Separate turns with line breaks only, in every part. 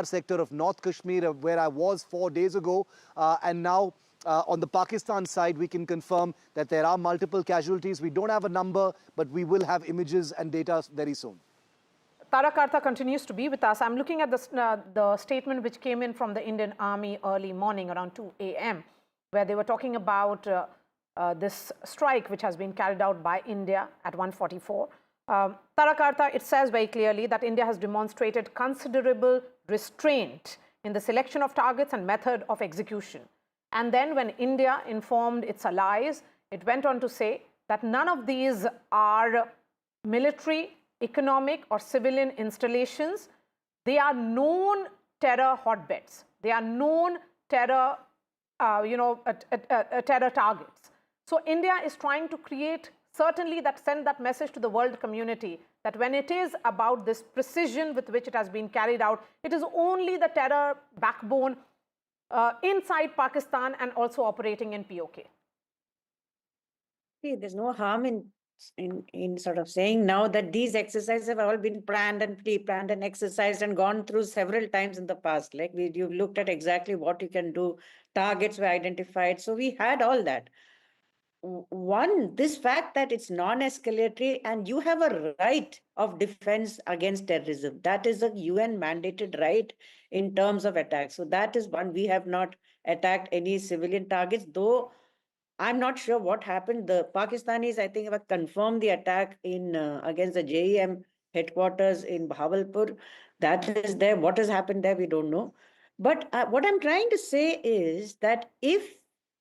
sector of North Kashmir, where I was 4 days ago, and now on the Pakistan side, we can confirm that there are multiple casualties. We don't have a number, but we will have images and data very soon.
Tara Karta continues to be with us. I'm looking at the statement which came in from the Indian Army early morning around 2 a.m., where they were talking about this strike which has been carried out by India at 1:44. Tara Karta, it says very clearly that India has demonstrated considerable restraint in the selection of targets and method of execution. And then when India informed its allies, it went on to say that none of these are military, economic or civilian installations. They are known terror hotbeds. They are known terror, terror targets. So India is trying to create, certainly send that message to the world community that when it is about this precision with which it has been carried out, it is only the terror backbone inside Pakistan and also operating in POK.
See, there's no harm in sort of saying now that these exercises have all been planned and pre-planned and exercised and gone through several times in the past. Like you've looked at exactly what you can do, targets were identified. So we had all that. One, this fact that it's non-escalatory and you have a right of defense against terrorism. That is a UN mandated right in terms of attack. So that is one. We have not attacked any civilian targets, though I'm not sure what happened. The Pakistanis, I think, have confirmed the attack against the JEM headquarters in Bahawalpur. That is there. What has happened there, we don't know. But what I'm trying to say is that if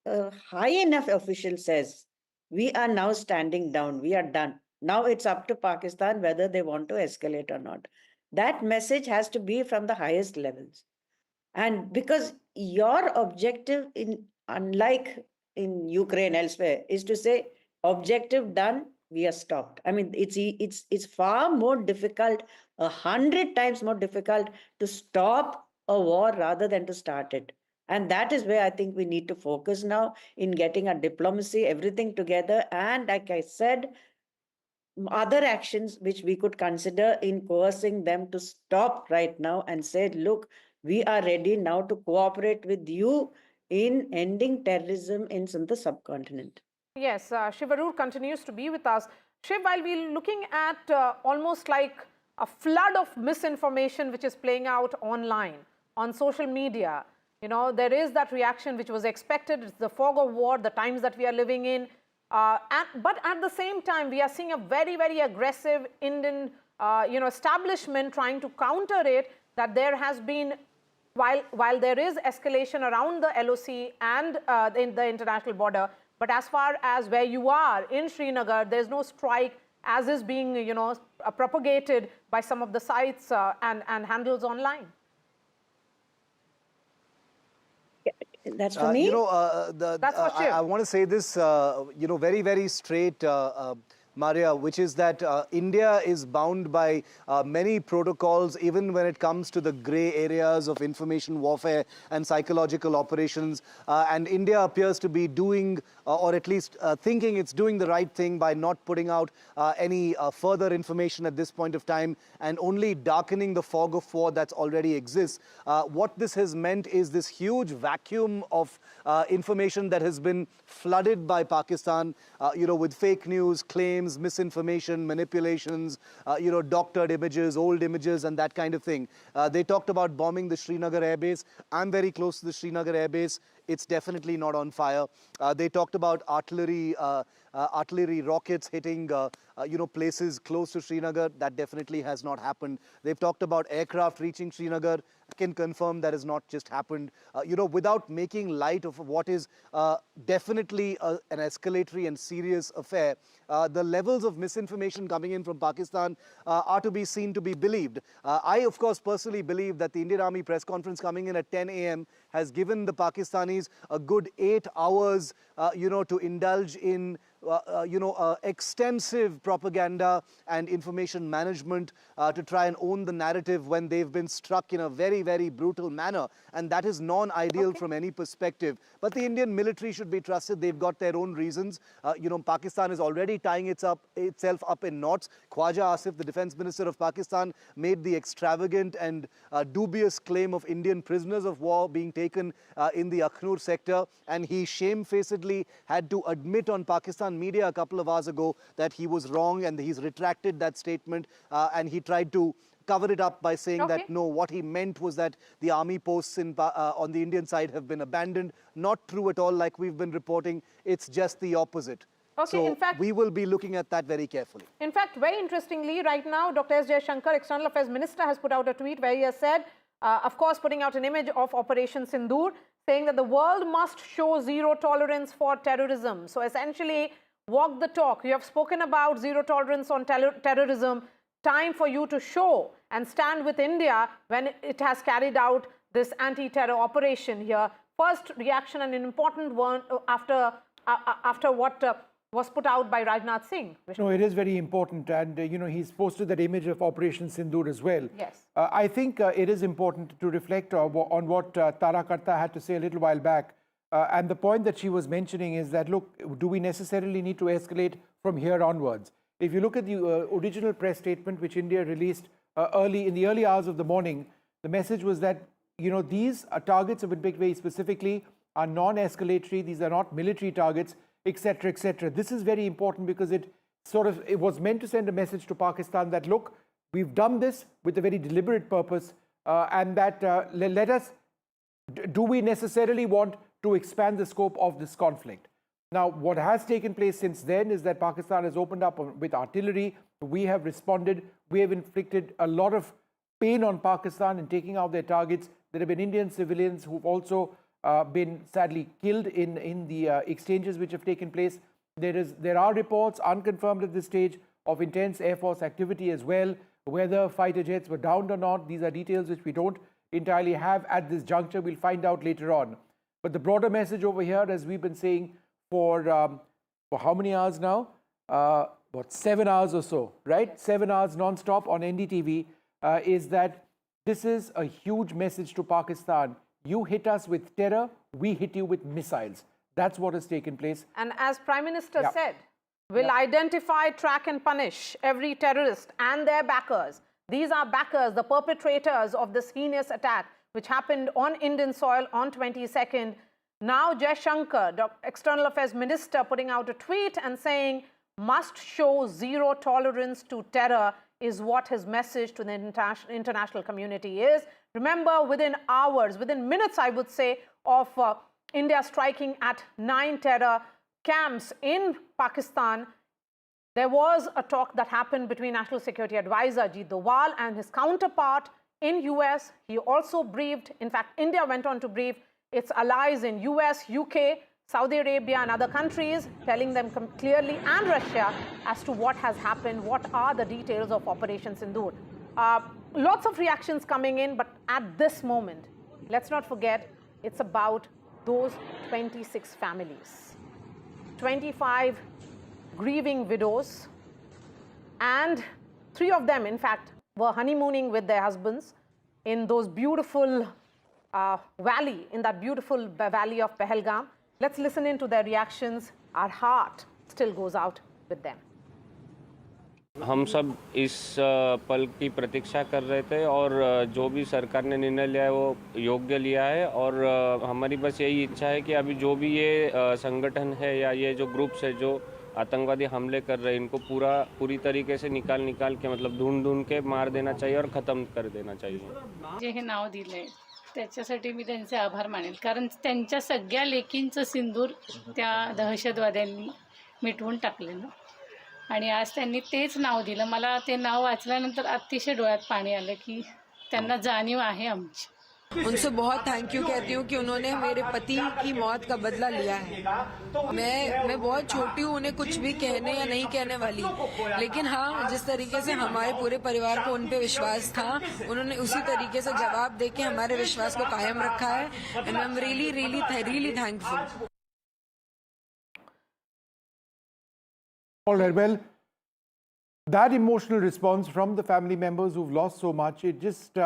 a high enough official says, we are now standing down, we are done. Now it's up to Pakistan whether they want to escalate or not. That message has to be from the highest levels. And because your objective, unlike in Ukraine elsewhere, is to say, objective done, we are stopped. I mean, it's far more difficult, 100 times more difficult to stop a war rather than to start it. And that is where I think we need to focus now in getting our diplomacy, everything together. And like I said, other actions which we could consider in coercing them to stop right now and say, look, we are ready now to cooperate with you in ending terrorism in the subcontinent.
Yes, Shiv Arur continues to be with us. Shiv, while we're looking at almost like a flood of misinformation which is playing out online, on social media, there is that reaction which was expected. It's the fog of war, the times that we are living in. But at the same time, we are seeing a very, very aggressive Indian, establishment trying to counter it, that there has been, while there is escalation around the LOC and the international border, but as far as where you are in Srinagar, there's no strike as is being, propagated by some of the sites and handles online.
That's for me.
That's for Shiv.
I want to say this, very, very straight, Maria, which is that India is bound by many protocols, even when it comes to the grey areas of information warfare and psychological operations. And India appears to be doing, or at least thinking it's doing the right thing by not putting out any further information at this point of time and only darkening the fog of war that already exists. What this has meant is this huge vacuum of information that has been flooded by Pakistan, with fake news, claims, misinformation, manipulations, doctored images, old images, and that kind of thing. They talked about bombing the Srinagar airbase. I'm very close to the Srinagar airbase. It's definitely not on fire. They talked about artillery rockets hitting, places close to Srinagar. That definitely has not happened. They've talked about aircraft reaching Srinagar. I can confirm that has not just happened. Without making light of what is definitely an escalatory and serious affair, the levels of misinformation coming in from Pakistan are to be seen to be believed. I, of course, personally believe that the Indian Army press conference coming in at 10 a.m. has given the Pakistanis a good 8 hours, to indulge in extensive propaganda and information management to try and own the narrative when they've been struck in a very, very brutal manner. And that is non-ideal from any perspective. But the Indian military should be trusted. They've got their own reasons. Pakistan is already tying itself up in knots. Khwaja Asif, the defense minister of Pakistan, made the extravagant and dubious claim of Indian prisoners of war being taken in the Akhnur sector. And he shamefacedly had to admit on Pakistan media a couple of hours ago that he was wrong, and he's retracted that statement, and he tried to cover it up by saying that no, what he meant was that the army posts on the Indian side have been abandoned. Not true at all, like we've been reporting. It's just the opposite. So in fact, we will be looking at that very carefully.
In fact, very interestingly, right now, Dr. S. Jaishankar, External Affairs Minister, has put out a tweet where he has said, of course, putting out an image of Operation Sindoor, saying that the world must show zero tolerance for terrorism. So essentially, walk the talk. You have spoken about zero tolerance on terrorism. Time for you to show and stand with India when it has carried out this anti-terror operation here. First reaction, and an important one after what was put out by Rajnath Singh.
No, it is very important, and he's posted that image of Operation Sindoor as well.
Yes.
I think it is important to reflect on what Tara Karta had to say a little while back, and the point that she was mentioning is that, look, do we necessarily need to escalate from here onwards? If you look at the original press statement which India released in the early hours of the morning, the message was that these targets have been picked very specifically, are non-escalatory, these are not military targets, etc., etc. This is very important because it was meant to send a message to Pakistan that, look, we've done this with a very deliberate purpose, and that do we necessarily want to expand the scope of this conflict? Now, what has taken place since then is that Pakistan has opened up with artillery. We have responded. We have inflicted a lot of pain on Pakistan in taking out their targets. There have been Indian civilians who've also been sadly killed in the exchanges which have taken place. There are reports, unconfirmed at this stage, of intense Air Force activity as well. Whether fighter jets were downed or not, these are details which we don't entirely have at this juncture. We'll find out later on. But the broader message over here, as we've been saying for how many hours now? 7 hours or so, right? 7 hours non-stop on NDTV, is that this is a huge message to Pakistan. You hit us with terror, we hit you with missiles. That's what has taken place.
And as Prime Minister said, we'll identify, track and punish every terrorist and their backers. These are backers, the perpetrators of this heinous attack which happened on Indian soil on 22nd. Now Jaishankar, External Affairs Minister, putting out a tweet and saying, must show zero tolerance to terror is what his message to the international community is. Remember, within hours, within minutes, I would say, of India striking at 9 terror camps in Pakistan, there was a talk that happened between National Security Advisor Ajit Doval and his counterpart in US. He also briefed, in fact, India went on to brief its allies in US, UK, Saudi Arabia and other countries, telling them clearly, and Russia, as to what has happened, what are the details of Operation Sindoor. Lots of reactions coming in, but at this moment, let's not forget, it's about those 26 families, 25 grieving widows, and 3 of them, in fact, were honeymooning with their husbands in those beautiful in that beautiful valley of Pahalgam. Let's listen into their reactions. Our heart still goes out with them.
हम सब इस पल की प्रतीक्षा कर रहे थे और जो भी सरकार ने निर्णय लिया है वो योग्य लिया है और हमारी बस यही इच्छा है कि अभी जो भी ये संगठन है या ये जो ग्रुप्स है जो आतंकवादी हमले कर रहे हैं इनको पूरी तरीके से निकाल के मतलब ढूंढ के मार देना चाहिए और ख़त्म कर देना चाहिए.
जे हे नाव दिले त्याच्यासाठी मी त्यांचे आभार मानेल कारण त्यांच्या सगळ्या लेकींचं सिंदूर त्या दहशतवाद्यांनी मिटवून टाकलेलं आणि आज त्यांनी तेच नाव दिलं. मला ते नाव वाचल्यानंतर अतिशय डोळ्यात पाणी आलं की त्यांना जाणीव आहे आमची.
उनसे बहुत थैंक यू कहती हूँ कि उन्होंने मेरे पति की मौत का बदला लिया है. मैं बहुत छोटी हूँ, उन्हें कुछ भी कहने या नहीं कहने वाली, लेकिन हाँ, जिस तरीके से हमारे पूरे परिवार को उन पे विश्वास था, उन्होंने उसी तरीके से जवाब देके हमारे विश्वास को कायम रखा है. And I am really thankful.
All right, well, that emotional response from the family members who've lost so much, it just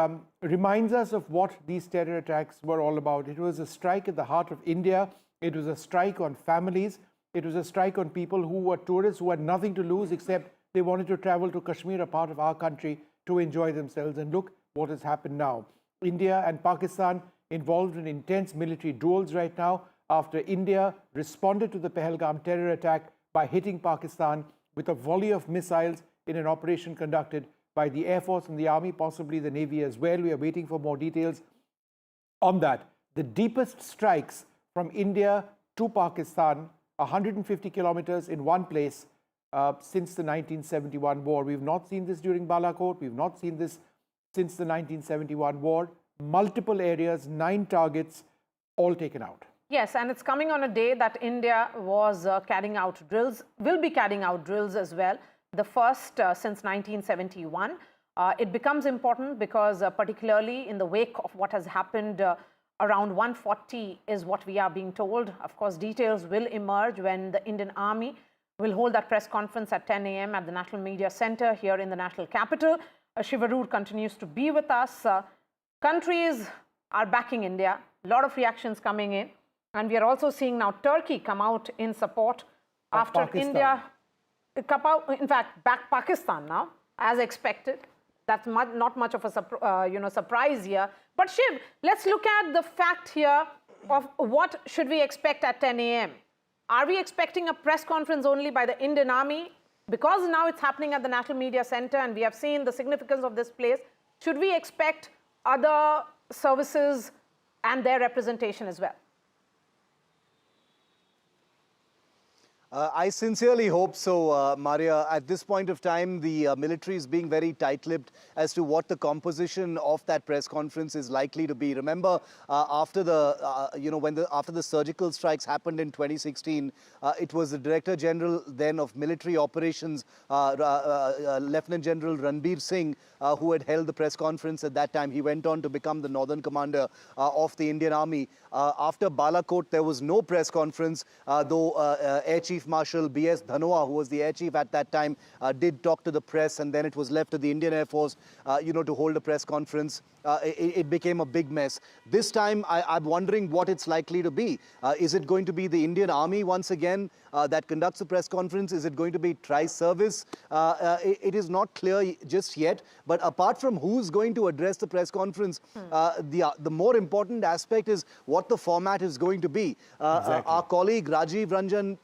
reminds us of what these terror attacks were all about. It was a strike at the heart of India. It was a strike on families. It was a strike on people who were tourists who had nothing to lose except they wanted to travel to Kashmir, a part of our country, to enjoy themselves. And look what has happened now. India and Pakistan involved in intense military duels right now after India responded to the Pahalgam terror attack by hitting Pakistan with a volley of missiles in an operation conducted by the Air Force and the Army, possibly the Navy as well. We are waiting for more details on that. The deepest strikes from India to Pakistan, 150 kilometers in one place, since the 1971 war. We've not seen this during Balakot. We've not seen this since the 1971 war. Multiple areas, 9 targets, all taken out.
Yes, and it's coming on a day that India was carrying out drills, will be carrying out drills as well, the first since 1971. It becomes important because particularly in the wake of what has happened around 140 is what we are being told. Of course, details will emerge when the Indian Army will hold that press conference at 10 a.m. at the National Media Center here in the national capital. Shiv Arur continues to be with us. Countries are backing India. A lot of reactions coming in. And we are also seeing now Turkey come out in support after
Pakistan.
India, in fact, back Pakistan now, as expected. That's not much of a surprise here. But Shiv, let's look at the fact here of what should we expect at 10 a.m. Are we expecting a press conference only by the Indian Army? Because now it's happening at the National Media Center and we have seen the significance of this place. Should we expect other services and their representation as well?
I sincerely hope so, Maria. At this point of time, the military is being very tight-lipped as to what the composition of that press conference is likely to be. Remember, after the after the surgical strikes happened in 2016, it was the Director General then of Military Operations, Lieutenant General Ranbir Singh, who had held the press conference at that time. He went on to become the Northern Commander of the Indian Army. After Balakot, there was no press conference, though Air Chief Marshal B.S. Dhanoa, who was the Air Chief at that time, did talk to the press, and then it was left to the Indian Air Force, to hold a press conference. It became a big mess. This time, I'm wondering what it's likely to be. Is it going to be the Indian Army once again that conducts the press conference? Is it going to be tri-service? It is not clear just yet. But apart from who's going to address the press conference, the more important aspect is what the format is going to be.
Exactly.
Our colleague Rajiv Ranjan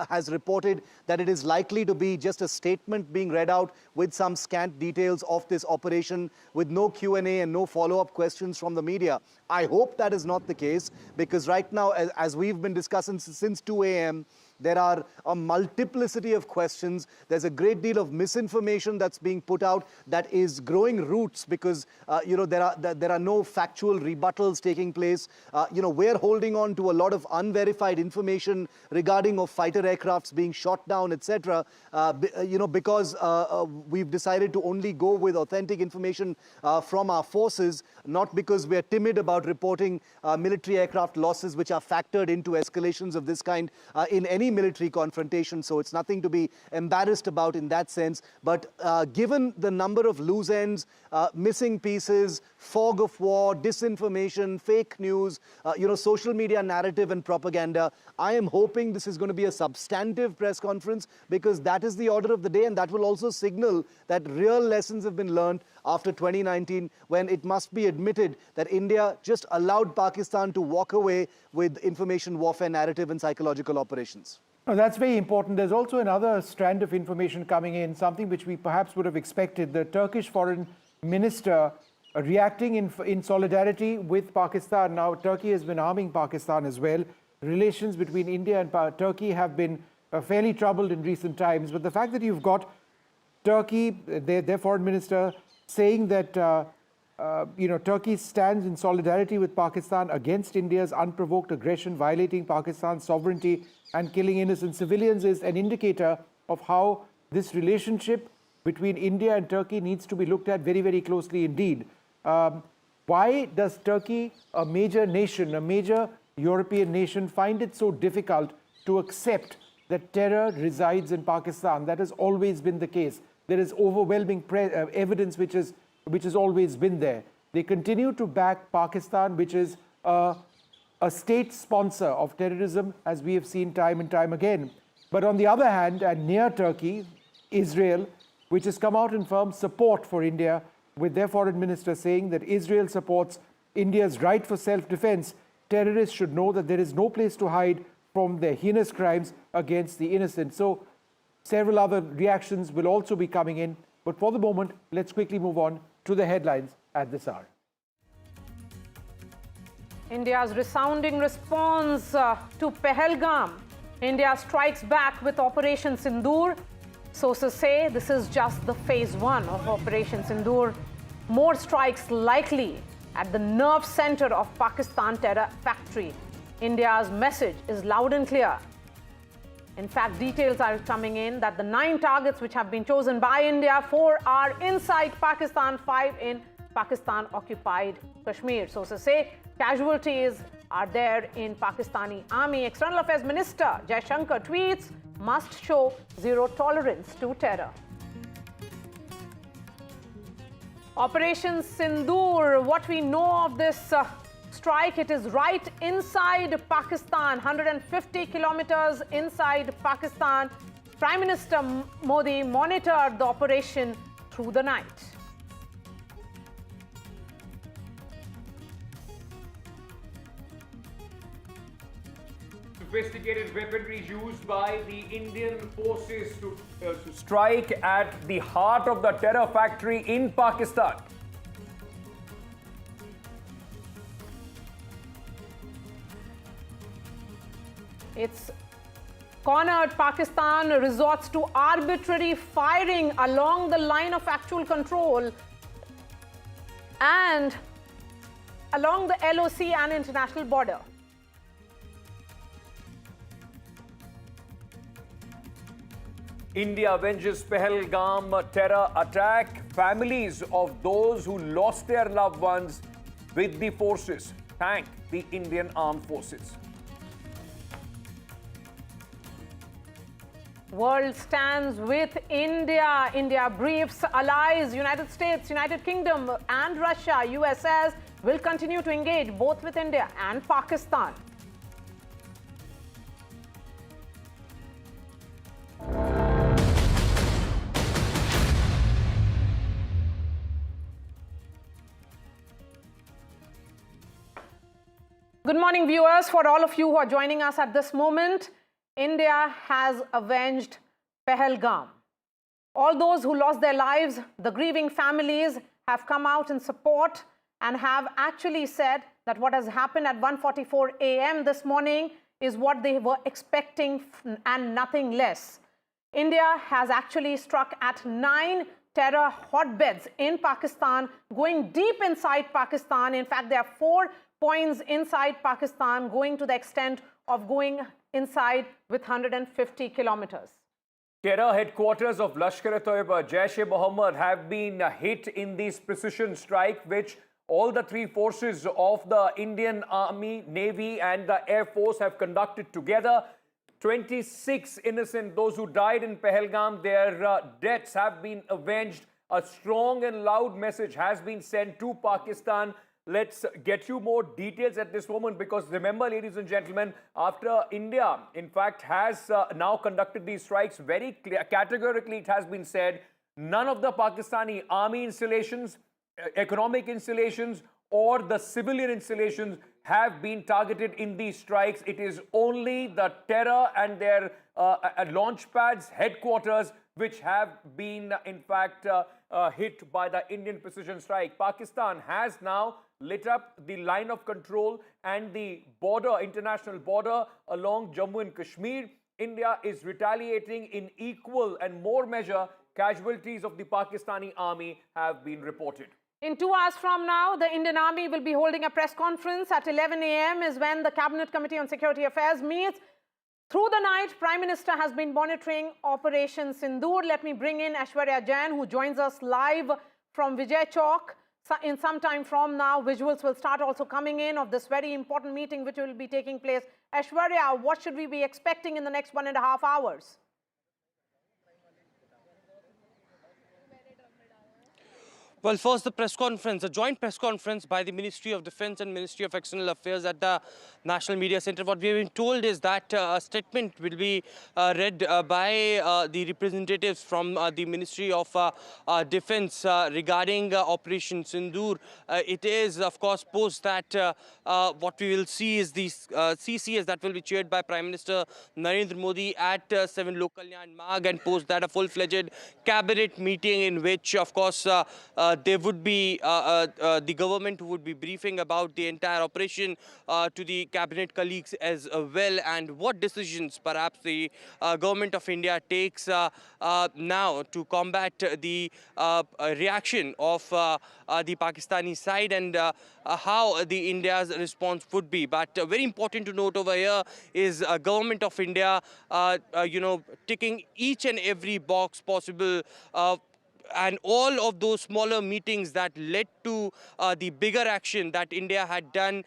has reported that it is likely to be just a statement being read out with some scant details of this operation, with no Q&A and no follow-up questions from the media. I hope that is not the case, because right now, as we've been discussing since 2 a.m., there are a multiplicity of questions. There's a great deal of misinformation that's being put out that is growing roots because, there are no factual rebuttals taking place. We're holding on to a lot of unverified information regarding of fighter aircrafts being shot down, etc. Because we've decided to only go with authentic information from our forces, not because we're timid about reporting military aircraft losses which are factored into escalations of this kind in any military confrontation. So it's nothing to be embarrassed about in that sense. But given the number of loose ends, missing pieces, fog of war, disinformation, fake news, social media narrative and propaganda, I am hoping this is going to be a substantive press conference, because that is the order of the day, and that will also signal that real lessons have been learned after 2019, when it must be admitted that India just allowed Pakistan to walk away with information warfare narrative and psychological operations.
No, that's very important. There's also another strand of information coming in, something which we perhaps would have expected. The Turkish foreign minister reacting in solidarity with Pakistan. Now, Turkey has been arming Pakistan as well. Relations between India and Turkey have been fairly troubled in recent times. But the fact that you've got Turkey, their foreign minister, saying that Turkey stands in solidarity with Pakistan against India's unprovoked aggression, violating Pakistan's sovereignty and killing innocent civilians, is an indicator of how this relationship between India and Turkey needs to be looked at very, very closely indeed. Why does Turkey, a major nation, a major European nation, find it so difficult to accept that terror resides in Pakistan. That has always been the case. There is overwhelming evidence which has always been there. They continue to back Pakistan, which is a state sponsor of terrorism, as we have seen time and time again. But on the other hand, and near Turkey, Israel, which has come out in firm support for India, with their foreign minister saying that Israel supports India's right for self-defense, terrorists should know that there is no place to hide from their heinous crimes against the innocent. So several other reactions will also be coming in. But for the moment, let's quickly move on to the headlines at this hour.
India's resounding response to Pahalgam. India strikes back with Operation Sindoor. Sources say this is just the phase 1 of Operation Sindoor. More strikes likely at the nerve center of Pakistan terror factory. India's message is loud and clear. In fact, details are coming in that the 9 targets which have been chosen by India, 4 are inside Pakistan, 5 in Pakistan-occupied Kashmir. Sources say casualties are there in Pakistani army. External Affairs Minister Jaishankar tweets, must show zero tolerance to terror. Operation Sindoor, what we know of this strike, it is right inside Pakistan, 150 kilometers inside Pakistan. Prime Minister Modi monitored the operation through the night.
Sophisticated weaponry used by the Indian forces to strike at the heart of the terror factory in Pakistan.
It's cornered. Pakistan resorts to arbitrary firing along the line of actual control and along the LOC and international border.
India avenges Pahalgam terror attack. Families of those who lost their loved ones with the forces thank the Indian Armed Forces.
World stands with India. India briefs allies, United States, United Kingdom and Russia. US says will continue to engage both with India and Pakistan. Good morning, viewers. For all of you who are joining us at this moment, India has avenged Pahalgam. All those who lost their lives, the grieving families have come out in support and have actually said that what has happened at 1:44 a.m. this morning is what they were expecting and nothing less. India has actually struck at 9 terror hotbeds in Pakistan, going deep inside Pakistan. In fact, there are 4 points inside Pakistan, going to the extent of going inside with 150 kilometers.
Terror headquarters of Lashkar-e-Toiba, Jaish-e-Mohammed have been hit in this precision strike, which all the 3 forces of the Indian Army, Navy and the Air Force have conducted together. 26 innocent, those who died in Pahalgam, their deaths have been avenged. A strong and loud message has been sent to Pakistan. Let's get you more details at this moment, because remember, ladies and gentlemen, after India, in fact, has now conducted these strikes very categorically, it has been said, none of the Pakistani army installations, economic installations, or the civilian installations have been targeted in these strikes. It is only the terror and their launch pads, headquarters, which have been, in fact, hit by the Indian precision strike. Pakistan has now lit up the line of control and the border, international border along Jammu and Kashmir. India is retaliating in equal and more measure. Casualties of the Pakistani army have been reported.
In 2 hours from now, the Indian Army will be holding a press conference. At 11 a.m. is when the Cabinet Committee on Security Affairs meets. Through the night, Prime Minister has been monitoring Operation Sindoor. Let me bring in Aishwarya Jain, who joins us live from Vijay Chowk. in some time from now, visuals will start also coming in of this very important meeting which will be taking place. Aishwarya, what should we be expecting in the next 1.5 hours?
Well, first the press conference, a joint press conference by the Ministry of Defence and Ministry of External Affairs at the National Media Centre. What we have been told is that a statement will be read by the representatives from the Ministry of Defence regarding Operation Sindoor. It is, of course, post that what we will see is the CCS that will be chaired by Prime Minister Narendra Modi at 7 Lok Kalyan Marg, and post that a full-fledged cabinet meeting in which, of course, there would be the government would be briefing about the entire operation to the cabinet colleagues as well, and what decisions perhaps the government of India takes now to combat the reaction of the Pakistani side, and how the India's response would be. But very important to note over here is government of India, ticking each and every box possible, and all of those smaller meetings that led to the bigger action that India had done,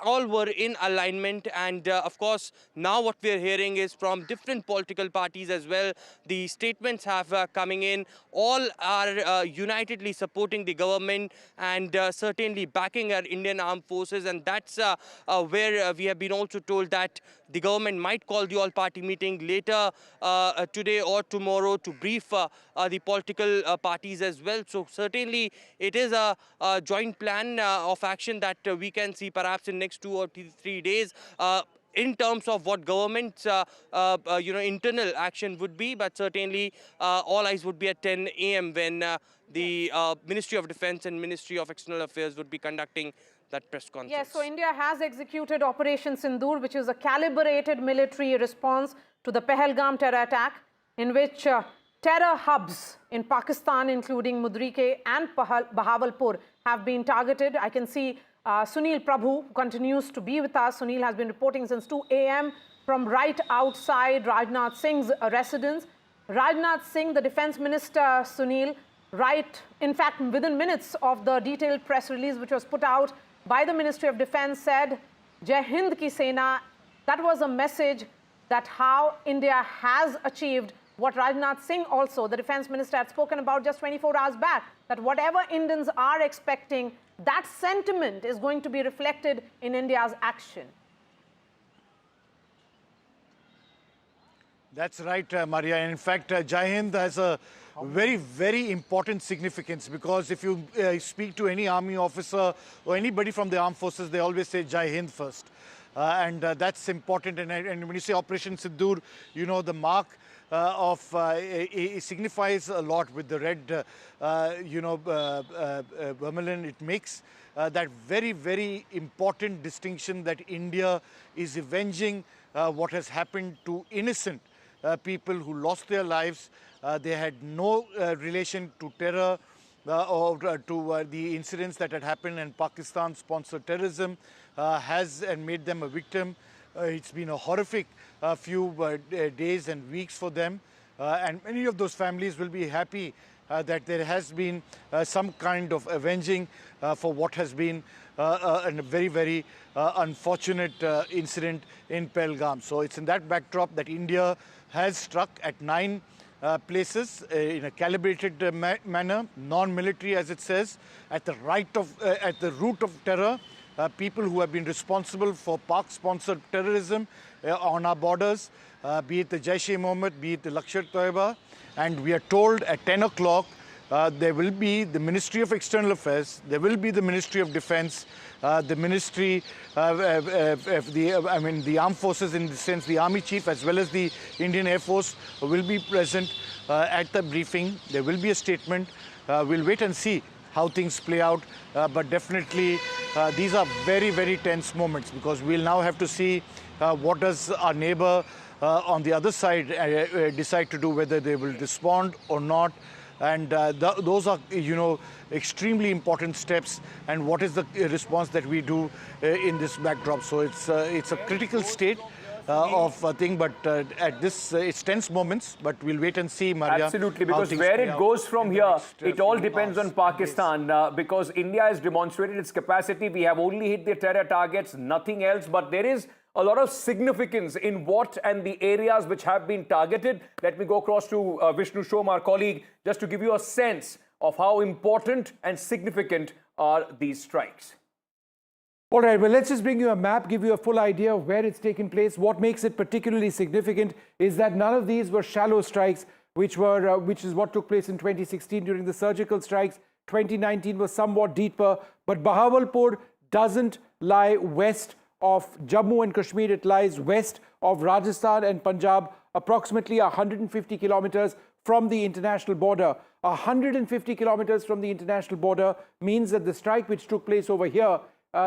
all were in alignment. And of course, now what we're hearing is from different political parties as well. The statements have coming in. All are unitedly supporting the government and certainly backing our Indian armed forces. And that's where we have been also told that the government might call the all-party meeting later today or tomorrow to brief the political parties as well. So certainly it is a joint plan of action that we can see perhaps in next 2 or 3 days in terms of what government's internal action would be. But certainly all eyes would be at 10 a.m. when the Ministry of Defence and Ministry of External Affairs would be conducting that press conference.
Yes, so India has executed Operation Sindoor, which is a calibrated military response to the Pahalgam terror attack, in which terror hubs in Pakistan, including Mudrike and Bahawalpur, have been targeted. I can see Sunil Prabhu, who continues to be with us. Sunil has been reporting since 2 a.m. from right outside Rajnath Singh's residence. Rajnath Singh, the Defence Minister, Sunil, in fact, within minutes of the detailed press release which was put out by the Ministry of Defence, said, Jai Hind ki Sena. That was a message that how India has achieved what Rajnath Singh also, the Defence Minister, had spoken about just 24 hours back, that whatever Indians are expecting, that sentiment is going to be reflected in India's action.
That's right, Maria. In fact, Jai Hind has a very, very important significance, because if you speak to any army officer or anybody from the armed forces, they always say Jai Hind first. And that's important. And when you say Operation Sindoor, you know, the mark it signifies a lot with the red, vermilion. It makes that very, very important distinction that India is avenging what has happened to innocent people who lost their lives. They had no relation to terror or to the incidents that had happened, and Pakistan-sponsored terrorism has and made them a victim. It's been a horrific few days and weeks for them, and many of those families will be happy that there has been some kind of avenging for what has been a very, very unfortunate incident in Pahalgam. So it's in that backdrop that India has struck at 9 places in a calibrated manner, non-military as it says, at the root of terror. People who have been responsible for Pak-sponsored terrorism on our borders, be it the Jaish-e-Mohammed, be it the Lashkar-e-Toiba. And we are told at 10 o'clock there will be the Ministry of External Affairs, there will be the Ministry of Defence, the Ministry the Armed Forces, in the sense the Army Chief as well as the Indian Air Force will be present at the briefing. There will be a statement. We'll wait and see how things play out, but definitely these are very, very tense moments, because we'll now have to see what does our neighbor on the other side decide to do, whether they will respond or not. And those are, extremely important steps, and what is the response that we do in this backdrop. So it's a critical state, thing. But at this, it's tense moments. But we'll wait and see, Maria.
Absolutely,
how
because
things
where
play
it
out
goes from
in the
here,
next,
it all
few
depends on
hours and
Pakistan. Because India has demonstrated its capacity. We have only hit the terror targets, nothing else. But there is a lot of significance in what and the areas which have been targeted. Let me go across to Vishnu Shom, our colleague, just to give you a sense of how important and significant are these strikes.
All right, well, let's just bring you a map, give you a full idea of where it's taken place. What makes it particularly significant is that none of these were shallow strikes, which is what took place in 2016 during the surgical strikes. 2019 was somewhat deeper, but Bahawalpur doesn't lie west of Jammu and Kashmir. It lies west of Rajasthan and Punjab, approximately 150 kilometers from the international border. 150 kilometers from the international border means that the strike which took place over here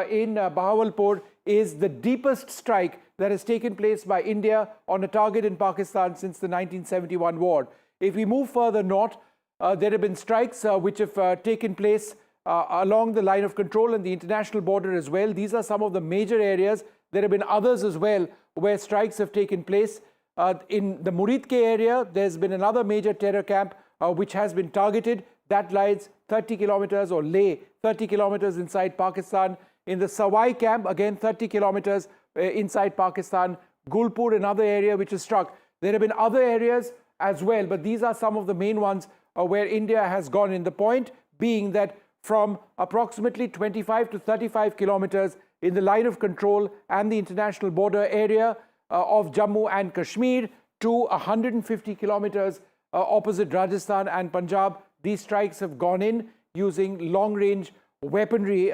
in Bahawalpur is the deepest strike that has taken place by India on a target in Pakistan since the 1971 war. If we move further north, there have been strikes which have taken place along the line of control and the international border as well. These are some of the major areas. There have been others as well where strikes have taken place. In the Muridke area, there's been another major terror camp which has been targeted. That lies 30 kilometers or lay 30 kilometers inside Pakistan. In the Sawai camp, again 30 kilometers inside Pakistan. Gulpur, another area which is struck. There have been other areas as well, but these are some of the main ones where India has gone in. The point being that from approximately 25 to 35 kilometers in the line of control and the international border area of Jammu and Kashmir to 150 kilometers opposite Rajasthan and Punjab, these strikes have gone in using long-range weaponry.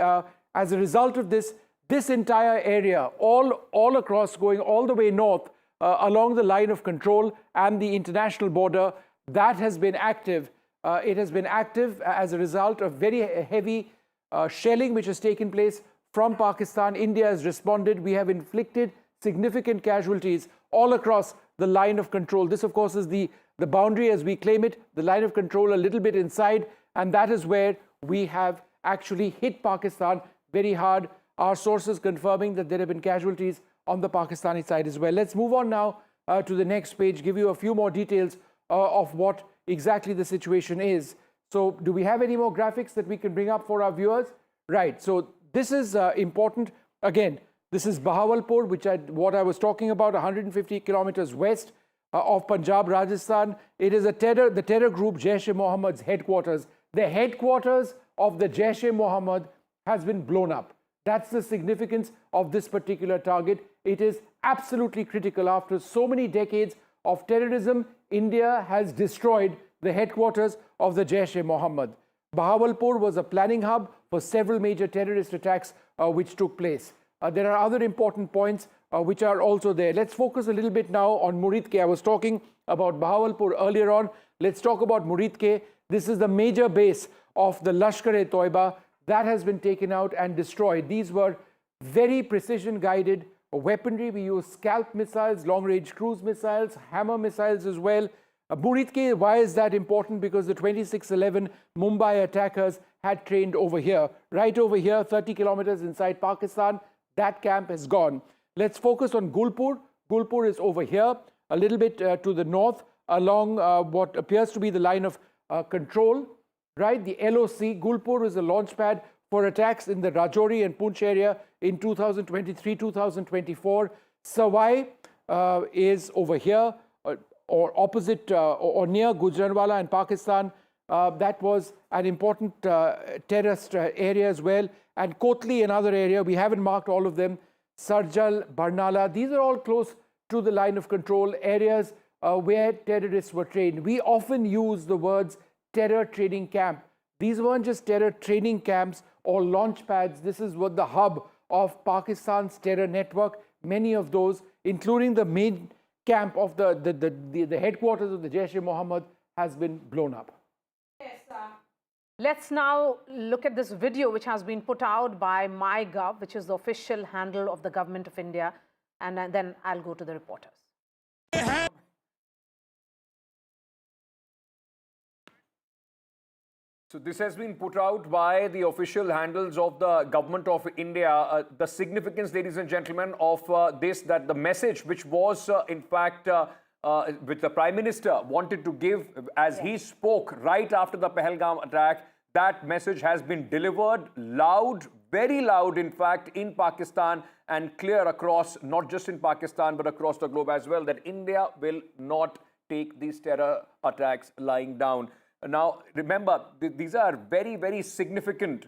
As a result of this, this entire area, all across, going all the way north along the line of control and the international border, that has been active. It has been active as a result of very heavy shelling which has taken place from Pakistan. India has responded. We have inflicted significant casualties all across the line of control. This, of course, is the boundary as we claim it, the line of control a little bit inside, and that is where we have actually hit Pakistan very hard. Our sources confirming that there have been casualties on the Pakistani side as well. Let's move on now to the next page, give you a few more details of what exactly the situation is. So do we have any more graphics that we can bring up for our viewers? Right, so this is important. Again, this is Bahawalpur, what I was talking about, 150 kilometers west of Punjab, Rajasthan. It is the terror group Jaish-e-Mohammed's headquarters. The headquarters of the Jaish-e-Mohammed has been blown up. That's the significance of this particular target. It is absolutely critical. After so many decades of terrorism, India has destroyed the headquarters of the Jaish-e-Mohammed. Bahawalpur was a planning hub for several major terrorist attacks which took place. There are other important points which are also there. Let's focus a little bit now on Muridke. I was talking about Bahawalpur earlier on. Let's talk about Muridke. This is the major base of the Lashkar-e-Toiba that has been taken out and destroyed. These were very precision-guided weaponry. We use scalp missiles, long-range cruise missiles, hammer missiles as well. Muridke, why is that important? Because the 2611 Mumbai attackers had trained over here. Right over here, 30 kilometers inside Pakistan. That camp is gone. Let's focus on Gulpur. Gulpur is over here, a little bit to the north, along what appears to be the line of control. Right, the LOC, Gulpur is a launch pad for attacks in the Rajouri and Poonch area in 2023-2024. Sawai is over here, or opposite or near Gujranwala in Pakistan. That was an important terrorist area as well. And Kotli, another area, we haven't marked all of them. Sarjal, Barnala, these are all close to the line of control areas where terrorists were trained. We often use the words terror training camp. These weren't just terror training camps or launch pads. This is what the hub of Pakistan's terror network. Many of those, including the main camp of the headquarters of the Jaish-e-Mohammed, has been blown up.
Yes, let's now look at this video which has been put out by MyGov, which is the official handle of the government of India, and then I'll go to the reporters.
So this has been put out by the official handles of the government of India. The significance, ladies and gentlemen, of this, that the message which was in fact which the Prime Minister wanted to give as he spoke right after the Pahalgam attack, that message has been delivered loud, very loud in fact, in Pakistan, and clear across, not just in Pakistan but across the globe as well, that India will not take these terror attacks lying down. Now, remember, these are very, very significant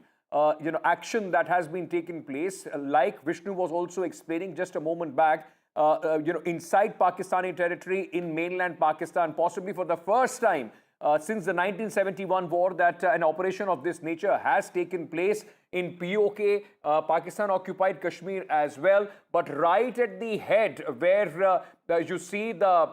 action that has been taken place. Like Vishnu was also explaining just a moment back, inside Pakistani territory in mainland Pakistan, possibly for the first time since the 1971 war, that an operation of this nature has taken place in POK, Pakistan-occupied Kashmir as well. But right at the head, where you see the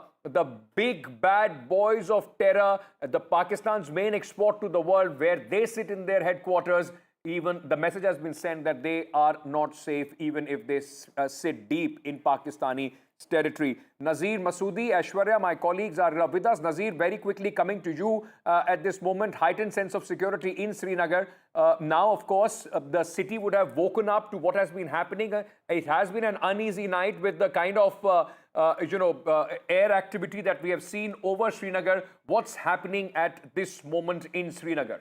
big bad boys of terror, the Pakistan's main export to the world, where they sit in their headquarters, even the message has been sent that they are not safe even if they sit deep in Pakistani territory. Nazir, Masoodi, Aishwarya, my colleagues are with us. Nazir, very quickly coming to you at this moment, heightened sense of security in Srinagar. Now, of course, the city would have woken up to what has been happening. It has been an uneasy night with the kind of air activity that we have seen over Srinagar. What's happening at this moment in Srinagar?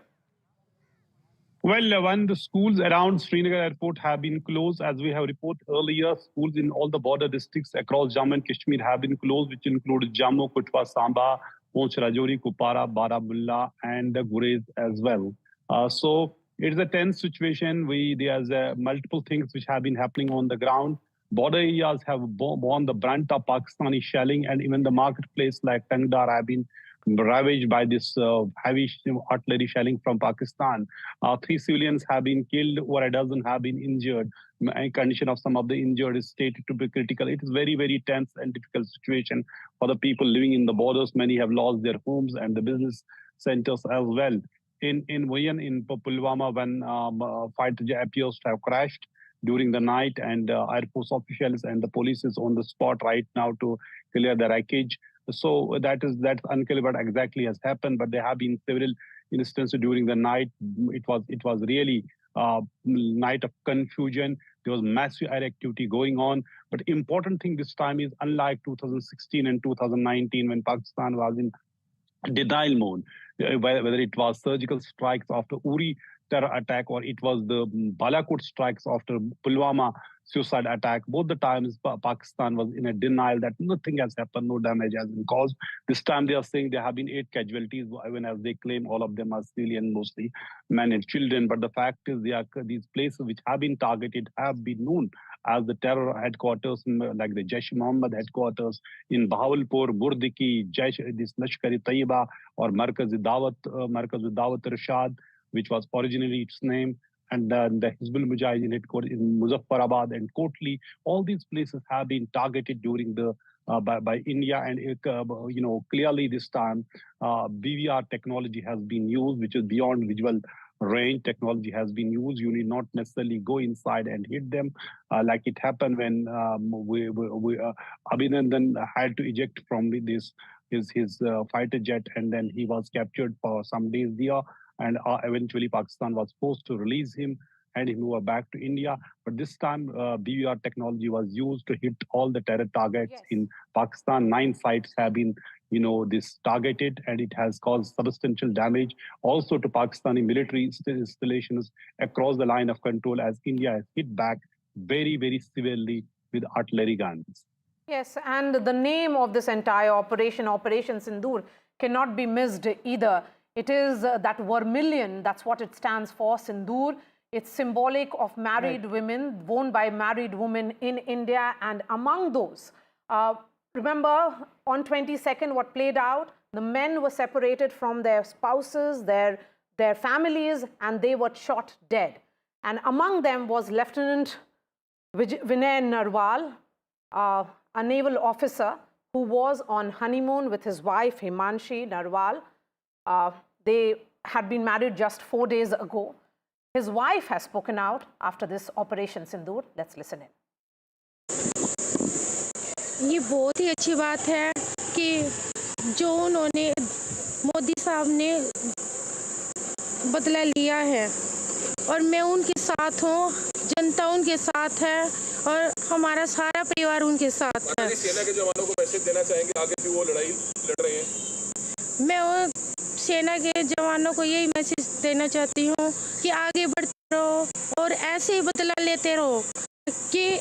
Well, the schools around Srinagar airport have been closed. As we have reported earlier, schools in all the border districts across Jammu and Kashmir have been closed, which include Jammu, Kutwa, Samba, Poonch, Rajouri, Kupara, Baramulla, and Gurez as well. So it's a tense situation. There's multiple things which have been happening on the ground. Border areas have borne the brunt of Pakistani shelling, and even the marketplace like Tangdar have been ravaged by this heavy artillery shelling from Pakistan. 3 civilians have been killed, over a dozen have been injured. Condition of some of the injured is stated to be critical. It is very, very tense and difficult situation for the people living in the borders. Many have lost their homes and the business centers as well. In Pulwama, when fighter jet appears to have crashed during the night, and Air Force officials and the police is on the spot right now to clear the wreckage. So that's unclear what exactly has happened, but there have been several instances during the night. It was really night of confusion. There was massive air activity going on. But important thing this time is, unlike 2016 and 2019, when Pakistan was in denial mode, whether it was surgical strikes after Uri terror attack or it was the Balakot strikes after Pulwama suicide attack, both the times Pakistan was in a denial that nothing has happened, no damage has been caused. This time they are saying there have been 8 casualties, even as they claim all of them are civilian, mostly men and children. But the fact is, these places which have been targeted have been known as the terror headquarters, like the Jaish-e-Mohammed headquarters in Bahawalpur, Burdiki, this Lashkar-e-Taiba, or Markaz-e-Dawat Rashad, which was originally its name, and the Hizbul Mujahideen headquarters in Muzaffarabad and Kotli. All these places have been targeted during the by India, and clearly this time BVR technology has been used, which is beyond visual range technology has been used. You need not necessarily go inside and hit them, like it happened when Abhinandan had to eject from his fighter jet, and then he was captured for some days there. And eventually Pakistan was forced to release him and he moved back to India. But this time BVR technology was used to hit all the terror targets in Pakistan. 9 sites have been, targeted, and it has caused substantial damage also to Pakistani military installations across the line of control, as India has hit back very, very severely with artillery guns.
Yes, and the name of this entire operation, Operation Sindoor, cannot be missed either. It is that vermilion, that's what it stands for, Sindoor. It's symbolic of married women, worn by married women in India. And among those, remember on 22nd what played out? The men were separated from their spouses, their families, and they were shot dead. And among them was Lieutenant Vinay Narwal, a naval officer who was on honeymoon with his wife Himanshi Narwal. They had been married just 4 days ago. His wife has spoken out after this Operation Sindoor. Let's listen in.
ये बहुत ही अच्छी बात है कि जो उन्होंने मोदी साहब ने बदला लिया है और मैं उनके साथ हूँ, जनता उनके साथ है और हमारा सारा परिवार उनके साथ है।
सेना के जवानों को मैसेज देना चाहेंगे आगे भी वो लड़ाई लड़ रहे हैं?
मैं वो सेना के जवानों को यही मैसेज देना चाहती हूँ कि आगे बढ़ते रहो और ऐसे ही बदला लेते रहो कि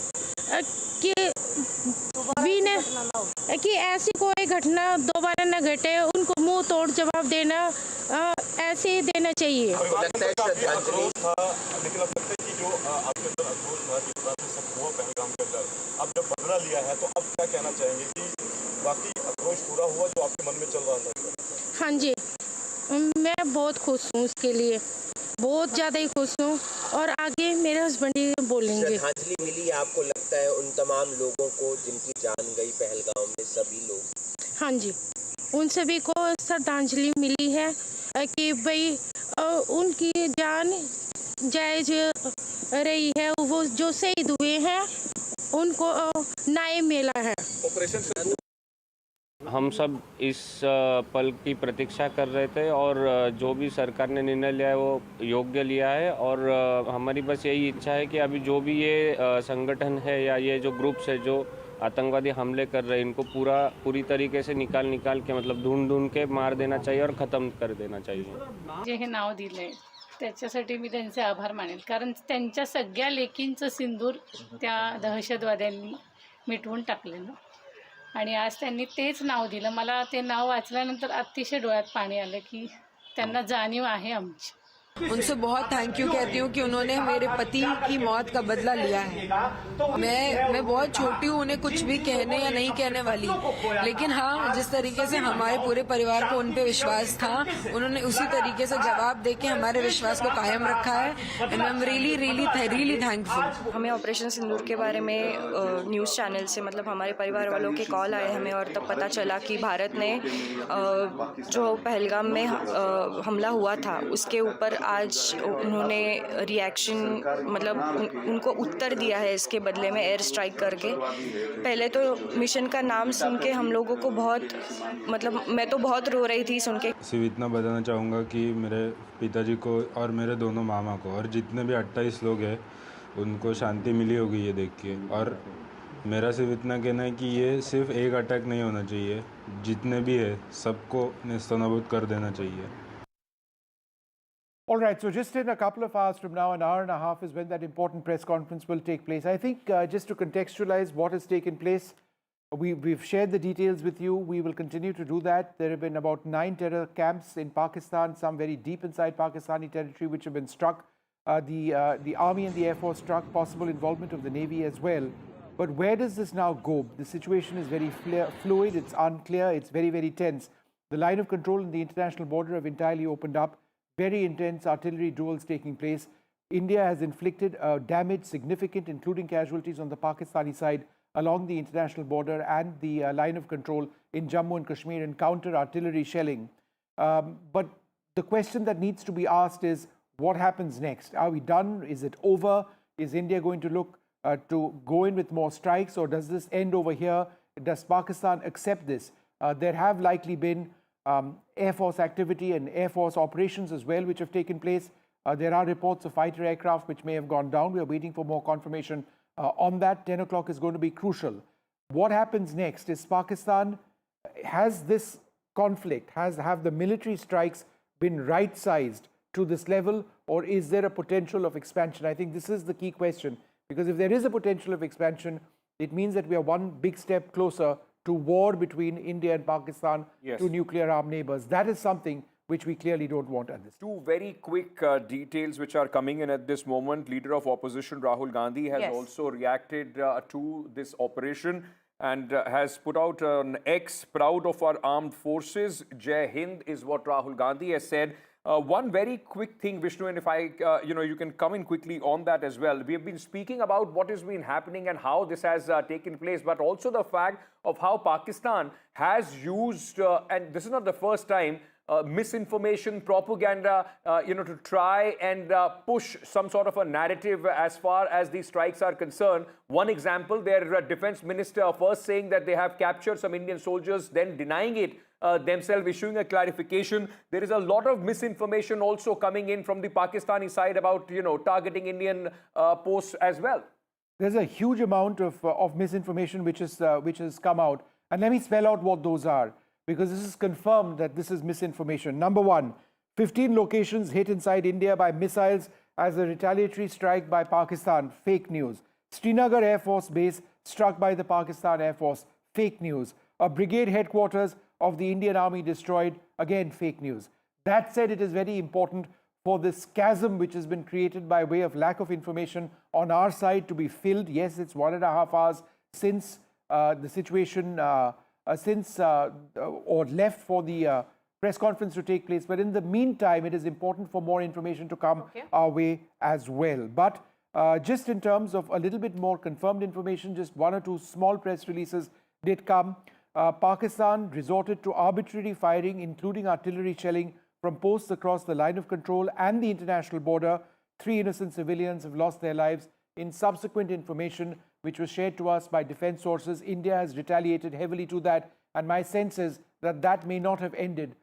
कि ऐसी कोई घटना दोबारा न घटे, उनको मुंह तोड़ जवाब देना ऐसे ही देना चाहिए।
लेकिन अब लगता है कि जो आपके अंदर आक्रोश था जिस तरह से सब हुआ पहलगाम के अंदर, अब जब बदला लिया है तो अब क्या कहना चाहेंगे कि वाकई आक्रोश पूरा हुआ जो आपके मन में चल रहा था?
हाँ जी, मैं बहुत खुश हूँ उसके लिए, बहुत ज़्यादा ही खुश हूँ और आगे मेरे हस्बैंड ही बोलेंगे।
श्रद्धांजलि मिली आपको लगता है उन तमाम लोगों को जिनकी जान गई पहलगाम में, सभी लोग?
हाँ जी, उन सभी को श्रद्धांजलि मिली है कि भाई उनकी जान जायज रही है, वो जो शहीद हुए हैं उनको न्याय मिला है।
ऑपरेशन
हम सब इस पल की प्रतीक्षा कर रहे थे और जो भी सरकार ने निर्णय लिया है वो योग्य लिया है और हमारी बस यही इच्छा है कि अभी जो भी ये संगठन है या ये जो ग्रुप्स है जो आतंकवादी हमले कर रहे हैं इनको पूरी तरीके से निकाल के मतलब ढूंढ के मार देना चाहिए और ख़त्म कर देना चाहिए।
जे हे नाव दिलंय त्याच्यासाठी मी त्यांचे आभार मानेल, कारण त्यांच्या सगळ्या लेकींचं सिंदूर त्या दहशतवाद्यांनी मिटवून टाकलेलं आणि आज त्यांनी तेच नाव दिलं। मला ते नाव वाचल्यानंतर अतिशय डोळ्यात पाणी आलं की त्यांना जाणीव आहे आमची।
उनसे बहुत थैंक यू कहती हूँ कि उन्होंने मेरे पति की मौत का बदला लिया है। मैं बहुत छोटी हूँ, उन्हें कुछ भी कहने या नहीं कहने वाली, लेकिन हाँ जिस तरीके से हमारे पूरे परिवार को उन पे विश्वास था, उन्होंने उसी तरीके से जवाब देके हमारे विश्वास को कायम रखा है and I am really thankful.
हमें ऑपरेशन सिंदूर के बारे में न्यूज़ चैनल से मतलब हमारे परिवार वालों के कॉल आए हमें और तब पता चला कि भारत ने जो पहलगाम में हमला हुआ था उसके ऊपर आज उन्होंने रिएक्शन मतलब उनको उत्तर दिया है इसके बदले में एयर स्ट्राइक करके। पहले तो मिशन का नाम सुन के हम लोगों को बहुत मतलब मैं तो बहुत रो रही थी सुन के।
सिर्फ इतना बताना चाहूँगा कि मेरे पिताजी को और मेरे दोनों मामा को और जितने भी 28 लोग हैं उनको शांति मिली होगी ये देख के। और मेरा सिर्फ इतना कहना है कि ये सिर्फ एक अटैक नहीं होना चाहिए, जितने भी है सबको नेस्तनाबूद कर देना चाहिए।
All right, so just in a couple of hours from now, an hour and a half is when that important press conference will take place. I think just to contextualize what has taken place, we've shared the details with you. We will continue to do that. There have been about 9 terror camps in Pakistan, some very deep inside Pakistani territory, which have been struck. The Army and the Air Force struck, possible involvement of the Navy as well. But where does this now go? The situation is very fluid, it's unclear, it's very, very tense. The line of control in the international border have entirely opened up. Very intense artillery duels taking place. India has inflicted damage significant, including casualties on the Pakistani side along the international border and the line of control in Jammu and Kashmir and counter artillery shelling. But the question that needs to be asked is, what happens next? Are we done? Is it over? Is India going to look to go in with more strikes, or does this end over here? Does Pakistan accept this? There have likely been Air Force activity and Air Force operations as well, which have taken place. There are reports of fighter aircraft which may have gone down. We are waiting for more confirmation on that. 10 o'clock is going to be crucial. What happens next? Is Pakistan, has this conflict, have the military strikes been right-sized to this level, or is there a potential of expansion? I think this is the key question, because if there is a potential of expansion, it means that we are one big step closer to war between India and Pakistan, two nuclear armed neighbors. That is something which we clearly don't want at this time.
Two very quick details which are coming in at this moment. Leader of opposition Rahul Gandhi has also reacted to this operation and has put out an X, proud of our armed forces. Jai Hind is what Rahul Gandhi has said. One very quick thing, Vishnu, and if you can come in quickly on that as well. We have been speaking about what has been happening and how this has taken place, but also the fact of how Pakistan has used, and this is not the first time, misinformation, propaganda, to try and push some sort of a narrative as far as these strikes are concerned. One example, their defense minister first saying that they have captured some Indian soldiers, then denying it. themselves issuing a clarification. There is a lot of misinformation also coming in from the Pakistani side about, targeting Indian posts as well.
There's a huge amount of misinformation which has come out. And let me spell out what those are, because this is confirmed that this is misinformation. Number one, 15 locations hit inside India by missiles as a retaliatory strike by Pakistan. Fake news. Srinagar Air Force Base struck by the Pakistan Air Force. Fake news. A brigade headquarters of the Indian Army destroyed. Again, fake news. That said, it is very important for this chasm which has been created by way of lack of information on our side to be filled. Yes, it's 1.5 hours since the situation, or left for the press conference to take place. But in the meantime, it is important for more information to come our way as well. But just in terms of a little bit more confirmed information, just 1 or 2 small press releases did come. Pakistan resorted to arbitrary firing, including artillery shelling from posts across the line of control and the international border. 3 innocent civilians have lost their lives. In subsequent information, which was shared to us by defense sources, India has retaliated heavily to that. And my sense is that that may not have ended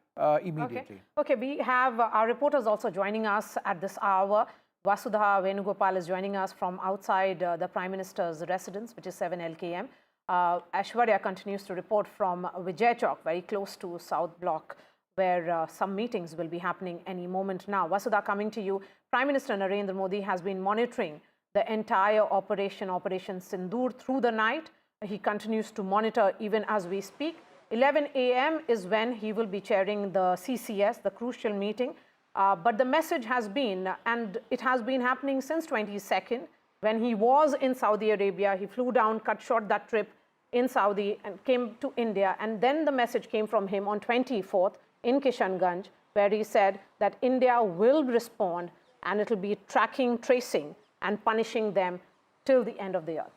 immediately.
Okay, we have our reporters also joining us at this hour. Vasudha Venugopal is joining us from outside the Prime Minister's residence, which is 7 LKM. Aishwarya continues to report from Vijay Chowk, very close to South Block, where some meetings will be happening any moment now. Vasudha, coming to you. Prime Minister Narendra Modi has been monitoring the entire Operation Sindoor through the night. He continues to monitor even as we speak. 11 a.m. is when he will be chairing the CCS, the crucial meeting. But the message has been, and it has been happening since 22nd, when he was in Saudi Arabia. He flew down, cut short that trip in Saudi and came to India. And then the message came from him on 24th in Kishanganj, where he said that India will respond and it will be tracking, tracing and punishing them till the end of the earth.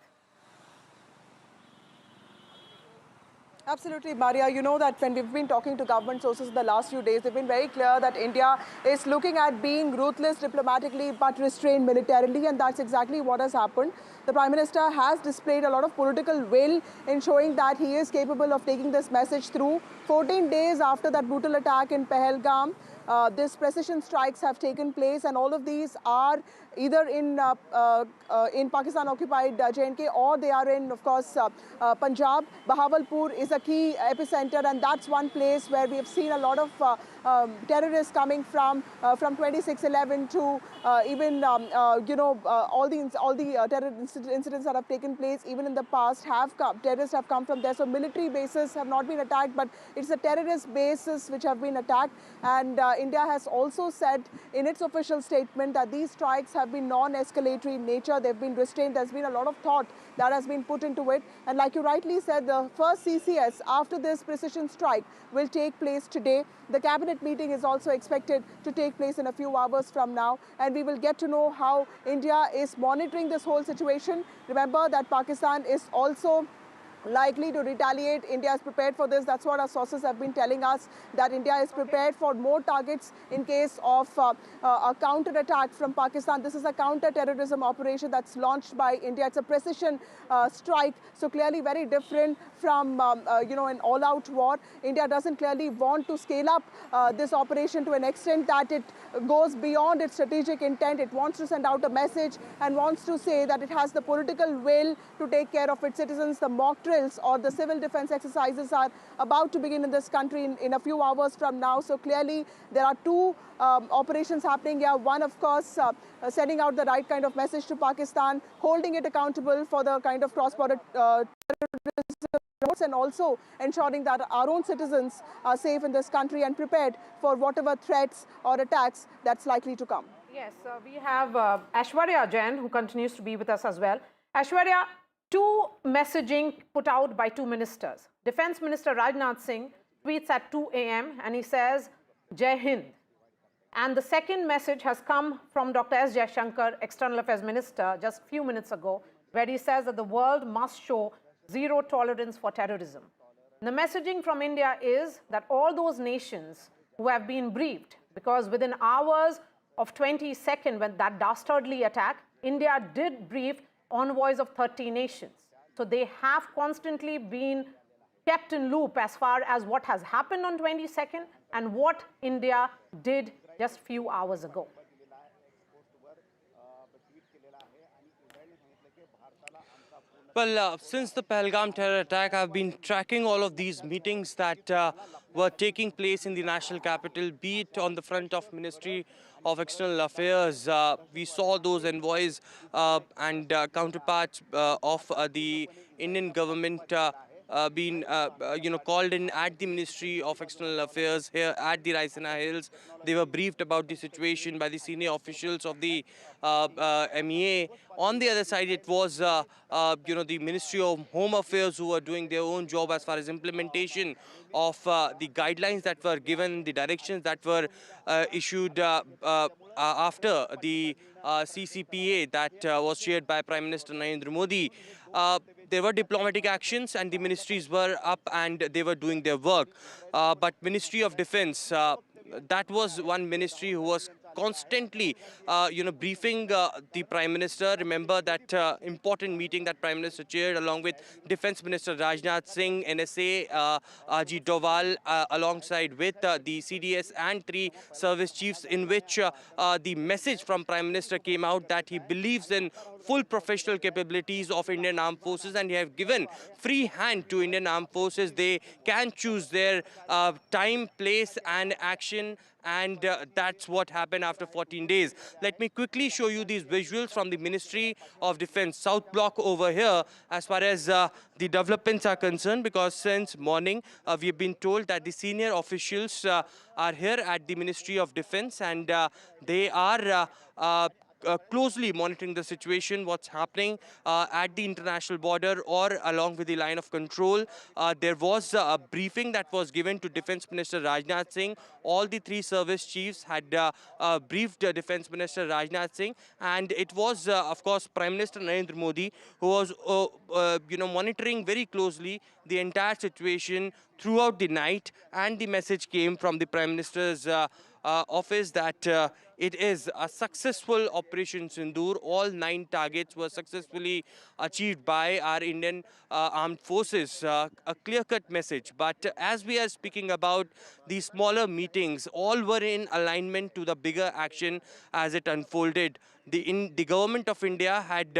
Absolutely, Maria. You know that when we've been talking to government sources in the last few days, they've been very clear that India is looking at being ruthless diplomatically but restrained militarily, and that's exactly what has happened. The Prime Minister has displayed a lot of political will in showing that he is capable of taking this message through. 14 days after that brutal attack in Pahalgam, these precision strikes have taken place, and all of these are either in Pakistan-occupied J&K, or they are in, of course, Punjab. Bahawalpur is a key epicenter, and that's one place where we have seen a lot of terrorists coming from 26/11 to even all the terror incidents that have taken place even in the past terrorists have come from there. So military bases have not been attacked, but it's the terrorist bases which have been attacked. And India has also said in its official statement that these strikes have been non-escalatory in nature. They've been restrained. There's been a lot of thought that has been put into it. And like you rightly said, the first CCS after this precision strike will take place today. The cabinet meeting is also expected to take place in a few hours from now, and we will get to know how India is monitoring this whole situation. Remember that Pakistan is also likely to retaliate. India is prepared for this. That's what our sources have been telling us, that India is prepared for more targets in case of a counter-attack from Pakistan. This is a counter-terrorism operation that's launched by India. It's a precision strike, so clearly very different from an all-out war. India doesn't clearly want to scale up this operation to an extent that it goes beyond its strategic intent. It wants to send out a message and wants to say that it has the political will to take care of its citizens. The mock drills or the civil defense exercises are about to begin in this country in a few hours from now. So clearly there are two operations happening here. One, of course, sending out the right kind of message to Pakistan, holding it accountable for the kind of cross-border terrorism, and also ensuring that our own citizens are safe in this country and prepared for whatever threats or attacks that's likely to come.
Yes, we have Aishwarya Jain, who continues to be with us as well. Aishwarya, two messaging put out by two ministers. Defense Minister Rajnath Singh tweets at 2 a.m. and he says, Jai Hind. And the second message has come from Dr. S. Jaishankar, External Affairs Minister, just a few minutes ago, where he says that the world must show zero tolerance for terrorism. The messaging from India is that all those nations who have been briefed, because within hours of 22nd, when that dastardly attack, India did brief envoys of 30 nations. So they have constantly been kept in loop as far as what has happened on 22nd and what India did just few hours ago.
Well, since the Pahalgam terror attack, I've been tracking all of these meetings that were taking place in the national capital, be it on the front of Ministry of External Affairs. We saw those envoys and counterparts of the Indian government been called in at the Ministry of External Affairs here at the Raisina Hills. They were briefed about the situation by the senior officials of the MEA. On the other side, it was the Ministry of Home Affairs who were doing their own job as far as implementation of the guidelines that were given, the directions that were issued after the CCPA that was shared by Prime Minister Narendra Modi. There were diplomatic actions and the ministries were up and they were doing their work. But Ministry of Defense, that was one ministry who was constantly, briefing the Prime Minister. Remember that important meeting that Prime Minister chaired along with Defense Minister Rajnath Singh, NSA, Ajit Doval, alongside with the CDS and 3 service chiefs, in which the message from Prime Minister came out that he believes in full professional capabilities of Indian Armed Forces and he have given free hand to Indian Armed Forces. They can choose their time, place and action, and that's what happened after 14 days. Let me quickly show you these visuals from the Ministry of Defense South Block over here as far as the developments are concerned, because since morning we've been told that the senior officials are here at the Ministry of Defense and they are closely monitoring the situation, what's happening at the international border or along with the line of control. There was a briefing that was given to Defense Minister Rajnath Singh. All the 3 service chiefs had briefed Defense Minister Rajnath Singh, and it was, of course, Prime Minister Narendra Modi who was, monitoring very closely the entire situation throughout the night, and the message came from the Prime Minister's office that it is a successful Operation Sindoor. All 9 targets were successfully achieved by our Indian armed forces. A clear-cut message. But as we are speaking about these smaller meetings, all were in alignment to the bigger action as it unfolded. The government of India had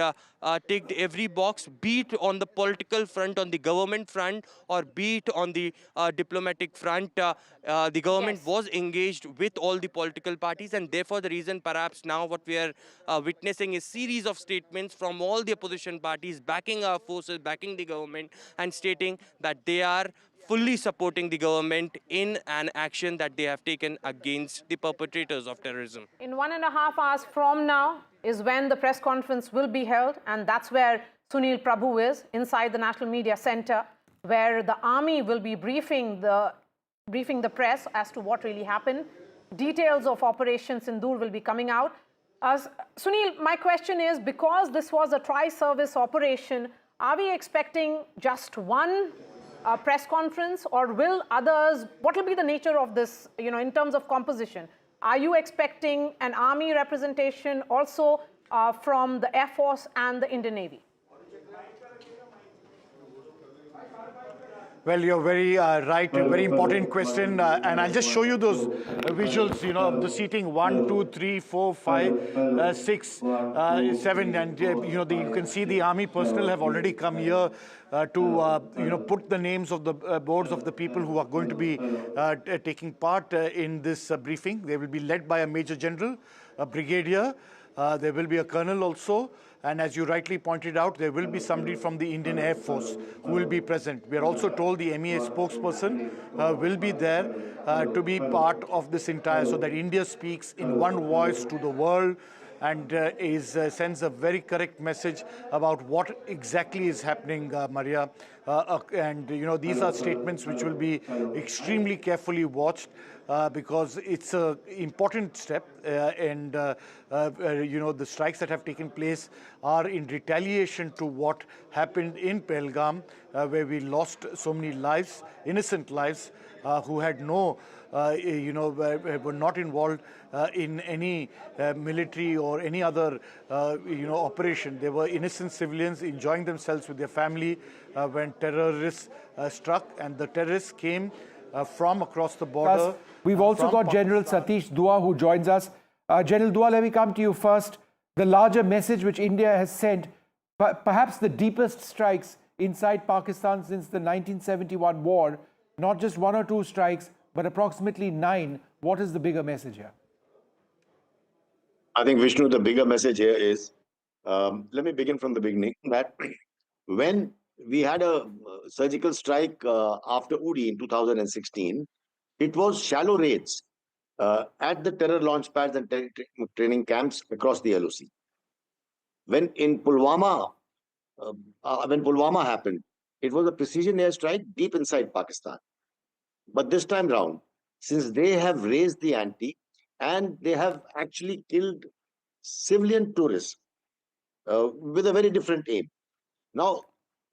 ticked every box, be it on the political front, on the government front, or be it on the diplomatic front. The government was engaged with all the political parties, and therefore the reason perhaps now what we are witnessing is series of statements from all the opposition parties backing our forces, backing the government, and stating that they are fully supporting the government in an action that they have taken against the perpetrators of terrorism.
In 1.5 hours from now is when the press conference will be held, and that's where Sunil Prabhu is, inside the National Media Center, where the army will be briefing the press as to what really happened. Details of Operation Sindoor will be coming out. Sunil, my question is, because this was a tri-service operation, are we expecting just one press conference, or will others, what will be the nature of this, in terms of composition? Are you expecting an army representation also from the Air Force and the Indian Navy?
Well, you're very right, very important question. And I'll just show you those visuals, of the seating 1, 2, 3, 4, 5, 6, 7. And, you can see the army personnel have already come here to, put the names of the boards of the people who are going to be taking part in this briefing. They will be led by a Major General, a Brigadier. There will be a Colonel also. And as you rightly pointed out, there will be somebody from the Indian Air Force who will be present. We are also told the MEA spokesperson will be there to be part of this entire, so that India speaks in one voice to the world and sends a very correct message about what exactly is happening, Maria. And, these are statements which will be extremely carefully watched. because it's an important step, and the strikes that have taken place are in retaliation to what happened in Pahalgam, where we lost so many lives, innocent lives, who had no, were not involved in any military or any other, operation. They were innocent civilians enjoying themselves with their family when terrorists struck, and the terrorists came from across the border.
We've also got General Satish Dua who joins us. General Dua, let me come to you first. The larger message which India has sent, perhaps the deepest strikes inside Pakistan since the 1971 war, not just 1 or 2 strikes, but approximately 9. What is the bigger message here?
I think, Vishnu, the bigger message here is, let me begin from the beginning, that when we had a surgical strike after Uri in 2016, it was shallow raids at the terror launch pads and training camps across the LOC. When Pulwama happened, it was a precision airstrike deep inside Pakistan. But this time round, since they have raised the ante and they have actually killed civilian tourists with a very different aim. Now,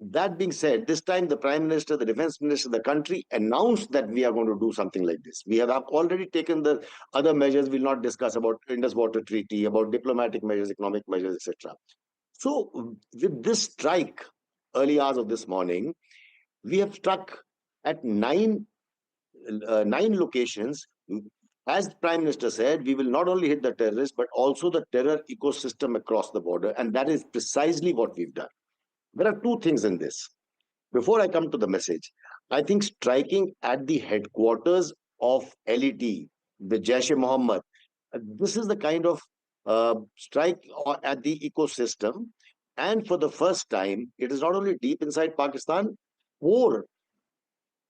that being said, this time the Prime Minister, the Defense Minister, the country announced that we are going to do something like this. We have already taken the other measures. We'll not discuss about Indus Water Treaty, about diplomatic measures, economic measures, etc. So with this strike, early hours of this morning, we have struck at 9 locations. As Prime Minister said, we will not only hit the terrorists, but also the terror ecosystem across the border. And that is precisely what we've done. There are 2 things in this. Before I come to the message, I think striking at the headquarters of LET, the Jaish-e-Mohammed, this is the kind of strike at the ecosystem. And for the first time, it is not only deep inside Pakistan, 4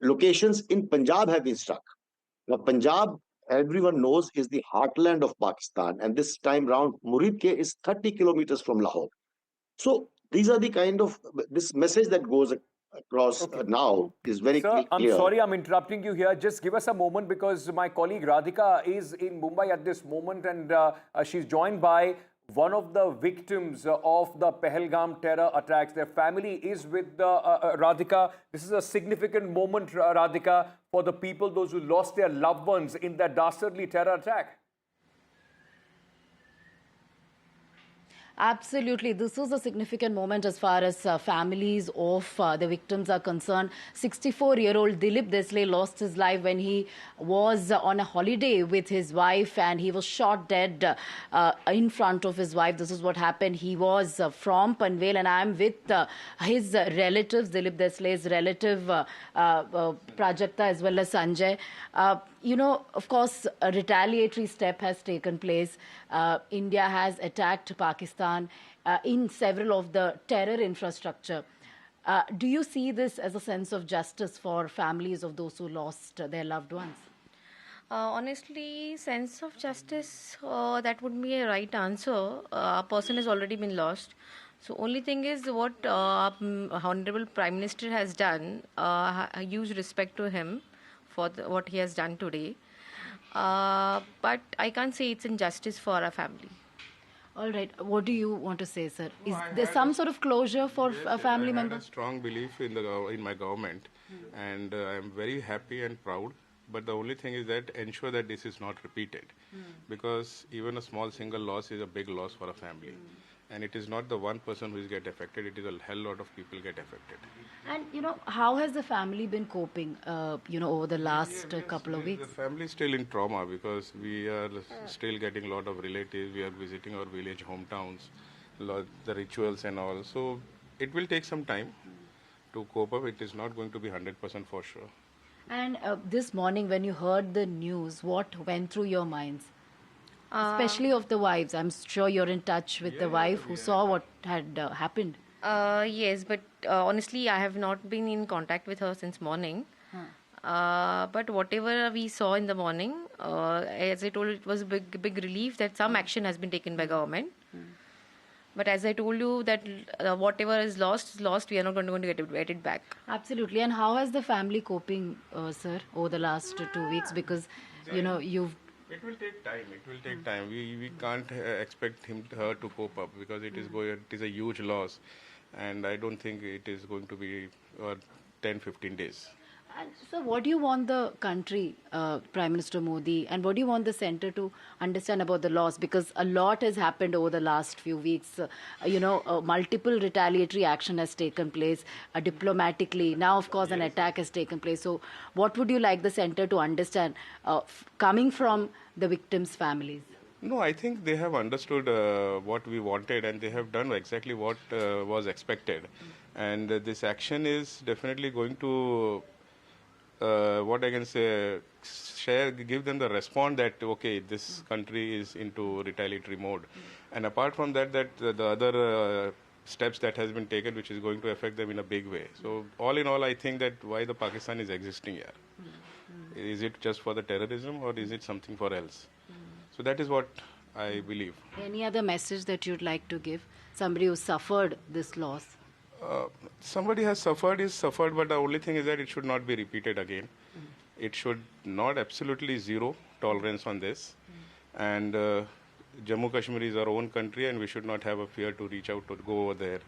locations in Punjab have been struck. Now, Punjab, everyone knows, is the heartland of Pakistan. And this time round, Murid Ke is 30 kilometers from Lahore. So these are the kind of, this message that goes across now is very clear.
I'm sorry I'm interrupting you here. Just give us a moment, because my colleague Radhika is in Mumbai at this moment, and she's joined by one of the victims of the Pahalgam terror attacks. Their family is with Radhika. This is a significant moment, Radhika, for the people, those who lost their loved ones in that dastardly terror attack.
Absolutely. This was a significant moment as far as families of the victims are concerned. 64-year-old Dilip Desley lost his life when he was on a holiday with his wife, and he was shot dead in front of his wife. This is what happened. He was from Panvel, and I am with his relatives, Dilip Desley's relative Prajakta as well as Sanjay. Of course, a retaliatory step has taken place. India has attacked Pakistan in several of the terror infrastructure. Do you see this as a sense of justice for families of those who lost their loved ones?
Honestly, sense of justice, that would be a right answer. A person has already been lost. So only thing is what Honorable Prime Minister has done, a huge respect to him for what he has done today. But I can't say it's injustice for our family.
All right. What do you want to say, sir? Is there some sort of closure for a family member?
I have a strong belief in my government, and I am very happy and proud. But the only thing is that ensure that this is not repeated, because even a small single loss is a big loss for a family. And it is not the one person who is get affected, it is a hell lot of people get affected.
And, how has the family been coping, over the last couple of weeks?
The family is still in trauma, because we are still getting a lot of relatives. We are visiting our village hometowns, the rituals and all. So it will take some time to cope up. It is not going to be 100% for sure.
And this morning when you heard the news, what went through your minds? Especially of the wives. I'm sure you're in touch with the wife who saw what had happened.
Yes, but honestly, I have not been in contact with her since morning. But whatever we saw in the morning, as I told you, it was a big relief that some action has been taken by government. But as I told you that whatever is lost, we are not going to get it back.
Absolutely. And how has the family coping, sir, over the last 2 weeks? Because you've.
It will take time. It will take time. We can't expect her to cope up because it is a huge loss, and I don't think it is going to be 10-15 days.
And so, what do you want the country, Prime Minister Modi, and what do you want the centre to understand about the loss? Because a lot has happened over the last few weeks. Multiple retaliatory action has taken place diplomatically. Now, of course, an attack has taken place. So, what would you like the centre to understand coming from the victims' families?
No, I think they have understood what we wanted, and they have done exactly what was expected. And this action is definitely going to, what I can say, give them the response that, okay, this country is into retaliatory mode. And apart from that, the other steps that has been taken, which is going to affect them in a big way. So all in all, I think that why the Pakistan is existing here. Is it just for the terrorism, or is it something for else? So that is what I believe.
Any other message that you'd like to give? Somebody who suffered this loss?
Somebody has suffered is suffered, but the only thing is that it should not be repeated again. It should not absolutely zero tolerance on this. And Jammu Kashmir is our own country, and we should not have a fear to reach out to go over there.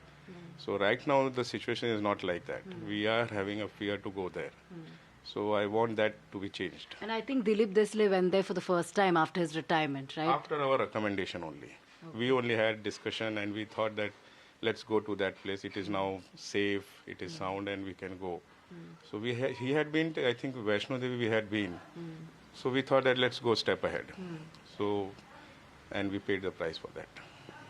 So right now the situation is not like that. We are having a fear to go there. So I want that to be changed.
And I think Dilip Desle went there for the first time after his retirement, right?
After our recommendation only. Okay. We only had discussion, and we thought that let's go to that place. It is now safe, it is sound, and we can go. So he had been, I think Vaishno Devi we had been. So we thought that let's go a step ahead. So, and we paid the price for that.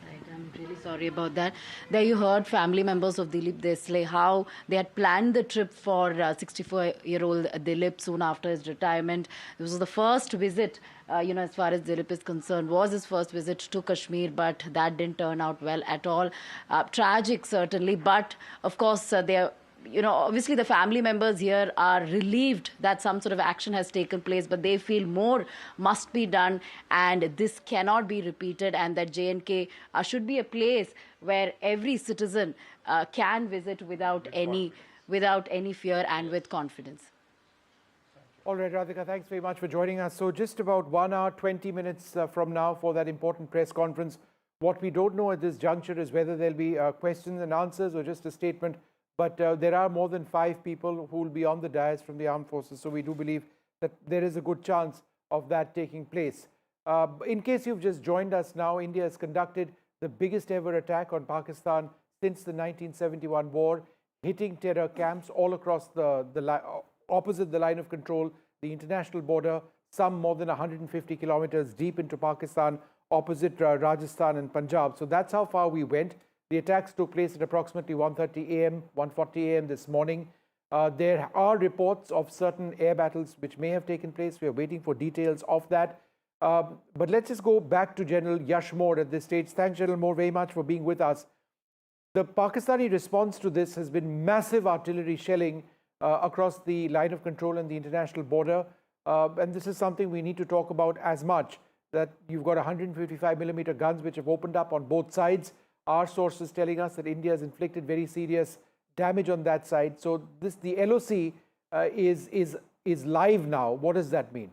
Right, I'm really sorry about that. There you heard family members of Dilip Desle, how they had planned the trip for 64-year-old Dilip soon after his retirement. This was the first visit, as far as Dilip is concerned, was his first visit to Kashmir, but that didn't turn out well at all. Tragic, certainly, but of course, obviously the family members here are relieved that some sort of action has taken place, but they feel more must be done, and this cannot be repeated, and that J&K should be a place where every citizen can visit without any fear and with confidence.
All right, Radhika, thanks very much for joining us. So just about 1 hour, 20 minutes from now for that important press conference. What we don't know at this juncture is whether there'll be questions and answers or just a statement. But there are more than 5 people who will be on the dais from the armed forces. So we do believe that there is a good chance of that taking place. In case you've just joined us now, India has conducted the biggest ever attack on Pakistan since the 1971 war, hitting terror camps all across opposite the line of control, the international border, some more than 150 kilometers deep into Pakistan, opposite Rajasthan and Punjab. So that's how far we went. The attacks took place at approximately 1:30 a.m., 1:40 a.m. this morning. There are reports of certain air battles which may have taken place. We are waiting for details of that. But let's just go back to General Yash Moore at this stage. Thanks, General Moore, very much for being with us. The Pakistani response to this has been massive artillery shelling across the line of control and the international border. And this is something we need to talk about as much, that you've got 155mm guns which have opened up on both sides. Our sources telling us that India has inflicted very serious damage on that side. So the LOC is live now. What does that mean?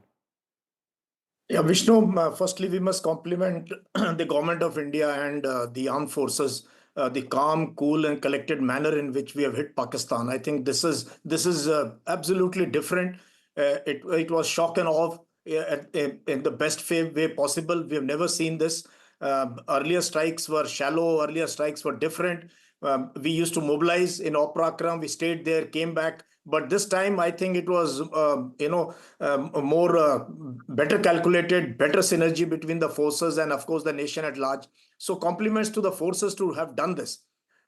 Yeah, Vishnu, firstly, we must compliment the government of India and the armed forces, the calm, cool and collected manner in which we have hit Pakistan. I think this is absolutely different. It was shock and awe in the best way possible. We have never seen this. Earlier strikes were shallow, earlier strikes were different. We used to mobilize in Oprakram, we stayed there, came back. But this time, I think it was, better calculated, better synergy between the forces and, of course, the nation at large. So compliments to the forces to have done this.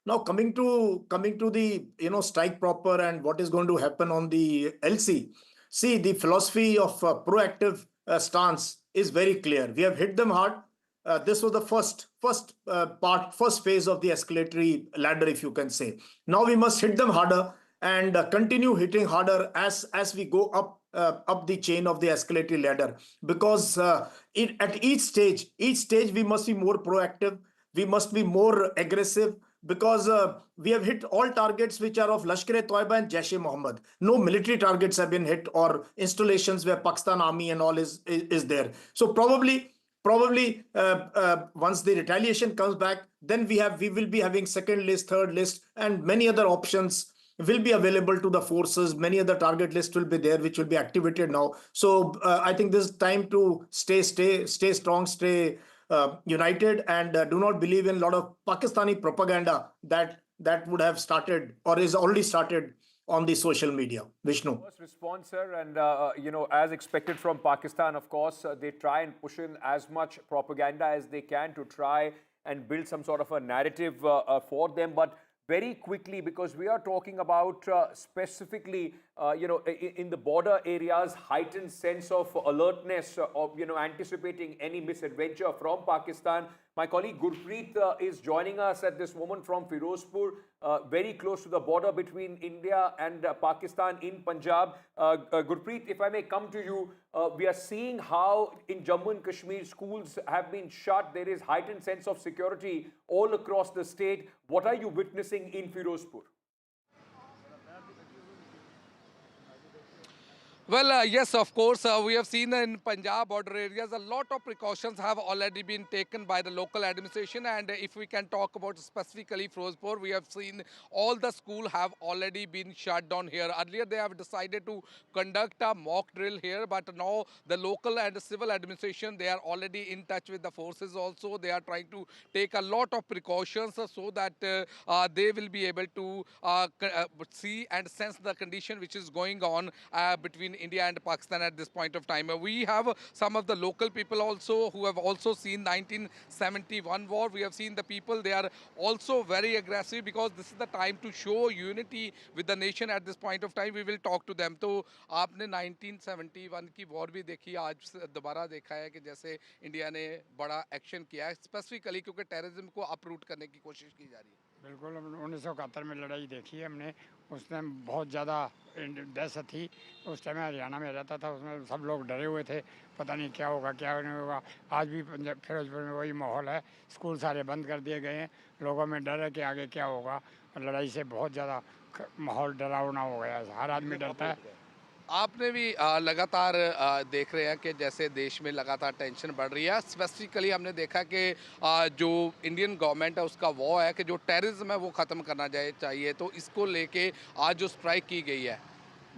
Now, coming to the, strike proper and what is going to happen on the LC. See, the philosophy of proactive stance is very clear. We have hit them hard. This was the first phase of the escalatory ladder, if you can say. Now we must hit them harder and continue hitting harder as we go up the chain of the escalatory ladder. Because at each stage we must be more proactive. We must be more aggressive. because we have hit all targets which are of Lashkar-e-Toiba and Jaish-e-Mohammed. No military targets have been hit or installations where Pakistan Army and all is there. So probably once the retaliation comes back, then we will be having second list, third list, and many other options will be available to the forces. Many other target lists will be there, which will be activated now. So I think this is time to stay strong, stay united, and do not believe in a lot of Pakistani propaganda that would have started or is already started on the social media. Vishnu.
First response, sir, and as expected from Pakistan, of course, they try and push in as much propaganda as they can to try and build some sort of a narrative for them, but very quickly, because we are talking about specifically, in the border areas, heightened sense of alertness of, anticipating any misadventure from Pakistan. My colleague Gurpreet is joining us at this moment from Firozpur, very close to the border between India and Pakistan in Punjab. Gurpreet, if I may come to you, we are seeing how in Jammu and Kashmir schools have been shut. There is heightened sense of security all across the state. What are you witnessing in Firozpur?
Well, yes, of course, we have seen in Punjab border areas, a lot of precautions have already been taken by the local administration. And if we can talk about specifically Firozpur, we have seen all the schools have already been shut down here. Earlier, they have decided to conduct a mock drill here, but now the local and civil administration, they are already in touch with the forces also. They are trying to take a lot of precautions so that they will be able to see and sense the condition which is going on between India and Pakistan at this point of time. We have some of the local people also who have also seen 1971 war. We have seen the people, they are also very aggressive because this is the time to show unity with the nation at this point of time. We will talk to them. तो आपने 1971 की war भी देखी, आज दोबारा देखा है कि जैसे इंडिया ने बड़ा एक्शन किया है स्पेसिफिकली क्योंकि टेररिज्म को अपरूट करने की कोशिश की जा रही है.
बिल्कुल 1971 में लड़ाई देखी है हमने. उस टाइम बहुत ज़्यादा दहशत थी. उस टाइम हरियाणा में रहता था, उसमें सब लोग डरे हुए थे, पता नहीं क्या होगा क्या नहीं होगा. आज भी फिरोजपुर में वही माहौल है. स्कूल सारे बंद कर दिए गए हैं. लोगों में डर है कि आगे क्या होगा. लड़ाई से बहुत ज़्यादा माहौल डरावना हो गया है. हर आदमी डरता है.
आपने भी लगातार देख रहे हैं कि जैसे देश में लगातार टेंशन बढ़ रही है. स्पेसिफिकली हमने देखा कि जो इंडियन गवर्नमेंट है उसका वो है कि जो टेररिज्म है वो ख़त्म करना चाहिए. तो इसको लेके आज जो स्ट्राइक की गई है,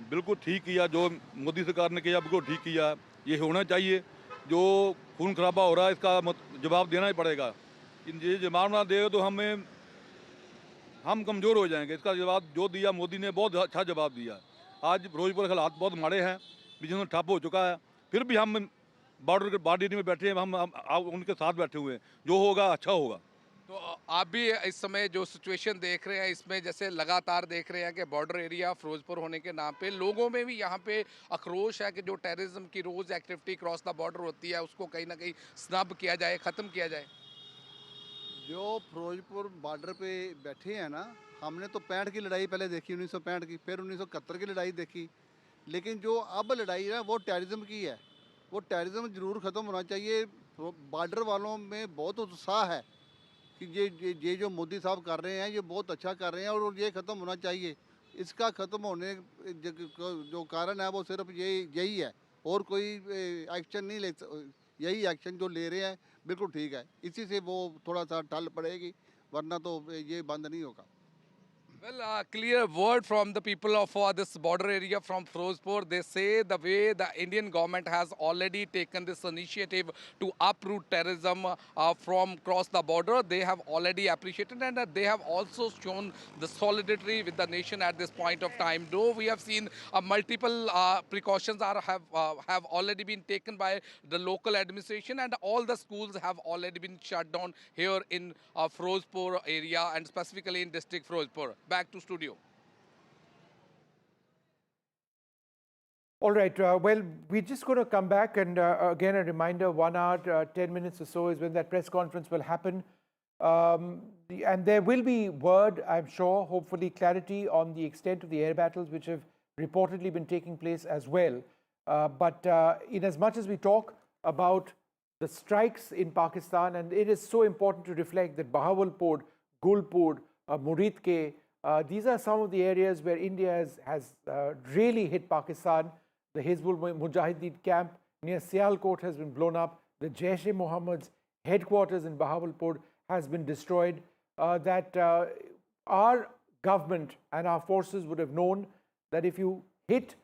बिल्कुल ठीक किया. जो मोदी सरकार ने किया बिल्कुल ठीक किया. ये होना चाहिए. जो खून खराबा हो रहा है इसका जवाब देना ही पड़ेगा. ये जवाब ना दे तो हम कमज़ोर हो जाएंगे. इसका जवाब जो दिया मोदी ने बहुत अच्छा जवाब दिया. आज फिरोजपुर के हालात बहुत माड़े हैं, बिजनेस ठप हो चुका है. फिर भी हम बॉर्डर में बैठे हैं, हम उनके साथ बैठे हुए हैं. जो होगा अच्छा होगा.
तो आप भी इस समय जो सिचुएशन देख रहे हैं इसमें जैसे लगातार देख रहे हैं कि बॉर्डर एरिया फिरोजपुर होने के नाम पे लोगों में भी यहाँ पे आक्रोश है कि जो टेररिज्म की रोज़ एक्टिविटी क्रॉस द बॉर्डर होती है उसको कहीं ना कहीं स्नब किया जाए, ख़त्म किया जाए.
जो फिरोजपुर बॉर्डर पे बैठे हैं ना, हमने तो 65 की लड़ाई पहले देखी, 1965 की, फिर 1971 की लड़ाई देखी. लेकिन जो अब लड़ाई है वो टेररिज्म की है. वो टेररिज्म ज़रूर ख़त्म होना चाहिए. बॉर्डर वालों में बहुत उत्साह है कि ये जो मोदी साहब कर रहे हैं ये बहुत अच्छा कर रहे हैं और ये ख़त्म होना चाहिए. इसका ख़त्म होने जो कारण है वो सिर्फ यही है और कोई एक्शन नहीं ले. यही एक्शन जो ले रहे हैं बिल्कुल ठीक है. इसी से वो थोड़ा सा टल पड़ेगी, वरना तो ये बंद नहीं होगा.
Well, clear word from the people of this border area from Firozpur. They say the way the Indian government has already taken this initiative to uproot terrorism from across the border. They have already appreciated and they have also shown the solidarity with the nation at this point of time. Though we have seen multiple precautions have already been taken by the local administration and all the schools have already been shut down here in Firozpur area and specifically in district Firozpur. Back to studio.
All right. Well, we're just going to come back and again a reminder, 1 hour, 10 minutes or so is when that press conference will happen. And there will be word, I'm sure, hopefully clarity on the extent of the air battles which have reportedly been taking place as well. But in as much as we talk about the strikes in Pakistan, and it is so important to reflect that Bahawalpur, Gulpur, Muridke. These are some of the areas where India has really hit Pakistan. The Hizbul Mujahideen camp near Sialkot has been blown up. The Jaish-e-Mohammed's headquarters in Bahawalpur has been destroyed. Our government and our forces would have known that if you hit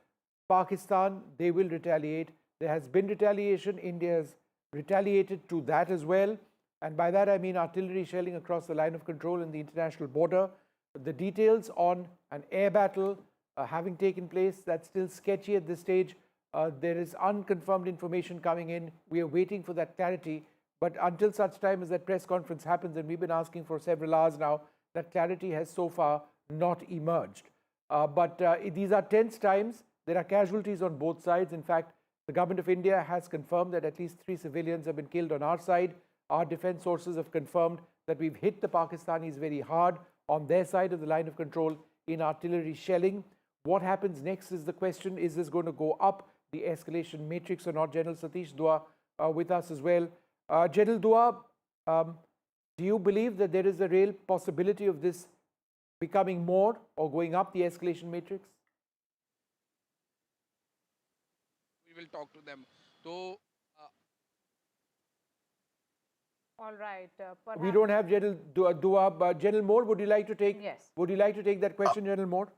Pakistan, they will retaliate. There has been retaliation. India has retaliated to that as well. And by that I mean artillery shelling across the line of control in the international border. The details on an air battle having taken place, that's still sketchy at this stage. There is unconfirmed information coming in. We are waiting for that clarity. But until such time as that press conference happens, and we've been asking for several hours now, that clarity has so far not emerged. But these are tense times. There are casualties on both sides. In fact, the government of India has confirmed that at least 3 civilians have been killed on our side. Our defense sources have confirmed that we've hit the Pakistanis very hard on their side of the line of control in artillery shelling. What happens next is the question. Is this going to go up the escalation matrix or not? General Satish Dua with us as well. General Dua, do you believe that there is a real possibility of this becoming more or going up the escalation matrix?
We will talk to them. So,
all right.
We don't have General Dua, but General Moore, would you like to take?
Yes.
Would you like to take that question, General Moore?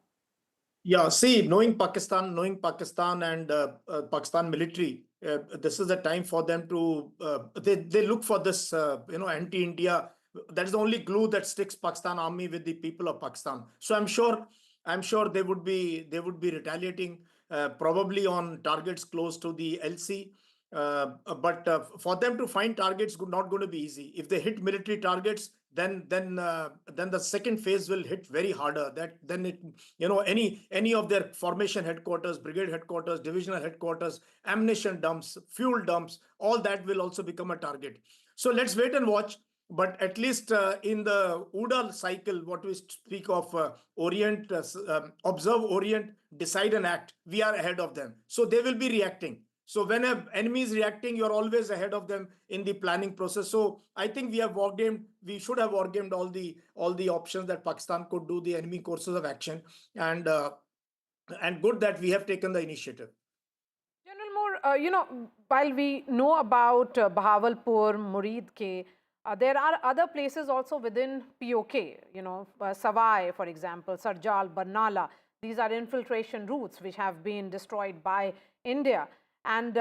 Yeah, see, knowing Pakistan and Pakistan military, this is the time for them to they look for this anti-India. That is the only glue that sticks Pakistan army with the people of Pakistan. So I'm sure they would be retaliating probably on targets close to the LC. But for them to find targets not going to be easy. If they hit military targets, then the second phase will hit very harder. Any of their formation headquarters, brigade headquarters, divisional headquarters, ammunition dumps, fuel dumps, all that will also become a target. So let's wait and watch. But at least in the UDA cycle, what we speak of observe, orient, decide and act, we are ahead of them. So they will be reacting. So when an enemy is reacting, you're always ahead of them in the planning process. So I think we should have wargamed all the options that Pakistan could do, the enemy courses of action, and good that we have taken the initiative.
General Moore, while we know about Bahawalpur, Muridke, there are other places also within POK, Savai, for example, Sarjal, Barnala. These are infiltration routes which have been destroyed by India. And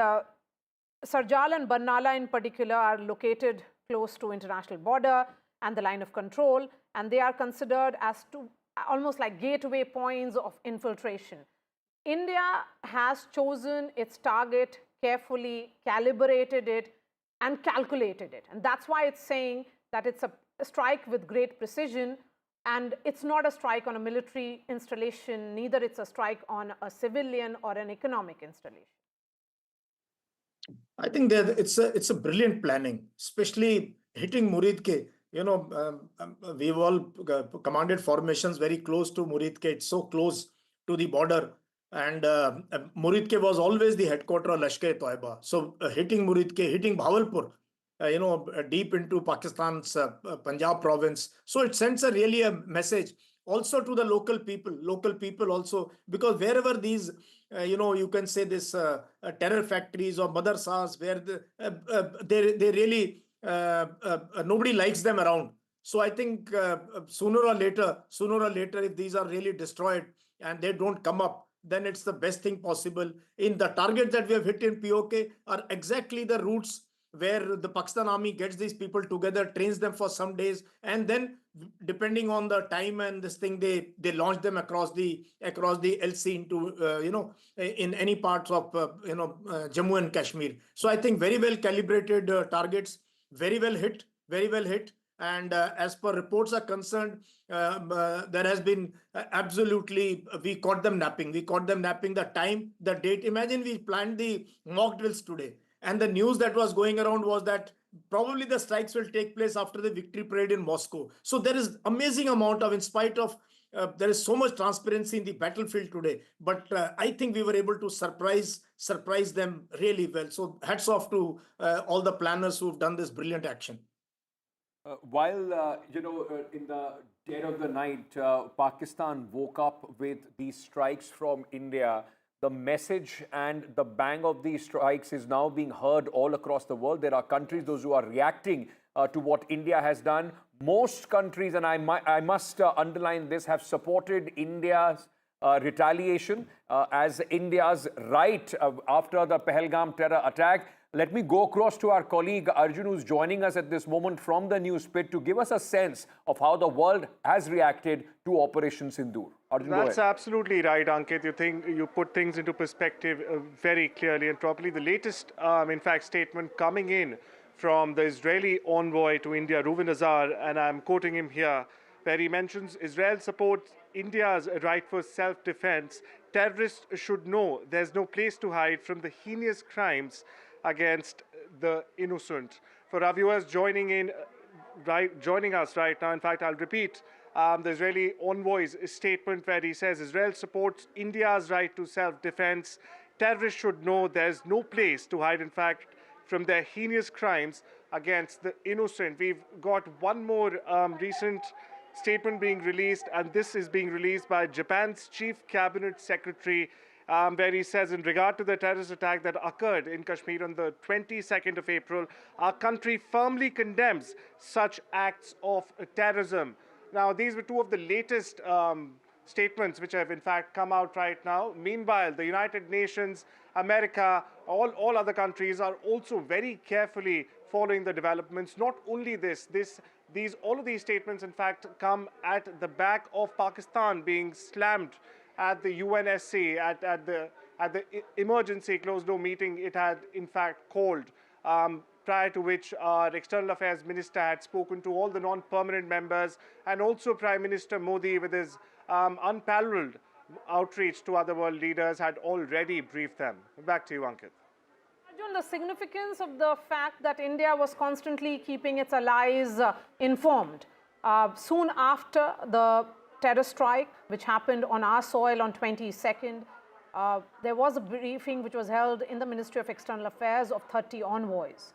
Sarjal and Barnala in particular are located close to international border and the line of control, and they are considered as almost like gateway points of infiltration. India has chosen its target carefully, calibrated it, and calculated it. And that's why it's saying that it's a strike with great precision, and it's not a strike on a military installation, neither it's a strike on a civilian or an economic installation.
I think that it's a brilliant planning, especially hitting Muridke. We've all commanded formations very close to Muridke. It's so close to the border. And Muridke was always the headquarters of Lashkar-e-Toiba. So hitting Muridke, hitting Bahawalpur, deep into Pakistan's Punjab province. So it sends a message also to the local people also, because wherever these, you can say this terror factories or madrasas where they really, nobody likes them around. So I think sooner or later, if these are really destroyed and they don't come up, then it's the best thing possible. In the target that we have hit in POK are exactly the routes where the Pakistan army gets these people together, trains them for some days, and then depending on the time and this thing, they launch them across the LC into in any parts of Jammu and Kashmir. So I think very well calibrated targets, very well hit. And as per reports are concerned, there has been absolutely, we caught them napping. The time, the date. Imagine we planned the mock drills today, and the news that was going around was that probably the strikes will take place after the victory parade in Moscow. So there is amazing amount of, in spite of, there is so much transparency in the battlefield today. But I think we were able to surprise them really well. So hats off to all the planners who've done this brilliant action.
While in the Dead of the night, Pakistan woke up with these strikes from India. The message and the bang of these strikes is now being heard all across the world. There are countries, those who are reacting to what India has done. Most countries, and I must underline this, have supported India's retaliation as India's right after the Pahalgam terror attack. Let me go across to our colleague Arjun, who's joining us at this moment from the news pit to give us a sense of how the world has reacted to Operation Sindoor. Arjun,
That's
go ahead.
absolutely right, Ankit. You put things into perspective very clearly and properly. The latest, in fact, statement coming in from the Israeli envoy to India, Reuven Azar, and I'm quoting him here, where he mentions Israel supports India's right for self-defense. Terrorists should know there's no place to hide from the heinous crimes against the innocent. For our viewers joining us right now, in fact, I'll repeat the Israeli envoy's statement where he says Israel supports India's right to self-defense. Terrorists should know there's no place to hide, in fact, from their heinous crimes against the innocent. We've got one more recent statement being released, and this is being released by Japan's Chief Cabinet Secretary, where he says, in regard to the terrorist attack that occurred in Kashmir on the 22nd of April, our country firmly condemns such acts of terrorism. Now, these were two of the latest statements which have in fact come out right now. Meanwhile, the United Nations, America, all other countries are also very carefully following the developments. Not only all of these statements in fact come at the back of Pakistan being slammed at the UNSC, at the emergency closed-door meeting it had in fact called, prior to which our External Affairs Minister had spoken to all the non-permanent members, and also Prime Minister Modi, with his unparalleled outreach to other world leaders, had already briefed them. Back to you, Ankit.
Arjun, the significance of the fact that India was constantly keeping its allies informed. Soon after the terror strike, which happened on our soil on 22nd, there was a briefing which was held in the Ministry of External Affairs of 30 envoys.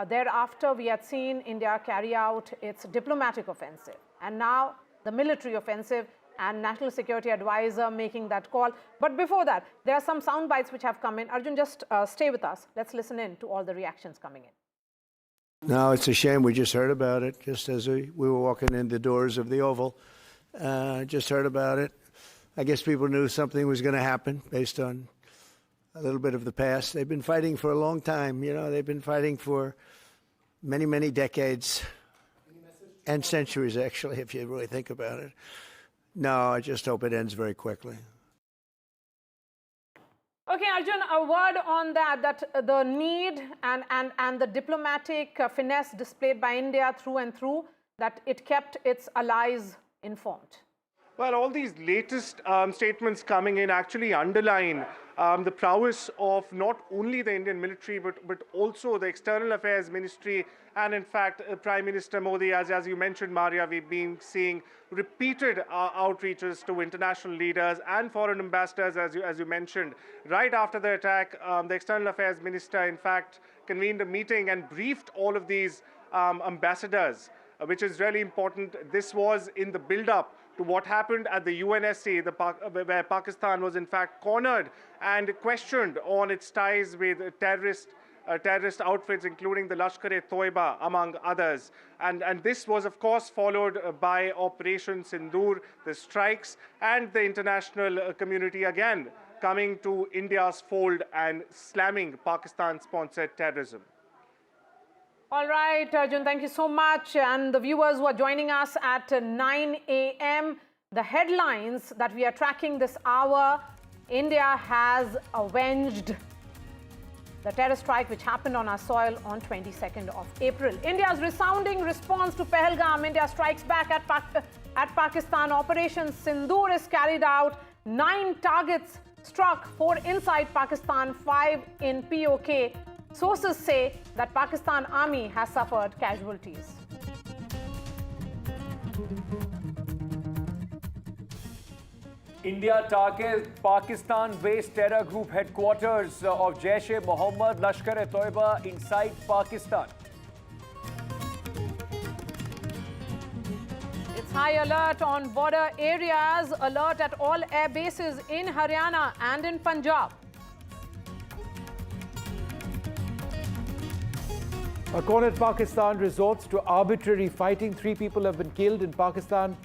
Thereafter, we had seen India carry out its diplomatic offensive, and now the military offensive, and National Security Advisor making that call. But before that, there are some sound bites which have come in. Arjun, just stay with us. Let's listen in to all the reactions coming in.
No, it's a shame. We just heard about it just as we were walking in the doors of the Oval. Just heard about it. I guess people knew something was going to happen based on a little bit of the past. They've been fighting for a long time. You know, they've been fighting for many, many decades and centuries, actually, if you really think about it. No, I just hope it ends very quickly.
Okay, Arjun, a word on that the need and the diplomatic finesse displayed by India through and through, that it kept its allies informed.
Well, all these latest statements coming in actually underline the prowess of not only the Indian military, but also the External Affairs Ministry, and in fact, Prime Minister Modi, as you mentioned, Maria, we've been seeing repeated outreaches to international leaders and foreign ambassadors, as you mentioned. Right after the attack, the External Affairs Minister, in fact, convened a meeting and briefed all of these ambassadors, which is really important. This was in the build-up to what happened at the UNSC, where Pakistan was in fact cornered and questioned on its ties with terrorist outfits, including the Lashkar-e-Toiba, among others. And this was, of course, followed by Operation Sindoor, the strikes, and the international community again coming to India's fold and slamming Pakistan-sponsored terrorism.
All right, Arjun, thank you so much. And the viewers who are joining us at 9 a.m., the headlines that we are tracking this hour: India has avenged the terror strike which happened on our soil on 22nd of April. India's resounding response to Pahalgam. India strikes back at Pakistan. Operation Sindoor is carried out. 9 targets struck, 4 inside Pakistan, 5 in POK. Sources say that Pakistan Army has suffered casualties.
India targets Pakistan-based terror group headquarters of Jaish-e-Mohammed, Lashkar-e-Toiba inside Pakistan.
It's High alert on border areas, alert at all air bases in Haryana and in Punjab.
A cornered Pakistan resorts to arbitrary fighting. 3 people have been killed in Pakistan.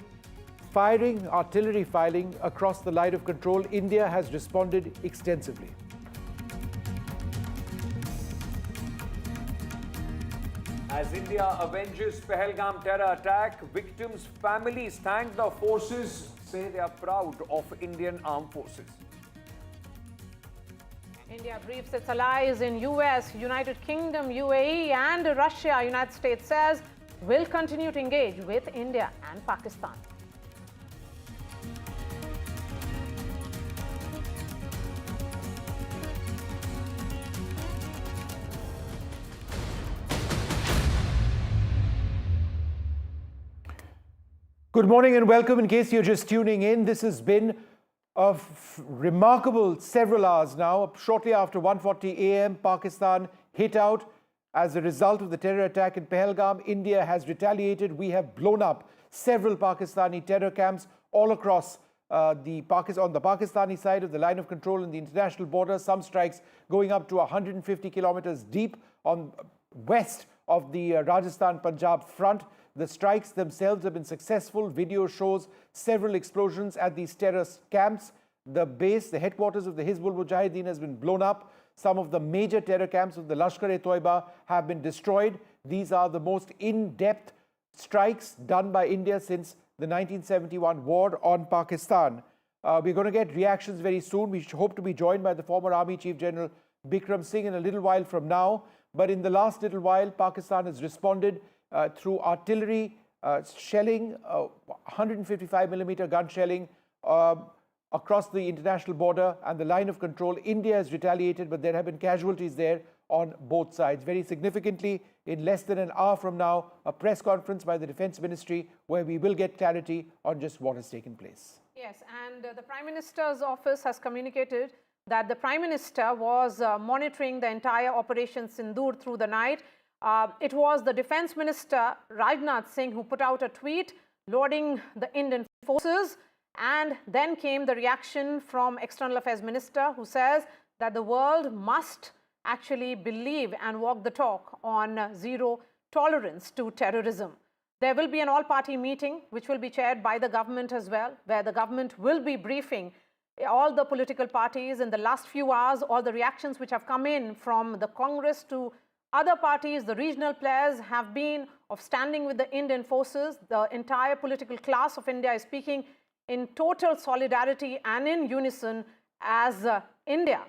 Firing artillery firing across the line of control. India has responded extensively.
As India avenges Pahalgam terror attack, victims' families thank the forces, say they are proud of Indian armed forces.
India briefs its allies in US, United Kingdom, UAE and Russia. United States says will continue to engage with India and Pakistan.
Good morning and welcome. In case you're just tuning in, this has been a remarkable several hours now. Shortly after 1:40 a.m., Pakistan hit out as a result of the terror attack in Pahalgam. India has retaliated. We have blown up several Pakistani terror camps all across on the Pakistani side of the line of control in the international border. Some strikes going up to 150 kilometers deep on west of the Rajasthan-Punjab front. The strikes themselves have been successful. Video shows several explosions at these terrorist camps. The base, the headquarters of the Hizbul Mujahideen has been blown up. Some of the major terror camps of the Lashkar-e-Toiba have been destroyed. These are the most in-depth strikes done by India since the 1971 war on Pakistan. We're going to get reactions very soon. We hope to be joined by the former Army Chief General Bikram Singh in a little while from now. But in the last little while, Pakistan has responded through artillery, shelling, 155mm gun shelling across the international border and the line of control. India has retaliated, but there have been casualties there on both sides. Very significantly, in less than an hour from now, a press conference by the Defence Ministry where we will get clarity on just what has taken place.
Yes, and the Prime Minister's office has communicated that the Prime Minister was monitoring the entire Operation Sindoor through the night. It was the Defence Minister Rajnath Singh who put out a tweet lauding the Indian forces, and then came the reaction from External Affairs Minister, who says that the world must actually believe and walk the talk on zero tolerance to terrorism. There will be an all-party meeting which will be chaired by the government as well, where the government will be briefing all the political parties. In the last few hours, all the reactions which have come in from the Congress to other parties, the regional players, have been of standing with the Indian forces. The entire political class of India is speaking in total solidarity and in unison as India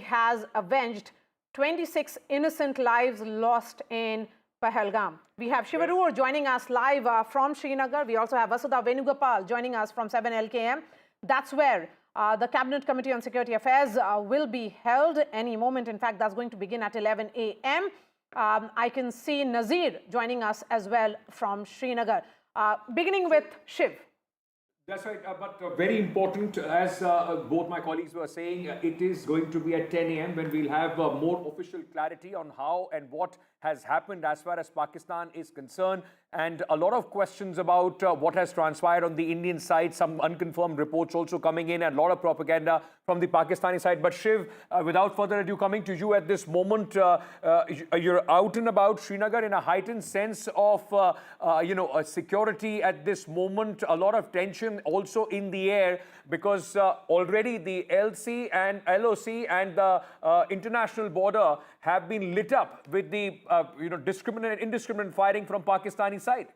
has avenged 26 innocent lives lost in Pahalgam. We have Shivaroor joining us live from Srinagar. We also have Vasudha Venugopal joining us from 7 LKM. That's where the Cabinet Committee on Security Affairs will be held any moment. In fact, that's going to begin at 11 a.m. I can see Nazir joining us as well from Srinagar. Beginning with Shiv.
That's right, but very important, as both my colleagues were saying, it is going to be at 10 a.m. when we'll have more official clarity on how and what has happened as far as Pakistan is concerned, and a lot of questions about what has transpired on the Indian side, some unconfirmed reports also coming in, and a lot of propaganda from the Pakistani side. But Shiv, without further ado, coming to you at this moment, you're out and about Srinagar in a heightened sense of security at this moment, a lot of tension also in the air, because already the LC and LOC and the international border have been lit up with the indiscriminate firing from Pakistani side.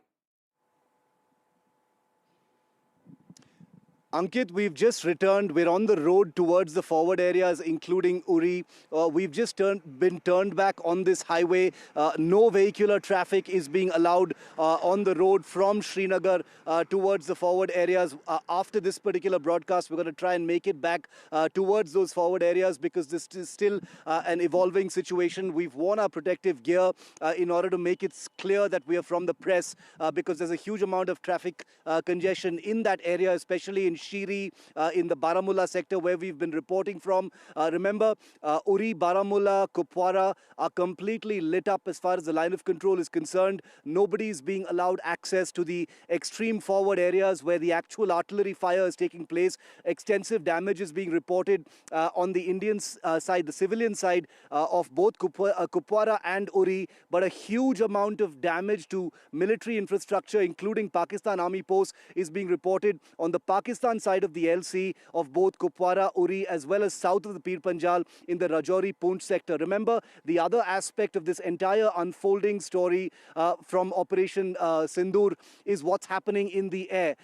Ankit, we've just returned. We're on the road towards the forward areas, including Uri. We've just been turned back on this highway. No vehicular traffic is being allowed on the road from Srinagar towards the forward areas. After this particular broadcast, we're going to try and make it back towards those forward areas, because this is still an evolving situation. We've worn our protective gear in order to make it clear that we are from the press, because there's a huge amount of traffic congestion in that area, especially in Shiri in the Baramulla sector where we've been reporting from. Remember, Uri, Baramulla, Kupwara are completely lit up as far as the line of control is concerned. Nobody is being allowed access to the extreme forward areas where the actual artillery fire is taking place. Extensive damage is being reported on the Indian side, the civilian side of both Kupwara and Uri, but a huge amount of damage to military infrastructure, including Pakistan Army posts, is being reported on the Pakistan side of the LC of both Kupwara, Uri, as well as south of the Pir Panjal in the Rajouri Poonch sector. Remember, the other aspect of this entire unfolding story from Operation Sindoor is what's happening in the air.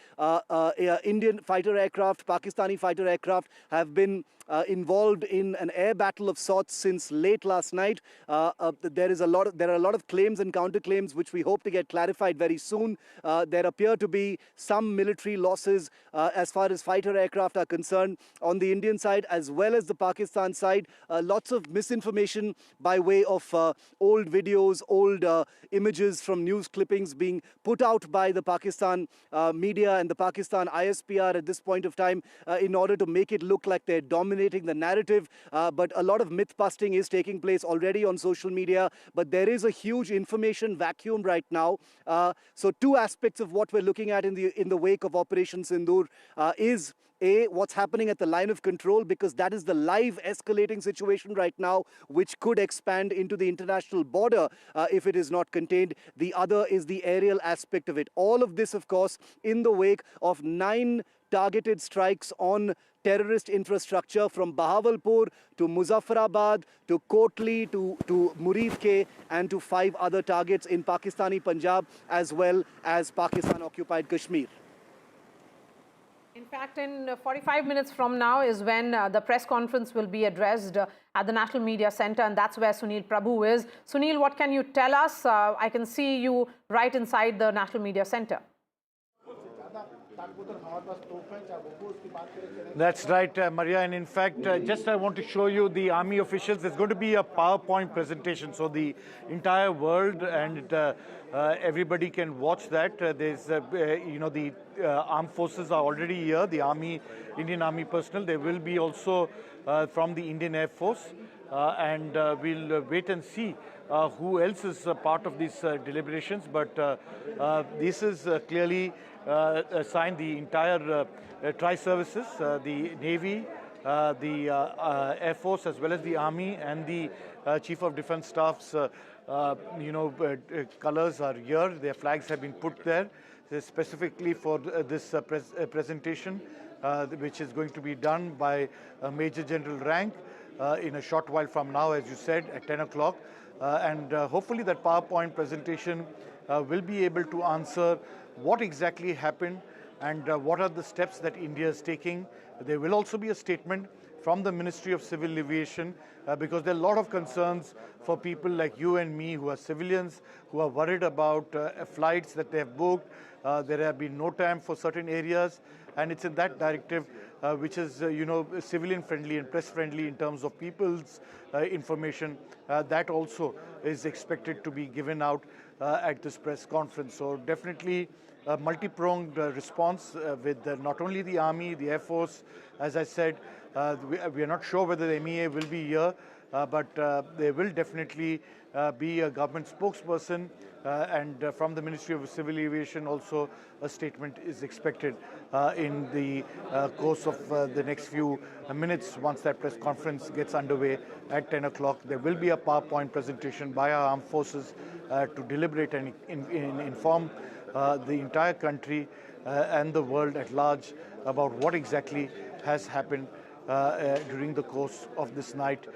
Indian fighter aircraft, Pakistani fighter aircraft have been involved in an air battle of sorts since late last night. There are a lot of claims and counterclaims which we hope to get clarified very soon. There appear to be some military losses as far as fighter aircraft are concerned on the Indian side as well as the Pakistan side. Lots of misinformation by way of old videos, old images from news clippings being put out by the Pakistan media and the Pakistan ISPR at this point of time in order to make it look like they're dominating the narrative. But a lot of myth busting is taking place already on social media. But there is a huge information vacuum right now. So two aspects of what we're looking at in the wake of Operation Sindoor is A, what's happening at the line of control, because that is the live escalating situation right now, which could expand into the international border if it is not contained. The other is the aerial aspect of it. All of this, of course, in the wake of 9 targeted strikes on terrorist infrastructure from Bahawalpur to Muzaffarabad to Kotli to Muridke and to 5 other targets in Pakistani Punjab as well as Pakistan-occupied Kashmir.
In fact, in 45 minutes from now is when the press conference will be addressed at the National Media Center, and that's where Sunil Prabhu is. Sunil, what can you tell us? I can see you right inside the National Media Center.
That's right, Maria. And in fact, just I want to show you the army officials. There's going to be a PowerPoint presentation, so the entire world and everybody can watch that. There's, the armed forces are already here. The army, Indian Army personnel. There will be also from the Indian Air Force, and we'll wait and see who else is part of these deliberations. But this is clearly a sign the entire tri-services, the Navy, the Air Force as well as the Army and the Chief of Defence Staff's colors are here. Their flags have been put there specifically for this presentation, which is going to be done by a Major General rank in a short while from now, as you said, at 10 o'clock. And hopefully that PowerPoint presentation will be able to answer what exactly happened and what are the steps that India is taking. There will also be a statement from the Ministry of Civil Aviation because there are a lot of concerns for people like you and me who are civilians, who are worried about flights that they have booked. There have been no time for certain areas, and it's in that directive which is, civilian friendly and press friendly in terms of people's information. That also is expected to be given out at this press conference. So definitely a multi-pronged response with not only the Army, the Air Force. As I said, we are not sure whether the MEA will be here, but there will definitely be a government spokesperson and from the Ministry of Civil Aviation also a statement is expected in the course of the next few minutes. Once that press conference gets underway at 10 o'clock, there will be a PowerPoint presentation by our armed forces to deliberate and inform the entire country and the world at large about what exactly has happened during the course of this night,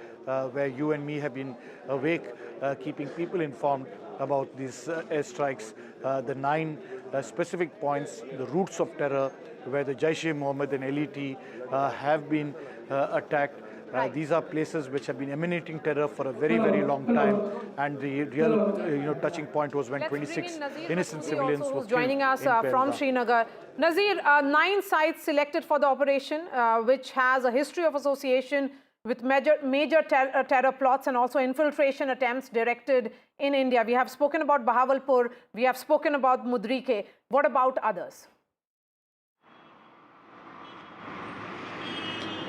where you and me have been awake, keeping people informed about these airstrikes, the 9 specific points, the roots of terror, where the Jaish-e-Mohammed and LET have been attacked. These are places which have been emanating terror for a very, very long time, and the real, touching point was when 26 innocent civilians were killed.
Joining us from Srinagar. Nazir, 9 sites selected for the operation, which has a history of association with major terror plots and also infiltration attempts directed in India. We have spoken about Bahawalpur, we have spoken about Mudrike. What about others?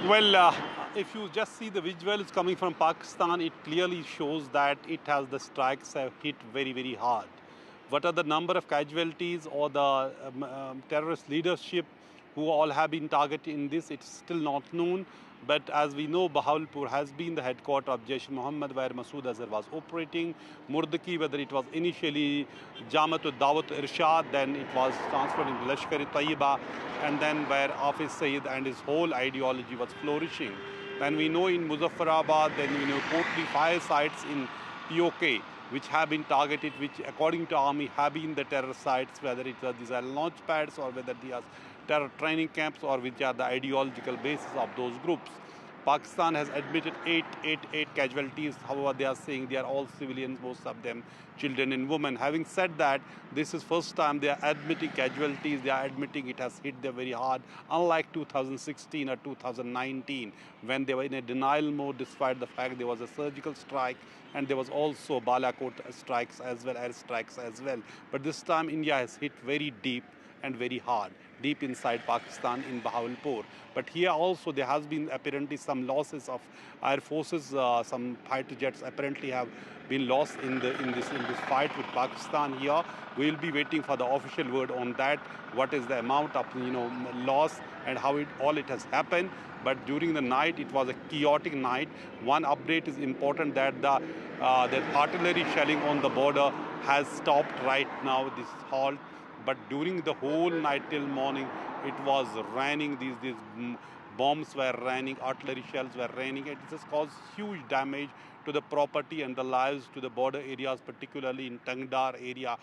Well, if you just see the visuals coming from Pakistan, it clearly shows that the strikes have hit very, very hard. What are the number of casualties or the terrorist leadership who all have been targeted in this? It's still not known. But as we know, Bahawalpur has been the headquarters of Jaish-e-Mohammed, where Masood Azhar was operating. Murdaki, whether it was initially Jamaat Dawat Irshad, then it was transferred into Lashkar-e-Tayyiba, and then where Hafiz Saeed and his whole ideology was flourishing. And we know in Muzaffarabad, then we know totally fire sites in POK, which have been targeted, which according to army have been the terror sites, whether these are launch pads or whether they are terror training camps or which are the ideological basis of those groups. Pakistan has admitted eight casualties. However, they are saying they are all civilians, most of them children and women. Having said that, this is first time they are admitting casualties. They are admitting it has hit them very hard, unlike 2016 or 2019, when they were in a denial mode despite the fact there was a surgical strike and there was also Balakot strikes as well, air strikes as well. But this time India has hit very deep and very hard, deep inside Pakistan in Bahawalpur. But here also there has been apparently some losses of air forces. Some fighter jets apparently have been lost in this fight with Pakistan here. We will be waiting for the official word on that. What is the amount of loss and how it has happened? But during the night, it was a chaotic night. One update is important that the artillery shelling on the border has stopped right now. This halt. But during the whole night till morning, it was raining. These bombs were raining, artillery shells were raining. It just caused huge damage to the property and the lives to the border areas, particularly in Tangdar area,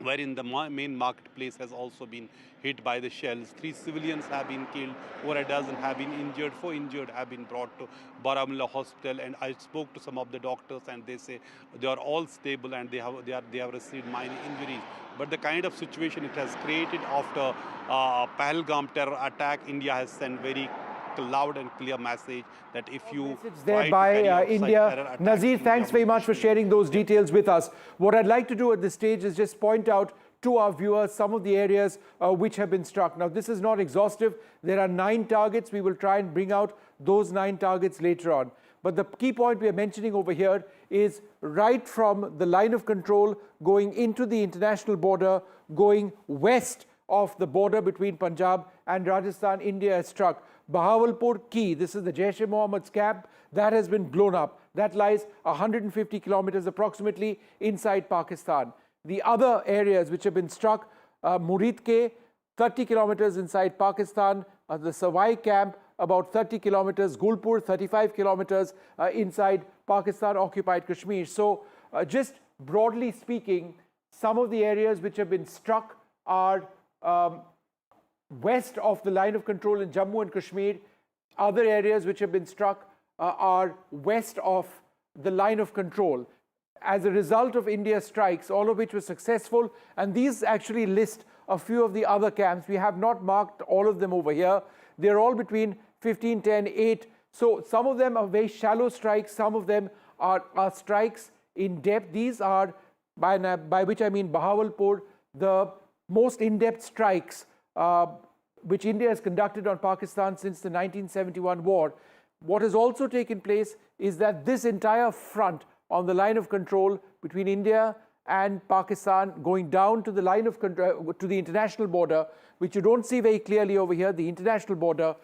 wherein the main marketplace has also been hit by the shells. 3 civilians have been killed, over a dozen have been injured. 4 injured have been brought to Baramulla Hospital, and I spoke to some of the doctors and they say they are all stable and they have received minor injuries. But the kind of situation it has created after Pahalgam terror attack, India has sent very loud and clear message that if you
there by India. Nazir, thanks very much for sharing those details with us. What I'd like to do at this stage is just point out to our viewers some of the areas which have been struck. Now, this is not exhaustive. There are 9 targets. We will try and bring out those 9 targets later on. But the key point we are mentioning over here is right from the line of control going into the international border, going west of the border between Punjab and Rajasthan, India has struck. Bahawalpur Key, this is the Jaish-e-Mohammed's camp, that has been blown up. That lies 150 kilometers approximately inside Pakistan. The other areas which have been struck, Muridke, 30 kilometers inside Pakistan, the Savai camp, about 30 kilometers, Gulpur, 35 kilometers inside Pakistan-occupied Kashmir. So just broadly speaking, some of the areas which have been struck are west of the line of control in Jammu and Kashmir. Other areas which have been struck are west of the line of control. As a result of India's strikes, all of which were successful, and these actually list a few of the other camps. We have not marked all of them over here. They're all between 15, 10, 8. So some of them are very shallow strikes. Some of them are strikes in depth. These are, by which I mean Bahawalpur, the most in-depth strikes which India has conducted on Pakistan since the 1971 war. What has also taken place is that this entire front on the line of control between India and Pakistan going down to the line of control, to the international border, which you don't see very clearly over here, the international border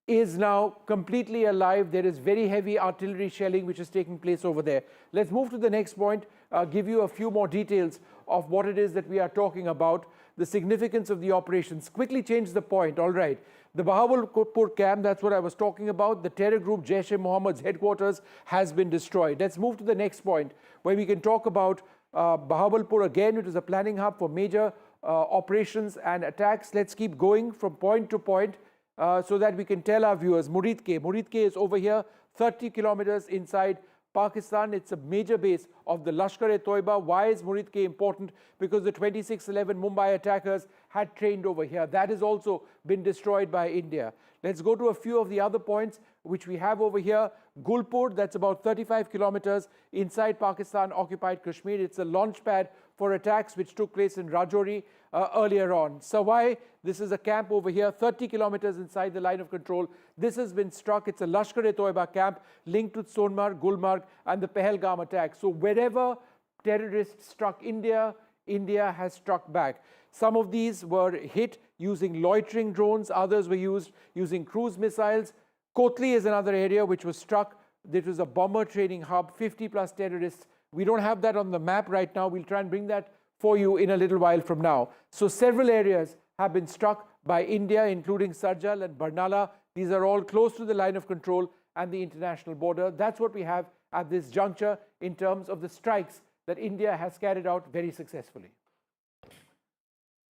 is now completely alive. There is very heavy artillery shelling which is taking place over there. Let's move to the next point, give you a few more details of what it is that we are talking about, the significance of the operations. Quickly change the point, all right. The Bahawalpur camp, that's what I was talking about. The terror group Jaish-e-Mohammed's headquarters has been destroyed. Let's move to the next point where we can talk about Bahawalpur again. It is a planning hub for major operations and attacks. Let's keep going from point to point so that we can tell our viewers. Muridke. Muridke is over here, 30 kilometers inside Pakistan. It's a major base of the Lashkar-e-Toiba. Why is Muridke important? Because the 26/11 Mumbai attackers had trained over here. That has also been destroyed by India. Let's go to a few of the other points which we have over here. Gulpur, that's about 35 kilometers inside Pakistan-occupied Kashmir. It's a launch pad for attacks which took place in Rajouri. earlier on. Sawai, this is a camp over here, 30 kilometers inside the line of control. This has been struck. It's a Lashkar-e-Toiba camp linked with Sonmarg, Gulmarg, and the Pahalgam attack. So wherever terrorists struck India, India has struck back. Some of these were hit using loitering drones. Others were used using cruise missiles. Kotli is another area which was struck. This was a bomber training hub, 50 plus terrorists. We don't have that on the map right now. We'll try and bring that for you in a little while from now. So several areas have been struck by India, including Sarjal and Barnala. These are all close to the line of control and the international border. That's what we have at this juncture in terms of the strikes that India has carried out very successfully.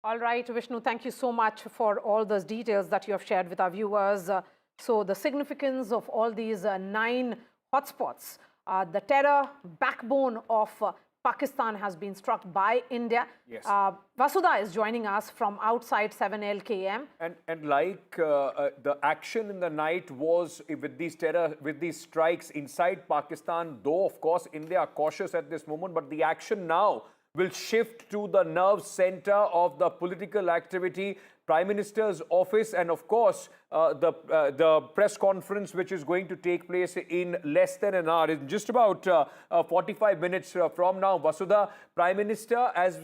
All right, Vishnu, thank you so much for all those details that you have shared with our viewers. So the significance of all these 9 hotspots, the terror backbone of Pakistan has been struck by India.
Yes.
Vasudha is joining us from outside 7LKM.
And like the action in the night was with these strikes inside Pakistan, though of course India are cautious at this moment, but the action now will shift to the nerve center of the political activity, Prime Minister's office, and of course the press conference which is going to take place in less than an hour. In just about 45 minutes from now, Vasudha, Prime Minister, as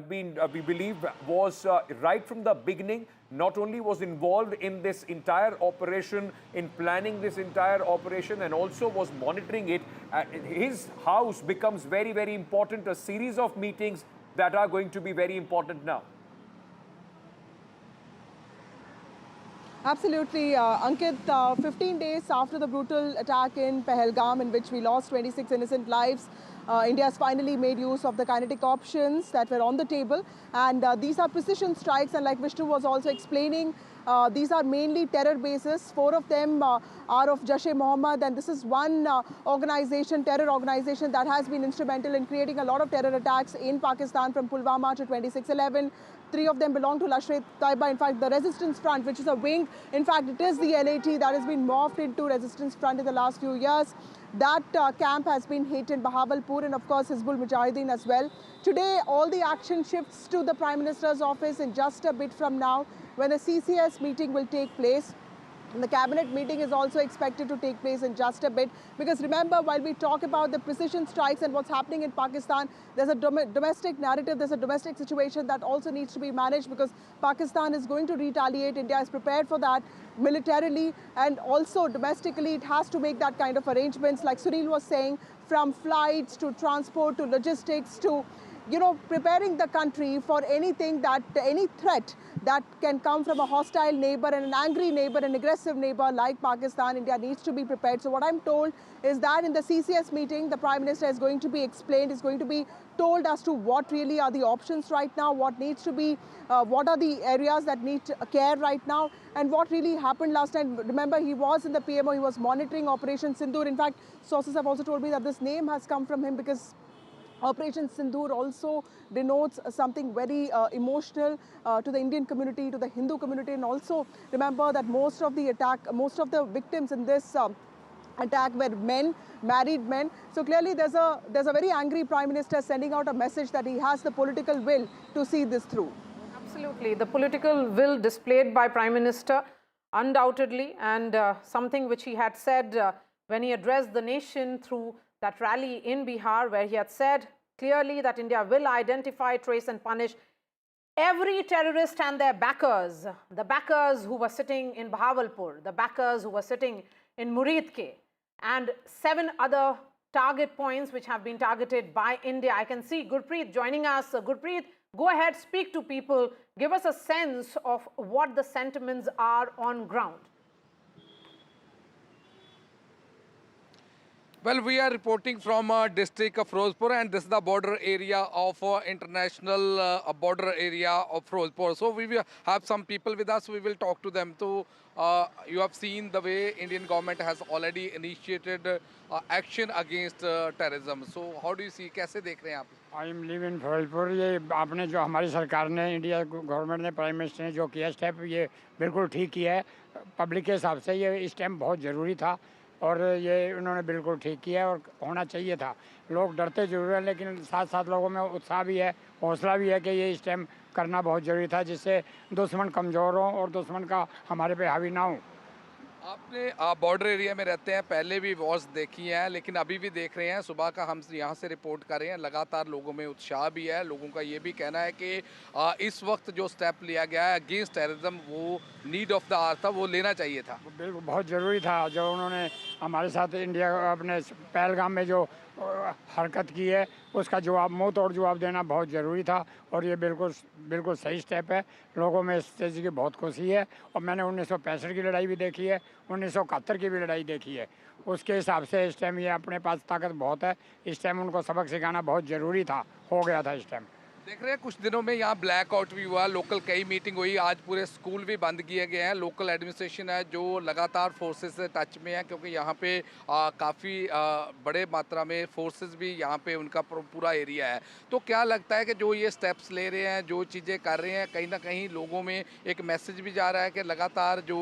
we believe, was right from the beginning, not only was involved in this entire operation, in planning this entire operation, and also was monitoring it. His house becomes very, very important, a series of meetings that are going to be very important now.
Absolutely, Ankit. 15 days after the brutal attack in Pahalgam, in which we lost 26 innocent lives, India has finally made use of the kinetic options that were on the table. And these are precision strikes. And like Vishnu was also explaining, these are mainly terror bases. 4 of them are of Jaish-e-Mohammed. And this is one terror organization that has been instrumental in creating a lot of terror attacks in Pakistan from Pulwama to 26/11. 3 of them belong to Lashkar-e-Toiba. In fact, the Resistance Front, which is a wing, in fact, it is the LAT that has been morphed into Resistance Front in the last few years. That camp has been hit in Bahawalpur, and of course Hizbul Mujahideen as well. Today, all the action shifts to the Prime Minister's office in just a bit from now, when a CCS meeting will take place. And the cabinet meeting is also expected to take place in just a bit. Because remember, while we talk about the precision strikes and what's happening in Pakistan, there's a domestic narrative, there's a domestic situation that also needs to be managed, because Pakistan is going to retaliate. India is prepared for that militarily, and also domestically it has to make that kind of arrangements, like Sunil was saying, from flights to transport to logistics to preparing the country for any threat that can come from a hostile neighbor and an angry neighbor, an aggressive neighbor like Pakistan. India needs to be prepared. So what I'm told is that in the CCS meeting, the Prime Minister is going to be explained, is going to be told as to what really are the options right now, what needs to be, what are the areas that need care right now, and what really happened last time. Remember, he was in the PMO, he was monitoring Operation Sindoor. In fact, sources have also told me that this name has come from him because Operation Sindoor also denotes something very emotional to the Indian community, to the Hindu community. And also remember that most of the victims in this attack were men, married men. So clearly there's a very angry Prime Minister sending out a message that he has the political will to see this through.
Absolutely. The political will displayed by Prime Minister, undoubtedly, and something which he had said when he addressed the nation through that rally in Bihar, where he had said clearly that India will identify, trace and punish every terrorist and their backers, the backers who were sitting in Bahawalpur, the backers who were sitting in Muridke, and 7 other target points which have been targeted by India. I can see Gurpreet joining us. Gurpreet, go ahead, speak to people, give us a sense of what the sentiments are on ground.
Well, we are reporting from district of Firozpur, and this is the border area of international border area of Firozpur. So we will have some people with us. We will talk to them. So you have seen the way Indian government has already initiated action against terrorism. So how do you see? कैसे देख रहे हैं आप?
I am living in Firozpur. ये आपने जो हमारी सरकार ने, इंडिया गवर्नमेंट ने, प्राइम मिनिस्टर ने जो किया स्टेप, ये बिल्कुल ठीक किया है. पब्लिक के हिसाब से ये स्टेप बहुत ज़रूरी था और ये उन्होंने बिल्कुल ठीक किया और होना चाहिए था. लोग डरते जरूर हैं, लेकिन साथ साथ लोगों में उत्साह भी है, हौसला भी है कि ये स्टेप करना बहुत ज़रूरी था, जिससे दुश्मन कमज़ोर हो और दुश्मन का हमारे पे हावी ना हो।
आपने बॉर्डर एरिया में रहते हैं, पहले भी वॉर्स देखी हैं, लेकिन अभी भी देख रहे हैं। सुबह का हम यहाँ से रिपोर्ट कर रहे हैं, लगातार लोगों में उत्साह भी है। लोगों का ये भी कहना है कि इस वक्त जो स्टेप लिया गया है अगेंस्ट टेररिज्म, वो नीड ऑफ द आवर था, वो लेना चाहिए था।
बिल्कुल बहुत ज़रूरी था। जो उन्होंने हमारे साथ इंडिया अपने पहलगाम में जो हरकत की है, उसका जवाब, मुंह तोड़ जवाब देना बहुत ज़रूरी था। और ये बिल्कुल बिल्कुल सही स्टेप है। लोगों में इस चीज़ की बहुत खुशी है। और मैंने 1965 की लड़ाई भी देखी है, 1971 की भी लड़ाई देखी है। उसके हिसाब से इस टाइम ये अपने पास ताकत बहुत है। इस टाइम उनको सबक सिखाना बहुत ज़रूरी था, हो गया था इस टाइम।
देख रहे हैं कुछ दिनों में यहाँ ब्लैकआउट भी हुआ, लोकल कई मीटिंग हुई, आज पूरे स्कूल भी बंद किए गए हैं। लोकल एडमिनिस्ट्रेशन है जो लगातार फोर्सेस से टच में है, क्योंकि यहाँ पे काफ़ी बड़े मात्रा में फोर्सेस भी यहाँ पे उनका पूरा एरिया है। तो क्या लगता है कि जो ये स्टेप्स ले रहे हैं, जो चीज़ें कर रहे हैं, कहीं ना कहीं लोगों में एक मैसेज भी जा रहा है कि लगातार जो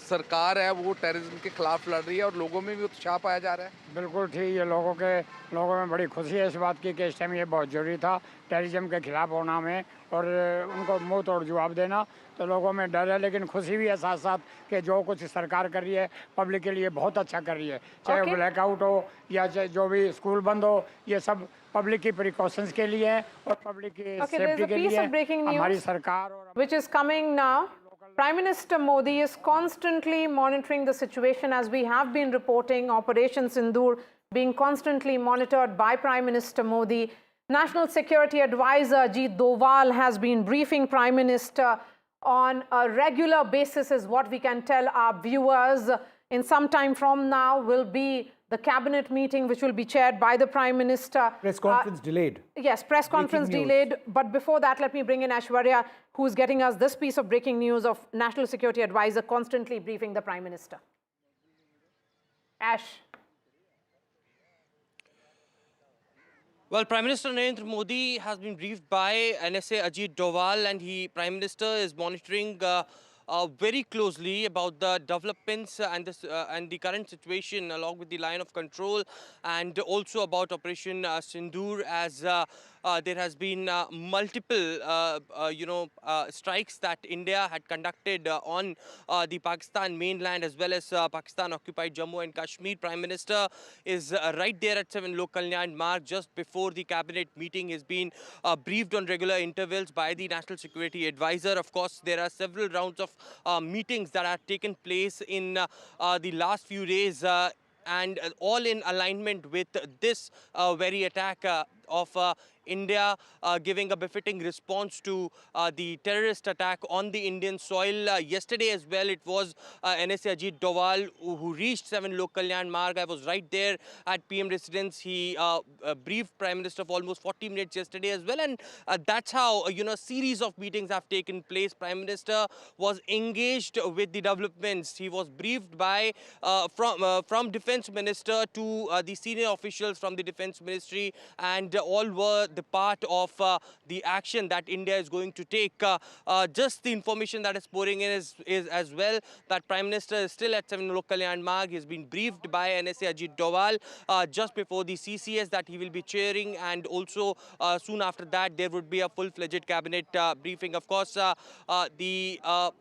सरकार है वो टेररिज्म के खिलाफ लड़ रही है और लोगों में भी उत्साह पाया जा रहा है?
बिल्कुल ठीक। ये लोगों में बड़ी खुशी है इस बात की कि इस टाइम ये बहुत ज़रूरी था टेररिज्म के खिलाफ होना में, और उनको मुंह तोड़ जवाब देना। तो लोगों में डर है, लेकिन खुशी भी है साथ साथ कि जो कुछ सरकार कर रही है पब्लिक के लिए बहुत अच्छा कर रही है। चाहे ब्लैकआउट हो या चाहे जो भी स्कूल बंद हो, ये सब पब्लिक की प्रिकॉशंस के लिए है और पब्लिक की सेफ्टी के लिए हमारी सरकार और
which is coming now. Prime Minister Modi is constantly monitoring the situation, as we have been reporting. Operation Sindoor being constantly monitored by Prime Minister Modi. National Security Advisor Ajit Doval has been briefing Prime Minister on a regular basis, is what we can tell our viewers. In some time from now will be the cabinet meeting, which will be chaired by the Prime Minister.
Press conference delayed.
Yes, press conference delayed. But before that, let me bring in Aishwarya, who's getting us this piece of breaking news of National Security Advisor constantly briefing the Prime Minister. Ash.
Well, Prime Minister Narendra Modi has been briefed by NSA Ajit Doval, and Prime Minister is monitoring very closely about the developments and the current situation along with the line of control, and also about Operation Sindoor, as there has been multiple strikes that India had conducted on the Pakistan mainland as well as Pakistan occupied Jammu and Kashmir. Prime Minister is right there at 7 Lok Kalyan Marg just before the cabinet meeting. Is being briefed on regular intervals by the National Security Advisor. Of course, there are several rounds of meetings that have taken place in the last few days, and all in alignment with this very attack of India, giving a befitting response to the terrorist attack on the Indian soil. Yesterday as well, it was NSA Ajit Doval who reached 7 Lok Kalyan Marg. I was right there at PM residence. He briefed Prime Minister for almost 40 minutes yesterday as well, and that's how a series of meetings have taken place. Prime Minister was engaged with the developments. He was briefed by from Defence Minister to the senior officials from the Defence Ministry, and all were the part of the action that India is going to take. Just the information that is pouring in is as well that Prime Minister is still at 7 Lok Kalyan Marg. He has been briefed by NSA Ajit Doval just before the CCS that he will be chairing, and also soon after that there would be a full-fledged cabinet briefing. Of course, the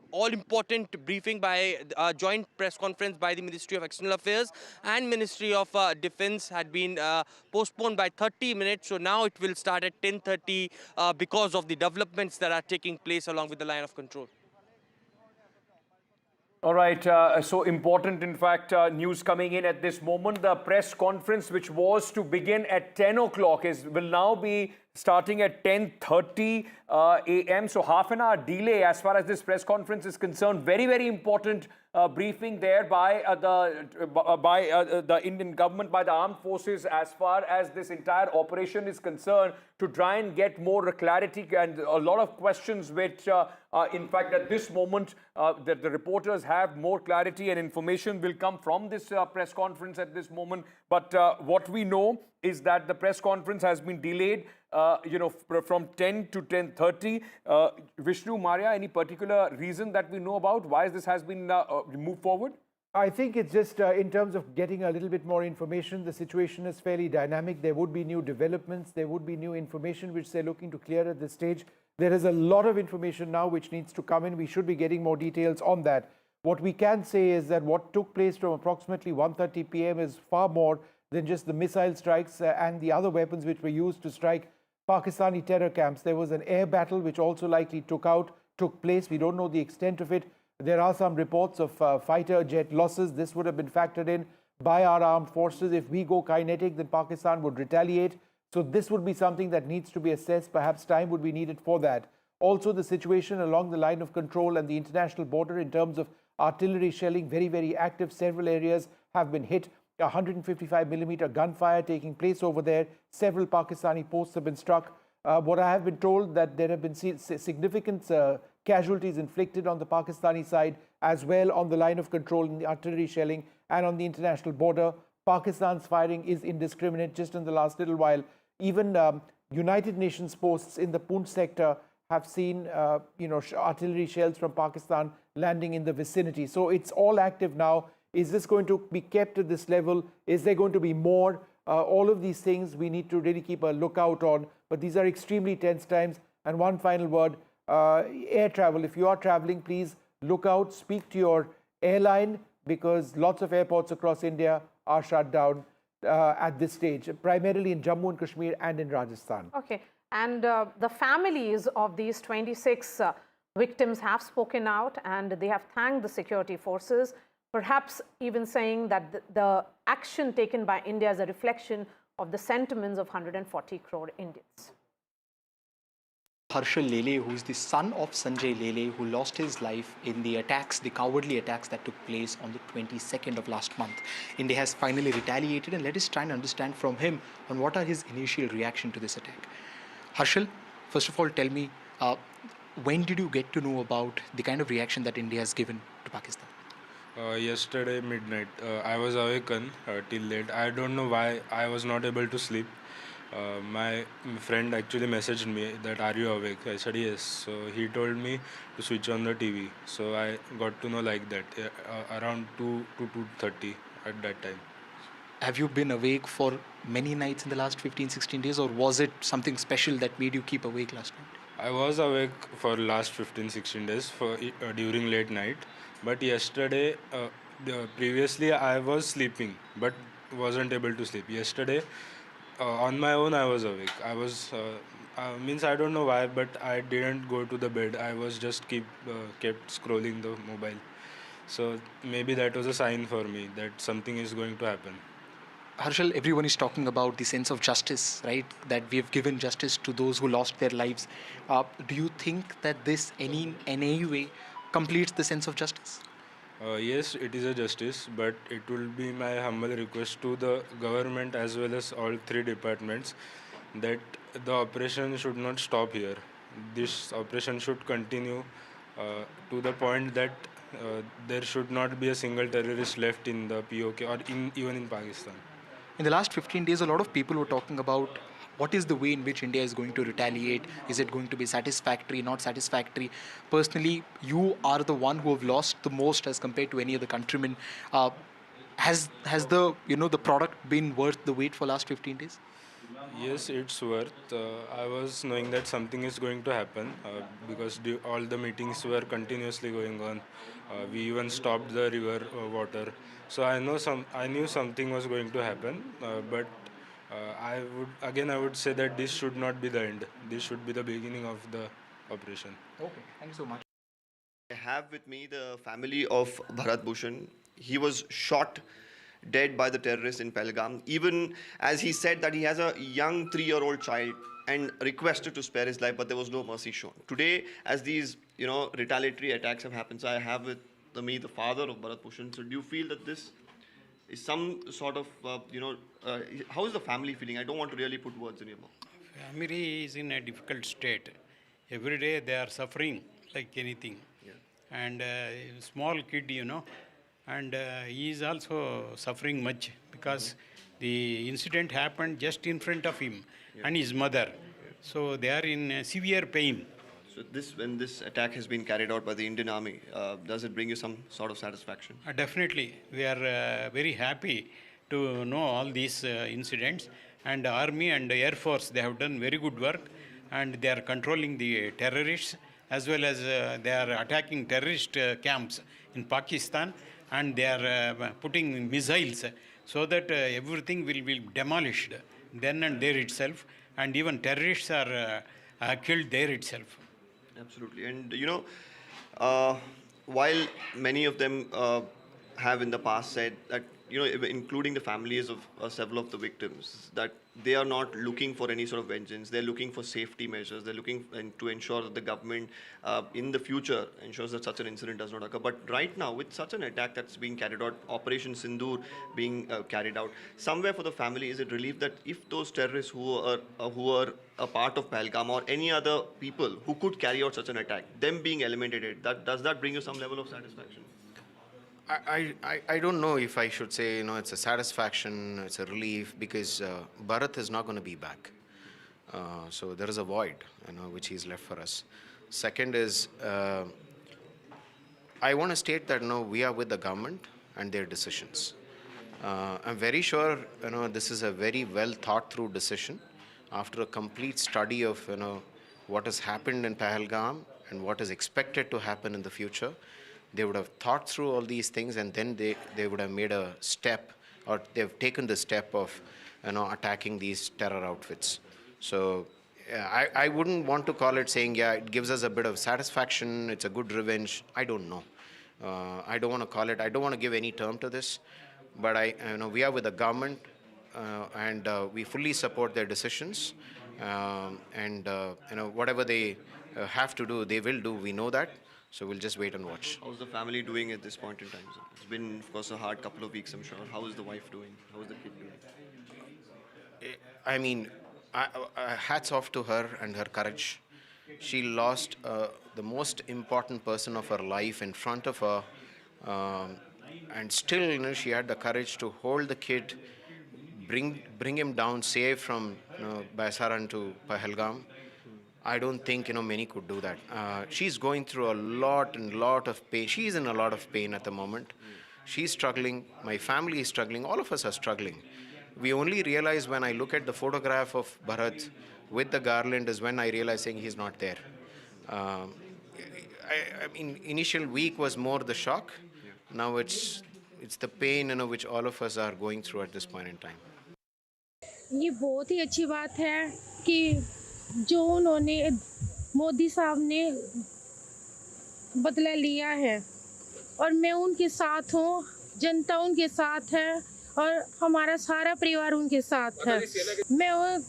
all-important briefing by joint press conference by the Ministry of External Affairs and Ministry of Defence had been postponed by 30 minutes. So now it will start at 10:30 because of the developments that are taking place along with the line of control.
All right, so important, in fact, news coming in at this moment. The press conference, which was to begin at 10 o'clock, will now be starting at 10:30 a.m. So half an hour delay as far as this press conference is concerned. Very, very important briefing there by the Indian government, by the armed forces, as far as this entire operation is concerned, to try and get more clarity and a lot of questions which, in fact, at this moment, that the reporters have more clarity and information will come from this press conference at this moment. But what we know is that the press conference has been delayed, from 10 to 10:30. Vishnu, Maria, any particular reason that we know about why this has been moved forward?
I think it's just in terms of getting a little bit more information. The situation is fairly dynamic. There would be new developments. There would be new information which they're looking to clear at this stage. There is a lot of information now which needs to come in. We should be getting more details on that. What we can say is that what took place from approximately 1:30 p.m. is far more than just the missile strikes and the other weapons which were used to strike Pakistani terror camps. There was an air battle which also likely took place. We don't know the extent of it. There are some reports of fighter jet losses. This would have been factored in by our armed forces. If we go kinetic, then Pakistan would retaliate. So this would be something that needs to be assessed. Perhaps time would be needed for that. Also, the situation along the line of control and the international border in terms of artillery shelling, very, very active. Several areas have been hit. 155mm gunfire taking place over there. Several Pakistani posts have been struck. What I have been told that there have been significant casualties inflicted on the Pakistani side as well on the line of control in the artillery shelling and on the international border. Pakistan's firing is indiscriminate. Just in the last little while, even United Nations posts in the Poonch sector have seen artillery shells from Pakistan landing in the vicinity. So it's all active now. Is this going to be kept at this level? Is there going to be more? All of these things we need to really keep a lookout on. But these are extremely tense times. And one final word, air travel. If you are traveling, please look out, speak to your airline, because lots of airports across India are shut down at this stage, primarily in Jammu and Kashmir and in Rajasthan.
Okay. And the families of these 26 victims have spoken out and they have thanked the security forces, perhaps even saying that the action taken by India is a reflection of the sentiments of 140 crore Indians.
Harshal Lele, who is the son of Sanjay Lele, who lost his life in the attacks, the cowardly attacks that took place on the 22nd of last month. India has finally retaliated, and let us try and understand from him on what are his initial reaction to this attack. Harshal, first of all, tell me, when did you get to know about the kind of reaction that India has given to Pakistan?
Yesterday midnight. I was awakened till late. I don't know why I was not able to sleep. My friend actually messaged me that, are you awake? I said yes. So he told me to switch on the TV. So I got to know like that around 2 to 2:30 at that time.
Have you been awake for many nights in the last 15-16 days, or was it something special that made you keep awake last night?
I was awake for last 15-16 days during late night. But yesterday, previously I was sleeping but wasn't able to sleep. Yesterday, on my own I was awake. I was, I don't know why, but I didn't go to the bed. I was just kept scrolling the mobile. So maybe that was a sign for me that something is going to happen.
Harshal, everyone is talking about the sense of justice, right? That we have given justice to those who lost their lives. Do you think that this in any way completes the sense of justice?
Yes, it is a justice, but it will be my humble request to the government as well as all three departments that the operation should not stop here. This operation should continue to the point that there should not be a single terrorist left in the POK or even in Pakistan.
In the last 15 days, a lot of people were talking about what is the way in which India is going to retaliate. Is it going to be satisfactory, not satisfactory? Personally, you are the one who have lost the most as compared to any other countryman. Has the the product been worth the wait for last 15 days?
Yes, it's worth. I was knowing that something is going to happen because all the meetings were continuously going on. We even stopped the river water. So I knew something was going to happen, but I would say that this should not be the end. This should be the beginning of the operation.
Okay, thank you so much.
I have with me the family of Bharat Bhushan. He was shot dead by the terrorists in Pahalgam. Even as he said that he has a young 3-year-old child and requested to spare his life, but there was no mercy shown. Today, as these retaliatory attacks have happened, so I have with me the father of Bharat Bhushan. So do you feel that this is some sort of how is the family feeling? I don't want to really put words in your mouth.
Family is in a difficult state. Every day they are suffering like anything.
Yeah.
And small kid, and he is also suffering much because the incident happened just in front of him and his mother. So they are in severe pain.
So when this attack has been carried out by the Indian Army, does it bring you some sort of satisfaction?
Definitely. We are very happy to know all these incidents. And Army and Air Force, they have done very good work. and they are controlling the terrorists, as well as they are attacking terrorist camps in Pakistan, and they are putting missiles so that everything will be demolished then and there itself, and even terrorists are killed there itself.
Absolutely. And while many of them have in the past said that, including the families of several of the victims, that they are not looking for any sort of vengeance. They're looking for safety measures. They're looking to ensure that the government in the future ensures that such an incident does not occur. But right now, with such an attack that's being carried out, Operation Sindoor being carried out, somewhere for the family, is it relief that if those terrorists who are a part of Pahalgam or any other people who could carry out such an attack, them being eliminated, does that bring you some level of satisfaction?
I don't know if I should say, it's a satisfaction, it's a relief, because Bharat is not going to be back. So there is a void, which he's left for us. Second is, I want to state that, we are with the government and their decisions. I'm very sure, this is a very well thought through decision after a complete study of, what has happened in Pahalgam and what is expected to happen in the future. They would have thought through all these things, and then they would have made a step, or they've taken the step of, attacking these terror outfits. So I wouldn't want to call it saying, yeah, it gives us a bit of satisfaction, it's a good revenge. I don't know. I don't want to call it, I don't want to give any term to this, but we are with the government, and we fully support their decisions, and whatever they have to do, they will do. We know that. So we'll just wait and watch.
How's the family doing at this point in time, sir? It's been, of course, a hard couple of weeks, I'm sure. How is the wife doing? How is the kid doing?
I mean, hats off to her and her courage. She lost the most important person of her life in front of her, and still, she had the courage to hold the kid, bring him down safe from Baisaran to Pahalgam. I don't think many could do that. She's going through a lot of pain. She's in a lot of pain at the moment. She's struggling. My family is struggling. All of us are struggling. We only realize when I look at the photograph of Bharat with the garland is when I realize saying he's not there. I mean, initial week was more the shock. Now it's the pain which all of us are going through at this point in time.
ये बहुत ही अच्छी बात है कि जो उन्होंने मोदी साहब ने बदला लिया है, और मैं उनके साथ हूँ, जनता उनके साथ है, और हमारा सारा परिवार उनके साथ है। मैं वो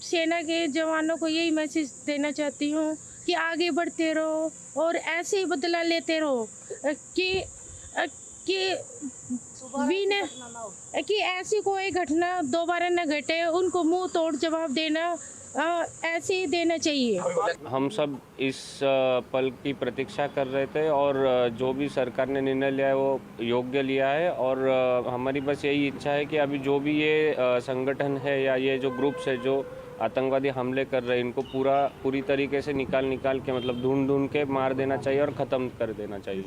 सेना के जवानों को यही मैसेज देना चाहती हूँ कि आगे बढ़ते रहो और ऐसे ही बदला लेते रहो कि ऐसी कोई घटना दोबारा न घटे। उनको मुंह तोड़ जवाब देना ऐसे ही देना चाहिए।
हम सब इस पल की प्रतीक्षा कर रहे थे, और जो भी सरकार ने निर्णय लिया है वो योग्य लिया है, और हमारी बस यही इच्छा है कि अभी जो भी ये संगठन है या ये जो ग्रुप्स है जो आतंकवादी हमले कर रहे हैं, इनको पूरी तरीके से निकाल के मतलब ढूंढ के मार देना चाहिए और ख़त्म कर देना चाहिए।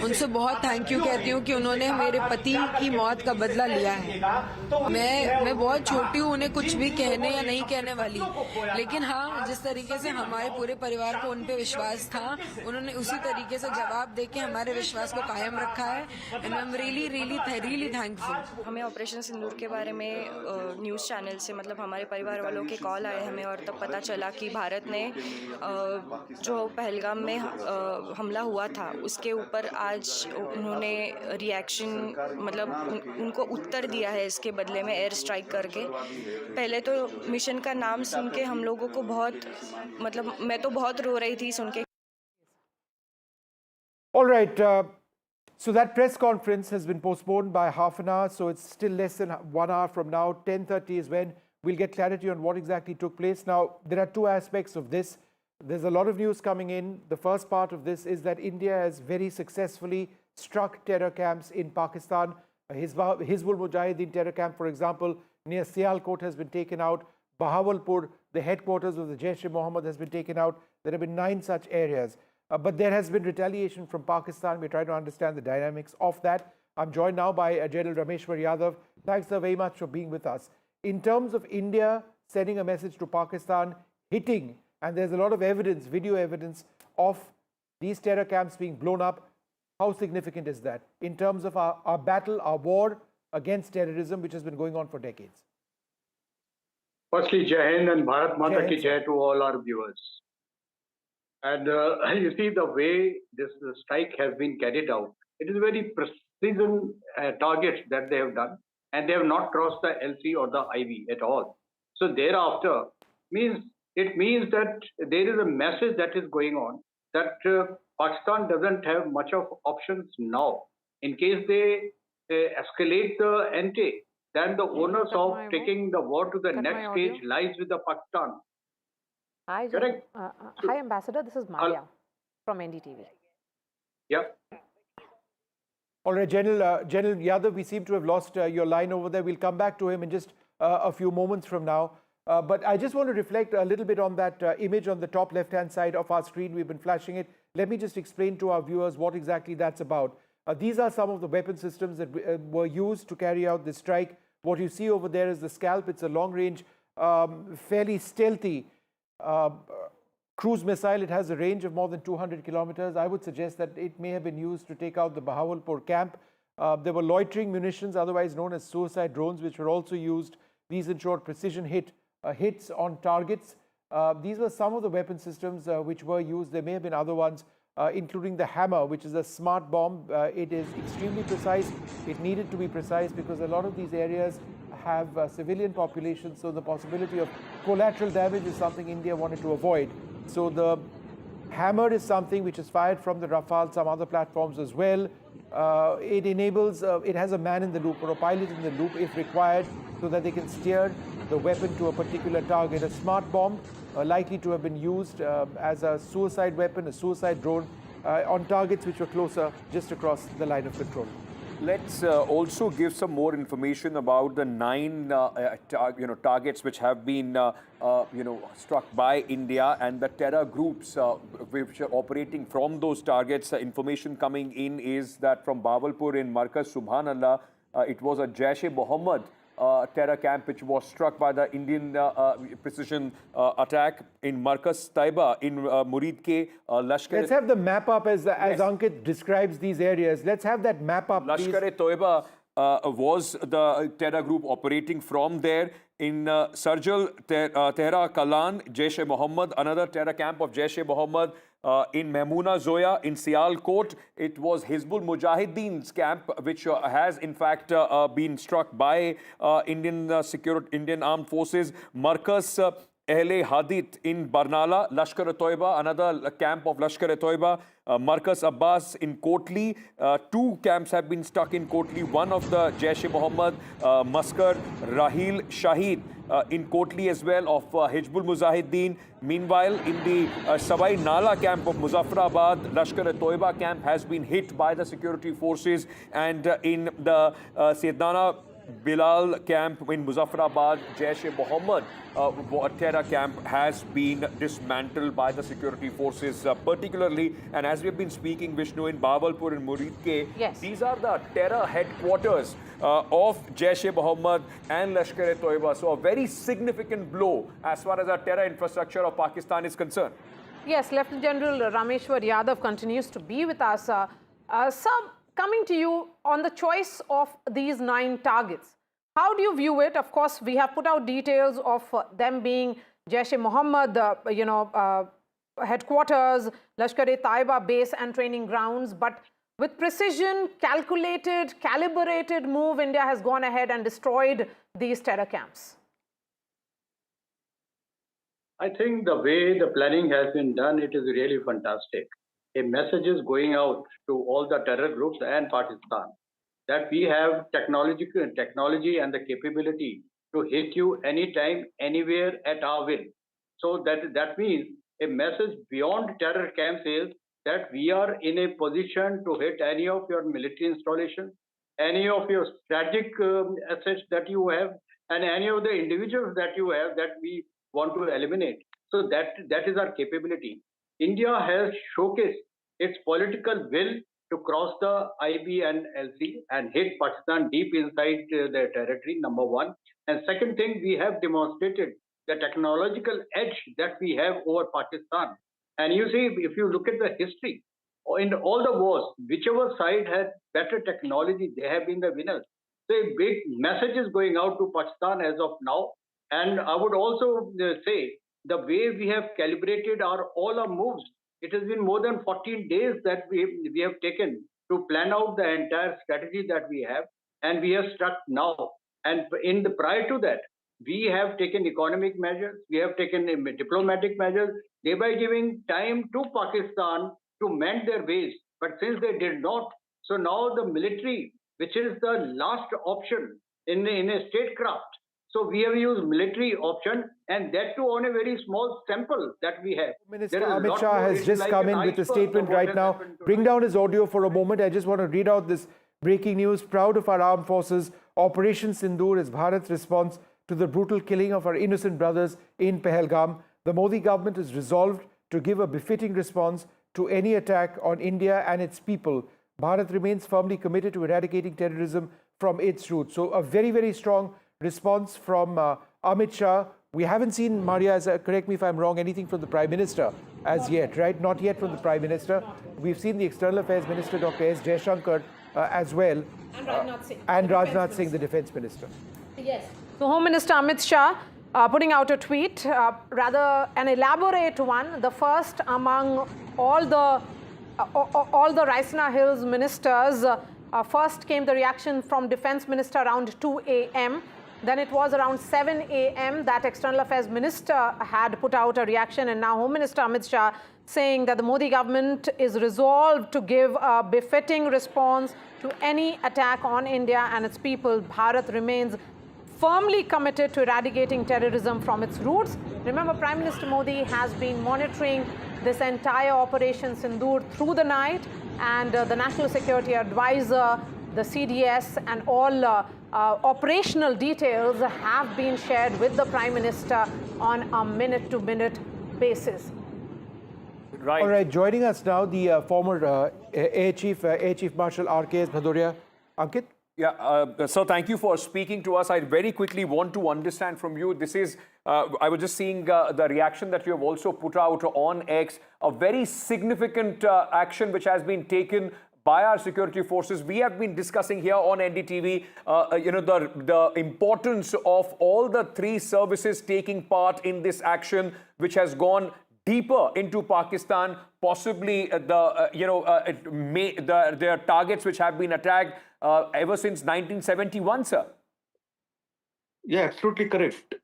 उनसे बहुत थैंक यू कहती हूँ कि उन्होंने मेरे पति की मौत का बदला लिया है। मैं बहुत छोटी हूँ, उन्हें कुछ भी कहने या नहीं कहने वाली, लेकिन हाँ, जिस तरीके से हमारे पूरे परिवार को उन पे विश्वास था, उन्होंने उसी तरीके से जवाब दे के हमारे विश्वास को कायम रखा है, and I am really thankful.
हमें ऑपरेशन सिंदूर के बारे में न्यूज़ चैनल से, मतलब हमारे परिवार वालों के कॉल आए हमें, और तब पता चला कि भारत ने जो पहलगाम में हमला हुआ था उसके ऊपर आज उन्होंने रिएक्शन, मतलब उनको उत्तर दिया है इसके बदले में एयर स्ट्राइक करके। पहले तो मिशन का नाम सुन के हम लोगों को बहुत, मतलब मैं तो बहुत रो रही थी सुन के।
All right. So that press conference has been postponed by half an hour, so it's still less than 1 hour from now. 10:30 is when we'll get clarity on what exactly took place. Now, there are two aspects of this. There's a lot of news coming in. The first part of this is that India has very successfully struck terror camps in Pakistan. Hizbul Mujahideen terror camp, for example, near Sialkot has been taken out. Bahawalpur, the headquarters of the Jaish-e-Mohammed, has been taken out. There have been 9 such areas. But there has been retaliation from Pakistan. We're trying to understand the dynamics of that. I'm joined now by General Rameshwar Yadav. Thanks, sir, very much for being with us. In terms of India sending a message to Pakistan, hitting and there's a lot of evidence, video evidence of these terror camps being blown up. How significant is that in terms of our battle, our war against terrorism, which has been going on for decades?
Firstly, Jai Hind and Bharat Mata
Jai
Ki
Hind,
Jai
sir.
to all our viewers. And you see the way this strike has been carried out, it is very precision targets that they have done, and they have not crossed the LC or the IV at all. So thereafter, it means that there is a message that is going on that Pakistan doesn't have much of options now. In case they escalate the ante, then the onus of taking the war to the next stage lies with the Pakistan.
Hi,
Correct.
Hi, Ambassador. This is Maya from NDTV.
Yep.
All right, General Yadav, we seem to have lost your line over there. We'll come back to him in just a few moments from now. But I just want to reflect a little bit on that image on the top left-hand side of our screen. We've been flashing it. Let me just explain to our viewers what exactly that's about. These are some of the weapon systems that were used to carry out this strike. What you see over there is the Scalp. It's a long-range, fairly stealthy cruise missile. It has a range of more than 200 kilometers. I would suggest that it may have been used to take out the Bahawalpur camp. There were loitering munitions, otherwise known as suicide drones, which were also used. These ensured precision hits on targets. These were some of the weapon systems which were used. There may have been other ones, including the Hammer, which is a smart bomb. It is extremely precise. It needed to be precise because a lot of these areas have civilian populations, so the possibility of collateral damage is something India wanted to avoid. So the Hammer is something which is fired from the Rafale, some other platforms as well. It enables, it has a man in the loop or a pilot in the loop if required, so that they can steer the weapon to a particular target. A smart bomb likely to have been used as a suicide weapon, a suicide drone on targets which were closer, just across the line of control.
Let's also give some more information about the 9 targets which have been struck by India, and the terror groups which are operating from those targets. Information coming in is that from Bahawalpur in Markaz Subhanallah, it was a Jaish-e-Mohammed terror camp which was struck by the Indian precision attack in Markaz Taiba in Murid ke Lashkar.
Let's have the map up as Ankit describes these areas. Let's have that map up, please.
Lashkar-e-Toiba was the terror group operating from there. In Sarjal, Tehra Kalan, Jaish-e-Mohammed, another terror camp of Jaish-e-Mohammed. In Mehmoona Zoya, in Sialkot, it was Hizbul Mujahideen's camp, which has in fact been struck by Indian armed forces. Markaz Ahle Hadith in Barnala, Lashkar-e-Toiba, another camp of Lashkar-e-Toiba. Markaz Abbas in Kotli. 2 camps have been stuck in Kotli. One of the Jaish-e-Mohammed, Maskar Rahil Shahid in Kotli as well of Hizbul Mujahideen. Meanwhile, in the Savai Nala camp of Muzaffarabad, Lashkar-e-Toiba camp has been hit by the security forces, and in the Sayyidana Bilal camp in Muzaffarabad, Jaish-e-Mohammed terror camp has been dismantled by the security forces particularly. And as we've been speaking, Vishnu, in Bahawalpur and Murid ke, these are the terror headquarters of Jaish-e-Mohammed and Lashkar-e-Toiba. So a very significant blow as far as our terror infrastructure of Pakistan is concerned.
Yes, Lieutenant General Rameshwar Yadav continues to be with us. Sir, coming to you on the choice of these 9 targets, how do you view it? Of course, we have put out details of them being Jaish-e-Mohammed, headquarters, Lashkar-e-Taiba base and training grounds. But with precision, calculated, calibrated move, India has gone ahead and destroyed these terror camps.
I think the way the planning has been done, it is really fantastic. A message is going out to all the terror groups and Pakistan that we have technology and the capability to hit you anytime, anywhere at our will. So that means a message beyond terror camps is that we are in a position to hit any of your military installations, any of your strategic assets that you have, and any of the individuals that you have that we want to eliminate. So that is our capability. India has showcased its political will to cross the IB and LC and hit Pakistan deep inside their territory, number one. And second thing, we have demonstrated the technological edge that we have over Pakistan. And you see, if you look at the history, in all the wars, whichever side had better technology, they have been the winners. So a big message is going out to Pakistan as of now. And I would also say the way we have calibrated all our moves, it has been more than 14 days that we have taken to plan out the entire strategy that we have, and we have struck now. And in the prior to that, we have taken economic measures, we have taken diplomatic measures, thereby giving time to Pakistan to mend their ways. But since they did not, so now the military, which is the last option in a statecraft, so we have used military option, and that too on a very small sample that we have.
Minister Amit Shah has just come in with a statement right now. Bring down his audio for a moment. I just want to read out this breaking news. Proud of our armed forces. Operation Sindoor is Bharat's response to the brutal killing of our innocent brothers in Pahalgam. The Modi government is resolved to give a befitting response to any attack on India and its people. Bharat remains firmly committed to eradicating terrorism from its roots. So a very, very strong response from Amit Shah. We haven't seen, Maria, correct me if I'm wrong, anything from the Prime Minister as yet, right? Not yet from the Prime Minister. We've seen the External Affairs Minister, Dr. S. Jaishankar, as well.
And Rajnath Singh.
And Rajnath Singh, the Defence Minister.
Yes. So Home Minister Amit Shah putting out a tweet, rather an elaborate one, the first among all the Raisina Hills ministers. First came the reaction from Defence Minister around 2 a.m. Then it was around 7 a.m. that External Affairs Minister had put out a reaction, and now Home Minister Amit Shah saying that the Modi government is resolved to give a befitting response to any attack on India and its people. Bharat remains firmly committed to eradicating terrorism from its roots. Remember, Prime Minister Modi has been monitoring this entire Operation Sindoor through the night, and the National Security Advisor, the CDS, and all operational details have been shared with the Prime Minister on a minute-to-minute basis.
Right.
All right, joining us now, the former Air Chief Marshal R.K.S. Bhadoria. Ankit?
Yeah, so thank you for speaking to us. I very quickly want to understand from you, this is, I was just seeing the reaction that you have also put out on X, a very significant action which has been taken by our security forces. We have been discussing here on NDTV, the importance of all the three services taking part in this action, which has gone deeper into Pakistan, possibly their targets which have been attacked ever since 1971, sir.
Yeah, absolutely correct.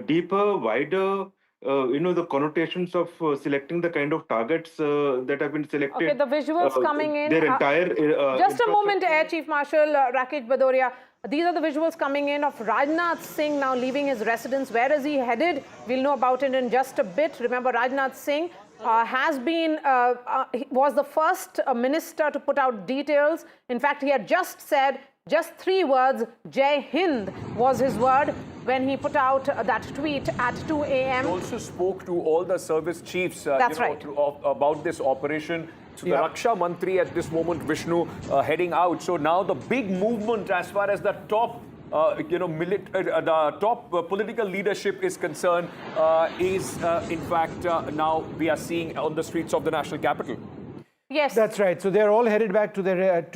Deeper, wider, the connotations of selecting the kind of targets that have been selected.
Okay, the visuals coming in.
Their entire...
just a moment, Air Chief Marshal Rakesh Bhadoria. These are the visuals coming in of Rajnath Singh now leaving his residence. Where is he headed? We'll know about it in just a bit. Remember, Rajnath Singh was the first minister to put out details. In fact, he had just said just 3 words, Jai Hind was his word when he put out that tweet at 2 a.m.
He also spoke to all the service chiefs about this operation. So the Raksha Mantri at this moment, Vishnu, heading out. So now the big movement as far as the top political leadership is concerned is in fact now we are seeing on the streets of the national capital.
Yes,
that's right. So they're all headed back to their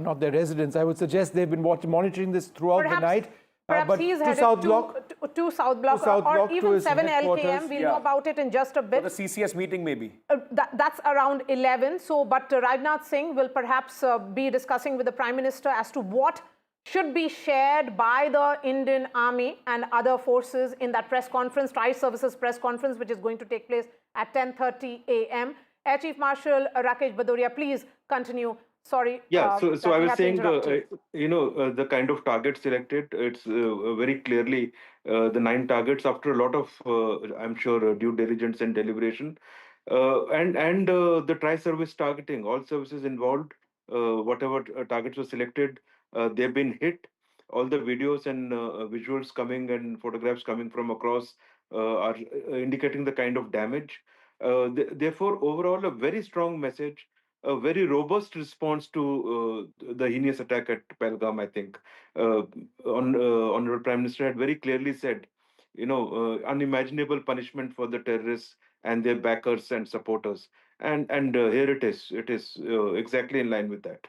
not their residence. I would suggest they've been monitoring this throughout the night.
Perhaps he's headed to South Block or even 7 LKM. We'll know about it in just a bit.
For the CCS meeting, maybe.
That's around 11. So, but Rajnath Singh will perhaps be discussing with the Prime Minister as to what should be shared by the Indian Army and other forces in that press conference, Tri-Services press conference, which is going to take place at 10:30 a.m. Air Chief Marshal Rakesh Bhadoria, please continue. Sorry.
Yeah, so I was saying, the kind of target selected, it's very clearly the 9 targets after a lot of, I'm sure, due diligence and deliberation. And the tri-service targeting, all services involved, whatever targets were selected, they've been hit. All the videos and visuals coming and photographs coming from across are indicating the kind of damage. Therefore, overall, a very strong message, a very robust response to the heinous attack at Pahalgam, I think. Honorable Prime Minister had very clearly said unimaginable punishment for the terrorists and their backers and supporters. And here it is. It is exactly in line with that.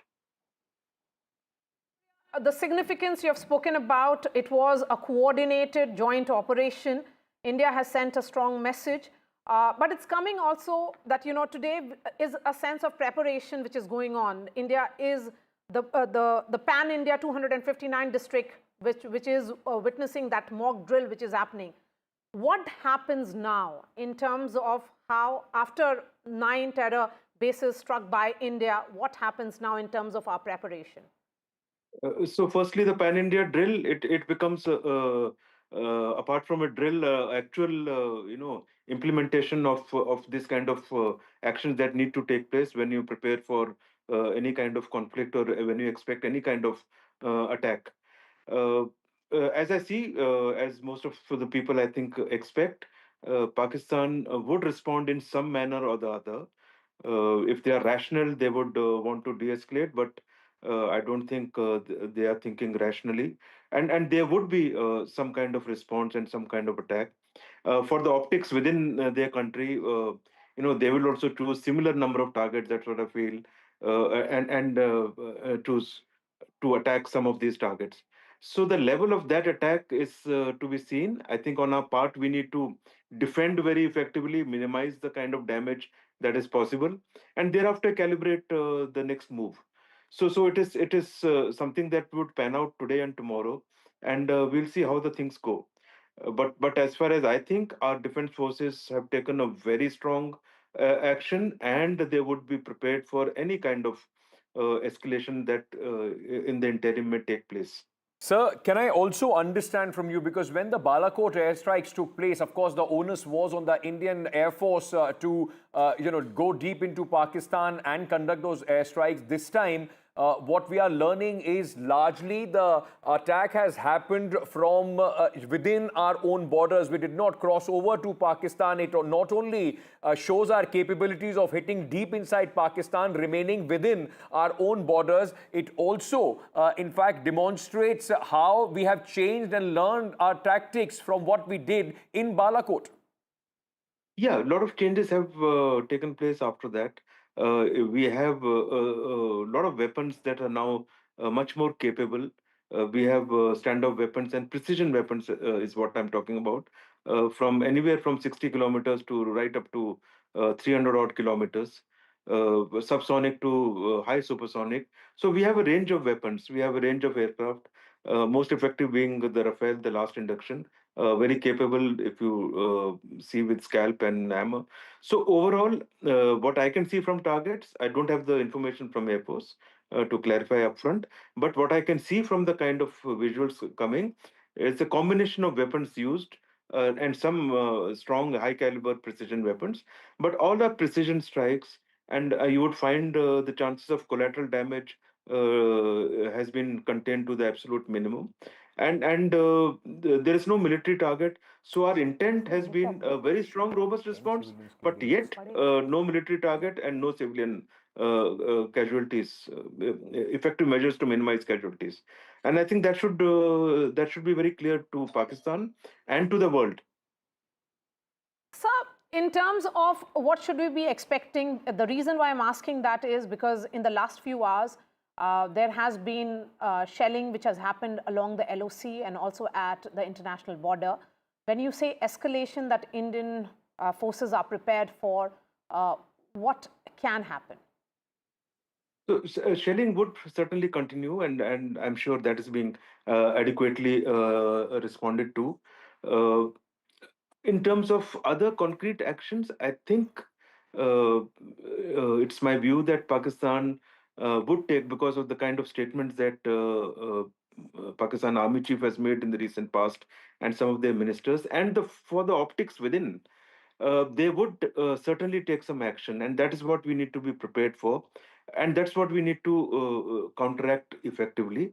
The significance you have spoken about, it was a coordinated joint operation. India has sent a strong message, but it's coming also that, today is a sense of preparation which is going on. India is the pan-India 259 district, which is witnessing that mock drill which is happening. What happens now in terms of how, after 9 terror bases struck by India, what happens now in terms of our preparation?
So firstly, the pan-India drill, it becomes apart from a drill, actual implementation of this kind of actions that need to take place when you prepare for any kind of conflict, or when you expect any kind of attack. Uh, as I see, as most of the people I think expect, Pakistan would respond in some manner or the other. If they are rational, they would want to de-escalate, but I don't think they are thinking rationally, and there would be some kind of response and some kind of attack. For the optics within their country, they will also choose similar number of targets. That's what I feel, and choose to attack some of these targets. So the level of that attack is to be seen. I think on our part, we need to defend very effectively, minimize the kind of damage that is possible, and thereafter calibrate the next move. So it is something that would pan out today and tomorrow, and we'll see how the things go. But as far as I think, our defense forces have taken a very strong action, and they would be prepared for any kind of escalation that in the interim may take place.
Sir, can I also understand from you, because when the Balakot airstrikes took place, of course, the onus was on the Indian Air Force to go deep into Pakistan and conduct those airstrikes. This time, what we are learning is largely the attack has happened from within our own borders. We did not cross over to Pakistan. It not only shows our capabilities of hitting deep inside Pakistan, remaining within our own borders, it also, in fact, demonstrates how we have changed and learned our tactics from what we did in Balakot.
Yeah, a lot of changes have taken place after that. We have a lot of weapons that are now much more capable. We have stand-off weapons and precision weapons is what I'm talking about, from anywhere from 60 kilometers to right up to 300 odd kilometers, subsonic to high supersonic. So we have a range of weapons. We have a range of aircraft. Most effective being the Rafale, the last induction, very capable if you see with scalp and hammer. So overall, what I can see from targets, I don't have the information from Air Force to clarify upfront, but what I can see from the kind of visuals coming, it's a combination of weapons used and some strong high caliber precision weapons, but all are precision strikes, and you would find the chances of collateral damage has been contained to the absolute minimum, and there is no military target. So our intent has been a very strong, robust response, but yet no military target and no civilian casualties, effective measures to minimize casualties. And I think that should be very clear to Pakistan and to the world.
So, in terms of what should we be expecting, the reason why I'm asking that is because in the last few hours, there has been shelling which has happened along the LOC and also at the international border. When you say escalation that Indian forces are prepared for, what can happen?
So shelling would certainly continue, and I'm sure that is being adequately responded to. Uh, in terms of other concrete actions, I think it's my view that Pakistan would take, because of the kind of statements that Pakistan Army Chief has made in the recent past, and some of their ministers, and for the optics within, they would certainly take some action, and that is what we need to be prepared for, and that's what we need to counteract effectively.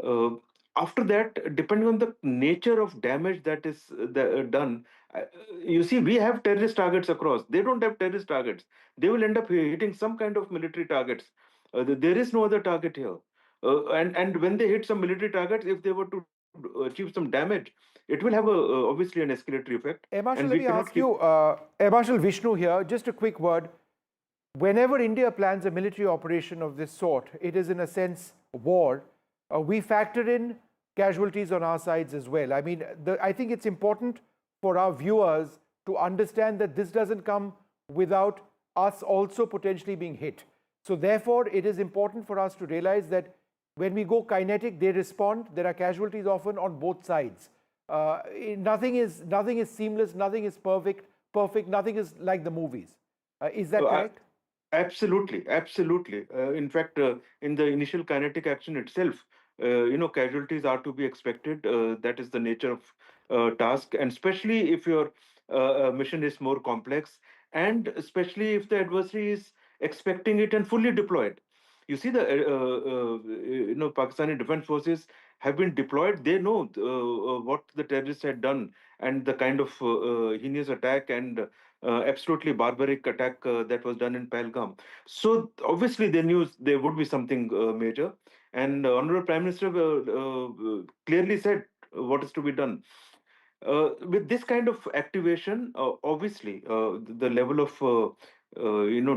Uh, After that, depending on the nature of damage that is done, uh, you see, we have terrorist targets across. They don't have terrorist targets. They will end up hitting some kind of military targets. There is no other target here. And when they hit some military targets, if they were to achieve some damage, it will have obviously an escalatory effect.
Air Marshal,
And
let
we
me
cannot
ask
keep...
you, Air Marshal Vishnu here, just a quick word. Whenever India plans a military operation of this sort, it is in a sense war. We factor in casualties on our sides as well. I mean, I think it's important for our viewers to understand that this doesn't come without us also potentially being hit. So therefore, it is important for us to realize that when we go kinetic, they respond. There are casualties often on both sides. Nothing is seamless, nothing is perfect, nothing is like the movies. Is that correct?
Absolutely, absolutely. In fact, in the initial kinetic action itself, casualties are to be expected. That is the nature of task, and especially if your mission is more complex, and especially if the adversary is expecting it and fully deployed. You see, the Pakistani Defense Forces have been deployed. They know what the terrorists had done and the kind of heinous attack and absolutely barbaric attack that was done in Pahalgam. So obviously they knew there would be something major, and Honorable Prime Minister clearly said what is to be done. With this kind of activation, obviously the level of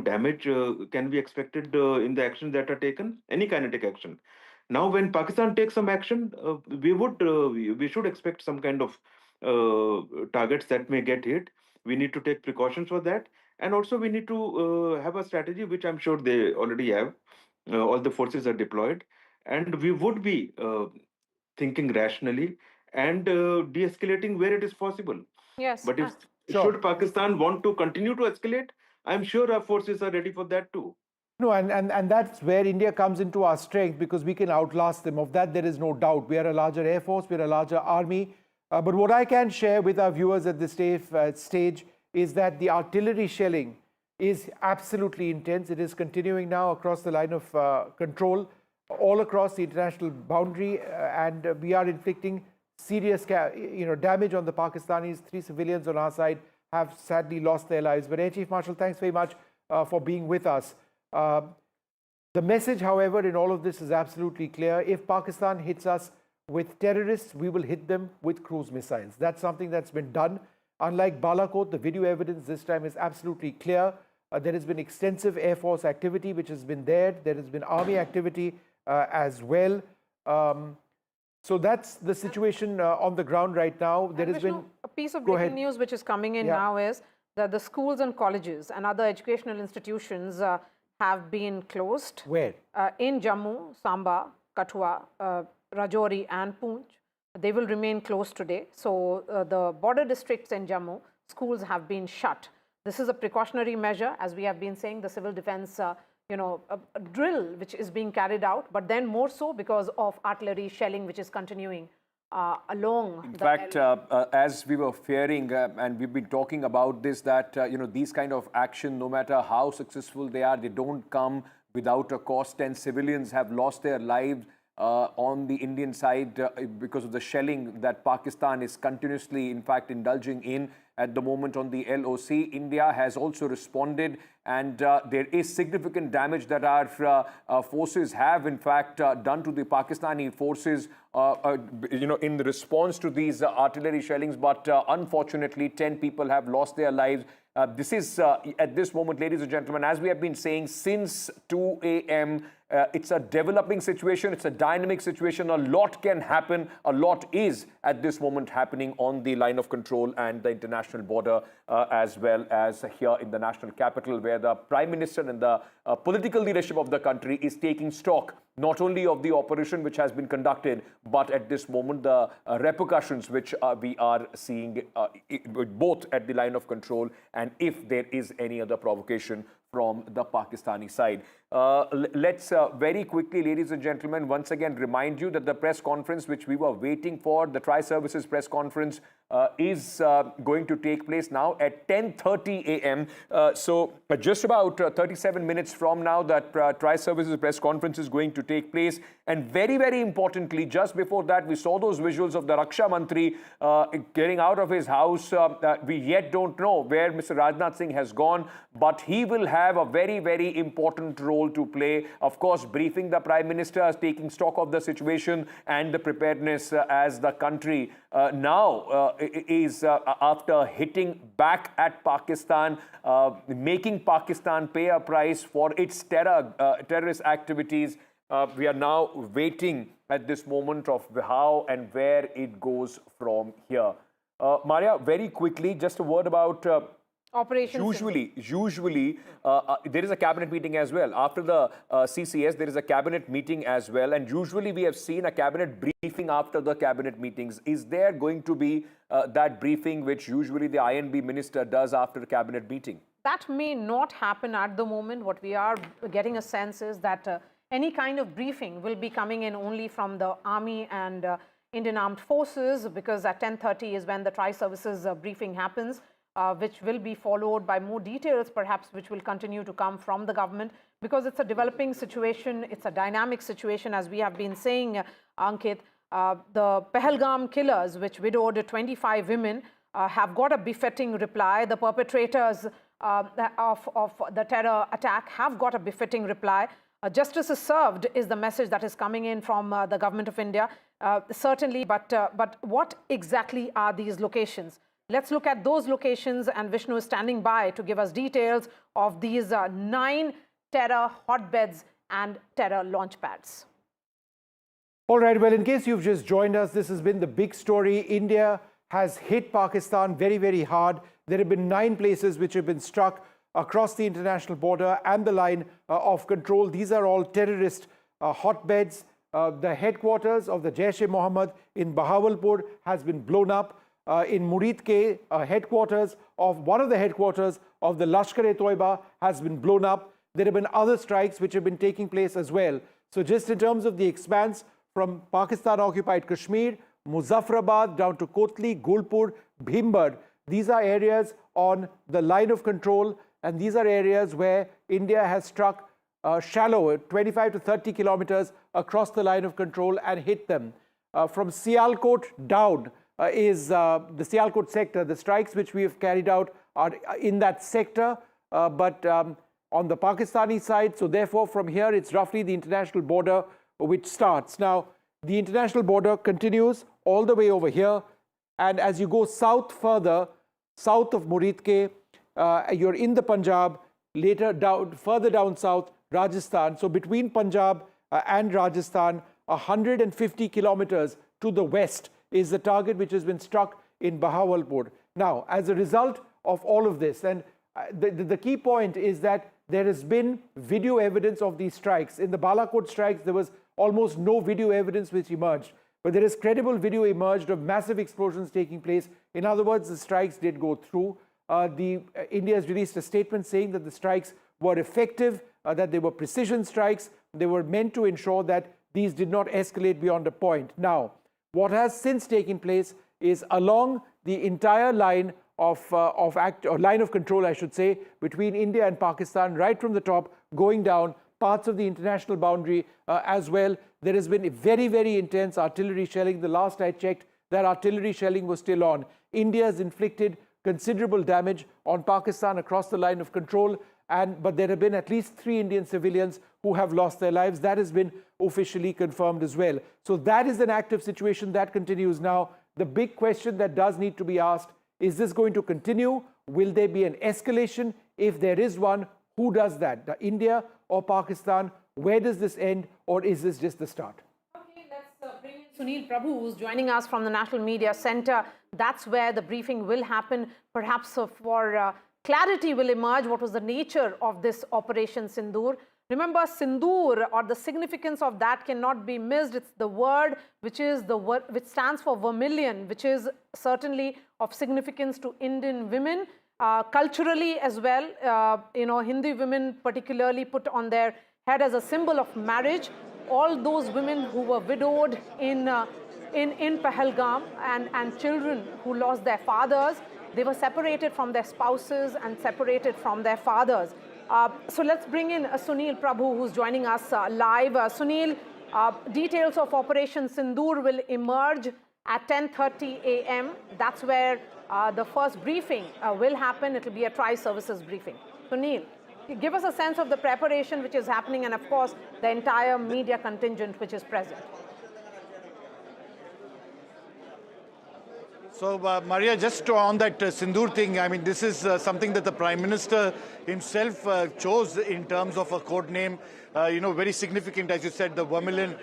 damage can be expected in the actions that are taken, any kinetic action. Now, when Pakistan takes some action, we should expect some kind of targets that may get hit. We need to take precautions for that, and also we need to have a strategy, which I'm sure they already have. All the forces are deployed, and we would be thinking rationally and de-escalating where it is possible.
Yes.
But should Pakistan want to continue to escalate, I'm sure our forces are ready for that too.
No, and that's where India comes into our strength, because we can outlast them. Of that, there is no doubt. We are a larger air force, we are a larger army. But what I can share with our viewers at this stage is that the artillery shelling is absolutely intense. It is continuing now across the line of control, all across the international boundary, and we are inflicting serious damage on the Pakistanis. 3 civilians on our side have sadly lost their lives. But Air Chief Marshal, thanks very much for being with us. The message, however, in all of this is absolutely clear. If Pakistan hits us with terrorists, we will hit them with cruise missiles. That's something that's been done. Unlike Balakot, the video evidence this time is absolutely clear. There has been extensive Air Force activity which has been there. There has been Army activity as well. So that's the situation on the ground right now. There has been
a piece of breaking news which is coming in now is that the schools and colleges and other educational institutions have been closed.
Where?
In Jammu, Samba, Kathua, Rajouri and Poonch. They will remain closed today. So the border districts in Jammu, schools have been shut. This is a precautionary measure, as we have been saying, the civil defense a drill which is being carried out, but then more so because of artillery shelling which is continuing along.
In fact, as we were fearing, and we've been talking about this, that these kind of action, no matter how successful they are, they don't come without a cost, and civilians have lost their lives on the Indian side because of the shelling that Pakistan is continuously, in fact, indulging in at the moment on the LOC. India has also responded, and there is significant damage that our forces have, in fact, done to the Pakistani forces, in response to these artillery shellings. But unfortunately, 10 people have lost their lives. This is, at this moment, ladies and gentlemen, as we have been saying since 2 a.m., it's a developing situation. It's a dynamic situation. A lot can happen. A lot is, at this moment, happening on the line of control and the international border, as well as here in the national capital, where the Prime Minister and the political leadership of the country is taking stock not only of the operation which has been conducted, but at this moment, the repercussions which we are seeing both at the line of control and if there is any other provocation from the Pakistani side. Let's very quickly, ladies and gentlemen, once again remind you that the press conference which we were waiting for, the Tri-Services press conference, is going to take place now at 10:30 a.m. So just about 37 minutes from now, that Tri-Services press conference is going to take place. And very, very importantly, just before that, we saw those visuals of the Raksha Mantri getting out of his house. We yet don't know where Mr. Rajnath Singh has gone, but he will have have a very, very important role to play. Of course, briefing the Prime Minister, taking stock of the situation and the preparedness as the country now is after hitting back at Pakistan, making Pakistan pay a price for its terrorist activities. We are now waiting at this moment of how and where it goes from here. Maria, very quickly, just a word about
Operation
usually there is a cabinet meeting as well. After the CCS, there is a cabinet meeting as well. And usually we have seen a cabinet briefing after the cabinet meetings. Is there going to be that briefing which usually the INB minister does after a cabinet meeting?
That may not happen at the moment. What we are getting a sense is that any kind of briefing will be coming in only from the Army and Indian Armed Forces, because at 10:30 is when the Tri-Services briefing happens. Which will be followed by more details, perhaps, which will continue to come from the government, because it's a developing situation, it's a dynamic situation, as we have been saying, Ankit. The Pahalgam killers, which widowed 25 women, have got a befitting reply. The perpetrators of the terror attack have got a befitting reply. Justice is served is the message that is coming in from the government of India, certainly. But what exactly are these locations? Let's look at those locations, and Vishnu is standing by to give us details of these 9 terror hotbeds and terror launch pads.
All right, well, in case you've just joined us, this has been the big story. India has hit Pakistan very, very hard. There have been 9 places which have been struck across the international border and the line of control. These are all terrorist hotbeds. The headquarters of the Jaish-e-Mohammed in Bahawalpur has been blown up. In Murid-ke, one of the headquarters of the Lashkar-e-Toiba has been blown up. There have been other strikes which have been taking place as well. So just in terms of the expanse from Pakistan-occupied Kashmir, Muzaffarabad down to Kotli, Gulpur, Bhimbad, these are areas on the line of control, and these are areas where India has struck shallow, 25 to 30 kilometers across the line of control and hit them. From Sialkot down, is the Sialkot sector. The strikes which we have carried out are in that sector, but on the Pakistani side. So therefore, from here, it's roughly the international border which starts. Now, the international border continues all the way over here. And as you go south further, south of Murid-ke, you're in the Punjab, further down south, Rajasthan. So between Punjab and Rajasthan, 150 kilometers to the west is the target which has been struck in Bahawalpur. Now, as a result of all of this, and the key point is that there has been video evidence of these strikes. In the Balakot strikes, there was almost no video evidence which emerged. But there is credible video emerged of massive explosions taking place. In other words, the strikes did go through. India has released a statement saying that the strikes were effective, that they were precision strikes. They were meant to ensure that these did not escalate beyond a point. Now, what has since taken place is along the entire line line of control, I should say, between India and Pakistan, right from the top, going down parts of the international boundary as well. There has been a very, very intense artillery shelling. The last I checked, that artillery shelling was still on. India has inflicted considerable damage on Pakistan across the line of control, but there have been at least 3 Indian civilians who have lost their lives. That has been officially confirmed as well. So that is an active situation that continues now. The big question that does need to be asked, is this going to continue? Will there be an escalation? If there is one, who does that? India or Pakistan? Where does this end, or is this just the start?
Okay, let's bring in Sunil Prabhu, who's joining us from the National Media Center. That's where the briefing will happen. Perhaps for clarity will emerge what was the nature of this Operation Sindoor. Remember, Sindoor, or the significance of that cannot be missed. It's the word which stands for vermilion, which is certainly of significance to Indian women. Culturally as well, Hindu women particularly put on their head as a symbol of marriage. All those women who were widowed in Pahalgam, and children who lost their fathers, they were separated from their spouses and separated from their fathers. So let's bring in Sunil Prabhu, who's joining us live. Sunil, details of Operation Sindoor will emerge at 10:30 a.m. That's where the first briefing will happen. It will be a Tri-Services briefing. Sunil. Give us a sense of the preparation which is happening and, of course, the entire media contingent which is present.
So, Maria, just on that Sindoor thing, I mean, this is something that the Prime Minister himself chose in terms of a code name, very significant, as you said, the vermilion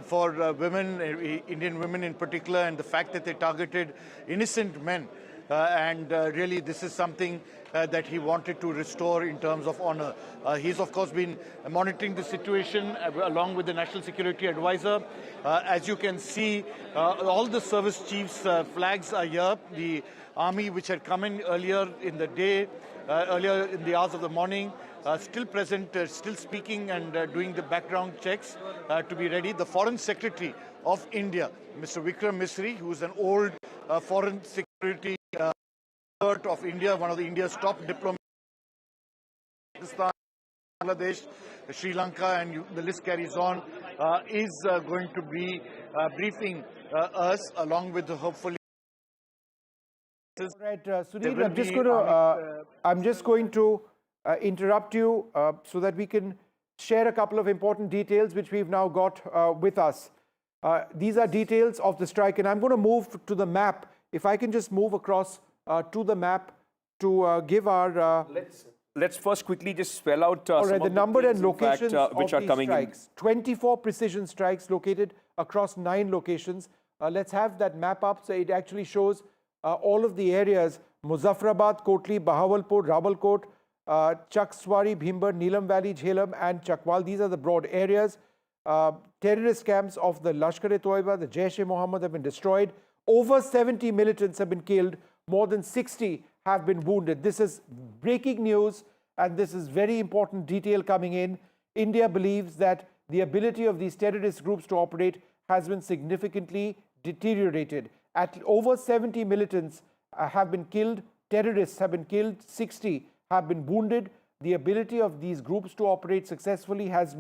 for women, Indian women in particular, and the fact that they targeted innocent men. And really, this is something that he wanted to restore in terms of honor. He's, of course, been monitoring the situation along with the National Security Advisor. As you can see, all the service chiefs' flags are here. The army, which had come in earlier in the day, earlier in the hours of the morning, still present, still speaking and doing the background checks to be ready. The Foreign Secretary of India, Mr. Vikram Misri, who is an old foreign security of India, one of India's top diplomats, Pakistan, Bangladesh, Sri Lanka, and the list carries on, is going to be briefing us along with hopefully.
Right, Sunil, I'm just going to interrupt you so that we can share a couple of important details which we've now got with us. These are details of the strike, and I'm going to move to the map. If I can just move across to the map to give our...
Let's first quickly just spell out
all right, the number and locations
which
of
are
these
coming
strikes. 24 precision strikes located across 9 locations. Let's have that map up so it actually shows all of the areas: Muzaffarabad, Kotli, Bahawalpur, Rawalkot, Chakswari, Bhimber, Neelam Valley, Jhelum and Chakwal. These are the broad areas. Terrorist camps of the Lashkar-e-Toiba, the Jaish-e-Mohammed have been destroyed. Over 70 militants have been killed. More than 60 have been wounded. This is breaking news, and this is very important detail coming in. India believes that the ability of these terrorist groups to operate has been significantly deteriorated. At over 70 militants have been killed, terrorists have been killed, 60 have been wounded. The ability of these groups to operate successfully has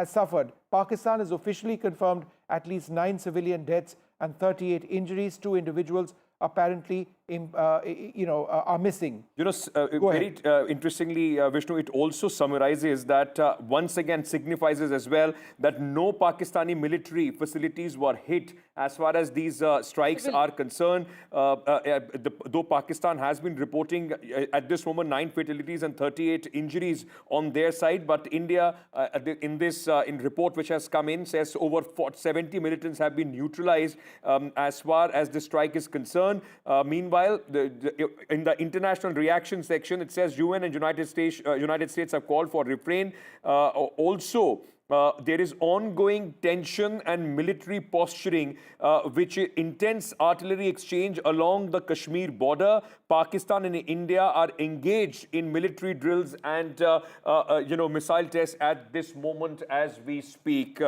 suffered. Pakistan has officially confirmed at least 9 civilian deaths and 38 injuries. 2 individuals apparently are missing.
Very interestingly, Vishnu, it also summarizes that once again signifies as well that no Pakistani military facilities were hit as far as these strikes are concerned. Though Pakistan has been reporting at this moment 9 fatalities and 38 injuries on their side, but India in this report which has come in says over 70 militants have been neutralized as far as the strike is concerned. Meanwhile, in the international reaction section, it says UN and United States have called for refrain. Also, there is ongoing tension and military posturing, which intense artillery exchange along the Kashmir border. Pakistan and India are engaged in military drills and missile tests at this moment as we speak.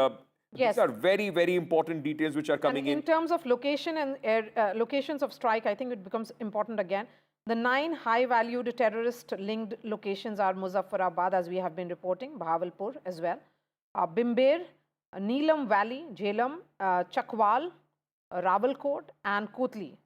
Yes.
These are very, very important details which are coming in.
In terms of location and locations of strike, I think it becomes important again. The 9 high-valued terrorist-linked locations are Muzaffarabad, as we have been reporting, Bahawalpur as well, Bhimber, Neelam Valley, Jhelum, Chakwal, Rawalkot and Kotli.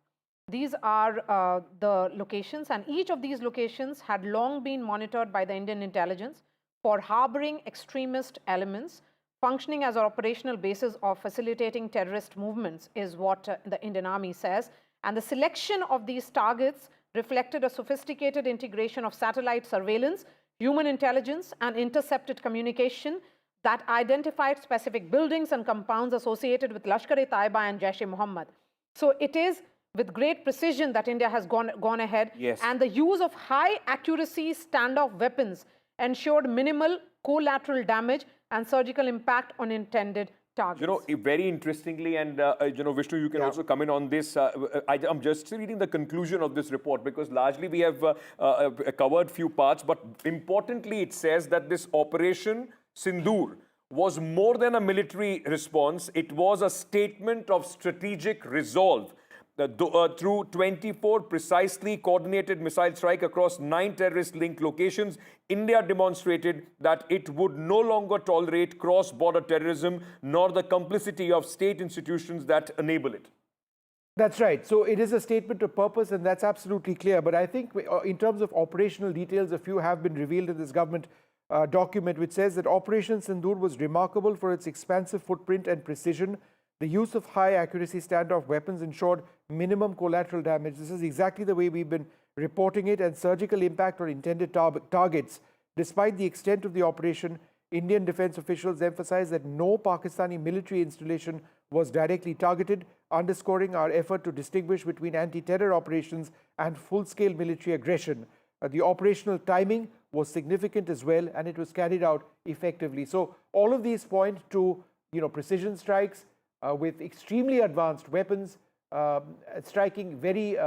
These are the locations, and each of these locations had long been monitored by the Indian intelligence for harboring extremist elements. Functioning as an operational basis of facilitating terrorist movements is what the Indian Army says. And the selection of these targets reflected a sophisticated integration of satellite surveillance, human intelligence, and intercepted communication that identified specific buildings and compounds associated with Lashkar-e-Taiba and Jaish-e-Mohammed. So it is with great precision that India has gone ahead.
Yes.
And the use of high accuracy standoff weapons ensured minimal collateral damage and surgical impact on intended targets.
Very interestingly, and Vishnu, you can also come in on this. I'm just reading the conclusion of this report because largely we have covered few parts, but importantly it says that this Operation Sindoor was more than a military response. It was a statement of strategic resolve. Through 24 precisely coordinated missile strike across 9 terrorist-linked locations, India demonstrated that it would no longer tolerate cross-border terrorism nor the complicity of state institutions that enable it.
That's right. So it is a statement of purpose, and that's absolutely clear. But I think in terms of operational details, a few have been revealed in this government document, which says that Operation Sindoor was remarkable for its expansive footprint and precision. The use of high accuracy standoff weapons ensured minimum collateral damage. This is exactly the way we've been reporting it, and surgical impact on intended targets. Despite the extent of the operation, Indian defense officials emphasized that no Pakistani military installation was directly targeted, underscoring our effort to distinguish between anti-terror operations and full-scale military aggression. The operational timing was significant as well, and it was carried out effectively. So all of these point to precision strikes with extremely advanced weapons, striking very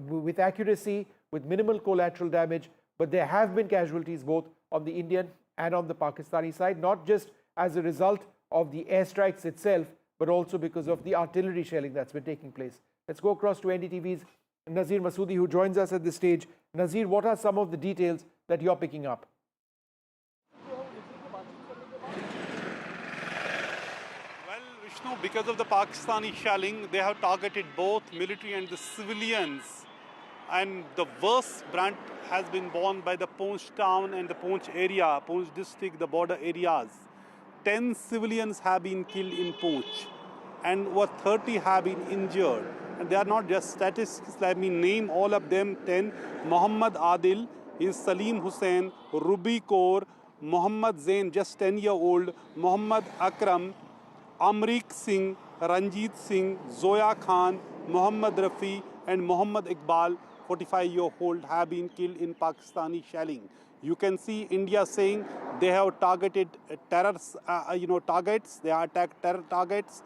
with accuracy, with minimal collateral damage. But there have been casualties both on the Indian and on the Pakistani side, not just as a result of the airstrikes itself, but also because of the artillery shelling that's been taking place. Let's go across to NDTV's Nazir Masoodi, who joins us at this stage. Nazir, what are some of the details that you're picking up?
Well, Vishnu, because of the Pakistani shelling, they have targeted both military and the civilians. And the worst brunt has been borne by the Poonch town and the Poonch area, Poonch district, the border areas. 10 civilians have been killed in Poonch and over 30 have been injured. And they are not just statistics, let me name all of them 10. Muhammad Adil, is Salim Hussain, Ruby Kaur, Muhammad Zain, just 10-year-old, Muhammad Akram, Amrik Singh, Ranjit Singh, Zoya Khan, Muhammad Rafi and Muhammad Iqbal, 45-year-old, have been killed in Pakistani shelling. You can see India saying they have targeted targets. They have attacked terror targets,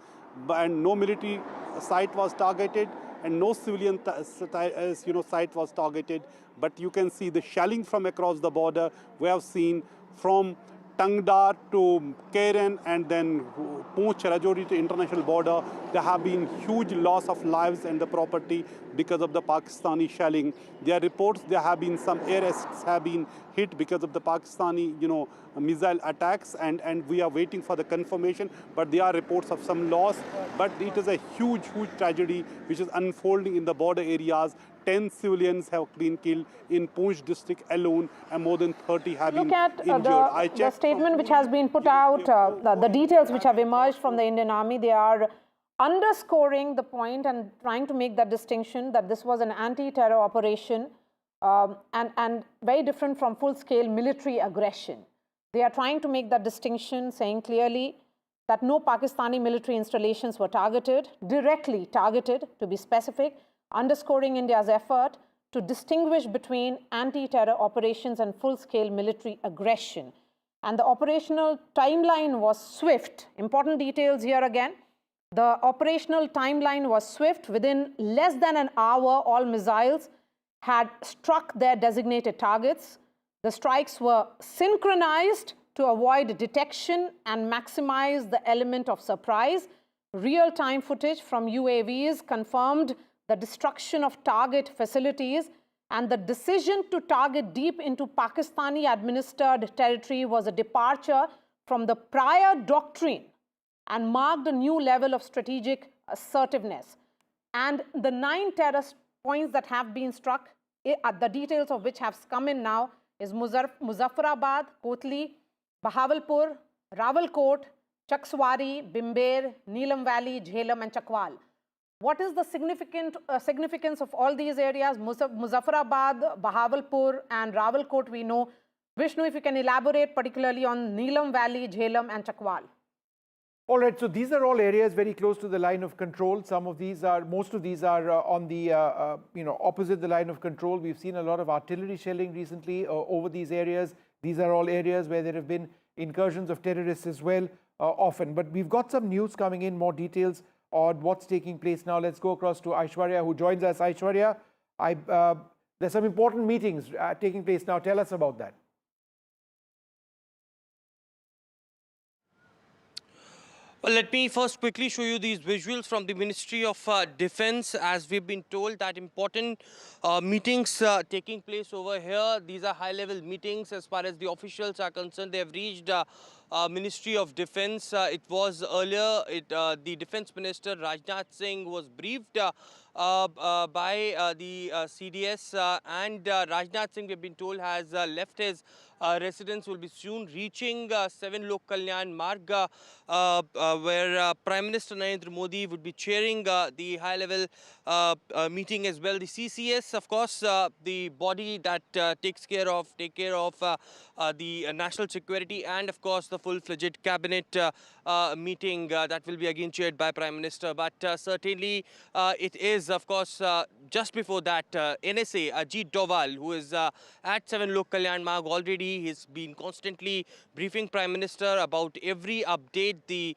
and no military site was targeted, and no civilian site was targeted. But you can see the shelling from across the border. We have seen from Tangdar to Keren and then Poonch Rajouri to international border. There have been huge loss of lives and the property because of the Pakistani shelling. There are reports there have been some aircrafts have been hit because of the Pakistani, missile attacks, and we are waiting for the confirmation. But there are reports of some loss. But it is a huge, huge tragedy which is unfolding in the border areas. 10 civilians have been killed in Poonch district alone, and more than 30 have been injured.
The statement which has been put out, the details which have emerged from the Indian Army, they are underscoring the point and trying to make that distinction that this was an anti-terror operation and very different from full-scale military aggression. They are trying to make that distinction, saying clearly that no Pakistani military installations were targeted, directly targeted to be specific, underscoring India's effort to distinguish between anti-terror operations and full-scale military aggression. And the operational timeline was swift. Important details here again. The operational timeline was swift. Within less than an hour, all missiles had struck their designated targets. The strikes were synchronized to avoid detection and maximize the element of surprise. Real-time footage from UAVs confirmed the destruction of target facilities, and the decision to target deep into Pakistani-administered territory was a departure from the prior doctrine and marked a new level of strategic assertiveness. And the 9 terrorist points that have been struck, the details of which have come in now, is Muzaffarabad, Kotli, Bahawalpur, Rawalkot, Chakswari, Bimber, Neelam Valley, Jhelum and Chakwal. What is the significance of all these areas? Muzaffarabad, Bahawalpur and Rawalkot we know. Vishnu, if you can elaborate particularly on Neelam Valley, Jhelum and Chakwal.
All right, so these are all areas very close to the line of control. Most of these are on the, opposite the line of control. We've seen a lot of artillery shelling recently over these areas. These are all areas where there have been incursions of terrorists as well, often. But we've got some news coming in, more details on what's taking place now. Let's go across to Aishwarya, who joins us. Aishwarya, there's some important meetings taking place now. Tell us about that.
Well, let me first quickly show you these visuals from the Ministry of Defense. As we've been told that important meetings taking place over here. These are high-level meetings as far as the officials are concerned. They have reached Ministry of Defence. It was earlier, the Defence Minister Rajnath Singh was briefed by the CDS, and Rajnath Singh, we've been told, has left his residence, will be soon reaching 7 Lok Kalyan Marg, where Prime Minister Narendra Modi would be chairing the high-level meeting as well. The CCS, of course, the body that take care of the national security, and of course the full-fledged cabinet meeting that will be again chaired by Prime Minister. But certainly it is, of course, just before that, NSA Ajit Doval, who is at 7 Lok Kalyan Marg already. He's been constantly briefing Prime Minister about every update. The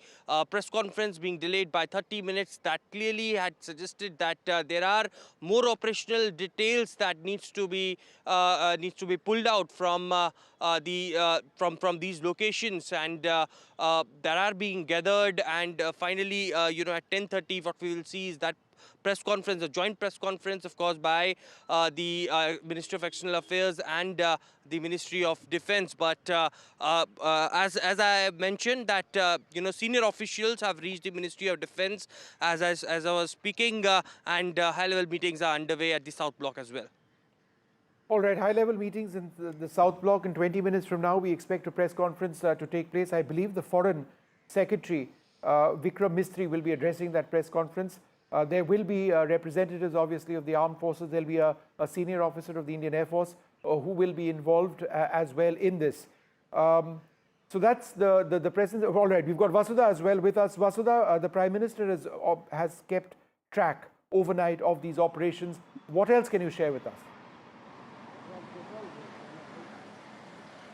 press conference being delayed by 30 minutes, that clearly had suggested that there are more operational details that needs to be pulled out from from these locations, and that are being gathered. And finally, at 10:30, what we will see is that press conference, a joint press conference, of course, by the Ministry of External Affairs and the Ministry of Defence. But as I mentioned, that senior officials have reached the Ministry of Defence as I was speaking, and high-level meetings are underway at the South Block as well.
All right, high-level meetings in the South Block. In 20 minutes from now, we expect a press conference to take place. I believe the Foreign Secretary, Vikram Mistry, will be addressing that press conference. There will be representatives, obviously, of the armed forces. There will be a senior officer of the Indian Air Force who will be involved as well in this. So that's the presence. All right, we've got Vasudha as well with us. Vasudha, the Prime Minister has kept track overnight of these operations. What else can you share with us?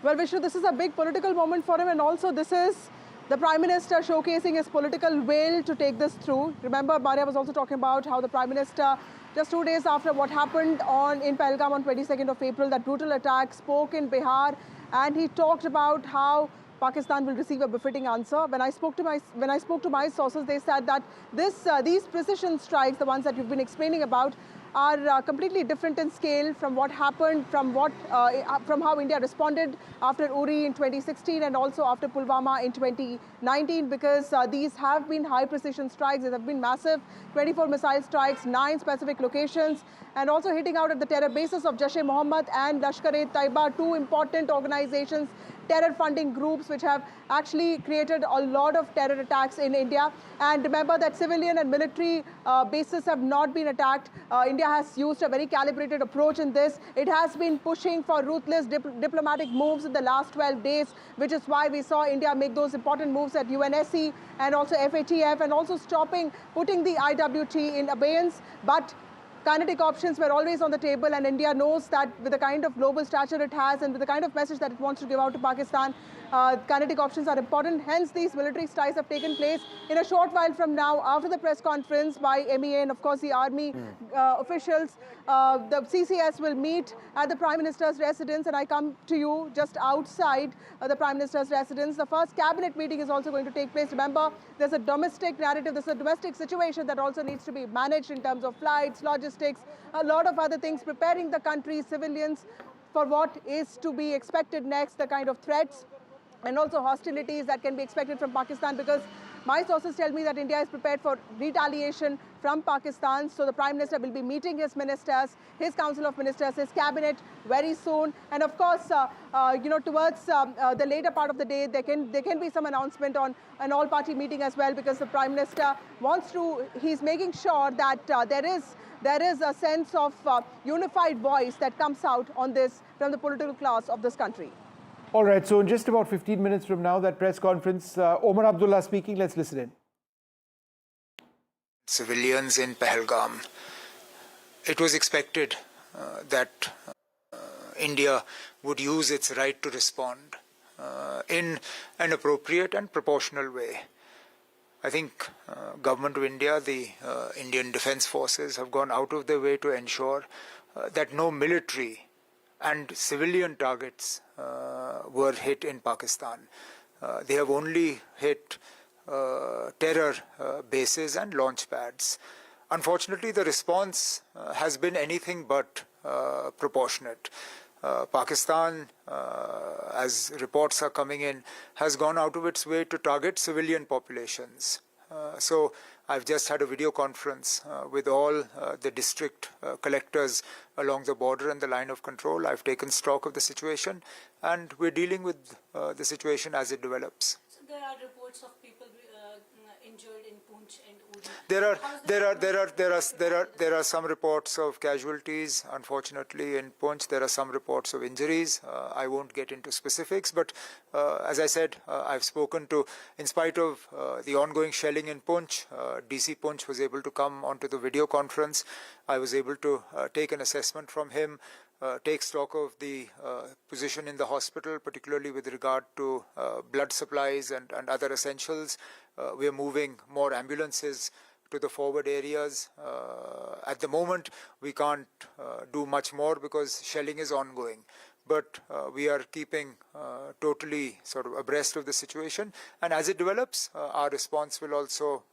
Well, Vishnu, this is a big political moment for him, and also this is the Prime Minister showcasing his political will to take this through. Remember, Maria was also talking about how the Prime Minister, just 2 days after what happened in Pahalgam on 22nd of April, that brutal attack, spoke in Bihar, and he talked about how Pakistan will receive a befitting answer. When I spoke to my sources, they said that these precision strikes, the ones that you've been explaining about, are completely different in scale from what happened, from how India responded after Uri in 2016 and also after Pulwama in 2019, because these have been high precision strikes. There have been massive 24 missile strikes, 9 specific locations, and also hitting out at the terror bases of Jaish-e-Mohammed and Lashkar-e-Taiba, 2 important organizations, terror funding groups which have actually created a lot of terror attacks in India. And remember that civilian and military bases have not been attacked. India has used a very calibrated approach in this. It has been pushing for ruthless diplomatic moves in the last 12 days, which is why we saw India make those important moves at UNSC and also FATF, and also putting the IWT in abeyance. But kinetic options were always on the table, and India knows that with the kind of global stature it has and with the kind of message that it wants to give out to Pakistan, kinetic options are important. Hence, these military strikes have taken place. In a short while from now, after the press conference by MEA and of course the army officials, the CCS will meet at the Prime Minister's residence, and I come to you just outside the Prime Minister's residence. The first cabinet meeting is also going to take place. Remember, there's a domestic narrative, there's a domestic situation that also needs to be managed in terms of flights, logistics, a lot of other things, preparing the country, civilians, for what is to be expected next, the kind of threats and also hostilities that can be expected from Pakistan, because my sources tell me that India is prepared for retaliation from Pakistan. So the Prime Minister will be meeting his ministers, his Council of Ministers, his cabinet very soon. And of course, towards the later part of the day, there can be some announcement on an all-party meeting as well, because the Prime Minister he's making sure that there is a sense of unified voice that comes out on this from the political class of this country.
All right, so in just about 15 minutes from now, that press conference, Omar Abdullah speaking. Let's listen in.
Civilians in Pahalgam. It was expected that India would use its right to respond in an appropriate and proportional way. I think Government of India, the Indian Defence Forces have gone out of their way to ensure that no military and civilian targets were hit in Pakistan. They have only hit terror bases and launch pads. Unfortunately, the response has been anything but proportionate. Pakistan, as reports are coming in, has gone out of its way to target civilian populations. So I've just had a video conference with all the district collectors along the border and the line of control. I've taken stock of the situation, and we're dealing with the situation as it develops.
So there are reports of people injured in Poonch and Uri.
There are some reports of casualties. Unfortunately, in Poonch, there are some reports of injuries. I won't get into specifics, but as I said, I've spoken to, in spite of the ongoing shelling in Poonch, DC Poonch was able to come onto the video conference. I was able to take an assessment from him, take stock of the position in the hospital, particularly with regard to blood supplies and other essentials. We are moving more ambulances to the forward areas. At the moment, we can't do much more because shelling is ongoing. But we are keeping totally sort of abreast of the situation. And as it develops, our response will also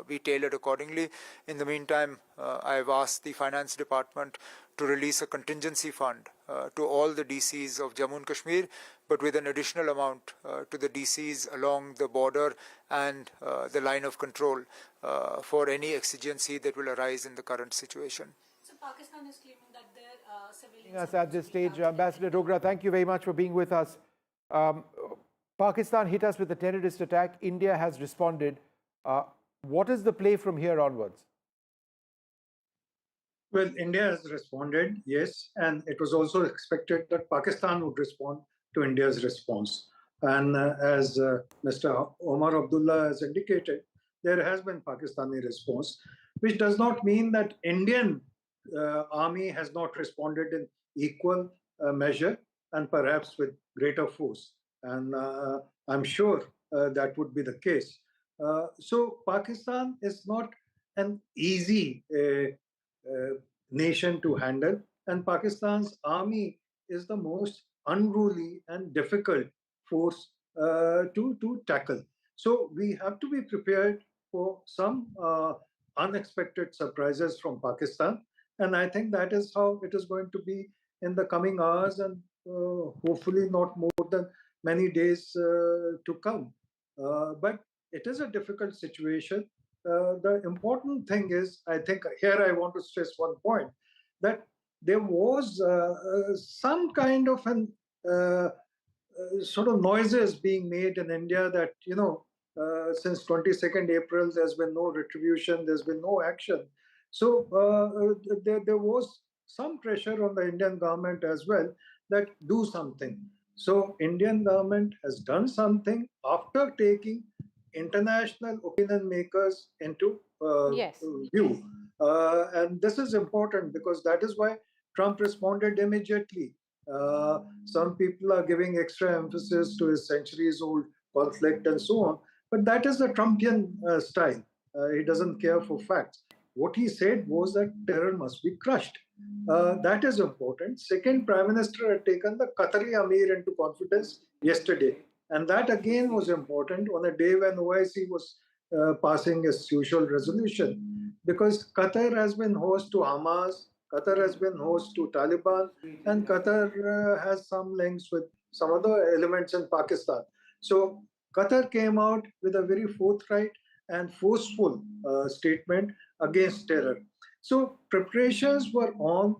be tailored accordingly. In the meantime, I have asked the Finance Department to release a contingency fund to all the DCs of Jammu and Kashmir, but with an additional amount to the DCs along the border and the line of control for any exigency that will arise in the current situation.
So Pakistan is claiming that their civilians...
Us at this stage, Ambassador Dogra, thank you very much for being with us. Pakistan hit us with a terrorist attack. India has responded. What is the play from here onwards?
Well, India has responded, yes, and it was also expected that Pakistan would respond to India's response. And as Mr. Omar Abdullah has indicated, there has been Pakistani response, which does not mean that Indian army has not responded in equal measure and perhaps with greater force. And I'm sure that would be the case. So Pakistan is not an easy nation to handle, and Pakistan's army is the most unruly and difficult force to tackle. So we have to be prepared for some unexpected surprises from Pakistan, and I think that is how it is going to be in the coming hours and hopefully not more than many days to come. But it is a difficult situation. The important thing is, I think here I want to stress one point, that there was some kind of an sort of noises being made in India that, you know, since 22nd April, there's been no retribution, there's been no action. So there was some pressure on the Indian government as well that do something. So Indian government has done something after taking international opinion makers into view. And this is important because that is why Trump responded immediately. Some people are giving extra emphasis to his centuries-old conflict and so on, but that is the Trumpian style. He doesn't care for facts. What he said was that terror must be crushed. That is important. Second, Prime Minister had taken the Qatari Amir into confidence yesterday. And that again was important on a day when OIC was passing its usual resolution. Because Qatar has been host to Hamas, Qatar has been host to Taliban, and Qatar has some links with some other elements in Pakistan. So Qatar came out with a very forthright and forceful statement against terror. So preparations were on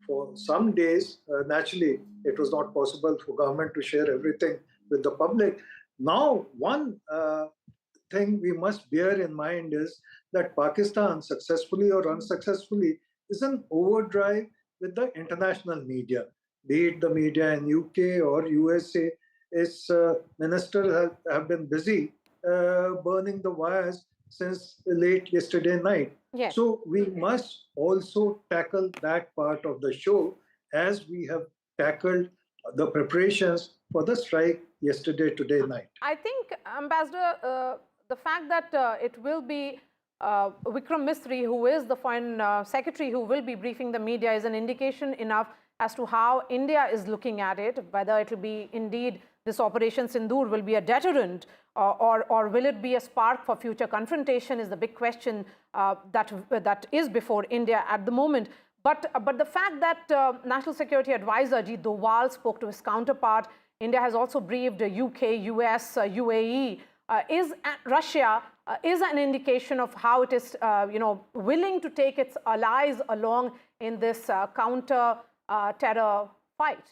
for some days. Naturally, it was not possible for government to share everything with the public. Now, one thing we must bear in mind is that Pakistan, successfully or unsuccessfully, is an overdrive with the international media, be it the media in UK or USA. Its ministers have been busy burning the wires since late yesterday night.
Yes.
So we must also tackle that part of the show as we have tackled the preparations for the strike today night.
I think, Ambassador, the fact that it will be Vikram Misri, who is the Foreign Secretary, who will be briefing the media, is an indication enough as to how India is looking at it, whether it will be indeed this Operation Sindoor will be a deterrent or will it be a spark for future confrontation is the big question that is before India at the moment. But the fact that National Security Advisor Ajit Doval spoke to his counterpart, India has also briefed UK, US, UAE, Russia is an indication of how it is, willing to take its allies along in this counter-terror fight.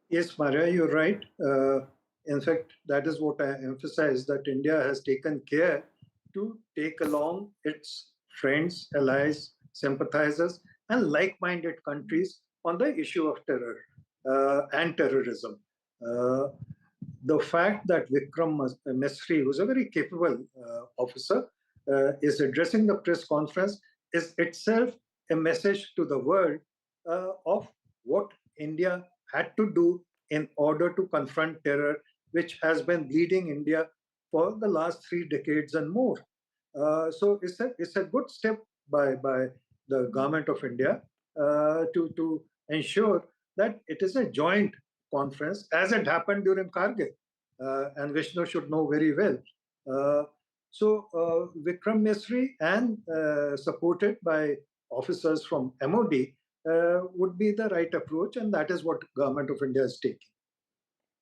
Yes, Maria, you're right. In fact, that is what I emphasize, that India has taken care to take along its friends, allies, sympathizers, and like-minded countries on the issue of terror and terrorism. The fact that Vikram Misri, who's a very capable officer, is addressing the press conference is itself a message to the world of what India had to do in order to confront terror, which has been bleeding India for the last 3 decades and more. So it's a good step by the government of India to ensure that it is a joint conference, as it happened during Kargil, and Vishnu should know very well. So Vikram Misri and supported by officers from MOD would be the right approach, and that is what government of India is taking.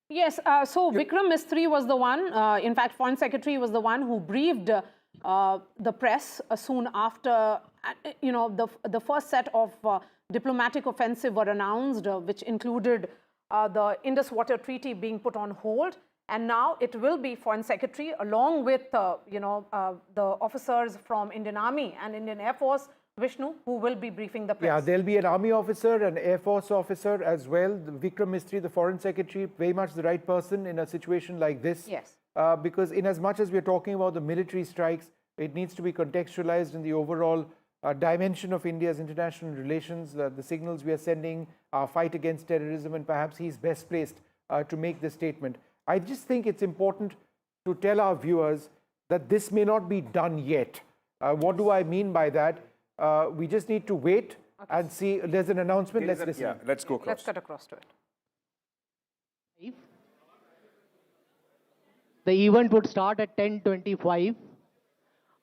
Yes, so Vikram Misri was the one, in fact, Foreign Secretary was the one who briefed the press soon after, the first set of diplomatic offensive were announced, which included the Indus Water Treaty being put on hold. And now it will be Foreign Secretary along with, the officers from Indian Army and Indian Air Force, Vishnu, who will be briefing the press.
Yeah, there'll be an Army officer, an Air Force officer as well. Vikram Misri, the Foreign Secretary, very much the right person in a situation like this.
Yes.
Because in as much as we're talking about the military strikes, it needs to be contextualized in the overall dimension of India's international relations, the signals we are sending, our fight against terrorism, and perhaps he's best placed to make this statement. I just think it's important to tell our viewers that this may not be done yet. What do I mean by that? We just need to wait and see. There's an announcement. Let's listen.
Yeah, let's go across.
Let's cut across to it.
The event would start at 10:25.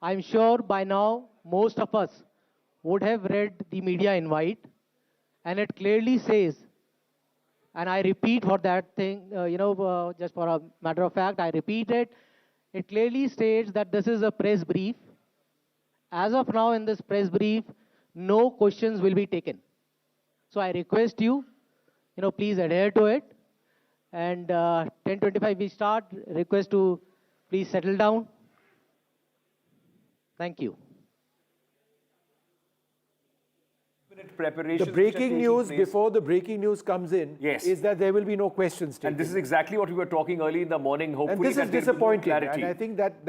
I'm sure by now most of us would have read the media invite, and it clearly says, and I repeat for that thing, just for a matter of fact, I repeat it. It clearly states that this is a press brief. As of now, in this press brief, no questions will be taken. So I request you, please adhere to it. And 10:25 we start. Request to please settle down. Thank you.
The breaking news before the breaking news comes in is that there will be no questions taken.
And this is exactly what we were talking early in the morning. Hopefully,
and this is disappointing. And I think that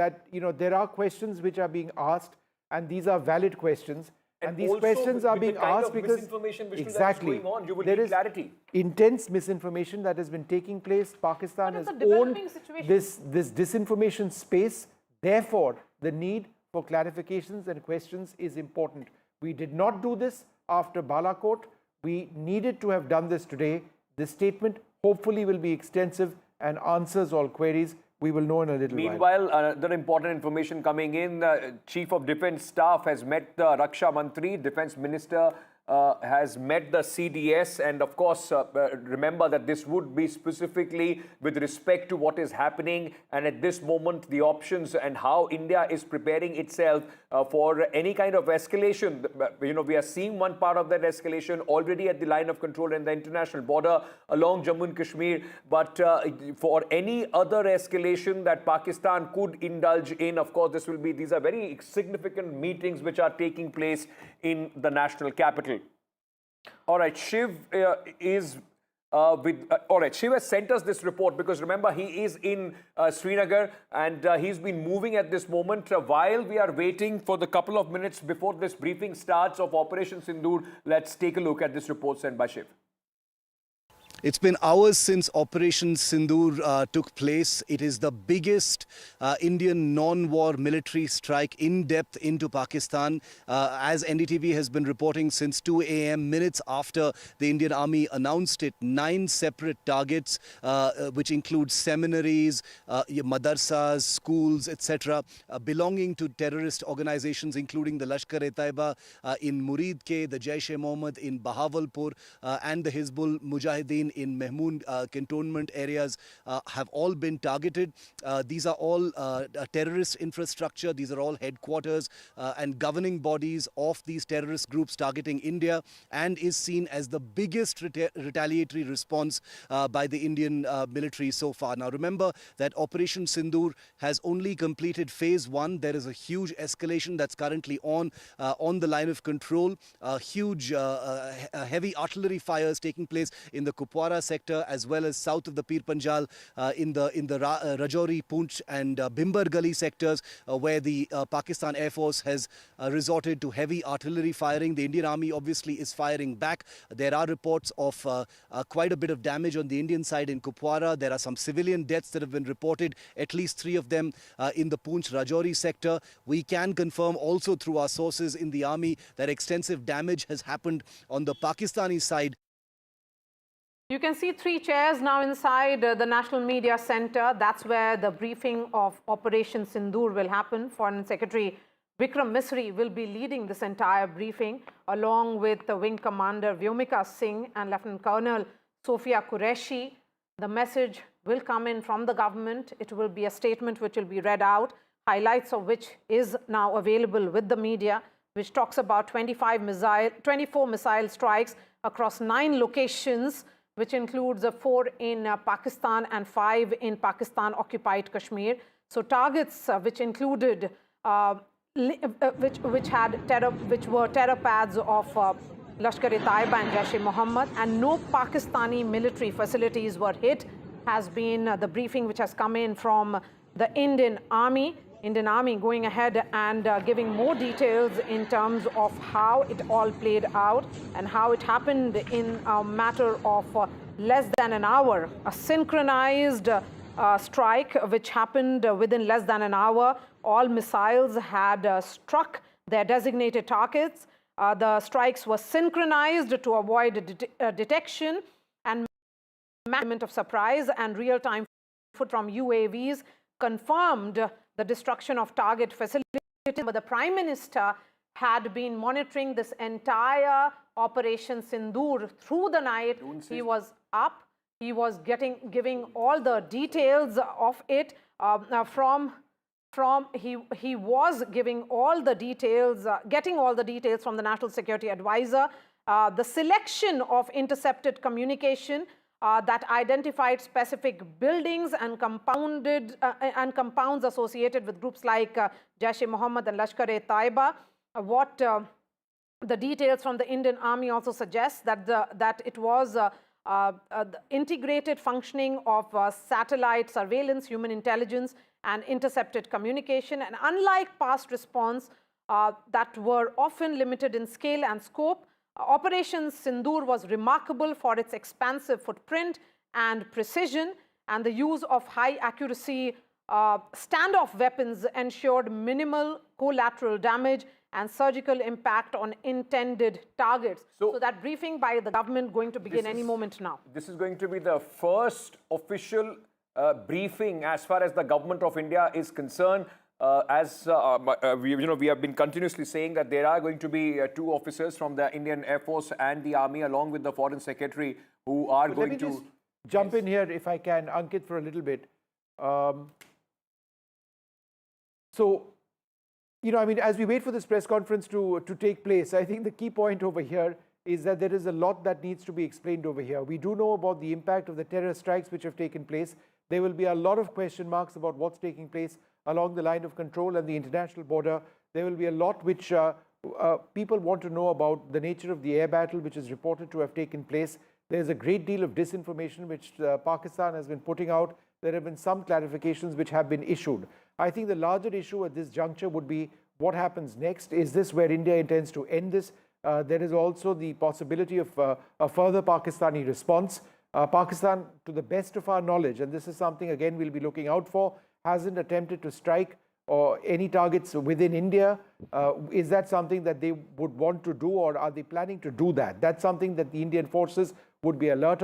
there are questions which are being asked, and these are valid questions. And these questions are being asked because exactly there is intense misinformation that has been taking place. Pakistan has owned this disinformation space. Therefore, the need for clarifications and questions is important. We did not do this after Balakot. We needed to have done this today. This statement hopefully will be extensive and answers all queries. We will know in a little while.
Meanwhile, another important information coming in. Chief of Defence Staff has met the Raksha Mantri. Defence Minister has met the CDS, and of course remember that this would be specifically with respect to what is happening and at this moment the options and how India is preparing itself for any kind of escalation. We are seeing one part of that escalation already at the line of control and the international border along Jammu and Kashmir, but for any other escalation that Pakistan could indulge in, of course these are very significant meetings which are taking place in the national capital. All right, Shiv is all right, Shiv has sent us this report because remember he is in Srinagar and he's been moving at this moment. While we are waiting for the couple of minutes before this briefing starts of Operation Sindoor, let's take a look at this report sent by Shiv.
It's been hours since Operation Sindoor took place. It is the biggest Indian non-war military strike in depth into Pakistan. As NDTV has been reporting since 2 a.m., minutes after the Indian Army announced it, 9 separate targets, which include seminaries, madrasas, schools, etc., belonging to terrorist organizations, including the Lashkar-e-Taiba in Muridke, the Jaish-e-Mohammed in Bahawalpur, and the Hizbul Mujahideen in Mehmoon cantonment areas have all been targeted. These are all terrorist infrastructure. These are all headquarters and governing bodies of these terrorist groups targeting India, and is seen as the biggest retaliatory response by the Indian military so far. Now remember that Operation Sindoor has only completed phase 1. There is a huge escalation that's currently on the line of control. Huge heavy artillery fires taking place in the Kupwara sector as well as south of the Pir Panjal in the Rajouri, Poonch and Bhimber Gali sectors where the Pakistan Air Force has resorted to heavy artillery firing. The Indian Army obviously is firing back. There are reports of quite a bit of damage on the Indian side in Kupwara. There are some civilian deaths that have been reported, at least 3 of them in the Poonch Rajouri sector. We can confirm also through our sources in the army that extensive damage has happened on the Pakistani side.
You can see 3 chairs now inside the National Media Center. That's where the briefing of Operation Sindoor will happen. Foreign Secretary Vikram Misri will be leading this entire briefing along with the Wing Commander Vyomika Singh and Lieutenant Colonel Sofia Qureshi. The message will come in from the government. It will be a statement which will be read out, highlights of which is now available with the media, which talks about 24 missile strikes across 9 locations, which includes 4 in Pakistan and 5 in Pakistan-occupied Kashmir. So targets which included, which were terror pads of Lashkar-e-Taiba and Jaish-e-Mohammed, and no Pakistani military facilities were hit, has been the briefing which has come in from the Indian Army. Indian Army going ahead and giving more details in terms of how it all played out and how it happened in a matter of less than an hour. A synchronized strike which happened within less than an hour. All missiles had struck their designated targets. The strikes were synchronized to avoid detection and management of surprise, and real-time footage from UAVs confirmed the destruction of target facilities. But the Prime Minister had been monitoring this entire Operation Sindoor through the night. He was up. He was giving all the details of it he was giving all the details, getting all the details from the National Security Advisor. The selection of intercepted communication that identified specific buildings and compounds associated with groups like Jaish-e-Mohammed and Lashkar-e-Taiba. The details from the Indian Army also suggest that it was the integrated functioning of satellite surveillance, human intelligence, and intercepted communication. And unlike past response that were often limited in scale and scope, Operation Sindoor was remarkable for its expansive footprint and precision, and the use of high accuracy standoff weapons ensured minimal collateral damage and surgical impact on intended targets. So that briefing by the government going to begin any moment now.
This is going to be the first official briefing as far as the government of India is concerned. We have been continuously saying that there are going to be 2 officers from the Indian Air Force and the Army, along with the Foreign Secretary, who are going to...
Let me just jump in here, if I can, Ankit, for a little bit. As we wait for this press conference to take place, I think the key point over here is that there is a lot that needs to be explained over here. We do know about the impact of the terror strikes which have taken place. There will be a lot of question marks about what's taking place along the line of control and the international border. There will be a lot which people want to know about the nature of the air battle which is reported to have taken place. There's a great deal of disinformation which Pakistan has been putting out. There have been some clarifications which have been issued. I think the larger issue at this juncture would be what happens next. Is this where India intends to end this? There is also the possibility of a further Pakistani response. Pakistan, to the best of our knowledge, and this is something again we'll be looking out for, hasn't attempted to strike or any targets within India. Is that something that they would want to do, or are they planning to do that? That's something that the Indian forces would be alert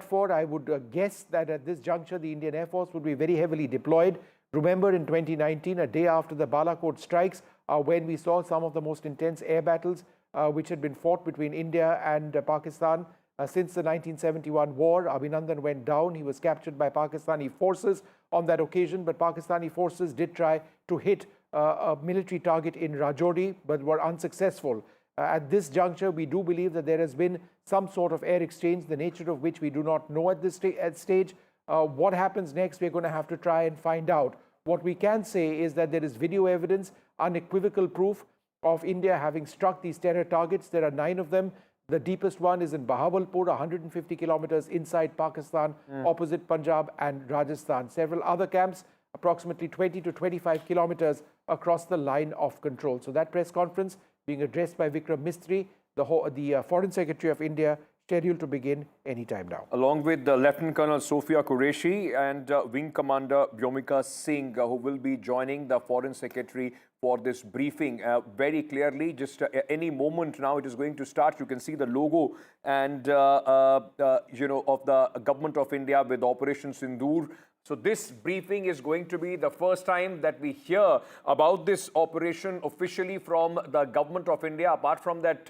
for. I would guess that at this juncture, the Indian Air Force would be very heavily deployed. Remember, in 2019, a day after the Balakot strikes, when we saw some of the most intense air battles which had been fought between India and Pakistan since the 1971 war. Abhinandan went down. He was captured by Pakistani forces on that occasion, but Pakistani forces did try to hit a military target in Rajouri, but were unsuccessful. At this juncture, we do believe that there has been some sort of air exchange, the nature of which we do not know at this stage. What happens next, we're going to have to try and find out. What we can say is that there is video evidence, unequivocal proof of India having struck these terror targets. There are 9 of them. The deepest one is in Bahawalpur, 150 kilometers inside Pakistan, opposite Punjab and Rajasthan. Several other camps, approximately 20 to 25 kilometers across the line of control. So that press conference being addressed by Vikram Mistry, the Foreign Secretary of India, scheduled to begin anytime now.
Along with Lieutenant Colonel Sophia Qureshi and Wing Commander Byomika Singh, who will be joining the Foreign Secretary for this briefing. Very clearly, just any moment now it is going to start. You can see the logo and of the Government of India with Operation Sindoor. So this briefing is going to be the first time that we hear about this operation officially from the Government of India, apart from that,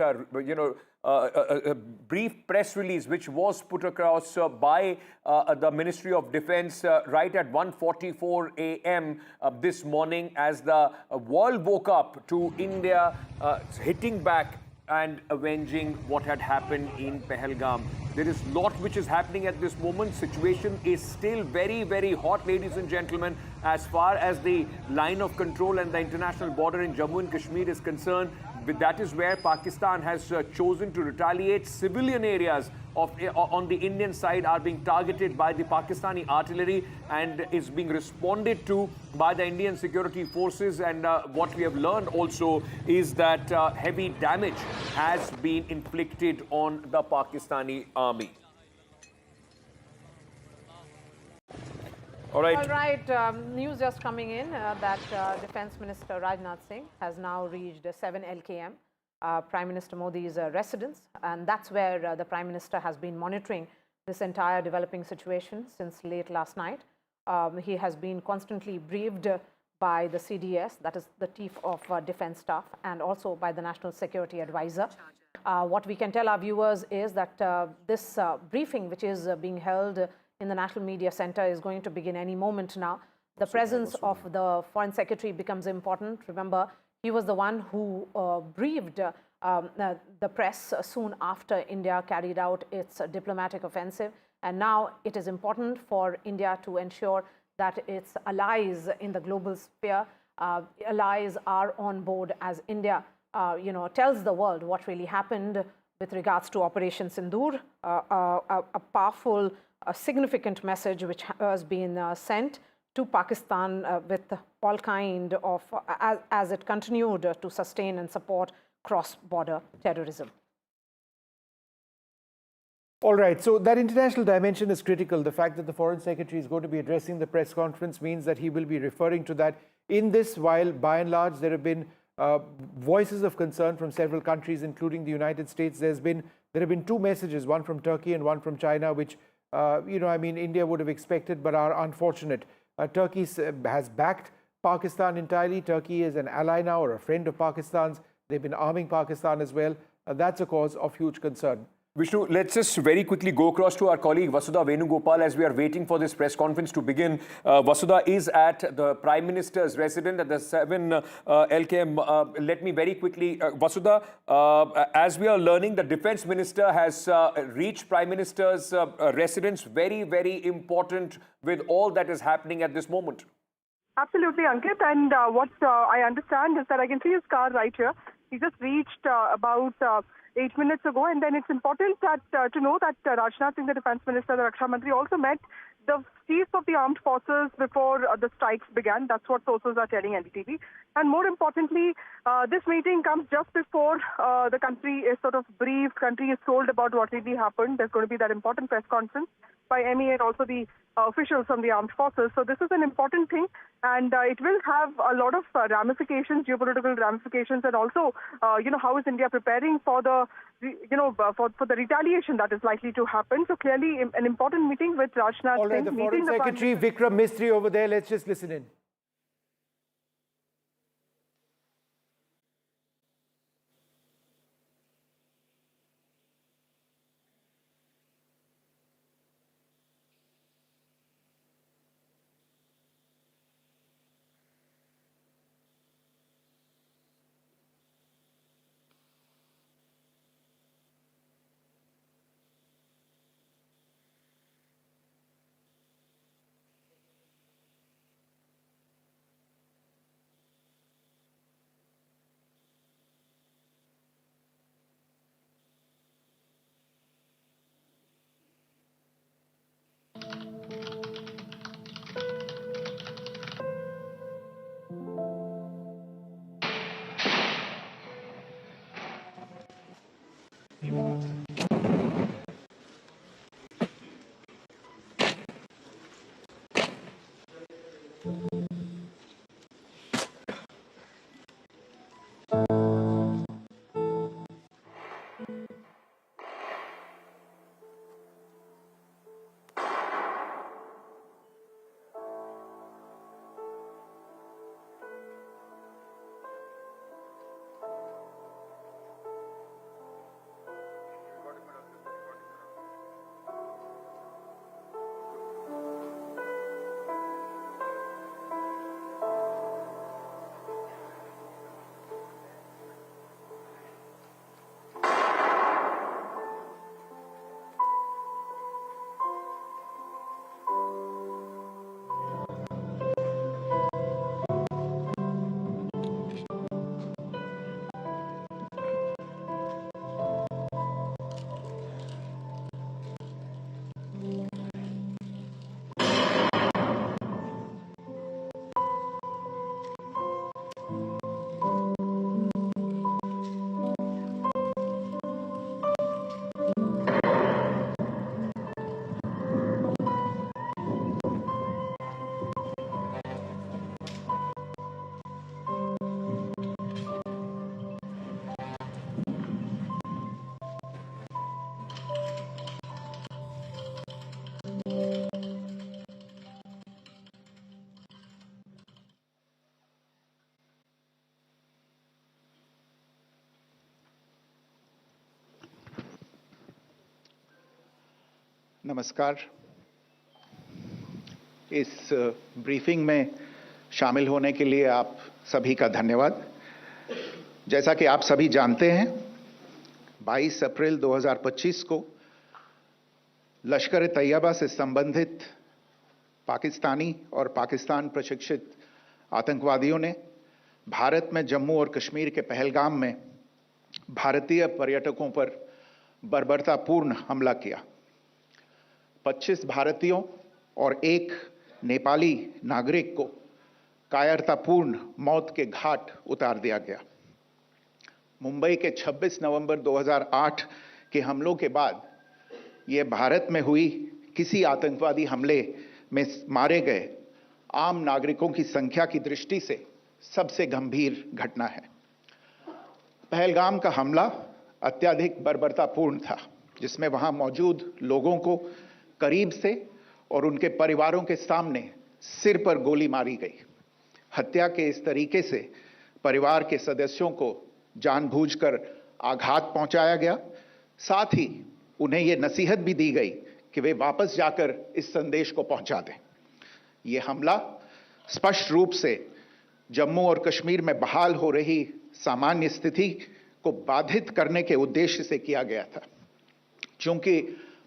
a brief press release which was put across by the Ministry of Defence right at 1:44 a.m. This morning, as the world woke up to India hitting back and avenging what had happened in Pahalgam. There is a lot which is happening at this moment. Situation is still very, very hot, ladies and gentlemen, as far as the line of control and the international border in Jammu and Kashmir is concerned. That is where Pakistan has chosen to retaliate. Civilian areas on the Indian side are being targeted by the Pakistani artillery and is being responded to by the Indian security forces. And what we have learned also is that heavy damage has been inflicted on the Pakistani army. All right.
News just coming in that Defence Minister Rajnath Singh has now reached 7 LKM, Prime Minister Modi's residence, and that's where the Prime Minister has been monitoring this entire developing situation since late last night. He has been constantly briefed by the CDS, that is the Chief of Defence Staff, and also by the National Security Advisor. What we can tell our viewers is that this briefing, which is being held in the National Media Center, is going to begin any moment now. The presence of the Foreign Secretary becomes important. Remember, he was the one who briefed the press soon India carried out its diplomatic offensive. And now it is important for India to ensure that its allies in the global sphere, allies are on board as India, tells the world what really happened with regards to Operation Sindoor, a powerful, a significant message which has been sent to Pakistan with all kind of, as it continued to sustain and support cross-border terrorism.
All right, so that international dimension is critical. The fact that the Foreign Secretary is going to be addressing the press conference means that he will be referring to that in this, while by and large there have been voices of concern from several countries, including the United States. There have been 2 messages, one from Turkey and one from China, which India would have expected but are unfortunate. Turkey has backed Pakistan entirely. Turkey is an ally now, or a friend of Pakistan's. They've been arming Pakistan as well. That's a cause of huge concern.
Vishnu, let's just very quickly go across to our colleague Vasudha Venugopal as we are waiting for this press conference to begin. Vasudha is at the Prime Minister's residence at the 7 LKM. Let me very quickly, Vasudha, as we are learning, the Defence Minister has reached Prime Minister's residence. Very, very important with all that is happening at this moment.
Absolutely, Ankit. And what I understand is that I can see his car right here. He just reached about 8 minutes ago, and then it's important that to know that Rajnath Singh, the Defence Minister, the Raksha Mantri, also met the chiefs of the armed forces before the strikes began. That's what sources are telling NDTV. And more importantly, this meeting comes just before the country is sort of briefed, country is told about what really happened. There's going to be that important press conference by MEA and also the officials from the armed forces. So this is an important thing, and it will have a lot of ramifications, geopolitical ramifications, and also, how is India preparing for the, for the retaliation that is likely to happen. So clearly, an important meeting with Rajnath
All right,
Singh,
the
meeting
Foreign
the
Secretary Vikram Mistry over there. Let's just listen in.
नमस्कार। इस briefing में शामिल होने के लिए आप सभी का धन्यवाद। जैसा कि आप सभी जानते हैं, 22 अप्रैल 2025 को लश्कर-ए-तैयबा से संबंधित पाकिस्तानी और पाकिस्तान प्रशिक्षित आतंकवादियों ने भारत में जम्मू और कश्मीर के पहलगाम में भारतीय पर्यटकों पर बर्बरतापूर्ण हमला किया। 25 भारतीयों और एक नेपाली नागरिक को कायरतापूर्ण मौत के घाट उतार दिया गया। मुंबई के 26 नवंबर 2008 के हमलों के बाद ये भारत में हुई किसी आतंकवादी हमले में मारे गए आम नागरिकों की संख्या की दृष्टि से सबसे गंभीर घटना है। पहलगाम का हमला अत्यधिक बर्बरतापूर्ण था, जिसमें वहां मौजूद लोगों को करीब से और उनके परिवारों के सामने सिर पर गोली मारी गई। हत्या के इस तरीके से परिवार के सदस्यों को जानबूझकर आघात पहुंचाया गया। साथ ही उन्हें यह नसीहत भी दी गई कि वे वापस जाकर इस संदेश को पहुंचा दें। यह हमला स्पष्ट रूप से जम्मू और कश्मीर में बहाल हो रही सामान्य स्थिति को बाधित करने के उद्देश्य से किया गया था। चूंकि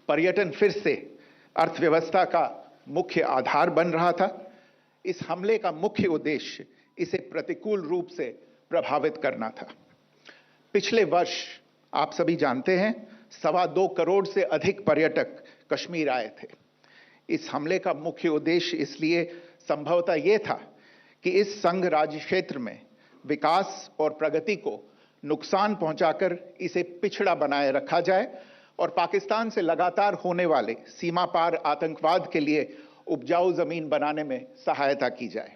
पर्यटन फिर से अर्थव्यवस्था का मुख्य आधार बन रहा था, इस हमले का मुख्य उद्देश्य इसे प्रतिकूल रूप से प्रभावित करना था। पिछले वर्ष आप सभी जानते हैं 2.25 करोड़ से अधिक पर्यटक कश्मीर आए थे। इस हमले का मुख्य उद्देश्य इसलिए संभवतः यह था कि इस संघ राज्य क्षेत्र में विकास और प्रगति को नुकसान पहुंचाकर इसे पिछड़ा बनाए रखा जाए और पाकिस्तान से लगातार होने वाले सीमा पार आतंकवाद के लिए उपजाऊ जमीन बनाने में सहायता की जाए।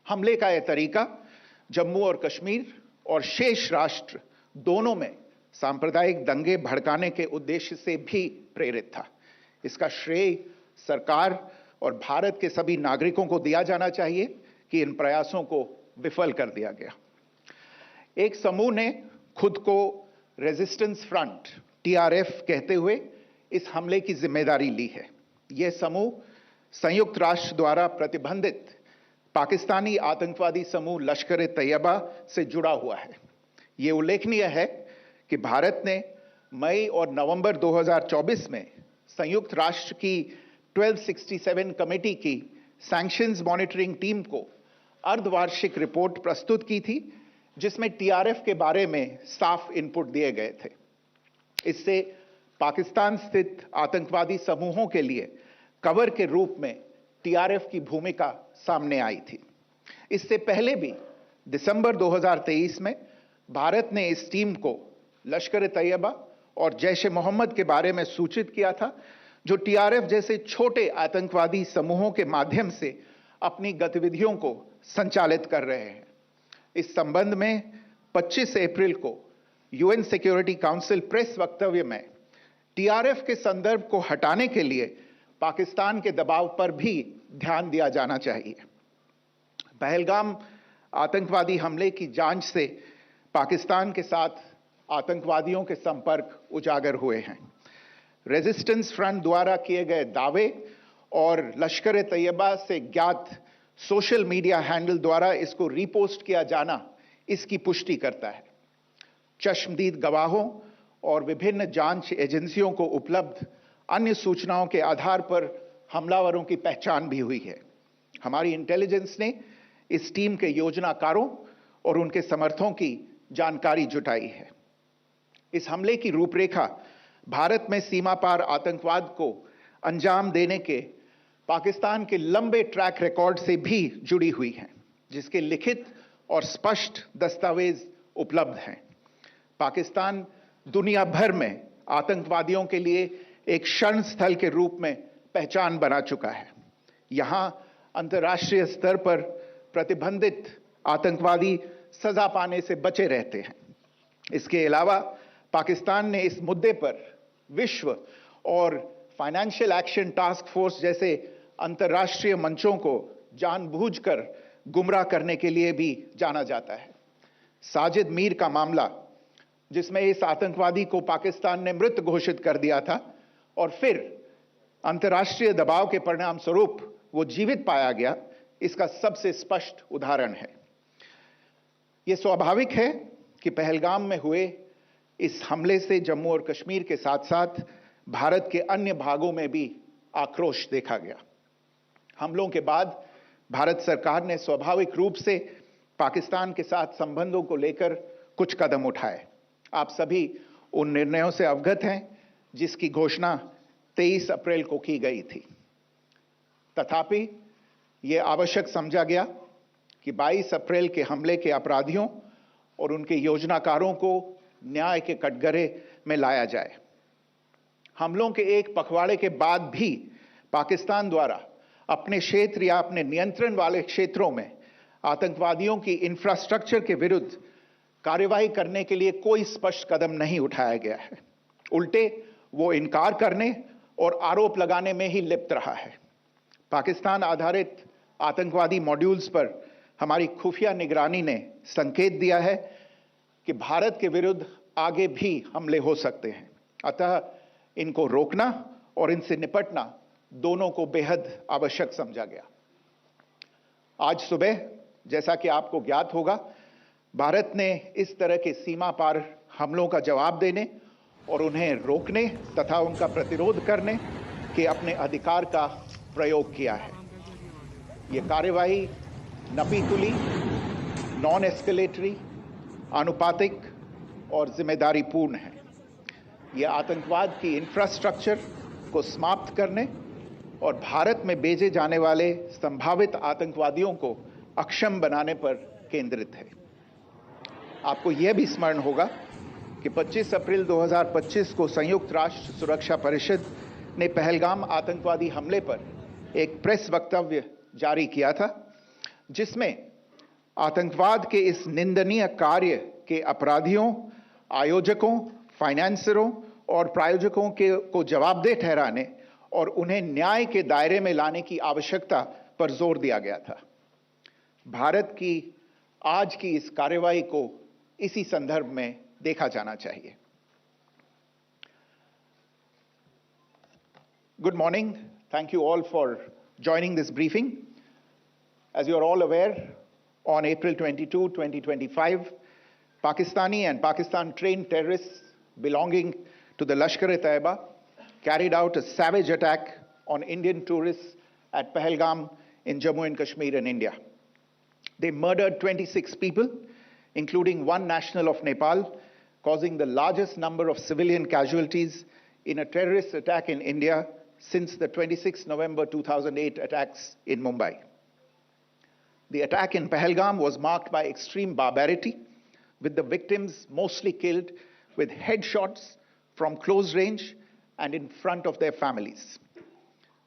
हमले का यह तरीका जम्मू और कश्मीर और शेष राष्ट्र दोनों में सांप्रदायिक दंगे भड़काने के उद्देश्य से भी प्रेरित था। इसका श्रेय सरकार और भारत के सभी नागरिकों को दिया जाना चाहिए कि इन प्रयासों को विफल कर दिया गया। एक समूह ने खुद को रेजिस्टेंस फ्रंट TRF कहते हुए इस हमले की जिम्मेदारी ली है। यह समूह संयुक्त राष्ट्र द्वारा प्रतिबंधित पाकिस्तानी आतंकवादी समूह लश्कर-ए-तैयबा से जुड़ा हुआ है। यह उल्लेखनीय है कि भारत ने मई और नवंबर 2024 में संयुक्त राष्ट्र की 1267 कमेटी की सैंक्शंस मॉनिटरिंग टीम को अर्धवार्षिक रिपोर्ट प्रस्तुत की थी, जिसमें TRF के बारे में साफ इनपुट दिए गए थे। इससे पाकिस्तान स्थित आतंकवादी समूहों के लिए कवर के रूप में TRF की भूमिका सामने आई थी। इससे पहले भी दिसंबर 2023 में भारत ने इस टीम को लश्कर-ए-तैयबा और जैश-ए-मोहम्मद के बारे में सूचित किया था, जो TRF जैसे छोटे आतंकवादी समूहों के माध्यम से अपनी गतिविधियों को संचालित कर रहे हैं। इस संबंध में 25 अप्रैल को UN सिक्योरिटी काउंसिल प्रेस वक्तव्य में TRF के संदर्भ को हटाने के लिए पाकिस्तान के दबाव पर भी ध्यान दिया जाना चाहिए। पहलगाम आतंकवादी हमले की जांच से पाकिस्तान के साथ आतंकवादियों के संपर्क उजागर हुए हैं। रेजिस्टेंस फ्रंट द्वारा किए गए दावे और लश्कर-ए-तैयबा से ज्ञात सोशल मीडिया हैंडल द्वारा इसको रीपोस्ट किया जाना इसकी पुष्टि करता है। चश्मदीद गवाहों और विभिन्न जांच एजेंसियों को उपलब्ध अन्य सूचनाओं के आधार पर हमलावरों की पहचान भी हुई है। हमारी इंटेलिजेंस ने इस टीम के योजनाकारों और उनके समर्थकों की जानकारी जुटाई है। इस हमले की रूपरेखा भारत में सीमा पार आतंकवाद को अंजाम देने के पाकिस्तान के लंबे ट्रैक रिकॉर्ड से भी जुड़ी हुई है, जिसके लिखित और स्पष्ट दस्तावेज उपलब्ध हैं। पाकिस्तान दुनिया भर में आतंकवादियों के लिए एक शरण स्थल के रूप में पहचान बना चुका है। यहां अंतर्राष्ट्रीय स्तर पर प्रतिबंधित आतंकवादी सजा पाने से बचे रहते हैं। इसके अलावा पाकिस्तान ने इस मुद्दे पर विश्व और फाइनेंशियल एक्शन टास्क फोर्स जैसे अंतर्राष्ट्रीय मंचों को जानबूझकर गुमराह करने के लिए भी जाना जाता है। साजिद मीर का मामला, जिसमें इस आतंकवादी को पाकिस्तान ने मृत घोषित कर दिया था और फिर अंतर्राष्ट्रीय दबाव के परिणाम स्वरूप वो जीवित पाया गया, इसका सबसे स्पष्ट उदाहरण है। यह स्वाभाविक है कि पहलगाम में हुए इस हमले से जम्मू और कश्मीर के साथ साथ भारत के अन्य भागों में भी आक्रोश देखा गया। हमलों के बाद भारत सरकार ने स्वाभाविक रूप से पाकिस्तान के साथ संबंधों को लेकर कुछ कदम उठाए। आप सभी उन निर्णयों से अवगत हैं जिसकी घोषणा 23 अप्रैल को की गई थी। तथापि यह आवश्यक समझा गया कि 22 अप्रैल के हमले के अपराधियों और उनके योजनाकारों को न्याय के कटघरे में लाया जाए। हमलों के एक पखवाड़े के बाद भी पाकिस्तान द्वारा अपने क्षेत्र या अपने नियंत्रण वाले क्षेत्रों में आतंकवादियों की इंफ्रास्ट्रक्चर के विरुद्ध कार्रवाई करने के लिए कोई स्पष्ट कदम नहीं उठाया गया है। उल्टे वो इनकार करने और आरोप लगाने में ही लिप्त रहा है। पाकिस्तान आधारित आतंकवादी मॉड्यूल्स पर हमारी खुफिया निगरानी ने संकेत दिया है कि भारत के विरुद्ध आगे भी हमले हो सकते हैं। अतः इनको रोकना और इनसे निपटना दोनों को बेहद आवश्यक समझा गया। आज सुबह, जैसा कि आपको ज्ञात होगा, भारत ने इस तरह के सीमा पार हमलों का जवाब देने और उन्हें रोकने तथा उनका प्रतिरोध करने के अपने अधिकार का प्रयोग किया है। यह कार्यवाही नपीतुली, नॉन एस्केलेटरी, आनुपातिक और जिम्मेदारीपूर्ण है। यह आतंकवाद की इंफ्रास्ट्रक्चर को समाप्त करने और भारत में भेजे जाने वाले संभावित आतंकवादियों को अक्षम बनाने पर केंद्रित है। आपको यह भी स्मरण होगा कि 25 अप्रैल 2025 को संयुक्त राष्ट्र सुरक्षा परिषद ने पहलगाम आतंकवादी हमले पर एक प्रेस वक्तव्य जारी किया था, जिसमें आतंकवाद के इस निंदनीय कार्य के अपराधियों, आयोजकों, फाइनेंसरों और प्रायोजकों को जवाबदेह ठहराने और उन्हें न्याय के दायरे में लाने की आवश्यकता पर जोर दिया गया था। भारत की आज की इस कार्रवाई को इसी संदर्भ में देखा जाना चाहिए। Good morning. Thank you all for joining this briefing. As you are all aware, on April 22, 2025, Pakistani and Pakistan-trained terrorists belonging to the Lashkar-e-Taiba carried out a savage attack on Indian tourists at Pahalgam in Jammu and Kashmir in India. They murdered 26 people, including one national of Nepal, causing the largest number of civilian casualties in a terrorist attack in India since the 26 November 2008 attacks in Mumbai. The attack in Pahalgam was marked by extreme barbarity, with the victims mostly killed with headshots from close range and in front of their families.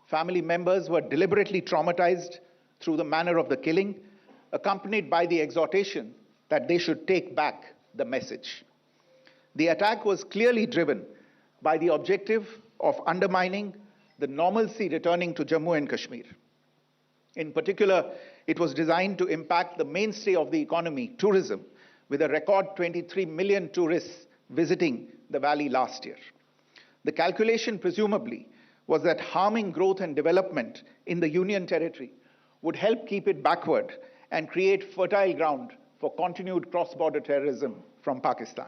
Family members were deliberately traumatized through the manner of the killing, accompanied by the exhortation that they should take back the message. The attack was clearly driven by the objective of undermining the normalcy returning to Jammu and Kashmir. In particular, it was designed to impact the mainstay of the economy, tourism, with a record 23 million tourists visiting the valley last year. The calculation, presumably, was that harming growth and development in the Union Territory would help keep it backward and create fertile ground for continued cross-border terrorism from Pakistan.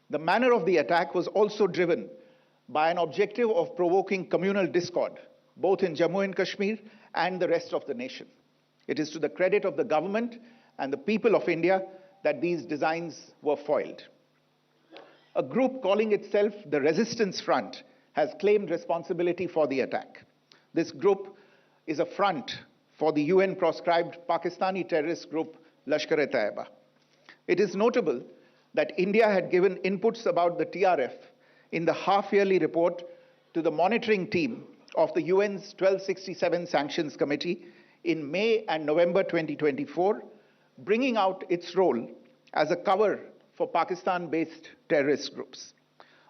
The manner of the attack was also driven by an objective of provoking communal discord, both in Jammu and Kashmir and the rest of the nation. It is to the credit of the government and the people of India that these designs were foiled. A group calling itself the Resistance Front has claimed responsibility for the attack. This group is a front for the UN-proscribed Pakistani terrorist group Lashkar-e-Taiba. It is notable that India had given inputs about the TRF in the half-yearly report to the monitoring team of the UN's 1267 Sanctions Committee in May and November 2024, bringing out its role as a cover for Pakistan-based terrorist groups.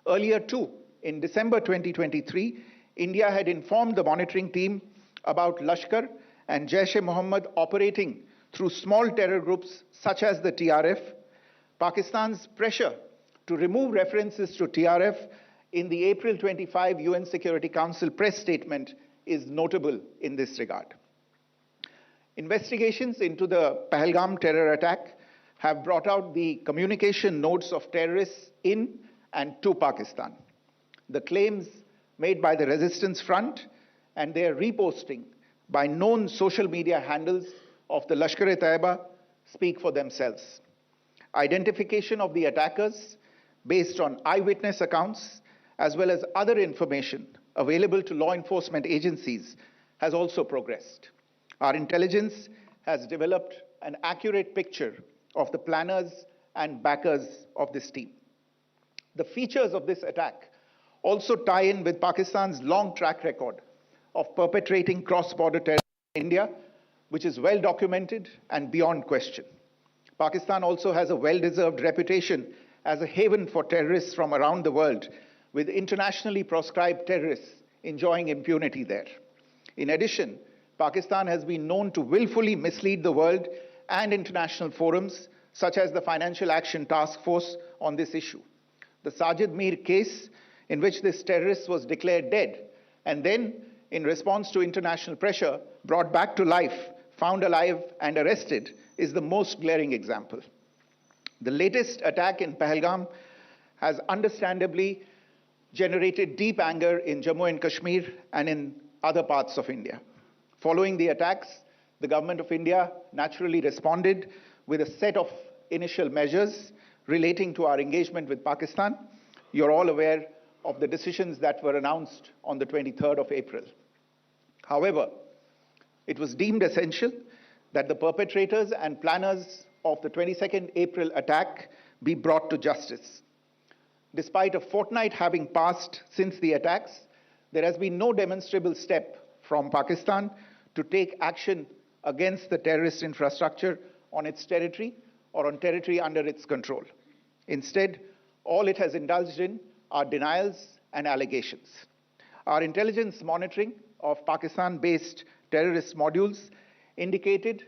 Earlier too, in December 2023, India had informed the monitoring team about Lashkar and Jaish-e-Mohammed operating through small terror groups such as the TRF. Pakistan's pressure to remove references to TRF in the April 25 UN Security Council press statement is notable in this regard. Investigations into the Pahalgam terror attack have brought out the communication notes of terrorists in and to Pakistan. The claims made by the Resistance Front and their reposting by known social media handles of the Lashkar-e-Taiba speak for themselves. Identification of the attackers based on eyewitness accounts as well as other information available to law enforcement agencies has also progressed. Our intelligence has developed an accurate picture of the planners and backers of this team. The features of this attack also tie in with Pakistan's long track record of perpetrating cross-border terror in India, which is well documented and beyond question. Pakistan also has a well-deserved reputation as a haven for terrorists from around the world, with internationally proscribed terrorists enjoying impunity there. In addition, Pakistan has been known to willfully mislead the world and international forums, such as the Financial Action Task Force, on this issue. The Sajid Mir case, in which this terrorist was declared dead, and then, in response to international pressure, brought back to life, found alive and arrested, is the most glaring example. The latest attack in Pahalgam has understandably generated deep anger in Jammu and Kashmir and in other parts of India. Following the attacks, the government of India naturally responded with a set of initial measures relating to our engagement with Pakistan. You're all aware of the decisions that were announced on the 23rd of April. However, it was deemed essential that the perpetrators and planners of the 22nd April attack be brought to justice. Despite a fortnight having passed since the attacks, there has been no demonstrable step from Pakistan to take action against the terrorist infrastructure on its territory or on territory under its control. Instead, all it has indulged in are denials and allegations. Our intelligence monitoring of Pakistan-based terrorist modules indicated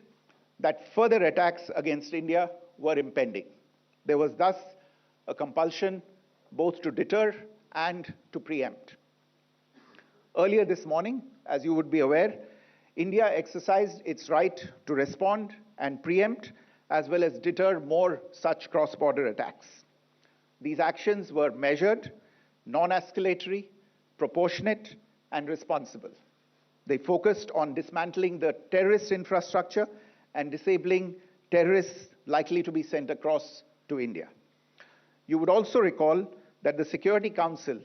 that further attacks against India were impending. There was thus a compulsion both to deter and to preempt. Earlier this morning, as you would be aware, India exercised its right to respond and preempt as well as deter more such cross-border attacks. These actions were measured, non-escalatory, proportionate, and responsible. They focused on dismantling the terrorist infrastructure and disabling terrorists likely to be sent across to India. You would also recall that the Security Council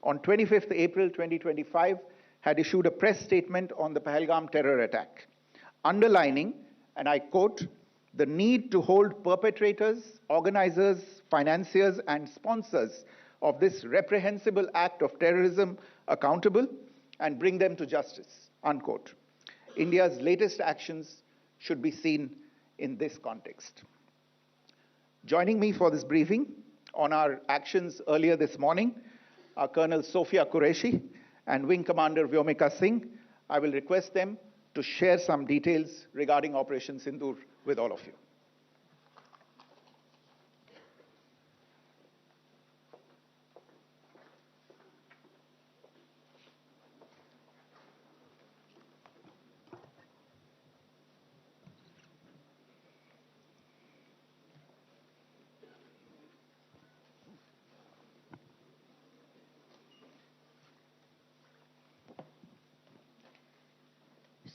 on 25th April 2025 had issued a press statement on the Pahalgam terror attack, underlining, and I quote, the need to hold perpetrators, organizers, financiers, and sponsors of this reprehensible act of terrorism accountable and bring them to justice, unquote. India's latest actions should be seen in this context. Joining me for this briefing on our actions earlier this morning are Colonel Sophia Qureshi and Wing Commander Vyomika Singh. I will request them to share some details regarding Operation Sindoor with all of you.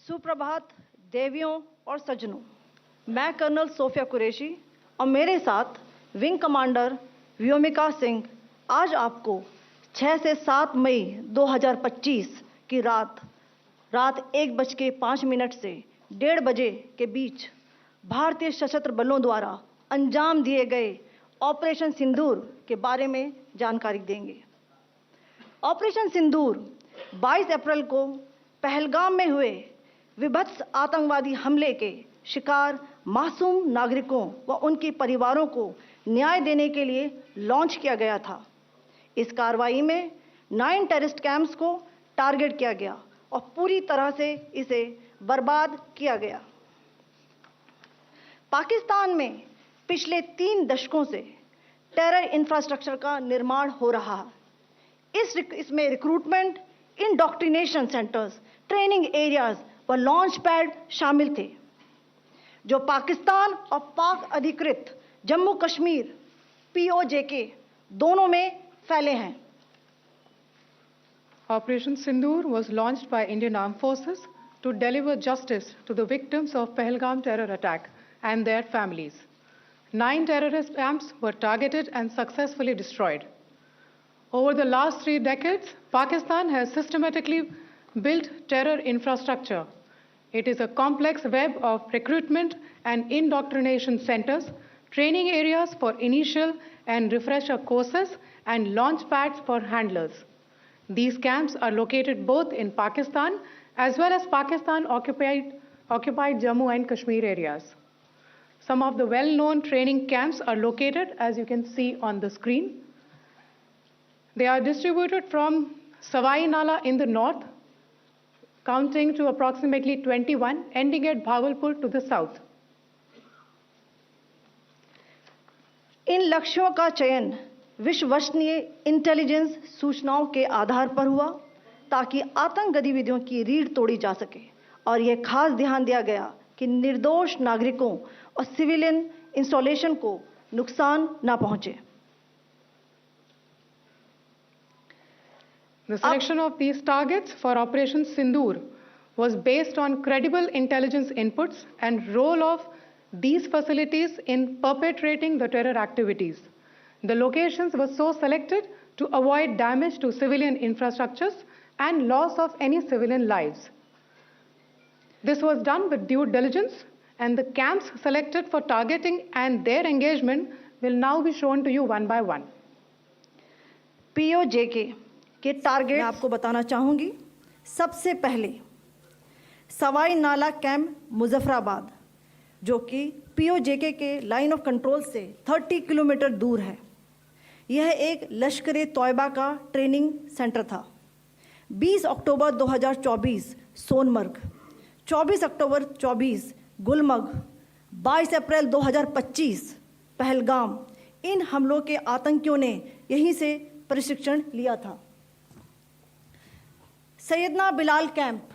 सुप्रभात देवियों और सज्जनों, मैं colonel Sophia Qureshi और मेरे साथ wing commander Vyomika Singh आज आपको 6 से 7 मई 2025 की रात 1:05 से 1:30 बजे के बीच भारतीय सशस्त्र बलों द्वारा अंजाम दिए गए ऑपरेशन सिंदूर के बारे में जानकारी देंगे। ऑपरेशन सिंदूर 22 अप्रैल को पहलगाम में हुए विभत्स आतंकवादी हमले के शिकार मासूम नागरिकों व उनके परिवारों को न्याय देने के लिए लॉन्च किया गया था। इस कार्रवाई में 9 टेररिस्ट कैंप्स को टारगेट किया गया और पूरी तरह से इसे बर्बाद किया गया। पाकिस्तान में पिछले 3 दशकों से टेरर इंफ्रास्ट्रक्चर का निर्माण हो रहा है। इसमें recruitment, indoctrination centres, training areas व लॉन्च पैड शामिल थे, जो पाकिस्तान और पाक अधिकृत जम्मू कश्मीर POJK दोनों में फैले हैं।
Operation Sindoor was launched by Indian Armed Forces to deliver justice to the victims of Pahalgam terror attack and their families. 9 terrorist camps were targeted and successfully destroyed. Over the last 3 decades, Pakistan has systematically built terror infrastructure. It is a complex web of recruitment and indoctrination centers, training areas for initial and refresher courses, and launch pads for handlers. These camps are located both in Pakistan as well as Pakistan-occupied Jammu and Kashmir areas. Some of the well-known training camps are located, as you can see on the screen. They are distributed from Savai Nala in the north, counting to approximately 21, ending at Bhagalpur to the south.
इन लक्ष्यों का चयन विश्वसनीय intelligence सूचनाओं के आधार पर हुआ ताकि आतंक गतिविधियों की रीढ़ तोड़ी जा सके और यह खास ध्यान दिया गया कि निर्दोष नागरिकों और सिविलियन इंस्टॉलेशन को नुकसान न पहुंचे।
The selection of these targets for Operation Sindoor was based on credible intelligence inputs and role of these facilities in perpetrating the terror activities. The locations were so selected to avoid damage to civilian infrastructures and loss of any civilian lives. This was done with due diligence And the camps selected for targeting and their engagement will now be shown to you one by one.
POJK के target मैं आपको बताना चाहूँगी। सबसे पहले सवाई नाला camp Muzaffarabad, जो कि POJK के लाइन ऑफ कंट्रोल से 30 किलोमीटर दूर है। यह एक लश्कर तोयबा का ट्रेनिंग सेंटर था। 20 अक्टूबर 2024 सोनमर्ग, 24 अक्टूबर 24 गुलमर्ग, 22 अप्रैल 2025 पहलगाम, इन हमलों के आतंकियों ने यहीं से प्रशिक्षण लिया था। सैयदना बिलाल कैंप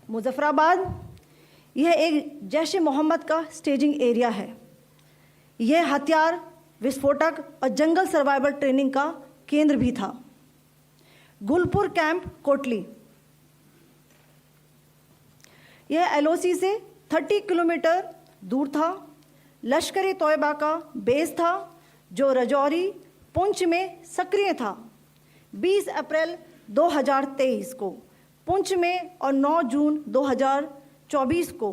मुजफ्फराबाद, यह एक जैश ए मोहम्मद का स्टेजिंग एरिया है। यह हथियार, विस्फोटक और जंगल सर्वाइवल ट्रेनिंग का केंद्र भी था। गुलपुर कैंप कोटली, यह LOC से 30 किलोमीटर दूर था। लश्कर तोयबा का बेस था जो रजौरी, पुंछ में सक्रिय था। 20 अप्रैल 2023 को पुंछ में और 9 जून 2024 को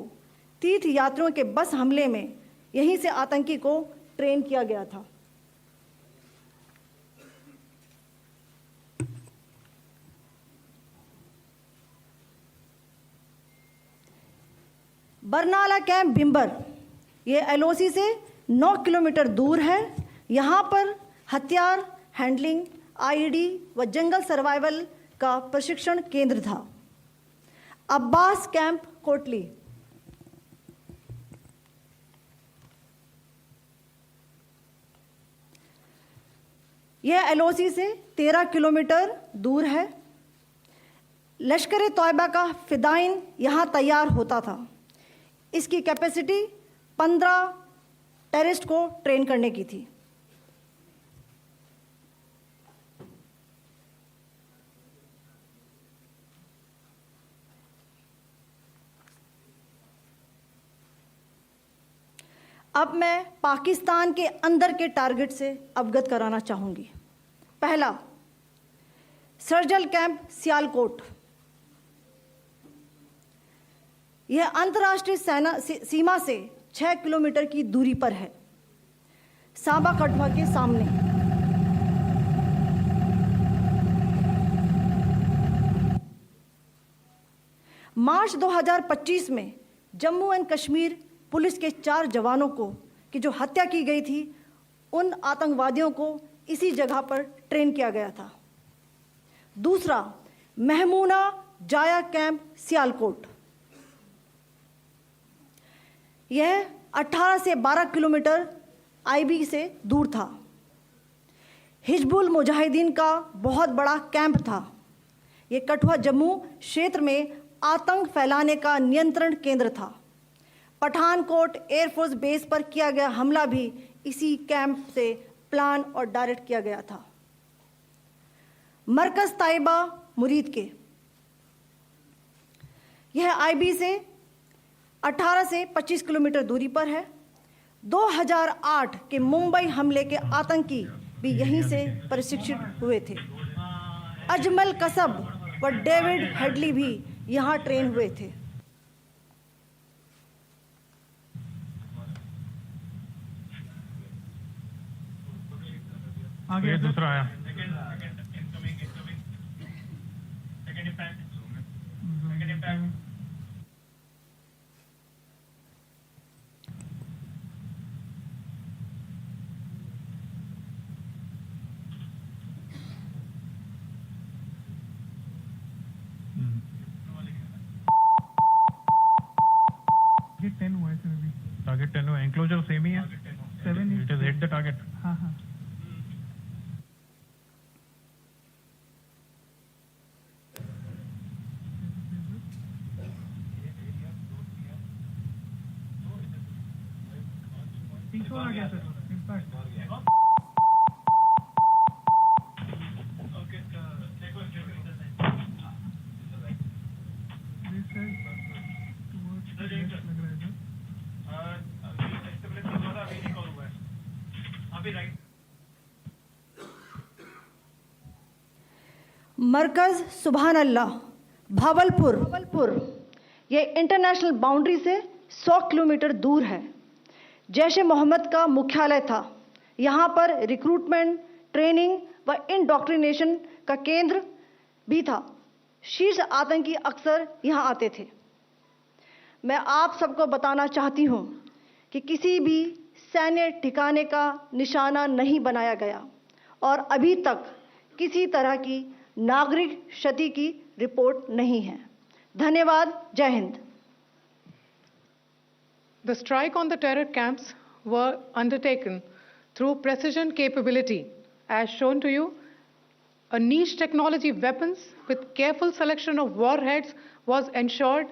तीर्थ यात्रियों के बस हमले में यहीं से आतंकी को ट्रेन किया गया था। बरनाला कैंप बिम्बर, ये LOC से 9 किलोमीटर दूर है। यहाँ पर हथियार, हैंडलिंग, IED व जंगल सर्वाइवल का प्रशिक्षण केंद्र था। अब्बास कैंप कोटली, यह LOC से 13 किलोमीटर दूर है। लश्कर तोयबा का फिदाइन यहाँ तैयार होता था। इसकी कैपेसिटी 15 टेररिस्ट को ट्रेन करने की थी। अब मैं पाकिस्तान के अंदर के टारगेट से अवगत कराना चाहूंगी। पहला, सर्जल कैंप सियालकोट, यह अंतर्राष्ट्रीय सीमा से 6 किलोमीटर की दूरी पर है, सांबा कठवा के सामने। मार्च 2025 में जम्मू एंड कश्मीर पुलिस के 4 जवानों की जो हत्या की गई थी, उन आतंकवादियों को इसी जगह पर ट्रेन किया गया था। दूसरा, महमूना जाया कैंप सियालकोट, यह 18 से 12 किलोमीटर IB से दूर था। हिजबुल मुजाहिदीन का बहुत बड़ा कैंप था। यह कठुआ जम्मू क्षेत्र में आतंक फैलाने का नियंत्रण केंद्र था। पठानकोट एयरफोर्स बेस पर किया गया हमला भी इसी कैंप से प्लान और डायरेक्ट किया गया था। मरकज ताइबा मुरीद के, यह IB से 18 से 25 किलोमीटर दूरी पर है। 2008 के मुंबई हमले के आतंकी भी यहीं से प्रशिक्षित हुए थे। अजमल कसब व डेविड हेडली भी यहाँ ट्रेन हुए थे।
आगे दूसरा आया। टारगेट 10 हुआ है सर अभी। टारगेट 10 हुआ, एंक्लोजर सेम ही है। 7 it is hit the target. हाँ हाँ। पीछे आ गया सर, इम्पैक्ट।
मरकज सुभान अल्लाह भावलपुर, ये इंटरनेशनल बाउंड्री से 100 किलोमीटर दूर है। जैश ए मोहम्मद का मुख्यालय था। यहाँ पर रिक्रूटमेंट, ट्रेनिंग व इंडॉक्ट्रिनेशन का केंद्र भी था। शीर्ष आतंकी अक्सर यहाँ आते थे। मैं आप सबको बताना चाहती हूँ कि किसी भी सैन्य ठिकाने का निशाना नहीं बनाया गया और अभी तक किसी तरह की नागरिक क्षति की रिपोर्ट नहीं है। धन्यवाद। जय Hind.
The strike on the terror camps were undertaken through precision capability, as shown to you. A niche technology weapons with careful selection of warheads was ensured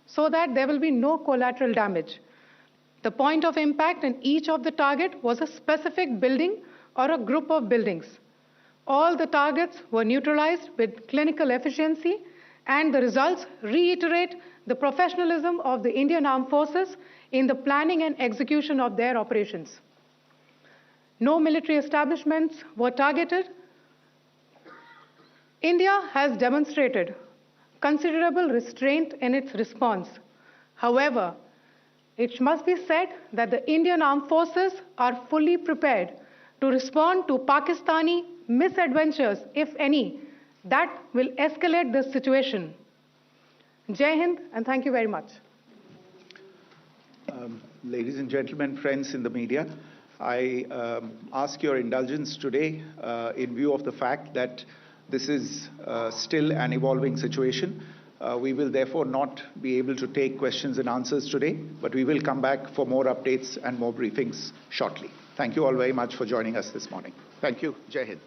so that there will be no collateral damage. The point of impact in each of the target was a specific building or a group of buildings. All the targets were neutralized with clinical efficiency, and the results reiterate the professionalism of the Indian Armed Forces in the planning and execution of their operations. No military establishments were targeted. India has demonstrated considerable restraint in its response. However, it must be said that the Indian Armed Forces are fully prepared to respond to Pakistani misadventures, if any, that will escalate the situation. Jai Hind, and thank you very much.
Ladies and gentlemen, friends in the media, I ask your indulgence today in view of the fact that this is still an evolving situation. We will therefore not be able to take questions and answers today, but we will come back for more updates and more briefings shortly. Thank you all very much for joining us this morning. Thank you. Jai Hind.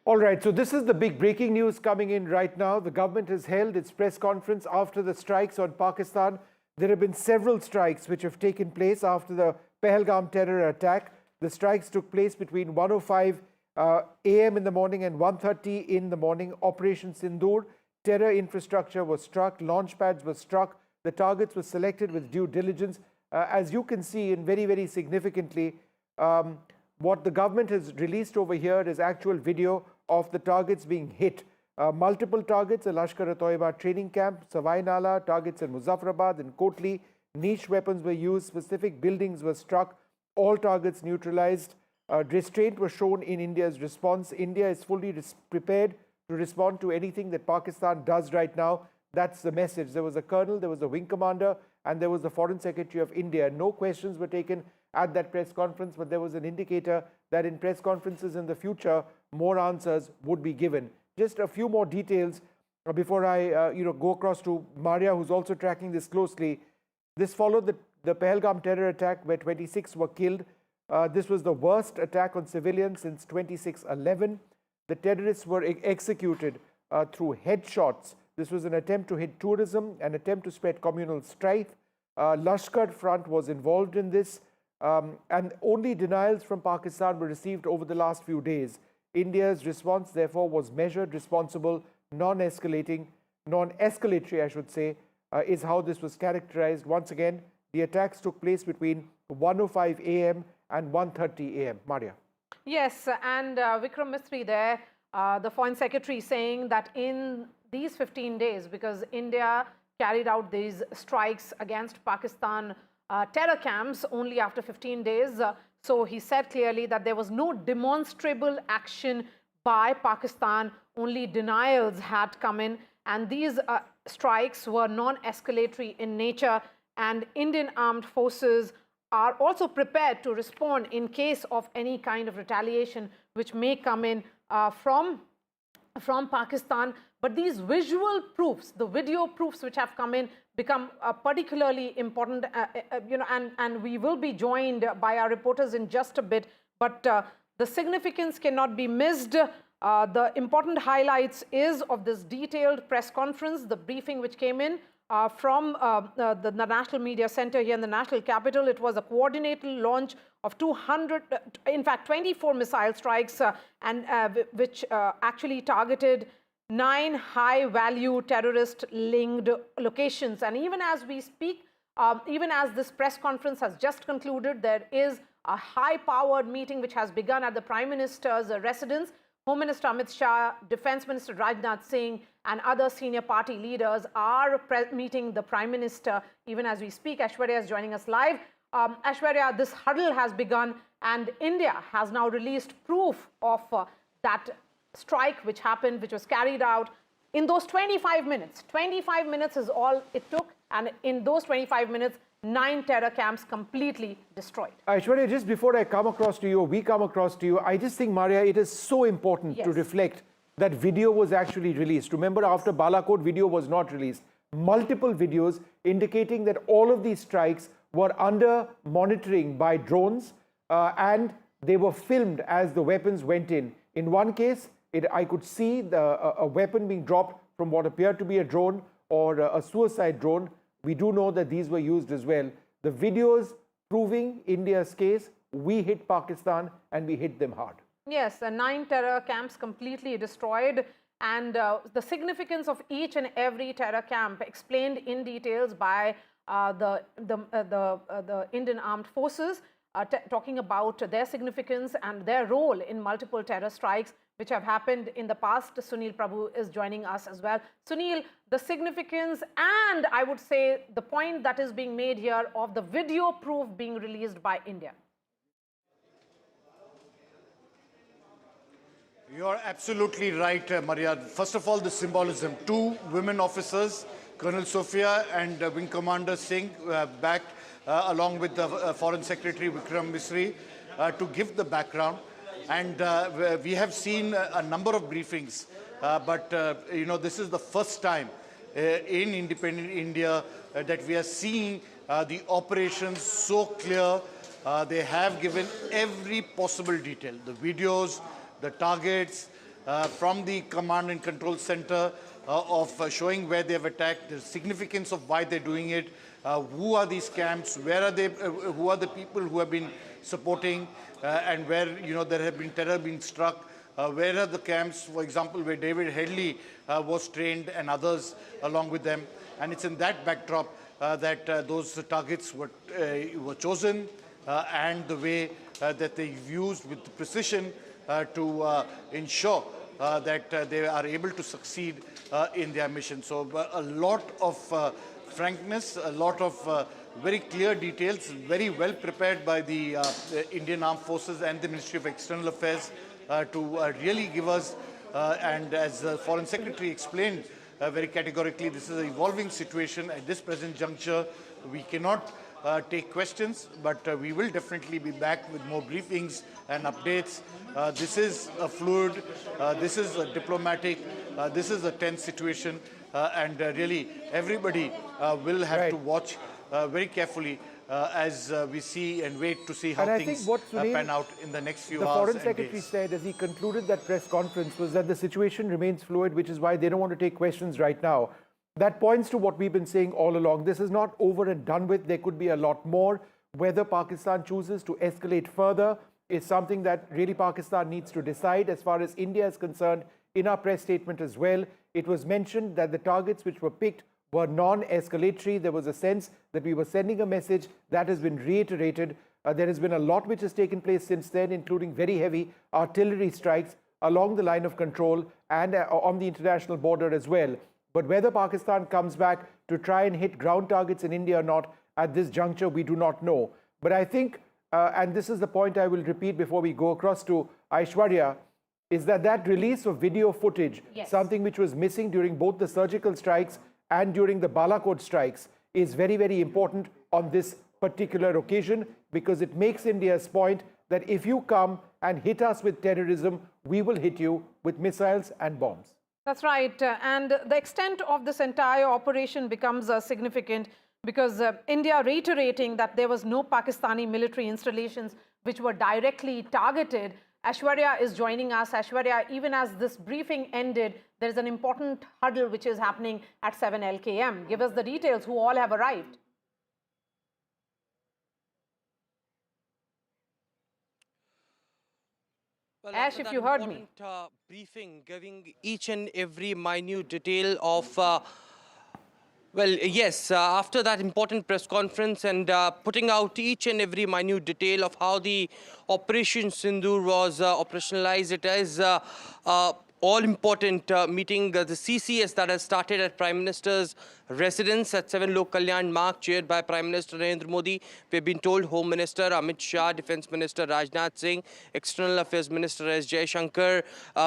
All right, so this is the big breaking news coming in right now. The government has held its press conference after the strikes on Pakistan. There have been several strikes which have taken place after the Pahalgam terror attack. The strikes took place between 1:05 a.m. in the morning and 1:30 in the morning. Operation Sindoor, terror infrastructure was struck, launch pads were struck, the targets were selected with due diligence. As you can see, and very, very significantly, what the government has released over here is actual video of the targets being hit. Multiple targets, a Lashkar-e-Toiba training camp, Savai Nala, targets in Muzaffarabad and Kotli. Niche weapons were used, specific buildings were struck, all targets neutralized. Restraint was shown in India's response. India is fully prepared to respond to anything that Pakistan does right now. That's the message. There was a colonel, there was a wing commander, and there was the Foreign Secretary of India. No questions were taken at that press conference, but there was an indicator that in press conferences in the future, more answers would be given. Just a few more details before I go across to Maria, who's also tracking this closely. This followed the Pahalgam terror attack where 26 were killed. This was the worst attack on civilians since 26/11. The terrorists were executed through headshots. This was an attempt to hit tourism, an attempt to spread communal strife. Lashkar Front was involved in this, and only denials from Pakistan were received over the last few days. India's response, therefore, was measured, responsible, non-escalatory, I should say, is how this was characterized. Once again, the attacks took place between 1:05 a.m. and 1:30 a.m. Maria.
Yes, and Vikram Mistry there, the Foreign Secretary, saying that in these 15 days, because India carried out these strikes against Pakistan terror camps only after 15 days. So he said clearly that there was no demonstrable action by Pakistan, only denials had come in, and these strikes were non-escalatory in nature, and Indian armed forces are also prepared to respond in case of any kind of retaliation which may come in from Pakistan. But these visual proofs, the video proofs which have come in, become particularly important, and we will be joined by our reporters in just a bit. But the significance cannot be missed. The important highlights is of this detailed press conference, the briefing which came in from the National Media Center here in the National Capital. It was a coordinated launch of 24 missile strikes, which actually targeted 9 high-value terrorist-linked locations. And even as we speak, even as this press conference has just concluded, there is a high-powered meeting which has begun at the Prime Minister's residence, Home Minister Amit Shah, Defence Minister Rajnath Singh and other senior party leaders are meeting the Prime Minister even as we speak. Aishwarya is joining us live. Aishwarya, this huddle has begun and India has now released proof of that strike which happened, which was carried out in those 25 minutes. 25 minutes is all it took, and in those 25 minutes, 9 terror camps completely destroyed.
Aishwarya, just before I come across to you, we come across to you, I just think, Maria, it is so important to reflect that video was actually released. Remember, after Balakot, video was not released. Multiple videos indicating that all of these strikes were under monitoring by drones and they were filmed as the weapons went in. In one case, I could see a weapon being dropped from what appeared to be a drone or a suicide drone. We do know that these were used as well. The videos proving India's case, we hit Pakistan and we hit them hard.
Yes, 9 terror camps completely destroyed, and the significance of each and every terror camp explained in details by the Indian Armed Forces, talking about their significance and their role in multiple terror strikes which have happened in the past. Sunil Prabhu is joining us as well. Sunil, the significance and I would say the point that is being made here of the video proof being released by India.
You're absolutely right, Maria. First of all, the symbolism. 2 women officers, Colonel Sophia and Wing Commander Singh, backed along with the Foreign Secretary Vikram Misri to give the background. And we have seen a number of briefings, but this is the first time in independent India that we are seeing the operations so clear. They have given every possible detail, the videos, the targets from the command and control center of showing where they have attacked, the significance of why they're doing it, who are these camps, where are they, who are the people who have been supporting, and where there have been terror being struck, where are the camps, for example, where David Headley was trained and others along with them. And it's in that backdrop that those targets were chosen and the way that they've used with precision to ensure that they are able to succeed in their mission. So a lot of frankness, a lot of very clear details, very well prepared by the Indian Armed Forces and the Ministry of External Affairs to really give us, and as the Foreign Secretary explained very categorically, this is an evolving situation. At this present juncture, we cannot take questions, but we will definitely be back with more briefings and updates. This is a fluid, this is a diplomatic, this is a tense situation, and really everybody will have to watch very carefully as we see and wait to see how things pan out in the next few hours.
The Foreign Secretary said as he concluded that press conference was that the situation remains fluid, which is why they don't want to take questions right now. That points to what we've been saying all along. This is not over and done with. There could be a lot more. Whether Pakistan chooses to escalate further is something that really Pakistan needs to decide. As far as India is concerned, in our press statement as well, it was mentioned that the targets which were picked were non-escalatory. There was a sense that we were sending a message that has been reiterated. There has been a lot which has taken place since then, including very heavy artillery strikes along the line of control and on the international border as well. But whether Pakistan comes back to try and hit ground targets in India or not, at this juncture, we do not know. But I think, and this is the point I will repeat before we go across to Aishwarya, is that release of video footage, something which was missing during both the surgical strikes and during the Balakot strikes, is very, very important on this particular occasion, because it makes India's point that if you come and hit us with terrorism, we will hit you with missiles and bombs.
That's right. And the extent of this entire operation becomes significant because India reiterating that there was no Pakistani military installations which were directly targeted. Aishwarya is joining us. Aishwarya, even as this briefing ended, there is an important huddle which is happening at 7 LKM. Give us the details, who all have arrived.
Well,
Ash, if you heard me.
Briefing giving each and every minute detail of Well, yes, after that important press conference and putting out each and every minute detail of how the Operation Sindoor was operationalized, it is all-important meeting, the CCS that has started at Prime Minister's residence at 7 Lok Kalyan Marg, chaired by Prime Minister Narendra Modi. We've been told Home Minister Amit Shah, Defence Minister Rajnath Singh, External Affairs Minister S. Jaishankar,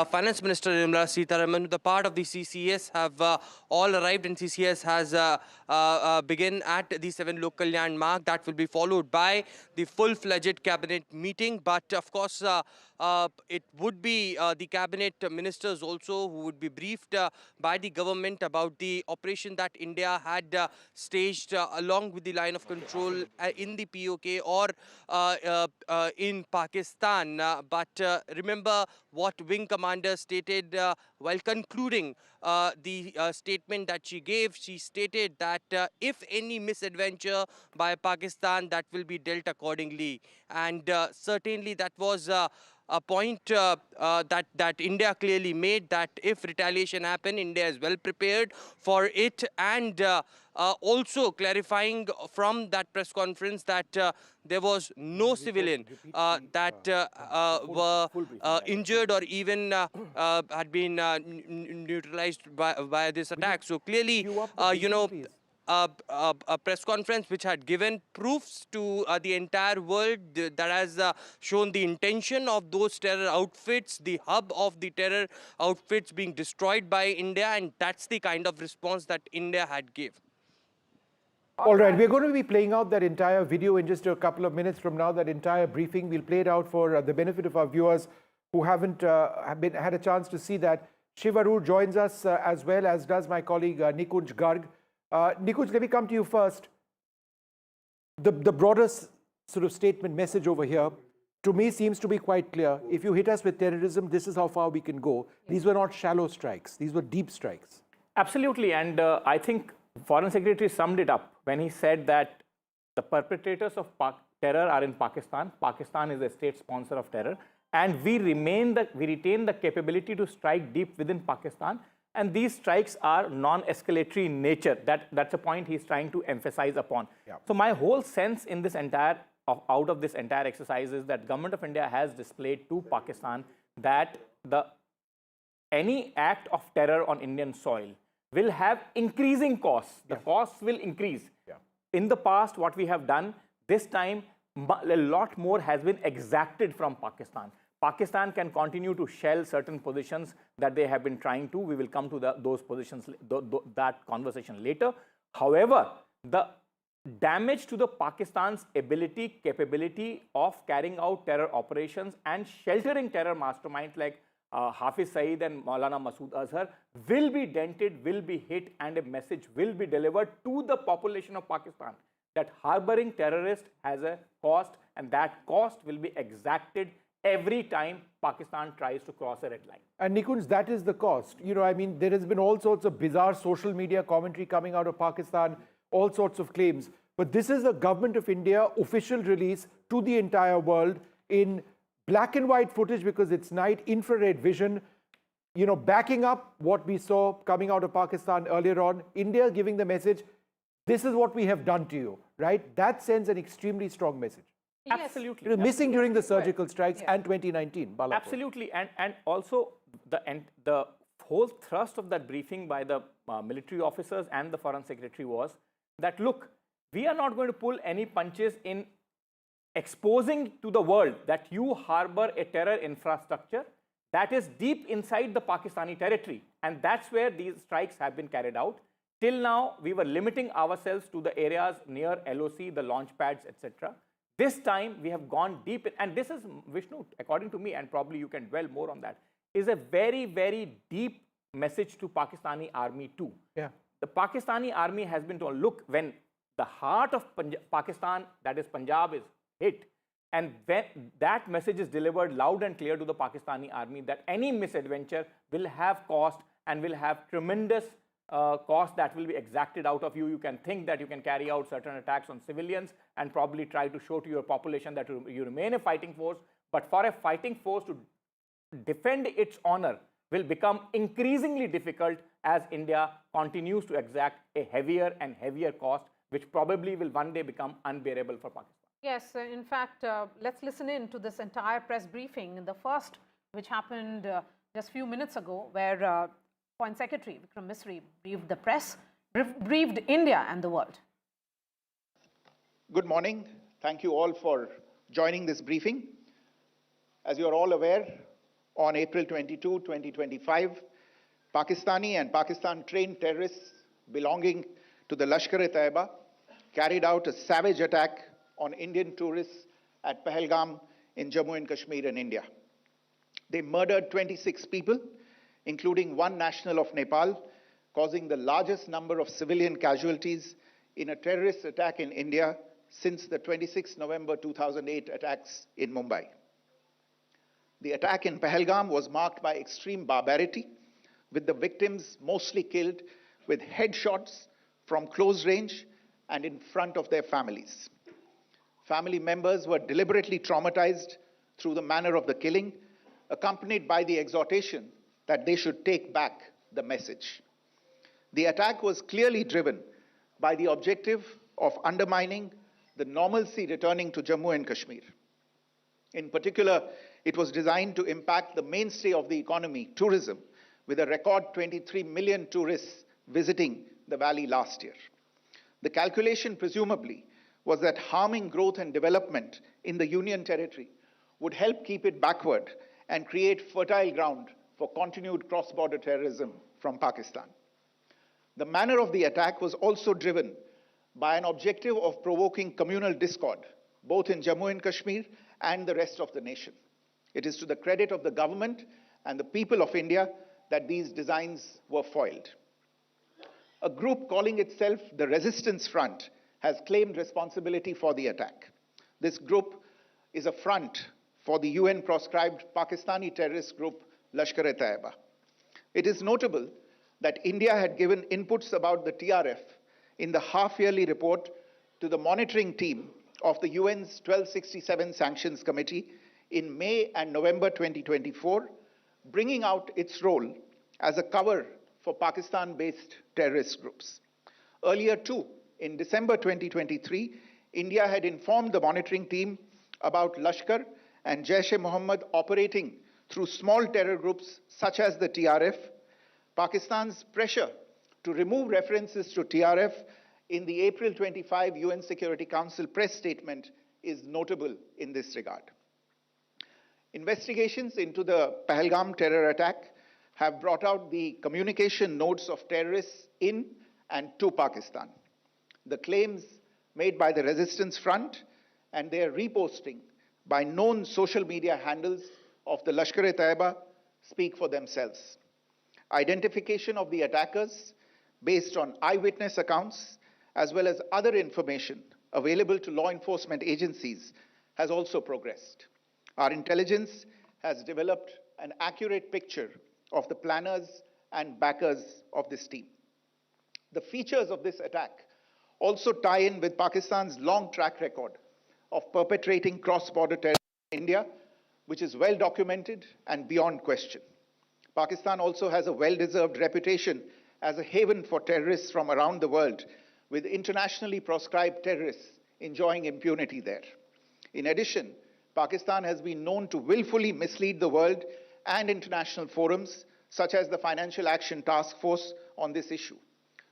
Finance Minister Nirmala Sitharaman, the part of the CCS have all arrived, and CCS has begun at the 7 Lok Kalyan Marg. That will be followed by the full-fledged cabinet meeting. But of course, it would be the cabinet ministers also who would be briefed by the government about the operation that India had staged along with the line of control in the POK or in Pakistan. But remember what Wing Commander stated while concluding the statement that she gave. She stated that if any misadventure by Pakistan, that will be dealt accordingly. And certainly that was a point that India clearly made, that if retaliation happen, India is well prepared for it. And also clarifying from that press conference that there was no civilian that were injured or even had been neutralized by this attack. So clearly, a press conference which had given proofs to the entire world that has shown the intention of those terror outfits, the hub of the terror outfits being destroyed by India, and that's the kind of response that India had given.
All right, we're going to be playing out that entire video in just a couple of minutes from now, that entire briefing. We'll play it out for the benefit of our viewers who haven't had a chance to see that. Shiv Arur joins us as well, as does my colleague Nikunj Garg. Nikunj, let me come to you first. The broader sort of statement message over here, to me, seems to be quite clear. If you hit us with terrorism, this is how far we can go. These were not shallow strikes. These were deep strikes.
Absolutely. And I think Foreign Secretary summed it up when he said that the perpetrators of terror are in Pakistan. Pakistan is a state sponsor of terror. And we retain the capability to strike deep within Pakistan. And these strikes are non-escalatory in nature. That's a point he's trying to emphasize upon. Yeah. So my whole sense in this out of this entire exercise is that Government of India has displayed to Pakistan that any act of terror on Indian soil will have increasing costs. The costs will increase. Yeah. In the past, what we have done, this time a lot more has been exacted from Pakistan. Pakistan can continue to shell certain positions that they have been trying to. We will come to those positions, that conversation later. However, the damage to the Pakistan's capability of carrying out terror operations and sheltering terror masterminds like Hafiz Saeed and Maulana Masood Azhar will be dented, will be hit, and a message will be delivered to the population of Pakistan that harboring terrorists has a cost, and that cost will be exacted every time Pakistan tries to cross a red line.
And Nikunj, that is the cost. You know, I mean, there has been all sorts of bizarre social media commentary coming out of Pakistan, all sorts of claims. But this is a Government of India official release to the entire world in black and white footage, because it's night, infrared vision, you know, backing up what we saw coming out of Pakistan earlier on. India giving the message, this is what we have done to you, right? That sends an extremely strong message.
Yes. Absolutely.
It was missing during the surgical strikes and 2019. Balapur.
Absolutely. And also the whole thrust of that briefing by the military officers and the Foreign Secretary was that, look, we are not going to pull any punches in exposing to the world that you harbor a terror infrastructure that is deep inside the Pakistani territory. And that's where these strikes have been carried out. Till now, we were limiting ourselves to the areas near LOC, the launch pads, etc. This time, we have gone deep, and this is, Vishnu, according to me, and probably you can dwell more on that, is a very, very deep message to Pakistani army too.
Yeah.
The Pakistani army has been told, look, when the heart of Pakistan, that is Punjab, is hit, and when that message is delivered loud and clear to the Pakistani army that any misadventure will have cost and will have tremendous cost that will be exacted out of you. You can think that you can carry out certain attacks on civilians and probably try to show to your population that you remain a fighting force. But for a fighting force to defend its honor will become increasingly difficult as India continues to exact a heavier and heavier cost, which probably will one day become unbearable for Pakistan.
Yes, in fact, let's listen in to this entire press briefing, the first which happened just a few minutes ago, where Foreign Secretary Vikram Misri briefed the press, briefed India and the world.
Good morning. Thank you all for joining this briefing. As you are all aware, on April 22, 2025, Pakistani and Pakistan-trained terrorists belonging to the Lashkar-e-Taiba carried out a savage attack on Indian tourists at Pahalgam in Jammu and Kashmir in India. They murdered 26 people, including one national of Nepal, causing the largest number of civilian casualties in a terrorist attack in India since the 26 November 2008 attacks in Mumbai. The attack in Pahalgam was marked by extreme barbarity, with the victims mostly killed with headshots from close range and in front of their families. Family members were deliberately traumatized through the manner of the killing, accompanied by the exhortation that they should take back the message. The attack was clearly driven by the objective of undermining the normalcy returning to Jammu and Kashmir. In particular, it was designed to impact the mainstay of the economy, tourism, with a record 23 million tourists visiting the valley last year. The calculation, presumably, was that harming growth and development in the Union territory would help keep it backward and create fertile ground for continued cross-border terrorism from Pakistan. The manner of the attack was also driven by an objective of provoking communal discord, both in Jammu and Kashmir and the rest of the nation. It is to the credit of the government and the people of India that these designs were foiled. A group calling itself the Resistance Front has claimed responsibility for the attack. This group is a front for the UN-proscribed Pakistani terrorist group Lashkar-e-Taiba. It is notable that India had given inputs about the TRF in the half-yearly report to the monitoring team of the UN's 1267 Sanctions Committee in May and November 2024, bringing out its role as a cover for Pakistan-based terrorist groups. Earlier too, in December 2023, India had informed the monitoring team about Lashkar and Jaish-e-Mohammed operating through small terror groups such as the TRF. Pakistan's pressure to remove references to TRF in the April 25 UN Security Council press statement is notable in this regard. Investigations into the Pahalgam terror attack have brought out the communication notes of terrorists in and to Pakistan. The claims made by the Resistance Front and their reposting by known social media handles of the Lashkar-e-Taiba speak for themselves. Identification of the attackers based on eyewitness accounts as well as other information available to law enforcement agencies has also progressed. Our intelligence has developed an accurate picture of the planners and backers of this team. The features of this attack also tie in with Pakistan's long track record of perpetrating cross-border terrorism in India, which is well documented and beyond question. Pakistan also has a well-deserved reputation as a haven for terrorists from around the world, with internationally proscribed terrorists enjoying impunity there. In addition, Pakistan has been known to willfully mislead the world and international forums, such as the Financial Action Task Force, on this issue.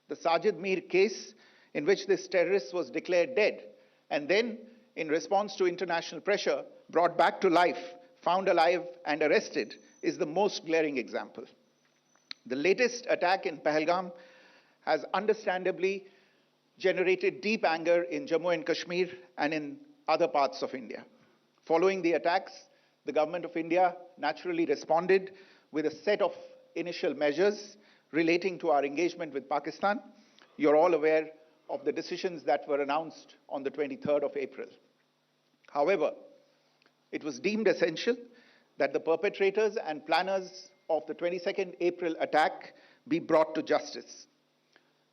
The Sajid Mir case, in which this terrorist was declared dead, and then, in response to international pressure, brought back to life, found alive and arrested, is the most glaring example. The latest attack in Pahalgam has understandably generated deep anger in Jammu and Kashmir and in other parts of India. Following the attacks, the government of India naturally responded with a set of initial measures relating to our engagement with Pakistan. You're all aware of the decisions that were announced on the 23rd of April. However, it was deemed essential that the perpetrators and planners of the 22nd April attack be brought to justice.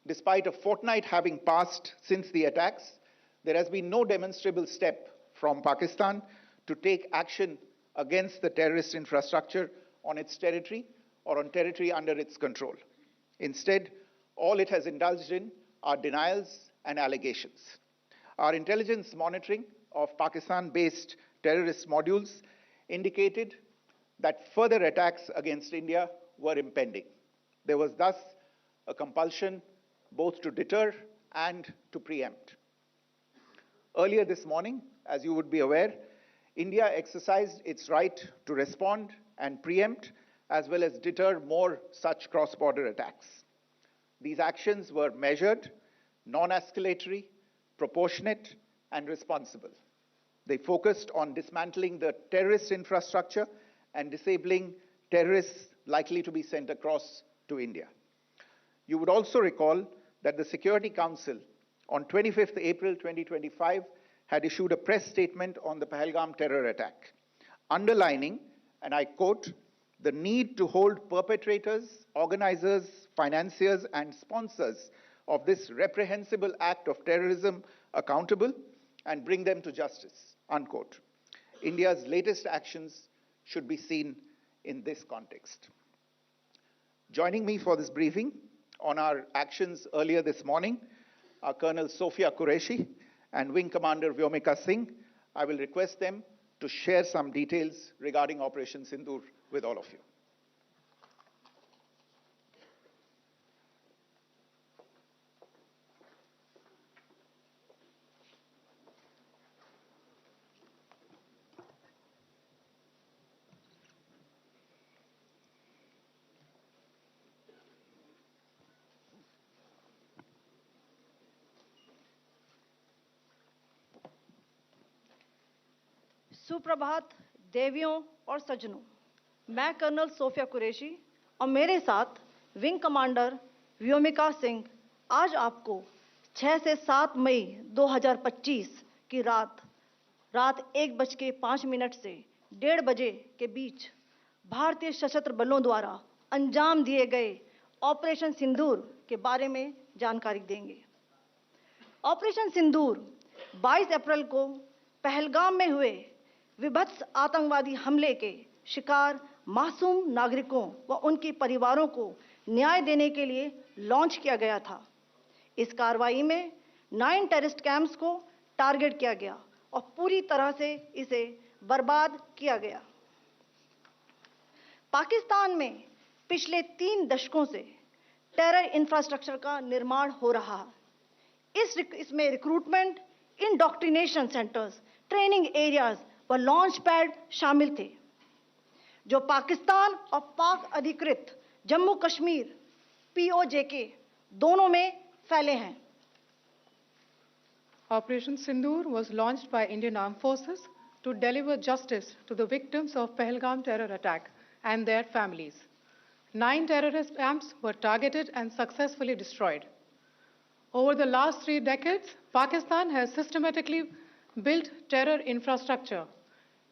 Despite a fortnight having passed since the attacks, there has been no demonstrable step from Pakistan to take action against the terrorist infrastructure on its territory or on territory under its control. Instead, all it has indulged in are denials and allegations. Our intelligence monitoring of Pakistan-based terrorist modules indicated that further attacks against India were impending. There was thus a compulsion both to deter and to preempt. Earlier this morning, as you would be aware, India exercised its right to respond and preempt as well as deter more such cross-border attacks. These actions were measured, non-escalatory, proportionate, and responsible. They focused on dismantling the terrorist infrastructure and disabling terrorists likely to be sent across to India. You would also recall that the Security Council on 25th April 2025 had issued a press statement on the Pahalgam terror attack, underlining, and I quote, the need to hold perpetrators, organizers, financiers, and sponsors of this reprehensible act of terrorism accountable and bring them to justice, unquote. India's latest actions should be seen in this context. Joining me for this briefing on our actions earlier this morning are Colonel Sophia Qureshi and Wing Commander Vyomika Singh. I will request them to share some details regarding Operation Sindoor with all of you.
सुप्रभात देवियों और सज्जनों, मैं colonel Sophia Qureshi और मेरे साथ wing commander Vyomika Singh आज आपको 6 से 7 मई 2025 की रात 1:05 से 1:30 बजे के बीच भारतीय सशस्त्र बलों द्वारा अंजाम दिए गए ऑपरेशन सिंदूर के बारे में जानकारी देंगे। ऑपरेशन सिंदूर 22 अप्रैल को पहलगाम में हुए विभत्स आतंकवादी हमले के शिकार मासूम नागरिकों व उनके परिवारों को न्याय देने के लिए लॉन्च किया गया था। इस कार्रवाई में 9 टेररिस्ट कैंप्स को टारगेट किया गया और पूरी तरह से इसे बर्बाद किया गया। पाकिस्तान में पिछले 3 दशकों से टेरर इंफ्रास्ट्रक्चर का निर्माण हो रहा है। इसमें recruitment, indoctrination centres, training areas व लॉन्च पैड शामिल थे, जो पाकिस्तान और पाक अधिकृत जम्मू कश्मीर POJK दोनों में फैले हैं।
Operation Sindoor was launched by Indian Armed Forces to deliver justice to the victims of Pahalgam terror attack and their families. 9 terrorist camps were targeted and successfully destroyed. Over the last 3 decades, Pakistan has systematically built terror infrastructure.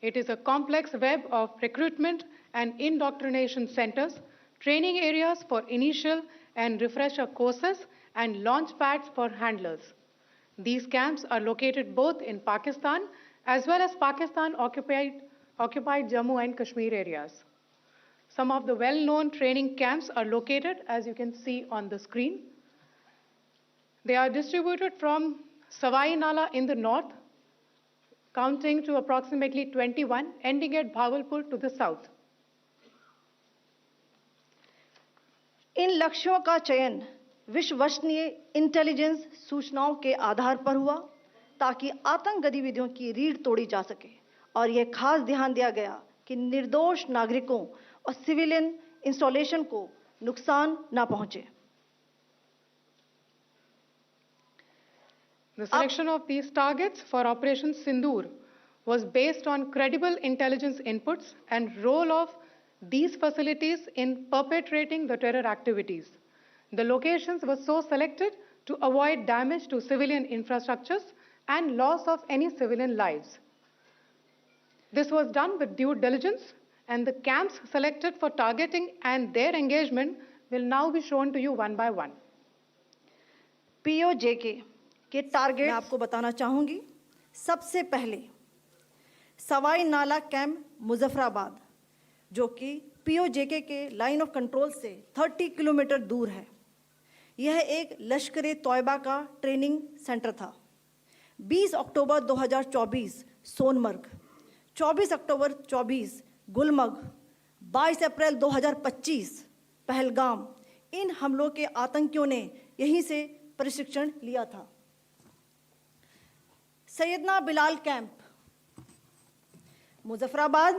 It is a complex web of recruitment and indoctrination centers, training areas for initial and refresher courses, and launch pads for handlers. These camps are located both in Pakistan as well as Pakistan-occupied Jammu and Kashmir areas. Some of the well-known training camps are located, as you can see on the screen. They are distributed from Savai Nala in the north, counting to approximately 21, ending at Bhagalpur to the south.
इन लक्ष्यों का चयन विश्वसनीय intelligence सूचनाओं के आधार पर हुआ ताकि आतंक गतिविधियों की रीढ़ तोड़ी जा सके और यह खास ध्यान दिया गया कि निर्दोष नागरिकों और सिविलियन इंस्टॉलेशन को नुकसान न पहुंचे।
The selection of these targets for Operation Sindoor was based on credible intelligence inputs and role of these facilities in perpetrating the terror activities. The locations were so selected to avoid damage to civilian infrastructures and loss of any civilian lives. This was done with due diligence, and the camps selected for targeting and their engagement will now be shown to you one by one.
POJK के target मैं आपको बताना चाहूंगी। सबसे पहले सवाई नाला camp Muzaffarabad, जो कि POJK के लाइन ऑफ कंट्रोल से 30 किलोमीटर दूर है। यह एक लश्कर तोयबा का ट्रेनिंग सेंटर था। 20 अक्टूबर 2024 सोनमर्ग, 24 अक्टूबर 24 गुलमर्ग, 22 अप्रैल 2025 पहलगाम, इन हमलों के आतंकियों ने यहीं से प्रशिक्षण लिया था। सैयदना बिलाल कैंप, मुजफ्फराबाद,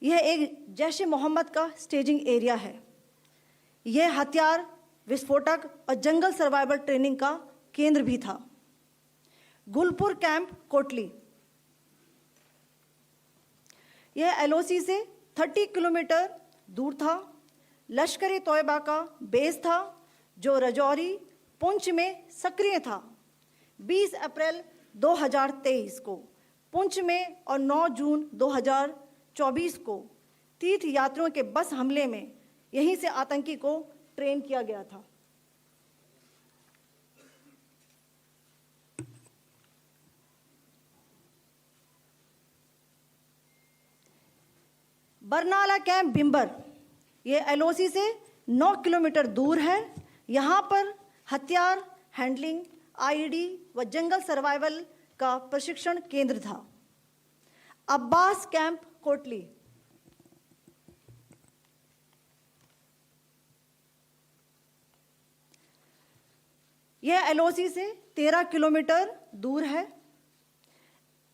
यह एक जैश ए मोहम्मद का स्टेजिंग एरिया है। यह हथियार, विस्फोटक और जंगल सर्वाइवल ट्रेनिंग का केंद्र भी था। गुलपुर कैंप कोटली, यह एलओसी से 30 किलोमीटर दूर था। लश्कर तोयबा का बेस था जो रजौरी, पुंछ में सक्रिय था। 20 अप्रैल 2023 को पुंछ में और 9 जून 2024 को तीर्थ यात्रियों के बस हमले में यहीं से आतंकी को ट्रेन किया गया था। बरनाला कैंप बिम्बर, ये एलओसी से 9 किलोमीटर दूर है। यहाँ पर हथियार हैंडलिंग, आईईडी व जंगल सर्वाइवल का प्रशिक्षण केंद्र था। अब्बास कैंप कोटली, यह एलओसी से 13 किलोमीटर दूर है।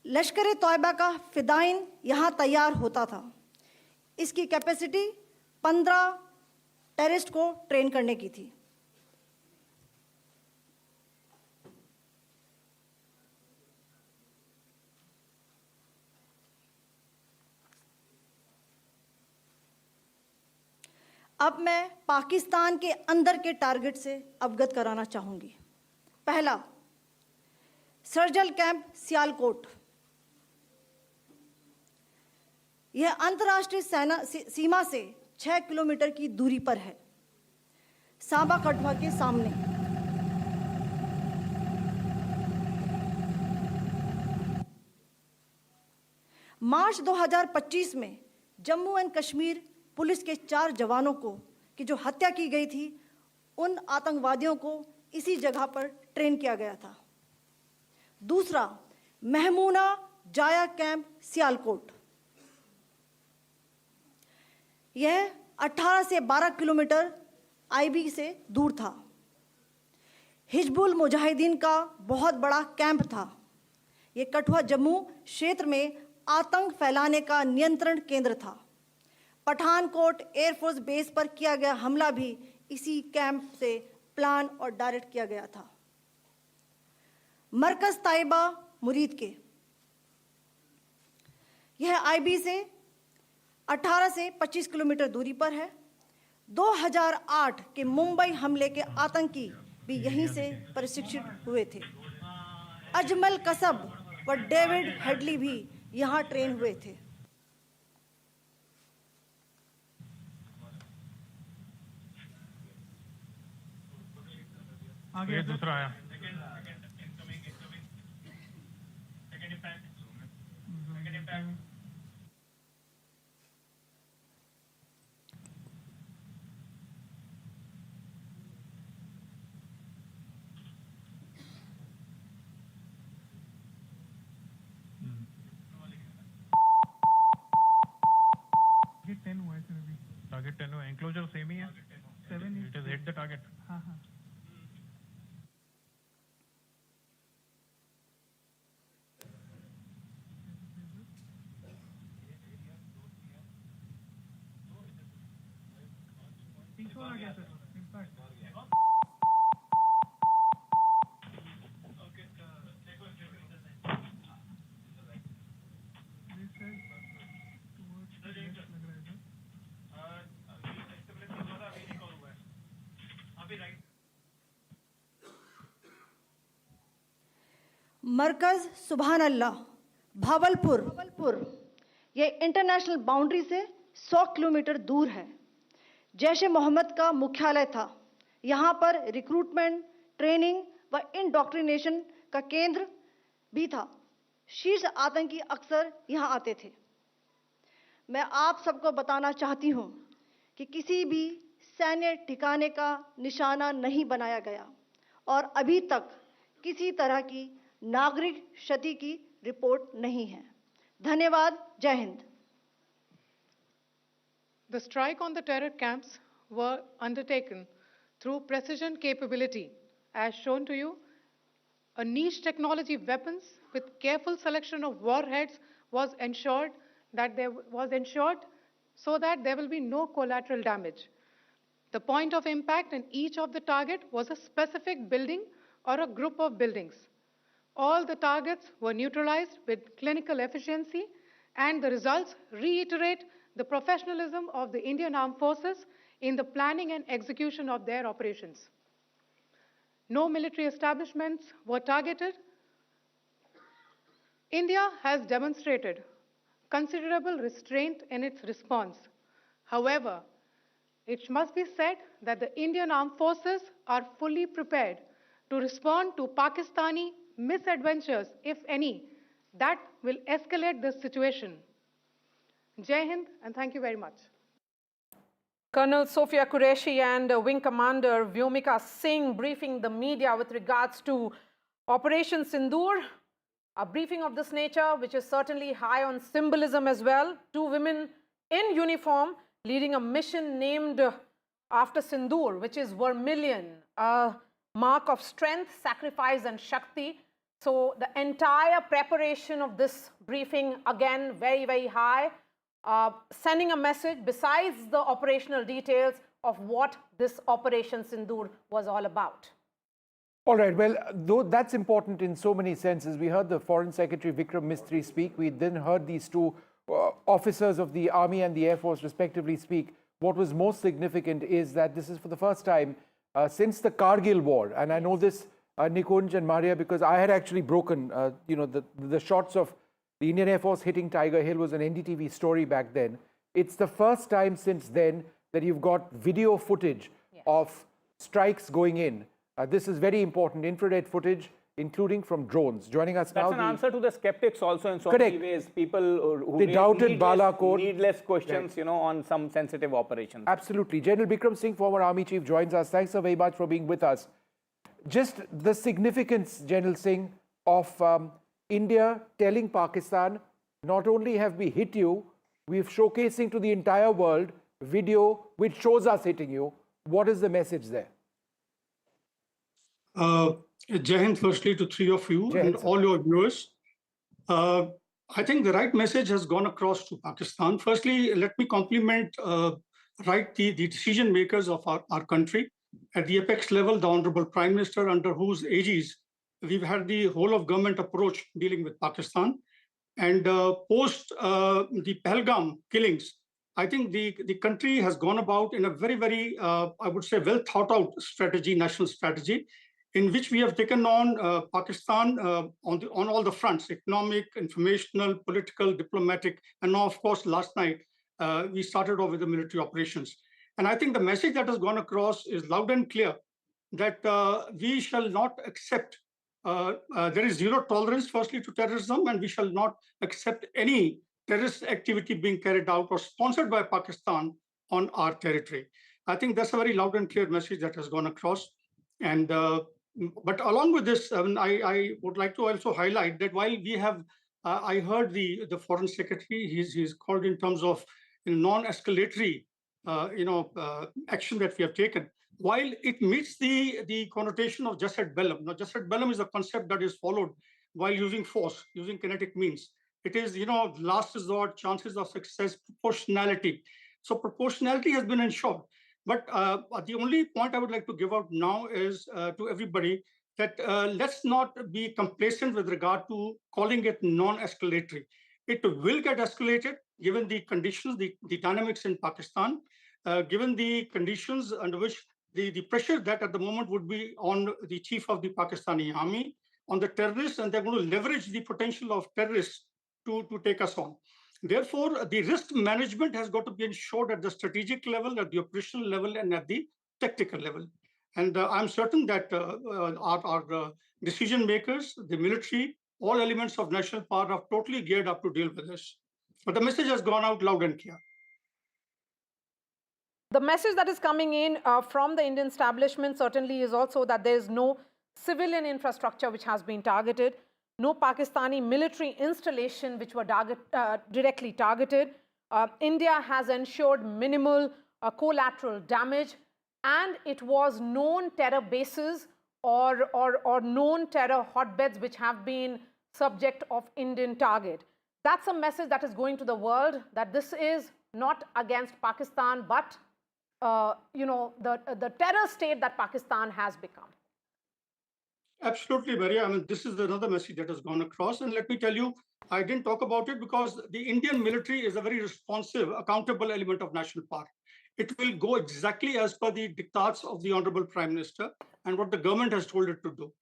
लश्कर तोयबा का फिदाइन यहाँ तैयार होता था। इसकी कैपेसिटी 15 टेररिस्ट को ट्रेन करने की थी। अब मैं पाकिस्तान के अंदर के टारगेट से अवगत कराना चाहूंगी। पहला, सर्जिकल कैंप सियालकोट, यह अंतर्राष्ट्रीय सीमा से 6 किलोमीटर की दूरी पर है, सांबा कठुआ के सामने। मार्च 2025 में जम्मू एंड कश्मीर पुलिस के 4 जवानों की जो हत्या की गई थी, उन आतंकवादियों को इसी जगह पर ट्रेन किया गया था। दूसरा, महमूना जाया कैंप सियालकोट, यह 18 से 12 किलोमीटर आईबी से दूर था। हिजबुल मुजाहिदीन का बहुत बड़ा कैंप था। यह कठुआ जम्मू क्षेत्र में आतंक फैलाने का नियंत्रण केंद्र था। पठानकोट एयरफोर्स बेस पर किया गया हमला भी इसी कैंप से प्लान और डायरेक्ट किया गया था। मरकज ताइबा मुरीद के, यह आईबी से 18 से 25 किलोमीटर दूरी पर है। 2008 के मुंबई हमले के आतंकी भी यहीं से प्रशिक्षित हुए थे। अजमल कसब व डेविड हेडली भी यहाँ ट्रेन हुए थे।
आगे दूसरा आया। टारगेट 10 हुआ, एंक्लोजर सेम ही है। 7 it is hit the target. हाँ हाँ।
मरकज सुभान अल्लाह भावलपुर, यह इंटरनेशनल बाउंड्री से 100 किलोमीटर दूर है। जैश ए मोहम्मद का मुख्यालय था। यहाँ पर रिक्रूटमेंट, ट्रेनिंग व इंडोक्ट्रिनेशन का केंद्र भी था। शीर्ष आतंकी अक्सर यहाँ आते थे। मैं आप सबको बताना चाहती हूँ कि किसी भी सैन्य ठिकाने का निशाना नहीं बनाया गया और अभी तक किसी तरह की नागरिक क्षति की रिपोर्ट नहीं है। धन्यवाद। जय Hind.
The strike on the terror camps were undertaken through precision capability, as shown to you. A niche technology weapons with careful selection of warheads was ensured so that there will be no collateral damage. The point of impact in each of the target was a specific building or a group of buildings. All the targets were neutralized with clinical efficiency, and the results reiterate the professionalism of the Indian Armed Forces in the planning and execution of their operations. No military establishments were targeted. India has demonstrated considerable restraint in its response. However, it must be said that the Indian Armed Forces are fully prepared to respond to Pakistani misadventures, if any, that will escalate this situation. Jai Hind, and thank you very much.
Colonel Sophia Qureshi and Wing Commander Vyomika Singh briefing the media with regards to Operation Sindoor, a briefing of this nature, which is certainly high on symbolism as well. Two women in uniform leading a mission named after Sindoor, which is vermilion, a mark of strength, sacrifice and Shakti. So the entire preparation of this briefing, again, very, very high, sending a message besides the operational details of what this Operation Sindoor was all about.
All right, well, though that's important in so many senses. We heard the Foreign Secretary Vikram Mistry speak. We then heard these two officers of the Army and the Air Force respectively speak. What was most significant is that this is for the first time since the Kargil War. And I know this, Nikunj and Maria, because I had actually broken, the shots of the Indian Air Force hitting Tiger Hill was an NDTV story back then. It's the first time since then that you've got video footage of strikes going in. This is very important, infrared footage, including from drones. Joining us now.
That's an answer to the skeptics also in so many ways. People who
they doubted Balakot.
Needless questions, on some sensitive operations.
Absolutely. General Bikram Singh, former Army Chief, joins us. Thanks so very much for being with us. Just the significance, General Singh, of India telling Pakistan, not only have we hit you, we're showcasing to the entire world video which shows us hitting you. What is the message there?
Jai Hind, firstly, to three of you and all your viewers. I think the right message has gone across to Pakistan. Firstly, let me compliment the decision makers of our country. At the apex level, the Honorable Prime Minister, under whose aegis we've had the whole of government approach dealing with Pakistan. And post the Pahalgam killings, I think the country has gone about in a very, very, I would say, well thought out strategy, national strategy, in which we have taken on Pakistan on all the fronts: economic, informational, political, diplomatic, and now, of course, last night, we started off with the military operations. And I think the message that has gone across is loud and clear that we shall not accept, there is zero tolerance, firstly, to terrorism, and we shall not accept any terrorist activity being carried out or sponsored by Pakistan on our territory. I think that's a very loud and clear message that has gone across. And but along with this, I would like to also highlight that while we have, I heard the Foreign Secretary, he's called in terms of non-escalatory, action that we have taken. While it meets the connotation of jus ad bellum. Now, jus ad bellum is a concept that is followed while using force, using kinetic means. It is, last resort, chances of success, proportionality. So proportionality has been ensured. But the only point I would like to give out now is to everybody that let's not be complacent with regard to calling it non-escalatory. It will get escalated given the conditions, the dynamics in Pakistan, given the conditions under which the pressure that at the moment would be on the chief of the Pakistani army, on the terrorists, and they're going to leverage the potential of terrorists to take us on. Therefore, the risk management has got to be ensured at the strategic level, at the operational level, and at the tactical level. And I'm certain that our decision makers, the military, all elements of national power are totally geared up to deal with this. But the message has gone out loud and clear.
The message that is coming in from the Indian establishment certainly is also that there is no civilian infrastructure which has been targeted, no Pakistani military installation which were directly targeted. India has ensured minimal collateral damage, and it was known terror bases or known terror hotbeds which have been subject of Indian target. That's a message that is going to the world, that this is not against Pakistan, but the terror state that Pakistan has become.
Absolutely, Maria. I mean, this is another message that has gone across. And let me tell you, I didn't talk about it because the Indian military is a very responsive, accountable element of national power. It will go exactly as per the diktats of the Honorable Prime Minister and what the government has told it to do.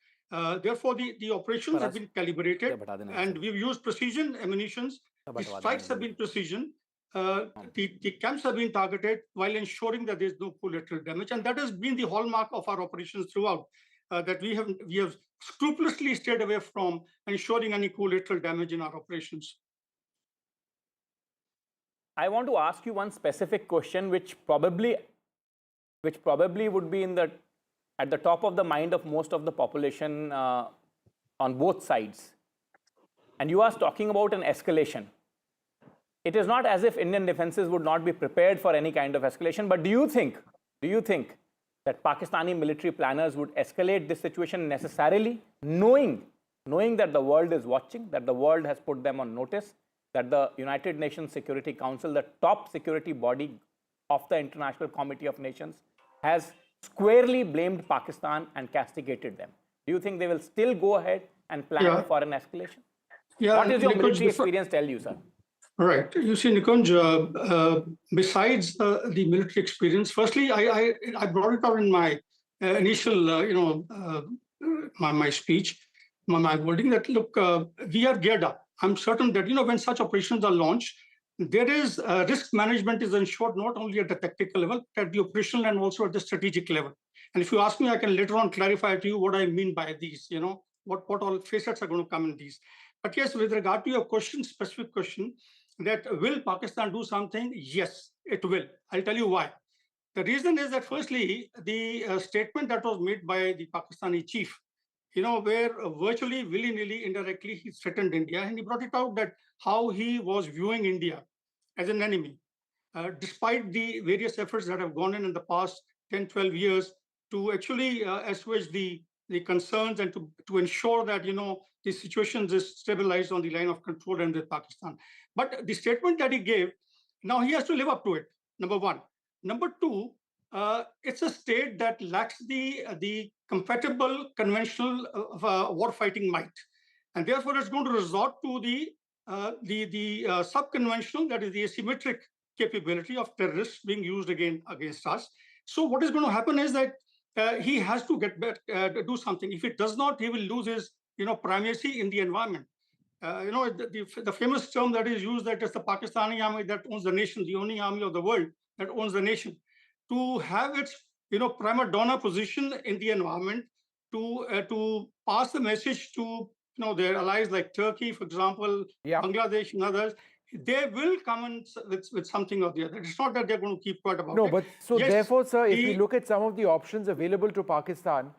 Therefore, the operations have been calibrated, and we've used precision ammunitions. The strikes have been precision. The camps have been targeted while ensuring that there's no collateral damage. And that has been the hallmark of our operations throughout. That we have scrupulously stayed away from ensuring any collateral damage in our operations.
I want to ask you one specific question, which probably would be at the top of the mind of most of the population on both sides. And you are talking about an escalation. It is not as if Indian defenses would not be prepared for any kind of escalation, but do you think that Pakistani military planners would escalate this situation necessarily, knowing that the world is watching, that the world has put them on notice, that the United Nations Security Council, the top security body of the International Committee of Nations, has squarely blamed Pakistan and castigated them? Do you think they will still go ahead and plan for an escalation?
Yeah,
what does your military experience tell you, sir?
Right. You see, Nikunj, besides the military experience, firstly, I brought it out in my initial, my speech, my wording that, look, we are geared up. I'm certain that, when such operations are launched, there is risk management is ensured not only at the tactical level, but at the operational and also at the strategic level. And if you ask me, I can later on clarify to you what I mean by these, what all facets are going to come in these. But yes, with regard to your specific question, that will Pakistan do something? Yes, it will. I'll tell you why. The reason is that firstly, the statement that was made by the Pakistani chief, where virtually willy-nilly, indirectly, he threatened India, and he brought it out that how he was viewing India as an enemy, despite the various efforts that have gone in the past 10, 12 years to actually assuage the concerns and to ensure that, the situation is stabilized on the line of control and with Pakistan. But the statement that he gave, now he has to live up to it, number one. Number two, it's a state that lacks the compatible conventional war-fighting might. And therefore, it's going to resort to the sub-conventional, that is the asymmetric capability of terrorists being used against us. So what is going to happen is that he has to get back, do something. If it does not, he will lose his primacy in the environment. The famous term that is used, that is the Pakistani army that owns the nation, the only army of the world that owns the nation, to have its prima donna position in the environment, to pass the message to their allies like Turkey, for example, Bangladesh and others. They will come in with something or the other. It's not that they're going to keep quiet about it.
No, but so yes, therefore, sir, if we look at some of the options available to Pakistan,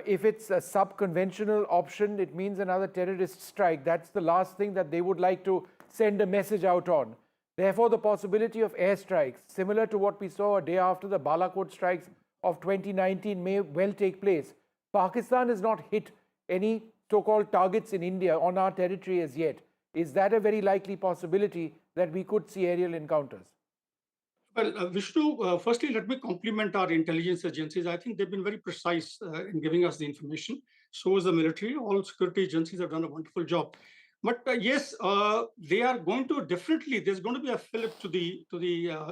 if it's a sub-conventional option, it means another terrorist strike. That's the last thing that they would like to send a message out on. Therefore, the possibility of airstrikes, similar to what we saw a day after the Balakot strikes of 2019, may well take place. Pakistan has not hit any so-called targets in India on our territory as yet. Is that a very likely possibility that we could see aerial encounters?
Well, Vishnu, firstly, let me compliment our intelligence agencies. I think they've been very precise in giving us the information. So is the military. All security agencies have done a wonderful job. But yes, they are going to definitely, there's going to be a fillip to the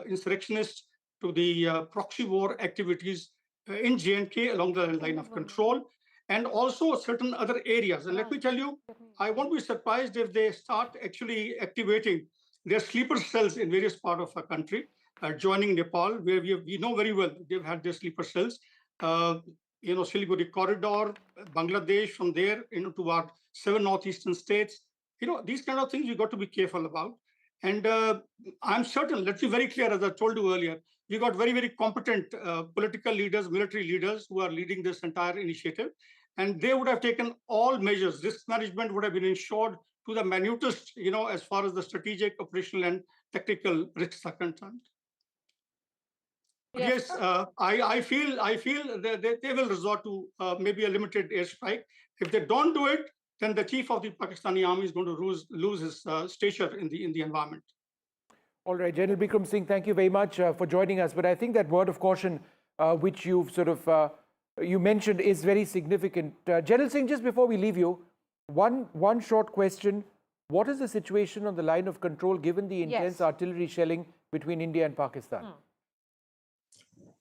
insurrectionists, to the proxy war activities in J&K along the line of control, and also certain other areas. And let me tell you, I won't be surprised if they start actually activating their sleeper cells in various parts of our country, joining Nepal, where we know very well they've had their sleeper cells. Siliguri corridor, Bangladesh, from there to our 7 northeastern states. These kind of things you got to be careful about. And I'm certain, let's be very clear, as I told you earlier, we got very, very competent political leaders, military leaders who are leading this entire initiative. And they would have taken all measures. Risk management would have been ensured to the minutest, as far as the strategic, operational, and technical risks are concerned. Yes, I feel that they will resort to maybe a limited airstrike. If they don't do it, then the chief of the Pakistani army is going to lose his stature in the environment.
All right, General Bikram Singh, thank you very much for joining us. But I think that word of caution, which you've you mentioned, is very significant. General Singh, just before we leave you, one short question: what is the situation on the line of control, given the intense artillery shelling between India and Pakistan?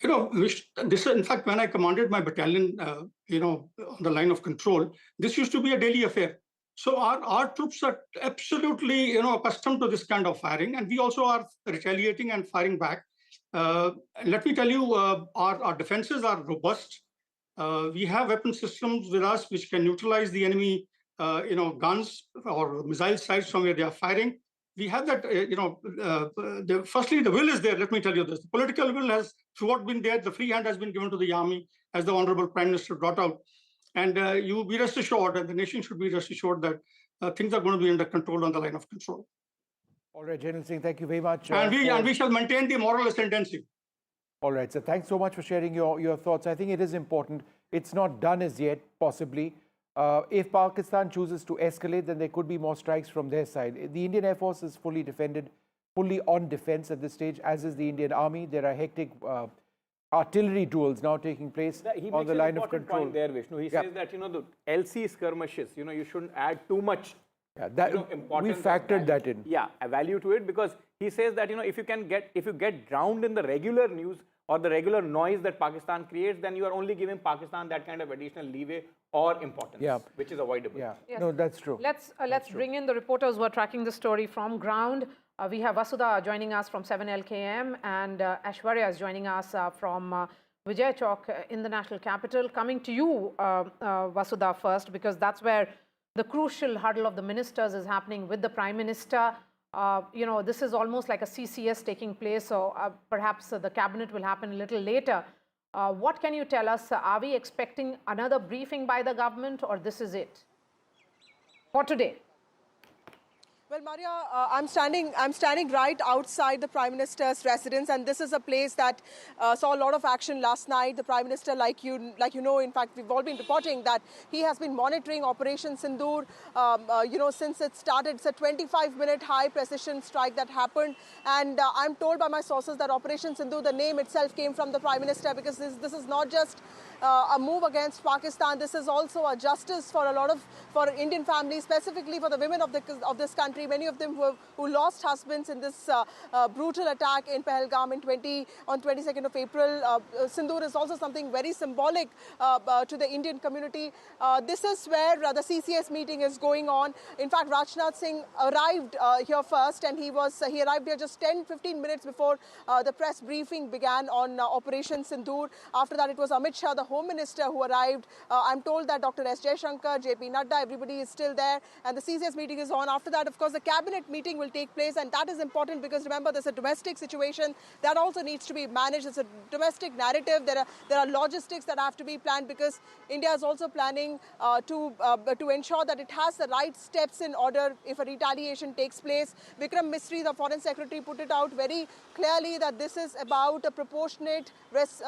This, in fact, when I commanded my battalion, on the line of control, this used to be a daily affair. So our troops are absolutely, accustomed to this kind of firing, and we also are retaliating and firing back. Let me tell you, our defenses are robust. We have weapon systems with us which can neutralize the enemy, guns or missile sites from where they are firing. We have that, firstly, the will is there. Let me tell you this. The political will has throughout been there. The free hand has been given to the army, as the Honorable Prime Minister brought out. And you be rest assured, and the nation should be rest assured that things are going to be under control on the line of control.
All right, General Singh, thank you very much.
And we shall maintain the moral ascendancy.
All right, so thanks so much for sharing your thoughts. I think it is important. It's not done as yet, possibly. If Pakistan chooses to escalate, then there could be more strikes from their side. The Indian Air Force is fully defended, fully on defense at this stage, as is the Indian Army. There are hectic artillery duels now taking place on the line of control.
Point there, Vishnu. He says that, the LC skirmishes, you shouldn't add too much
we factored that in.
Yeah, a value to it, because he says that, if you get drowned in the regular news or the regular noise that Pakistan creates, then you are only giving Pakistan that kind of additional leeway or importance, which is avoidable.
Yeah, no, that's true.
Let's bring in the reporters who are tracking the story from ground. We have Vasudha joining us from 7LKM, and Aishwarya is joining us from Vijay Chowk in the national capital. Coming to you, Vasudha, first, because that's where the crucial huddle of the ministers is happening with the Prime Minister. This is almost like a CCS taking place, so perhaps the cabinet will happen a little later. What can you tell us? Are we expecting another briefing by the government, or this is it for today?
Well, Maria, I'm standing right outside the Prime Minister's residence, and this is a place that saw a lot of action last night. The Prime Minister, like you know, in fact, we've all been reporting that he has been monitoring Operation Sindoor, since it started. It's a 25-minute high-precision strike that happened, and I'm told by my sources that Operation Sindoor, the name itself came from the Prime Minister, because this is not just a move against Pakistan. This is also a justice for for Indian families, specifically for the women of this country. Many of them who lost husbands in this brutal attack in Pahalgam on 22nd of April. Sindoor is also something very symbolic to the Indian community. This is where the CCS meeting is going on. In fact, Rajnath Singh arrived here first, and he arrived here just 10-15 minutes before the press briefing began on Operation Sindoor. After that, it was Amit Shah, the Home Minister, who arrived. I'm told that Dr. S. Jaishankar, JP Nadda, everybody is still there, and the CCS meeting is on. After that, of course, the cabinet meeting will take place, and that is important because, remember, there's a domestic situation that also needs to be managed. It's a domestic narrative. There are logistics that have to be planned, because India is also planning to ensure that it has the right steps in order if a retaliation takes place. Vikram Misri, the Foreign Secretary, put it out very clearly that this is about a proportionate,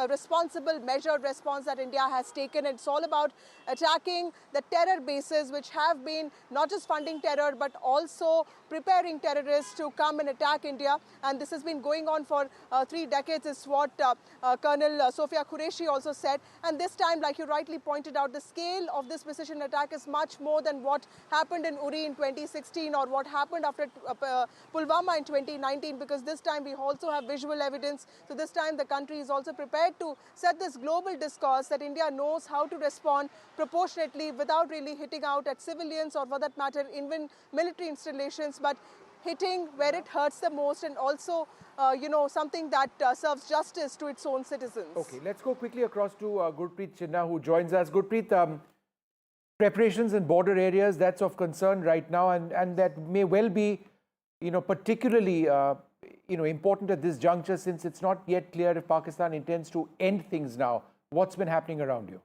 responsible, measured response that India has taken. It's all about attacking the terror bases which have been not just funding terror but also preparing terrorists to come and attack India. And this has been going on for 3 decades, is what Colonel Sofia Qureshi also said. And this time, like you rightly pointed out, the scale of this precision attack is much more than what happened in Uri in 2016 or what happened after Pulwama in 2019, because this time we also have visual evidence. So this time the country is also prepared to set this global discourse that India knows how to respond proportionately without really hitting out at civilians or, for that matter, even military installations, but hitting where it hurts the most, and also, something that serves justice to its own citizens.
Okay, let's go quickly across to Gurpreet Chinna, who joins us. Gurpreet, preparations in border areas, that's of concern right now, and that may well be particularly important at this juncture, since it's not yet clear if Pakistan intends to end things now? What's been happening around you?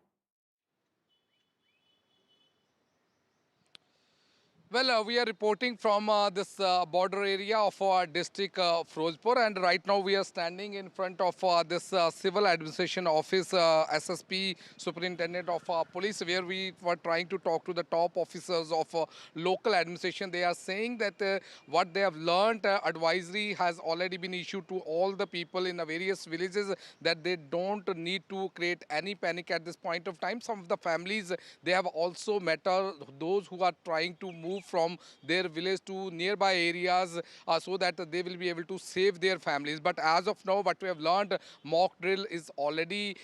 Well, we are reporting from this border area of our district Firozpur, and right now we are standing in front of this civil administration office, SSP, Superintendent of Police, where we were trying to talk to the top officers of local administration. They are saying that what they have learned, advisory has already been issued to all the people in the various villages that they don't need to create any panic at this point of time. Some of the families, they have also met those who are trying to move from their village to nearby areas so that they will be able to save their families. But as of now, what we have learned, mock drill is already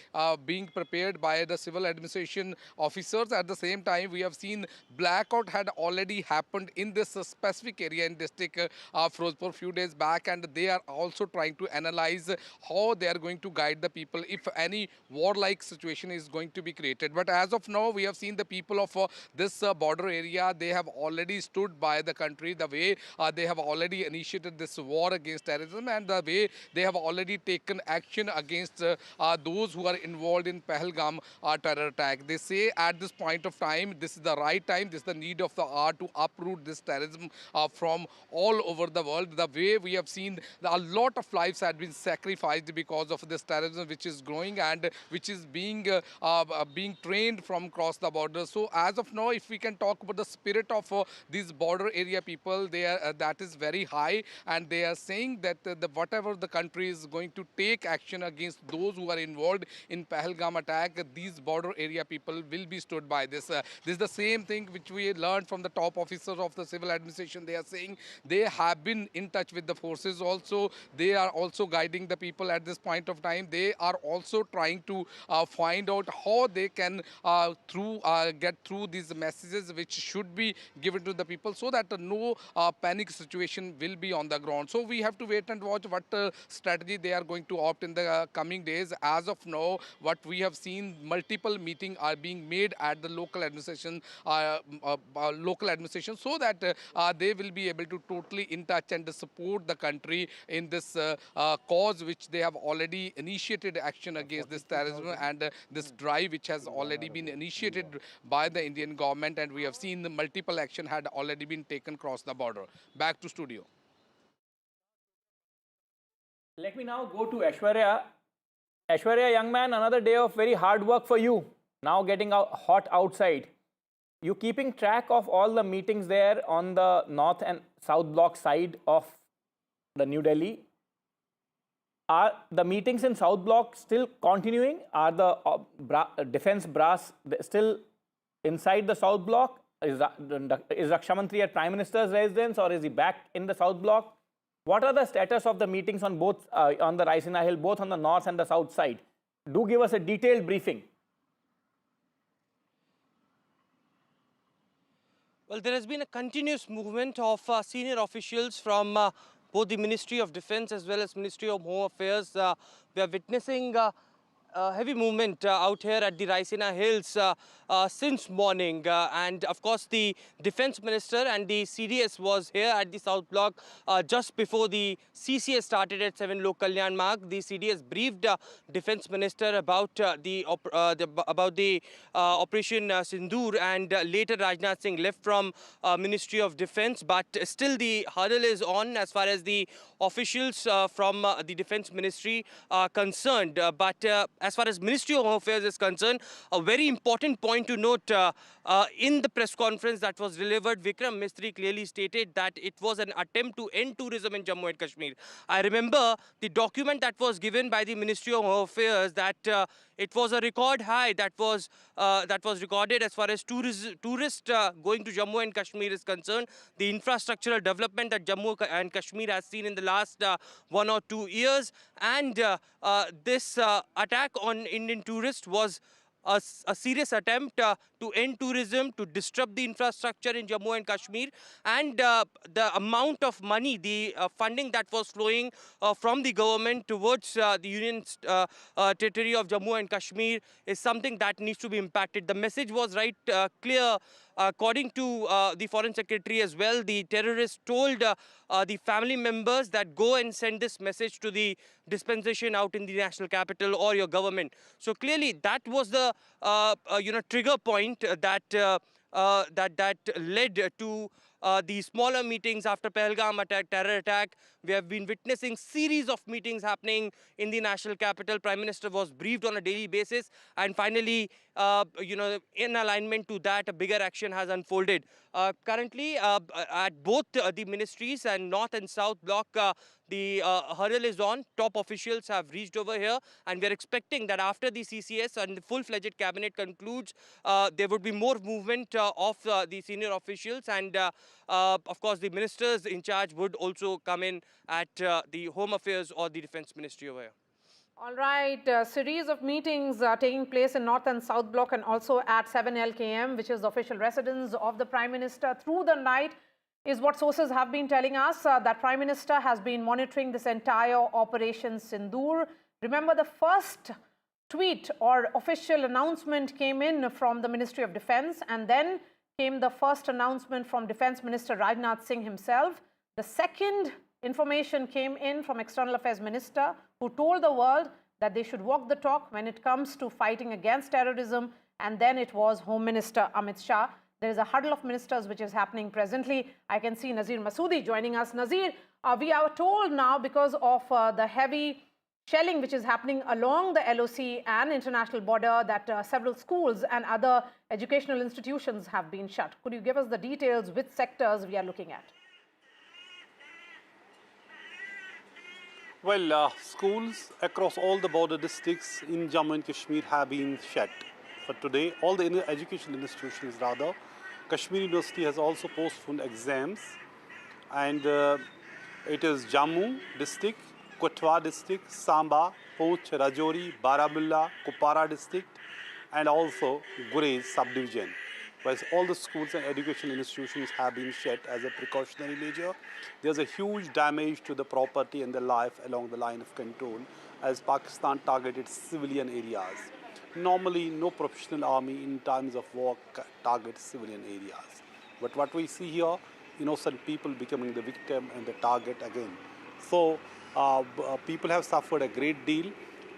being prepared by the civil administration officers. At the same time, we have seen blackout had already happened in this specific area in district Firozpur a few days back, and they are also trying to analyze how they are going to guide the people if any warlike situation is going to be created. But as of now, we have seen the people of this border area, they have already stood by the country, the way they have already initiated this war against terrorism, and the way they have already taken action against those who are involved in Pahalgam terror attack. They say at this point of time, this is the right time, this is the need of the hour to uproot this terrorism from all over the world. The way we have seen a lot of lives have been sacrificed because of this terrorism which is growing and which is being trained from across the border. So as of now, if we can talk about the spirit of these border area people, they are, that is very high, and they are saying that whatever the country is going to take action against those who are involved in Pahalgam attack, these border area people will be stood by this. This is the same thing which we learned from the top officers of the civil administration. They are saying they have been in touch with the forces also. They are also guiding the people at this point of time. They are also trying to find out how they can get through these messages which should be given to the people so that no panic situation will be on the ground. So we have to wait and watch what strategy they are going to opt in the coming days. As of now, what we have seen, multiple meetings are being made at the local administration, so that they will be able to totally in touch and support the country in this cause which they have already initiated action against this terrorism and this drive which has already been initiated by the Indian government, and we have seen the multiple action had already been taken across the border. Back to studio.
Let me now go to Aishwarya. Aishwarya, young man, another day of very hard work for you. Now getting out hot outside. You keeping track of all the meetings there on the north and south block side of the New Delhi? Are the meetings in South Block still continuing? Are the defense brass still inside the South Block? Is Raksha Mantri at Prime Minister's residence, or is he back in the South Block? What are the status of the meetings on both on the Raisina Hill, both on the north and the south side? Do give us a detailed briefing.
Well, there has been a continuous movement of senior officials from both the Ministry of Defence as well as Ministry of Home Affairs. We are witnessing heavy movement out here at the Raisina Hills since morning, and of course the Defence Minister and the CDS was here at the South Block just before the CCS started at 7 Lok Kalyan Marg. The CDS briefed Defence Minister about the Operation Sindoor, and later Rajnath Singh left from Ministry of Defence, but still the hurdle is on as far as the officials from the Defence Ministry are concerned. But as far as Ministry of Home Affairs is concerned, a very important point to note, in the press conference that was delivered, Vikram Mistry clearly stated that it was an attempt to end tourism in Jammu and Kashmir. I remember the document that was given by the Ministry of Home Affairs that it was a record high that was recorded as far as tourists going to Jammu and Kashmir is concerned. The infrastructural development that Jammu and Kashmir has seen in the last 1 or 2 years, and this attack on Indian tourists was a serious attempt to end tourism, to disrupt the infrastructure in Jammu and Kashmir, and the amount of money, the funding that was flowing from the government towards the Union territory of Jammu and Kashmir is something that needs to be impacted. The message was right clear according to the Foreign Secretary as well, the terrorists told the family members that go and send this message to the dispensation out in the national capital or your government. So clearly that was the trigger point that led to the smaller meetings after Pahalgam terror attack. We have been witnessing series of meetings happening in the national capital. Prime Minister was briefed on a daily basis, and finally, in alignment to that, a bigger action has unfolded. Currently, at both the ministries and North and South block, the hurdle is on. Top officials have reached over here, and we are expecting that after the CCS and the full-fledged cabinet concludes, there would be more movement of the senior officials, and of course the ministers in charge would also come in at the Home Affairs or the Defence Ministry over here.
All right, a series of meetings are taking place in North and South Block and also at 7 LKM, which is the official residence of the Prime Minister. Through the night is what sources have been telling us, that Prime Minister has been monitoring this entire Operation Sindoor. Remember, the first tweet or official announcement came in from the Ministry of Defence, and then came the first announcement from Defence Minister Rajnath Singh himself. The second information came in from External Affairs Minister, who told the world that they should walk the talk when it comes to fighting against terrorism, and then it was Home Minister Amit Shah. There is a huddle of ministers which is happening presently. I can see Nazir Masoodi joining us. Nazir, we are told now, because of the heavy shelling which is happening along the LOC and international border, that several schools and other educational institutions have been shut. Could you give us the details, which sectors we are looking at?
Well, schools across all the border districts in Jammu and Kashmir have been shut for today. All the educational institutions, rather. Kashmir University has also postponed exams, and it is Jammu district, Kutwa district, Samba, Poonch, Rajouri, Baramulla, Kupara district, and also Gurez subdivision. Whereas all the schools and educational institutions have been shut as a precautionary measure. There's a huge damage to the property and the life along the line of control as Pakistan targeted civilian areas. Normally, no professional army in times of war targets civilian areas. But what we see here, innocent people becoming the victim and the target again. So people have suffered a great deal.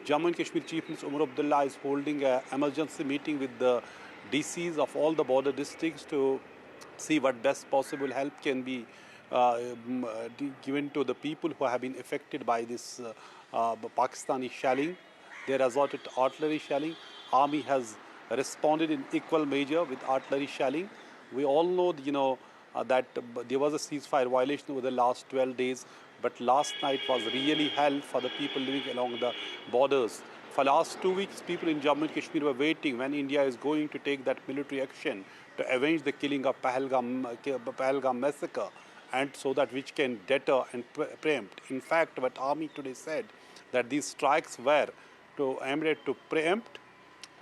Jammu and Kashmir Chief Minister Umar Abdullah is holding an emergency meeting with the DCs of all the border districts to see what best possible help can be given to the people who have been affected by this Pakistani shelling. They resorted to artillery shelling. Army has responded in equal measure with artillery shelling. We all know, that there was a ceasefire violation over the last 12 days, but last night was really hell for the people living along the borders. For last 2 weeks, people in Jammu and Kashmir were waiting when India is going to take that military action to avenge the killing of Pahalgam massacre, and so that which can deter and preempt. In fact, what Army today said, that these strikes were aimed to preempt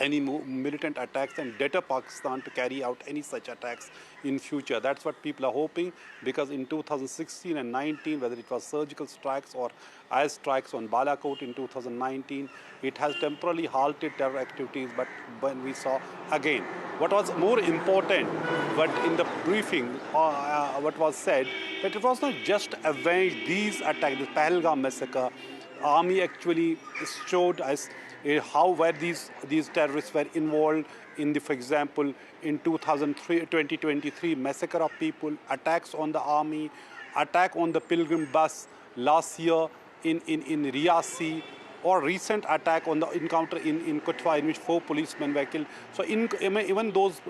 any militant attacks and deter Pakistan to carry out any such attacks in future. That's what people are hoping, because in 2016 and 19, whether it was surgical strikes or air strikes on Balakot in 2019, it has temporarily halted terror activities. But when we saw again, what was more important, but in the briefing, what was said, that it was not just avenge these attacks, the Pahalgam massacre. Army actually showed us how were these terrorists were involved in the, for example, in 2023 massacre of people, attacks on the army, attack on the pilgrim bus last year in Riyasi, or recent attack on the encounter in Kutwa in which 4 policemen were killed. So even those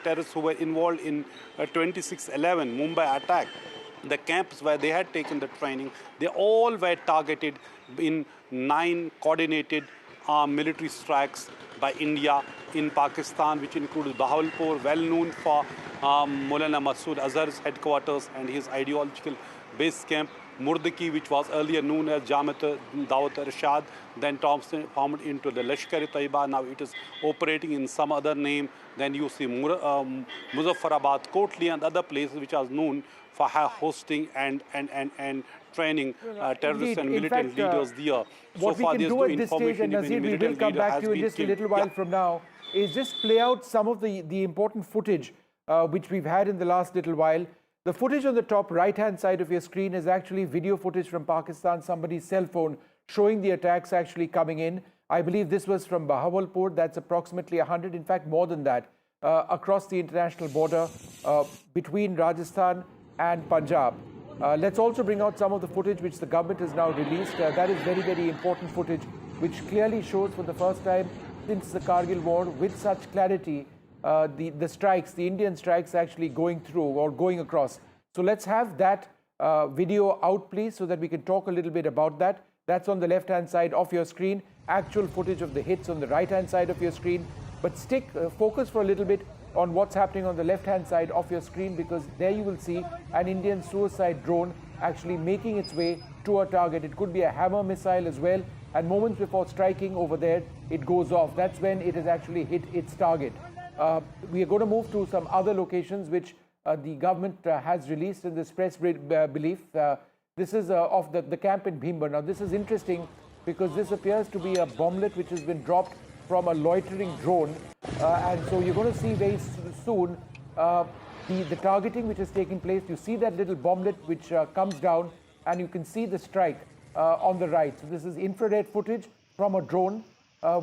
terrorists who were involved in 26/11 Mumbai attack, the camps where they had taken the training, they all were targeted in 9 coordinated military strikes by India in Pakistan, which includes Bahawalpur, well known for Maulana Masood Azhar's headquarters and his ideological base camp, Murdaki, which was earlier known as Jamiat Dawat Rashad, then transformed into the Lashkar-e-Taiba. Now it is operating in some other name. Then you see Muzaffarabad, Kotli, and other places which are known for hosting and training terrorists and militant leaders there.
What we can do at this stage, and Nazir, we will come back to you in just a little while from now, is just play out some of the important footage which we've had in the last little while. The footage on the top right-hand side of your screen is actually video footage from Pakistan, somebody's cell phone showing the attacks actually coming in. I believe this was from Bahawalpur. That's approximately 100, in fact more than that, across the international border between Rajasthan and Punjab. Let's also bring out some of the footage which the government has now released. That is very, very important footage, which clearly shows for the first time since the Kargil war with such clarity the strikes, the Indian strikes actually going through or going across. So let's have that video out, please, so that we can talk a little bit about that. That's on the left-hand side of your screen. Actual footage of the hits on the right-hand side of your screen. But focus for a little bit on what's happening on the left-hand side of your screen, because there you will see an Indian suicide drone actually making its way to a target. It could be a Hammer missile as well. And moments before striking over there, it goes off. That's when it has actually hit its target. We are going to move to some other locations which the government has released in this press belief. This is of the camp in Bhimber. Now, this is interesting because this appears to be a bomblet which has been dropped from a loitering drone. And so you're going to see very soon the targeting which is taking place. You see that little bomblet which comes down, and you can see the strike on the right. So this is infrared footage from a drone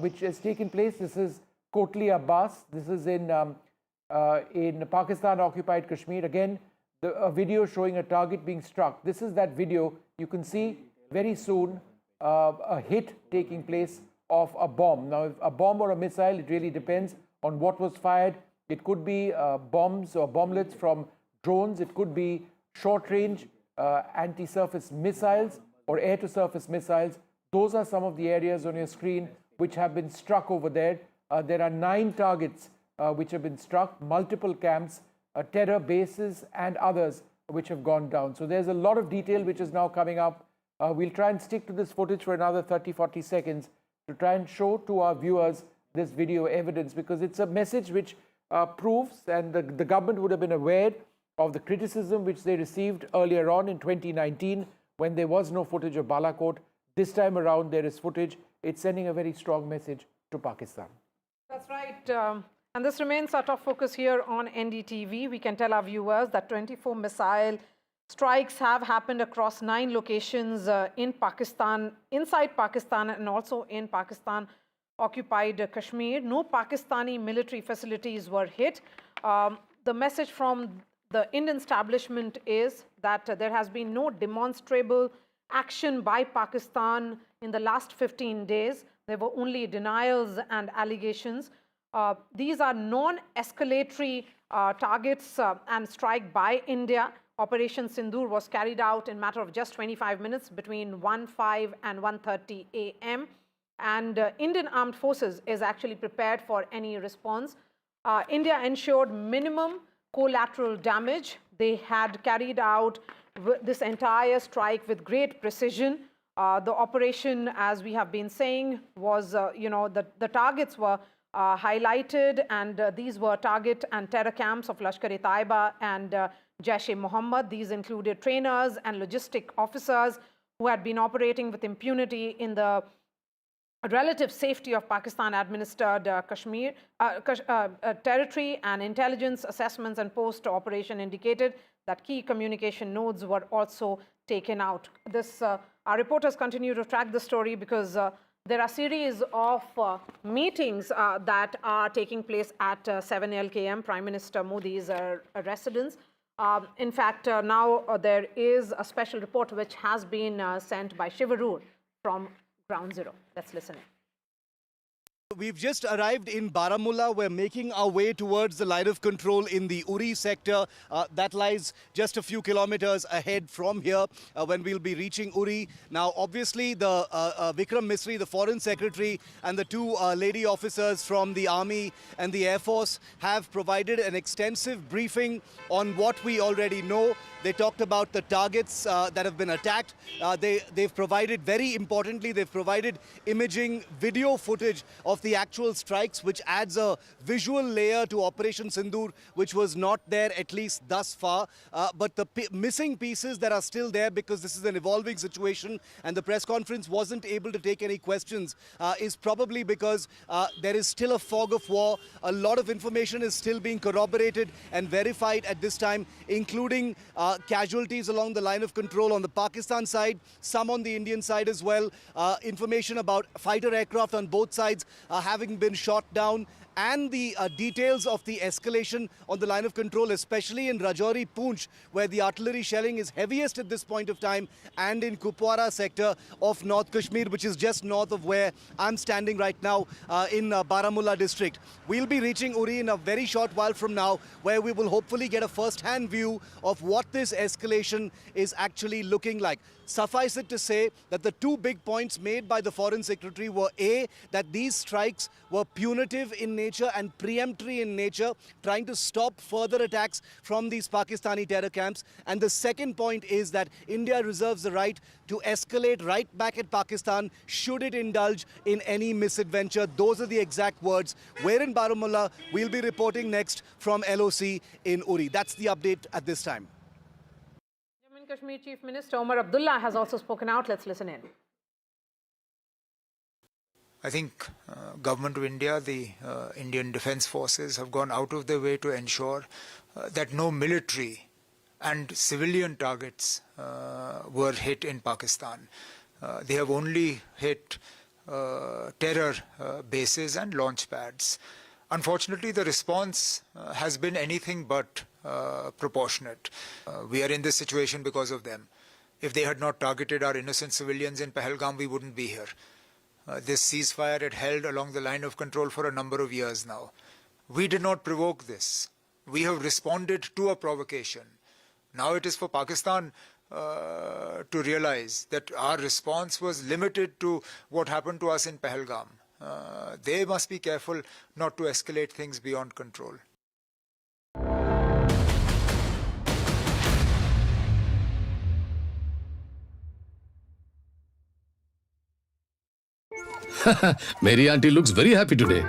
which has taken place. This is Kotli Abbas. This is in Pakistan-occupied Kashmir. Again, a video showing a target being struck. This is that video. You can see very soon a hit taking place of a bomb. Now, if a bomb or a missile, it really depends on what was fired. It could be bombs or bomblets from drones. It could be short-range anti-surface missiles or air-to-surface missiles. Those are some of the areas on your screen which have been struck over there. There are 9 targets which have been struck, multiple camps, terror bases and others which have gone down. So there's a lot of detail which is now coming up. We'll try and stick to this footage for another 30-40 seconds to try and show to our viewers this video evidence, because it's a message which proves, and the government would have been aware of the criticism which they received earlier on in 2019 when there was no footage of Balakot. This time around there is footage. It's sending a very strong message to Pakistan.
That's right. And this remains our top focus here on NDTV. We can tell our viewers that 24 missile strikes have happened across 9 locations in Pakistan, inside Pakistan, and also in Pakistan-occupied Kashmir. No Pakistani military facilities were hit. The message from the Indian establishment is that there has been no demonstrable action by Pakistan in the last 15 days. There were only denials and allegations. These are non-escalatory targets and strike by India. Operation Sindoor was carried out in a matter of just 25 minutes between 1:05 and 1:30 a.m. And Indian Armed Forces is actually prepared for any response. India ensured minimum collateral damage. They had carried out this entire strike with great precision. The operation, as we have been saying, was, the targets were highlighted, and these were target and terror camps of Lashkar-e-Taiba and Jaish-e-Mohammed. These included trainers and logistic officers who had been operating with impunity in the relative safety of Pakistan-administered Kashmir territory, and intelligence assessments and post-operation indicated that key communication nodes were also taken out. Our reporters continue to track the story because there are a series of meetings that are taking place at 7 LKM, Prime Minister Modi's residence. In fact, now there is a special report which has been sent by Shivarur from Ground Zero. Let's listen.
We've just arrived in Baramulla. We're making our way towards the line of control in the Uri sector. That lies just a few kilometers ahead from here when we'll be reaching Uri. Now, obviously, the Vikram Misri, the Foreign Secretary, and the 2 lady officers from the Army and the Air Force have provided an extensive briefing on what we already know. They talked about the targets that have been attacked. They've provided, very importantly, they've provided imaging video footage of the actual strikes, which adds a visual layer to Operation Sindoor, which was not there at least thus far. But the missing pieces that are still there, because this is an evolving situation and the press conference wasn't able to take any questions, is probably because there is still a fog of war. A lot of information is still being corroborated and verified at this time, including casualties along the line of control on the Pakistan side, some on the Indian side as well. Information about fighter aircraft on both sides having been shot down, and the details of the escalation on the line of control, especially in Rajouri, Poonch, where the artillery shelling is heaviest at this point of time, and in Kupwara sector of North Kashmir, which is just north of where I'm standing right now in Baramulla district. We'll be reaching Uri in a very short while from now, where we will hopefully get a first-hand view of what this escalation is actually looking like. Suffice it to say that the two big points made by the Foreign Secretary were A, that these strikes were punitive in nature and preemptory in nature, trying to stop further attacks from these Pakistani terror camps. And the second point is that India reserves the right to escalate right back at Pakistan should it indulge in any misadventure. Those are the exact words. We're in Baramulla. We'll be reporting next from LOC in Uri. That's the update at this time.
Kashmir Chief Minister Omar Abdullah has also spoken out. Let's listen in.
I think Government of India, the Indian Defence Forces have gone out of their way to ensure that no military and civilian targets were hit in Pakistan. They have only hit terror bases and launch pads. Unfortunately, the response has been anything but proportionate. We are in this situation because of them. If they had not targeted our innocent civilians in Pahalgam, we wouldn't be here. This ceasefire had held along the line of control for a number of years now. We did not provoke this. We have responded to a provocation. Now it is for Pakistan to realize that our response was limited to what happened to us in Pahalgam. They must be careful not to escalate things beyond control.
Mary auntie looks very happy today.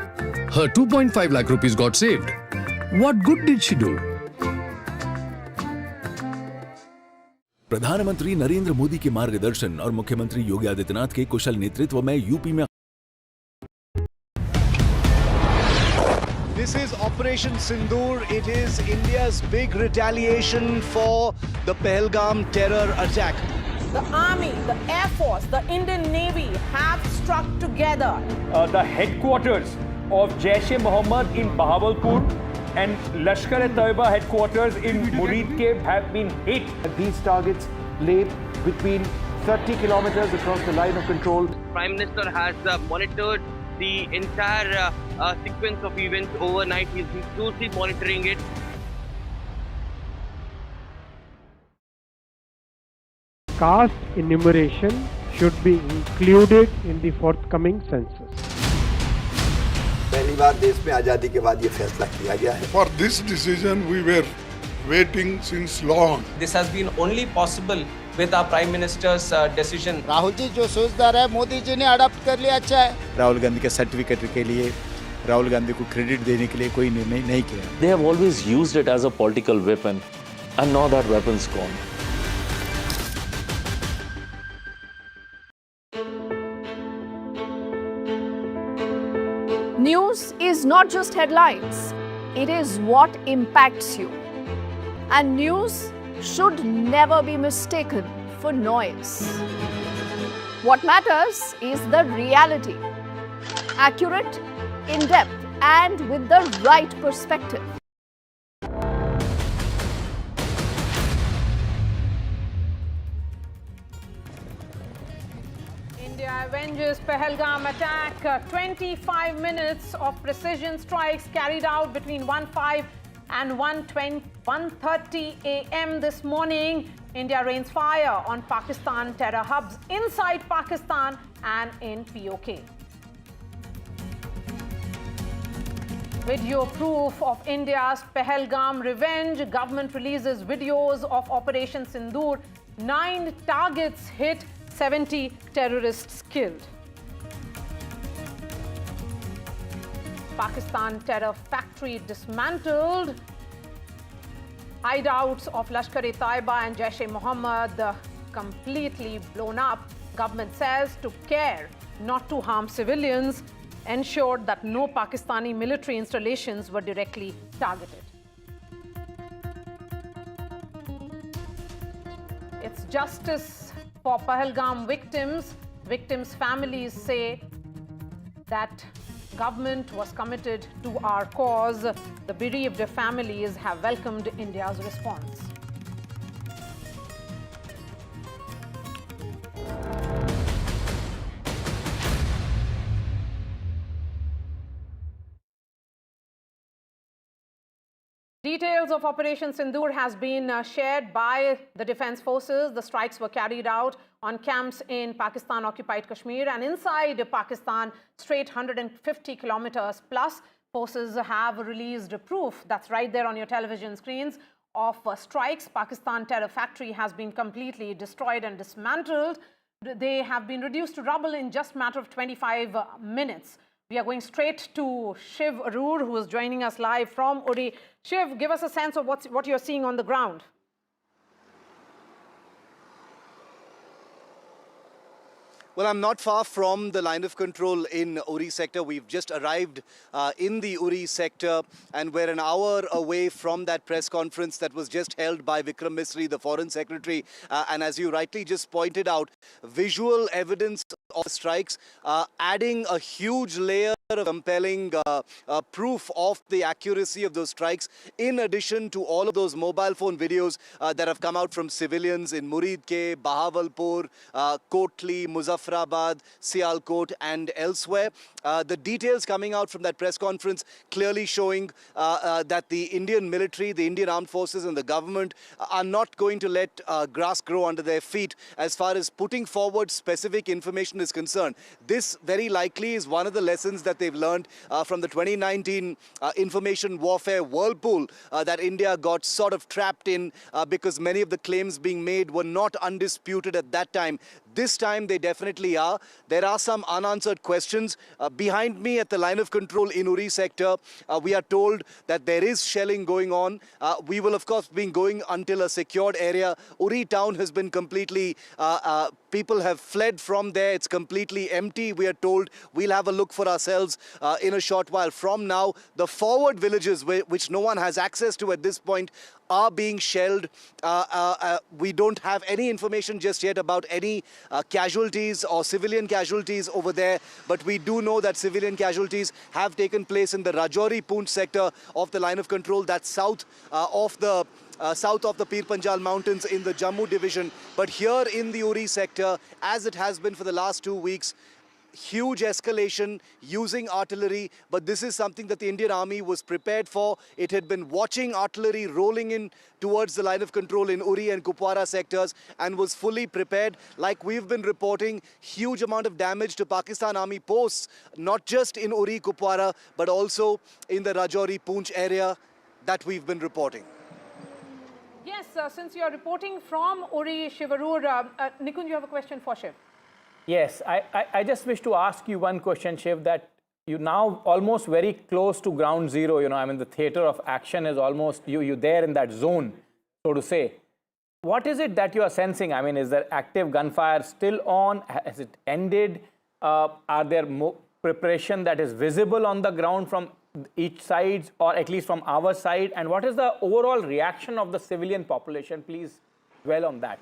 Her 2.5 lakh rupees got saved. What good did she do?
प्रधानमंत्री नरेंद्र मोदी के मार्गदर्शन और मुख्यमंत्री योगी आदित्यनाथ के कुशल नेतृत्व में UP में
This is Operation Sindoor. It is India's big retaliation for the Pahalgam terror attack.
The Army, the Air Force, the Indian Navy have struck together.
The headquarters of Jaish-e-Mohammed in Bahawalpur and Lashkar-e-Taiba headquarters in Muridke have been hit.
These targets lay between 30 kilometers across the line of control.
Prime Minister has monitored the entire sequence of events overnight. He's been closely monitoring it.
Caste enumeration should be included in the forthcoming census.
पहली बार देश में आजादी के बाद ये फैसला किया गया है.
For this decision we were waiting since long.
This has been only possible with our Prime Minister's decision.
Rahul ji जो सोचदार है मोदी जी ने अडॉप्ट कर लिया, अच्छा है.
राहुल गांधी के सर्टिफिकेट के लिए राहुल गांधी को क्रेडिट देने के लिए कोई निर्णय नहीं किया.
They have always used it as a political weapon, and now that weapon's gone.
News is not just headlines, it is what impacts you. And news should never be mistaken for noise. What matters is the reality. Accurate, in-depth, and with the right perspective.
India avenges Pahalgam attack. 25 minutes of precision strikes carried out between 1:05 and 1:30 a.m. this morning. India rains fire on Pakistan terror hubs inside Pakistan and in POK. Video proof of India's Pahalgam revenge. Government releases videos of Operation Sindoor. 9 targets hit, 70 terrorists killed. Pakistan terror factory dismantled. Hideouts of Lashkar-e-Taiba and Jaish-e-Mohammed completely blown up. Government says to care not to harm civilians, ensured that no Pakistani military installations were directly targeted. It's justice for Pahalgam victims. Victims' families say that government was committed to our cause. The bereaved families have welcomed India's response. Details of Operation Sindoor has been shared by the defense forces. The strikes were carried out on camps in Pakistan-occupied Kashmir and inside Pakistan, straight 150 kilometers plus. Forces have released proof, that's right there on your television screens, of strikes. Pakistan terror factory has been completely destroyed and dismantled. They have been reduced to rubble in just a matter of 25 minutes. We are going straight to Shiv Arur, who is joining us live from Uri. Shiv, give us a sense of what you're seeing on the ground.
Well, I'm not far from the line of control in Uri sector. We've just arrived in the Uri sector and we're an hour away from that press conference that was just held by Vikram Misri, the Foreign Secretary. And as you rightly just pointed out, visual evidence of strikes adding a huge layer of compelling proof of the accuracy of those strikes, in addition to all of those mobile phone videos that have come out from civilians in Muridke, Bahawalpur, Kotli, Muzaffarabad, Sialkot and elsewhere. The details coming out from that press conference clearly showing that the Indian military, the Indian armed forces and the government are not going to let grass grow under their feet as far as putting forward specific information is concerned. This very likely is one of the lessons that they've learned from the 2019 information warfare whirlpool that India got sort of trapped in because many of the claims being made were not undisputed at that time. This time they definitely are. There are some unanswered questions. Behind me at the line of control in Uri sector, we are told that there is shelling going on. We will of course be going until a secured area. Uri town has been completely, people have fled from there. It's completely empty. We are told we'll have a look for ourselves in a short while from now. The forward villages which no one has access to at this point are being shelled. We don't have any information just yet about any casualties or civilian casualties over there, but we do know that civilian casualties have taken place in the Rajouri-Poonch sector of the line of control, that's south of the Pir Panjal mountains in the Jammu division. But here in the Uri sector, as it has been for the last 2 weeks, huge escalation using artillery, but this is something that the Indian Army was prepared for. It had been watching artillery rolling in towards the line of control in Uri and Kupwara sectors and was fully prepared. Like we've been reporting, huge amount of damage to Pakistan Army posts, not just in Uri, Kupwara, but also in the Rajouri-Poonch area that we've been reporting.
Yes, since you are reporting from Uri, Shiv Arur, Nikunj, you have a question for Shiv.
Yes, I just wish to ask you one question, Shiv, that you now almost very close to ground zero, you know, I mean, the theater of action is almost, you're there in that zone, so to say. What is it that you are sensing? I mean, is there active gunfire still on? Has it ended? Are there more preparation that is visible on the ground from each side, or at least from our side? And what is the overall reaction of the civilian population? Please dwell on that.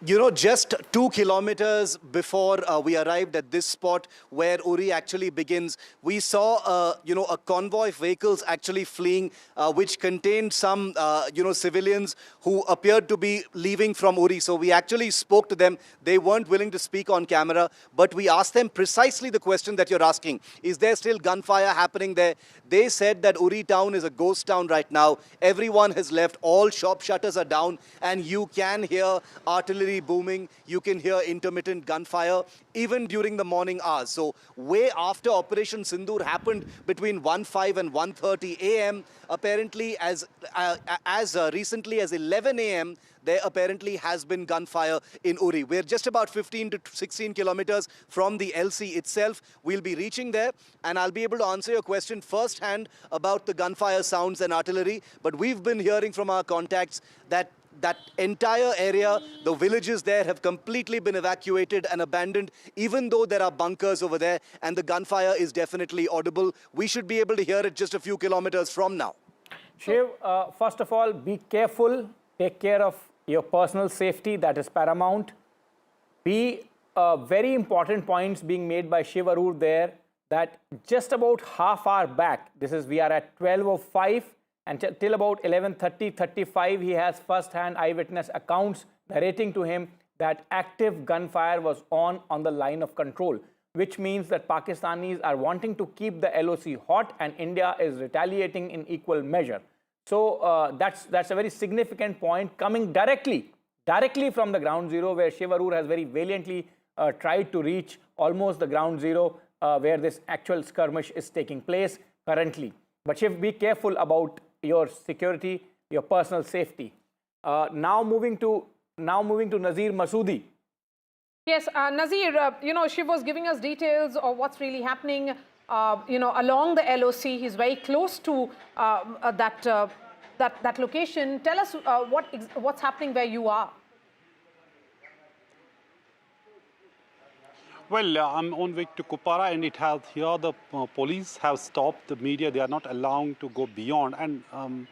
You know, just 2 kilometers before we arrived at this spot where Uri actually begins, we saw, a convoy of vehicles actually fleeing, which contained some, civilians who appeared to be leaving from Uri. So we actually spoke to them. They weren't willing to speak on camera, but we asked them precisely the question that you're asking. Is there still gunfire happening there? They said that Uri town is a ghost town right now. Everyone has left. All shop shutters are down, and you can hear artillery artillery booming. You can hear intermittent gunfire even during the morning hours. So way after Operation Sindoor happened between 1:05 and 1:30 a.m., apparently as recently as 11 a.m., there apparently has been gunfire in Uri. We're just about 15 to 16 kilometers from the LC itself. We'll be reaching there, and I'll be able to answer your question firsthand about the gunfire sounds and artillery. But we've been hearing from our contacts that that entire area, the villages there have completely been evacuated and abandoned, even though there are bunkers over there, and the gunfire is definitely audible. We should be able to hear it just a few kilometers from now.
Shiv, first of all, be careful. Take care of your personal safety. That is paramount. Very important points being made by Shiv Arur there, that just about half hour back, we are at 12:05, and till about 11:35, he has first-hand eyewitness accounts narrating to him that active gunfire was on the line of control, which means that Pakistanis are wanting to keep the LOC hot and India is retaliating in equal measure. So that's a very significant point coming directly from the ground zero, where Shiv Arur has very valiantly tried to reach almost the ground zero where this actual skirmish is taking place currently. But Shiv, be careful about your security, your personal safety. Now moving to Nazir Masoodi.
Yes, Nazir, Shiv was giving us details of what's really happening, along the LOC. He's very close to that location. Tell us what's happening where you are.
Well, I'm on way to Kupara, and here the police have stopped the media. They are not allowing to go beyond, and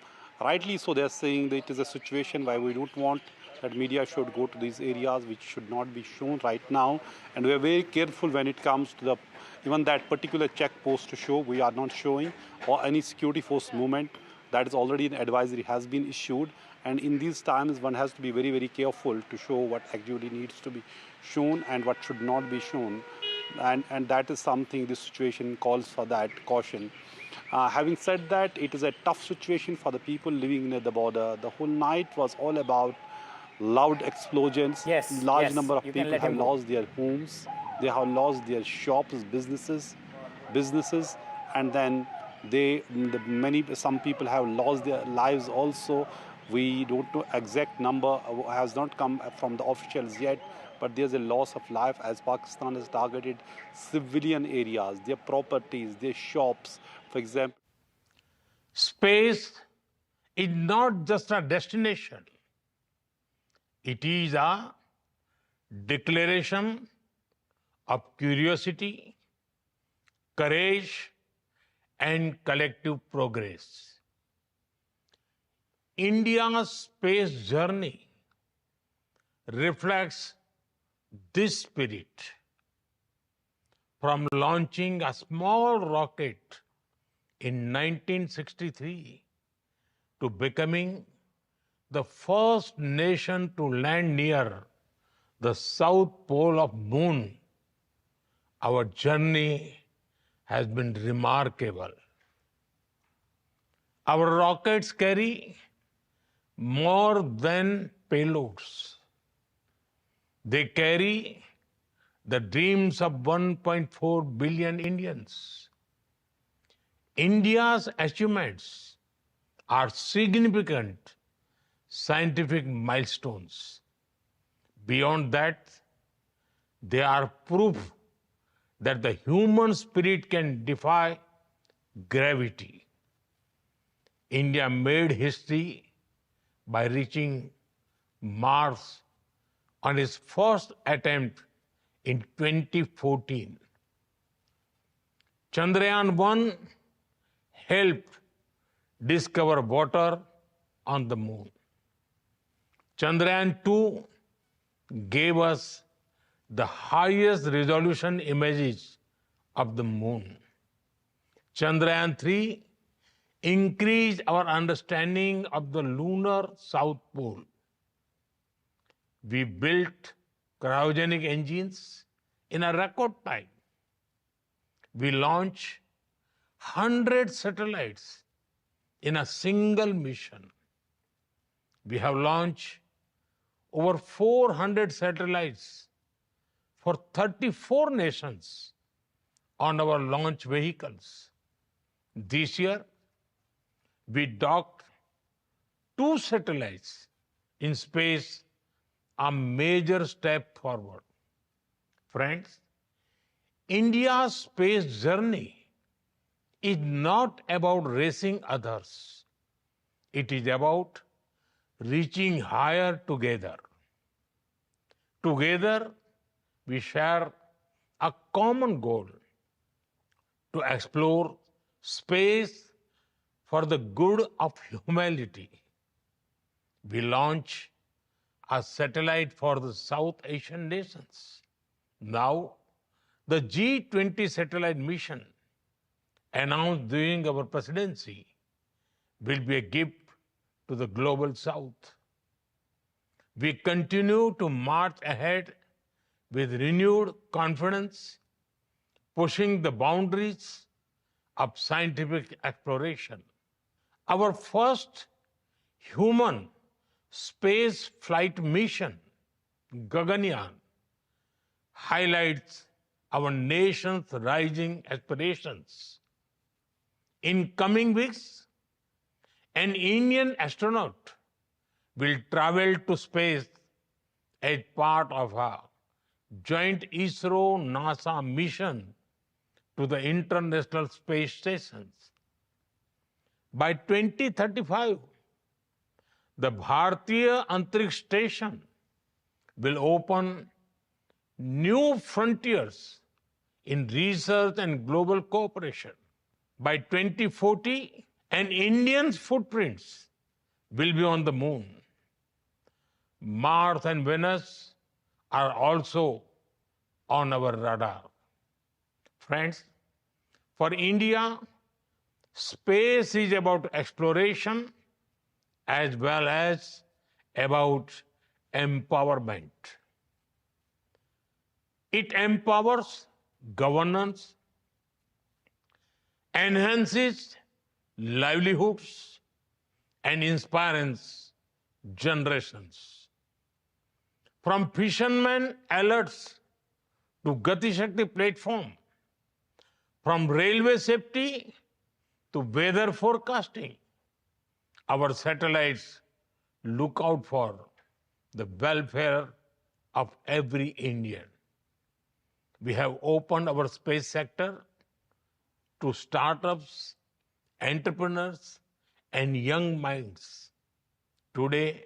rightly so. They're saying that it is a situation where we don't want that media should go to these areas which should not be shown right now, and we are very careful when it comes to even that particular check post to show. We are not showing, or any security force movement. That is already an advisory has been issued, and in these times one has to be very, very careful to show what activity needs to be shown and what should not be shown, and that is something this situation calls for that caution. Having said that, it is a tough situation for the people living near the border. The whole night was all about loud explosions. Large number of people have lost their homes, they have lost their shops, businesses, and then some people have lost their lives also. We don't know exact number, has not come from the officials yet, but there's a loss of life as Pakistan has targeted civilian areas, their properties, their shops, for example.
Space is not just a destination. It is a declaration of curiosity, courage, and collective progress. India's space journey reflects this spirit. From launching a small rocket in 1963 to becoming the first nation to land near the south pole of Moon, our journey has been remarkable. Our rockets carry more than payloads. They carry the dreams of 1.4 billion Indians. India's achievements are significant scientific milestones. Beyond that, they are proof that the human spirit can defy gravity. India made history by reaching Mars on its first attempt in 2014. Chandrayaan-1 helped discover water on the moon. Chandrayaan-2 gave us the highest resolution images of the moon. Chandrayaan-3 increased our understanding of the lunar south pole. We built cryogenic engines in a record time. We launched 100 satellites in a single mission. We have launched over 400 satellites for 34 nations on our launch vehicles. This year, we docked 2 satellites in space, a major step forward. Friends, India's space journey is not about racing others. It is about reaching higher together. Together, we share a common goal to explore space for the good of humanity. We launch a satellite for the South Asian nations. Now, the G20 satellite mission announced during our presidency will be a gift to the global South. We continue to march ahead with renewed confidence, pushing the boundaries of scientific exploration. Our first human space flight mission, Gaganyaan, highlights our nation's rising aspirations. In coming weeks, an Indian astronaut will travel to space as part of a joint ISRO-NASA mission to the International Space Stations. By 2035, the Bharatiya Antariksh Station will open new frontiers in research and global cooperation. By 2040, an Indian's footprints will be on the moon. Mars and Venus are also on our radar. Friends, for India, space is about exploration as well as about empowerment. It empowers governance, enhances livelihoods, and inspires generations. From fishermen alerts to Gati Shakti platform, from railway safety to weather forecasting, our satellites look out for the welfare of every Indian. We have opened our space sector to startups, entrepreneurs, and young minds. Today,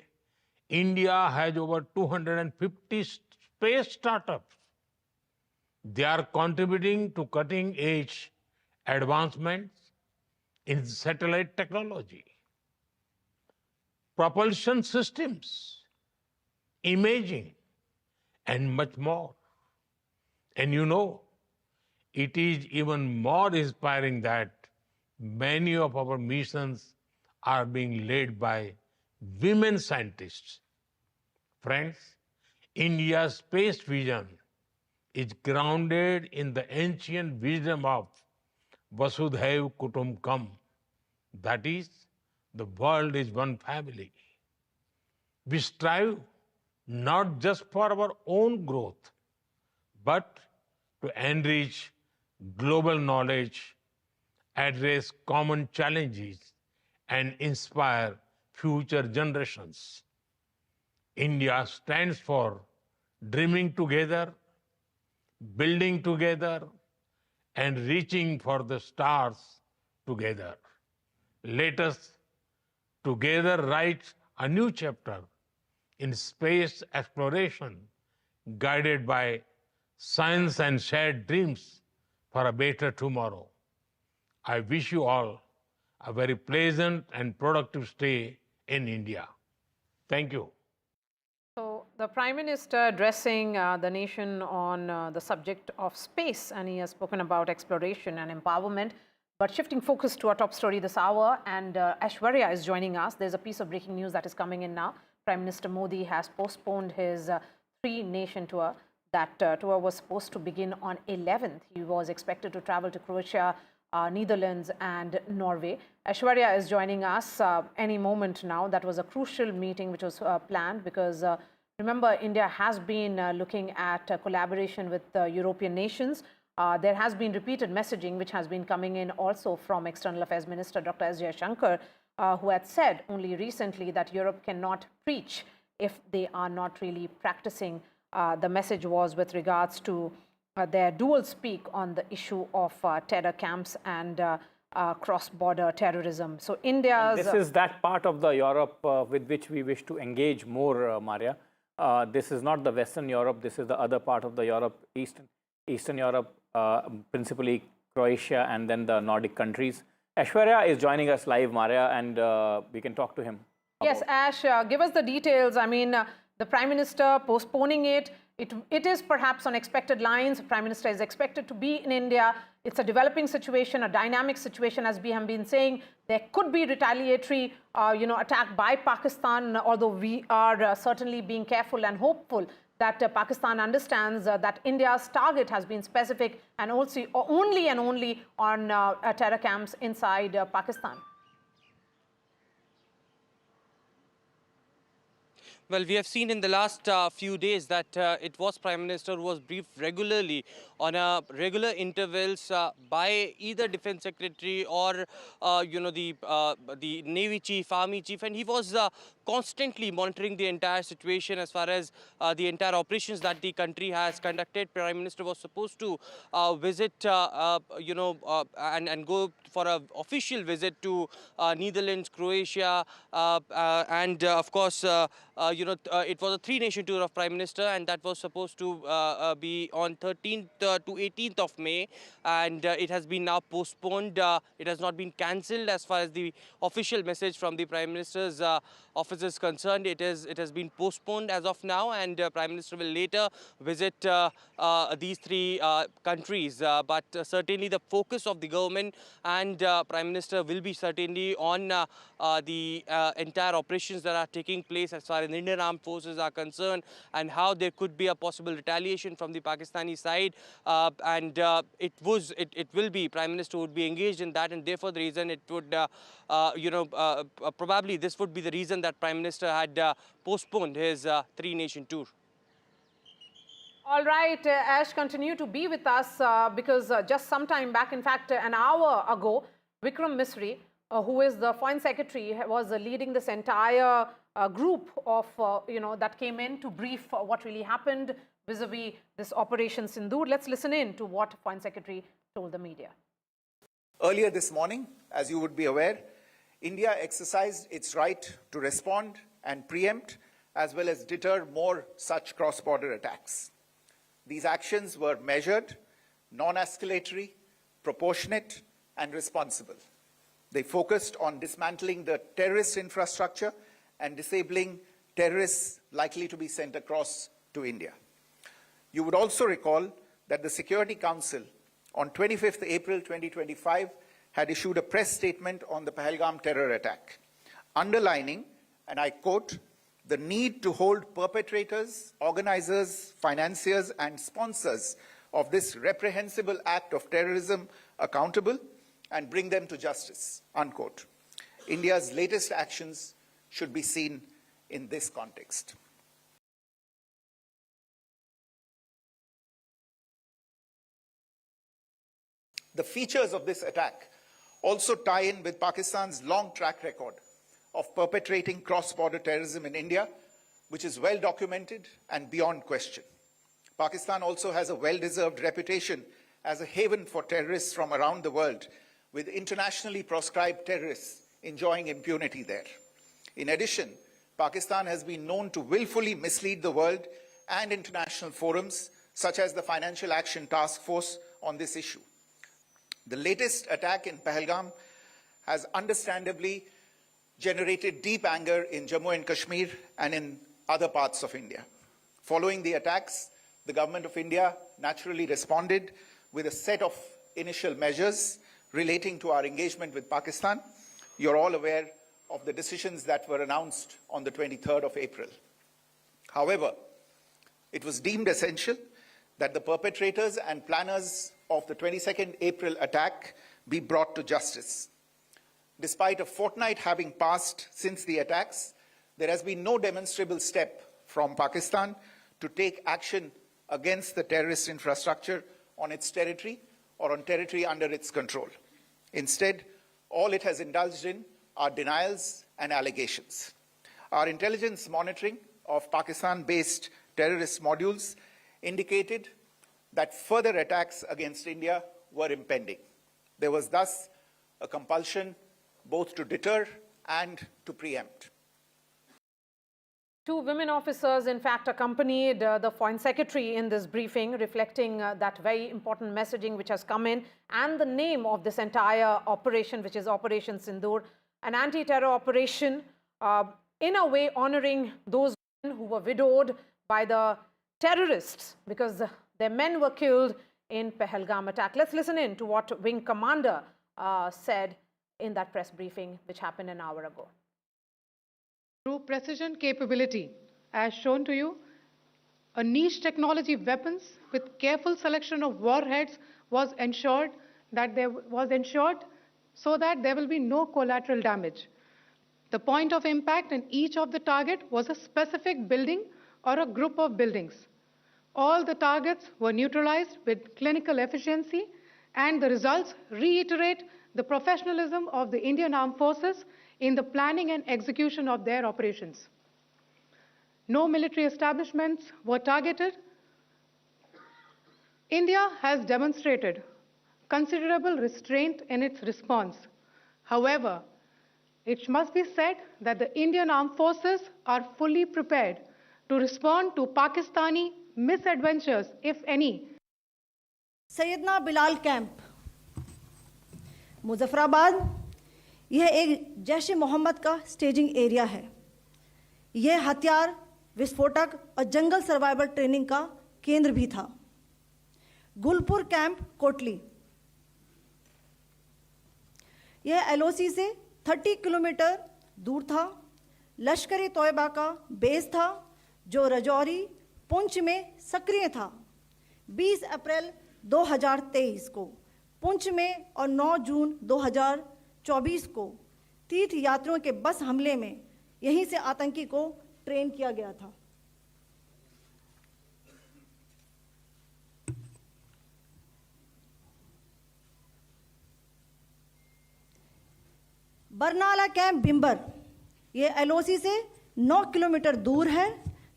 India has over 250 space startups. They are contributing to cutting-edge advancements in satellite technology, propulsion systems, imaging, and much more. And you know, it is even more inspiring that many of our missions are being led by women scientists. Friends, India's space vision is grounded in the ancient wisdom of Vasudhaiv Kutumbakam. That is, the world is one family. We strive not just for our own growth, but to enrich global knowledge, address common challenges, and inspire future generations. India stands for dreaming together, building together, and reaching for the stars together. Let us together write a new chapter in space exploration, guided by science and shared dreams for a better tomorrow. I wish you all a very pleasant and productive stay in India. Thank you.
So the Prime Minister addressing the nation on the subject of space, and he has spoken about exploration and empowerment. But shifting focus to our top story this hour, and Aishwarya is joining us. There's a piece of breaking news that is coming in now. Prime Minister Modi has postponed his 3-nation tour. That tour was supposed to begin on 11th. He was expected to travel to Croatia, Netherlands, and Norway. Aishwarya is joining us any moment now. That was a crucial meeting which was planned because Remember, India has been looking at collaboration with European nations. There has been repeated messaging which has been coming in also from External Affairs Minister Dr. S. Jaishankar, who had said only recently that Europe cannot preach if they are not really practicing. The message was with regards to their dual speak on the issue of terror camps and cross-border terrorism. So India's...
And this is that part of the Europe with which we wish to engage more, Maria. This is not the Western Europe, this is the other part of the Europe, Eastern Europe, principally Croatia and then the Nordic countries. Aishwarya is joining us live, Maria, and we can talk to him.
Yes, Ash, give us the details. I mean, the Prime Minister postponing it. It is perhaps on expected lines. The Prime Minister is expected to be in India. It's a developing situation, a dynamic situation, as we have been saying. There could be retaliatory, attack by Pakistan, although we are certainly being careful and hopeful that Pakistan understands that India's target has been specific and also only and only on terror camps inside Pakistan.
Well, we have seen in the last few days that it was Prime Minister who was briefed regularly on regular intervals by either Defence Secretary or, the Navy Chief, Army Chief, and he was constantly monitoring the entire situation as far as the entire operations that the country has conducted. Prime Minister was supposed to visit, and go for an official visit to Netherlands, Croatia, and of course, it was a three-nation tour of Prime Minister, and that was supposed to be on 13th to 18th of May, and it has been now postponed. It has not been cancelled as far as the official message from the Prime Minister's office is concerned. It has been postponed as of now, and Prime Minister will later visit these three countries. But certainly the focus of the government and Prime Minister will be certainly on the entire operations that are taking place as far as the Indian Armed Forces are concerned, and how there could be a possible retaliation from the Pakistani side. It will be Prime Minister would be engaged in that, and therefore the reason it would, probably this would be the reason that Prime Minister had postponed his three-nation tour.
All right, Ash, continue to be with us because just some time back, in fact, an hour ago, Vikram Misri, who is the Foreign Secretary, was leading this entire group of, that came in to brief what really happened vis-a-vis this Operation Sindoor. Let's listen in to what Foreign Secretary told the media.
Earlier this morning, as you would be aware, India exercised its right to respond and preempt as well as deter more such cross-border attacks. These actions were measured, non-escalatory, proportionate, and responsible. They focused on dismantling the terrorist infrastructure and disabling terrorists likely to be sent across to India. You would also recall that the Security Council on 25th April 2025 had issued a press statement on the Pahalgam terror attack, underlining, and I quote, the need to hold perpetrators, organizers, financiers, and sponsors of this reprehensible act of terrorism accountable and bring them to justice, unquote. India's latest actions should be seen in this context. The features of this attack also tie in with Pakistan's long track record of perpetrating cross-border terrorism in India, which is well documented and beyond question. Pakistan also has a well-deserved reputation as a haven for terrorists from around the world, with internationally proscribed terrorists enjoying impunity there. In addition, Pakistan has been known to willfully mislead the world and international forums, such as the Financial Action Task Force, on this issue. The latest attack in Pahalgam has understandably generated deep anger in Jammu and Kashmir and in other parts of India. Following the attacks, the Government of India naturally responded with a set of initial measures relating to our engagement with Pakistan. You're all aware of the decisions that were announced on the 23rd of April. However, it was deemed essential that the perpetrators and planners of the 22nd April attack be brought to justice. Despite a fortnight having passed since the attacks, there has been no demonstrable step from Pakistan to take action against the terrorist infrastructure on its territory or on territory under its control. Instead, all it has indulged in are denials and allegations. Our intelligence monitoring of Pakistan-based terrorist modules indicated that further attacks against India were impending. There was thus a compulsion both to deter and to preempt.
Two women officers, in fact, accompanied the Foreign Secretary in this briefing, reflecting that very important messaging which has come in, and the name of this entire operation, which is Operation Sindoor, an anti-terror operation, in a way honoring those women who were widowed by the terrorists because their men were killed in Pahalgam attack. Let's listen in to what Wing Commander said in that press briefing, which happened an hour ago.
Through precision capability, as shown to you, a niche technology weapons with careful selection of warheads was ensured so that there will be no collateral damage. The point of impact in each of the target was a specific building or a group of buildings. All the targets were neutralized with clinical efficiency, and the results reiterate the professionalism of the Indian Armed Forces in the planning and execution of their operations. No military establishments were targeted. India has demonstrated considerable restraint in its response. However, it must be said that the Indian Armed Forces are fully prepared to respond to Pakistani misadventures, if any.
Syedna Bilal camp, Muzaffarabad, यह एक जैश ए मोहम्मद का staging area है। यह हथियार, विस्फोटक और जंगल survival training का केंद्र भी था। गुलपुर कैंप, कोटली, यह एलओसी से 30 किलोमीटर दूर था। लश्कर-ए तोयबा का बेस था जो रजौरी, पुंछ में सक्रिय था। 20 अप्रैल 2023 को पुंछ में और 9 जून 2024 को तीर्थ यात्रियों के बस हमले में यहीं से आतंकी को ट्रेन किया गया था। बरनाला कैंप, बिंबर, यह एलओसी से 9 किलोमीटर दूर है।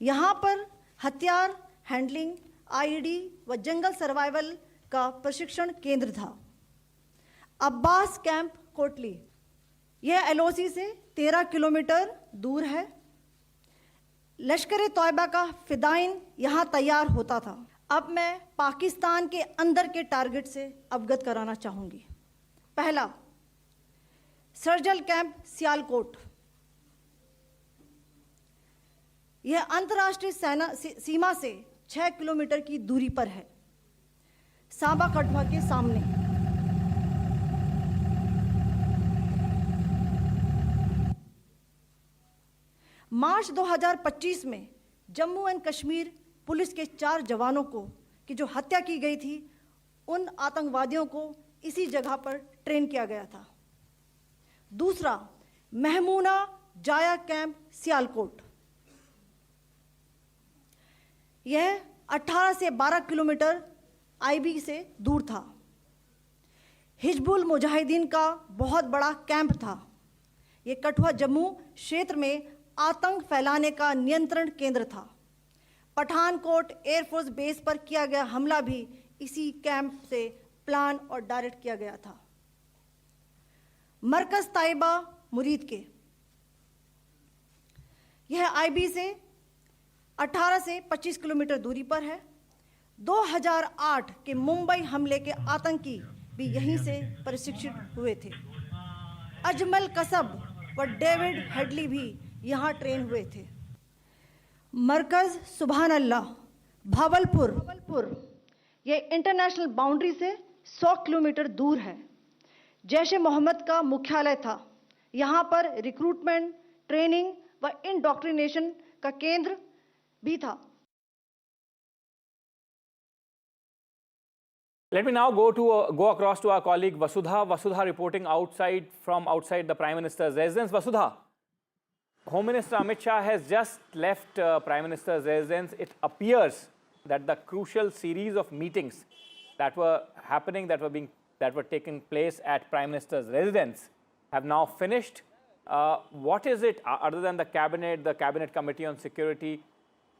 यहाँ पर हथियार हैंडलिंग, आईडी व जंगल सर्वाइवल का प्रशिक्षण केंद्र था। अब्बास कैंप, कोटली, यह एलओसी से 13 किलोमीटर दूर है। लश्कर-ए तोयबा का फिदाइन यहाँ तैयार होता था। अब मैं पाकिस्तान के अंदर के टारगेट से अवगत कराना चाहूँगी। पहला, सर्जल कैंप, सियालकोट, यह अंतर्राष्ट्रीय सीमा से 6 किलोमीटर की दूरी पर है, सांबा कठवा के सामने। मार्च 2025 में जम्मू एंड कश्मीर पुलिस के 4 जवानों की जो हत्या की गई थी, उन आतंकवादियों को इसी जगह पर ट्रेन किया गया था। दूसरा, महमूना जाया कैंप, सियालकोट, यह 18 से 12 किलोमीटर आईबी से दूर था। हिजबुल मुजाहिदीन का बहुत बड़ा कैंप था। यह कठुआ जम्मू क्षेत्र में आतंक फैलाने का नियंत्रण केंद्र था। पठानकोट एयरफोर्स बेस पर किया गया हमला भी इसी कैंप से प्लान और डायरेक्ट किया गया था। मरकज ताइबा, मुरीद के, यह आईबी से 18 से 25 किलोमीटर दूरी पर है। 2008 के मुंबई हमले के आतंकी भी यहीं से प्रशिक्षित हुए थे। अजमल कसब व डेविड हेडली भी यहाँ ट्रेन हुए थे। मरकज सुभान अल्लाह, भावलपुर, यह इंटरनेशनल बाउंड्री से 100 किलोमीटर दूर है। जैश ए मोहम्मद का मुख्यालय था। यहाँ पर रिक्रूटमेंट, ट्रेनिंग व इंडोक्ट्रिनेशन का केंद्र भी था।
Let me now go across to our colleague Vasudha. Vasudha reporting from outside the Prime Minister's residence. Vasudha. Home Minister Amit Shah has just left Prime Minister's residence. It appears that the crucial series of meetings that were happening, that were taking place at Prime Minister's residence, have now finished. What is it, other than the Cabinet Committee on Security,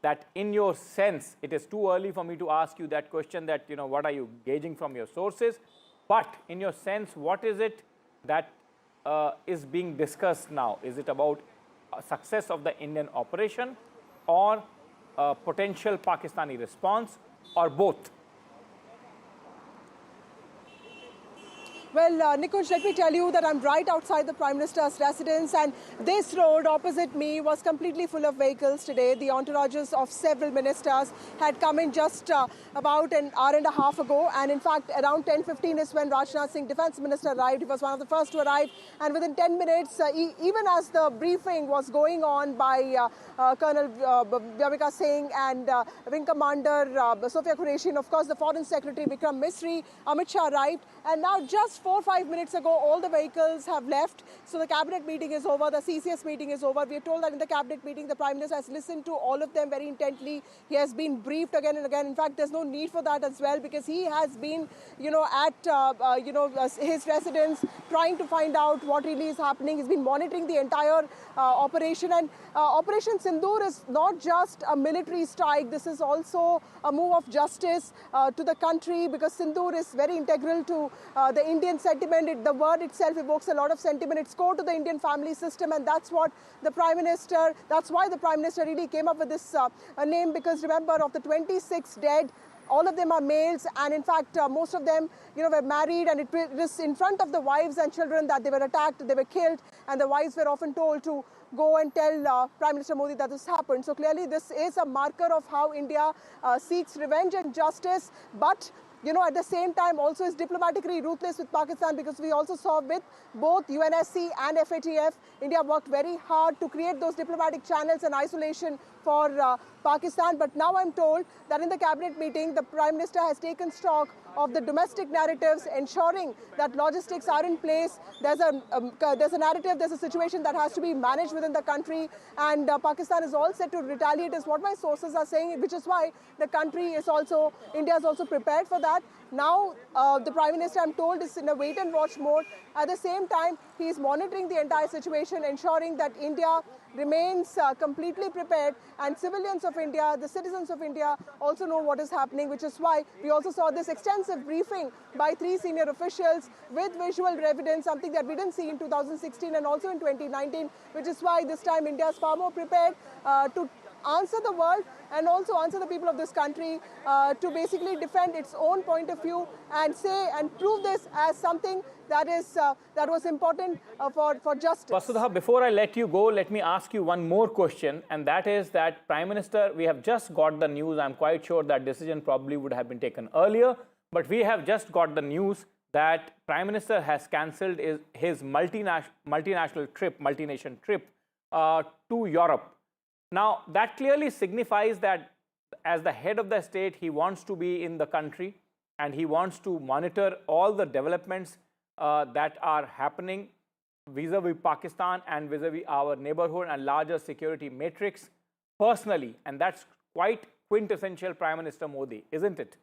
that in your sense, it is too early for me to ask you that question, that, you know, what are you gauging from your sources? But in your sense, what is it that is being discussed now? Is it about success of the Indian operation, or potential Pakistani response, or both?
Well, Nikunj, let me tell you that I'm right outside the Prime Minister's residence, and this road opposite me was completely full of vehicles today. The entourages of several ministers had come in just about an hour and a half ago, and in fact, around 10:15 is when Rajnath Singh, Defence Minister, arrived. He was one of the first to arrive, and within 10 minutes, even as the briefing was going on by Colonel Vyavika Singh and Wing Commander Sophia Qureshi, and of course the Foreign Secretary Vikram Misri, Amit Shah arrived, and now just 4 or 5 minutes ago, all the vehicles have left. So the cabinet meeting is over, the CCS meeting is over. We are told that in the cabinet meeting, the Prime Minister has listened to all of them very intently. He has been briefed again and again. In fact, there's no need for that as well, because he has been, at his residence, trying to find out what really is happening. He's been monitoring the entire operation, and Operation Sindoor is not just a military strike. This is also a move of justice to the country, because Sindoor is very integral to the Indian sentiment. The word itself evokes a lot of sentiment. It's core to the Indian family system, and that's what the Prime Minister, that's why the Prime Minister really came up with this name, because remember, of the 26 dead, all of them are males, and in fact, most of them, were married, and it was in front of the wives and children that they were attacked, they were killed, and the wives were often told to go and tell Prime Minister Modi that this happened. So clearly, this is a marker of how India seeks revenge and justice, but at the same time also is diplomatically ruthless with Pakistan, because we also saw with both UNSC and FATF, India worked very hard to create those diplomatic channels and isolation for Pakistan. But now I'm told that in the cabinet meeting, the Prime Minister has taken stock of the domestic narratives, ensuring that logistics are in place. There's a narrative, there's a situation that has to be managed within the country, and Pakistan is all set to retaliate, is what my sources are saying, which is why the country is also, India is also prepared for that. Now, the Prime Minister, I'm told, is in a wait-and-watch mode. At the same time, he is monitoring the entire situation, ensuring that India remains completely prepared, and civilians of India, the citizens of India, also know what is happening, which is why we also saw this extensive briefing by 3 senior officials with visual evidence, something that we didn't see in 2016 and also in 2019, which is why this time India is far more prepared to answer the world and also answer the people of this country, to basically defend its own point of view and say and prove this as something that was important for justice.
Vasudha, before I let you go, let me ask you one more question, and that is that Prime Minister, we have just got the news. I'm quite sure that decision probably would have been taken earlier, but we have just got the news that Prime Minister has cancelled his multinational trip, multi-nation trip to Europe. Now, that clearly signifies that as the head of the state, he wants to be in the country and he wants to monitor all the developments that are happening vis-a-vis Pakistan and vis-a-vis our neighborhood and larger security matrix personally. And that's quite quintessential Prime Minister Modi, isn't it?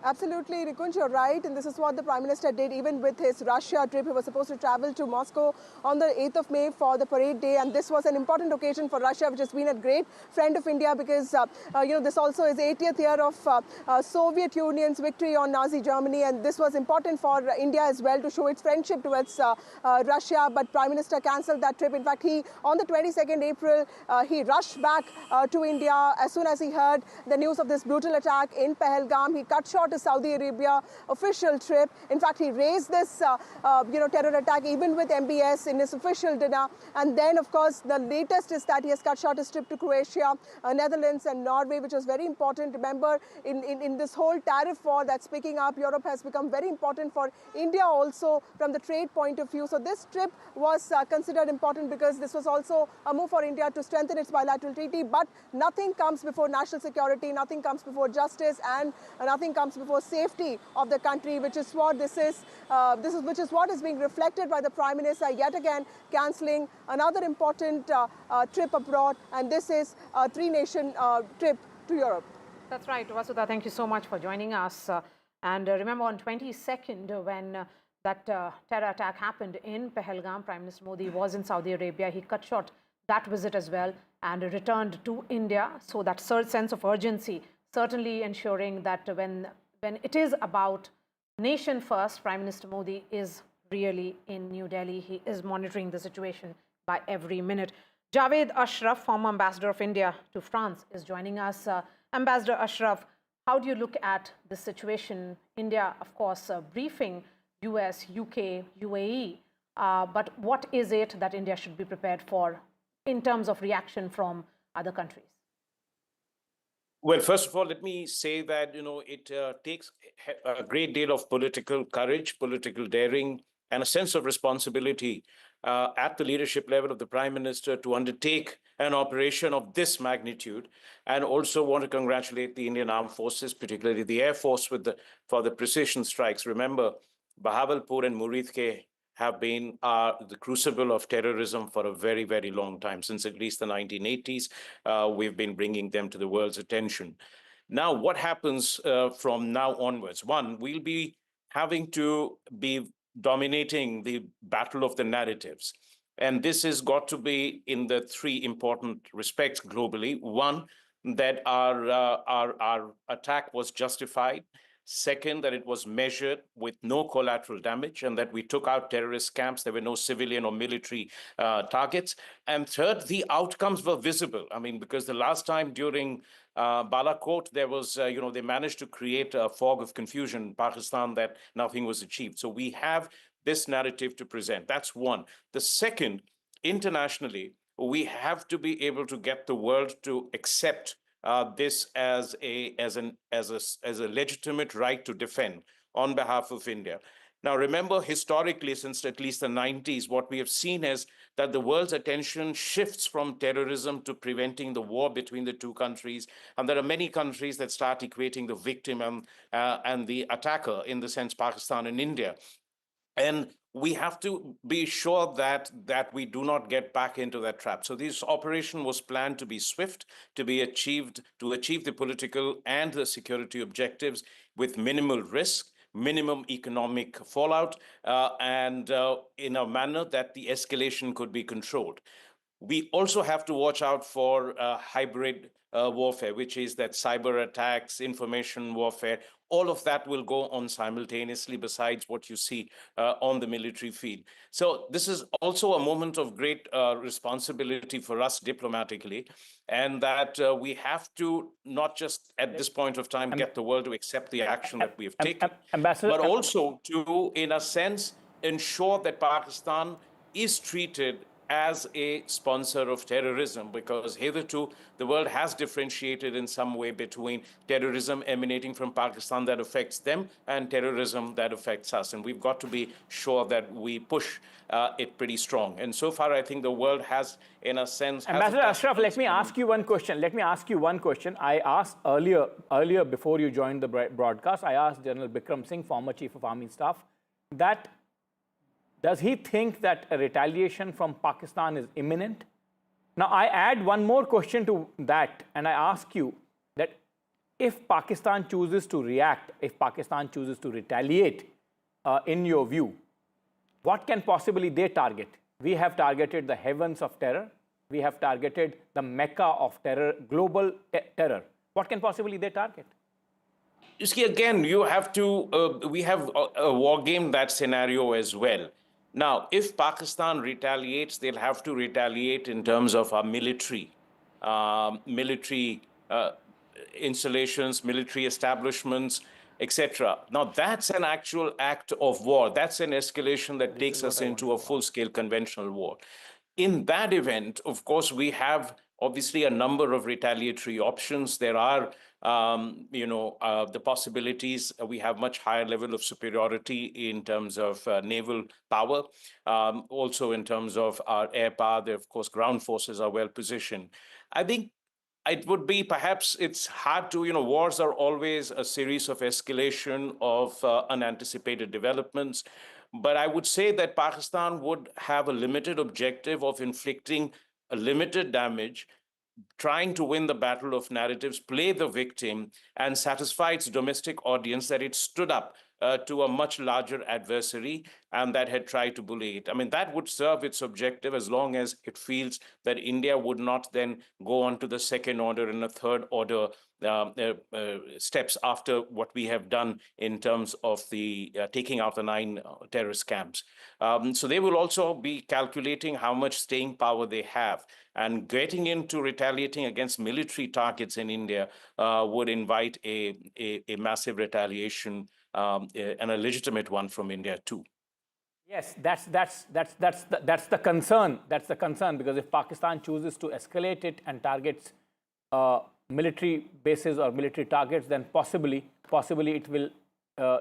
Absolutely, Nikunj, you're right, and this is what the Prime Minister did even with his Russia trip. He was supposed to travel to Moscow on the 8th of May for the parade day, and this was an important occasion for Russia, which has been a great friend of India, because this also is 80th year of Soviet Union's victory on Nazi Germany, and this was important for India as well to show its friendship towards Russia. But Prime Minister cancelled that trip. In fact, on the 22nd April, he rushed back to India as soon as he heard the news of this brutal attack in Pahalgam. He cut short his Saudi Arabia official trip. In fact, he raised this terror attack even with MBS in his official dinner. And then, of course, the latest is that he has cut short his trip to Croatia, Netherlands and Norway, which was very important. Remember, in this whole tariff war that's picking up, Europe has become very important for India also from the trade point of view. So this trip was considered important because this was also a move for India to strengthen its bilateral treaty. But nothing comes before national security, nothing comes before justice, and nothing comes before safety of the country, which is what this is. Which is what is being reflected by the Prime Minister yet again cancelling another important trip abroad, and this is a three-nation trip to Europe.
That's right, Vasudha. Thank you so much for joining us. And remember, on 22nd, when that terror attack happened in Pahalgam, Prime Minister Modi was in Saudi Arabia. He cut short that visit as well and returned to India. So that sense of urgency, certainly ensuring that when it is about nation first, Prime Minister Modi is really in New Delhi. He is monitoring the situation by every minute. Javed Ashraf, former ambassador of India to France, is joining us. Ambassador Ashraf, how do you look at the situation? India, of course, briefing US, UK, UAE, but what is it that India should be prepared for in terms of reaction from other countries?
Well, first of all, let me say that, it takes a great deal of political courage, political daring, and a sense of responsibility at the leadership level of the Prime Minister to undertake an operation of this magnitude. And also want to congratulate the Indian Armed Forces, particularly the Air Force, for the precision strikes. Remember, Bahawalpur and Muridke have been the crucible of terrorism for a very, very long time. Since at least the 1980s, we've been bringing them to the world's attention. Now, what happens from now onwards? One, we'll be having to be dominating the battle of the narratives. And this has got to be in the three important respects globally. One, that our attack was justified. Second, that it was measured with no collateral damage and that we took out terrorist camps. There were no civilian or military targets. And third, the outcomes were visible. I mean, because the last time during Balakot, there was, they managed to create a fog of confusion in Pakistan that nothing was achieved. So we have this narrative to present. That's one. The second, internationally, we have to be able to get the world to accept this as a legitimate right to defend on behalf of India. Now, remember, historically, since at least the 90s, what we have seen is that the world's attention shifts from terrorism to preventing the war between the two countries. And there are many countries that start equating the victim and the attacker, in the sense Pakistan and India. And we have to be sure that we do not get back into that trap. So this operation was planned to be swift, to achieve the political and the security objectives with minimal risk, minimum economic fallout, and in a manner that the escalation could be controlled. We also have to watch out for hybrid warfare, which is that cyber attacks, information warfare. All of that will go on simultaneously, besides what you see on the military field. So this is also a moment of great responsibility for us diplomatically, and that we have to not just at this point of time get the world to accept the action that we have taken, but also to, in a sense, ensure that Pakistan is treated as a sponsor of terrorism, because hitherto the world has differentiated in some way between terrorism emanating from Pakistan that affects them and terrorism that affects us. And we've got to be sure that we push it pretty strong. And so far, I think the world has, in a sense...
Ambassador Ashraf, let me ask you one question. I asked earlier before you joined the broadcast, I asked General Bikram Singh, former Chief of Army Staff, that does he think that a retaliation from Pakistan is imminent? Now, I add one more question to that, and I ask you that if Pakistan chooses to react, if Pakistan chooses to retaliate, in your view, what can possibly they target? We have targeted the heavens of terror. We have targeted the Mecca of terror, global terror. What can possibly they target?
You see, again, you have to, we have a war game that scenario as well. Now, if Pakistan retaliates, they'll have to retaliate in terms of our military installations, military establishments, etc. Now, that's an actual act of war. That's an escalation that takes us into a full-scale conventional war. In that event, of course, we have obviously a number of retaliatory options. There are the possibilities. We have much higher level of superiority in terms of naval power. Also in terms of our air power, there, of course, ground forces are well positioned. I think it would be perhaps it's hard to, wars are always a series of escalation of unanticipated developments. But I would say that Pakistan would have a limited objective of inflicting a limited damage, trying to win the battle of narratives, play the victim, and satisfy its domestic audience that it stood up to a much larger adversary and that had tried to bully it. I mean, that would serve its objective as long as it feels that India would not then go on to the second order and a third order steps after what we have done in terms of the taking out the 9 terrorist camps. So they will also be calculating how much staying power they have. And getting into retaliating against military targets in India would invite a massive retaliation and a legitimate one from India too.
Yes, that's the concern. That's the concern, because if Pakistan chooses to escalate it and targets military bases or military targets, then possibly it will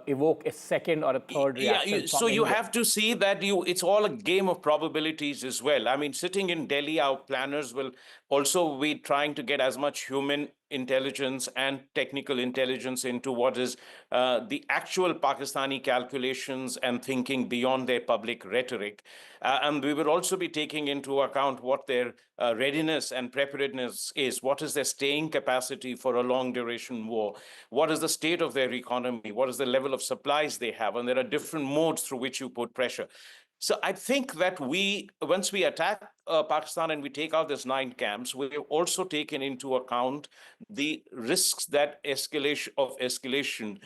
evoke a second or a third reaction.
So you have to see that it's all a game of probabilities as well. I mean, sitting in Delhi, our planners will also be trying to get as much human intelligence and technical intelligence into what is the actual Pakistani calculations and thinking beyond their public rhetoric. And we will also be taking into account what their readiness and preparedness is. What is their staying capacity for a long duration war? What is the state of their economy? What is the level of supplies they have? And there are different modes through which you put pressure. So I think that once we attack Pakistan and we take out these 9 camps, we have also taken into account the risks that escalation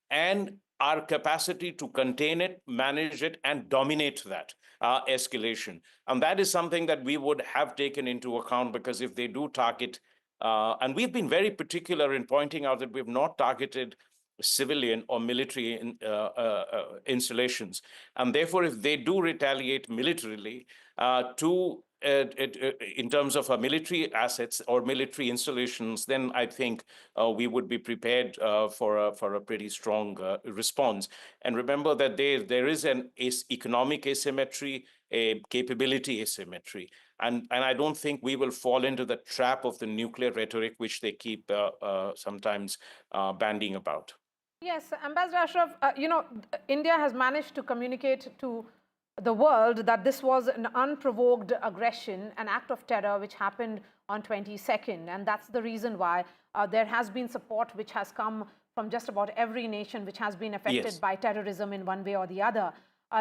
and our capacity to contain it, manage it, and dominate that escalation. And that is something that we would have taken into account, because if they do target, and we've been very particular in pointing out that we've not targeted civilian or military installations. And therefore, if they do retaliate militarily in terms of military assets or military installations, then I think we would be prepared for a pretty strong response. And remember that there is an economic asymmetry, a capability asymmetry. And I don't think we will fall into the trap of the nuclear rhetoric, which they keep sometimes bandying about.
Yes, Ambassador Ashraf, India has managed to communicate to the world that this was an unprovoked aggression, an act of terror which happened on 22nd. And that's the reason why there has been support which has come from just about every nation which has been affected by terrorism in one way or the other.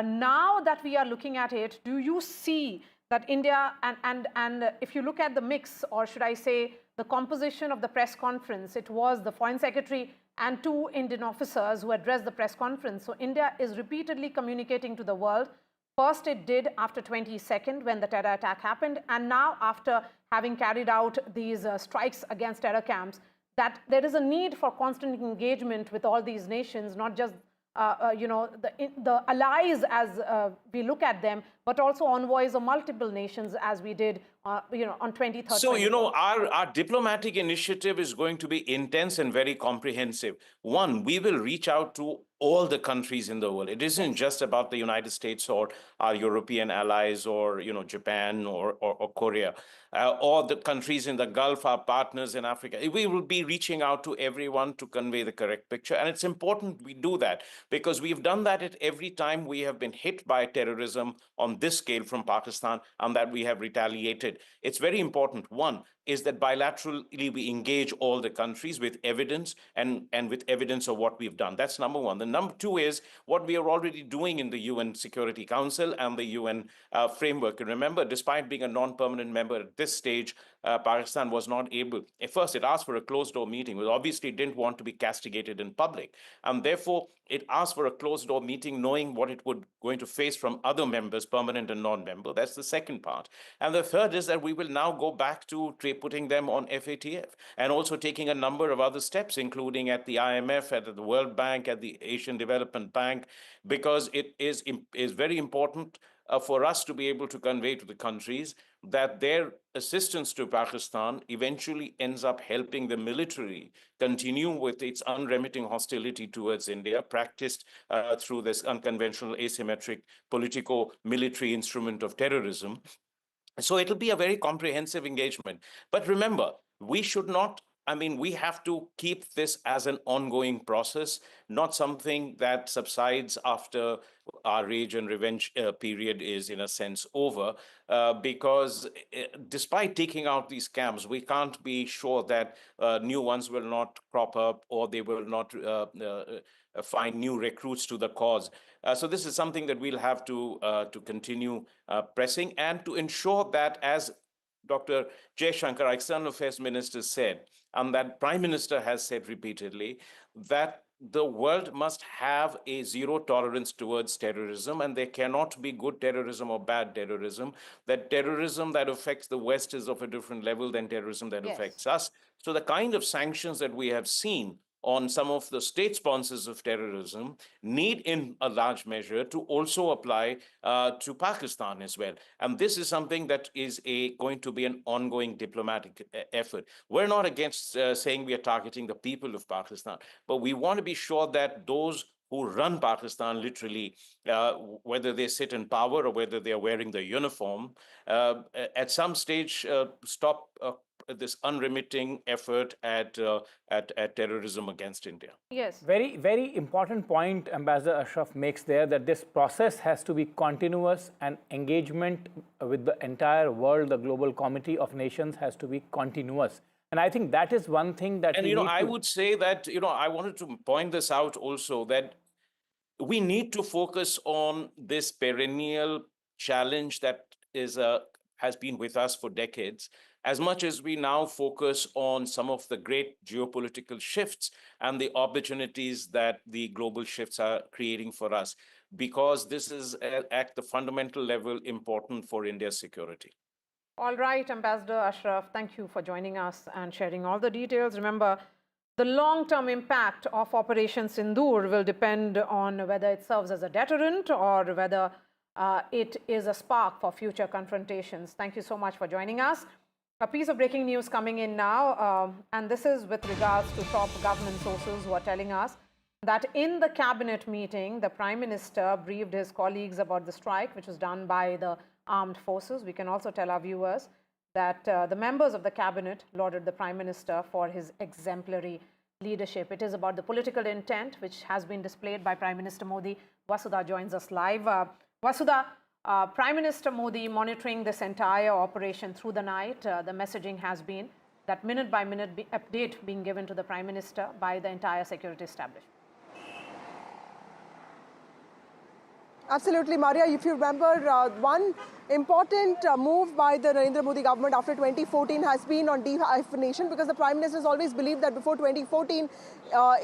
Now that we are looking at it, do you see that India, and if you look at the mix, or should I say the composition of the press conference, it was the Foreign Secretary and 2 Indian officers who addressed the press conference. So India is repeatedly communicating to the world. First it did after 22nd when the terror attack happened, and now after having carried out these strikes against terror camps, that there is a need for constant engagement with all these nations, not just the allies as we look at them, but also envoys of multiple nations as we did on 23rd.
So, our diplomatic initiative is going to be intense and very comprehensive. One, we will reach out to all the countries in the world. It isn't just about the United States or our European allies or, Japan or Korea, or the countries in the Gulf, our partners in Africa. We will be reaching out to everyone to convey the correct picture. And it's important we do that, because we've done that at every time we have been hit by terrorism on this scale from Pakistan, and that we have retaliated. It's very important. One is that bilaterally we engage all the countries with evidence and with evidence of what we've done. That's number one. The number two is what we are already doing in the UN Security Council and the UN framework. And remember, despite being a non-permanent member at this stage, Pakistan was not able. At first, it asked for a closed-door meeting. It obviously didn't want to be castigated in public. And therefore, it asked for a closed-door meeting, knowing what it would going to face from other members, permanent and non-member. That's the second part. And the third is that we will now go back to putting them on FATF, and also taking a number of other steps, including at the IMF, at the World Bank, at the Asian Development Bank, because it is very important for us to be able to convey to the countries that their assistance to Pakistan eventually ends up helping the military continue with its unremitting hostility towards India, practiced through this unconventional asymmetric politico-military instrument of terrorism. So it'll be a very comprehensive engagement. But remember, we should not, we have to keep this as an ongoing process, not something that subsides after our rage and revenge period is, in a sense, over. Because despite taking out these camps, we can't be sure that new ones will not crop up, or they will not find new recruits to the cause. So this is something that we'll have to continue pressing, and to ensure that, as Dr. Jaishankar, our External Affairs Minister, said, and that Prime Minister has said repeatedly, that the world must have a zero tolerance towards terrorism, and there cannot be good terrorism or bad terrorism. That terrorism that affects the West is of a different level than terrorism that affects us. So the kind of sanctions that we have seen on some of the state sponsors of terrorism need, in a large measure, to also apply to Pakistan as well. And this is something that is going to be an ongoing diplomatic effort. We're not against saying we are targeting the people of Pakistan, but we want to be sure that those who run Pakistan, literally, whether they sit in power or whether they are wearing the uniform, at some stage stop this unremitting effort at terrorism against India.
Yes.
Very, very important point Ambassador Ashraf makes there, that this process has to be continuous, and engagement with the entire world, the global community of nations, has to be continuous. And I think that is one thing that
and I would say that I wanted to point this out also, that we need to focus on this perennial challenge that has been with us for decades, as much as we now focus on some of the great geopolitical shifts and the opportunities that the global shifts are creating for us, because this is at the fundamental level important for India's security.
All right, Ambassador Ashraf, thank you for joining us and sharing all the details. Remember, the long-term impact of Operation Sindoor will depend on whether it serves as a deterrent or whether it is a spark for future confrontations. Thank you so much for joining us. A piece of breaking news coming in now, and this is with regards to top government sources who are telling us that in the cabinet meeting, the Prime Minister briefed his colleagues about the strike which was done by the armed forces. We can also tell our viewers that the members of the cabinet lauded the Prime Minister for his exemplary leadership. It is about the political intent which has been displayed by Prime Minister Modi. Vasudha joins us live. Vasudha, Prime Minister Modi monitoring this entire operation through the night. The messaging has been that minute by minute update being given to the Prime Minister by the entire security establishment.
Absolutely, Maria. If you remember, one important move by the Narendra Modi government after 2014 has been on dehyphenation, because the Prime Minister has always believed that before 2014,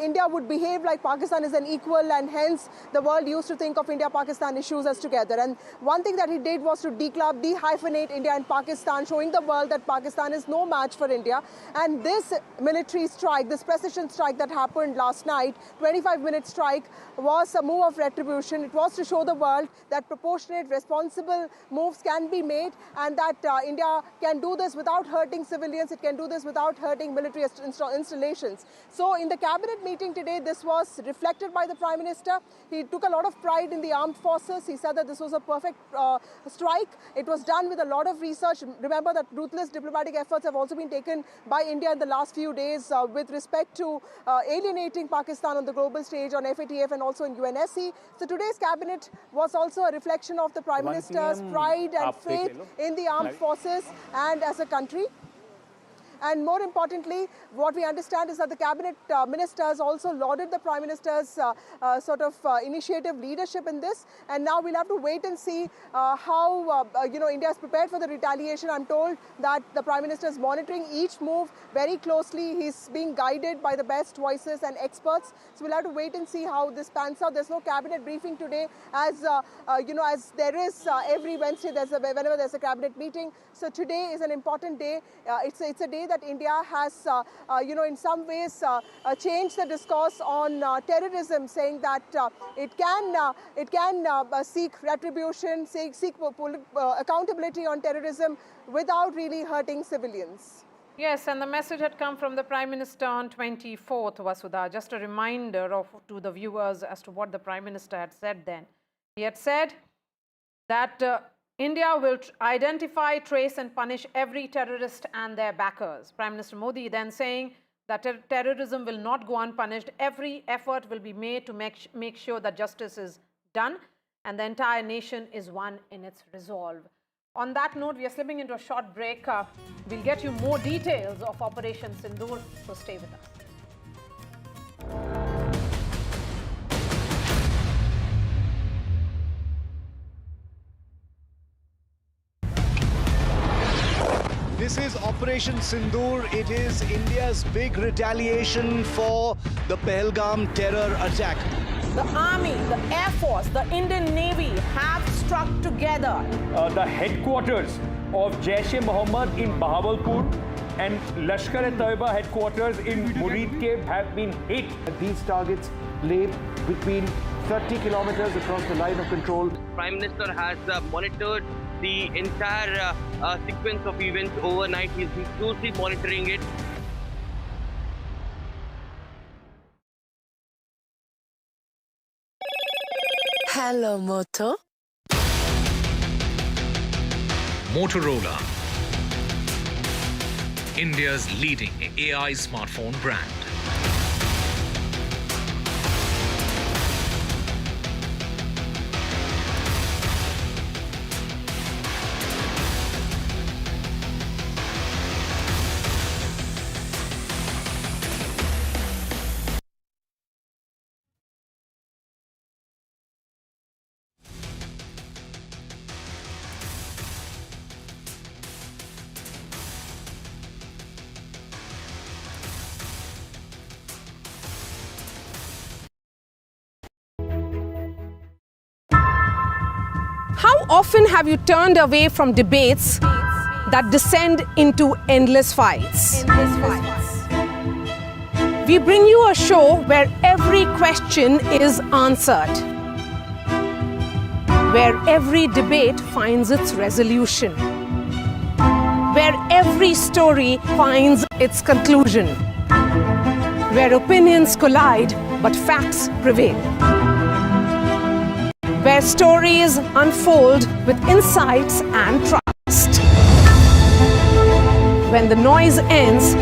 India would behave like Pakistan is an equal, and hence the world used to think of India-Pakistan issues as together. And one thing that he did was to dehyphenate India and Pakistan, showing the world that Pakistan is no match for India. And this military strike, this precision strike that happened last night, 25-minute strike, was a move of retribution. It was to show the world that proportionate, responsible moves can be made, and that India can do this without hurting civilians. It can do this without hurting military installations. So in the cabinet meeting today, this was reflected by the Prime Minister. He took a lot of pride in the armed forces. He said that this was a perfect strike. It was done with a lot of research. Remember that ruthless diplomatic efforts have also been taken by India in the last few days with respect to alienating Pakistan on the global stage, on FATF and also in UNSC. So today's cabinet was also a reflection of the Prime Minister's pride and faith in the armed forces and as a country. And more importantly, what we understand is that the cabinet ministers also lauded the Prime Minister's initiative leadership in this. And now we'll have to wait and see how India is prepared for the retaliation. I'm told that the Prime Minister is monitoring each move very closely. He's being guided by the best voices and experts. So we'll have to wait and see how this pans out. There's no cabinet briefing today, as as there is every Wednesday. Whenever there's a cabinet meeting. So today is an important day. It's a day that India has, in some ways changed the discourse on terrorism, saying that it can seek retribution, seek accountability on terrorism without really hurting civilians.
Yes, and the message had come from the Prime Minister on 24th, Vasudha. Just a reminder to the viewers as to what the Prime Minister had said then. He had said that India will identify, trace and punish every terrorist and their backers. Prime Minister Modi then saying that terrorism will not go unpunished. Every effort will be made to make sure that justice is done and the entire nation is one in its resolve. On that note, we are slipping into a short break. We'll get you more details of Operation Sindoor, so stay with us.
This is Operation Sindoor. It is India's big retaliation for the Pahalgam terror attack.
The Army, the Air Force, the Indian Navy have struck together.
The headquarters of Jaish-e-Mohammed in Bahawalpur and Lashkar-e-Taiba headquarters in Muridke have been hit.
These targets lay between 30 kilometers across the line of control.
Prime Minister has monitored the entire sequence of events overnight. He's been closely monitoring it.
Hello, Moto.
Motorola, India's leading AI smartphone brand.
How often have you turned away from debates that descend into endless fights? We bring you a show where every question is answered, where every debate finds its resolution, where every story finds its conclusion, where opinions collide but facts prevail, where stories unfold with insights and trust. When the noise ends,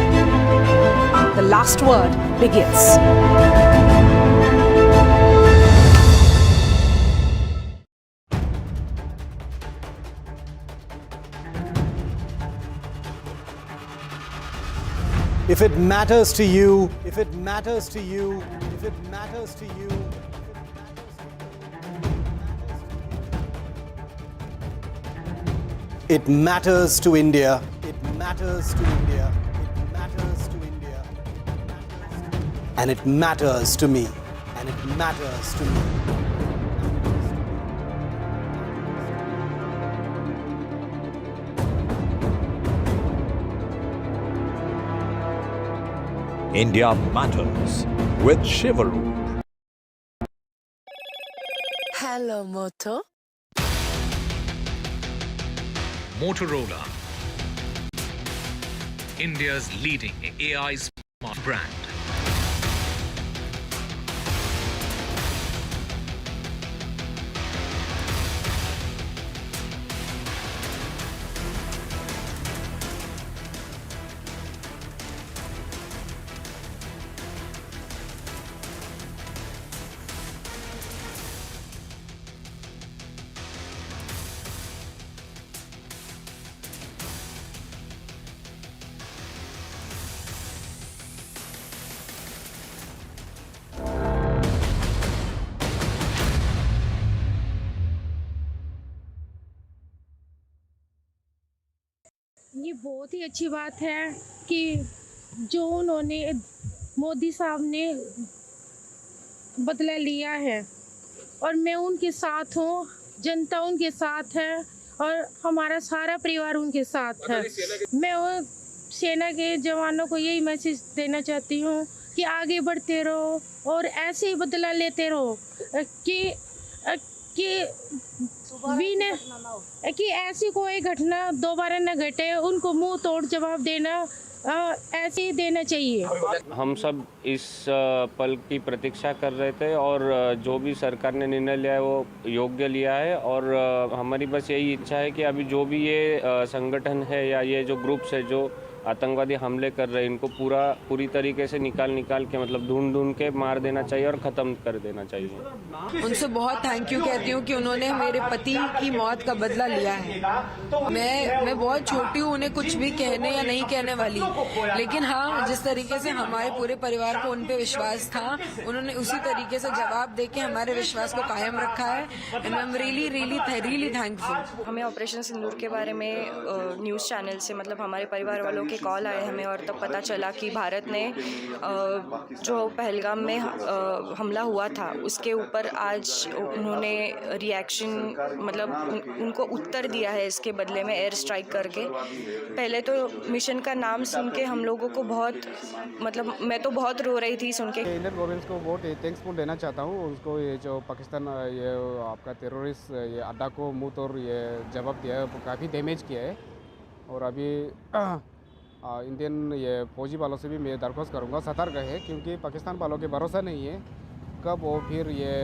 the last word begins.
If it matters to you, if it matters to you, if it matters to you, it matters to India. It matters to India. It matters to India. And it matters to me. And it matters to me.
India Matters with Shivaru.
Hello, Moto.
Motorola, India's leading AI smart brand.
ये बहुत ही अच्छी बात है कि जो उन्होंने मोदी साहब ने बदला लिया है और मैं उनके साथ हूँ, जनता उनके साथ है और हमारा सारा परिवार उनके साथ है। मैं सेना के जवानों को यही मैसेज देना चाहती हूँ कि आगे बढ़ते रहो और ऐसे ही बदला लेते रहो कि ऐसी कोई घटना दोबारा न घटे, उनको मुंह तोड़ जवाब देना ऐसे ही देना चाहिए।
हम सब इस पल की प्रतीक्षा कर रहे थे और जो भी सरकार ने निर्णय लिया है वो योग्य लिया है और हमारी बस यही इच्छा है कि अभी जो भी ये संगठन है या ये जो ग्रुप्स है जो आतंकवादी हमले कर रहे हैं इनको पूरी तरीके से निकाल के मतलब ढूंढ के मार देना चाहिए और ख़त्म कर देना चाहिए।
उनसे बहुत थैंक यू कहती हूँ कि उन्होंने मेरे पति की मौत का बदला लिया है। मैं बहुत छोटी हूँ, उन्हें कुछ भी कहने या नहीं कहने वाली, लेकिन हाँ जिस तरीके से हमारे पूरे परिवार को उन पे विश्वास था, उन्होंने उसी तरीके से जवाब देके हमारे विश्वास को कायम रखा है and I am really thankful.
हमें ऑपरेशन सिंदूर के बारे में न्यूज़ चैनल से मतलब हमारे परिवार वालों के कॉल आए हमें और तब पता चला कि भारत ने जो पहलगाम में हमला हुआ था उसके ऊपर आज उन्होंने रिएक्शन मतलब उनको उत्तर दिया है इसके बदले में एयर स्ट्राइक करके। पहले तो मिशन का नाम सुन के हम लोगों को बहुत मतलब मैं तो बहुत रो रही थी सुन के।
इंडियन गवर्नमेंट को बहुत थैंक्सफुल देना चाहता हूँ उसको, ये जो पाकिस्तान ये आपका टेररिस्ट ये अड्डा को मुँह तोड़ ये जवाब दिया है, काफ़ी डैमेज किया है। और अभी इंडियन ये फौजी वालों से भी मैं दरख्वास्त करूँगा सतर्क है, क्योंकि पाकिस्तान वालों के भरोसा नहीं है कब वो फिर ये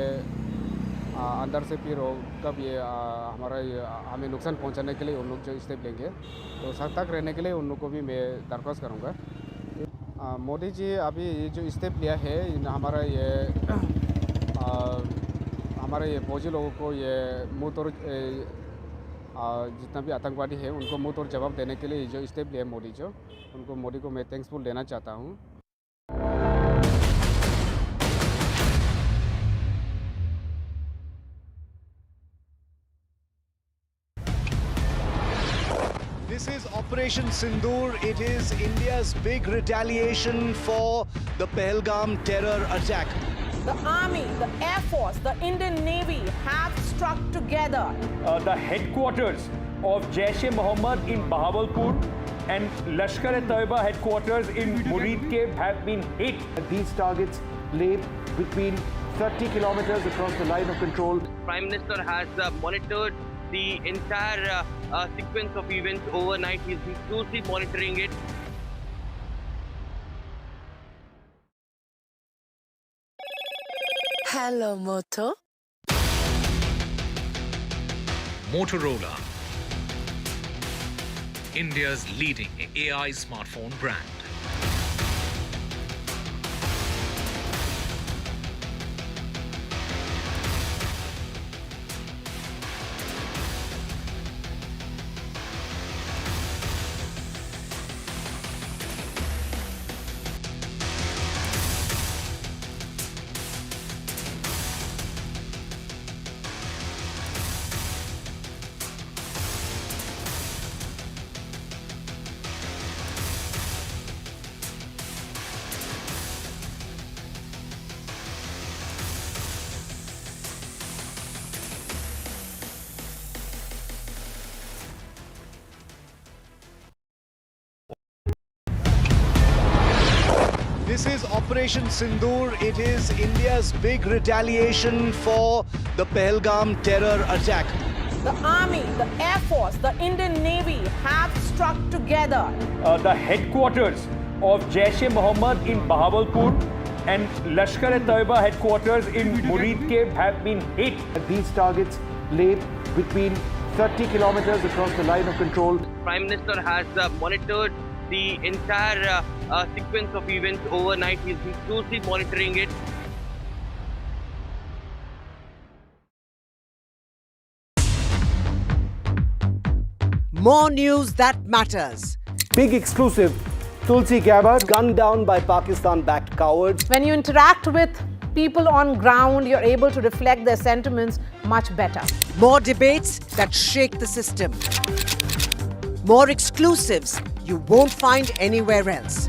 अंदर से फिर कब ये हमें नुकसान पहुंचाने के लिए उन लोग जो स्टेप लेंगे, तो सतर्क रहने के लिए उन लोग को भी मैं दरख्वास्त करूँगा। मोदी जी अभी ये जो स्टेप लिया है हमारे ये फौजी लोगों को ये मुँह तोड़ जितना भी आतंकवादी है उनको मुँह तोड़ जवाब देने के लिए जो स्टेप लिया मोदी को मैं थैंक्सफुल देना चाहता हूँ।
This is Operation Sindoor. It is India's big retaliation for the Pahalgam terror attack.
The Army, the Air Force, the Indian Navy have struck together.
The headquarters of Jaish-e-Mohammed in Bahawalpur and Lashkar-e-Taiba headquarters in Murid have been hit.
These targets lay between 30 kilometers across the line of control.
Prime Minister has monitored the entire sequence of events overnight. He's been closely monitoring it.
Hello, Moto.
Motorola, India's leading AI smartphone brand.
This is Operation Sindoor. It is India's big retaliation for the Pahalgam terror attack.
The Army, the Air Force, the Indian Navy have struck together.
The headquarters of Jaish-e-Mohammed in Bahawalpur and Lashkar-e-Taiba headquarters in Murid have been hit.
These targets lay between 30 kilometers across the line of control.
Prime Minister has monitored the entire sequence of events overnight. He's been closely monitoring it.
More news that matters.
Big exclusive. Tulsi Gabbard gunned down by Pakistan-backed cowards.
When you interact with people on ground, you're able to reflect their sentiments much better.
More debates that shake the system. More exclusives you won't find anywhere else.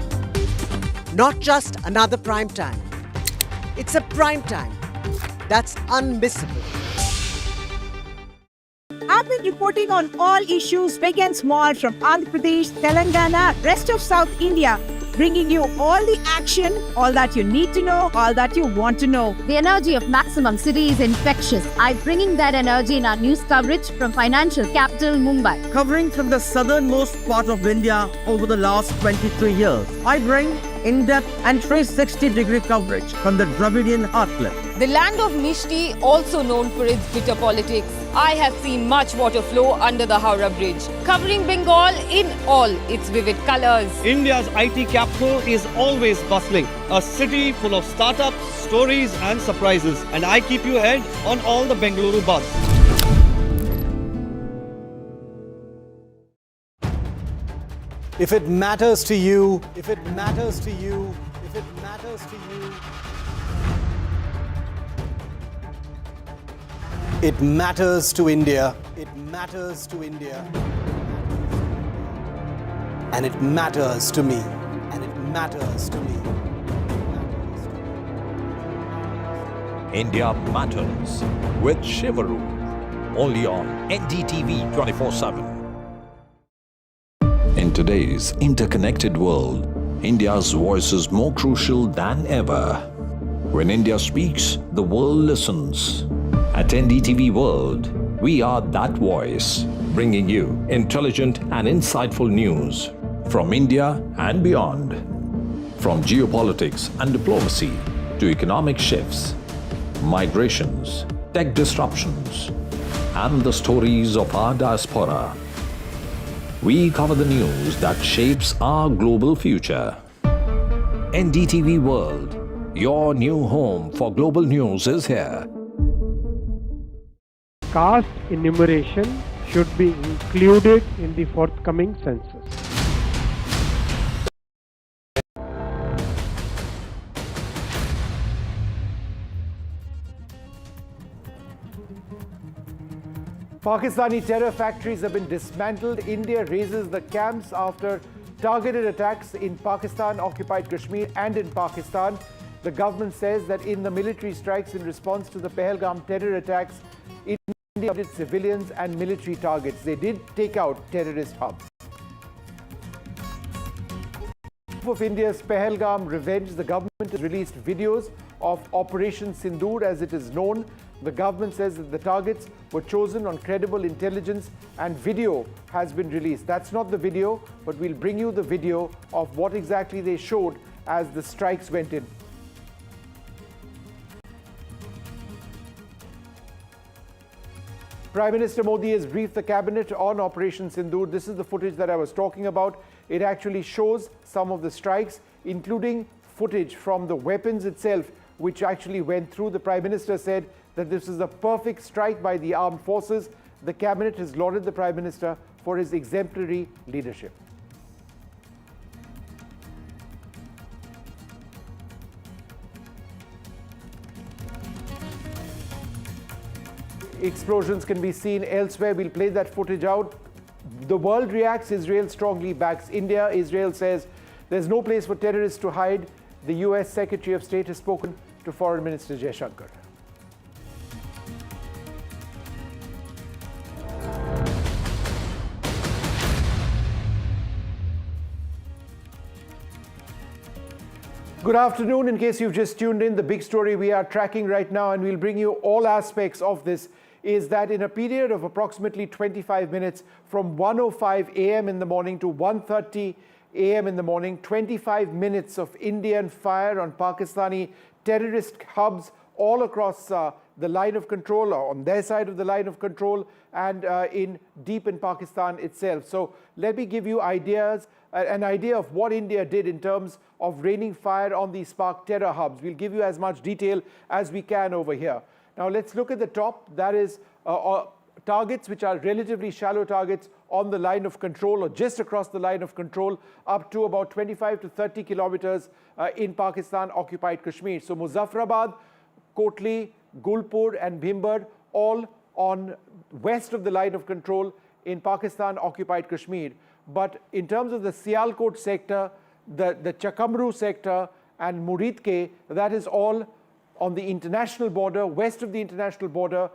Not just another prime time. It's a prime time that's unmissable.
I've been reporting on all issues big and small from Andhra Pradesh, Telangana, rest of South India
bringing you all the action, all that you need to know, all that you want to know.
The energy of Maximum City is infectious. I'm bringing that energy in our news coverage from financial capital Mumbai.
Covering from the southernmost part of India over the last 23 years, I bring in-depth and 360-degree coverage from the Dravidian heartland.
The land of Mishti, also known for its bitter politics. I have seen much water flow under the Howrah Bridge, covering Bengal in all its vivid colors.
India's IT capital is always bustling, a city full of startups, stories and surprises. And I keep you ahead on all the Bengaluru buzz.
If it matters to you, if it matters to you, if it matters to you, it matters to India. It matters to India. And it matters to me. And it matters to me.
India Matters with Shivaru. Only on NDTV 24/7.
In today's interconnected world, India's voice is more crucial than ever. When India speaks, the world listens. At NDTV World, we are that voice, bringing you intelligent and insightful news from India and beyond. From geopolitics and diplomacy to economic shifts, migrations, tech disruptions, and the stories of our diaspora. We cover the news that shapes our global future. NDTV World, your new home for global news is here.
Caste enumeration should be included in the forthcoming census.
Pakistani terror factories have been dismantled. India raises the camps after targeted attacks in Pakistan-occupied Kashmir and in Pakistan. The government says that in the military strikes in response to the Pahalgam terror attacks, India targeted civilians and military targets. They did take out terrorist hubs. Of India's Pahalgam revenge, the government has released videos of Operation Sindoor, as it is known. The government says that the targets were chosen on credible intelligence and video has been released. That's not the video, but we'll bring you the video of what exactly they showed as the strikes went in. Prime Minister Modi has briefed the cabinet on Operation Sindoor. This is the footage that I was talking about. It actually shows some of the strikes, including footage from the weapons itself, which actually went through. The Prime Minister said that this is a perfect strike by the armed forces. The cabinet has lauded the Prime Minister for his exemplary leadership. Explosions can be seen elsewhere. We'll play that footage out. The world reacts. Israel strongly backs India. Israel says there's no place for terrorists to hide. The US Secretary of State has spoken to Foreign Minister Jaishankar. Good afternoon. In case you've just tuned in, the big story we are tracking right now, and we'll bring you all aspects of this, is that in a period of approximately 25 minutes from 1:05 a.m. in the morning to 1:30 a.m. in the morning, 25 minutes of Indian fire on Pakistani terrorist hubs all across the line of control, or on their side of the line of control, and deep in Pakistan itself. So let me give you an idea of what India did in terms of raining fire on these Pak terror hubs. We'll give you as much detail as we can over here. Now let's look at the top. That is targets which are relatively shallow targets on the line of control, or just across the line of control, up to about 25 to 30 kilometers in Pakistan-occupied Kashmir. So Muzaffarabad, Kotli, Gulpur and Bhimber, all on west of the line of control in Pakistan-occupied Kashmir. But in terms of the Sialkot sector, the Chakamru sector and Muridke, that is all on the international border, west of the international border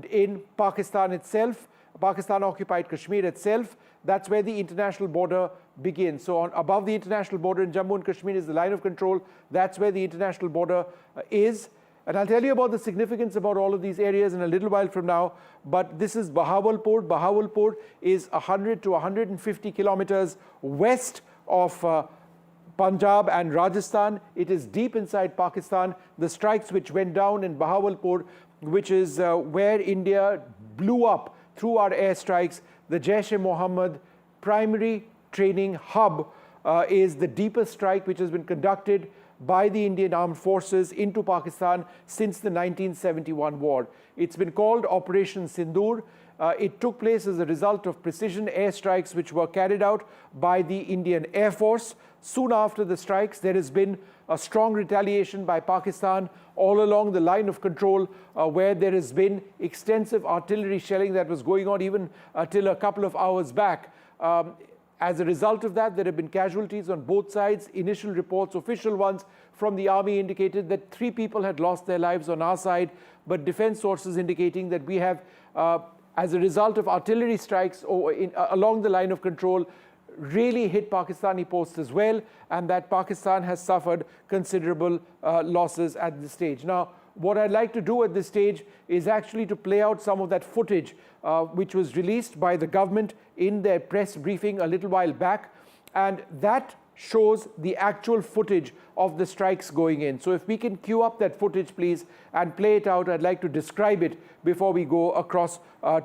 in Pakistan itself, Pakistan-occupied Kashmir itself. That's where the international border begin. So above the international border in Jammu and Kashmir is the line of control. That's where the international border is. And I'll tell you about the significance about all of these areas in a little while from now. But this is Bahawalpur. Bahawalpur is 100 to 150 kilometers west of Punjab and Rajasthan. It is deep inside Pakistan. The strikes which went down in Bahawalpur, which is where India blew up through our airstrikes, the Jaish-e-Mohammed primary training hub is the deepest strike which has been conducted by the Indian Armed Forces into Pakistan since the 1971 war. It's been called Operation Sindoor. It took place as a result of precision airstrikes which were carried out by the Indian Air Force. Soon after the strikes, there has been a strong retaliation by Pakistan all along the line of control where there has been extensive artillery shelling that was going on even till a couple of hours back. As a result of that, there have been casualties on both sides. Initial reports, official ones from the army, indicated that 3 people had lost their lives on our side, but defense sources indicating that we have, as a result of artillery strikes along the line of control, really hit Pakistani posts as well, and that Pakistan has suffered considerable losses at this stage. Now, what I'd like to do at this stage is actually to play out some of that footage which was released by the government in their press briefing a little while back, and that shows the actual footage of the strikes going in. So if we can cue up that footage, please, and play it out, I'd like to describe it before we go across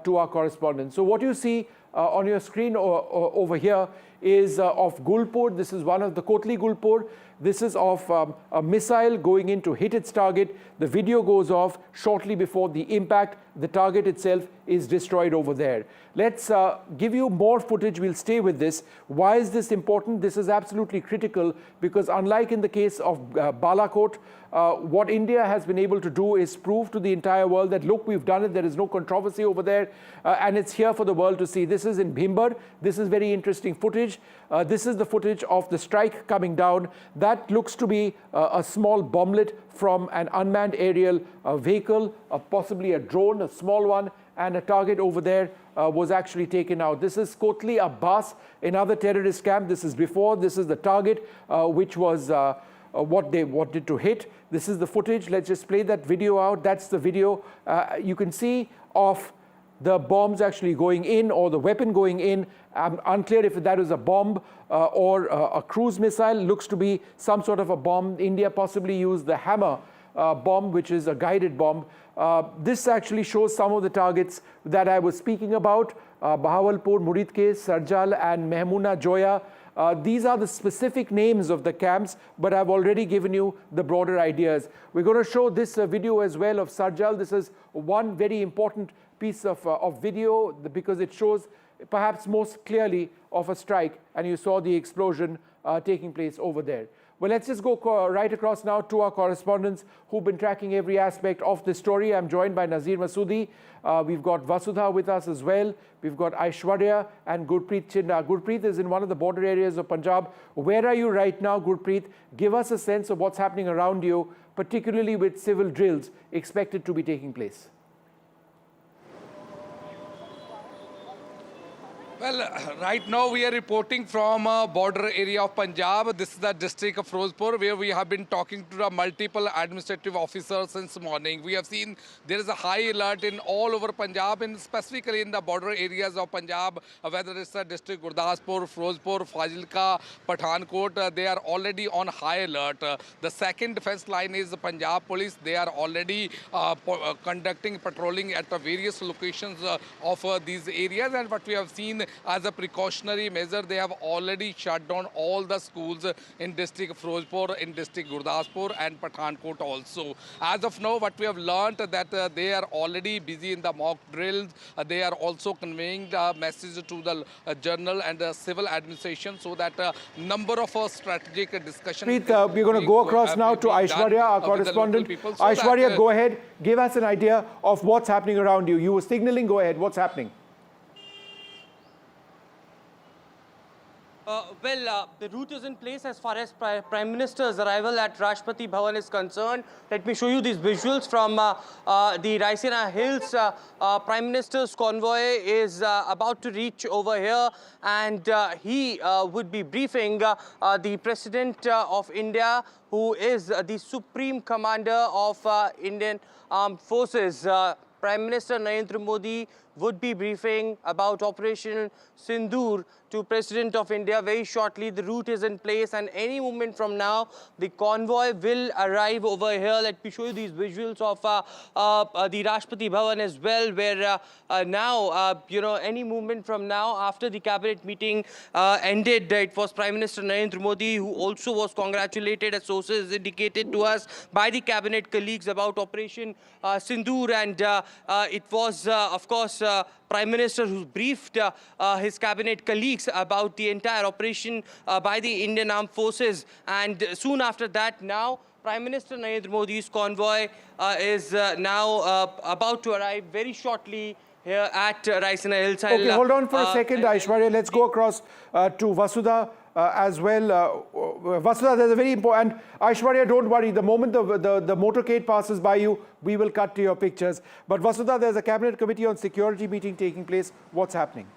to our correspondent. So what you see on your screen over here is of Gulpur. This is one of the Kotli Gulpur. This is of a missile going in to hit its target. The video goes off shortly before the impact. The target itself is destroyed over there. Let's give you more footage. We'll stay with this. Why is this important? This is absolutely critical because unlike in the case of Balakot, what India has been able to do is prove to the entire world that, look, we've done it. There is no controversy over there. And it's here for the world to see. This is in Bhimbar. This is very interesting footage. This is the footage of the strike coming down. That looks to be a small bomblet from an unmanned aerial vehicle, possibly a drone, a small one, and a target over there was actually taken out. This is Kotli Abbas, another terrorist camp. This is before. This is the target, which was what they wanted to hit. This is the footage. Let's just play that video out. That's the video. You can see of the bombs actually going in or the weapon going in. Unclear if that was a bomb or a cruise missile. Looks to be some sort of a bomb. India possibly used the Hammer bomb, which is a guided bomb. This actually shows some of the targets that I was speaking about. Bahawalpur, Muridke, Sarjal and Mehmuna Joya. These are the specific names of the camps, but I've already given you the broader ideas. We're going to show this video as well of Sarjal. This is one very important piece of video because it shows perhaps most clearly of a strike, and you saw the explosion taking place over there. Well, let's just go right across now to our correspondents who've been tracking every aspect of this story. I'm joined by Nazir Masoodi. We've got Vasudha with us as well. We've got Aishwarya and Gurpreet Chinda. Gurpreet is in one of the border areas of Punjab. Where are you right now, Gurpreet? Give us a sense of what's happening around you, particularly with civil drills expected to be taking place.
Well, right now we are reporting from a border area of Punjab. This is the district of Firozpur, where we have been talking to the multiple administrative officers since morning. We have seen there is a high alert in all over Punjab, and specifically in the border areas of Punjab, whether it's the district Gurdaspur, Firozpur, Fazilka, Pathankot, they are already on high alert. The second defense line is the Punjab Police. They are already conducting patrolling at the various locations of these areas, and what we have seen as a precautionary measure, they have already shut down all the schools in district Firozpur, in district Gurdaspur and Pathankot also. As of now, what we have learnt that they are already busy in the mock drills. They are also conveying the message to the general and the civil administration so that number of strategic discussions.
We're going to go across now to Aishwarya, our correspondent. So Aishwarya, go ahead. Give us an idea of what's happening around you. You were signaling. Go ahead. What's happening?
Well, the route is in place as far as Prime Minister's arrival at Rashtrapati Bhavan is concerned. Let me show you these visuals from the Raisina Hills. Prime Minister's convoy is about to reach over here, and he would be briefing the President of India, who is the Supreme Commander of Indian Armed Forces. Prime Minister Narendra Modi would be briefing about Operation Sindoor to President of India very shortly. The route is in place, and any moment from now, the convoy will arrive over here. Let me show you these visuals of the Rashtrapati Bhavan as well, where now, any moment from now, after the cabinet meeting ended, it was Prime Minister Narendra Modi who also was congratulated, as sources indicated to us, by the cabinet colleagues about Operation Sindoor, and it was, of course, Prime Minister who briefed his cabinet colleagues about the entire operation by the Indian Armed Forces. And soon after that, now Prime Minister Narendra Modi's convoy is now about to arrive very shortly here at Raisina Hills.
Okay, hold on for a second, Aishwarya. Let's go across to Vasudha as well. Vasudha, there's a very important... And Aishwarya, don't worry. The moment the motorcade passes by you, we will cut to your pictures. But Vasudha, there's a Cabinet Committee on Security meeting taking place. What's happening?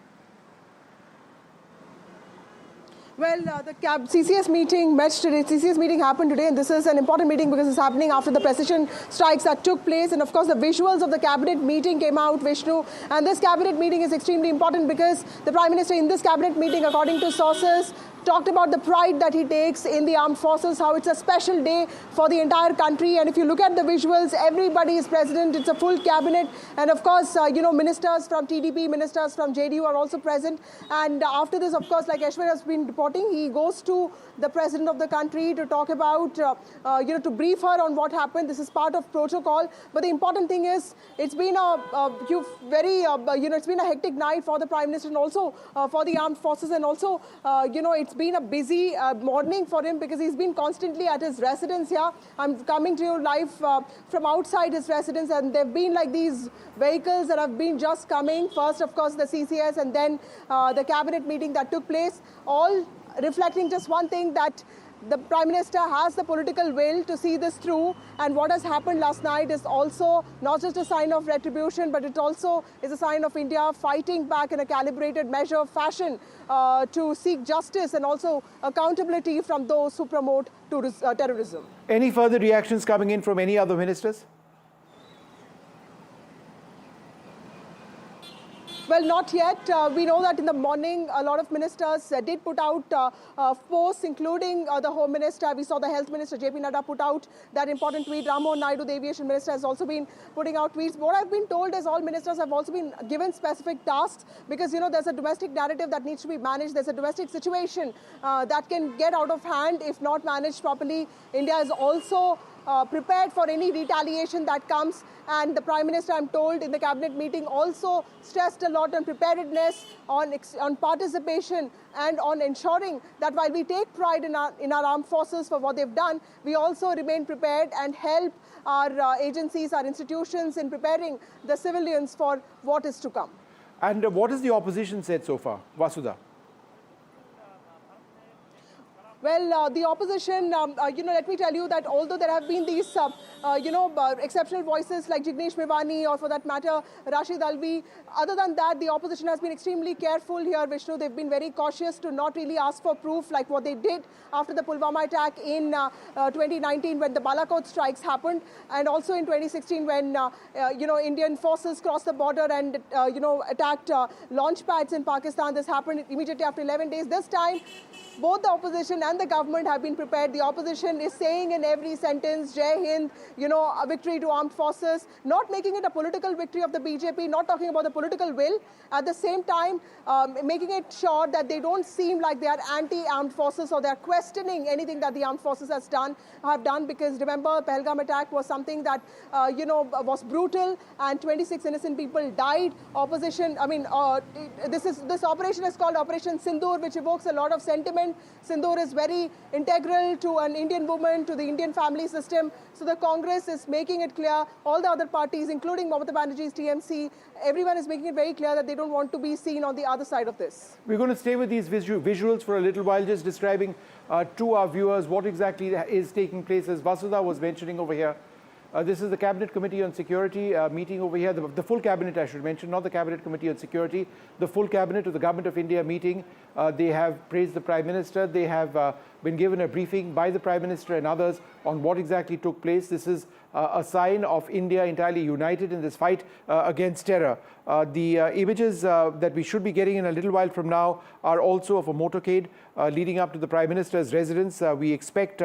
Well, the CCS meeting matched today. CCS meeting happened today, and this is an important meeting because it's happening after the precision strikes that took place. And of course, the visuals of the cabinet meeting came out, Vishnu. And this cabinet meeting is extremely important because the Prime Minister in this cabinet meeting, according to sources, talked about the pride that he takes in the armed forces, how it's a special day for the entire country. And if you look at the visuals, everybody is present. It's a full cabinet. And of course, ministers from TDP, ministers from JDU are also present. And after this, of course, like Aishwarya has been reporting, he goes to the president of the country to talk about, to brief her on what happened. This is part of protocol. But the important thing is, it's been it's been a hectic night for the Prime Minister and also for the armed forces, and also, it's been a busy morning for him because he's been constantly at his residence here. I'm coming to you live from outside his residence, and there have been like these vehicles that have been just coming. First, of course, the CCS, and then the cabinet meeting that took place, all reflecting just one thing, that the Prime Minister has the political will to see this through, and what has happened last night is also not just a sign of retribution, but it also is a sign of India fighting back in a calibrated measure fashion to seek justice and also accountability from those who promote terrorism.
Any further reactions coming in from any other ministers?
Well, not yet. We know that in the morning, a lot of ministers did put out posts, including the Home Minister. We saw the Health Minister, JP Nadda, put out that important tweet. Rammohan Naidu, the Aviation Minister, has also been putting out tweets. What I've been told is all ministers have also been given specific tasks because, there's a domestic narrative that needs to be managed. There's a domestic situation that can get out of hand if not managed properly. India is also prepared for any retaliation that comes, and the Prime Minister, I'm told, in the cabinet meeting also stressed a lot on preparedness, on participation, and on ensuring that while we take pride in our armed forces for what they've done, we also remain prepared and help our agencies, our institutions in preparing the civilians for what is to come.
And what has the opposition said so far, Vasudha?
Well, the opposition, let me tell you that although there have been these, exceptional voices like Jignesh Mevani or for that matter, Rashid Alvi, other than that, the opposition has been extremely careful here, Vishnu. They've been very cautious to not really ask for proof like what they did after the Pulwama attack in 2019 when the Balakot strikes happened, and also in 2016 when, Indian forces crossed the border and, attacked launch pads in Pakistan. This happened immediately after 11 days. This time, both the opposition and the government have been prepared. The opposition is saying in every sentence, Jai Hind, a victory to armed forces, not making it a political victory of the BJP, not talking about the political will. At the same time, making it sure that they don't seem like they are anti-armed forces or they are questioning anything that the armed forces have done, because remember, Pahalgam attack was something that, was brutal and 26 innocent people died. Opposition, this operation is called Operation Sindoor, which evokes a lot of sentiment. Sindoor is very integral to an Indian woman, to the Indian family system. So the Congress is making it clear, all the other parties, including Mamata Banerjee's TMC, everyone is making it very clear that they don't want to be seen on the other side of this.
We're going to stay with these visuals for a little while, just describing to our viewers what exactly is taking place. As Vasudha was mentioning over here, this is the Cabinet Committee on Security meeting over here. The full Cabinet, I should mention, not the Cabinet Committee on Security. The full Cabinet of the Government of India meeting. They have praised the Prime Minister. They have been given a briefing by the Prime Minister and others on what exactly took place. This is a sign of India entirely united in this fight against terror. The images that we should be getting in a little while from now are also of a motorcade leading up to the Prime Minister's residence. We expect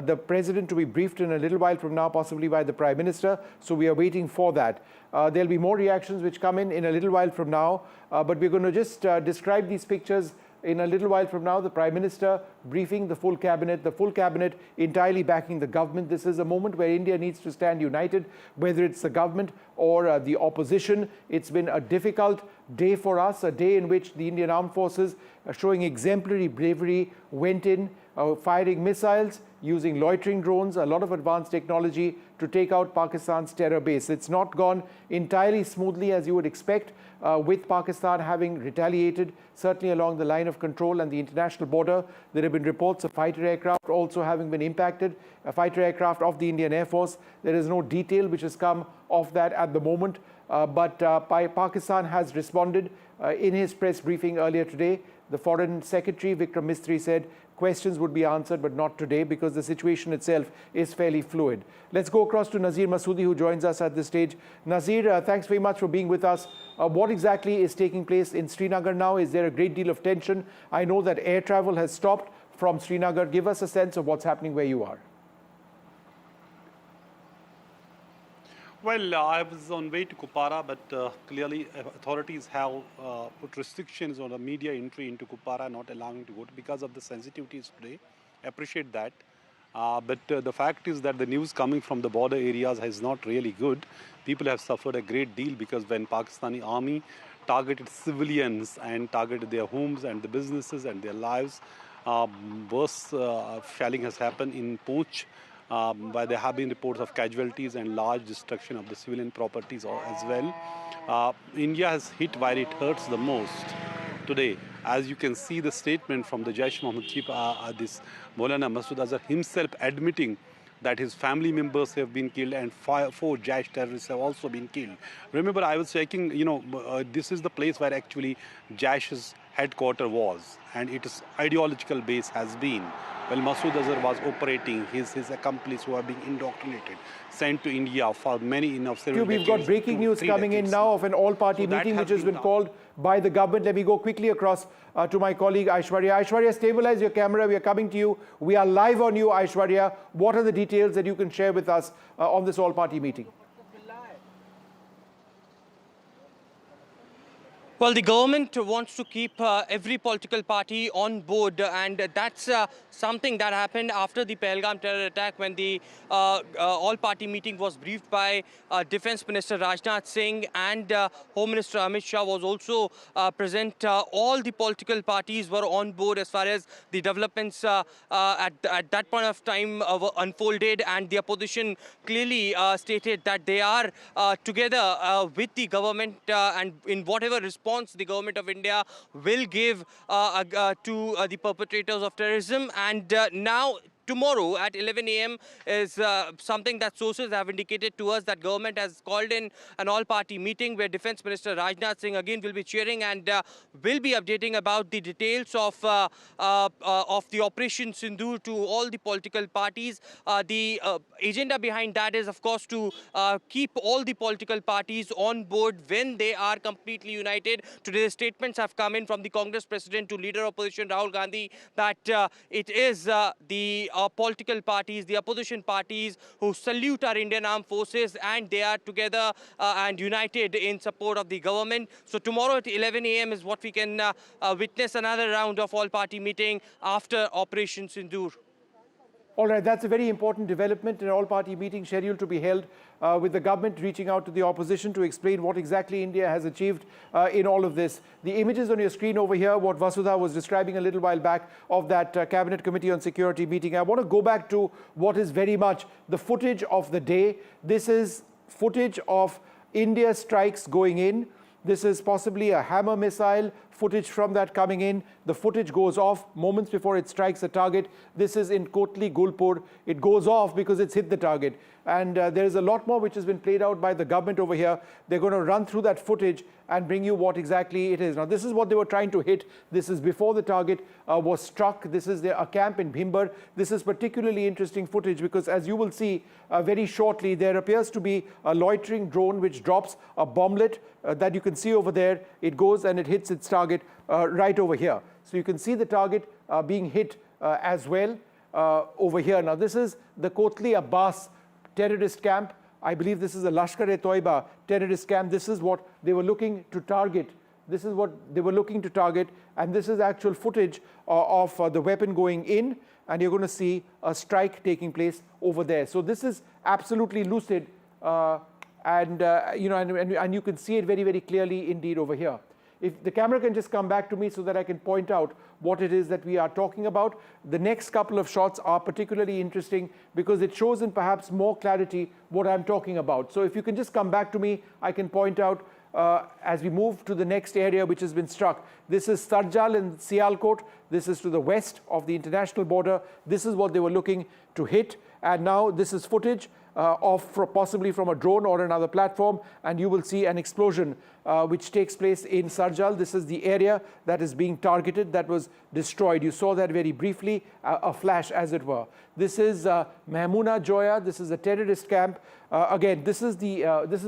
the President to be briefed in a little while from now, possibly by the Prime Minister. So we are waiting for that. There'll be more reactions which come in a little while from now. But we're going to just describe these pictures in a little while from now. The Prime Minister briefing the full Cabinet entirely backing the government. This is a moment where India needs to stand united, whether it's the government or the opposition. It's been a difficult day for us, a day in which the Indian Armed Forces, showing exemplary bravery, went in, firing missiles, using loitering drones, a lot of advanced technology to take out Pakistan's terror base. It's not gone entirely smoothly as you would expect, with Pakistan having retaliated, certainly along the line of control and the international border. There have been reports of fighter aircraft also having been impacted, a fighter aircraft of the Indian Air Force. There is no detail which has come of that at the moment, but Pakistan has responded. In his press briefing earlier today, the Foreign Secretary, Vikram Mistry, said questions would be answered, but not today because the situation itself is fairly fluid. Let's go across to Nazir Masoodi, who joins us at this stage. Nazir, thanks very much for being with us. What exactly is taking place in Srinagar now? Is there a great deal of tension? I know that air travel has stopped from Srinagar. Give us a sense of what's happening where you are.
Well, I was on way to Kupara, but clearly authorities have put restrictions on the media entry into Kupara, not allowing to go because of the sensitivities today. I appreciate that. But the fact is that the news coming from the border areas is not really good. People have suffered a great deal because when Pakistani army targeted civilians and targeted their homes and the businesses and their lives, worse shelling has happened in Poonch, where there have been reports of casualties and large destruction of the civilian properties as well. India has hit where it hurts the most today. As you can see the statement from the Jaish Mohammed chief, this Maulana Masood Azhar himself admitting that his family members have been killed and 4 Jaish terrorists have also been killed. Remember, I was checking, this is the place where actually Jaish's headquarters was, and its ideological base has been. Well, Masood Azhar was operating, his accomplices who are being indoctrinated, sent to India for many
We've got breaking news coming in now of an all-party meeting which has been called by the government. Let me go quickly across to my colleague Aishwarya. Aishwarya, stabilize your camera. We are coming to you. We are live on you, Aishwarya. What are the details that you can share with us on this all-party meeting?
Well, the government wants to keep every political party on board, and that's something that happened after the Pahalgam terror attack when the all-party meeting was briefed by Defence Minister Rajnath Singh and Home Minister Amit Shah was also present. All the political parties were on board as far as the developments at that point of time unfolded, and the opposition clearly stated that they are together with the government and in whatever response the government of India will give to the perpetrators of terrorism. And now tomorrow at 11 a.m. is something that sources have indicated to us that government has called in an all-party meeting where Defence Minister Rajnath Singh again will be chairing and will be updating about the details of the Operation Sindoor to all the political parties. The agenda behind that is, of course, to keep all the political parties on board when they are completely united. Today, the statements have come in from the Congress President to Leader Opposition Rahul Gandhi that it is the political parties, the opposition parties who salute our Indian Armed Forces, and they are together and united in support of the government. So tomorrow at 11 a.m. is what we can witness another round of all-party meeting after Operation Sindoor.
All right, that's a very important development. An all-party meeting scheduled to be held with the government reaching out to the opposition to explain what exactly India has achieved in all of this. The images on your screen over here, what Vasudha was describing a little while back of that Cabinet Committee on Security meeting. I want to go back to what is very much the footage of the day. This is footage of India strikes going in. This is possibly a hammer missile, footage from that coming in. The footage goes off moments before it strikes a target. This is in Kotli, Gulpur. It goes off because it's hit the target. And there is a lot more which has been played out by the government over here. They're going to run through that footage and bring you what exactly it is. Now, this is what they were trying to hit. This is before the target was struck. This is a camp in Bhimber. This is particularly interesting footage because, as you will see very shortly, there appears to be a loitering drone which drops a bomblet that you can see over there. It goes and it hits its target right over here. So you can see the target being hit as well over here. Now, this is the Kotli Abbas terrorist camp. I believe this is a Lashkar-e-Toiba terrorist camp. This is what they were looking to target. This is what they were looking to target. And this is actual footage of the weapon going in. And you're going to see a strike taking place over there. So this is absolutely lucid. And you can see it very, very clearly indeed over here. If the camera can just come back to me so that I can point out what it is that we are talking about. The next couple of shots are particularly interesting because it shows in perhaps more clarity what I'm talking about. So if you can just come back to me, I can point out as we move to the next area which has been struck. This is Sarjal and Sialkot. This is to the west of the international border. This is what they were looking to hit. And now this is footage possibly from a drone or another platform, and you will see an explosion which takes place in Sarjal. This is the area that is being targeted, that was destroyed. You saw that very briefly, a flash as it were. This is Mehmuna Joya. This is a terrorist camp. Again, this is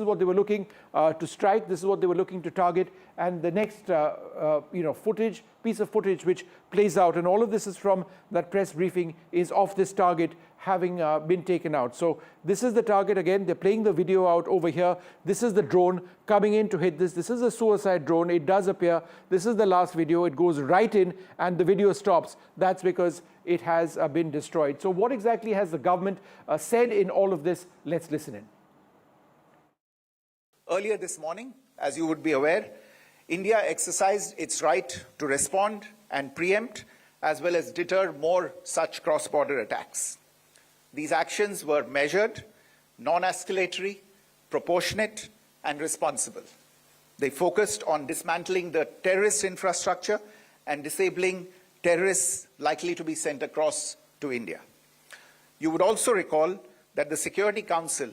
what they were looking to strike. This is what they were looking to target. And the next piece of footage which plays out, and all of this is from that press briefing, is of this target having been taken out. So this is the target again. They're playing the video out over here. This is the drone coming in to hit this. This is a suicide drone. It does appear. This is the last video. It goes right in and the video stops. That's because it has been destroyed. So what exactly has the government said in all of this? Let's listen in.
Earlier this morning, as you would be aware, India exercised its right to respond and preempt as well as deter more such cross-border attacks. These actions were measured, non-escalatory, proportionate, and responsible. They focused on dismantling the terrorist infrastructure and disabling terrorists likely to be sent across to India. You would also recall that the Security Council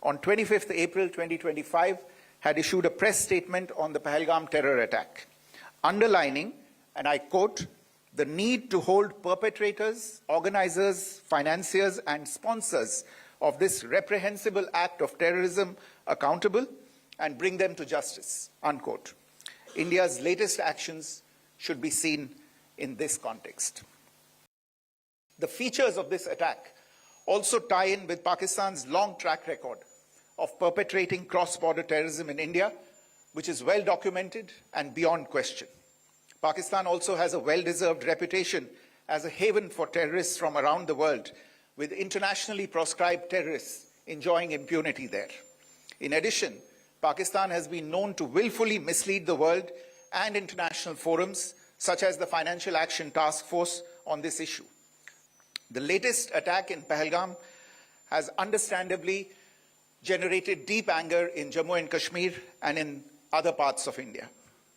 on 25th April 2025 had issued a press statement on the Pahalgam terror attack, underlining, and I quote, the need to hold perpetrators, organizers, financiers, and sponsors of this reprehensible act of terrorism accountable and bring them to justice, unquote. India's latest actions should be seen in this context. The features of this attack also tie in with Pakistan's long track record of perpetrating cross-border terrorism in India, which is well documented and beyond question. Pakistan also has a well-deserved reputation as a haven for terrorists from around the world, with internationally proscribed terrorists enjoying impunity there. In addition, Pakistan has been known to willfully mislead the world and international forums, such as the Financial Action Task Force, on this issue. The latest attack in Pahalgam has understandably generated deep anger in Jammu and Kashmir and in other parts of India.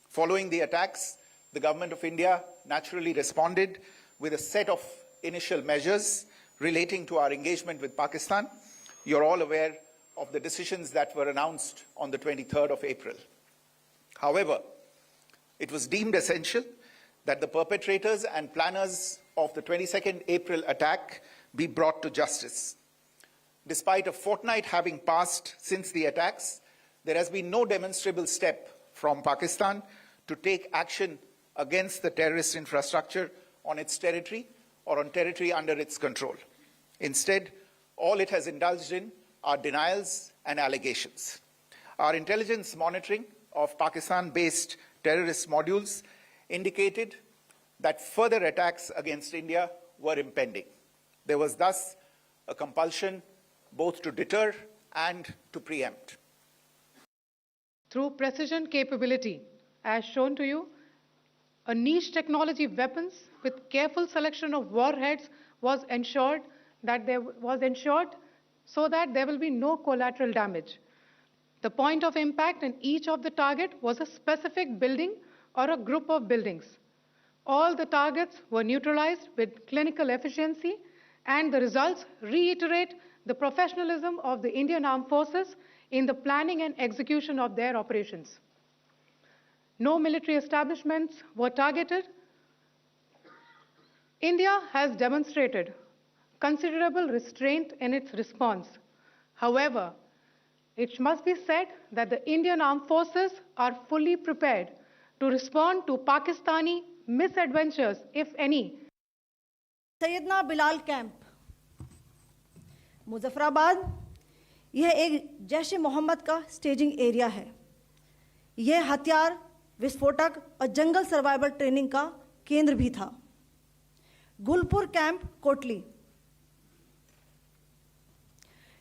Following the attacks, the government of India naturally responded with a set of initial measures relating to our engagement with Pakistan. You're all aware of the decisions that were announced on the 23rd of April. However, it was deemed essential that the perpetrators and planners of the 22nd April attack be brought to justice. Despite a fortnight having passed since the attacks, there has been no demonstrable step from Pakistan to take action against the terrorist infrastructure on its territory or on territory under its control. Instead, all it has indulged in are denials and allegations. Our intelligence monitoring of Pakistan-based terrorist modules indicated that further attacks against India were impending. There was thus a compulsion both to deter and to preempt.
Through precision capability, as shown to you, a niche technology weapons with careful selection of warheads was ensured so that there will be no collateral damage. The point of impact in each of the target was a specific building or a group of buildings. All the targets were neutralized with clinical efficiency, and the results reiterate the professionalism of the Indian Armed Forces in the planning and execution of their operations. No military establishments were targeted. India has demonstrated considerable restraint in its response. However, it must be said that the Indian Armed Forces are fully prepared to respond to Pakistani misadventures, if any.
Syedna Bilal camp, Muzaffarabad, यह एक जैश मोहम्मद का staging area है। यह हथियार, विस्फोटक और जंगल survival training का केंद्र भी था। गुलपुर कैंप, कोटली,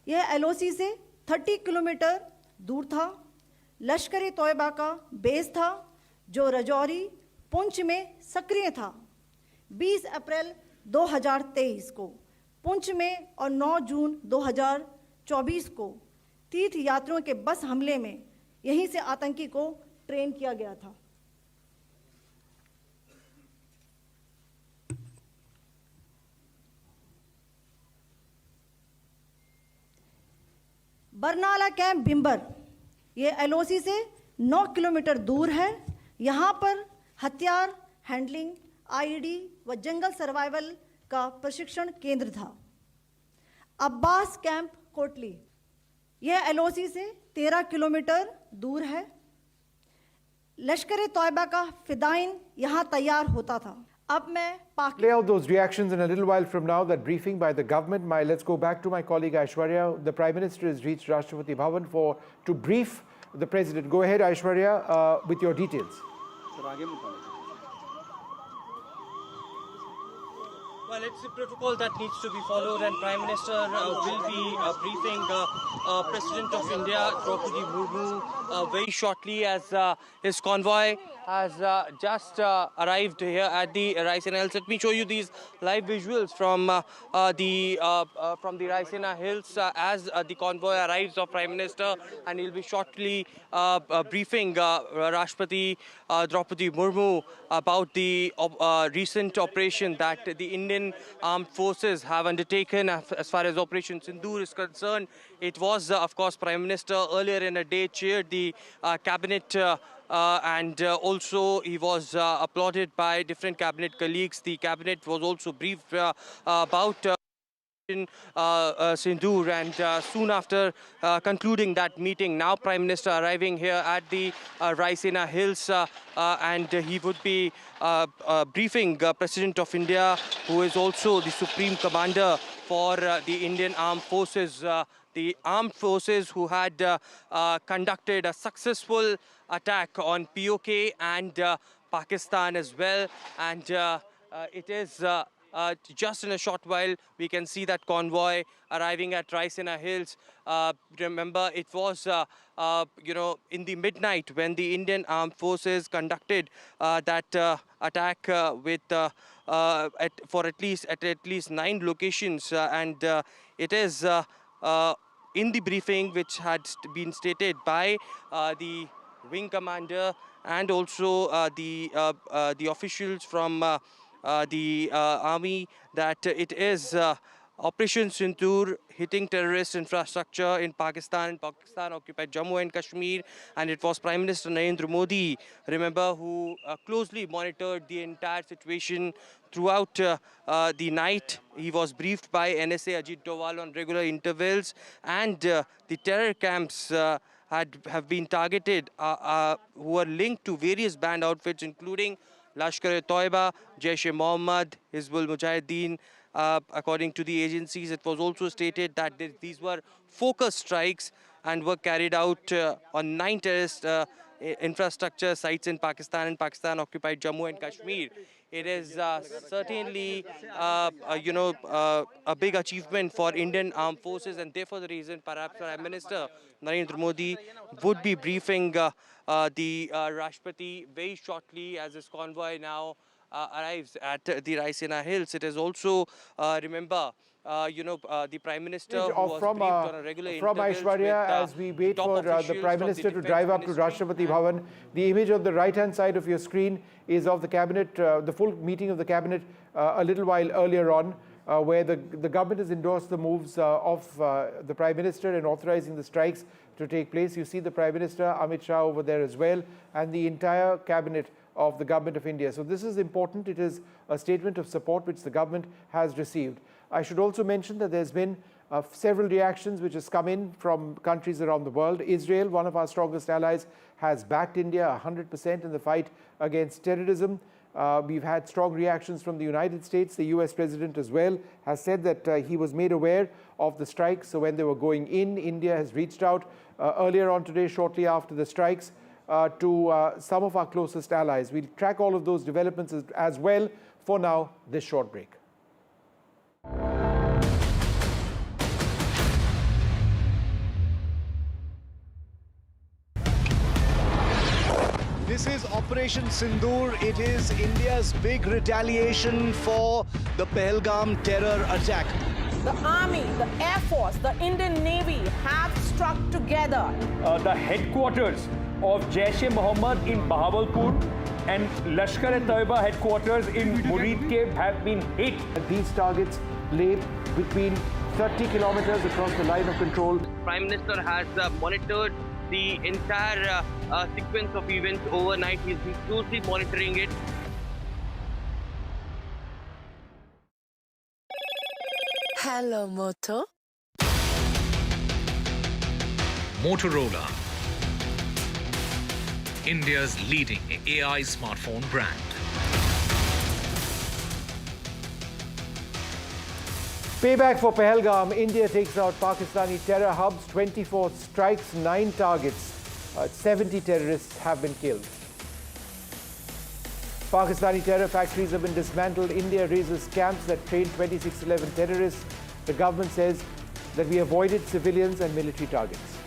यह एलओसी से 30 किलोमीटर दूर था। लश्कर ए तोयबा का बेस था जो रजौरी, पुंछ में सक्रिय था। 20 अप्रैल 2023 को पुंछ में और 9 जून 2024 को तीर्थ यात्रियों के बस हमले में यहीं से आतंकी को ट्रेन किया गया था। बरनाला कैंप, बिंबर, ये एलओसी से 9 किलोमीटर दूर है। यहाँ पर हथियार हैंडलिंग, आईडी व जंगल सर्वाइवल का प्रशिक्षण केंद्र था। अब्बास कैंप, कोटली, यह एलओसी से 13 किलोमीटर दूर है। लश्कर ए तोयबा का फिदाइन यहाँ तैयार होता था। अब मैं
Play out those reactions in a little while from now, that briefing by the government. Let's go back to my colleague Aishwarya. The Prime Minister has reached Rashtrapati Bhavan to brief the President. Go ahead, Aishwarya, with your details.
Well, it's the protocol that needs to be followed, and Prime Minister will be briefing President of India, Draupadi Murmu, very shortly, as his convoy has just arrived here at the Raisina Hills. Let me show you these live visuals from the Raisina Hills as the convoy arrives of Prime Minister, and he'll be shortly briefing Rashtrapati Draupadi Murmu about the recent operation that the Indian Armed Forces have undertaken as far as Operation Sindoor is concerned. It was, of course, Prime Minister earlier in a day chaired the cabinet and also he was applauded by different cabinet colleagues. The cabinet was also briefed about Sindoor, and soon after concluding that meeting, now Prime Minister arriving here at the Raisina Hills, and he would be briefing President of India, who is also the Supreme Commander for the Indian Armed Forces. The armed forces who had conducted a successful attack on POK and Pakistan as well, and it is just in a short while we can see that convoy arriving at Raisina Hills. Remember, it was in the midnight when the Indian Armed Forces conducted that attack with for at least 9 locations, and it is in the briefing which had been stated by the wing commander and also the officials from the army, that it is Operation Sindoor hitting terrorist infrastructure in Pakistan. Pakistan occupied Jammu and Kashmir, and it was Prime Minister Narendra Modi, remember, who closely monitored the entire situation throughout the night. He was briefed by NSA Ajit Doval on regular intervals, and the terror camps have been targeted who are linked to various banned outfits, including Lashkar e Toiba, Jaish-e-Mohammed, Hizbul Mujahideen. According to the agencies, it was also stated that these were focused strikes and were carried out on 9 terrorist infrastructure sites in Pakistan and Pakistan-occupied Jammu and Kashmir. It is certainly, a big achievement for Indian armed forces, and therefore the reason perhaps Prime Minister Narendra Modi would be briefing the Rashtrapati very shortly as his convoy now arrives at the Raisina Hills. It is also, remember, the Prime Minister who was briefed on a regular
from Aishwarya as we wait for the Prime Minister to drive up to Rashtrapati Bhavan. The image on the right-hand side of your screen is of the Cabinet, the full meeting of the Cabinet a little while earlier on, where the government has endorsed the moves of the Prime Minister in authorizing the strikes to take place. You see the Prime Minister, Amit Shah, over there as well, and the entire Cabinet of the Government of India. So this is important. It is a statement of support which the government has received. I should also mention that there's been several reactions which has come in from countries around the world. Israel, one of our strongest allies, has backed India 100% in the fight against terrorism. We've had strong reactions from the United States. The US President as well has said that he was made aware of the strikes. So when they were going in, India has reached out earlier on today, shortly after the strikes, to some of our closest allies. We'll track all of those developments as well. For now, this short break.
This is Operation Sindoor. It is India's big retaliation for the Pahalgam terror attack.
The Army, the Air Force, the Indian Navy have struck together.
The headquarters of Jaish-e-Mohammed in Bahawalpur and Lashkar-e-Taiba headquarters in Muridke have been hit.
These targets lay between 30 kilometers across the line of control.
Prime Minister has monitored the entire sequence of events overnight. He's been closely monitoring it.
Hello, Moto.
Motorola, India's leading AI smartphone brand.
Payback for Pahalgam. India takes out Pakistani terror hubs. 24 strikes, 9 targets. 70 terrorists have been killed. Pakistani terror factories have been dismantled. India raises camps that train 2611 terrorists. The government says that we avoided civilians and military targets.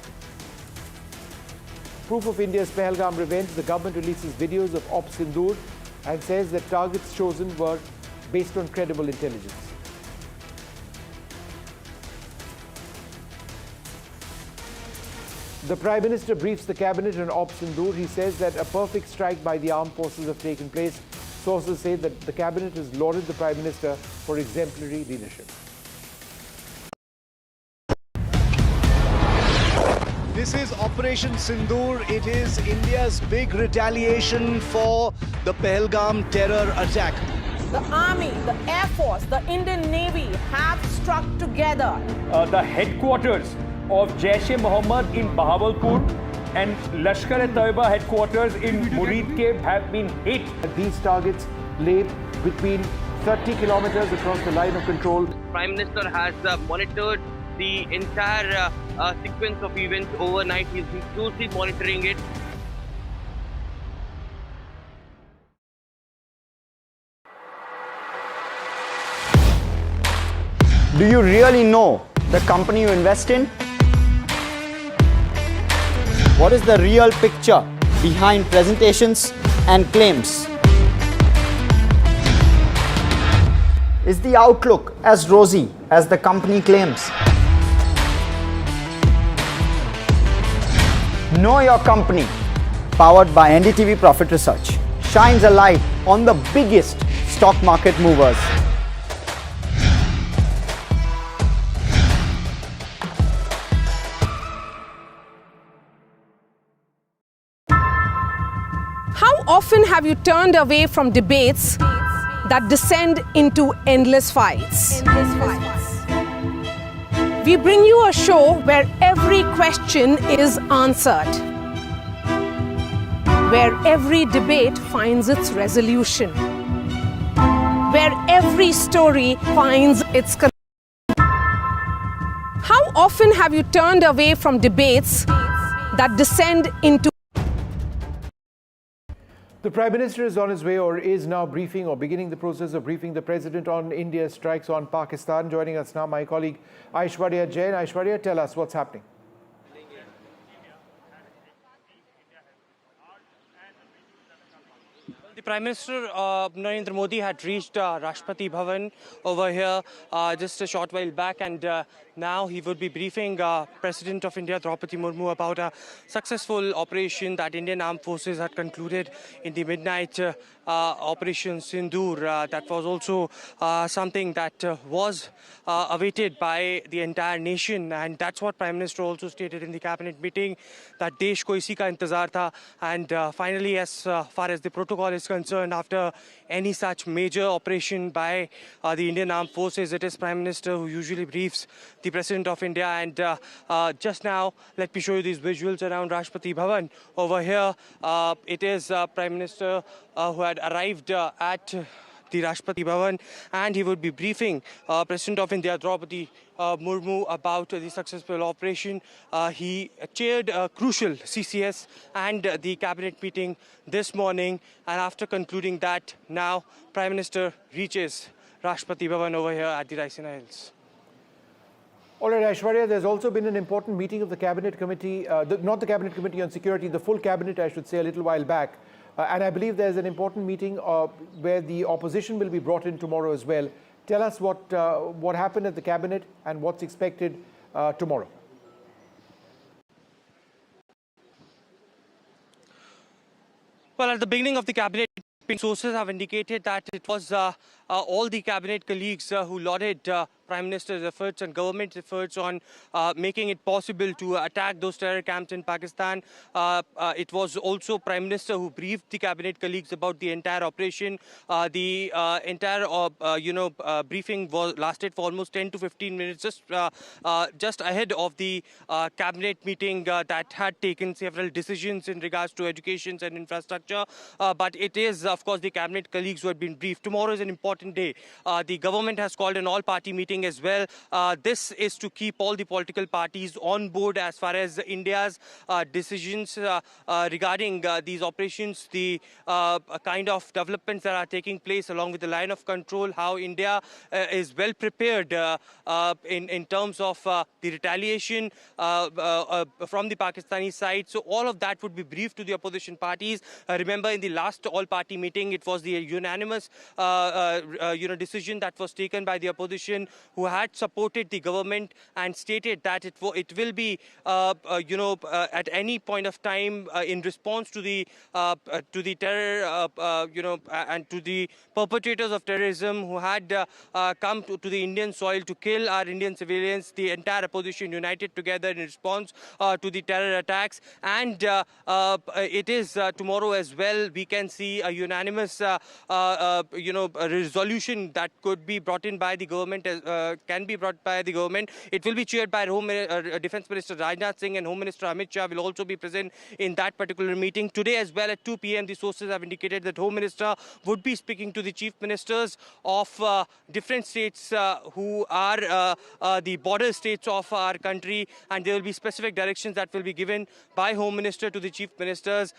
Proof of India's Pahalgam revenge. The government releases videos of Op Sindoor and says that targets chosen were based on credible intelligence. The Prime Minister briefs the Cabinet on Op Sindoor. He says that a perfect strike by the armed forces have taken place. Sources say that the Cabinet has lauded the Prime Minister for exemplary leadership.
This is Operation Sindoor. It is India's big retaliation for the Pahalgam terror attack.
The Army, the Air Force, the Indian Navy have struck together.
The headquarters of Jaish-e-Mohammed in Bahawalpur and Lashkar-e-Taiba headquarters in Muridke have been hit.
These targets lay between 30 kilometers across the line of control.
Prime Minister has monitored the entire sequence of events overnight. He's been closely monitoring it.
Do you really know the company you invest in? What is the real picture behind presentations and claims? Is the outlook as rosy as the company claims? Know Your Company, powered by NDTV Profit Research, shines a light on the biggest stock market movers.
How often have you turned away from debates that descend into endless fights? We bring you a show where every question is answered, where every debate finds its resolution, where every story finds its conclusion. How often have you turned away from debates that descend into
The Prime Minister is on his way or is now briefing or beginning the process of briefing the President on India's strikes on Pakistan. Joining us now, my colleague Aishwarya Jain. Aishwarya, tell us what's happening.
The Prime Minister Narendra Modi had reached Rashtrapati Bhavan over here just a short while back, and now he would be briefing President of India Draupadi Murmu about a successful operation that Indian Armed Forces had concluded in the midnight Operation Sindoor. That was also something that was awaited by the entire nation, and that's what Prime Minister also stated in the cabinet meeting, that Desh ko isi ka intezar tha. And finally, as far as the protocol is concerned, after any such major operation by the Indian Armed Forces, it is Prime Minister who usually briefs the President of India. And just now, let me show you these visuals around Rashtrapati Bhavan. Over here, it is Prime Minister who had arrived at the Rashtrapati Bhavan, and he would be briefing President of India Draupadi Murmu about the successful operation. He chaired a crucial CCS and the cabinet meeting this morning, and after concluding that, now Prime Minister reaches Rashtrapati Bhavan over here at the Raisina Hills.
All right, Aishwarya, there's also been an important meeting of the Cabinet Committee, not the Cabinet Committee on Security, the full Cabinet, I should say, a little while back. And I believe there's an important meeting where the opposition will be brought in tomorrow as well. Tell us what happened at the Cabinet and what's expected tomorrow.
Well, at the beginning of the Cabinet, sources have indicated that it was all the Cabinet colleagues who lauded Prime Minister's efforts and government's efforts on making it possible to attack those terror camps in Pakistan. It was also Prime Minister who briefed the Cabinet colleagues about the entire operation. The entire, briefing lasted for almost 10 to 15 minutes, just ahead of the Cabinet meeting that had taken several decisions in regards to education and infrastructure. But it is, of course, the Cabinet colleagues who had been briefed. Tomorrow is an important day. The government has called an all-party meeting as well. This is to keep all the political parties on board as far as India's decisions regarding these operations, the kind of developments that are taking place along with the line of control, how India is well prepared in terms of the retaliation from the Pakistani side. So all of that would be briefed to the opposition parties. Remember, in the last all-party meeting, it was the unanimous decision that was taken by the opposition, who had supported the government and stated that it will be, at any point of time in response to the terror, and to the perpetrators of terrorism who had come to the Indian soil to kill our Indian civilians. The entire opposition united together in response to the terror attacks. And it is tomorrow as well, we can see a unanimous, a resolution that could be brought in by the government, can be brought by the government. It will be chaired by Defence Minister Rajnath Singh, and Home Minister Amit Shah will also be present in that particular meeting. Today as well at 2 p.m, the sources have indicated that Home Minister would be speaking to the Chief Ministers of different states who are the border states of our country, and there will be specific directions that will be given by Home Minister to the Chief Ministers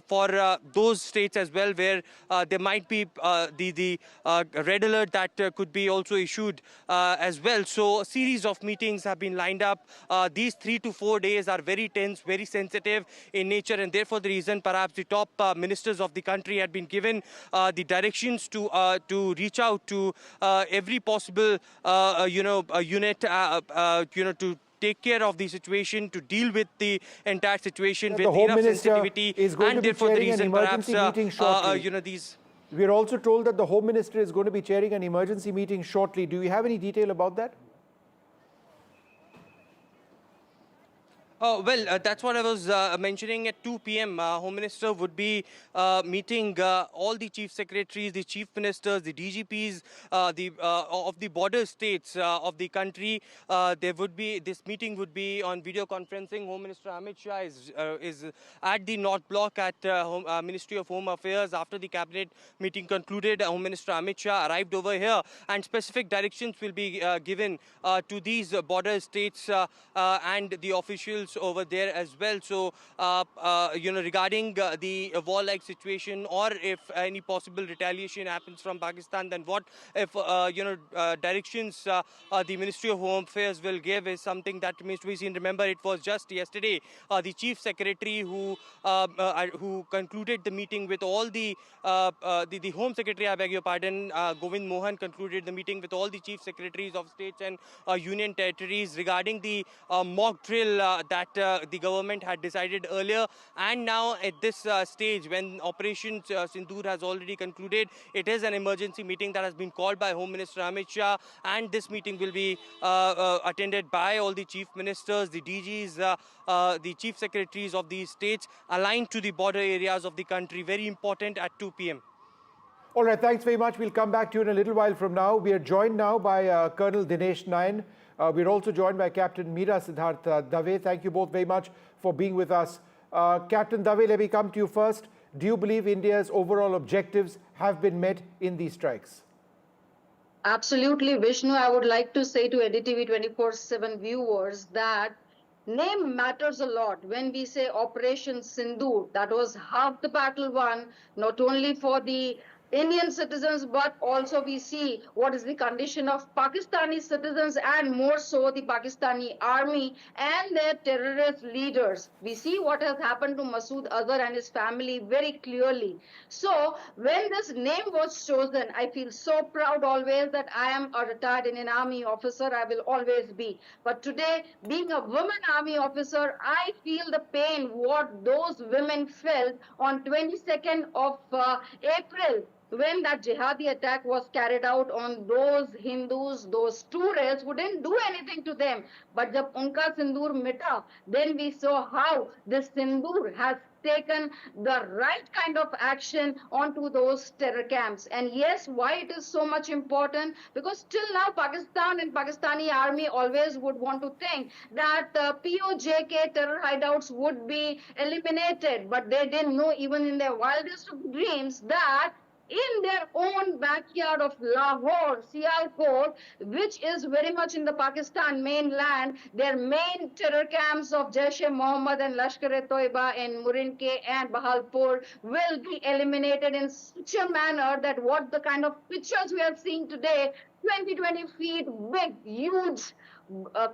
for those states as well, where there might be the red alert that could be also issued as well. So a series of meetings have been lined up. These 3 to 4 days are very tense, very sensitive in nature, and therefore the reason perhaps the top ministers of the country had been given the directions to reach out to every possible unit to take care of the situation, to deal with the entire situation with enough sensitivity, and therefore the reason perhaps these.
We are also told that the Home Minister is going to be chairing an emergency meeting shortly. Do you have any detail about that?
That's what I was mentioning. At 2 p.m, Home Minister would be meeting all the Chief Secretaries, the Chief Ministers, the DGPs of the border states of the country. This meeting would be on video conferencing. Home Minister Amit Shah is at the North Block at Ministry of Home Affairs. After the Cabinet meeting concluded, Home Minister Amit Shah arrived over here, and specific directions will be given to these border states and the officials officials over there as well. So, regarding the war-like situation, or if any possible retaliation happens from Pakistan, then what if, directions the Ministry of Home Affairs will give is something that remains to be seen. Remember, it was just yesterday the Chief Secretary who concluded the meeting with all the Home Secretary, I beg your pardon, Govind Mohan concluded the meeting with all the Chief Secretaries of states and union territories regarding the mock drill that the government had decided earlier. And now at this stage, when Operation Sindoor has already concluded, it is an emergency meeting that has been called by Home Minister Amit Shah, and this meeting will be attended by all the chief ministers, the DGs, the chief secretaries of these states aligned to the border areas of the country. Very important at 2 p.m.
All right, thanks very much. We'll come back to you in a little while from now. We are joined now by Colonel Dinesh Nayan. We're also joined by Captain Meera Siddharth Dave. Thank you both very much for being with us. Captain Dave, let me come to you first. Do you believe India's overall objectives have been met in these strikes?
Absolutely, Vishnu. I would like to say to NDTV 24/7 viewers that name matters a lot. When we say Operation Sindoor, that was half the battle won, not only for the Indian citizens, but also we see what is the condition of Pakistani citizens, and more so the Pakistani army and their terrorist leaders. We see what has happened to Masood Azhar and his family very clearly. So when this name was chosen, I feel so proud always that I am a retired Indian Army officer. I will always be. But today, being a woman Army officer, I feel the pain what those women felt on 22nd of April, when that jihadi attack was carried out on those Hindus, those tourists who didn't do anything to them. But jab unka sindoor mita, then we saw how this sindoor has taken the right kind of action onto those terror camps. And yes, why it is so much important? Because till now, Pakistan and Pakistani army always would want to think that POJK terror hideouts would be eliminated. But they didn't know, even in their wildest of dreams, that in their own backyard of Lahore, Sialkot, which is very much in the Pakistan mainland, their main terror camps of Jaish-e-Mohammed and Lashkar-e-Toiba in Murinke and Bahalpur will be eliminated in such a manner that what the kind of pictures we are seeing today, 20 feet big, huge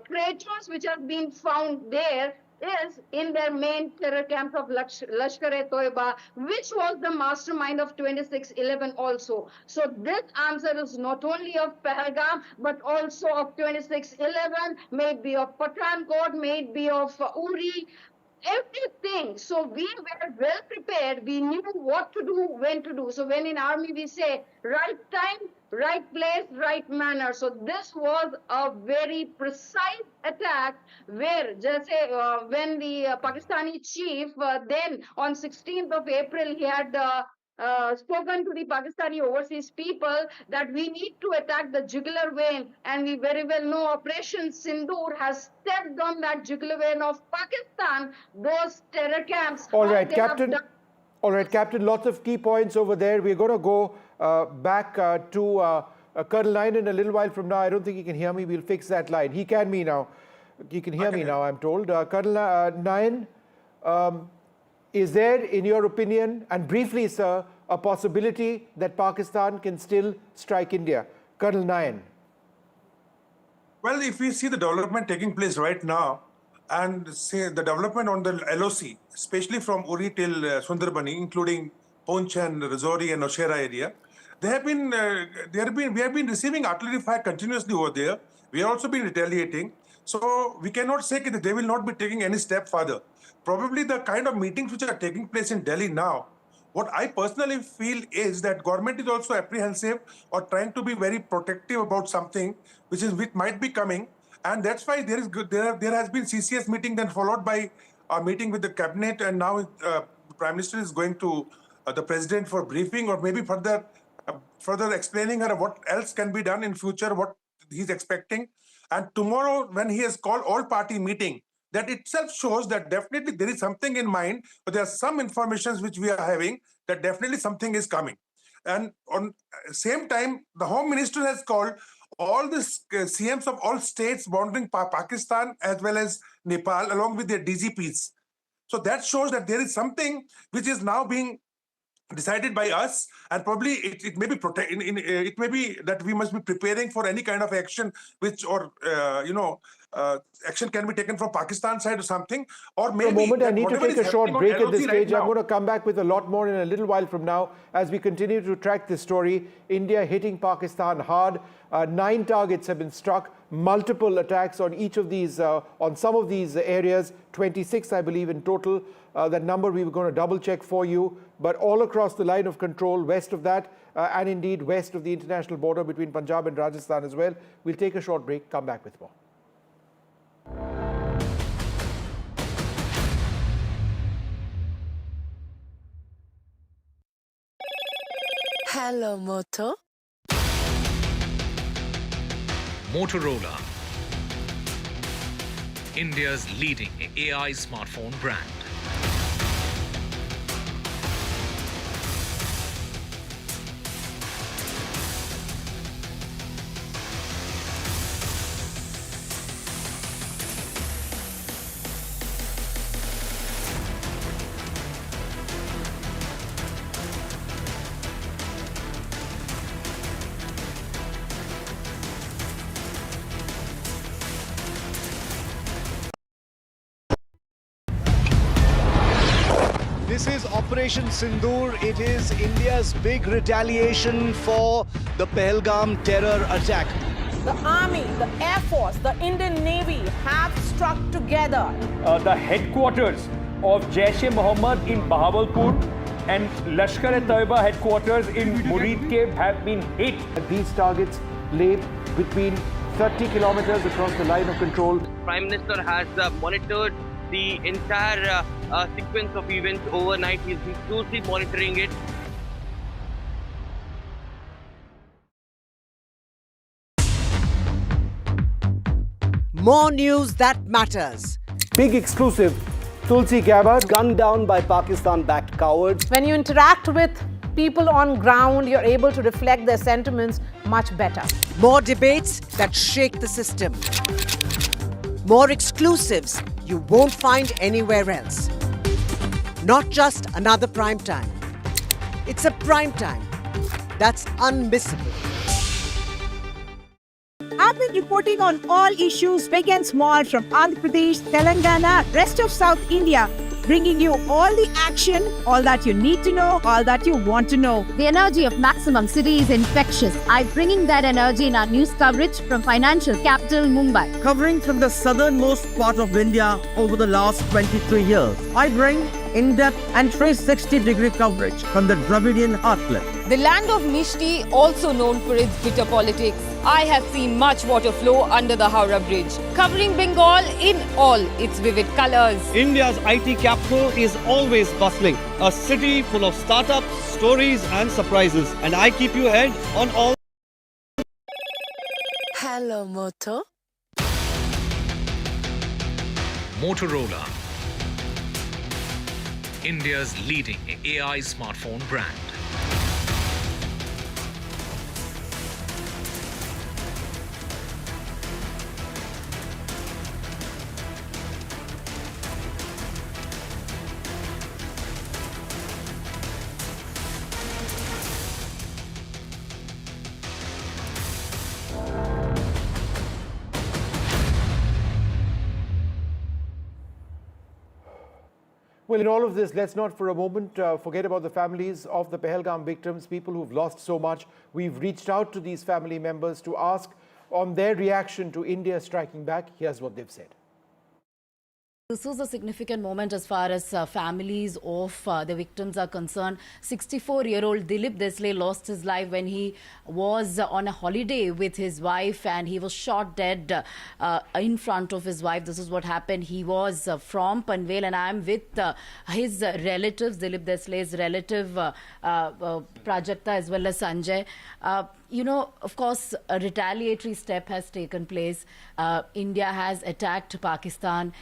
craters which have been found there, is in their main terror camp of Lashkar-e-Toiba, which was the mastermind of 26/11 also. So this answer is not only of Pahalgam, but also of 26/11, maybe of Pathankot, maybe of Uri, everything. So we were well prepared. We knew what to do, when to do. So when in army we say right time, right place, right manner. So this was a very precise attack where just when the Pakistani chief then on 16th of April he had spoken to the Pakistani overseas people that we need to attack the jugular vein, and we very well know Operation Sindoor has stepped on that jugular vein of Pakistan, those terror camps.
All right, Captain. All right, Captain, lots of key points over there. We're going to go back to Colonel Nayan in a little while from now. I don't think he can hear me. We'll fix that line. He can me now. He can hear me now, I'm told. Colonel Nayan, is there, in your opinion, and briefly, sir, a possibility that Pakistan can still strike India? Colonel Nayan.
Well, if we see the development taking place right now, and say the development on the LOC, especially from Uri till Sundarbani, including Poonch and Rajouri and Nowshera area, we have been receiving artillery fire continuously over there. We have also been retaliating. So we cannot say that they will not be taking any step further. Probably the kind of meetings which are taking place in Delhi now, what I personally feel is that government is also apprehensive or trying to be very protective about something which might be coming. And that's why there has been CCS meeting, then followed by a meeting with the cabinet, and now the Prime Minister is going to the President for briefing, or maybe further explaining her what else can be done in future, what he's expecting. And tomorrow, when he has called all-party meeting, that itself shows that definitely there is something in mind, but there are some informations which we are having that definitely something is coming. And on same time, the Home Minister has called all the CMs of all states bordering Pakistan as well as Nepal, along with their DGPs. So that shows that there is something which is now being decided by us, and probably it may be it may be that we must be preparing for any kind of action which action can be taken from Pakistan side or something, or maybe
for a moment I need to
whatever
take
is
a short
happening
break
on
at this
LOC
stage.
right
I'm
now-
going to come back with a lot more in a little while from now as we continue to track this story. India hitting Pakistan hard. 9 targets have been struck, multiple attacks on each of these, on some of these areas, 26 I believe in total. That number we were going to double check for you, but all across the line of control, west of that, and indeed west of the international border between Punjab and Rajasthan as well. We'll take a short break, come back with more.
Hello, Moto.
Motorola, India's leading AI smartphone brand.
This is Operation Sindoor. It is India's big retaliation for the Pahalgam terror attack.
The Army, the Air Force, the Indian Navy have struck together.
The headquarters of Jaish-e-Mohammed in Bahawalpur and Lashkar-e-Taiba headquarters in Muridke have been hit.
These targets lay between 30 kilometers across the line of control.
Prime Minister has monitored the entire sequence of events overnight. He's been closely monitoring it.
More news that matters.
Big exclusive. Tulsi Gabbard
gunned down by Pakistan-backed cowards.
When you interact with people on ground, you're able to reflect their sentiments much better.
More debates that shake the system. More exclusives you won't find anywhere else. Not just another prime time. It's a prime time that's unmissable.
I've been reporting on all issues big and small from Andhra Pradesh, Telangana, rest of South India, bringing you all the action, all that you need to know, all that you want to know.
The energy of Maximum City is infectious. I'm bringing that energy in our news coverage from financial capital Mumbai.
Covering from the southernmost part of India over the last 23 years, I bring in-depth and 360-degree coverage from the Dravidian heartland.
The land of Mishti, also known for its bitter politics. I have seen much water flow under the Howrah Bridge, covering Bengal in all its vivid colors.
India's IT capital is always bustling, a city full of startups, stories and surprises. And I keep you ahead on all.
Hello, Moto.
Motorola, India's leading AI smartphone brand.
Well, in all of this, let's not for a moment forget about the families of the Pahalgam victims, people who've lost so much. We've reached out to these family members to ask on their reaction to India striking back. Here's what they've said.
This was a significant moment as far as families of the victims are concerned. 64-year-old Dilip Desley lost his life when he was on a holiday with his wife and he was shot dead in front of his wife. This is what happened. He was from Panvel and I am with his relatives, Dilip Desley's relative Prajakta as well as Sanjay. You know, of course, a retaliatory step has taken place. India has attacked Pakistan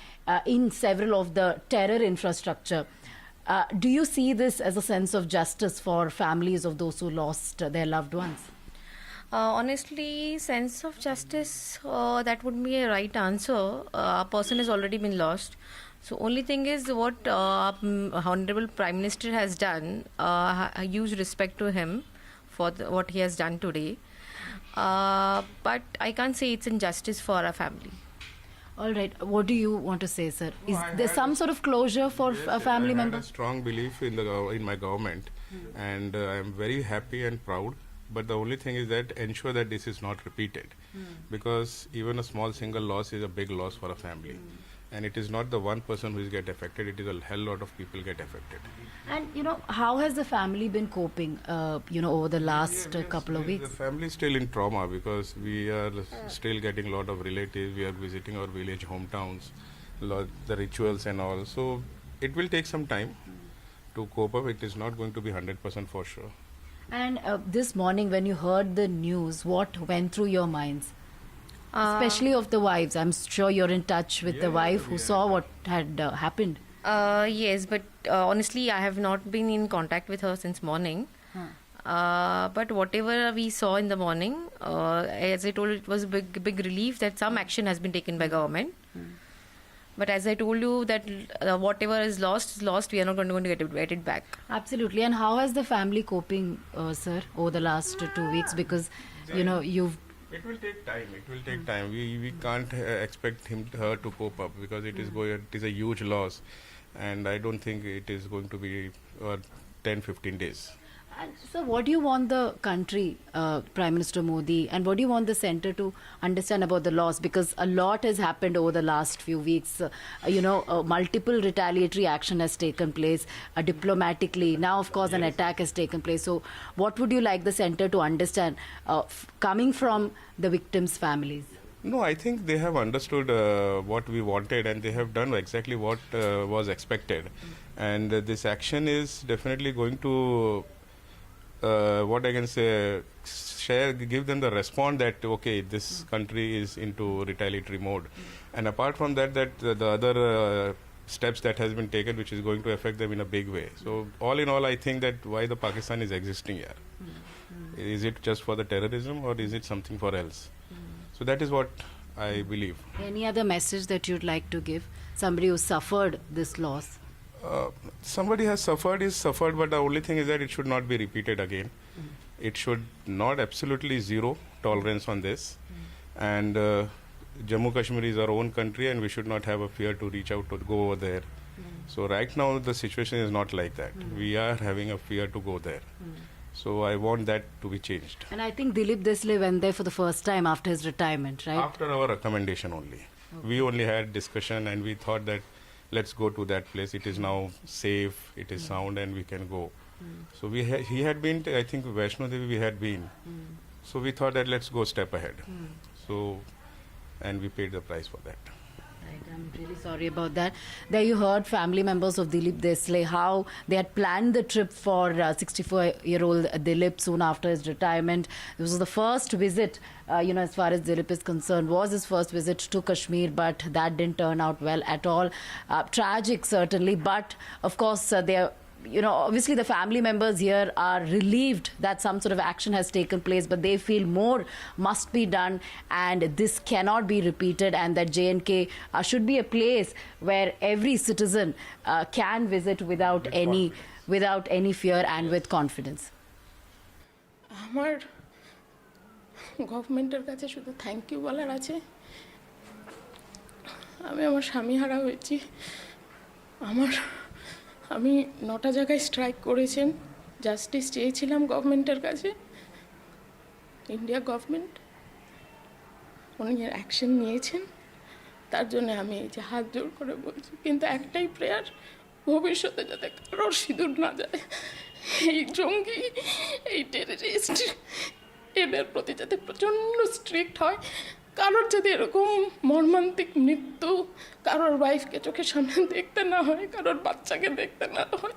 in several of the terror infrastructure. Do you see this as a sense of justice for families of those who lost their loved ones?
Honestly, sense of justice, that would be a right answer. A person has already been lost. So only thing is what Honorable Prime Minister has done, a huge respect to him for what he has done today. But I can't say it's injustice for our family.
All right. What do you want to say, sir? Is there some sort of closure for a family member?
I have a strong belief in my government, and I am very happy and proud. But the only thing is that ensure that this is not repeated, because even a small single loss is a big loss for a family. And it is not the one person who is get affected, it is a hell lot of people get affected.
And, how has the family been coping, over the last couple of weeks?
The family is still in trauma because we are still getting a lot of relatives, we are visiting our village hometowns, the rituals and all. So it will take some time to cope up. It is not going to be 100% for sure.
And this morning when you heard the news, what went through your minds? Especially of the wives. I'm sure you're in touch with the wife who saw what had happened.
Yes, but honestly, I have not been in contact with her since morning. But whatever we saw in the morning, as I told, it was a big relief that some action has been taken by government. But as I told you that whatever is lost, we are not going to get it back.
Absolutely. And how has the family coping, sir, over the last 2 weeks? Because, you've...
It will take time. It will take time. We can't expect her to cope up because it is a huge loss, and I don't think it is going to be 10-15 days.
And so what do you want the country, Prime Minister Modi, and what do you want the centre to understand about the loss? Because a lot has happened over the last few weeks. Multiple retaliatory action has taken place diplomatically. Now, of course, an attack has taken place. So what would you like the centre to understand coming from the victims' families?
No, I think they have understood what we wanted, and they have done exactly what was expected. And this action is definitely going to... what I can say, give them the response that, okay, this country is into retaliatory mode. And apart from that, the other steps that has been taken, which is going to affect them in a big way. So all in all, I think that why the Pakistan is existing here. Is it just for the terrorism or is it something for else? So that is what I believe.
Any other message that you'd like to give? Somebody who suffered this loss?
Somebody has suffered, but the only thing is that it should not be repeated again. It should not, absolutely zero tolerance on this. And Jammu Kashmir is our own country, and we should not have a fear to reach out to go over there. So right now the situation is not like that. We are having a fear to go there. So I want that to be changed.
And I think Dilip Desle went there for the first time after his retirement, right?
After our recommendation only. Okay. We only had discussion and we thought that let's go to that place. It is now safe, it is sound, and we can go. So he had been, I think Vaishno Devi we had been. So we thought that let's go a step ahead. So, and we paid the price for that.
Right, I'm really sorry about that. There you heard family members of Dilip Desle, how they had planned the trip for 64-year-old Dilip soon after his retirement. This was the first visit, as far as Dilip is concerned, was his first visit to Kashmir, but that didn't turn out well at all. Tragic, certainly, but of course, obviously the family members here are relieved that some sort of action has taken place, but they feel more must be done and this cannot be repeated, and that J&K should be a place where every citizen can visit without any fear and with confidence.
আমার গভর্নমেন্টের কাছে শুধু thank you বলার আছে। আমি আমার স্বামী হারা হয়েছি। আমি 9টা জায়গায় স্ট্রাইক করেছেন, জাস্টিস চেয়েছিলাম গভর্নমেন্টের কাছে। ইন্ডিয়া গভর্নমেন্ট উনি অ্যাকশন নিয়েছেন, তার জন্য আমি এই যে হাত জোড় করে বলছি। কিন্তু একটাই প্রেয়ার, ভবিষ্যতে যাতে কারোর সিঁদুর না যায়, এই জঙ্গি, এই টেররিস্ট, এদের প্রতি যাতে প্রচণ্ড স্ট্রিক্ট হয়। কারোর যদি এরকম মর্মান্তিক মৃত্যু কারোর ওয়াইফকে চোখের সামনে দেখতে না হয়, কারোর বাচ্চাকে দেখতে না হয়।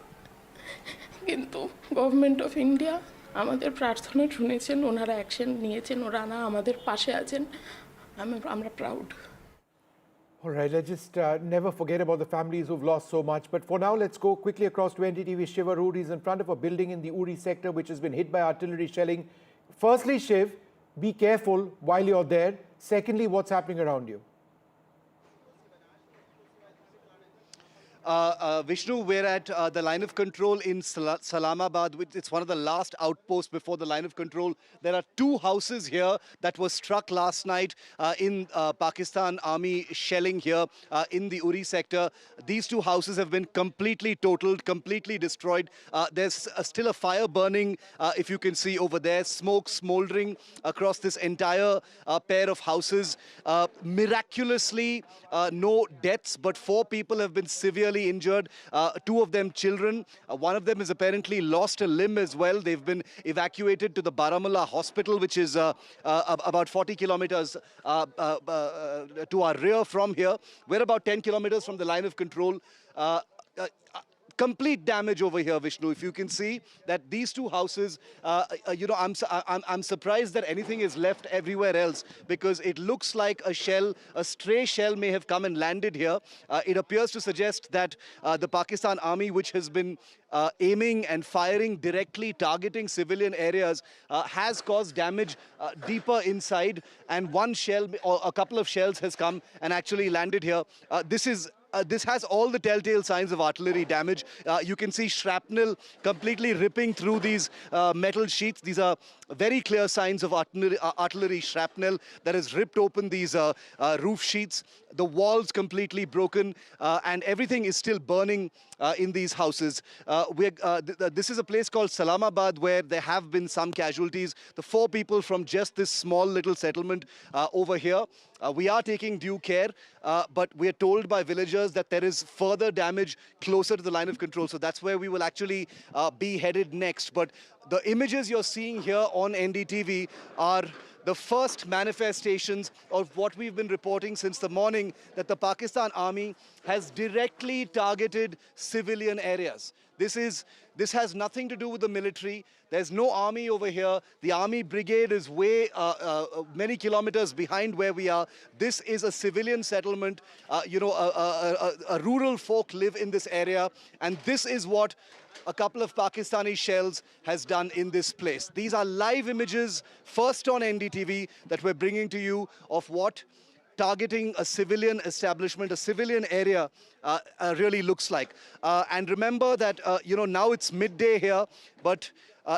কিন্তু গভর্নমেন্ট অফ ইন্ডিয়া আমাদের প্রার্থনা শুনেছেন, ওনারা অ্যাকশন নিয়েছেন, ওনারা আমাদের পাশে আছেন, আমরা proud.
All right, let's just never forget about the families who've lost so much. But for now, let's go quickly across to NDTV. Shiv Aruri is in front of a building in the Uri sector which has been hit by artillery shelling. Firstly, Shiv, be careful while you're there? Secondly, what's happening around you?
Vishnu, we're at the line of control in Salamabad. It's one of the last outposts before the line of control. There are 2 houses here that were struck last night in Pakistan Army shelling here in the Uri sector. These 2 houses have been completely totaled, completely destroyed. There's still a fire burning, if you can see over there, smoke smoldering across this entire pair of houses. Miraculously, no deaths, but 4 people have been severely injured, 2 of them children. One of them has apparently lost a limb as well. They've been evacuated to the Baramulla hospital, which is about 40 kilometers to our rear from here. We're about 10 kilometers from the line of control. Complete damage over here, Vishnu. If you can see that these 2 houses, I'm surprised that anything is left everywhere else, because it looks like a stray shell may have come and landed here. It appears to suggest that the Pakistan Army, which has been aiming and firing directly, targeting civilian areas, has caused damage deeper inside, and one shell or a couple of shells has come and actually landed here. This has all the telltale signs of artillery damage. You can see shrapnel completely ripping through these metal sheets. These are very clear signs of artillery shrapnel that has ripped open these roof sheets. The walls completely broken, and everything is still burning in these houses. This is a place called Salamabad where there have been some casualties. The 4 people from just this small little settlement over here. We are taking due care, but we are told by villagers that there is further damage closer to the line of control. So that's where we will actually be headed next. But the images you're seeing here on NDTV are the first manifestations of what we've been reporting since the morning, that the Pakistan Army has directly targeted civilian areas. This has nothing to do with the military. There's no army over here. The army brigade is way many kilometers behind where we are. This is a civilian settlement. A rural folk live in this area, and this is what a couple of Pakistani shells has done in this place. These are live images, first on NDTV, that we're bringing to you of what targeting a civilian establishment, a civilian area really looks like. And remember that, now it's midday here, but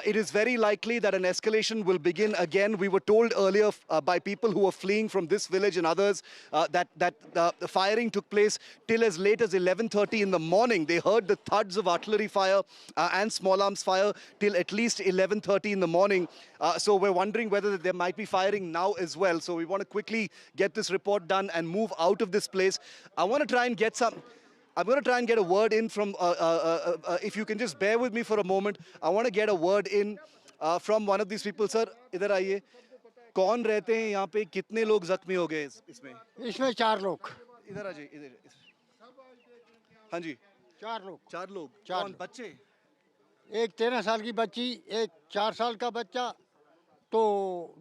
it is very likely that an escalation will begin again. We were told earlier by people who were fleeing from this village and others that the firing took place till as late as 11:30 in the morning. They heard the thuds of artillery fire and small arms fire till at least 11:30 in the morning. So we're wondering whether there might be firing now as well. So we want to quickly get this report done and move out of this place. I'm going to try and get a word in from, if you can just bear with me for a moment. I want to get a word in from one of these people. Sir, इधर आइए. कौन रहते हैं यहाँ पे? कितने लोग जख्मी हो गए इसमें?
इसमें 4 लोग.
इधर आ जाइए, इधर. हाँ जी.
4 लोग.
4 लोग.
4
कौन? बच्चे?
एक 13 साल की बच्ची, एक 4 साल का बच्चा, तो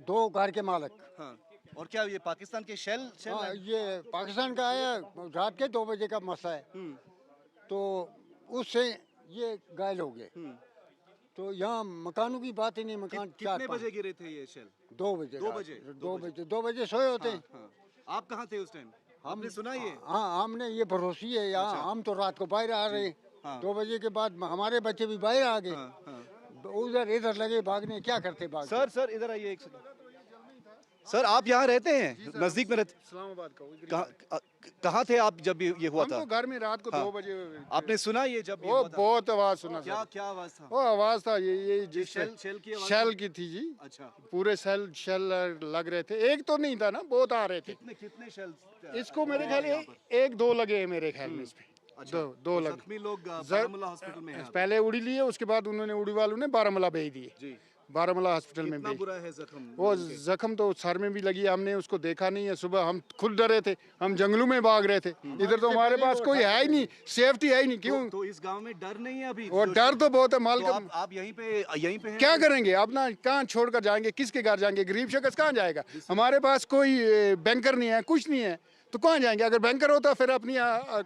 2 घर के मालिक.
हाँ. और क्या ये पाकिस्तान के शेल?
हाँ, ये पाकिस्तान का है. रात के 2 बजे का मसला है. तो उससे ये घायल हो गए. तो यहाँ मकानों की बात ही नहीं. मकान
कितने बजे गिरे थे ये शेल?
2 बजे.
2
बजे सोए होते हैं.
आप कहाँ थे उस टाइम? हमने सुना ये?
हाँ, हमने ये भरोसी है यहाँ. हम तो रात को बाहर आ रहे. 2 बजे के बाद हमारे बच्चे भी बाहर आ गए. उधर इधर लगे भागने. क्या करते भाग?
सर इधर आइए एक सेकंड. सर, आप यहाँ रहते हैं? नजदीक में रहते?
इस्लामाबाद का.
कहाँ थे आप जब ये हुआ था?
हम तो घर में रात को 2 बजे.
आपने सुना ये जब
वो बहुत आवाज सुना?
क्या आवाज था?
वो आवाज था ये शेल की थी जी.
अच्छा. पूरे
शेल लग रहे थे. एक तो नहीं था ना, बहुत आ रहे थे.
कितने शेल?
इसको मेरे ख्याल 1-2 लगे हैं मेरे ख्याल में इसमें. 2 लगे.
जख्मी लोग बारामुल्ला हॉस्पिटल में हैं.
पहले उड़ी लिए, उसके बाद उन्होंने उड़ी वालों ने बारामुल्ला भेज दिए.
जी.
बारामुल्ला हॉस्पिटल में भी.
बुरा है जख्म?
वो जख्म तो सर में भी लगी. हमने उसको देखा नहीं है. सुबह हम खुद डरे थे. हम जंगलों में भाग रहे थे. इधर तो हमारे पास कोई है ही नहीं, सेफ्टी है ही नहीं. क्यों?
तो इस गांव में डर नहीं है अभी?
वो डर तो बहुत है. माल
तो आप यहीं पे
क्या करेंगे? अपना कहाँ छोड़कर जाएंगे? किसके घर जाएंगे? गरीब शख्स कहाँ जाएगा? हमारे पास कोई बैंकर नहीं है, कुछ नहीं है, तो कहाँ जाएंगे? अगर बैंकर होता फिर अपनी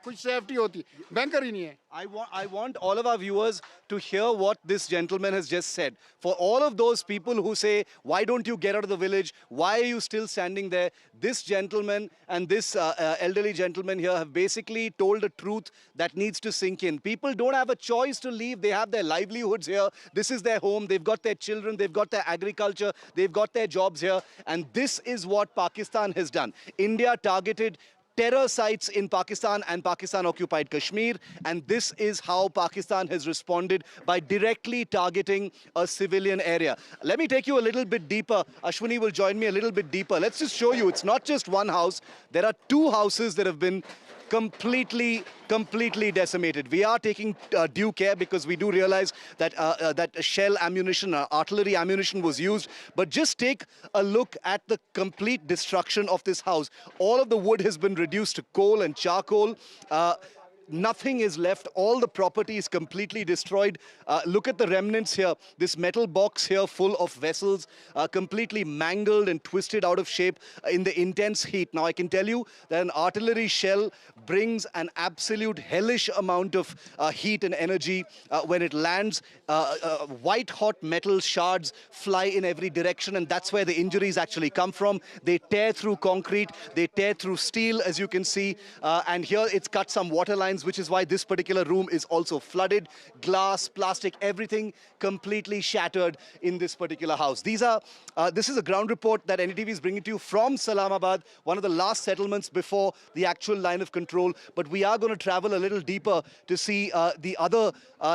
कुछ सेफ्टी होती. बैंकर ही नहीं है.
I want all of our viewers to hear what this gentleman has just said. For all of those people who say, why don't you get out of the village? Why are you still standing there? This gentleman and this elderly gentleman here have basically told a truth that needs to sink in. People don't have a choice to leave. They have their livelihoods here. This is their home. They've got their children. They've got their agriculture. They've got their jobs here. And this is what Pakistan has done. India targeted terror sites in Pakistan and Pakistan-occupied Kashmir, and this is how Pakistan has responded by directly targeting a civilian area. Let me take you a little bit deeper. Ashwini will join me a little bit deeper. Let's just show you, it's not just one house. There are two houses that have been completely decimated. We are taking due care because we do realize that that shell ammunition, artillery ammunition was used. But just take a look at the complete destruction of this house. All of the wood has been reduced to coal and charcoal. Nothing is left. All the property is completely destroyed. Look at the remnants here. This metal box here full of vessels, completely mangled and twisted out of shape in the intense heat. Now, I can tell you that an artillery shell brings an absolute hellish amount of heat and energy when it lands. White-hot metal shards fly in every direction, and that's where the injuries actually come from. They tear through concrete. They tear through steel, as you can see. And here it's cut some water lines, which is why this particular room is also flooded. Glass, plastic, everything completely shattered in this particular house. This is a ground report that NDTV is bringing to you from Islamabad, one of the last settlements before the actual line of control. But we are going to travel a little deeper to see the other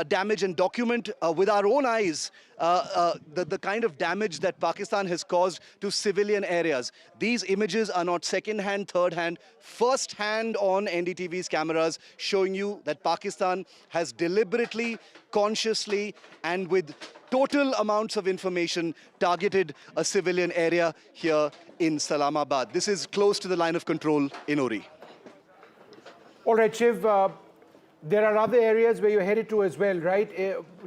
damage and document with our own eyes the kind of damage that Pakistan has caused to civilian areas. These images are not second-hand, third-hand, first-hand on NDTV's cameras, showing you that Pakistan has deliberately, consciously, and with total amounts of information targeted a civilian area here in Islamabad. This is close to the line of control in Uri.
All right, Shiv, there are other areas where you're headed to as well, right?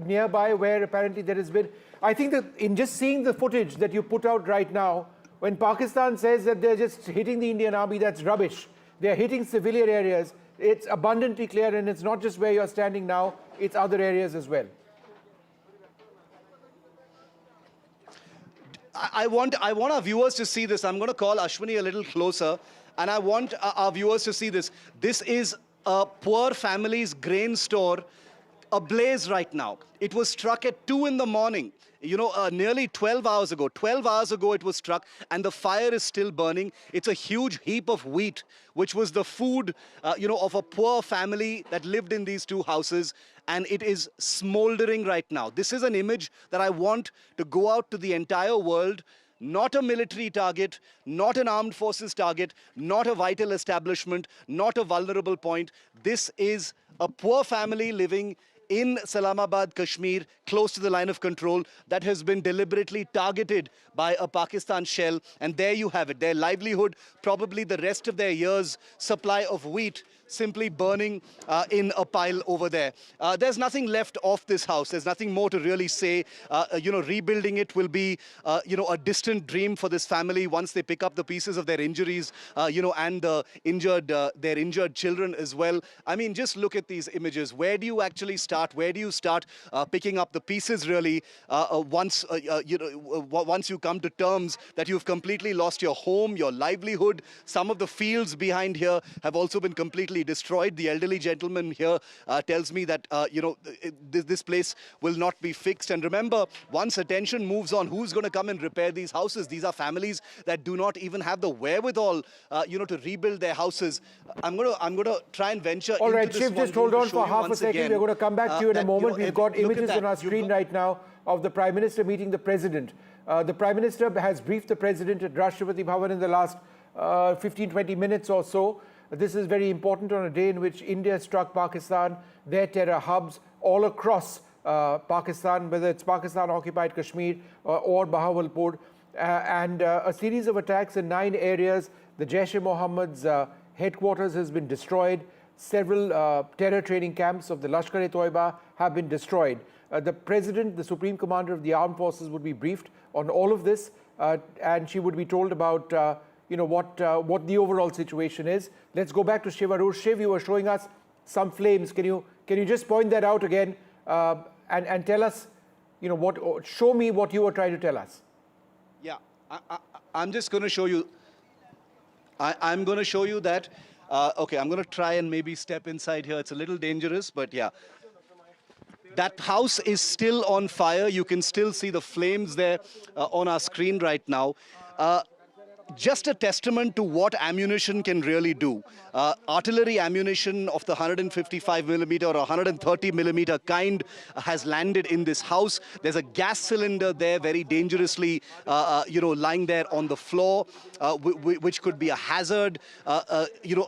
Nearby, where apparently there has been... I think that in just seeing the footage that you put out right now, when Pakistan says that they're just hitting the Indian army, that's rubbish. They're hitting civilian areas. It's abundantly clear, and it's not just where you're standing now, it's other areas as well.
I want our viewers to see this. I'm going to call Ashwini a little closer, and I want our viewers to see this. This is a poor family's grain store ablaze right now. It was struck at 2 in the morning. You know, nearly 12 hours ago. 12 hours ago it was struck, and the fire is still burning. It's a huge heap of wheat, which was the food, of a poor family that lived in these two houses, and it is smoldering right now. This is an image that I want to go out to the entire world. Not a military target, not an armed forces target, not a vital establishment, not a vulnerable point. This is a poor family living in Islamabad, Kashmir, close to the line of control, that has been deliberately targeted by a Pakistan shell. And there you have it, their livelihood, probably the rest of their year's supply of wheat, simply burning in a pile over there. There's nothing left of this house. There's nothing more to really say. Rebuilding it will be, a distant dream for this family once they pick up the pieces of their injuries, and their injured children as well. I mean, just look at these images. Where do you actually start? Where do you start picking up the pieces, really, once you come to terms that you've completely lost your home, your livelihood? Some of the fields behind here have also been completely destroyed. The elderly gentleman here tells me that this place will not be fixed. And remember, once attention moves on, who's going to come and repair these houses? These are families that do not even have the wherewithal, to rebuild their houses. I'm going to try and venture.
All right,
into this
Shiv, just hold on for half a second. We're going to come back to you in a moment. We've got images on our screen right now of the Prime Minister meeting the President. The Prime Minister has briefed the President at Rashtrapati Bhavan in the last 15-20 minutes or so. This is very important on a day in which India struck Pakistan, their terror hubs all across Pakistan, whether it's Pakistan-occupied Kashmir or Bahawalpur, and a series of attacks in 9 areas. The Jaish-e-Mohammed's headquarters has been destroyed. Several terror training camps of the Lashkar-e-Toiba have been destroyed. The President, the Supreme Commander of the Armed Forces, would be briefed on all of this, and she would be told about what the overall situation is. Let's go back to Shiv Arur. Shiv, you were showing us some flames. Can you just point that out again and tell us, show me what you were trying to tell us?
Yeah, I'm just going to show you. I'm going to show you that. Okay, I'm going to try and maybe step inside here. It's a little dangerous, but yeah. That house is still on fire. You can still see the flames there on our screen right now. Just a testament to what ammunition can really do. Artillery ammunition of the 155 millimeter or 130 millimeter kind has landed in this house. There's a gas cylinder there, very dangerously, lying there on the floor, which could be a hazard.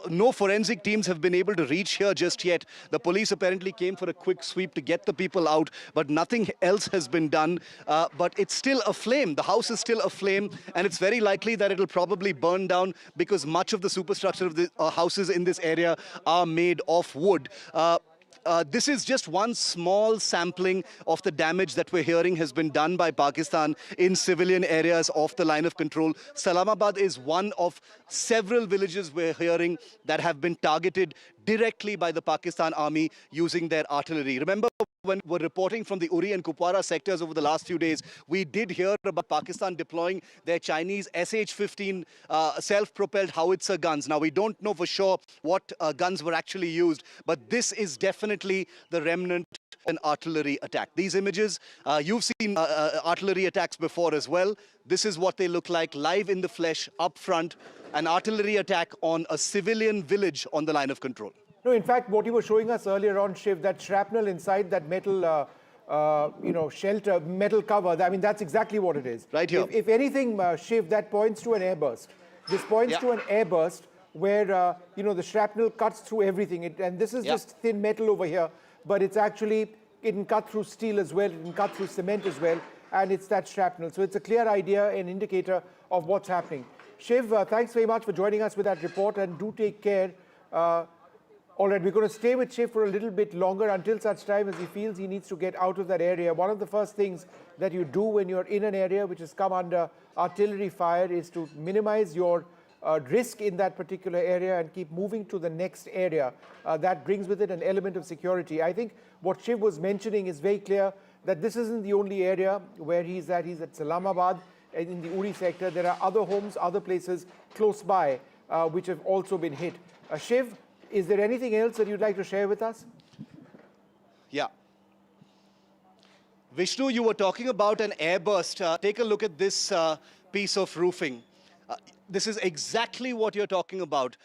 No forensic teams have been able to reach here just yet. The police apparently came for a quick sweep to get the people out, but nothing else has been done. But it's still aflame. The house is still aflame, and it's very likely that it'll probably burn down because much of the superstructure of the houses in this area are made of wood. This is just one small sampling of the damage that we're hearing has been done by Pakistan in civilian areas off the line of control. Islamabad is one of several villages we're hearing that have been targeted directly by the Pakistan army using their artillery. Remember, when we were reporting from the Uri and Kupwara sectors over the last few days, we did hear about Pakistan deploying their Chinese SH-15 self-propelled howitzer guns. Now, we don't know for sure what guns were actually used, but this is definitely the remnant of an artillery attack. These images, you've seen artillery attacks before as well. This is what they look like live in the flesh up front, an artillery attack on a civilian village on the line of control.
No, in fact, what you were showing us earlier on, Shiv, that shrapnel inside that metal, shelter, metal cover, I mean, that's exactly what it is.
Right here.
If anything, Shiv, that points to an airburst. This points to an airburst where, the shrapnel cuts through everything. And this is just thin metal over here, but it's actually, it can cut through steel as well, it can cut through cement as well, and it's that shrapnel. So it's a clear idea, an indicator of what's happening. Shiv, thanks very much for joining us with that report, and do take care. All right, we're going to stay with Shiv for a little bit longer until such time as he feels he needs to get out of that area. One of the first things that you do when you're in an area which has come under artillery fire is to minimize your risk in that particular area and keep moving to the next area. That brings with it an element of security. I think what Shiv was mentioning is very clear that this isn't the only area where he's at. He's at Islamabad in the Uri sector. There are other homes, other places close by which have also been hit. Shiv, is there anything else that you'd like to share with us?
Yeah. Vishnu, you were talking about an airburst. Take a look at this piece of roofing. This is exactly what you're talking about.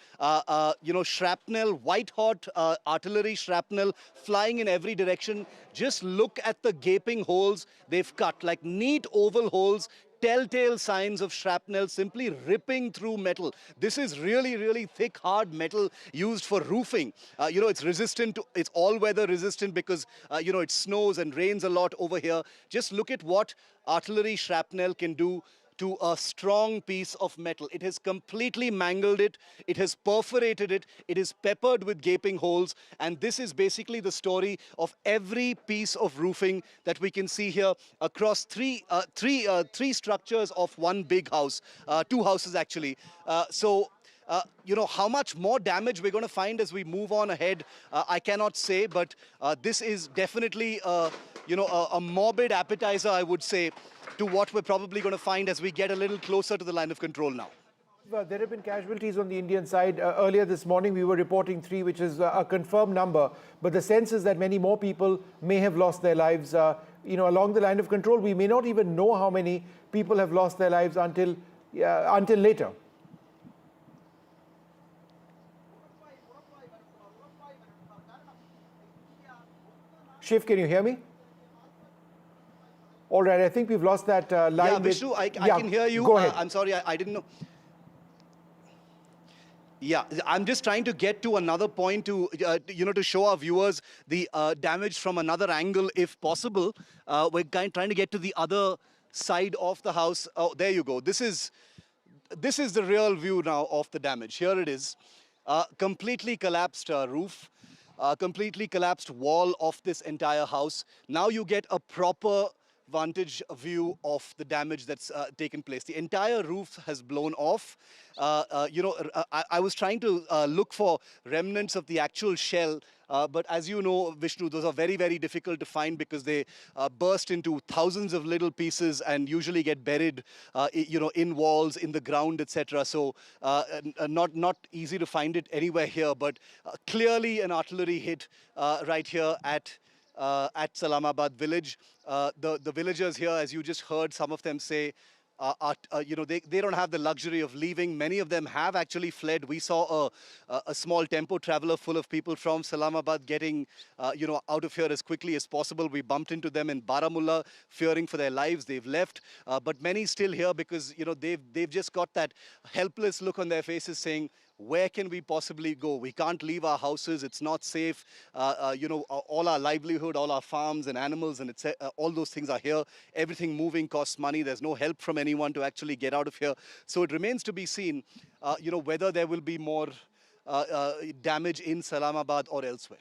Shrapnel, white-hot artillery shrapnel flying in every direction. Just look at the gaping holes they've cut, like neat oval holes, telltale signs of shrapnel simply ripping through metal. This is really, really thick, hard metal used for roofing. It's resistant to, it's all-weather resistant because, it snows and rains a lot over here. Just look at what artillery shrapnel can do to a strong piece of metal. It has completely mangled it, it has perforated it, it is peppered with gaping holes, and this is basically the story of every piece of roofing that we can see here across three structures of one big house, two houses actually. How much more damage we're going to find as we move on ahead, I cannot say, but this is definitely, a morbid appetizer, I would say, to what we're probably going to find as we get a little closer to the line of control now.
There have been casualties on the Indian side. Earlier this morning, we were reporting 3, which is a confirmed number. But the sense is that many more people may have lost their lives. Along the line of control, we may not even know how many people have lost their lives until later. Shiv, can you hear me? All right, I think we've lost that line.
Yeah, Vishnu, I can hear you.
Go ahead.
I'm sorry, I didn't know. Yeah, I'm just trying to get to another point to, to show our viewers the damage from another angle, if possible. We're trying to get to the other side of the house. Oh, there you go. This is the real view now of the damage. Here it is. Completely collapsed roof. Completely collapsed wall of this entire house. Now you get a proper vantage view of the damage that's taken place. The entire roof has blown off. I was trying to look for remnants of the actual shell, but as you know, Vishnu, those are very, very difficult to find because they burst into thousands of little pieces and usually get buried, in walls, in the ground, etc. So not easy to find it anywhere here, but clearly an artillery hit right here at Salamabad village. The villagers here, as you just heard, some of them say, they don't have the luxury of leaving. Many of them have actually fled. We saw a small tempo traveler full of people from Salamabad getting, out of here as quickly as possible. We bumped into them in Baramulla, fearing for their lives. They've left, but many still here because they've just got that helpless look on their faces, saying, where can we possibly go? We can't leave our houses. It's not safe. All our livelihood, all our farms and animals and all those things are here. Everything moving costs money. There's no help from anyone to actually get out of here. So it remains to be seen, whether there will be more damage in Salamabad or elsewhere.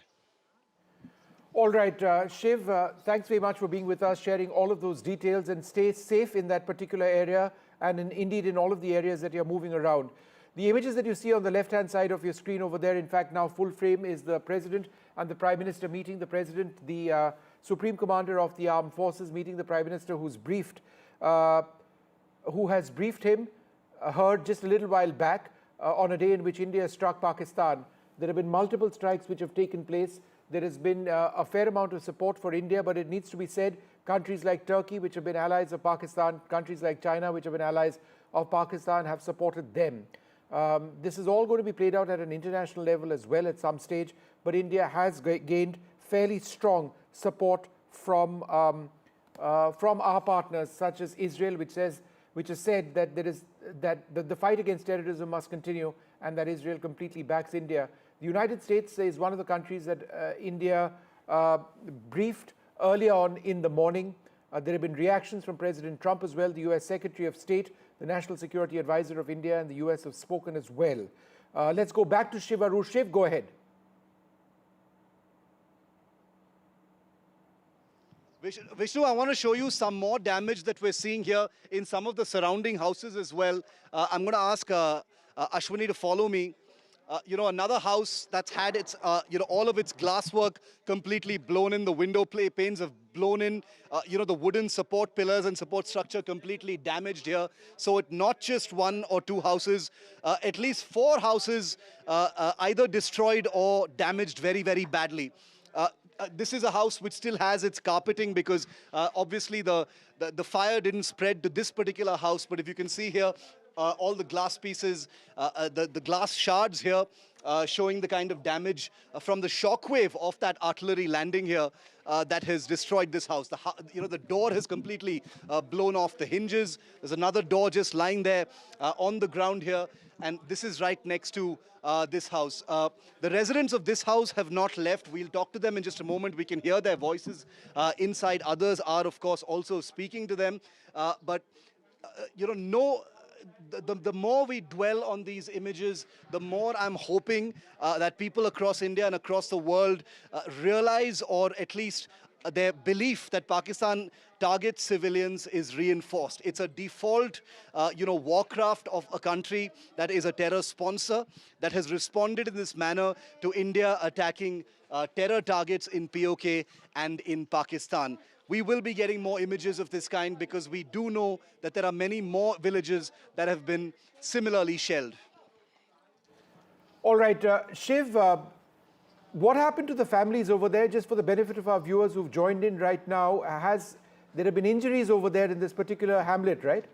All right, Shiv, thanks very much for being with us, sharing all of those details, and stay safe in that particular area and indeed in all of the areas that you're moving around. The images that you see on the left-hand side of your screen over there, in fact, now full frame, is the President and the Prime Minister meeting. The President, the Supreme Commander of the Armed Forces, meeting the Prime Minister, who has briefed him, heard just a little while back on a day in which India struck Pakistan. There have been multiple strikes which have taken place. There has been a fair amount of support for India, but it needs to be said, countries like Turkey, which have been allies of Pakistan, countries like China, which have been allies of Pakistan, have supported them. This is all going to be played out at an international level as well at some stage, but India has gained fairly strong support from our partners, such as Israel, which has said that the fight against terrorism must continue and that Israel completely backs India. The United States is one of the countries that India briefed earlier on in the morning. There have been reactions from President Trump as well. The US Secretary of State, the National Security Advisor of India, and the US have spoken as well. Let's go back to Shiv Arur. Shiv, go ahead.
Vishnu, I want to show you some more damage that we're seeing here in some of the surrounding houses as well. I'm going to ask Ashwini to follow me. Another house that's had its, all of its glasswork completely blown in. The window panes have blown in. The wooden support pillars and support structure completely damaged here. So it's not just one or two houses, at least 4 houses either destroyed or damaged very, very badly. This is a house which still has its carpeting because obviously the fire didn't spread to this particular house. But if you can see here, all the glass pieces, the glass shards here, showing the kind of damage from the shockwave of that artillery landing here that has destroyed this house. The door has completely blown off the hinges. There's another door just lying there on the ground here, and this is right next to this house. The residents of this house have not left. We'll talk to them in just a moment. We can hear their voices inside. Others are, of course, also speaking to them. The more we dwell on these images, the more I'm hoping that people across India and across the world realize, or at least their belief that Pakistan targets civilians is reinforced. It's a default, warcraft of a country that is a terror sponsor that has responded in this manner to India attacking terror targets in POK and in Pakistan. We will be getting more images of this kind because we do know that there are many more villages that have been similarly shelled.
All right, Shiv, what happened to the families over there? Just for the benefit of our viewers who've joined in right now, there have been injuries over there in this particular hamlet, right?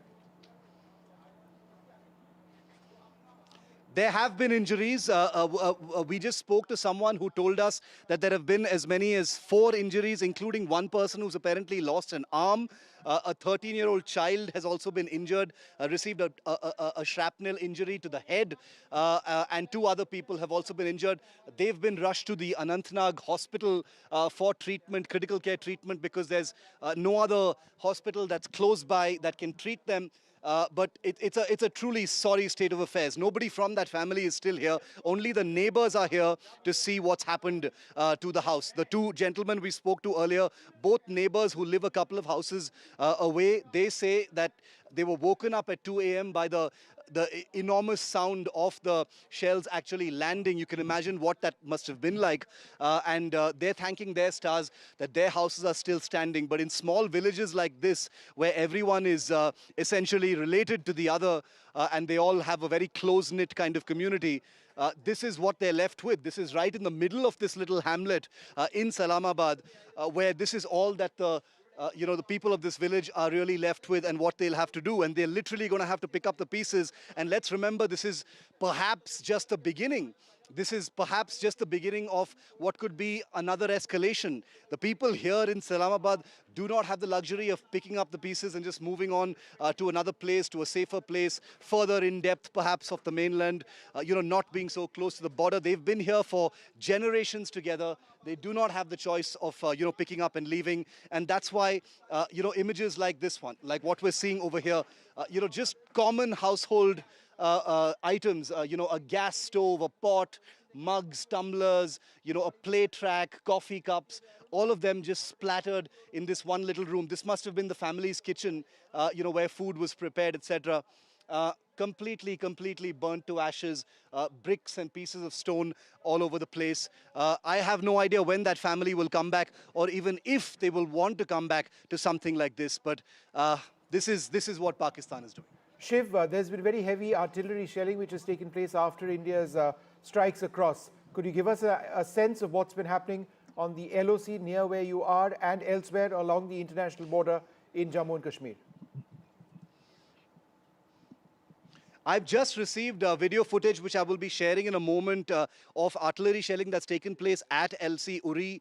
There have been injuries. We just spoke to someone who told us that there have been as many as 4 injuries, including one person who's apparently lost an arm. A 13-year-old child has also been injured, received a shrapnel injury to the head, and 2 other people have also been injured. They've been rushed to the Anantnag hospital for treatment, critical care treatment, because there's no other hospital that's close by that can treat them. but it's a truly sorry state of affairs. Nobody from that family is still here. Only the neighbors are here to see what's happened to the house. The two gentlemen we spoke to earlier, both neighbors who live a couple of houses away, they say that they were woken up at 2 a.m. by the enormous sound of the shells actually landing. You can imagine what that must have been like. And they're thanking their stars that their houses are still standing. But in small villages like this, where everyone is essentially related to the other, and they all have a very close-knit kind of community, this is what they're left with. This is right in the middle of this little hamlet in Salamabad, where this is all that the people of this village are really left with and what they'll have to do. And they're literally going to have to pick up the pieces. And let's remember, this is perhaps just the beginning. This is perhaps just the beginning of what could be another escalation. The people here in Salamabad do not have the luxury of picking up the pieces and just moving on to another place, to a safer place, further in depth perhaps of the mainland, not being so close to the border. They've been here for generations together. They do not have the choice of, picking up and leaving. And that's why, images like this one, like what we're seeing over here, just common household items, a gas stove, a pot, mugs, tumblers, a plate rack, coffee cups, all of them just splattered in this one little room. This must have been the family's kitchen, where food was prepared, etc. Completely burnt to ashes, bricks and pieces of stone all over the place. I have no idea when that family will come back, or even if they will want to come back to something like this. But this is what Pakistan is doing.
Shiv, there's been very heavy artillery shelling which has taken place after India's strikes across. Could you give us a sense of what's been happening on the LOC near where you are and elsewhere along the international border in Jammu and Kashmir?
I've just received video footage, which I will be sharing in a moment, of artillery shelling that's taken place at LC Uri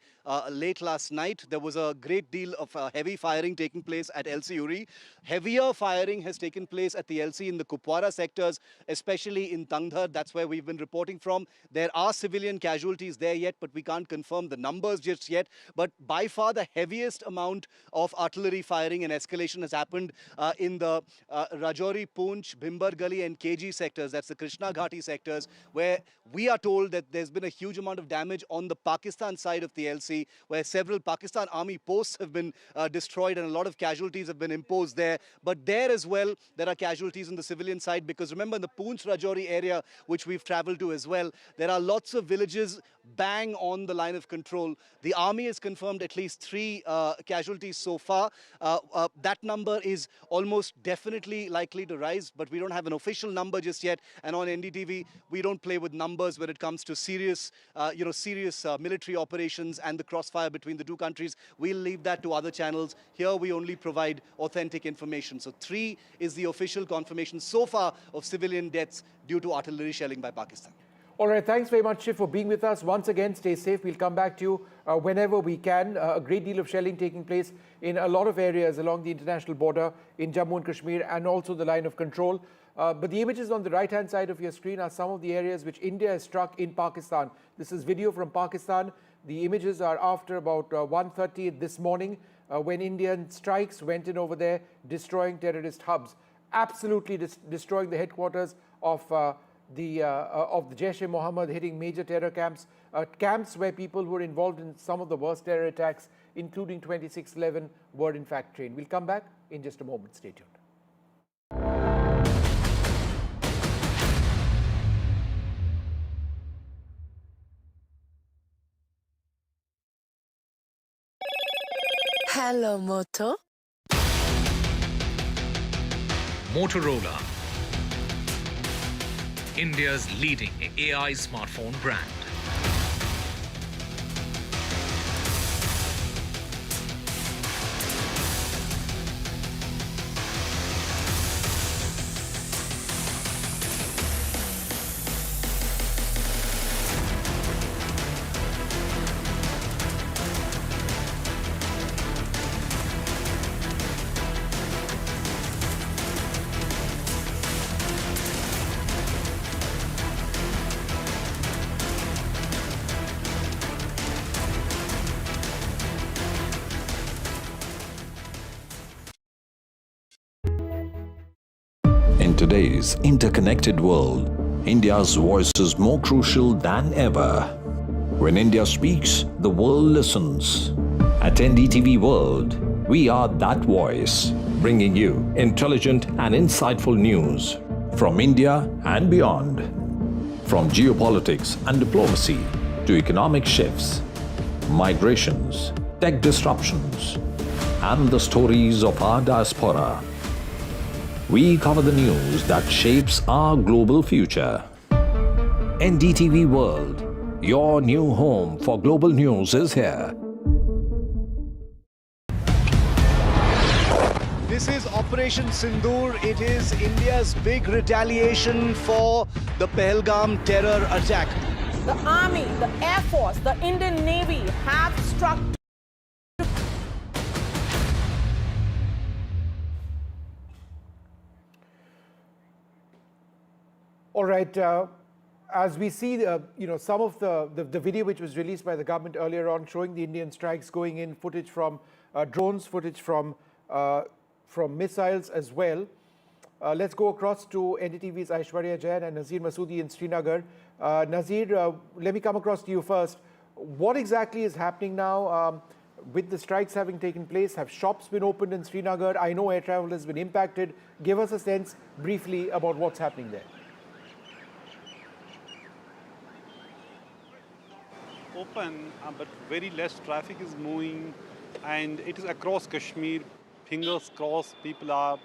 late last night. There was a great deal of heavy firing taking place at LC Uri. Heavier firing has taken place at the LC in the Kupwara sectors, especially in Tangdhar. That's where we've been reporting from. There are civilian casualties there yet, but we can't confirm the numbers just yet. But by far the heaviest amount of artillery firing and escalation has happened in the Rajouri, Poonch, Bhimbar Gali and KG sectors, that's the Krishna Ghati sectors, where we are told that there's been a huge amount of damage on the Pakistan side of the LC, where several Pakistan army posts have been destroyed and a lot of casualties have been imposed there. But there as well, there are casualties on the civilian side, because remember, in the Poonch Rajouri area, which we've traveled to as well, there are lots of villages bang on the line of control. The army has confirmed at least 3 casualties so far. That number is almost definitely likely to rise, but we don't have an official number just yet. And on NDTV, we don't play with numbers when it comes to serious military operations and the crossfire between the two countries. We'll leave that to other channels. Here we only provide authentic information. So 3 is the official confirmation so far of civilian deaths due to artillery shelling by Pakistan.
All right, thanks very much, Shiv, for being with us. Once again, stay safe. We'll come back to you whenever we can. A great deal of shelling taking place in a lot of areas along the international border in Jammu and Kashmir and also the line of control. But the images on the right-hand side of your screen are some of the areas which India has struck in Pakistan. This is video from Pakistan. The images are after about 1:30 this morning when Indian strikes went in over there, destroying terrorist hubs, absolutely destroying the headquarters of the Jaish-e-Mohammed, hitting major terror camps, camps where people who were involved in some of the worst terror attacks, including 26/11, were in fact trained. We'll come back in just a moment. Stay tuned.
Hello, Moto.
Motorola, India's leading AI smartphone brand.
today's interconnected world, India's voice is more crucial than ever. When India speaks, the world listens. At NDTV World, we are that voice, bringing you intelligent and insightful news from India and beyond. From geopolitics and diplomacy to economic shifts, migrations, tech disruptions, and the stories of our diaspora. We cover the news that shapes our global future. NDTV World, your new home for global news, is here.
This is Operation Sindoor. It is India's big retaliation for the Pahalgam terror attack.
The Army, the Air Force, the Indian Navy have struck.
All right. As we see, some of the video which was released by the government earlier on showing the Indian strikes going in, footage from drones, footage from missiles as well. Let's go across to NDTV's Aishwarya Jain and Nazir Masoodi in Srinagar. Nazir, let me come across to you first. What exactly is happening now with the strikes having taken place? Have shops been opened in Srinagar? I know air travel has been impacted. Give us a sense briefly about what's happening there.
Open, but very less traffic is moving, and it is across Kashmir. Fingers crossed, people are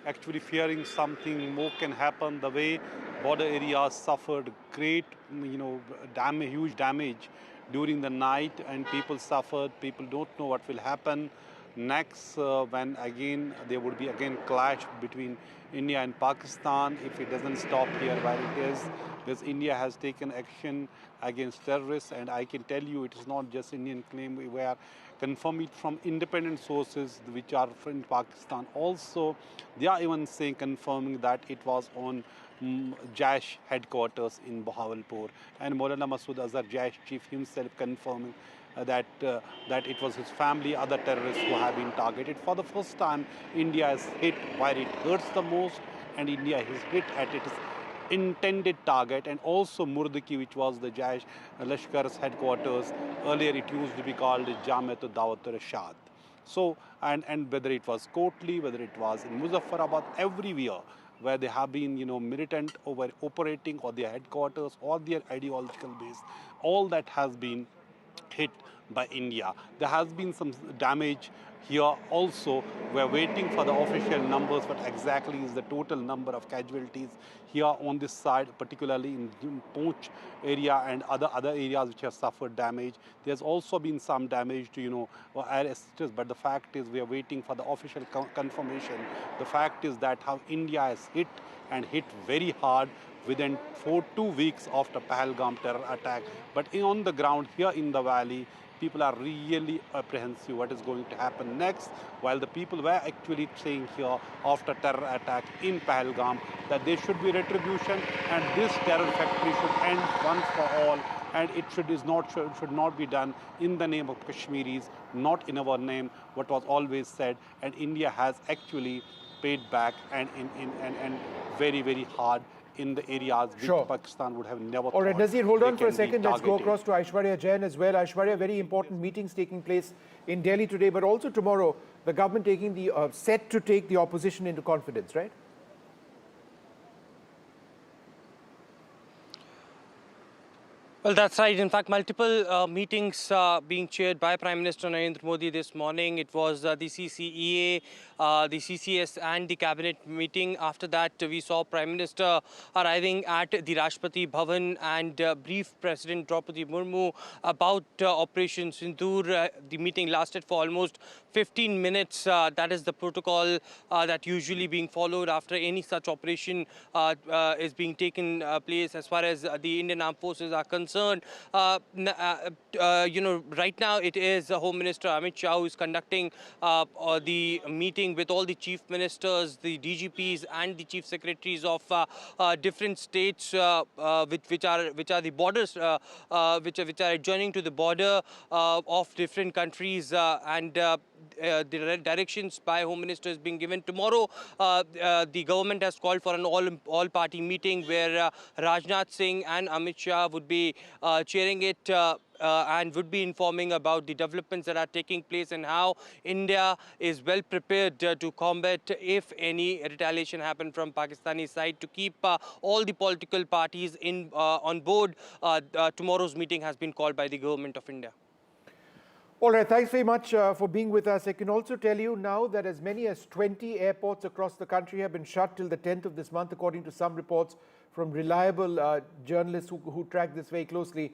actually fearing something more can happen. The way border areas suffered great, huge damage during the night, and people suffered. People don't know what will happen next when again there would be clash between India and Pakistan if it doesn't stop here where it is. Because India has taken action against terrorists, and I can tell you it is not just Indian claim. We are confirming from independent sources which are from Pakistan. Also, they are even confirming that it was on Jaish headquarters in Bahawalpur, and Maulana Masood Azhar, Jaish chief himself, confirming that it was his family, other terrorists who have been targeted. For the first time, India is hit where it hurts the most, and India is hit at its intended target. And also Murdaki, which was the Jaish Lashkar's headquarters. Earlier it used to be called Jamiat Dawat Rashad. So, and whether it was Kotli, whether it was in Muzaffarabad, everywhere where they have been, militant over operating, or their headquarters or their ideological base, all that has been hit by India. There has been some damage here also. We're waiting for the official numbers, but exactly is the total number of casualties here on this side, particularly in Poonch area and other areas which have suffered damage. There's also been some damage to, air assistance, but the fact is we are waiting for the official confirmation. The fact is that how India is hit, and hit very hard within 2 weeks after Pahalgam terror attack. But on the ground here in the valley, people are really apprehensive what is going to happen next, while the people were actually saying here after terror attack in Pahalgam that there should be retribution and this terror factory should end once for all, and it should not be done in the name of Kashmiris, not in our name, what was always said. And India has actually paid back and very, very hard in the areas which Pakistan would have never.
All right, Nazir, hold on for a second. Let's go across to Aishwarya Jain as well. Aishwarya, very important meetings taking place in Delhi today, but also tomorrow, the government taking the set to take the opposition into confidence, right?
Well, that's right. In fact, multiple meetings being chaired by Prime Minister Narendra Modi this morning. It was the CCEA, the CCS and the cabinet meeting. After that, we saw Prime Minister arriving at the Rashtrapati Bhavan and brief President Draupadi Murmu about Operation Sindoor. The meeting lasted for almost 15 minutes. That is the protocol that usually being followed after any such operation is being taken place as far as the Indian Armed Forces are concerned. Right now it is Home Minister Amit Shah who is conducting the meeting with all the chief ministers, the DGPs and the chief secretaries of different states which are the borders, which are adjoining to the border of different countries, and the directions by Home Minister is being given. Tomorrow, the government has called for an all-party meeting where Rajnath Singh and Amit Shah would be chairing it and would be informing about the developments that are taking place and how India is well prepared to combat if any retaliation happen from Pakistani side, to keep all the political parties on board. Tomorrow's meeting has been called by the Government of India.
All right, thanks very much for being with us. I can also tell you now that as many as 20 airports across the country have been shut till the 10th of this month, according to some reports from reliable journalists who track this very closely.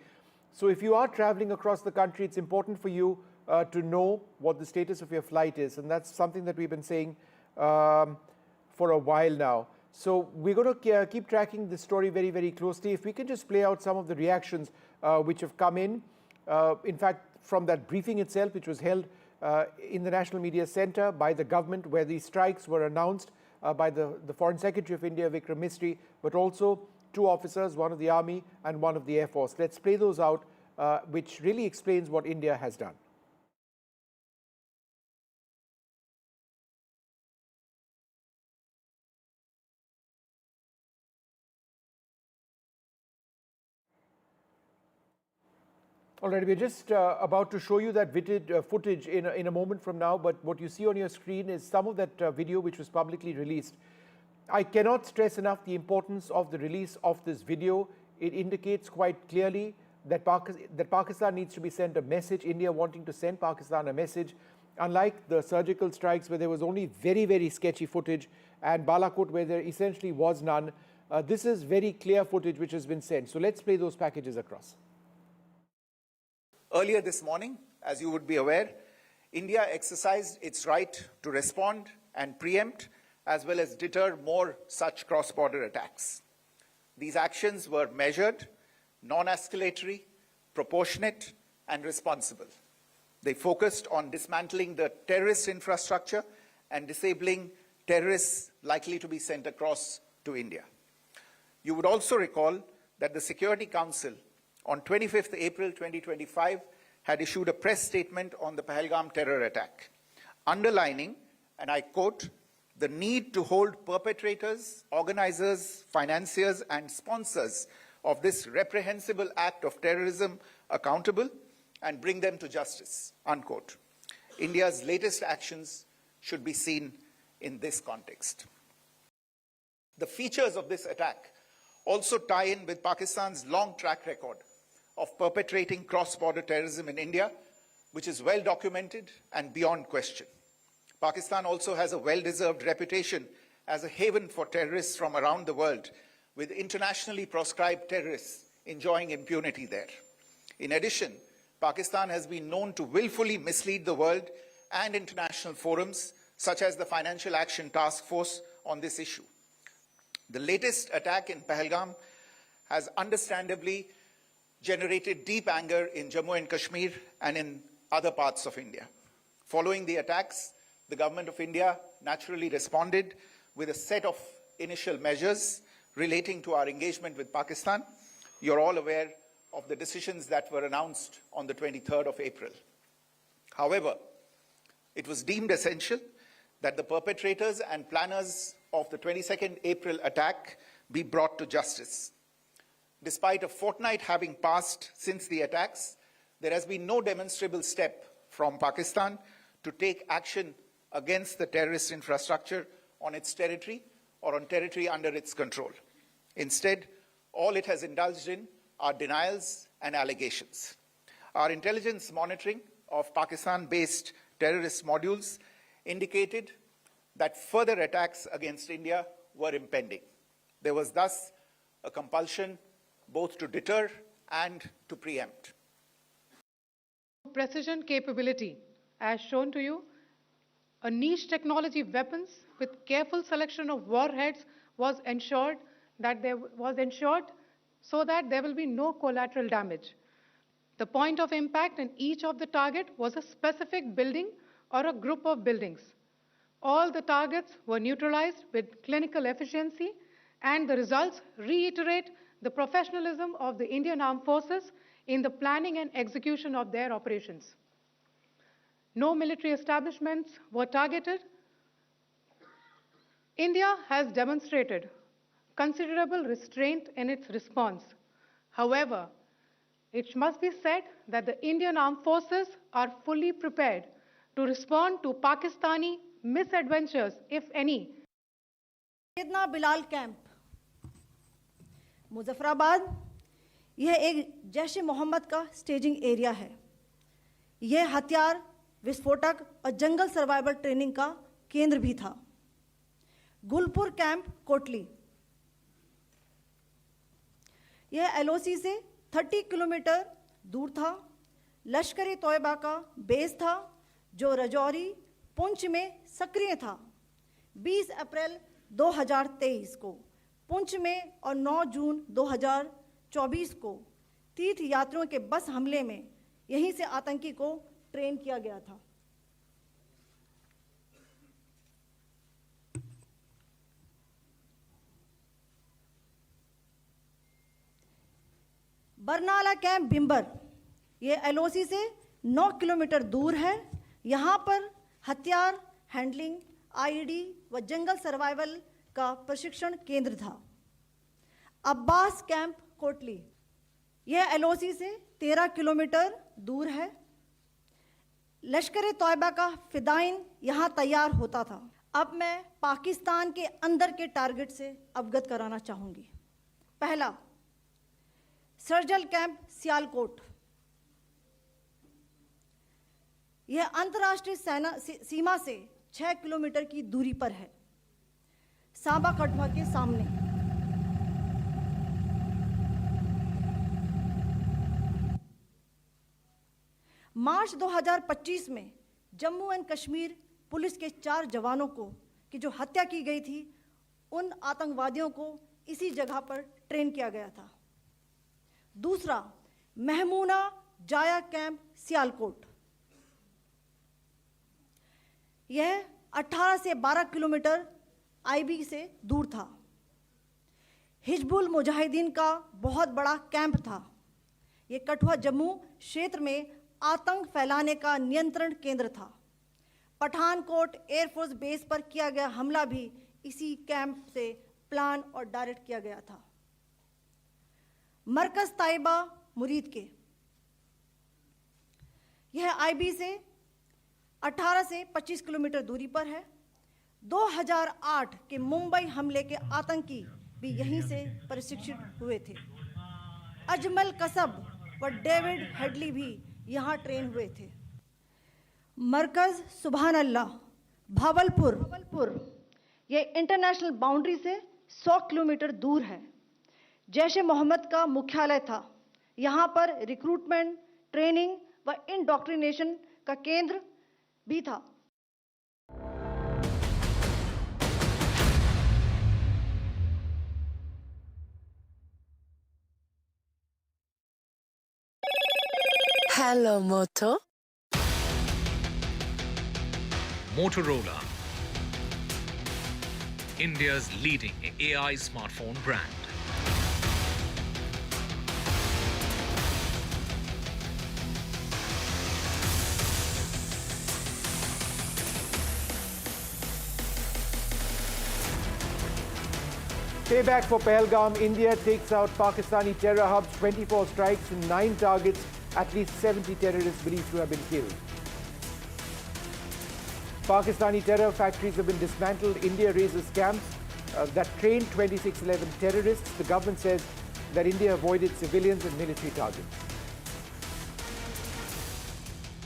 So if you are traveling across the country, it's important for you to know what the status of your flight is. And that's something that we've been saying for a while now. So we're going to keep tracking this story very, very closely. If we can just play out some of the reactions which have come in. In fact, from that briefing itself, which was held in the National Media Centre by the government, where these strikes were announced by the Foreign Secretary of India, Vikram Misri, but also two officers, one of the Army and one of the Air Force. Let's play those out, which really explains what India has done. All right, we're just about to show you that footage in a moment from now, but what you see on your screen is some of that video which was publicly released. I cannot stress enough the importance of the release of this video. It indicates quite clearly that Pakistan needs to be sent a message, India wanting to send Pakistan a message, unlike the surgical strikes where there was only very, very sketchy footage, and Balakot where there essentially was none. This is very clear footage which has been sent. So let's play those packages across.
Earlier this morning, as you would be aware, India exercised its right to respond and preempt as well as deter more such cross-border attacks. These actions were measured, non-escalatory, proportionate, and responsible. They focused on dismantling the terrorist infrastructure and disabling terrorists likely to be sent across to India. You would also recall that the Security Council on 25th April 2025 had issued a press statement on the Pahalgam terror attack, underlining, and I quote, the need to hold perpetrators, organizers, financiers, and sponsors of this reprehensible act of terrorism accountable and bring them to justice, unquote. India's latest actions should be seen in this context. The features of this attack also tie in with Pakistan's long track record of perpetrating cross-border terrorism in India, which is well documented and beyond question. Pakistan also has a well-deserved reputation as a haven for terrorists from around the world, with internationally proscribed terrorists enjoying impunity there. In addition, Pakistan has been known to willfully mislead the world and international forums, such as the Financial Action Task Force, on this issue. The latest attack in Pahalgam has understandably generated deep anger in Jammu and Kashmir and in other parts of India. Following the attacks, the Government of India naturally responded with a set of initial measures relating to our engagement with Pakistan. You're all aware of the decisions that were announced on the 23rd of April. However, it was deemed essential that the perpetrators and planners of the 22nd April attack be brought to justice. Despite a fortnight having passed since the attacks, there has been no demonstrable step from Pakistan to take action against the terrorist infrastructure on its territory or on territory under its control. Instead, all it has indulged in are denials and allegations. Our intelligence monitoring of Pakistan-based terrorist modules indicated that further attacks against India were impending. There was thus a compulsion both to deter and to preempt.
Precision capability, as shown to you, a niche technology weapons with careful selection of warheads was ensured so that there will be no collateral damage. The point of impact in each of the target was a specific building or a group of buildings. All the targets were neutralized with clinical efficiency, and the results reiterate the professionalism of the Indian Armed Forces in the planning and execution of their operations. No military establishments were targeted. India has demonstrated considerable restraint in its response. However, it must be said that the Indian Armed Forces are fully prepared to respond to Pakistani misadventures, if any.
Syedna Bilal camp Muzaffarabad, यह एक जैश ए मोहम्मद का staging area है। यह हथियार, विस्फोटक और जंगल survival training का केंद्र भी था। गुलपुर कैंप कोटली, यह एलओसी से 30 किलोमीटर दूर था। लश्कर तोयबा का बेस था जो रजौरी, पुंछ में सक्रिय था। 20 अप्रैल 2023 को पुंछ में और 9 जून 2024 को तीर्थ यात्रियों के बस हमले में यहीं से आतंकी को ट्रेन किया गया था। बरनाला कैंप बिंबर, ये एलओसी से 9 किलोमीटर दूर है। यहाँ पर हथियार हैंडलिंग, आईडी व जंगल सर्वाइवल का प्रशिक्षण केंद्र था। अब्बास कैंप कोटली, यह एलओसी से 13 किलोमीटर दूर है। लश्कर तोयबा का फिदाइन यहाँ तैयार होता था। अब मैं पाकिस्तान के अंदर के टारगेट से अवगत कराना चाहूँगी। पहला, सर्जल कैंप सियालकोट, यह अंतर्राष्ट्रीय सीमा से 6 किलोमीटर की दूरी पर है, सांबा कठुआ के सामने। मार्च 2025 में जम्मू एंड कश्मीर पुलिस के 4 जवानों को की जो हत्या की गई थी, उन आतंकवादियों को इसी जगह पर ट्रेन किया गया था। दूसरा, महमूना जाया कैंप सियालकोट, यह 18 से 12 किलोमीटर आईबी से दूर था। हिजबुल मुजाहिदीन का बहुत बड़ा कैंप था। यह कठुआ जम्मू क्षेत्र में आतंक फैलाने का नियंत्रण केंद्र था। पठानकोट एयरफोर्स बेस पर किया गया हमला भी इसी कैंप से प्लान और डायरेक्ट किया गया था। मरकज ताइबा मुरीद के, यह आईबी से 18 से 25 किलोमीटर दूरी पर है। 2008 के मुंबई हमले के आतंकी भी यहीं से प्रशिक्षित हुए थे। अजमल कसब व डेविड हेडली भी यहाँ ट्रेन हुए थे। मरकज सुभान अल्लाह भावलपुर, यह इंटरनेशनल बाउंड्री से 100 किलोमीटर दूर है। जैश ए मोहम्मद का मुख्यालय था। यहाँ पर रिक्रूटमेंट, ट्रेनिंग व इंडोक्ट्रिनेशन का केंद्र भी था।
Hello, Moto.
Motorola, India's leading AI smartphone brand.
Payback for Pahalgam. India takes out Pakistani terror hubs, 24 strikes and 9 targets. At least 70 terrorists believed to have been killed. Pakistani terror factories have been dismantled. India raises camps that trained 2611 terrorists. The government says that India avoided civilians and military targets.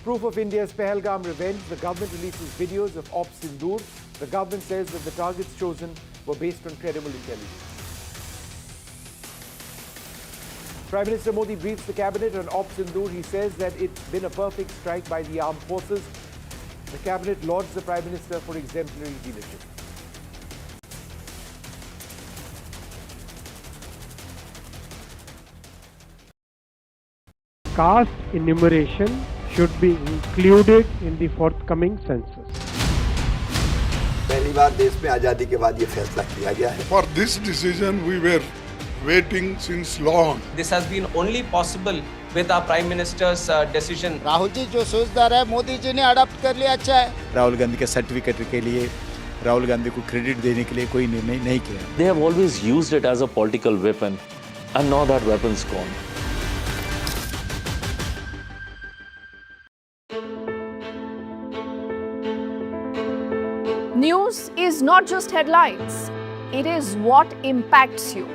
Proof of India's Pahalgam revenge. The government releases videos of Ops Sindoor. The government says that the targets chosen were based on credible intelligence. Prime Minister Modi briefs the cabinet on Ops Sindoor. He says that it's been a perfect strike by the armed forces. The cabinet lauds the Prime Minister for exemplary leadership.
Caste enumeration should be included in the forthcoming census.
पहली बार देश में आजादी के बाद ये फैसला किया गया है।
For this decision we were waiting since long.
This has been only possible
with our Prime Minister's decision.
Rahul ji जो सोचदार है मोदी जी ने अडॉप्ट कर लिया, अच्छा है।
राहुल गांधी के सर्टिफिकेट के लिए राहुल गांधी को क्रेडिट देने के लिए कोई निर्णय नहीं किया।
They have always used it as a political weapon, and now that weapon's gone.
News is not just headlines, it is what impacts you.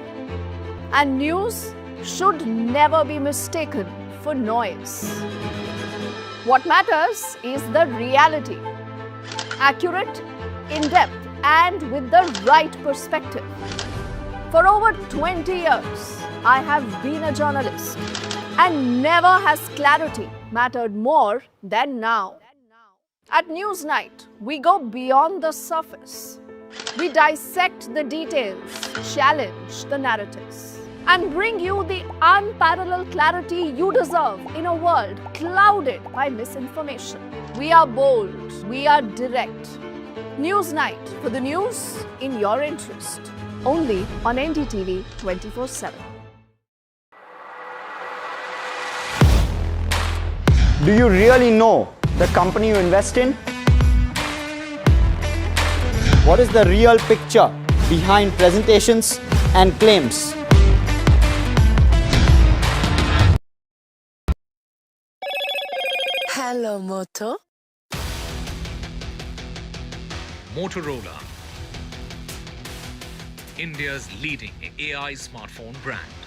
And news should never be mistaken for noise. What matters is the reality. Accurate, in-depth, and with the right perspective. For over 20 years, I have been a journalist, and never has clarity mattered more than now. At Newsnight, we go beyond the surface. We dissect the details, challenge the narratives, and bring you the unparalleled clarity you deserve in a world clouded by misinformation. We are bold, we are direct. Newsnight, for the news in your interest. Only on NDTV 24/7.
Do you really know the company you invest in? What is the real picture behind presentations and claims?
Hello, Moto.
Motorola, India's leading AI smartphone brand.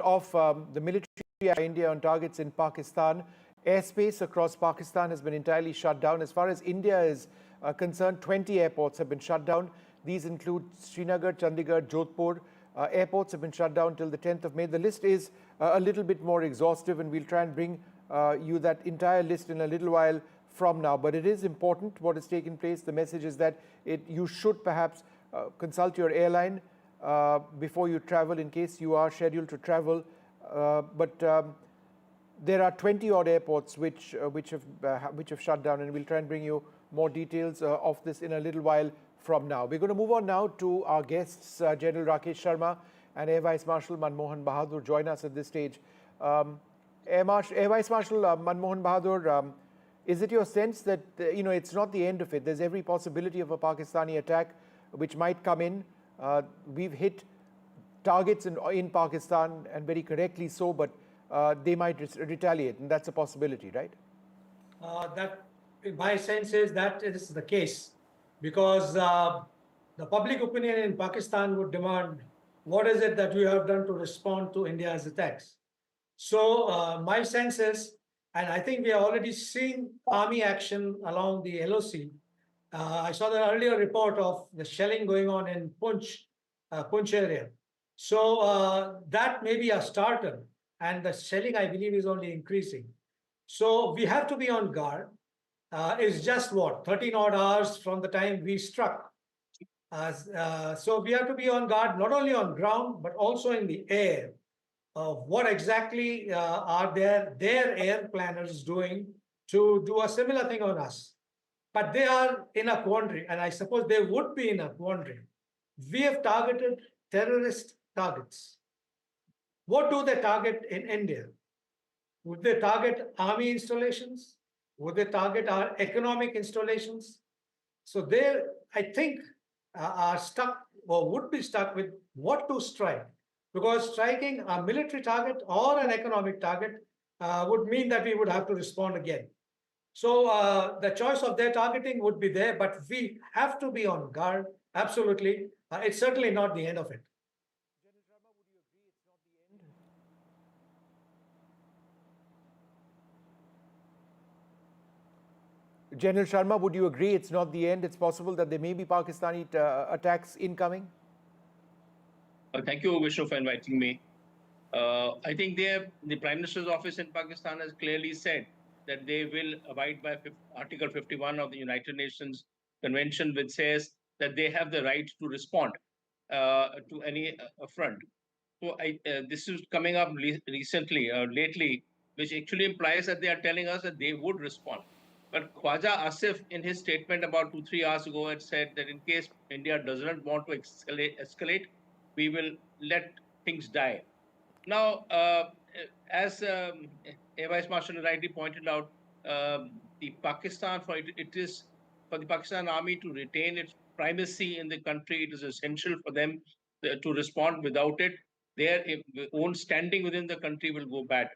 Of the military India on targets in Pakistan. Airspace across Pakistan has been entirely shut down. As far as India is concerned, 20 airports have been shut down. These include Srinagar, Chandigarh, Jodhpur. Airports have been shut down till the 10th of May. The list is a little bit more exhaustive, and we'll try and bring you that entire list in a little while from now. But it is important what has taken place. The message is that you should perhaps consult your airline before you travel in case you are scheduled to travel. But there are 20 odd airports which have shut down, and we'll try and bring you more details of this in a little while from now. We're going to move on now to our guests. General Rakesh Sharma and Air Vice Marshal Manmohan Bahadur join us at this stage. Air Vice Marshal Manmohan Bahadur, is it your sense that it's not the end of it? There's every possibility of a Pakistani attack which might come in. We've hit targets in Pakistan, and very correctly so, but they might retaliate, and that's a possibility, right?
That my sense is that it is the case, because the public opinion in Pakistan would demand, what is it that you have done to respond to India's attacks? So my sense is, and I think we are already seeing army action along the LOC. I saw the earlier report of the shelling going on in Poonch area. So that may be a starter, and the shelling, I believe, is only increasing. So we have to be on guard. It's just 13 odd hours from the time we struck. So we have to be on guard, not only on ground, but also in the air. What exactly are their air planners doing to do a similar thing on us? But they are in a quandary, and I suppose they would be in a quandary. We have targeted terrorist targets. What do they target in India? Would they target army installations? Would they target our economic installations? So they, I think, are stuck or would be stuck with what to strike. Because striking a military target or an economic target would mean that we would have to respond again. So the choice of their targeting would be there, but we have to be on guard, absolutely. It's certainly not the end of it.
General Sharma, would you agree it's not the end? It's possible that there may be Pakistani attacks incoming?
Thank you, Vishnu, for inviting me. I think the Prime Minister's office in Pakistan has clearly said that they will abide by Article 51 of the United Nations Convention, which says that they have the right to respond to any affront. So this is coming up recently, lately, which actually implies that they are telling us that they would respond. But Khwaja Asif, in his statement about 2-3 hours ago, had said that in case India does not want to escalate, we will let things die. Now, as Air Vice Marshal rightly pointed out, the Pakistan it is for the Pakistan Army to retain its primacy in the country. It is essential for them to respond. Without it, their own standing within the country will go bad.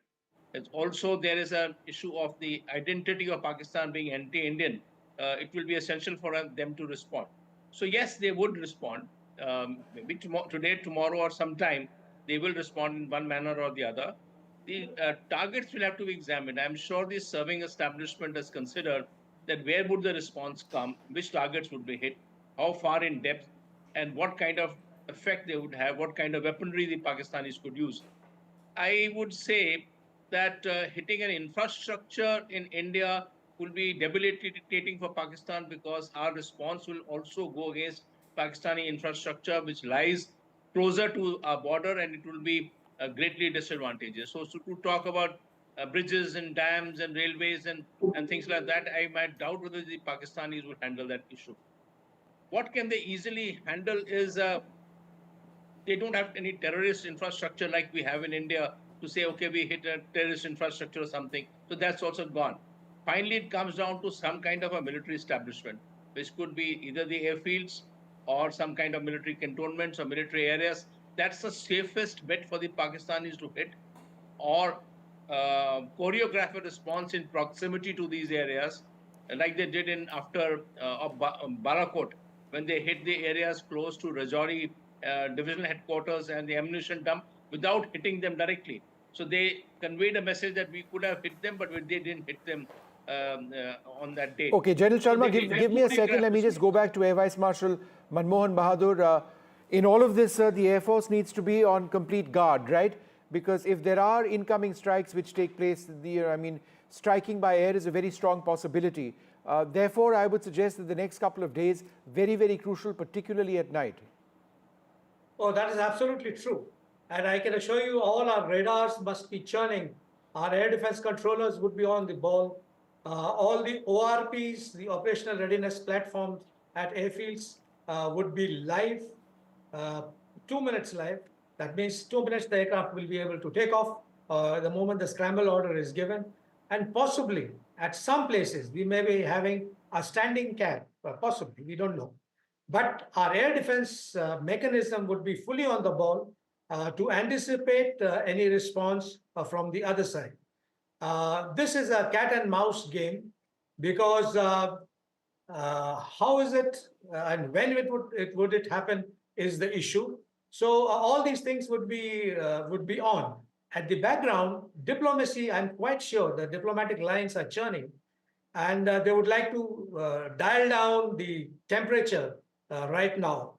It's also, there is an issue of the identity of Pakistan being anti-Indian. It will be essential for them to respond. So yes, they would respond. Maybe today, tomorrow, or sometime, they will respond in one manner or the other. The targets will have to be examined. I'm sure the serving establishment has considered that where would the response come, which targets would be hit, how far in depth, and what kind of effect they would have, what kind of weaponry the Pakistanis could use. I would say that hitting an infrastructure in India will be debilitating for Pakistan, because our response will also go against Pakistani infrastructure, which lies closer to our border, and it will be greatly disadvantageous. So to talk about bridges and dams and railways and things like that, I might doubt whether the Pakistanis will handle that issue. What can they easily handle is they don't have any terrorist infrastructure like we have in India to say, okay, we hit a terrorist infrastructure or something. So that's also gone. Finally, it comes down to some kind of a military establishment, which could be either the airfields or some kind of military cantonments or military areas. That's the safest bet for the Pakistanis to hit, or choreograph a response in proximity to these areas, like they did in after Balakot, when they hit the areas close to Rajouri divisional headquarters and the ammunition dump without hitting them directly. So they conveyed a message that we could have hit them, but they didn't hit them on that date.
Okay, General Sharma,
So
give me a second. Let me just go back to Air Vice Marshal Manmohan Bahadur. In all of this, the Air Force needs to be on complete guard, right? Because if there are incoming strikes which take place, striking by air is a very strong possibility. Therefore, I would suggest that the next couple of days, very, very crucial, particularly at night.
Oh, that is absolutely true. And I can assure you all our radars must be churning. Our air defense controllers would be on the ball. All the ORPs, the operational readiness platforms at airfields would be live, 2 minutes live. That means 2 minutes the aircraft will be able to take off the moment the scramble order is given. And possibly at some places, we may be having a standing cab, possibly, we don't know. But our air defense mechanism would be fully on the ball to anticipate any response from the other side. This is a cat and mouse game, because how is it and when would it happen is the issue. So all these things would be on. At the background, diplomacy, I'm quite sure the diplomatic lines are churning, and they would like to dial down the temperature right now.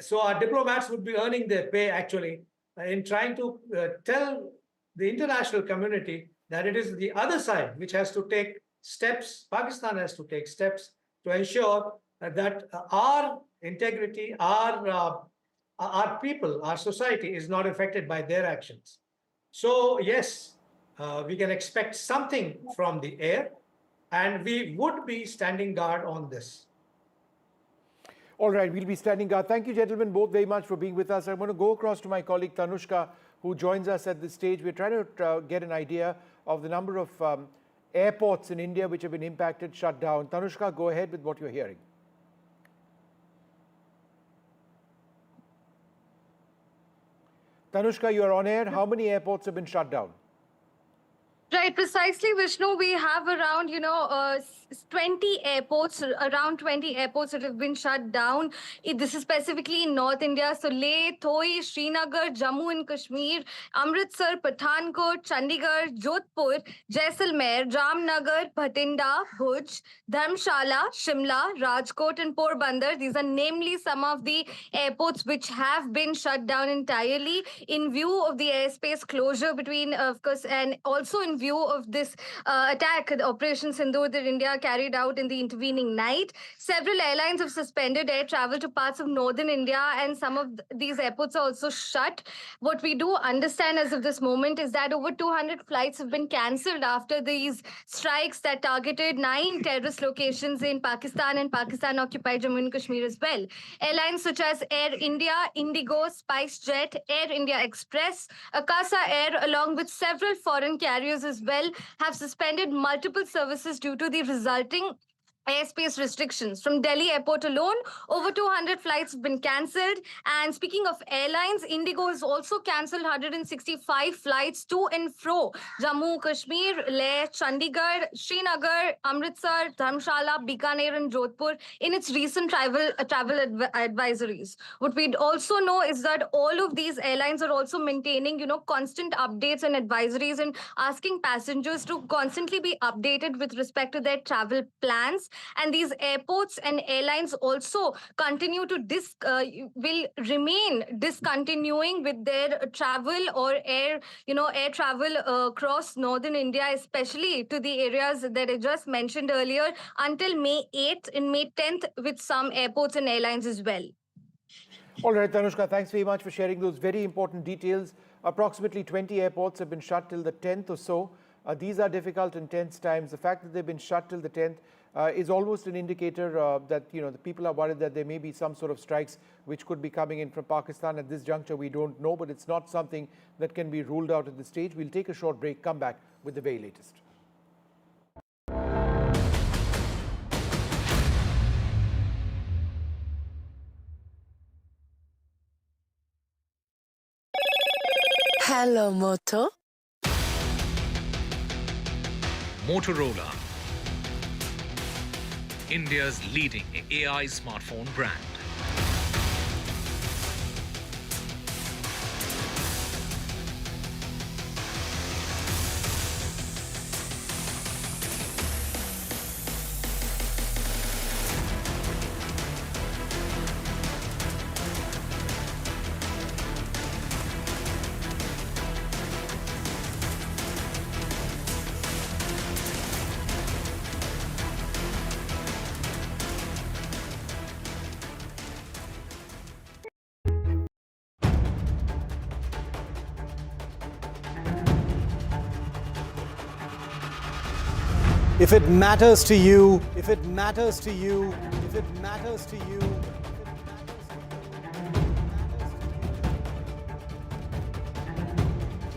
So our diplomats would be earning their pay, actually, in trying to tell the international community that it is the other side which has to take steps, Pakistan has to take steps to ensure that our integrity, our people, our society is not affected by their actions. So yes, we can expect something from the air, and we would be standing guard on this.
All right, we'll be standing guard. Thank you, gentlemen, both very much for being with us. I'm going to go across to my colleague Tanushka, who joins us at this stage. We're trying to get an idea of the number of airports in India which have been impacted, shut down. Tanushka, go ahead with what you're hearing. Tanushka, you're on air. How many airports have been shut down?
Right, precisely, Vishnu. We have around,
20 airports, around 20 airports that have been shut down. This is specifically in North India. So Leh, Thoi, Srinagar, Jammu and Kashmir, Amritsar, Pathankot, Chandigarh, Jodhpur, Jaisalmer, Jamnagar, Bhatinda, Bhuj, Dharamshala, Shimla, Rajkot and Porbandar. These are namely some of the airports which have been shut down entirely in view of the airspace closure between, of course, and also in view of this attack, the Operation Sindoor that India carried out in the intervening night. Several airlines have suspended air travel to parts of northern India, and some of these airports are also shut. What we do understand as of this moment is that over 200 flights have been cancelled after these strikes that targeted 9 terrorist locations in Pakistan and Pakistan-occupied Jammu and Kashmir as well. Airlines such as Air India, Indigo, SpiceJet, Air India Express, Akasa Air, along with several foreign carriers as well, have suspended multiple services due to the resulting airspace restrictions. From Delhi airport alone, over 200 flights have been cancelled. And speaking of airlines, Indigo has also cancelled 165 flights to and fro Jammu, Kashmir, Leh, Chandigarh, Srinagar, Amritsar, Dharamshala, Bikaner and Jodhpur in its recent travel advisories. What we'd also know is that all of these airlines are also maintaining, constant updates and advisories and asking passengers to constantly be updated with respect to their travel plans. And these airports and airlines also continue to will remain discontinuing with their travel or air travel across northern India, especially to the areas that I just mentioned earlier, until May 8th and May 10th with some airports and airlines as well.
All right, Tanushka, thanks very much for sharing those very important details. Approximately 20 airports have been shut till the 10th or so. These are difficult and tense times. The fact that they've been shut till the 10th is almost an indicator that the people are worried that there may be some sort of strikes which could be coming in from Pakistan. At this juncture, we don't know, but it's not something that can be ruled out at this stage. We'll take a short break, come back with the very latest.
Hello, Moto.
Motorola, India's leading AI smartphone brand.
If it matters to you, if it matters to you, if it matters to you,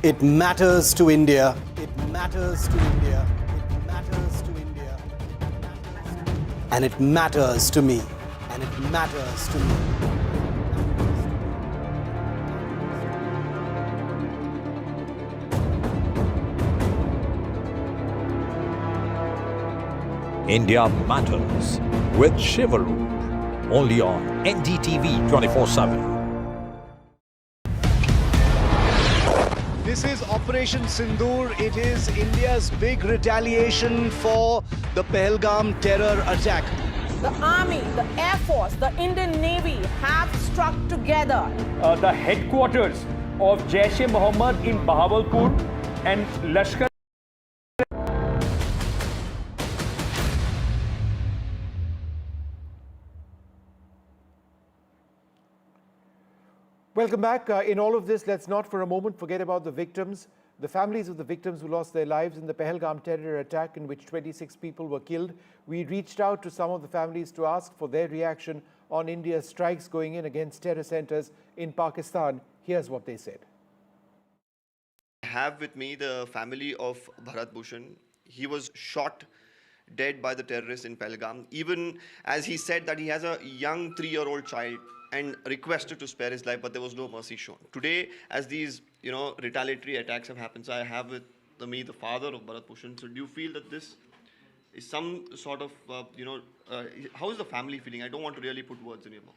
it matters to India. It matters to India. It matters to India. And it matters to me. And it matters to me.
India Matters with Shivaru, only on NDTV 24/7.
This is Operation Sindoor. It is India's big retaliation for the Pahalgam terror attack.
The Army, the Air Force, the Indian Navy have struck together.
The headquarters of Jaish-e-Mohammed in Bahawalpur and Lashkar.
Welcome back. In all of this, let's not for a moment forget about the victims, the families of the victims who lost their lives in the Pahalgam terror attack in which 26 people were killed. We reached out to some of the families to ask for their reaction on India's strikes going in against terror centers in Pakistan. Here's what they said.
I have with me the family of Bharat Bhushan. He was shot dead by the terrorists in Pahalgam, even as he said that he has a young 3-year-old child and requested to spare his life, but there was no mercy shown. Today, as these, retaliatory attacks have happened, so I have with me the father of Bharat Bhushan. So do you feel that this is some sort of, how is the family feeling? I don't want to really put words in your mouth.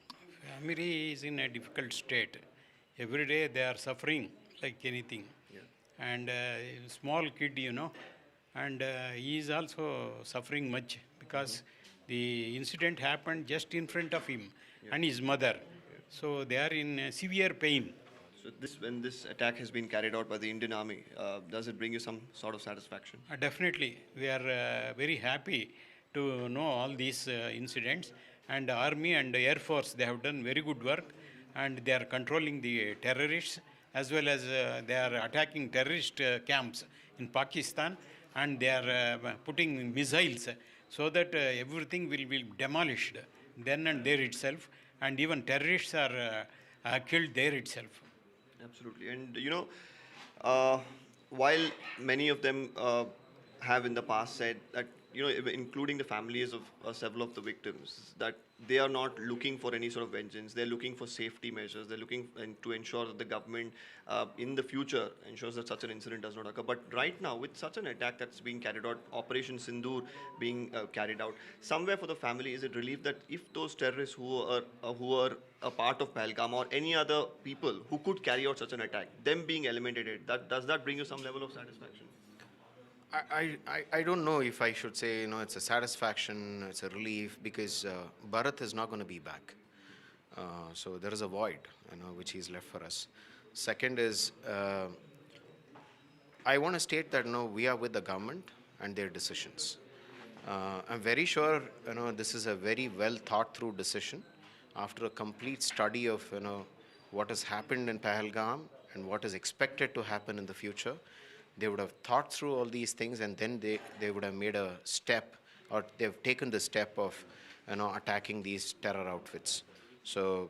Family is in a difficult state. Every day they are suffering like anything.
Yeah.
And small kid, and he is also suffering much because the incident happened just in front of him and his mother. So they are in severe pain.
So when this attack has been carried out by the Indian Army, does it bring you some sort of satisfaction?
Definitely. We are very happy to know all these incidents. And Army and Air Force, they have done very good work. And they are controlling the terrorists as well as they are attacking terrorist camps in Pakistan. And they are putting missiles so that everything will be demolished then and there itself. And even terrorists are killed there itself.
Absolutely. And while many of them have in the past said that, including the families of several of the victims, that they are not looking for any sort of vengeance. They're looking for safety measures. They're looking to ensure that the government in the future ensures that such an incident does not occur. But right now, with such an attack that's being carried out, Operation Sindoor being carried out, somewhere for the family, is it relief that if those terrorists who are a part of Pahalgam or any other people who could carry out such an attack, them being eliminated, does that bring you some level of satisfaction?
I don't know if I should say, it's a satisfaction, it's a relief, because Bharat is not going to be back. So there is a void, which is left for us. Second is, I want to state that, we are with the government and their decisions. I'm very sure, this is a very well thought through decision after a complete study of, what has happened in Pahalgam and what is expected to happen in the future. They would have thought through all these things, and then they would have made a step, or they've taken the step of, attacking these terror outfits. So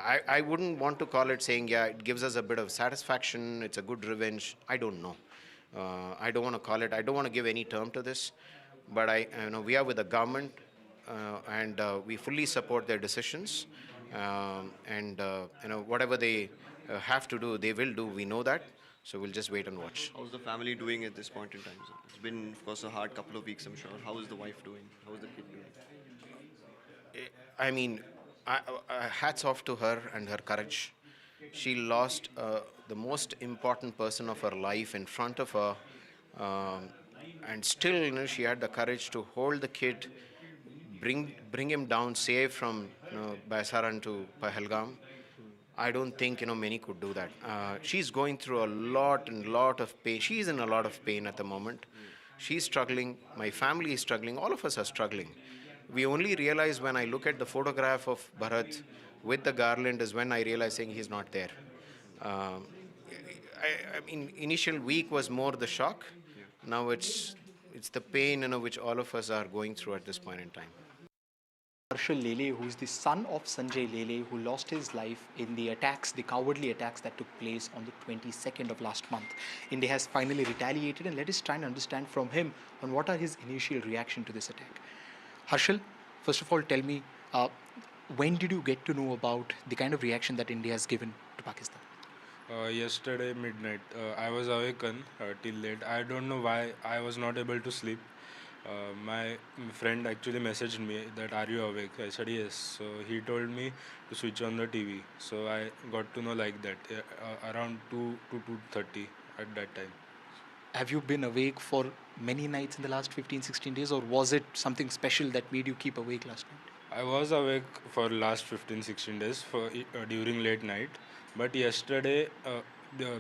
I wouldn't want to call it saying, it gives us a bit of satisfaction, it's a good revenge. I don't know. I don't want to call it, I don't want to give any term to this, but we are with the government, and we fully support their decisions, and whatever they have to do, they will do. We know that. So we'll just wait and watch.
How's the family doing at this point in time, sir? It's been, of course, a hard couple of weeks, I'm sure. How is the wife doing? How is the kid doing?
I mean, hats off to her and her courage. She lost the most important person of her life in front of her, and still, she had the courage to hold the kid, bring him down safe from Baisaran to Pahalgam. I don't think many could do that. She's going through a lot of pain. She's in a lot of pain at the moment. She's struggling. My family is struggling. All of us are struggling. We only realize when I look at the photograph of Bharat with the garland is when I realize saying he's not there. I mean, initial week was more the shock. Now it's the pain which all of us are going through at this point in time.
Harshal Lele, who is the son of Sanjay Lele, who lost his life in the attacks, the cowardly attacks that took place on the 22nd of last month. India has finally retaliated, and let us try and understand from him on what are his initial reaction to this attack. Harshal, first of all, tell me, when did you get to know about the kind of reaction that India has given to Pakistan?
Yesterday midnight. I was awakened till late. I don't know why I was not able to sleep. My friend actually messaged me that, are you awake? I said yes. So he told me to switch on the TV. So I got to know like that around 2 to 2:30 at that time.
Have you been awake for many nights in the last 15-16 days, or was it something special that made you keep awake last night?
I was awake for last 15-16 days during late night. But yesterday,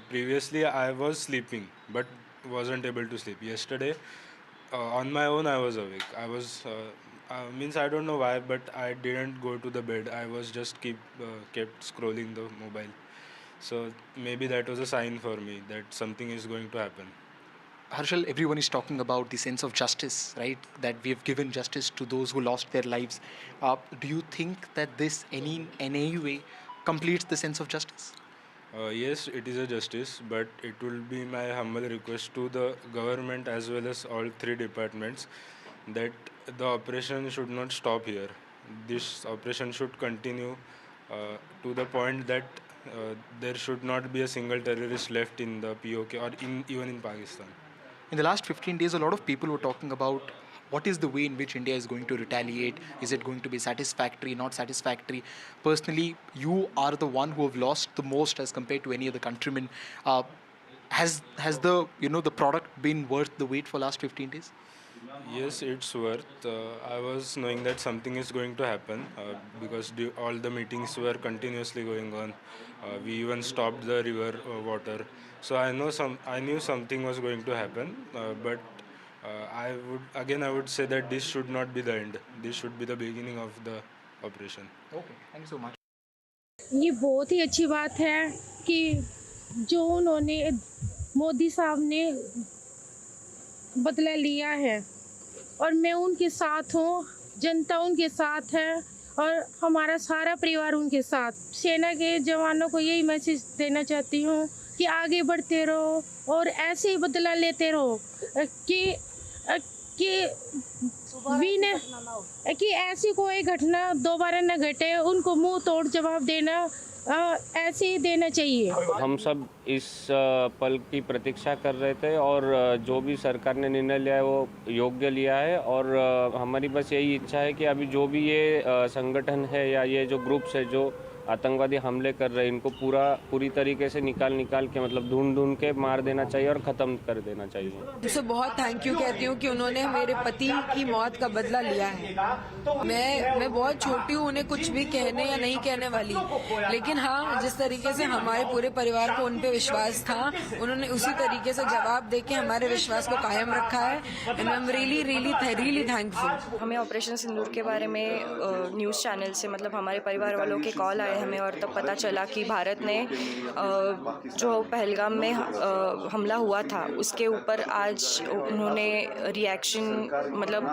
previously I was sleeping but wasn't able to sleep. Yesterday, on my own I was awake. I was I don't know why, but I didn't go to the bed. I was just kept scrolling the mobile. So maybe that was a sign for me that something is going to happen.
Harshal, everyone is talking about the sense of justice, right? That we have given justice to those who lost their lives. Do you think that this in any way completes the sense of justice?
Yes, it is a justice, but it will be my humble request to the government as well as all three departments that the operation should not stop here. This operation should continue to the point that there should not be a single terrorist left in the POK or even in Pakistan.
In the last 15 days, a lot of people were talking about what is the way in which India is going to retaliate? Is it going to be satisfactory, not satisfactory? Personally, you are the one who have lost the most as compared to any other countryman. Has the the product been worth the wait for last 15 days?
Yes, it's worth. I was knowing that something is going to happen because all the meetings were continuously going on. We even stopped the river water. So I knew something was going to happen. But I would say that this should not be the end. This should be the beginning of the operation.
Okay, thank you so much.
ये बहुत ही अच्छी बात है कि जो उन्होंने मोदी साहब ने बदला लिया है और मैं उनके साथ हूँ, जनता उनके साथ है और हमारा सारा परिवार उनके साथ। सेना के जवानों को यही मैसेज देना चाहती हूँ कि आगे बढ़ते रहो और ऐसे ही बदला लेते रहो कि ऐसी कोई घटना दोबारा न घटे, उनको मुंह तोड़ जवाब देना ऐसे ही देना चाहिए।
हम सब इस पल की प्रतीक्षा कर रहे थे और जो भी सरकार ने निर्णय लिया है वो योग्य लिया है और हमारी बस यही इच्छा है कि अभी जो भी ये संगठन है या ये जो ग्रुप्स है जो आतंकवादी हमले कर रहे हैं इनको पूरी तरीके से निकाल के मतलब ढूंढ के मार देना चाहिए और ख़त्म कर देना चाहिए।
उसे बहुत थैंक यू कहती हूँ कि उन्होंने मेरे पति की मौत का बदला लिया है। मैं बहुत छोटी हूँ, उन्हें कुछ भी कहने या नहीं कहने वाली, लेकिन हाँ जिस तरीके से हमारे पूरे परिवार को उन पे विश्वास था, उन्होंने उसी तरीके से जवाब देके हमारे विश्वास को कायम रखा है and I am really thankful.
हमें ऑपरेशन सिंदूर के बारे में न्यूज़ चैनल से मतलब हमारे परिवार वालों के कॉल आए हमें और तब पता चला कि भारत ने जो पहलगाम में हमला हुआ था उसके ऊपर आज उन्होंने रिएक्शन मतलब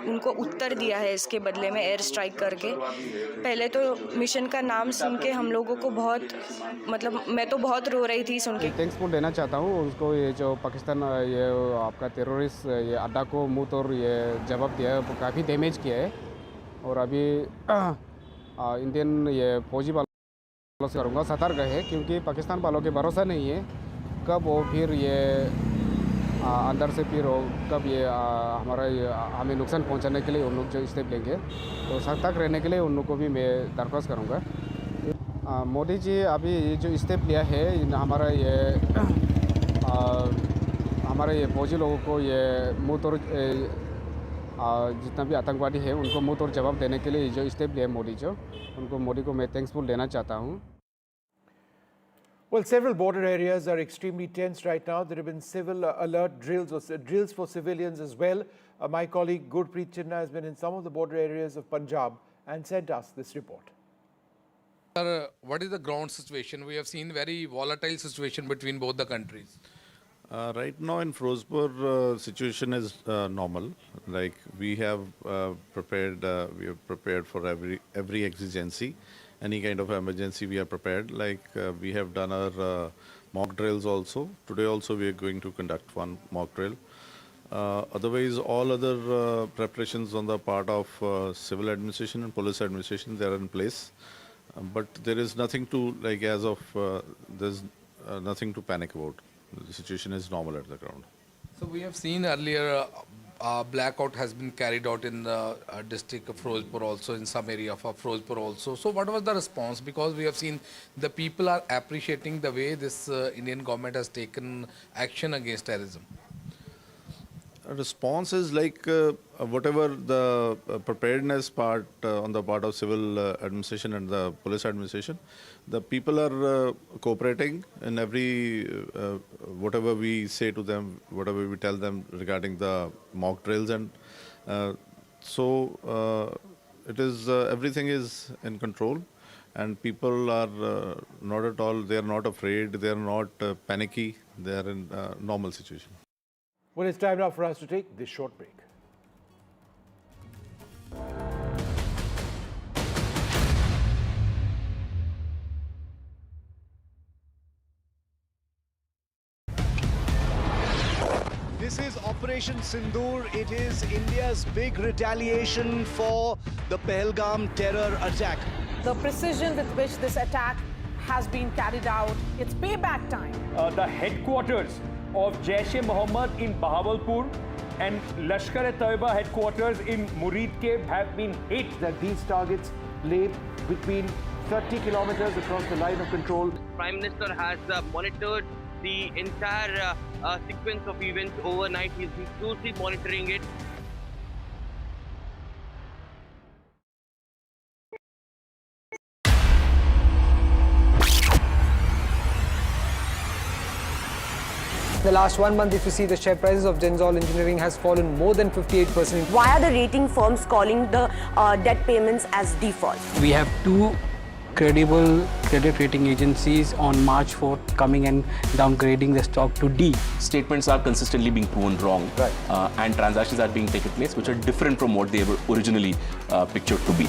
उनको उत्तर दिया है इसके बदले में एयर स्ट्राइक करके। पहले तो मिशन का नाम सुन के हम लोगों को बहुत मतलब मैं तो बहुत रो रही थी सुन के।
थैंक्सफुल देना चाहता हूँ उसको, ये जो पाकिस्तान ये आपका टेररिस्ट ये अड्डा को मुँह तोड़ ये जवाब दिया है, काफ़ी डैमेज किया है और अभी इंडियन ये फौजी वालों से करूँगा सतर्क है क्योंकि पाकिस्तान वालों के भरोसा नहीं है कब वो फिर ये अंदर से फिर कब ये हमें नुकसान पहुंचाने के लिए उन लोग जो स्टेप लेंगे, तो सतर्क रहने के लिए उन लोग को भी मैं दरख्वास्त करूँगा। मोदी जी अभी जो स्टेप लिया है हमारे ये फौजी लोगों को ये मुँह तोड़ जितना भी आतंकवादी है उनको मुँह तोड़ जवाब देने के लिए जो स्टेप लिया मोदी को मैं थैंक्सफुल देना चाहता हूँ।
Well, several border areas are extremely tense right now. There have been civil alert drills or drills for civilians as well. My colleague Gurpreet Chinna has been in some of the border areas of Punjab and sent us this report.
Sir, what is the ground situation? We have seen very volatile situation between both the countries.
Right now in Firozpur, situation is normal. Like we have prepared for every exigency. Any kind of emergency we are prepared. Like we have done our mock drills also. Today also we are going to conduct one mock drill. Otherwise all other preparations on the part of civil administration and police administration, they are in place. But there is nothing to like as of there's nothing to panic about. The situation is normal at the ground.
So we have seen earlier blackout has been carried out in the district of Firozpur also, in some area of Firozpur also. So what was the response? Because we have seen the people are appreciating the way this Indian government has taken action against terrorism.
Response is like whatever the preparedness part on the part of civil administration and the police administration, the people are cooperating in every whatever we say to them, whatever we tell them regarding the mock drills, and so it is everything is in control, and people are not at all. They are not afraid. They are not panicky. They are in normal situation.
Well, it's time now for us to take this short break.
This is Operation Sindoor. It is India's big retaliation for the Pahalgam terror attack.
The precision with which this attack has been carried out, it's payback time.
The headquarters of Jaish-e-Mohammed in Bahawalpur and Lashkar-e-Taiba headquarters in Murid have been hit.
That these targets lay between 30 kilometers across the line of control.
Prime Minister has monitored the entire sequence of events overnight. He's been closely monitoring it.
The last 1 month, if you see, the share prices of Genzol Engineering has fallen more than 58%.
Why are the rating firms calling the debt payments as default?
We have two credible credit rating agencies on March 4th coming and downgrading the stock to D.
Statements are consistently being proven wrong, and transactions are being taken place which are different from what they were originally pictured to be.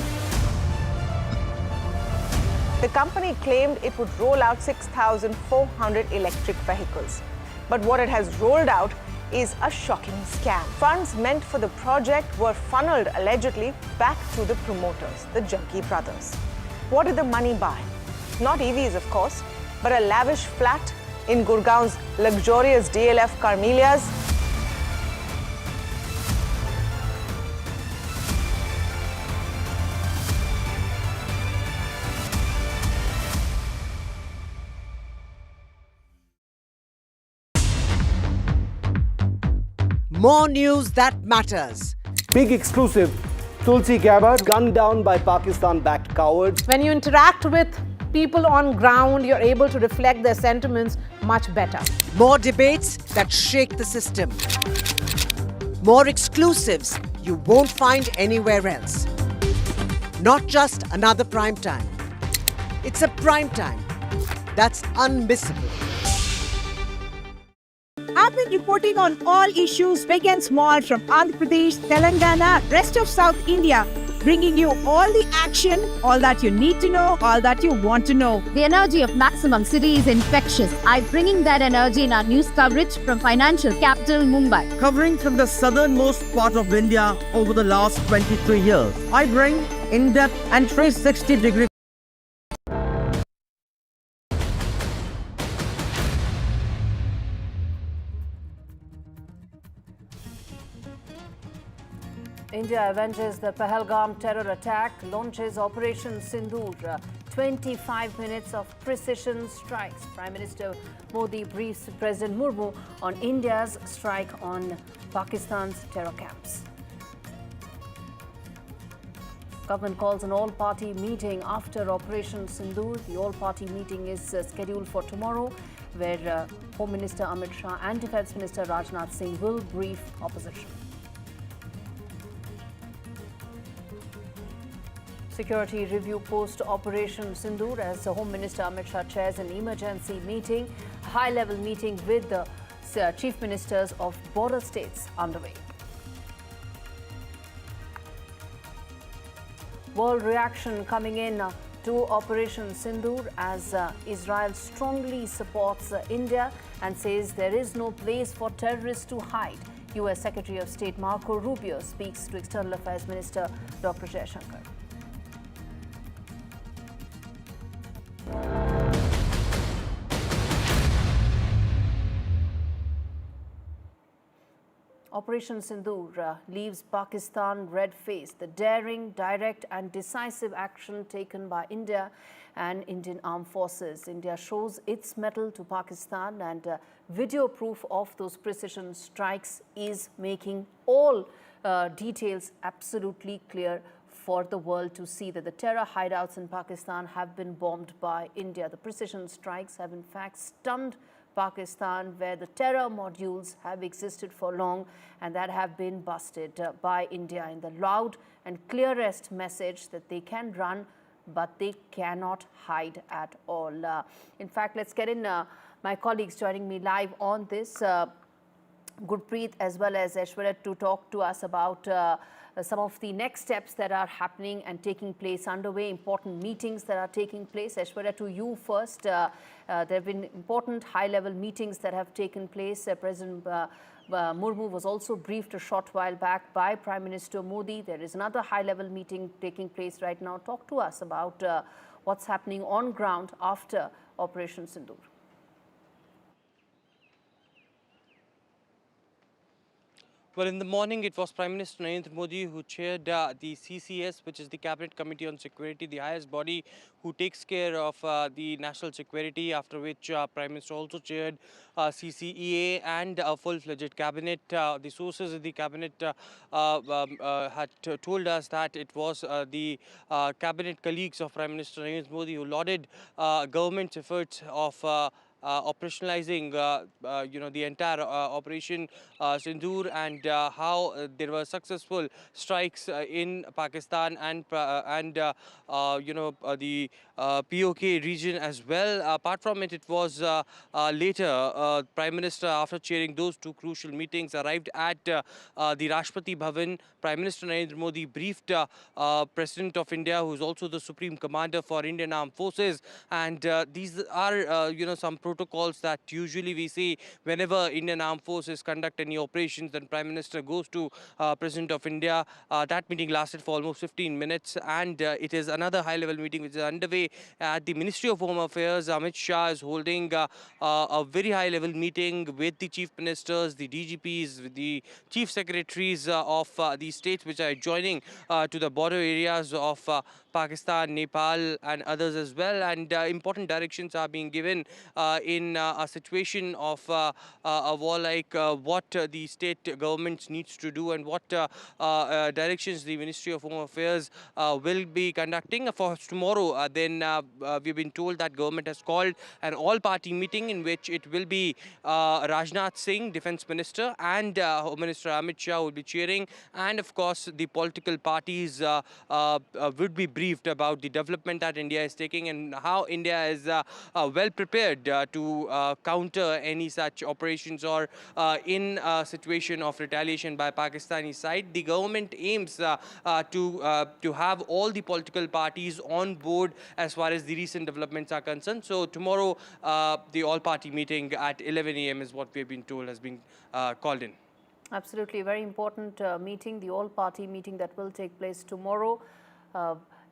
The company claimed it would roll out 6,400 electric vehicles. But what it has rolled out is a shocking scam. Funds meant for the project were funneled allegedly back to the promoters, the Junkie brothers. What did the money buy? Not EVs, of course, but a lavish flat in Gurgaon's luxurious DLF Carmelias.
More news that matters.
Big exclusive. Tulsi Gabbard gunned down by Pakistan-backed cowards.
When you interact with people on ground, you're able to reflect their sentiments much better.
More debates that shake the system. More exclusives you won't find anywhere else. Not just another prime time. It's a prime time that's unmissable.
I've been reporting on all issues big and small from Andhra Pradesh, Telangana, rest of South India, bringing you all the action, all that you need to know, all that you want to know.
The energy of Maximum City is infectious. I'm bringing that energy in our news coverage from financial capital Mumbai.
Covering from the southernmost part of India over the last 23 years. I bring in-depth and 360-degree.
India avenges the Pahalgam terror attack, launches Operation Sindoor. 25 minutes of precision strikes. Prime Minister Modi briefs President Murmu on India's strike on Pakistan's terror camps. Government calls an all-party meeting after Operation Sindoor. The all-party meeting is scheduled for tomorrow, where Home Minister Amit Shah and Defence Minister Rajnath Singh will brief opposition. Security review post-Operation Sindoor as Home Minister Amit Shah chairs an emergency meeting, high-level meeting with the chief ministers of border states underway. World reaction coming in to Operation Sindoor as Israel strongly supports India and says there is no place for terrorists to hide. U.S. Secretary of State Marco Rubio speaks to External Affairs Minister Dr. Jaishankar. Operation Sindoor leaves Pakistan red-faced. The daring, direct and decisive action taken by India and Indian armed forces. India shows its mettle to Pakistan, and video proof of those precision strikes is making all details absolutely clear for the world to see that the terror hideouts in Pakistan have been bombed by India. The precision strikes have in fact stunned Pakistan, where the terror modules have existed for long and that have been busted by India in the loud and clearest message that they can run but they cannot hide at all. In fact, let's get in my colleagues joining me live on this, Gurpreet as well as Aishwarya, to talk to us about some of the next steps that are happening and taking place underway, important meetings that are taking place. Aishwarya, to you first. There have been important high-level meetings that have taken place. President Murmu was also briefed a short while back by Prime Minister Modi. There is another high-level meeting taking place right now. Talk to us about what's happening on ground after Operation Sindoor.
Well, in the morning, it was Prime Minister Narendra Modi who chaired the CCS, which is the Cabinet Committee on Security, the highest body who takes care of the national security, after which Prime Minister also chaired CCEA and a full-fledged cabinet. The sources in the cabinet had told us that it was the cabinet colleagues of Prime Minister Narendra Modi who lauded government's efforts of operationalizing, the entire operation Sindoor, and how there were successful strikes in Pakistan and the POK region as well. Apart from it, it was later Prime Minister, after chairing those two crucial meetings, arrived at the Rashtrapati Bhavan. Prime Minister Narendra Modi briefed President of India, who is also the Supreme Commander for Indian Armed Forces, and these are some protocols that usually we see whenever Indian Armed Forces conduct any operations. Then Prime Minister goes to President of India. That meeting lasted for almost 15 minutes, and it is another high-level meeting which is underway at the Ministry of Home Affairs. Amit Shah is holding a very high-level meeting with the chief ministers, the DGPs, with the chief secretaries of the states which are adjoining to the border areas of Pakistan, Nepal, and others as well. And important directions are being given in a situation of a war, like what the state governments needs to do, and what directions the Ministry of Home Affairs will be conducting for tomorrow. Then we've been told that government has called an all-party meeting in which it will be Rajnath Singh, Defence Minister, and Home Minister Amit Shah will be chairing, and of course the political parties would be briefed about the development that India is taking and how India is well prepared to counter any such operations, or in a situation of retaliation by Pakistani side. The government aims to have all the political parties on board as far as the recent developments are concerned. So tomorrow, the all-party meeting at 11 a.m. is what we've been told has been called in.
Absolutely, very important meeting, the all-party meeting that will take place tomorrow.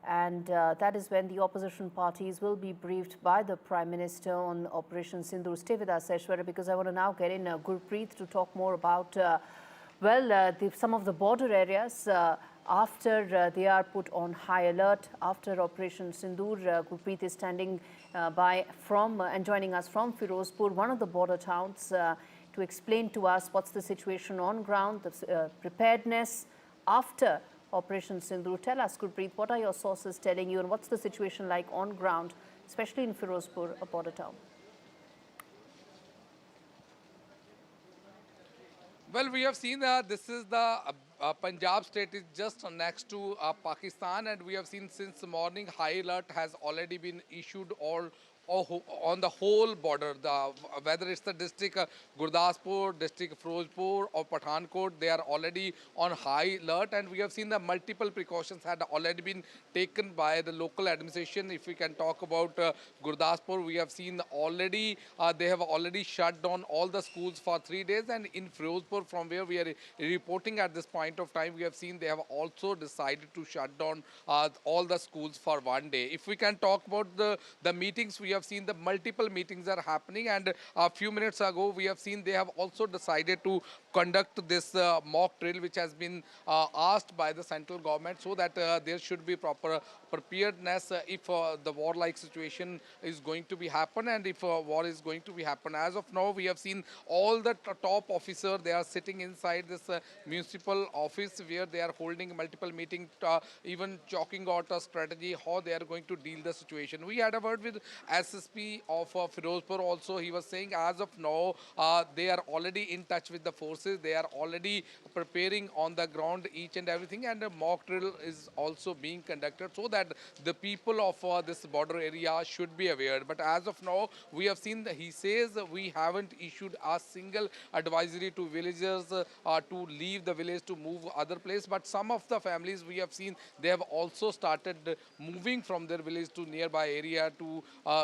And that is when the opposition parties will be briefed by the Prime Minister on Operation Sindoor. Stay with us, Aishwarya, because I want to now get in Gurpreet to talk more about, some of the border areas after they are put on high alert after Operation Sindoor. Gurpreet is standing by from and joining us from Firozpur, one of the border towns, to explain to us what's the situation on ground, the preparedness after Operation Sindoor. Tell us, Gurpreet, what are your sources telling you, and what's the situation like on ground, especially in Firozpur, a border town?
Well, we have seen that this is the Punjab state is just next to Pakistan, and we have seen since morning high alert has already been issued on the whole border, whether it's the district Gurdaspur, district Firozpur or Pathankot, they are already on high alert, and we have seen the multiple precautions had already been taken by the local administration. If we can talk about Gurdaspur, we have seen already they have already shut down all the schools for 3 days, and in Firozpur, from where we are reporting at this point of time, we have seen they have also decided to shut down all the schools for 1 day. If we can talk about the meetings, we have seen the multiple meetings are happening, and a few minutes ago we have seen they have also decided to conduct this mock drill which has been asked by the central government, so that there should be proper preparedness if the war-like situation is going to be happen, and if war is going to be happen. As of now, we have seen all the top officers, they are sitting inside this municipal office where they are holding multiple meetings, even chalking out a strategy how they are going to deal the situation. We had a word with SSP of Firozpur also. He was saying as of now they are already in touch with the forces, they are already preparing on the ground each and everything, and a mock drill is also being conducted so that the people of this border area should be aware. But as of now, we have seen that he says we haven't issued a single advisory to villagers to leave the village to move other place, but some of the families we have seen they have also started moving from their village to nearby area to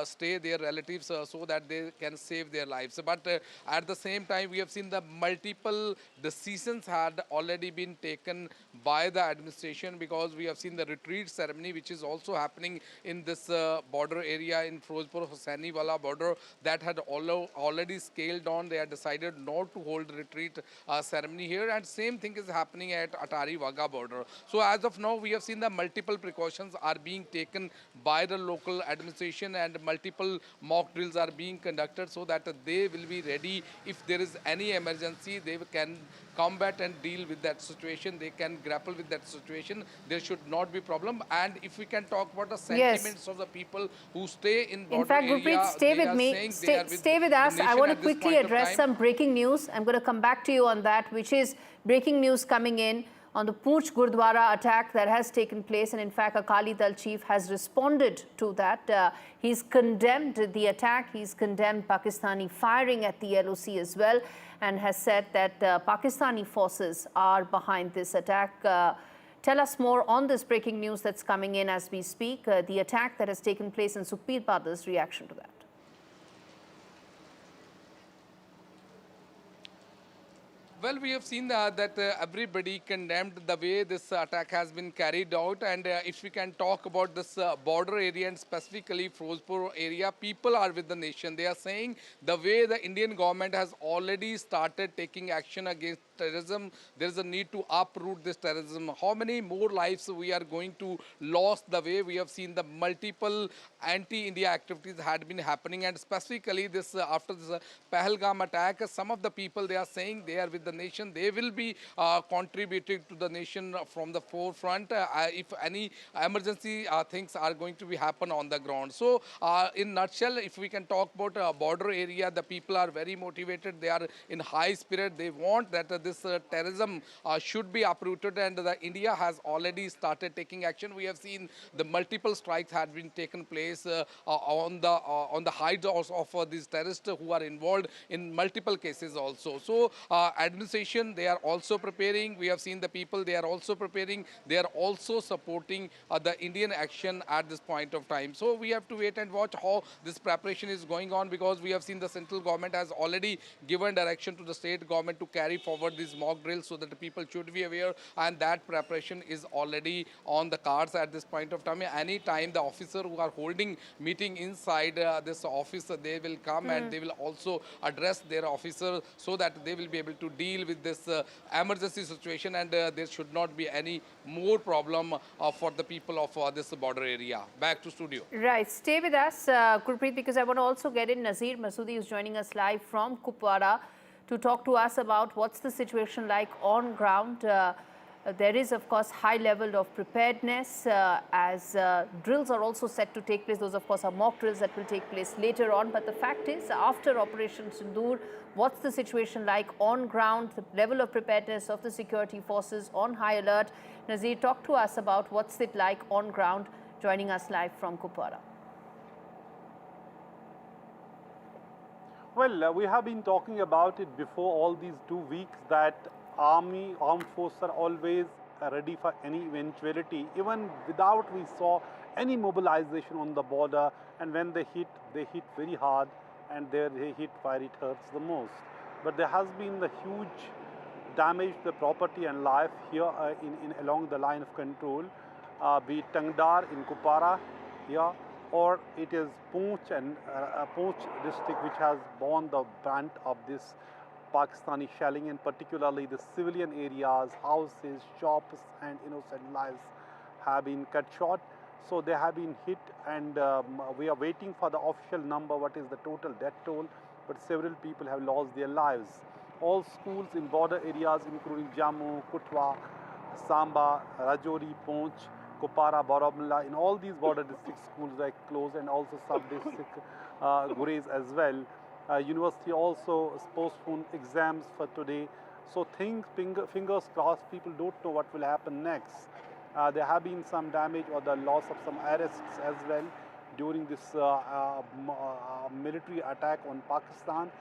stay their relatives so that they can save their lives. But at the same time, we have seen the multiple decisions had already been taken by the administration, because we have seen the retreat ceremony which is also happening in this border area in Firozpur Hossaini wala border, that had already scaled on. They had decided not to hold retreat ceremony here, and same thing is happening at Atari Wagah border. So as of now, we have seen the multiple precautions are being taken by the local administration, and multiple mock drills are being conducted so that they will be ready if there is any emergency. They can combat and deal with that situation. They can grapple with that situation. There should not be problem. And if we can talk about the sentiments of the people who stay in border
In fact, Gurpreet, stay with me. Stay with us. I want to quickly address some breaking news. I'm going to come back to you on that, which is breaking news coming in on the Poonch Gurdwara attack that has taken place. And in fact, Akali Dal chief has responded to that. He's condemned the attack. He's condemned Pakistani firing at the LOC as well, and has said that Pakistani forces are behind this attack. Tell us more on this breaking news that's coming in as we speak, the attack that has taken place, in Sukhbir Badar's reaction to that.
Well, we have seen that everybody condemned the way this attack has been carried out. And if we can talk about this border area, and specifically Firozpur area, people are with the nation. They are saying the way the Indian government has already started taking action against terrorism, there is a need to uproot this terrorism. How many more lives we are going to lose the way we have seen the multiple anti-India activities had been happening, and specifically this after this Pahalgam attack, some of the people, they are saying they are with the nation. They will be contributing to the nation from the forefront if any emergency things are going to be happen on the ground. So in nutshell, if we can talk about border area, the people are very motivated. They are in high spirit. They want that this terrorism should be uprooted, and the India has already started taking action. We have seen the multiple strikes had been taken place on the hides of these terrorists who are involved in multiple cases also. So administration, they are also preparing. We have seen the people, they are also preparing. They are also supporting the Indian action at this point of time. So we have to wait and watch how this preparation is going on, because we have seen the central government has already given direction to the state government to carry forward these mock drills, so that the people should be aware, and that preparation is already on the cards at this point of time. Any time the officer who are holding meeting inside this office, they will come and they will also address their officer, so that they will be able to deal with this emergency situation, and there should not be any more problem for the people of this border area. Back to studio.
Right, stay with us, Gurpreet, because I want to also get in Nazir Masoodi, who's joining us live from Kupwara to talk to us about what's the situation like on ground. There is, of course, high level of preparedness as drills are also set to take place. Those, of course, are mock drills that will take place later on. But the fact is, after Operation Sindoor, what's the situation like on ground, the level of preparedness of the security forces on high alert? Nazir, talk to us about what's it like on ground, joining us live from Kupwara.
Well, we have been talking about it before all these 2 weeks, that armed forces are always ready for any eventuality. Even without we saw any mobilization on the border, and when they hit very hard, and they hit where it hurts the most. But there has been the huge damage to the property and life here along the line of control, be it Tangdar in Kupwara here, or it is Poonch and Poonch district, which has borne the brunt of this Pakistani shelling, and particularly the civilian areas, houses, shops, and innocent lives have been cut short. So they have been hit, and we are waiting for the official number, what is the total death toll, but several people have lost their lives. All schools in border areas, including Jammu, Kutwa, Samba, Rajouri, Poonch, Kupwara, Baramulla, in all these border district schools are closed, and also sub-district Gurez as well. University also postponed exams for today. So fingers crossed, people don't know what will happen next. There have been some damage or the loss of some arrests as well during this military attack on Pakistan,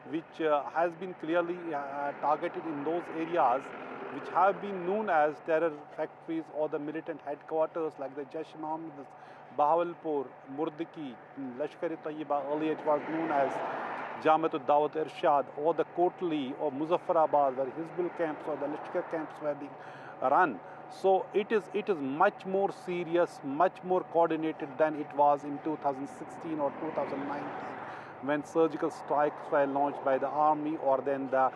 which has been clearly targeted in those areas which have been known as terror factories or the militant headquarters, like the Jaish-e-Mohammed, Bahawalpur, Murdiki, Lashkar-e-Tayyiba, earlier it was known as Jamatul Dawat Irshad, or the Kotli or Muzaffarabad, where Hizbul camps or the Lashkar camps were being run. So it is much more serious, much more coordinated than it was in 2016 or 2019, when surgical strikes were launched by the army, or then the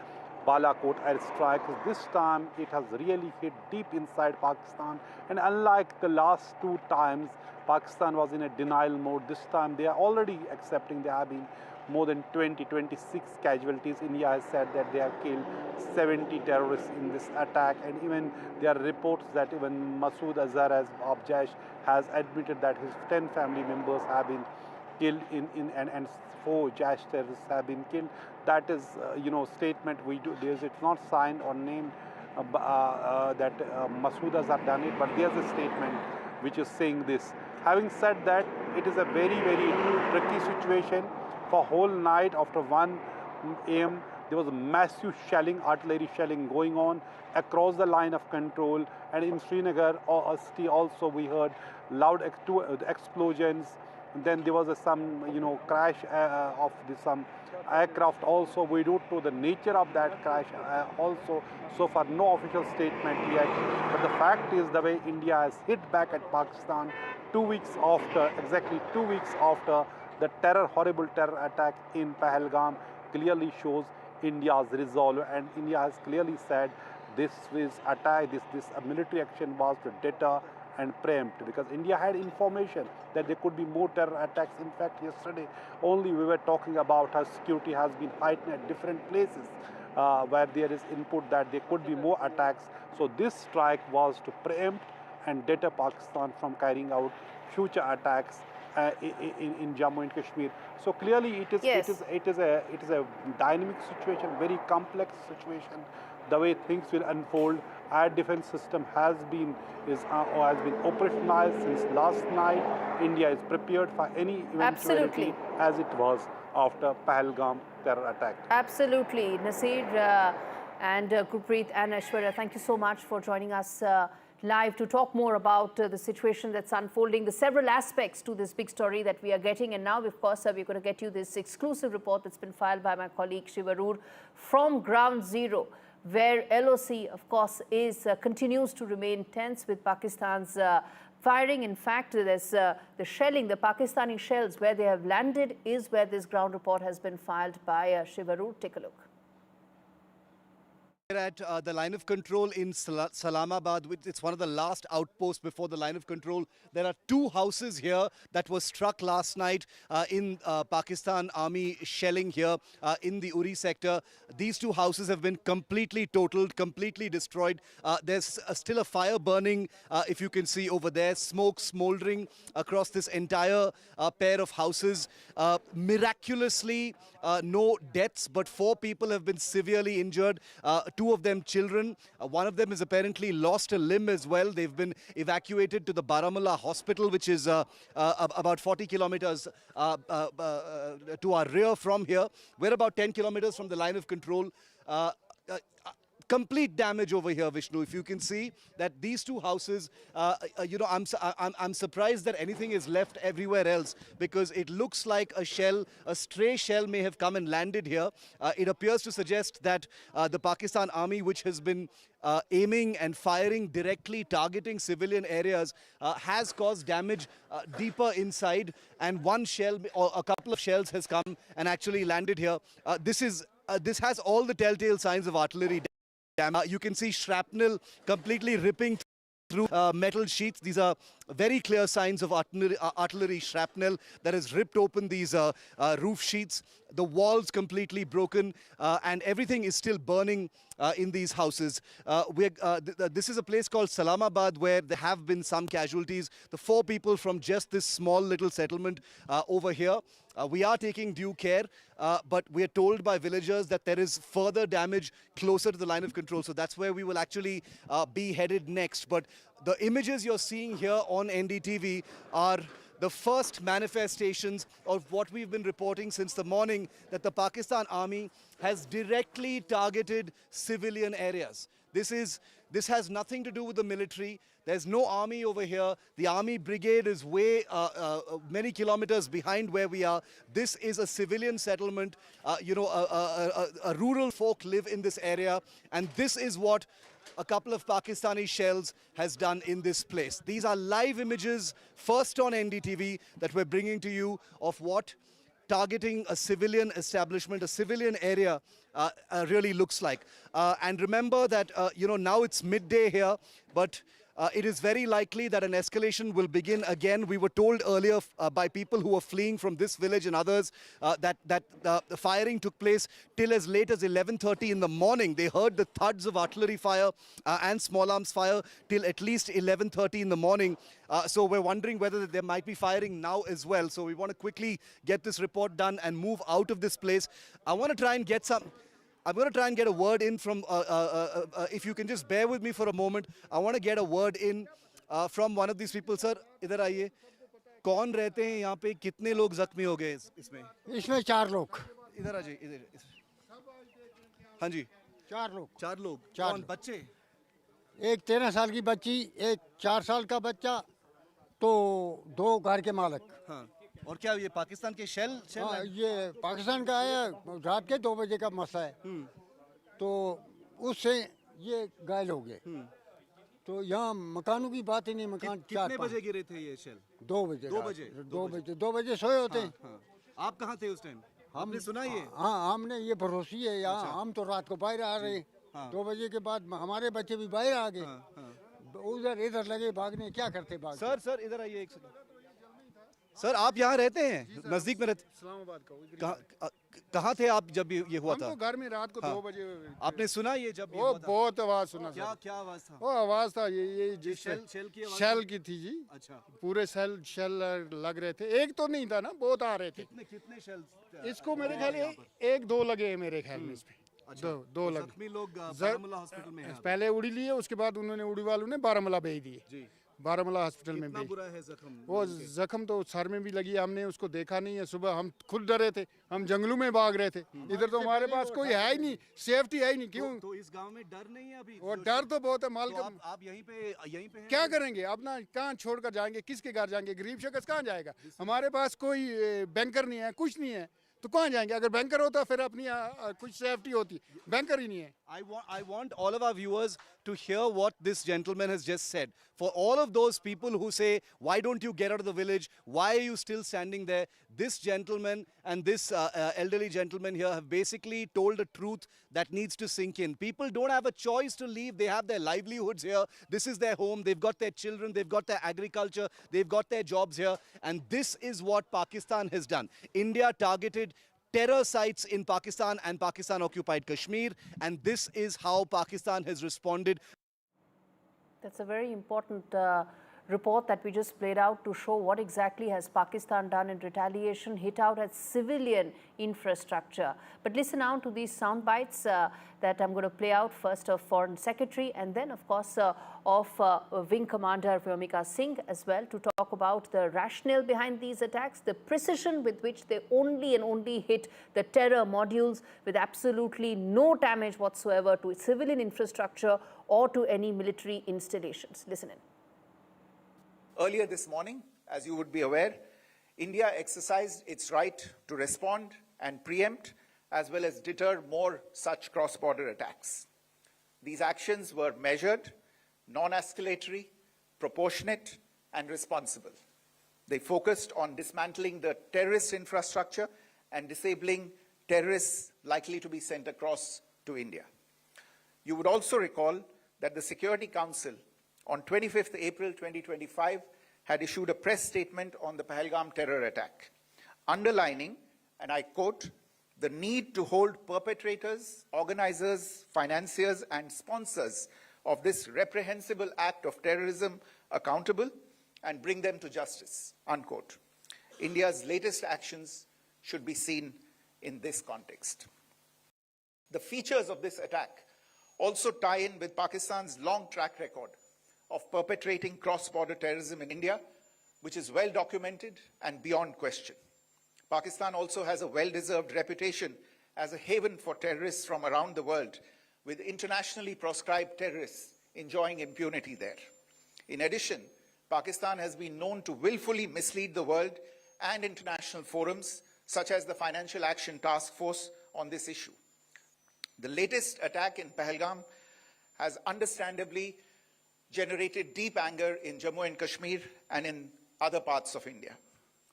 Balakot airstrikes. This time it has really hit deep inside Pakistan, and unlike the last two times, Pakistan was in a denial mode. This time they are already accepting there have been more than 26 casualties. India has said that they have killed 70 terrorists in this attack, and even there are reports that even Masood Azhar of Jaish has admitted that his 10 family members have been killed and 4 Jaish terrorists have been killed. That is, statement we do. It's not signed or named that Masood Azhar done it, but there's a statement which is saying this. Having said that, it is a very, very tricky situation. For whole night after 1 a.m., there was a massive shelling, artillery shelling going on across the line of control. And in Srinagar city also we heard loud explosions. And then there was some, crash of some aircraft also. We don't know the nature of that crash also. So far, no official statement yet. But the fact is, the way India has hit back at Pakistan 2 weeks after, exactly 2 weeks after the horrible terror attack in Pahalgam, clearly shows India's resolve. And India has clearly said this military action was to deter and preempt, because India had information that there could be more terror attacks. In fact, yesterday only we were talking about how security has been heightened at different places where there is input that there could be more attacks. So this strike was to preempt and deter Pakistan from carrying out future attacks in Jammu and Kashmir. So clearly it is a dynamic situation, very complex situation. The way things will unfold, our defense system has been operationalized since last night. India is prepared for any eventuality, as it was after Pahalgam terror attack.
Absolutely. Nasir and Gurpreet and Aishwarya, thank you so much for joining us live to talk more about the situation that's unfolding, the several aspects to this big story that we are getting. And now, of course, we're going to get you this exclusive report that's been filed by my colleague Shiv Arur from Ground Zero, where LOC, of course, continues to remain tense with Pakistan's firing. In fact, there's the shelling, the Pakistani shells, where they have landed is where this ground report has been filed by Shiv Arur. Take a look.
At the line of control in Salamabad, it's one of the last outposts before the line of control. There are 2 houses here that were struck last night in Pakistan Army shelling here in the Uri sector. These 2 houses have been completely totaled, completely destroyed. There's still a fire burning, if you can see over there, smoke smoldering across this entire pair of houses. Miraculously, no deaths, but 4 people have been severely injured. 2 of them children. One of them has apparently lost a limb as well. They've been evacuated to the Baramulla hospital, which is about 40 kilometers to our rear from here. We're about 10 kilometers from the line of control. Complete damage over here, Vishnu. If you can see that these 2 houses, I'm surprised that anything is left everywhere else, because it looks like a stray shell may have come and landed here. It appears to suggest that the Pakistan Army, which has been aiming and firing directly, targeting civilian areas, has caused damage deeper inside, and one shell or a couple of shells has come and actually landed here. This has all the telltale signs of artillery. You can see shrapnel completely ripping through metal sheets. These are very clear signs of artillery shrapnel that has ripped open these roof sheets. The walls completely broken, and everything is still burning in these houses. This is a place called Salamabad, where there have been some casualties. The 4 people from just this small little settlement over here. We are taking due care, but we are told by villagers that there is further damage closer to the line of control. So that's where we will actually be headed next. But the images you're seeing here on NDTV are the first manifestations of what we've been reporting since the morning, that the Pakistan Army has directly targeted civilian areas. This has nothing to do with the military. There's no army over here. The army brigade is way many kilometers behind where we are. This is a civilian settlement. A rural folk live in this area, and this is what a couple of Pakistani shells has done in this place. These are live images, first on NDTV, that we're bringing to you of what targeting a civilian establishment, a civilian area really looks like. And remember that, now it's midday here, but it is very likely that an escalation will begin again. We were told earlier by people who were fleeing from this village and others that the firing took place till as late as 11:30 in the morning. They heard the thuds of artillery fire and small arms fire till at least 11:30 in the morning. So we're wondering whether there might be firing now as well. So we want to quickly get this report done and move out of this place. I'm going to try and get a word in from, if you can just bear with me for a moment. I want to get a word in from one of these people. Sir, इधर आइए. कौन रहते हैं यहाँ पे? कितने लोग जख्मी हो गए इसमें?
इसमें 4 लोग.
इधर आ जाइए, इधर. हाँ जी.
4 लोग.
4 लोग. कौन? बच्चे?
एक 13 साल की बच्ची, एक 4 साल का बच्चा, तो 2 घर के मालिक.
हाँ. और क्या ये पाकिस्तान के शेल
ये पाकिस्तान का है. रात के 2 बजे का मसला है. तो उससे ये घायल हो गए. तो यहाँ मकानों की बात ही नहीं. मकान
कितने बजे गिरे थे ये शेल?
2 बजे. 2 बजे सोए होते हैं.
आप कहाँ थे उस टाइम? हमने सुना ये.
हाँ, हमने ये भरोसी है यहाँ. हम तो रात को बाहर आ रहे. 2 बजे के बाद हमारे बच्चे भी बाहर आ गए. उधर इधर लगे भागने. क्या करते भाग?
सर इधर आइए एक सेकंड. सर, आप यहाँ रहते हैं? नजदीक में रहते?
इस्लामाबाद का.
कहाँ थे आप जब ये हुआ था?
हम तो घर में रात को 2 बजे.
आपने सुना ये जब ये
हुआ था? बहुत आवाज सुना.
क्या आवाज था?
वो आवाज था ये शेल की थी जी.
अच्छा.
पूरे शेल लग रहे थे. एक तो नहीं था ना, बहुत आ रहे थे.
कितने शेल?
इसको मेरे ख्याल 1-2 लगे हैं मेरे ख्याल में. इसमें 2 लगे.
जख्मी लोग बारामूला हॉस्पिटल में हैं.
पहले उड़ी लिए, उसके बाद उन्होंने उड़ी वालों ने बारामूला भेज दिए. बारामूला हॉस्पिटल में भी.
बुरा है जख्म?
वो जख्म तो सर में भी लगी. हमने उसको देखा नहीं है. सुबह हम खुद डरे थे. हम जंगलों में भाग रहे थे. इधर तो हमारे पास कोई है ही नहीं. सेफ्टी है ही नहीं. क्यों?
तो इस गांव में डर नहीं है अभी?
वो डर तो बहुत है. माल
तो आप यहीं पे
क्या करेंगे? अपना कहाँ छोड़कर जाएंगे? किसके घर जाएंगे? गरीब शख्स कहाँ जाएगा? हमारे पास कोई बैंकर नहीं है, कुछ नहीं है, तो कहाँ जाएंगे? अगर बैंकर होता फिर अपनी कुछ सेफ्टी होती. बैंकर ही नहीं है.
I want all of our viewers to hear what this gentleman has just said. For all of those people who say, why don't you get out of the village? Why are you still standing there? This gentleman and this elderly gentleman here have basically told a truth that needs to sink in. People don't have a choice to leave. They have their livelihoods here. This is their home. They've got their children. They've got their agriculture. They've got their jobs here. And this is what Pakistan has done. India targeted terror sites in Pakistan and Pakistan-occupied Kashmir, and this is how Pakistan has responded.
That's a very important report that we just played out to show what exactly has Pakistan done in retaliation, hit out at civilian infrastructure. But listen now to these sound bites that I'm going to play out, first of Foreign Secretary and then, of course, of Wing Commander Vyomika Singh as well, to talk about the rationale behind these attacks, the precision with which they only hit the terror modules with absolutely no damage whatsoever to civilian infrastructure or to any military installations. Listen in.
Earlier this morning, as you would be aware, India exercised its right to respond and preempt as well as deter more such cross-border attacks. These actions were measured, non-escalatory, proportionate, and responsible. They focused on dismantling the terrorist infrastructure and disabling terrorists likely to be sent across to India. You would also recall that the Security Council on 25th April 2025 had issued a press statement on the Pahalgam terror attack, underlining, and I quote, the need to hold perpetrators, organizers, financiers, and sponsors of this reprehensible act of terrorism accountable and bring them to justice, unquote. India's latest actions should be seen in this context. The features of this attack also tie in with Pakistan's long track record of perpetrating cross-border terrorism in India, which is well documented and beyond question. Pakistan also has a well-deserved reputation as a haven for terrorists from around the world, with internationally proscribed terrorists enjoying impunity there. In addition, Pakistan has been known to willfully mislead the world and international forums, such as the Financial Action Task Force, on this issue. The latest attack in Pahalgam has understandably generated deep anger in Jammu and Kashmir and in other parts of India.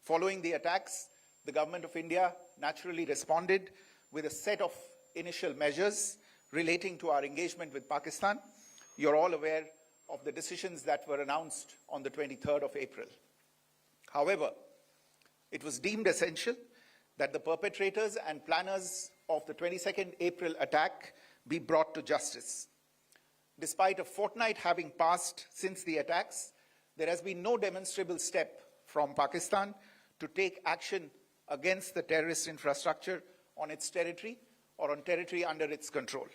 Following the attacks, the Government of India naturally responded with a set of initial measures relating to our engagement with Pakistan. You're all aware of the decisions that were announced on the 23rd of April. However, it was deemed essential that the perpetrators and planners of the 22nd April attack be brought to justice. Despite a fortnight having passed since the attacks, there has been no demonstrable step from Pakistan to take action against the terrorist infrastructure on its territory or on territory under its control.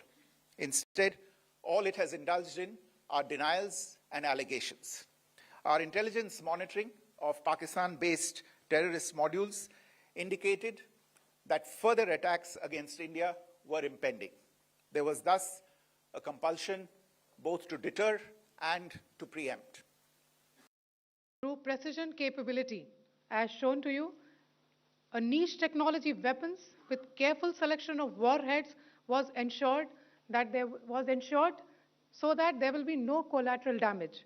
Instead, all it has indulged in are denials and allegations. Our intelligence monitoring of Pakistan-based terrorist modules indicated that further attacks against India were impending. There was thus a compulsion both to deter and to preempt.
Through precision capability, as shown to you, a niche technology weapons with careful selection of warheads was ensured so that there will be no collateral damage.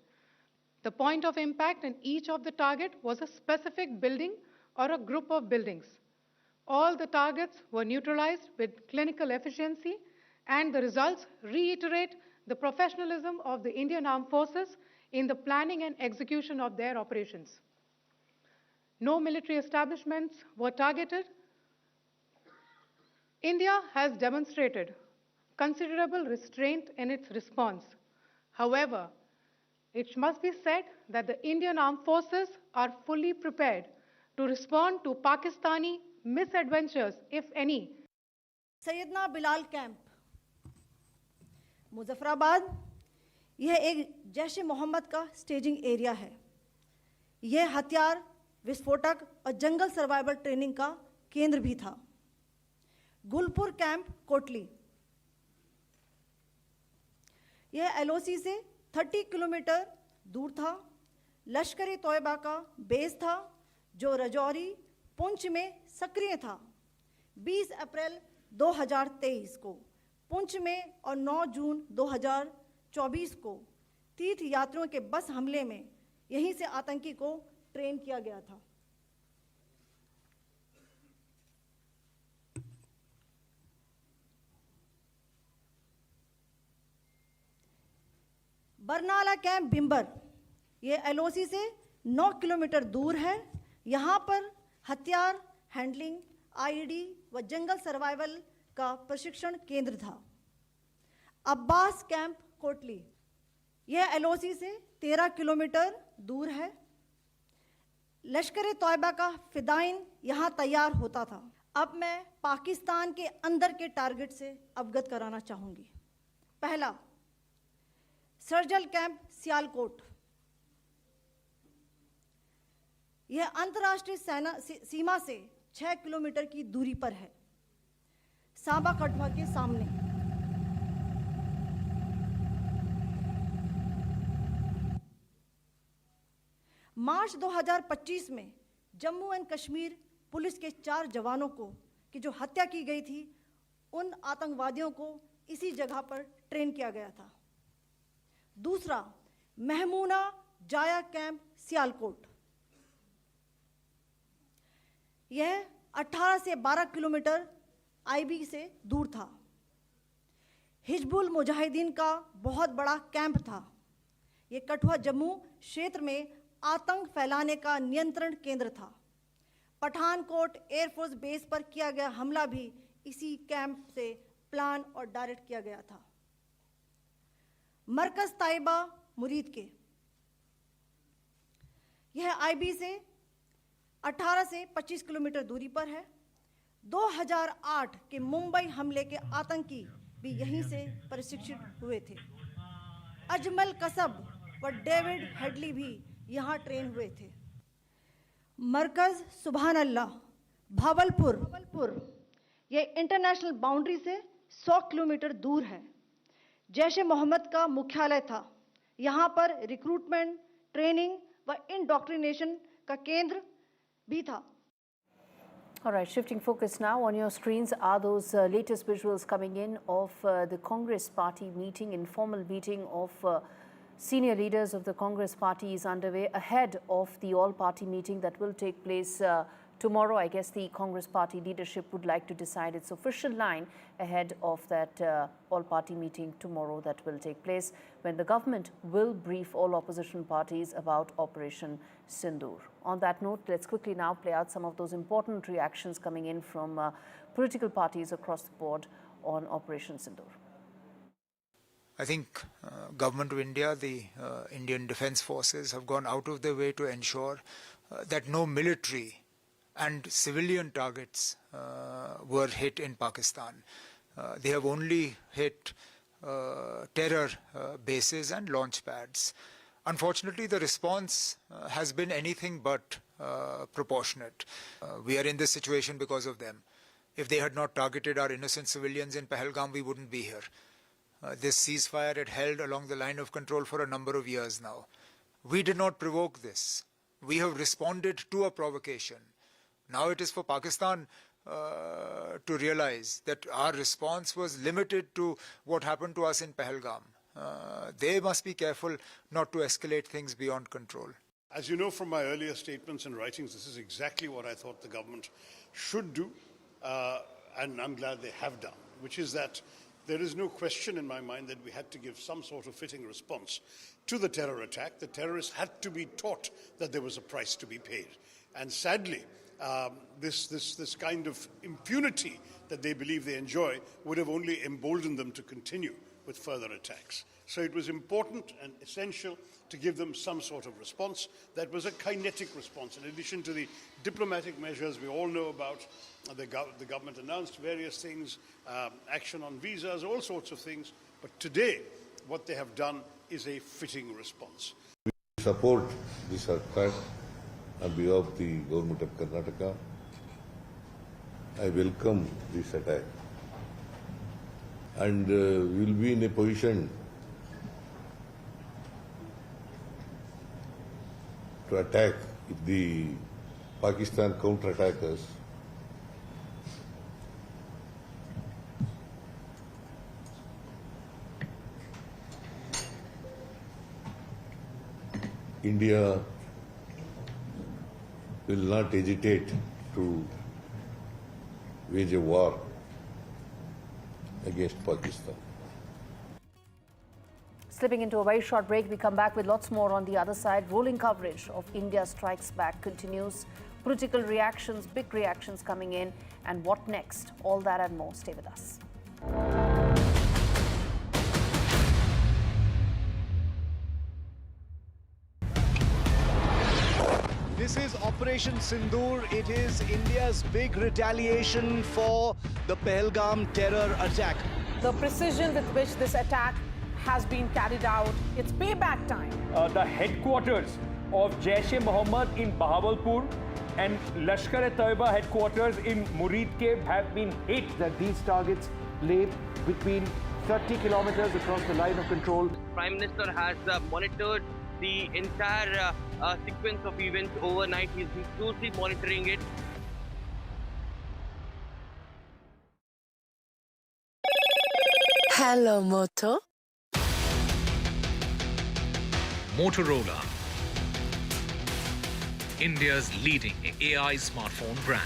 The point of impact in each of the target was a specific building or a group of buildings. All the targets were neutralized with clinical efficiency, and the results reiterate the professionalism of the Indian Armed Forces in the planning and execution of their operations. No military establishments were targeted. India has demonstrated considerable restraint in its response. However, it must be said that the Indian Armed Forces are fully prepared to respond to Pakistani misadventures, if any.
Syedna Bilal camp, Muzaffarabad, यह एक जैश मोहम्मद का staging area है। यह हथियार, विस्फोटक और जंगल survival training का केंद्र भी था। गुलपुर कैंप, कोटली, यह एलओसी से 30 किलोमीटर दूर था। लश्कर ए तोयबा का बेस था जो रजौरी, पुंछ में सक्रिय था। 20 अप्रैल 2023 को पुंछ में और 9 जून 2024 को तीर्थ यात्रियों के बस हमले में यहीं से आतंकी को ट्रेन किया गया था। बरनाला कैंप, बिंबर, ये एलओसी से 9 किलोमीटर दूर है। यहाँ पर हथियार हैंडलिंग, आईडी व जंगल सर्वाइवल का प्रशिक्षण केंद्र था। अब्बास कैंप, कोटली, यह एलओसी से 13 किलोमीटर दूर है। लश्कर ए तोयबा का फिदाइन यहाँ तैयार होता था। अब मैं पाकिस्तान के अंदर के टारगेट से अवगत कराना चाहूँगी। पहला, सर्जल कैंप, सियालकोट, यह अंतर्राष्ट्रीय सीमा से 6 किलोमीटर की दूरी पर है, सांबा कटवा के सामने। मार्च 2025 में जम्मू एंड कश्मीर पुलिस के 4 जवानों को की जो हत्या की गई थी, उन आतंकवादियों को इसी जगह पर ट्रेन किया गया था। दूसरा, महमूना जाया कैंप, सियालकोट, यह 18 से 12 किलोमीटर आईबी से दूर था। हिजबुल मुजाहिदीन का बहुत बड़ा कैंप था। यह कठुआ जम्मू क्षेत्र में आतंक फैलाने का नियंत्रण केंद्र था। पठानकोट एयरफोर्स बेस पर किया गया हमला भी इसी कैंप से प्लान और डायरेक्ट किया गया था। मरकज ताइबा, मुरीद के, यह आईबी से 18 से 25 किलोमीटर दूरी पर है। 2008 के मुंबई हमले के आतंकी भी यहीं से प्रशिक्षित हुए थे। अजमल कसब व डेविड हेडली भी यहाँ ट्रेन हुए थे। मरकज सुभान अल्लाह, भावलपुर, ये इंटरनेशनल बाउंड्री से 100 किलोमीटर दूर है। जैश ए मोहम्मद का मुख्यालय था। यहाँ पर रिक्रूटमेंट, ट्रेनिंग व इंडोक्ट्रिनेशन का केंद्र भी था।
All right, shifting focus now. On your screens are those latest visuals coming in of the Congress Party meeting. Informal meeting of senior leaders of the Congress Party is underway ahead of the all-party meeting that will take place tomorrow. I guess the Congress Party leadership would like to decide its official line ahead of that all-party meeting tomorrow that will take place, when the government will brief all opposition parties about Operation Sindoor. On that note, let's quickly now play out some of those important reactions coming in from political parties across the board on Operation Sindoor.
I think Government of India, the Indian Defence Forces have gone out of their way to ensure that no military and civilian targets were hit in Pakistan. They have only hit terror bases and launch pads. Unfortunately, the response has been anything but proportionate. We are in this situation because of them. If they had not targeted our innocent civilians in Pahalgam, we wouldn't be here. This ceasefire had held along the line of control for a number of years now. We did not provoke this. We have responded to a provocation. Now it is for Pakistan to realize that our response was limited to what happened to us in Pahalgam. They must be careful not to escalate things beyond control.
As you know from my earlier statements and writings, this is exactly what I thought the government should do, and I'm glad they have done, which is that there is no question in my mind that we had to give some sort of fitting response to the terror attack. The terrorists had to be taught that there was a price to be paid. And sadly, this kind of impunity that they believe they enjoy would have only emboldened them to continue with further attacks. So it was important and essential to give them some sort of response that was a kinetic response. In addition to the diplomatic measures we all know about, the government announced various things, action on visas, all sorts of things. But today, what they have done is a fitting response.
We support this attack on behalf of the government of Karnataka. I welcome this attack. And we will be in a position to attack if the Pakistan counter-attack us. India will not hesitate to wage a war against Pakistan.
Slipping into a very short break, we come back with lots more on the other side. Rolling coverage of India Strikes Back continues. Political reactions, big reactions coming in. And what next? All that and more. Stay with us.
This is Operation Sindoor. It is India's big retaliation for the Pahalgam terror attack.
The precision with which this attack has been carried out, it's payback time.
The headquarters of Jaish e Mohammed in Bahawalpur and Lashkar-e-Taiba headquarters in Murid have been hit.
That these targets lay between 30 kilometers across the line of control.
Prime Minister has monitored the entire sequence of events overnight. He's been closely monitoring it.
Hello, Moto.
Motorola, India's leading AI smartphone brand.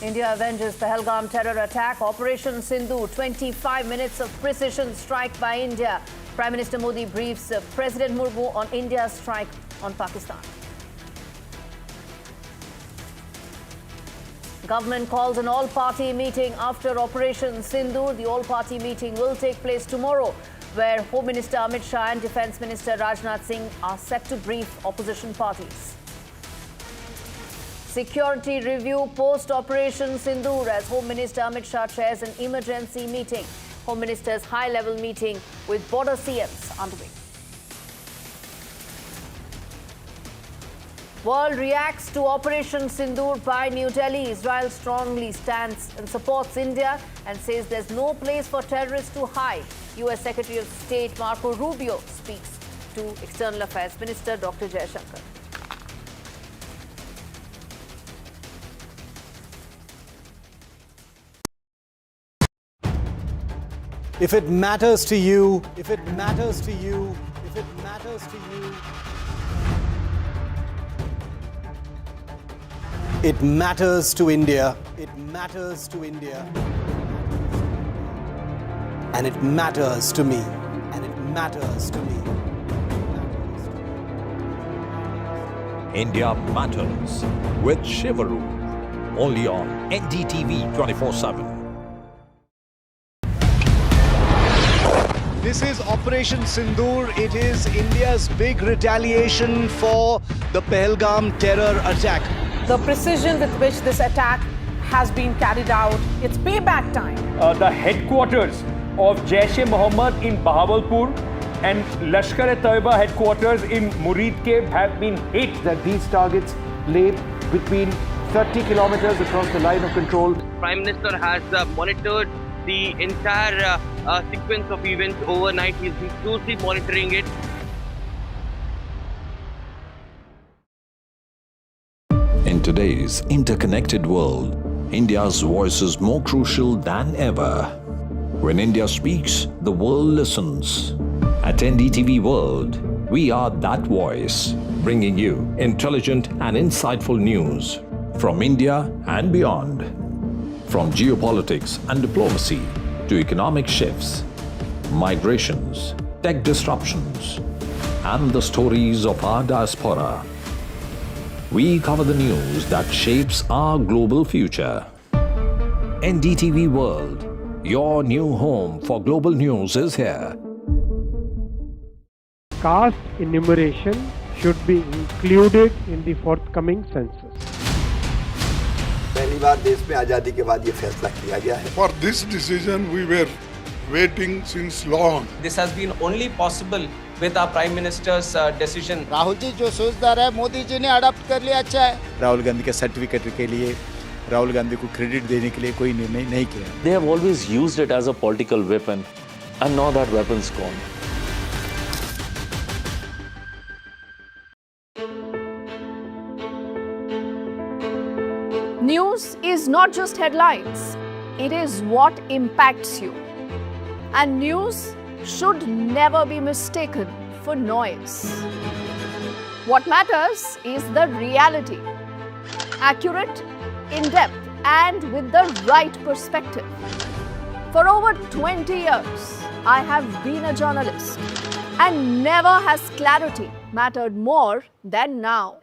India avenges Pahalgam terror attack. Operation Sindoor, 25 minutes of precision strike by India. Prime Minister Modi briefs President Murmu on India's strike on Pakistan. Government calls an all-party meeting after Operation Sindoor. The all-party meeting will take place tomorrow, where Home Minister Amit Shah and Defence Minister Rajnath Singh are set to brief opposition parties. Security review post-Operation Sindoor as Home Minister Amit Shah chairs an emergency meeting. Home Minister's high-level meeting with border CMs underway.
World reacts to Operation Sindoor by New Delhi. Israel strongly stands and supports India and says there's no place for terrorists to hide. US Secretary of State Marco Rubio speaks to External Affairs Minister Dr. Jaishankar.
If it matters to you, if it matters to you, if it matters to you, it matters to India. It matters to India. And it matters to me. And it matters to me.
India Matters with Shivaru. Only on NDTV 24/7.
This is Operation Sindoor. It is India's big retaliation for the Pahalgam terror attack.
The precision with which this attack has been carried out, it's payback time.
The headquarters of Jaish-e-Mohammed in Bahawalpur and Lashkar-e-Taiba headquarters in Murid have been hit.
That these targets lay between 30 kilometers across the line of control.
Prime Minister has monitored the entire sequence of events overnight. He's been closely monitoring it.
In today's interconnected world, India's voice is more crucial than ever. When India speaks, the world listens. At NDTV World, we are that voice, bringing you intelligent and insightful news from India and beyond. From geopolitics and diplomacy to economic shifts, migrations, tech disruptions, and the stories of our diaspora, we cover the news that shapes our global future. NDTV World, your new home for global news, is here.
Caste enumeration should be included in the forthcoming census.
पहली बार देश में आजादी के बाद ये फैसला किया गया है.
For this decision, we were waiting since long.
This has been only possible with our Prime Minister's decision.
Rahul ji जो सोचदार है, मोदी जी ने अडॉप्ट कर लिया, अच्छा है.
राहुल गांधी के सर्टिफिकेट के लिए राहुल गांधी को क्रेडिट देने के लिए कोई निर्णय नहीं किया.
They have always used it as a political weapon, and now that weapon's gone.
News is not just headlines, it is what impacts you. And news should never be mistaken for noise. What matters is the reality. Accurate, in-depth, and with the right perspective. For over 20 years, I have been a journalist, and never has clarity mattered more than now.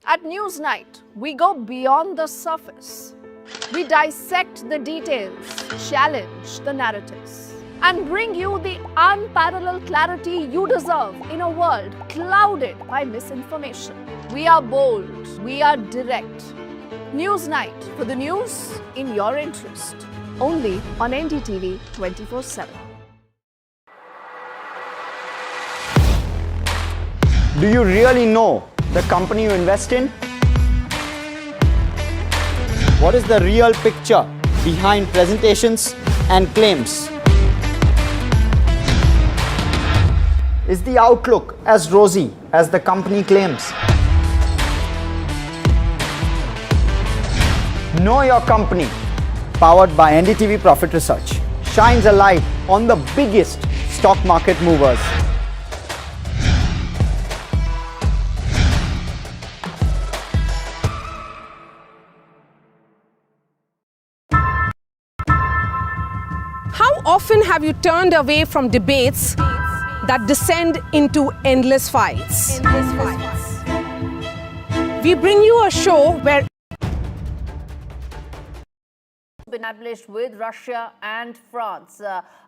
At Newsnight, we go beyond the surface. We dissect the details, challenge the narratives, and bring you the unparalleled clarity you deserve in a world clouded by misinformation. We are bold, we are direct. Newsnight, for the news in your interest. Only on NDTV 24/7.
Do you really know the company you invest in? What is the real picture behind presentations and claims? Is the outlook as rosy as the company claims? Know Your Company, powered by NDTV Profit Research, shines a light on the biggest stock market movers.
How often have you turned away from debates that descend into endless fights? We bring you a show where
been established with Russia and France.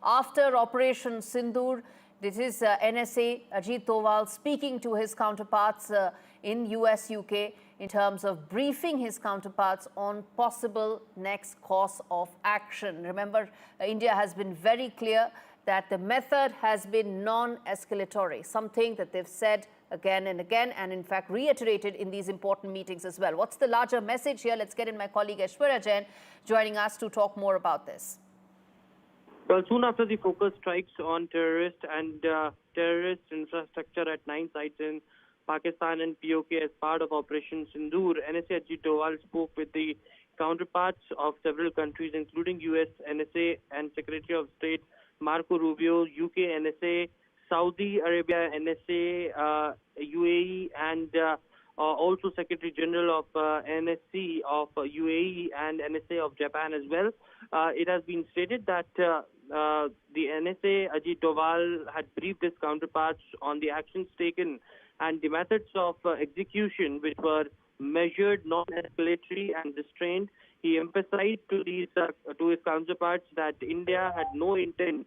After Operation Sindoor, this is NSA Ajit Doval speaking to his counterparts in US, UK in terms of briefing his counterparts on possible next course of action. Remember, India has been very clear that the method has been non-escalatory, something that they've said again and again, and in fact reiterated in these important meetings as well. What's the larger message here? Let's get in my colleague Aishwarya Jain joining us to talk more about this.
Well, soon after the focus strikes on terrorist infrastructure at 9 sites in Pakistan and POK as part of Operation Sindoor, NSA Ajit Doval spoke with the counterparts of several countries, including US NSA and Secretary of State Marco Rubio, UK NSA, Saudi Arabia NSA, UAE, and also Secretary General of NSC of UAE and NSA of Japan as well. It has been stated that the NSA Ajit Doval had briefed his counterparts on the actions taken and the methods of execution, which were measured, non-escalatory and restrained. He emphasized to his counterparts that India had no intent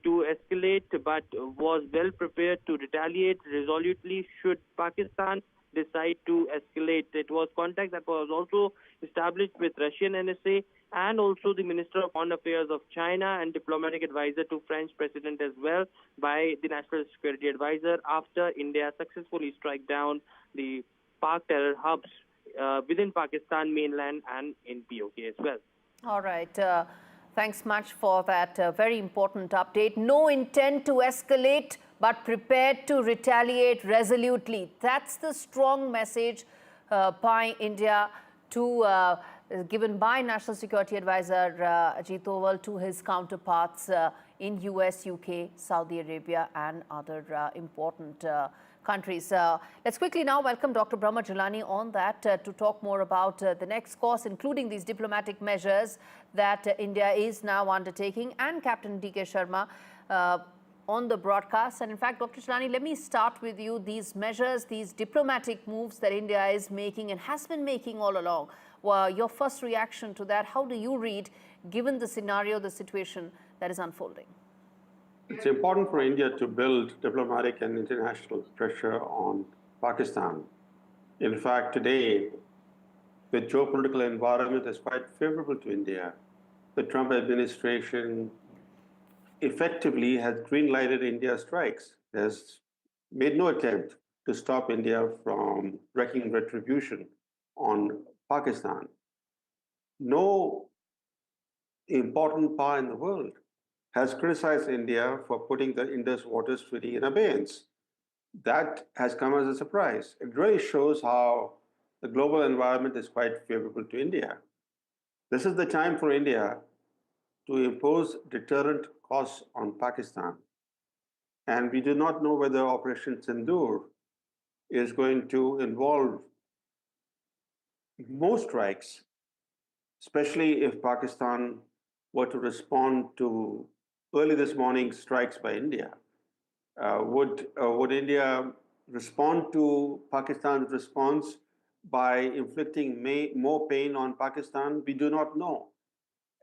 to escalate, but was well prepared to retaliate resolutely should Pakistan decide to escalate. It was contact that was also established with Russian NSA and also the Minister of Foreign Affairs of China and diplomatic advisor to French President as well by the National Security Advisor after India successfully struck down the Pak terror hubs within Pakistan mainland and in POK as well.
All right. Thanks much for that very important update. No intent to escalate, but prepared to retaliate resolutely. That's the strong message by India to given by National Security Advisor Ajit Doval to his counterparts in US, UK, Saudi Arabia and other important countries. Let's quickly now welcome Dr. Brahma Julani on that to talk more about the next course, including these diplomatic measures that India is now undertaking, and Captain D.K. Sharma on the broadcast. And in fact, Dr. Julani, let me start with you. These measures, these diplomatic moves that India is making and has been making all along, your first reaction to that, how do you read, given the scenario, the situation that is unfolding?
It's important for India to build diplomatic and international pressure on Pakistan. In fact, today, the geopolitical environment is quite favorable to India. The Trump administration effectively has green-lighted India's strikes. It has made no attempt to stop India from wreaking retribution on Pakistan. No important power in the world has criticized India for putting the Indus Waters Treaty in abeyance. That has come as a surprise. It really shows how the global environment is quite favorable to India. This is the time for India to impose deterrent costs on Pakistan. And we do not know whether Operation Sindoor is going to involve more strikes, especially if Pakistan were to respond to early this morning strikes by India. Would India respond to Pakistan's response by inflicting more pain on Pakistan? We do not know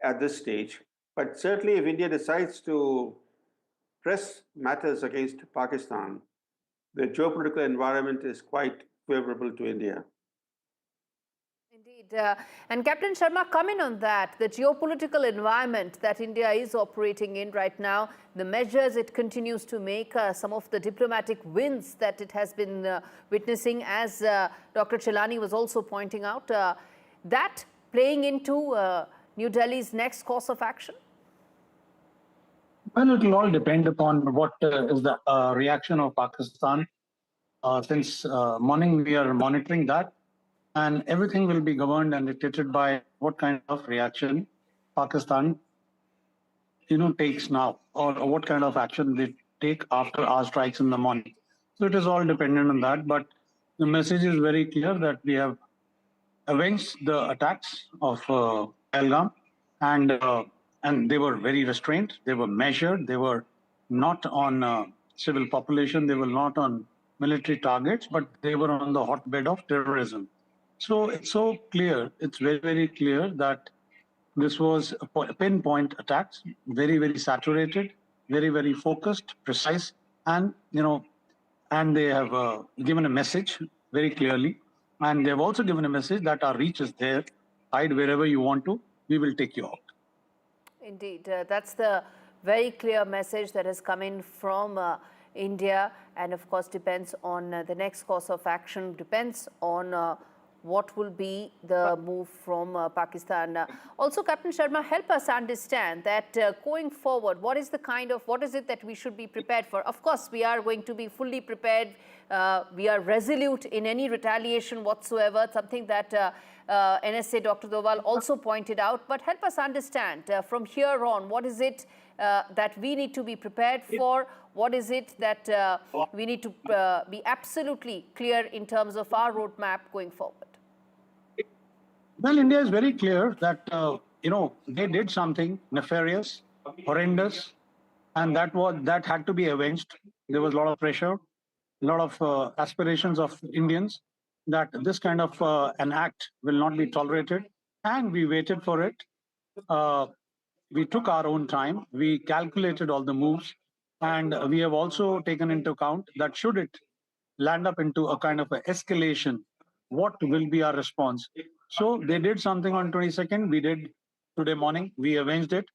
at this stage. But certainly if India decides to press matters against Pakistan, the geopolitical environment is quite favorable to India.
Indeed. And Captain Sharma, comment on that, the geopolitical environment that India is operating in right now, the measures it continues to make, some of the diplomatic wins that it has been witnessing, as Dr. Chilani was also pointing out, that playing into New Delhi's next course of action?
Well, it will all depend upon what is the reaction of Pakistan. Since morning, we are monitoring that. And everything will be governed and dictated by what kind of reaction Pakistan, takes now, or what kind of action they take after our strikes in the morning. So it is all dependent on that. But the message is very clear that we have avenged the attacks of Pahalgam, and they were very restrained. They were measured. They were not on civil population. They were not on military targets, but they were on the hotbed of terrorism. So it's so clear, it's very, very clear that this was a pinpoint attacks, very, very saturated, very, very focused, precise, and, and they have given a message very clearly. And they've also given a message that our reach is there. Hide wherever you want to, we will take you out.
Indeed, that's the very clear message that has come in from India, and of course depends on the next course of action, depends on what will be the move from Pakistan. Also, Captain Sharma, help us understand that going forward, what is it that we should be prepared for? Of course, we are going to be fully prepared. We are resolute in any retaliation whatsoever, something that NSA Dr. Doval also pointed out. But help us understand from here on, what is it that we need to be prepared for? What is it that we need to be absolutely clear in terms of our roadmap going forward?
Well, India is very clear that, they did something nefarious, horrendous, and that had to be avenged. There was a lot of pressure, a lot of aspirations of Indians that this kind of an act will not be tolerated, and we waited for it. We took our own time. We calculated all the moves, and we have also taken into account that should it land up into a kind of an escalation, what will be our response? So they did something on 22nd. We did today morning. We avenged it.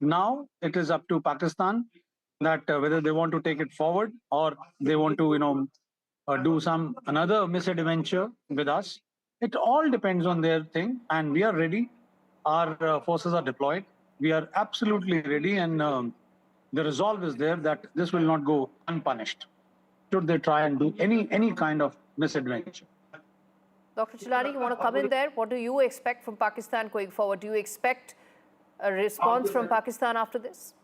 Now it is up to Pakistan that whether they want to take it forward or they want to, do another misadventure with us. It all depends on their thing, and we are ready. Our forces are deployed. We are absolutely ready, and the resolve is there that this will not go unpunished should they try and do any kind of misadventure.
Dr. Chilani, you want to come in there? What do you expect from Pakistan going forward? Do you expect a response from Pakistan after this?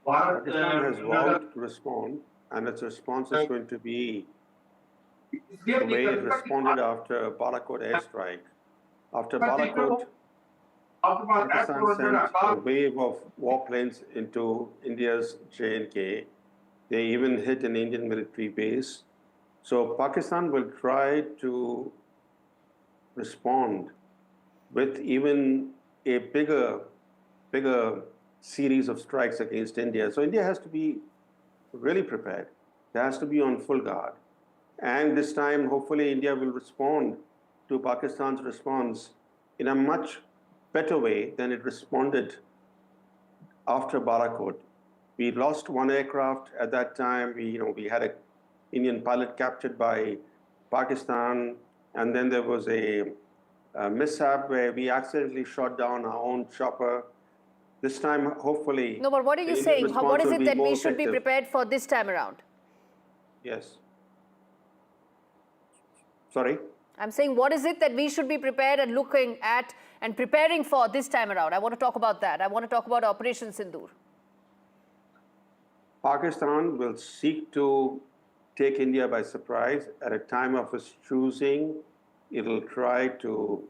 Pakistan has vowed to respond, and its response is going to be the way it responded after Balakot airstrike. After Balakot, Pakistan sent a wave of warplanes into India's J&K. They even hit an Indian military base. So Pakistan will try to respond with even a bigger series of strikes against India. So India has to be really prepared. It has to be on full guard. And this time, hopefully, India will respond to Pakistan's response in a much better way than it responded after Balakot. We lost one aircraft at that time. We had an Indian pilot captured by Pakistan, and then there was a mishap where we accidentally shot down our own chopper. This time, hopefully...
No, but what are you saying? What is it that we should be prepared for this time around?
Yes. Sorry?
I'm saying, what is it that we should be prepared and looking at and preparing for this time around? I want to talk about that. I want to talk about Operation Sindoor.
Pakistan will seek to take India by surprise at a time of its choosing. It will try to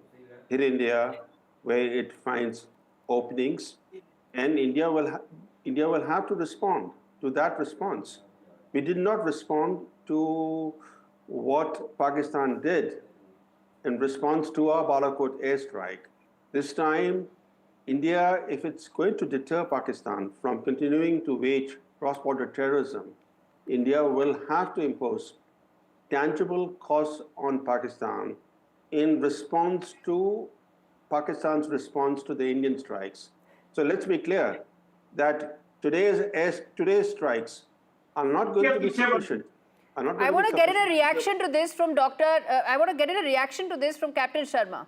hit India where it finds openings, and India will have to respond to that response. We did not respond to what Pakistan did in response to our Balakot airstrike. This time, India, if it's going to deter Pakistan from continuing to wage cross-border terrorism, India will have to impose tangible costs on Pakistan in response to Pakistan's response to the Indian strikes. So let's be clear that today's strikes are not going to be sufficient.
I want to get in a reaction to this from from Captain Sharma.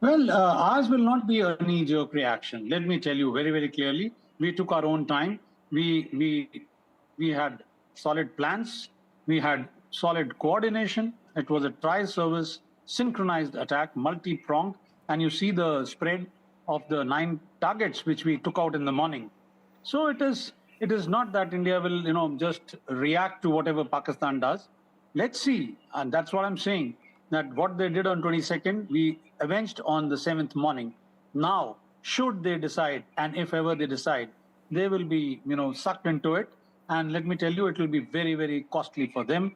Well, ours will not be a knee-jerk reaction. Let me tell you very, very clearly. We took our own time. We had solid plans. We had solid coordination. It was a tri-service, synchronized attack, multi-pronged. And you see the spread of the 9 targets which we took out in the morning. So it is not that India will, just react to whatever Pakistan does. Let's see, and that's what I'm saying, that what they did on 22nd, we avenged on the 7th morning. Now, should they decide, and if ever they decide, they will be, sucked into it. And let me tell you, it will be very, very costly for them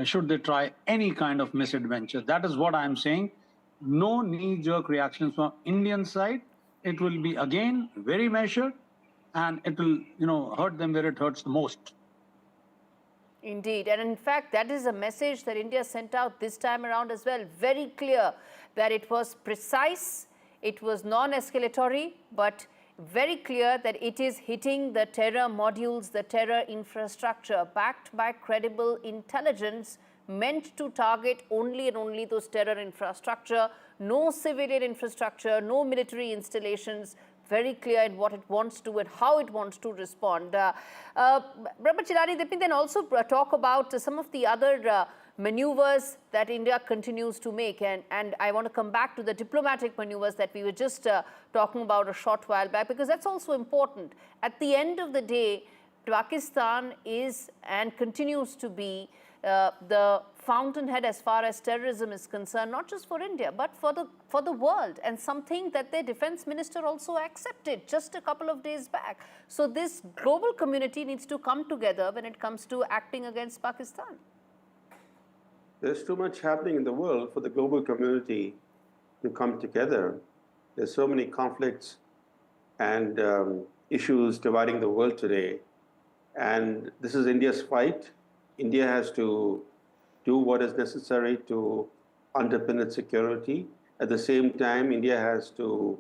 should they try any kind of misadventure. That is what I'm saying. No knee-jerk reactions from Indian side. It will be, again, very measured, and it will, hurt them where it hurts the most.
Indeed. And in fact, that is a message that India sent out this time around as well. Very clear that it was precise, it was non-escalatory, but very clear that it is hitting the terror modules, the terror infrastructure, backed by credible intelligence, meant to target only and only those terror infrastructure, no civilian infrastructure, no military installations, very clear in what it wants to and how it wants to respond. Chilani, let me then also talk about some of the other maneuvers that India continues to make, and I want to come back to the diplomatic maneuvers that we were just talking about a short while back, because that's also important. At the end of the day, Pakistan is and continues to be the fountainhead as far as terrorism is concerned, not just for India, but for the world, and something that their defense minister also accepted just a couple of days back. So this global community needs to come together when it comes to acting against Pakistan.
There's too much happening in the world for the global community to come together. There's so many conflicts and issues dividing the world today. And this is India's fight. India has to do what is necessary to underpin its security. At the same time, India has to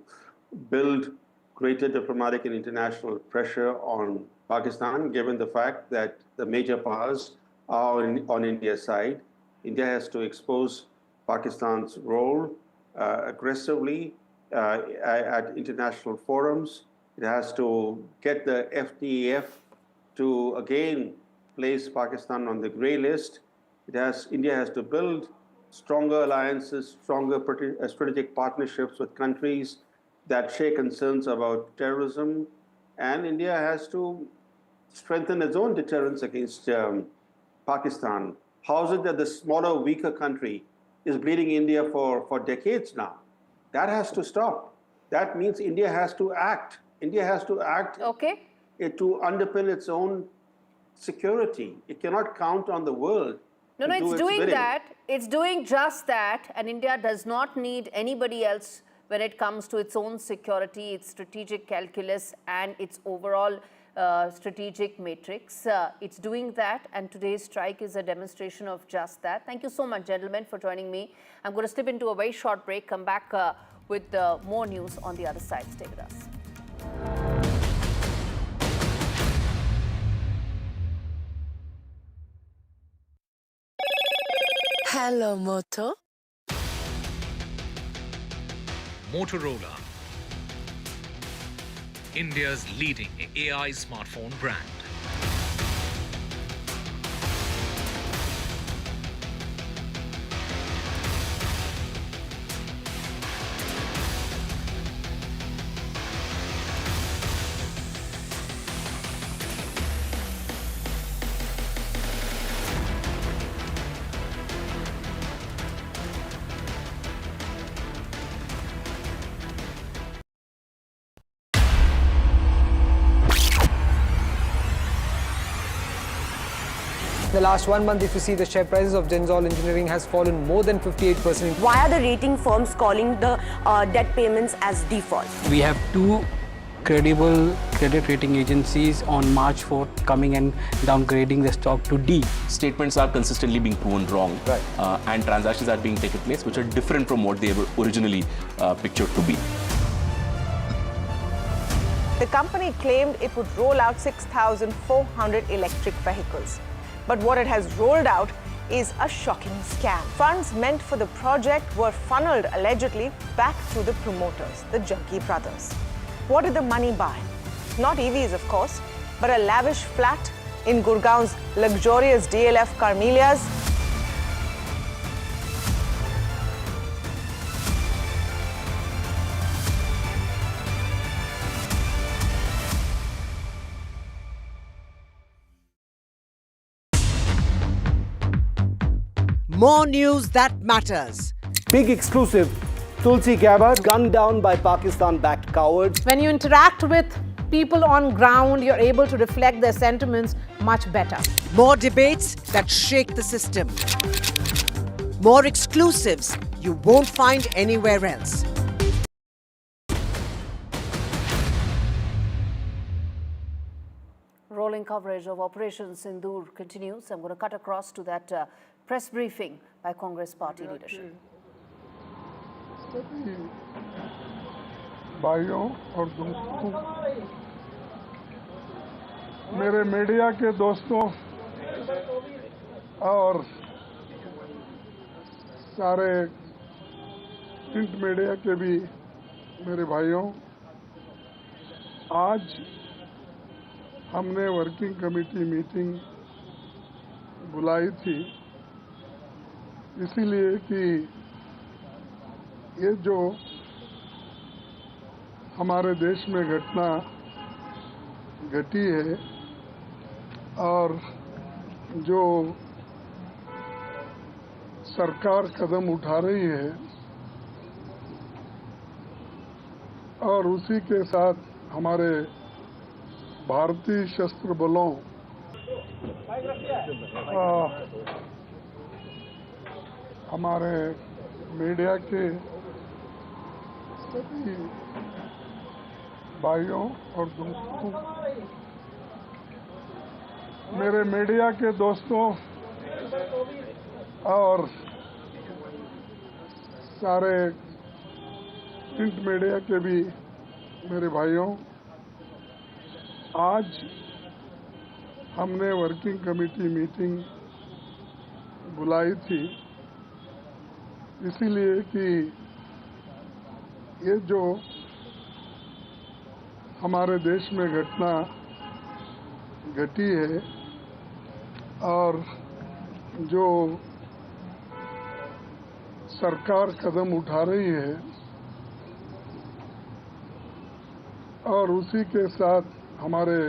build greater diplomatic and international pressure on Pakistan, given the fact that the major powers are on India's side. India has to expose Pakistan's role aggressively at international forums. It has to get the FTF to again place Pakistan on the grey list. India has to build stronger alliances, stronger strategic partnerships with countries that share concerns about terrorism. And India has to strengthen its own deterrence against Pakistan. How is it that the smaller, weaker country is bleeding India for decades now? That has to stop. That means India has to act. India has to act to underpin its own security. It cannot count on the world.
No, it's doing that. It's doing just that. And India does not need anybody else when it comes to its own security, its strategic calculus, and its overall strategic matrix. It's doing that, and today's strike is a demonstration of just that. Thank you so much, gentlemen, for joining me. I'm going to slip into a very short break, come back with more news on the other side. Stay with us.
Hello, Moto.
Motorola, India's leading AI smartphone brand.
The last 1 month, if you see, the share prices of Genzol Engineering has fallen more than 58%.
Why are the rating firms calling the debt payments as default?
We have two credible credit rating agencies on March 4th coming and downgrading the stock to D.
Statements are consistently being proven wrong, and transactions are being taken place which are different from what they were originally pictured to be.
The company claimed it would roll out 6,400 electric vehicles. But what it has rolled out is a shocking scam. Funds meant for the project were funneled allegedly back to the promoters, the Jaggi brothers. What did the money buy? Not EVs, of course, but a lavish flat in Gurgaon's luxurious DLF Carmelias.
More news that matters.
Big exclusive. Tulsi Gabbard gunned down by Pakistan-backed cowards.
When you interact with people on ground, you're able to reflect their sentiments much better.
More debates that shake the system. More exclusives you won't find anywhere else.
Rolling coverage of Operation Sindoor continues. I'm going to cut across to that press briefing by Congress party leadership.
भाइयों और दोस्तों, मेरे media के दोस्तों और सारे print media के भी मेरे भाइयों, आज हमने वर्किंग कमेटी मीटिंग बुलाई थी इसीलिए कि ये जो हमारे देश में घटना घटी है और जो सरकार कदम उठा रही है और उसी के साथ हमारे भारतीय सशस्त्र बलों हमारे मीडिया के सभी भाइयों और दोस्तों, मेरे मीडिया के दोस्तों और सारे प्रिंट मीडिया के भी मेरे भाइयों, आज हमने वर्किंग कमेटी मीटिंग बुलाई थी इसीलिए कि ये जो हमारे देश में घटना घटी है और जो सरकार कदम उठा रही है और उसी के साथ हमारे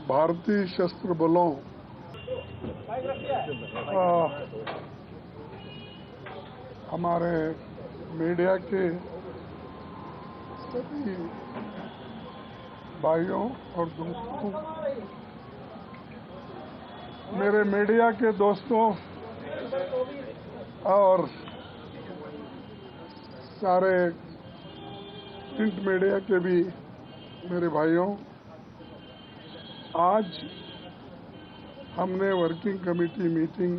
भारतीय सशस्त्र बलों हमारे मीडिया के सभी भाइयों और दोस्तों, मेरे मीडिया के दोस्तों और सारे प्रिंट मीडिया के भी मेरे भाइयों, आज हमने वर्किंग कमेटी मीटिंग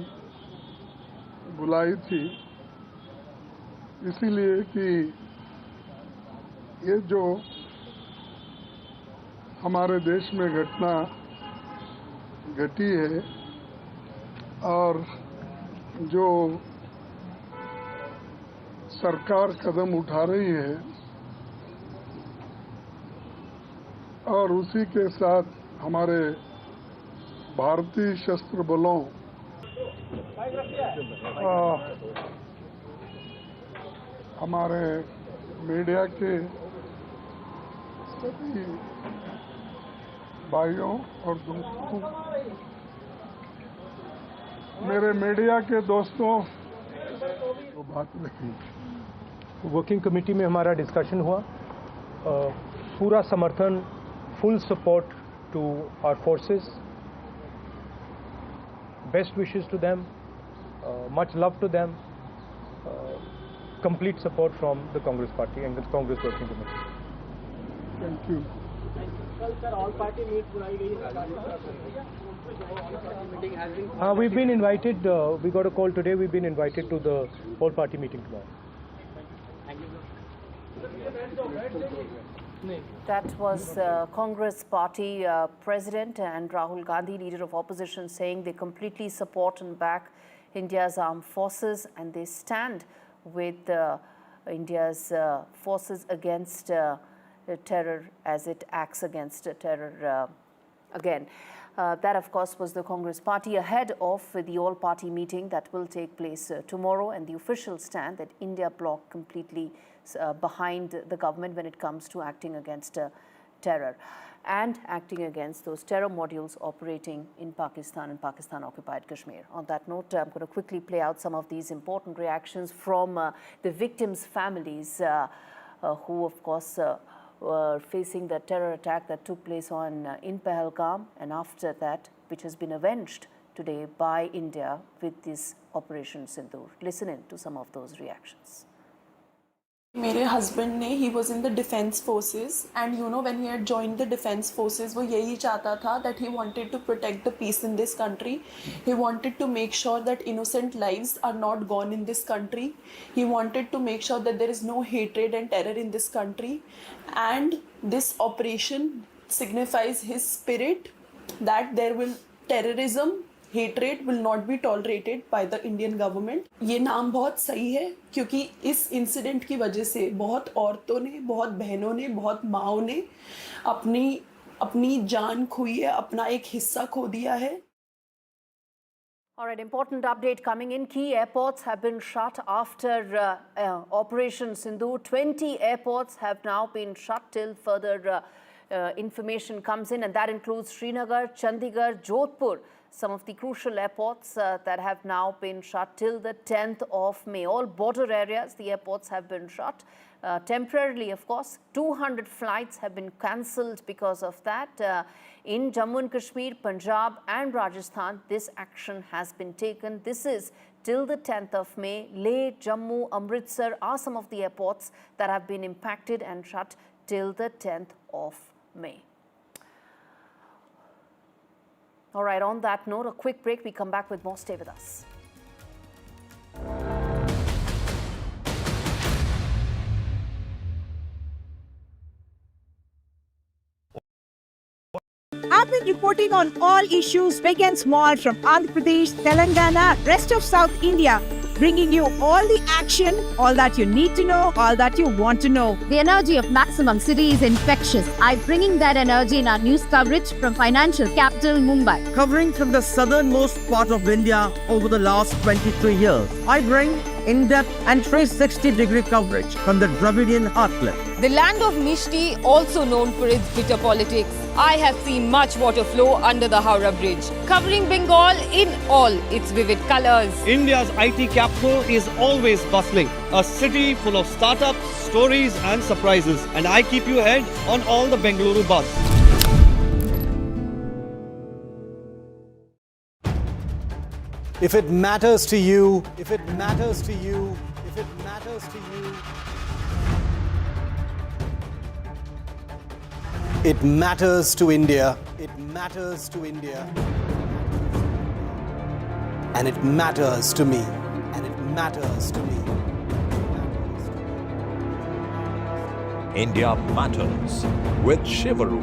बुलाई थी इसीलिए कि ये जो हमारे देश में घटना घटी है और जो सरकार कदम उठा रही है और उसी के साथ हमारे भारतीय सशस्त्र बलों हमारे मीडिया के सभी भाइयों और दोस्तों, मेरे मीडिया के दोस्तों, वो बात रही
वर्किंग कमेटी में हमारा डिस्कशन हुआ, पूरा समर्थन, full support to our forces, best wishes to them, much love to them, complete support from the Congress party and the Congress working committee.
Thank you.
Sir, all party meet we've been invited, we got a call today, we've been invited to the all party meeting tomorrow.
That was Congress party president and Rahul Gandhi, leader of opposition, saying they completely support and back India's armed forces and they stand with India's forces against terror as it acts against terror again. That, of course, was the Congress party ahead of the all-party meeting that will take place tomorrow, and the official stand that India bloc completely behind the government when it comes to acting against terror and acting against those terror modules operating in Pakistan and Pakistan-occupied Kashmir. On that note, I'm going to quickly play out some of these important reactions from the victims' families who, of course, were facing the terror attack that took place in Pahalgam, and after that, which has been avenged today by India with this Operation Sindoor. Listen in to some of those reactions.
मेरे husband ने he was in the defence forces and you know when he had joined the defence forces वो यही चाहता था that he wanted to protect the peace in this country. He wanted to make sure that innocent lives are not gone in this country. He wanted to make sure that there is no hatred and terror in this country and this operation signifies his spirit that there will terrorism, hatred will not be tolerated by the Indian government. ये नाम बहुत सही है क्योंकि इस incident की वजह से बहुत औरतों ने, बहुत बहनों ने, बहुत माँओं ने अपनी जान खोई है, अपना एक हिस्सा खो दिया है.
All right, important update coming in. Key airports have been shut after Operation Sindoor. 20 airports have now been shut till further information comes in, and that includes Srinagar, Chandigarh, Jodhpur, some of the crucial airports that have now been shut till the 10th of May. All border areas, the airports have been shut temporarily, of course. 200 flights have been cancelled because of that. In Jammu and Kashmir, Punjab and Rajasthan, this action has been taken. This is till the 10th of May. Leh, Jammu, Amritsar are some of the airports that have been impacted and shut till the 10th of May. All right, on that note, a quick break. We come back with more. Stay with us.
I've been reporting on all issues big and small from Andhra Pradesh, Telangana, rest of South India, bringing you all the action, all that you need to know, all that you want to know.
The energy of Maximum City is infectious. I'm bringing that energy in our news coverage from financial capital Mumbai.
Covering from the southernmost part of India over the last 23 years, I bring in-depth and 360-degree coverage from the Dravidian heartland.
The land of Mishti, also known for its bitter politics. I have seen much water flow under the Howrah Bridge, covering Bengal in all its vivid colors.
India's IT capital is always bustling, a city full of startups, stories and surprises. And I keep you ahead on all the Bengaluru buzz.
If it matters to you, if it matters to you, if it matters to you, it matters to India. It matters to India. And it matters to me. And it matters to me.
India Matters with Shivaru.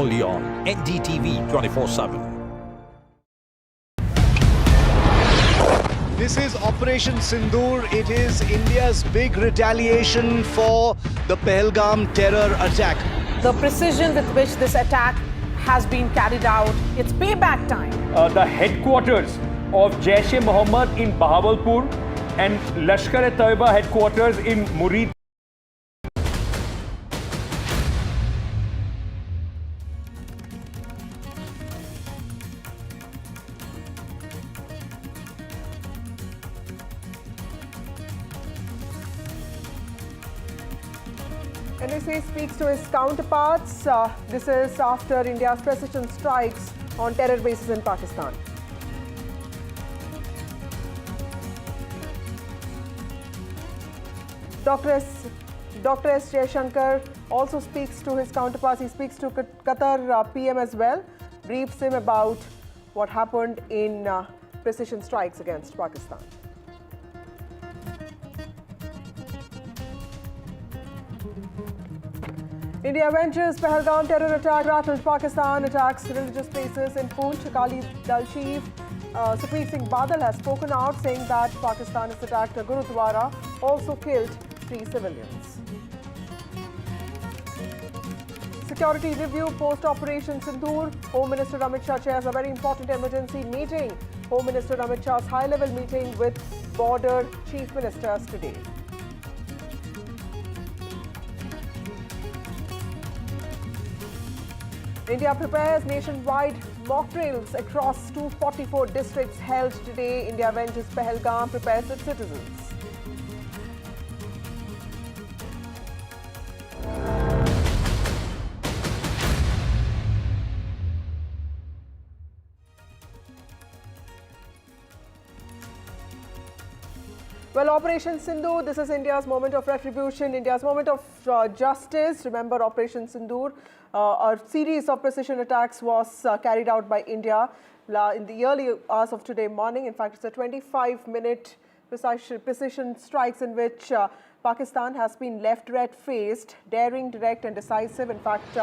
Only on NDTV 24/7.
This is Operation Sindoor. It is India's big retaliation for the Pahalgam terror attack.
The precision with which this attack has been carried out, it's payback time.
The headquarters of Jaish-e-Mohammed in Bahawalpur and Lashkar-e-Taiba headquarters in Murid.
NSA speaks to his counterparts. This is after India's precision strikes on terror bases in Pakistan. Dr. S. Jaishankar also speaks to his counterparts. He speaks to Qatar PM as well, briefs him about what happened in precision strikes against Pakistan. India avenges Pahalgam terror attack rattled Pakistan, attacks religious places in Poonch. Akali Dal chief Sukhpreet Singh Badal has spoken out, saying that Pakistan has attacked a Gurudwara, also killed 3 civilians. Security review post-Operation Sindoor. Home Minister Amit Shah chairs a very important emergency meeting. Home Minister Amit Shah's high-level meeting with border chief ministers today. India prepares nationwide mock drills across 244 districts held today. India avenges Pahalgam, prepares its citizens.
Well, Operation Sindoor, this is India's moment of retribution, India's moment of justice. Remember Operation Sindoor, a series of precision attacks was carried out by India in the early hours of today morning. In fact, it's a 25-minute precision strikes in which Pakistan has been left red-faced, daring, direct and decisive. In fact,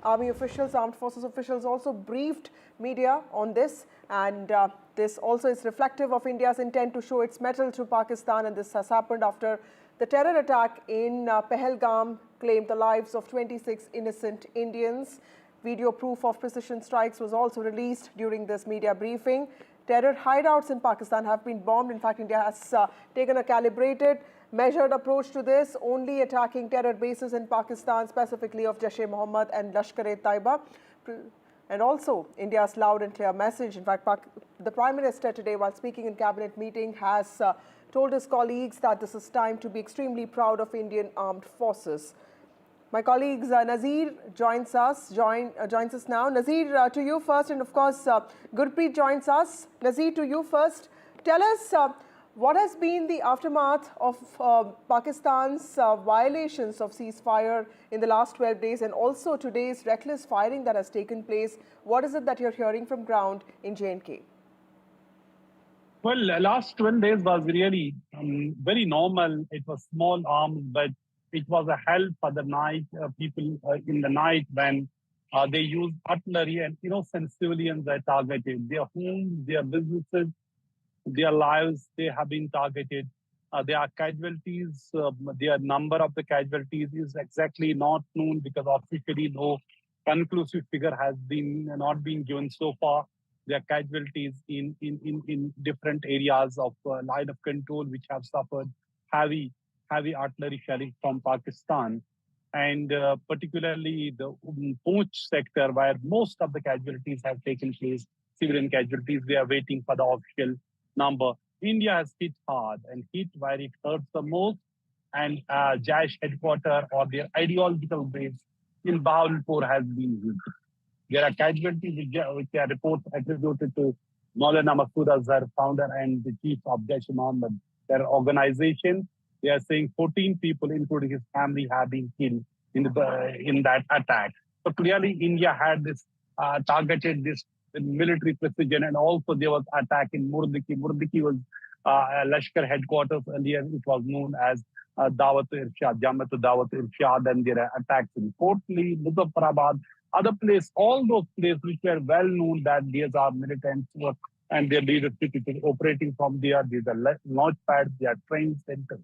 army officials, armed forces officials also briefed media on this, and this also is reflective of India's intent to show its mettle to Pakistan, and this has happened after the terror attack in Pahalgam claimed the lives of 26 innocent Indians. Video proof of precision strikes was also released during this media briefing. Terror hideouts in Pakistan have been bombed. In fact, India has taken a calibrated, measured approach to this, only attacking terror bases in Pakistan, specifically of Jaish-e-Mohammed and Lashkar-e-Taiba. And also, India's loud and clear message. In fact, the Prime Minister today, while speaking in cabinet meeting, has told his colleagues that this is time to be extremely proud of Indian armed forces. My colleagues Nazir joins us now. Nazir, to you first, and of course, Gurpreet joins us. Nazir, to you first. Tell us what has been the aftermath of Pakistan's violations of ceasefire in the last 12 days, and also today's reckless firing that has taken place. What is it that you're hearing from ground in J&K?
Well, last 12 days was really very normal. It was small arms, but it was a hell for the night. People in the night when they used artillery, and innocent civilians are targeted. Their homes, their businesses, their lives, they have been targeted. There are casualties. Their number of the casualties is exactly not known because officially no conclusive figure has not been given so far. There are casualties in different areas of line of control which have suffered heavy artillery shelling from Pakistan, and particularly the Poonch sector where most of the casualties have taken place, civilian casualties. We are waiting for the official number. India has hit hard and hit where it hurts the most, and Jaish headquarters or their ideological base in Bahawalpur has been hit. There are casualties which are reports attributed to Maulana Masood Azhar, founder and the chief of Jaish-e-Mohammed. Their organization, they are saying 14 people, including his family, have been killed in that attack. So clearly, India had this targeted this military precision, and also there was attack in Murdiki. Murdiki was Lashkar headquarters. Earlier, it was known as Dawat-e-Irshad, Jamaat-e-Dawat-e-Irshad, and there are attacks in Kotli, Muzaffarabad, other places. All those places which were well known that these are militants and their leadership is operating from there. These are launch pads, they are training centers,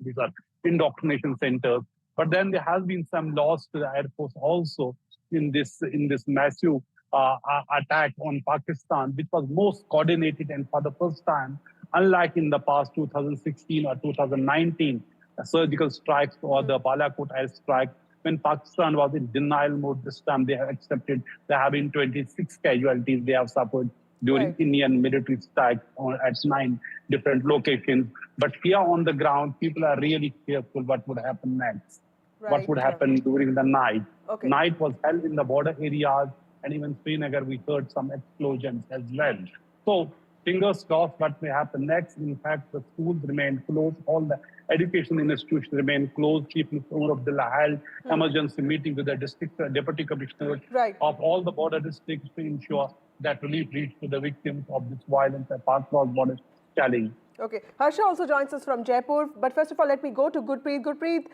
these are indoctrination centers. But then there has been some loss to the Air Force also in this massive attack on Pakistan, which was most coordinated, and for the first time, unlike in the past 2016 or 2019, surgical strikes or the Balakot airstrike, when Pakistan was in denial mode. This time they have accepted there have been 26 casualties they have suffered during Indian military strikes at 9 different locations. But here on the ground, people are really careful what would happen next, what would happen during the night. Night was held in the border areas, and even Srinagar, we heard some explosions as well. So fingers crossed what may happen next. In fact, the schools remain closed. All the education institutions remain closed. Chief Minister Umar Abdullah held emergency meeting with the district deputy commissioners of all the border districts to ensure that relief reached to the victims of this violence across border challenge.
Okay. Harsha also joins us from Jaipur. But first of all, let me go to Gurpreet. Gurpreet,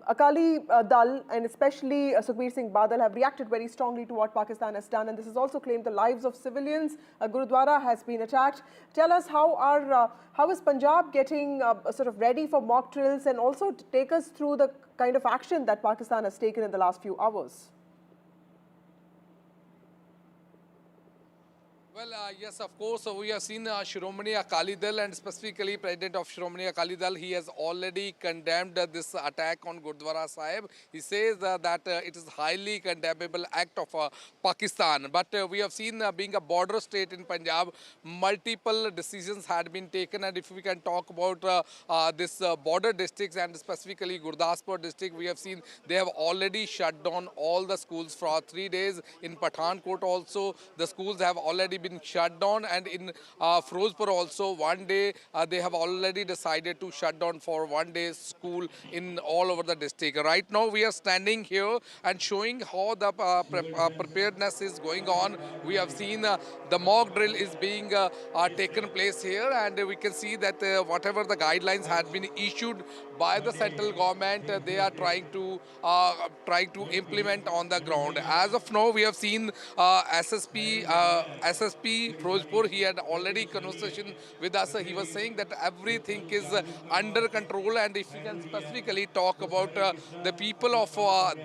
Akali Dal and especially Sukhbir Singh Badal have reacted very strongly to what Pakistan has done, and this has also claimed the lives of civilians. A Gurudwara has been attacked. Tell us how is Punjab getting sort of ready for mock drills, and also take us through the kind of action that Pakistan has taken in the last few hours.
Well, yes, of course. We have seen Shiromani Akali Dal, and specifically President of Shiromani Akali Dal, he has already condemned this attack on Gurdwara Sahib. He says that it is highly condemnable act of Pakistan. But we have seen being a border state in Punjab, multiple decisions had been taken. And if we can talk about this border districts and specifically Gurdaspur district, we have seen they have already shut down all the schools for 3 days. In Pathankot also, the schools have already been been shut down, and in Firozpur also one day they have already decided to shut down for one day school in all over the district. Right now we are standing here and showing how the preparedness is going on. We have seen the mock drill is being taken place here, and we can see that whatever the guidelines had been issued by the central government, they are trying to implement on the ground. As of now, we have seen SSP Firozpur. He had already conversation with us. He was saying that everything is under control, and if we can specifically talk about the people of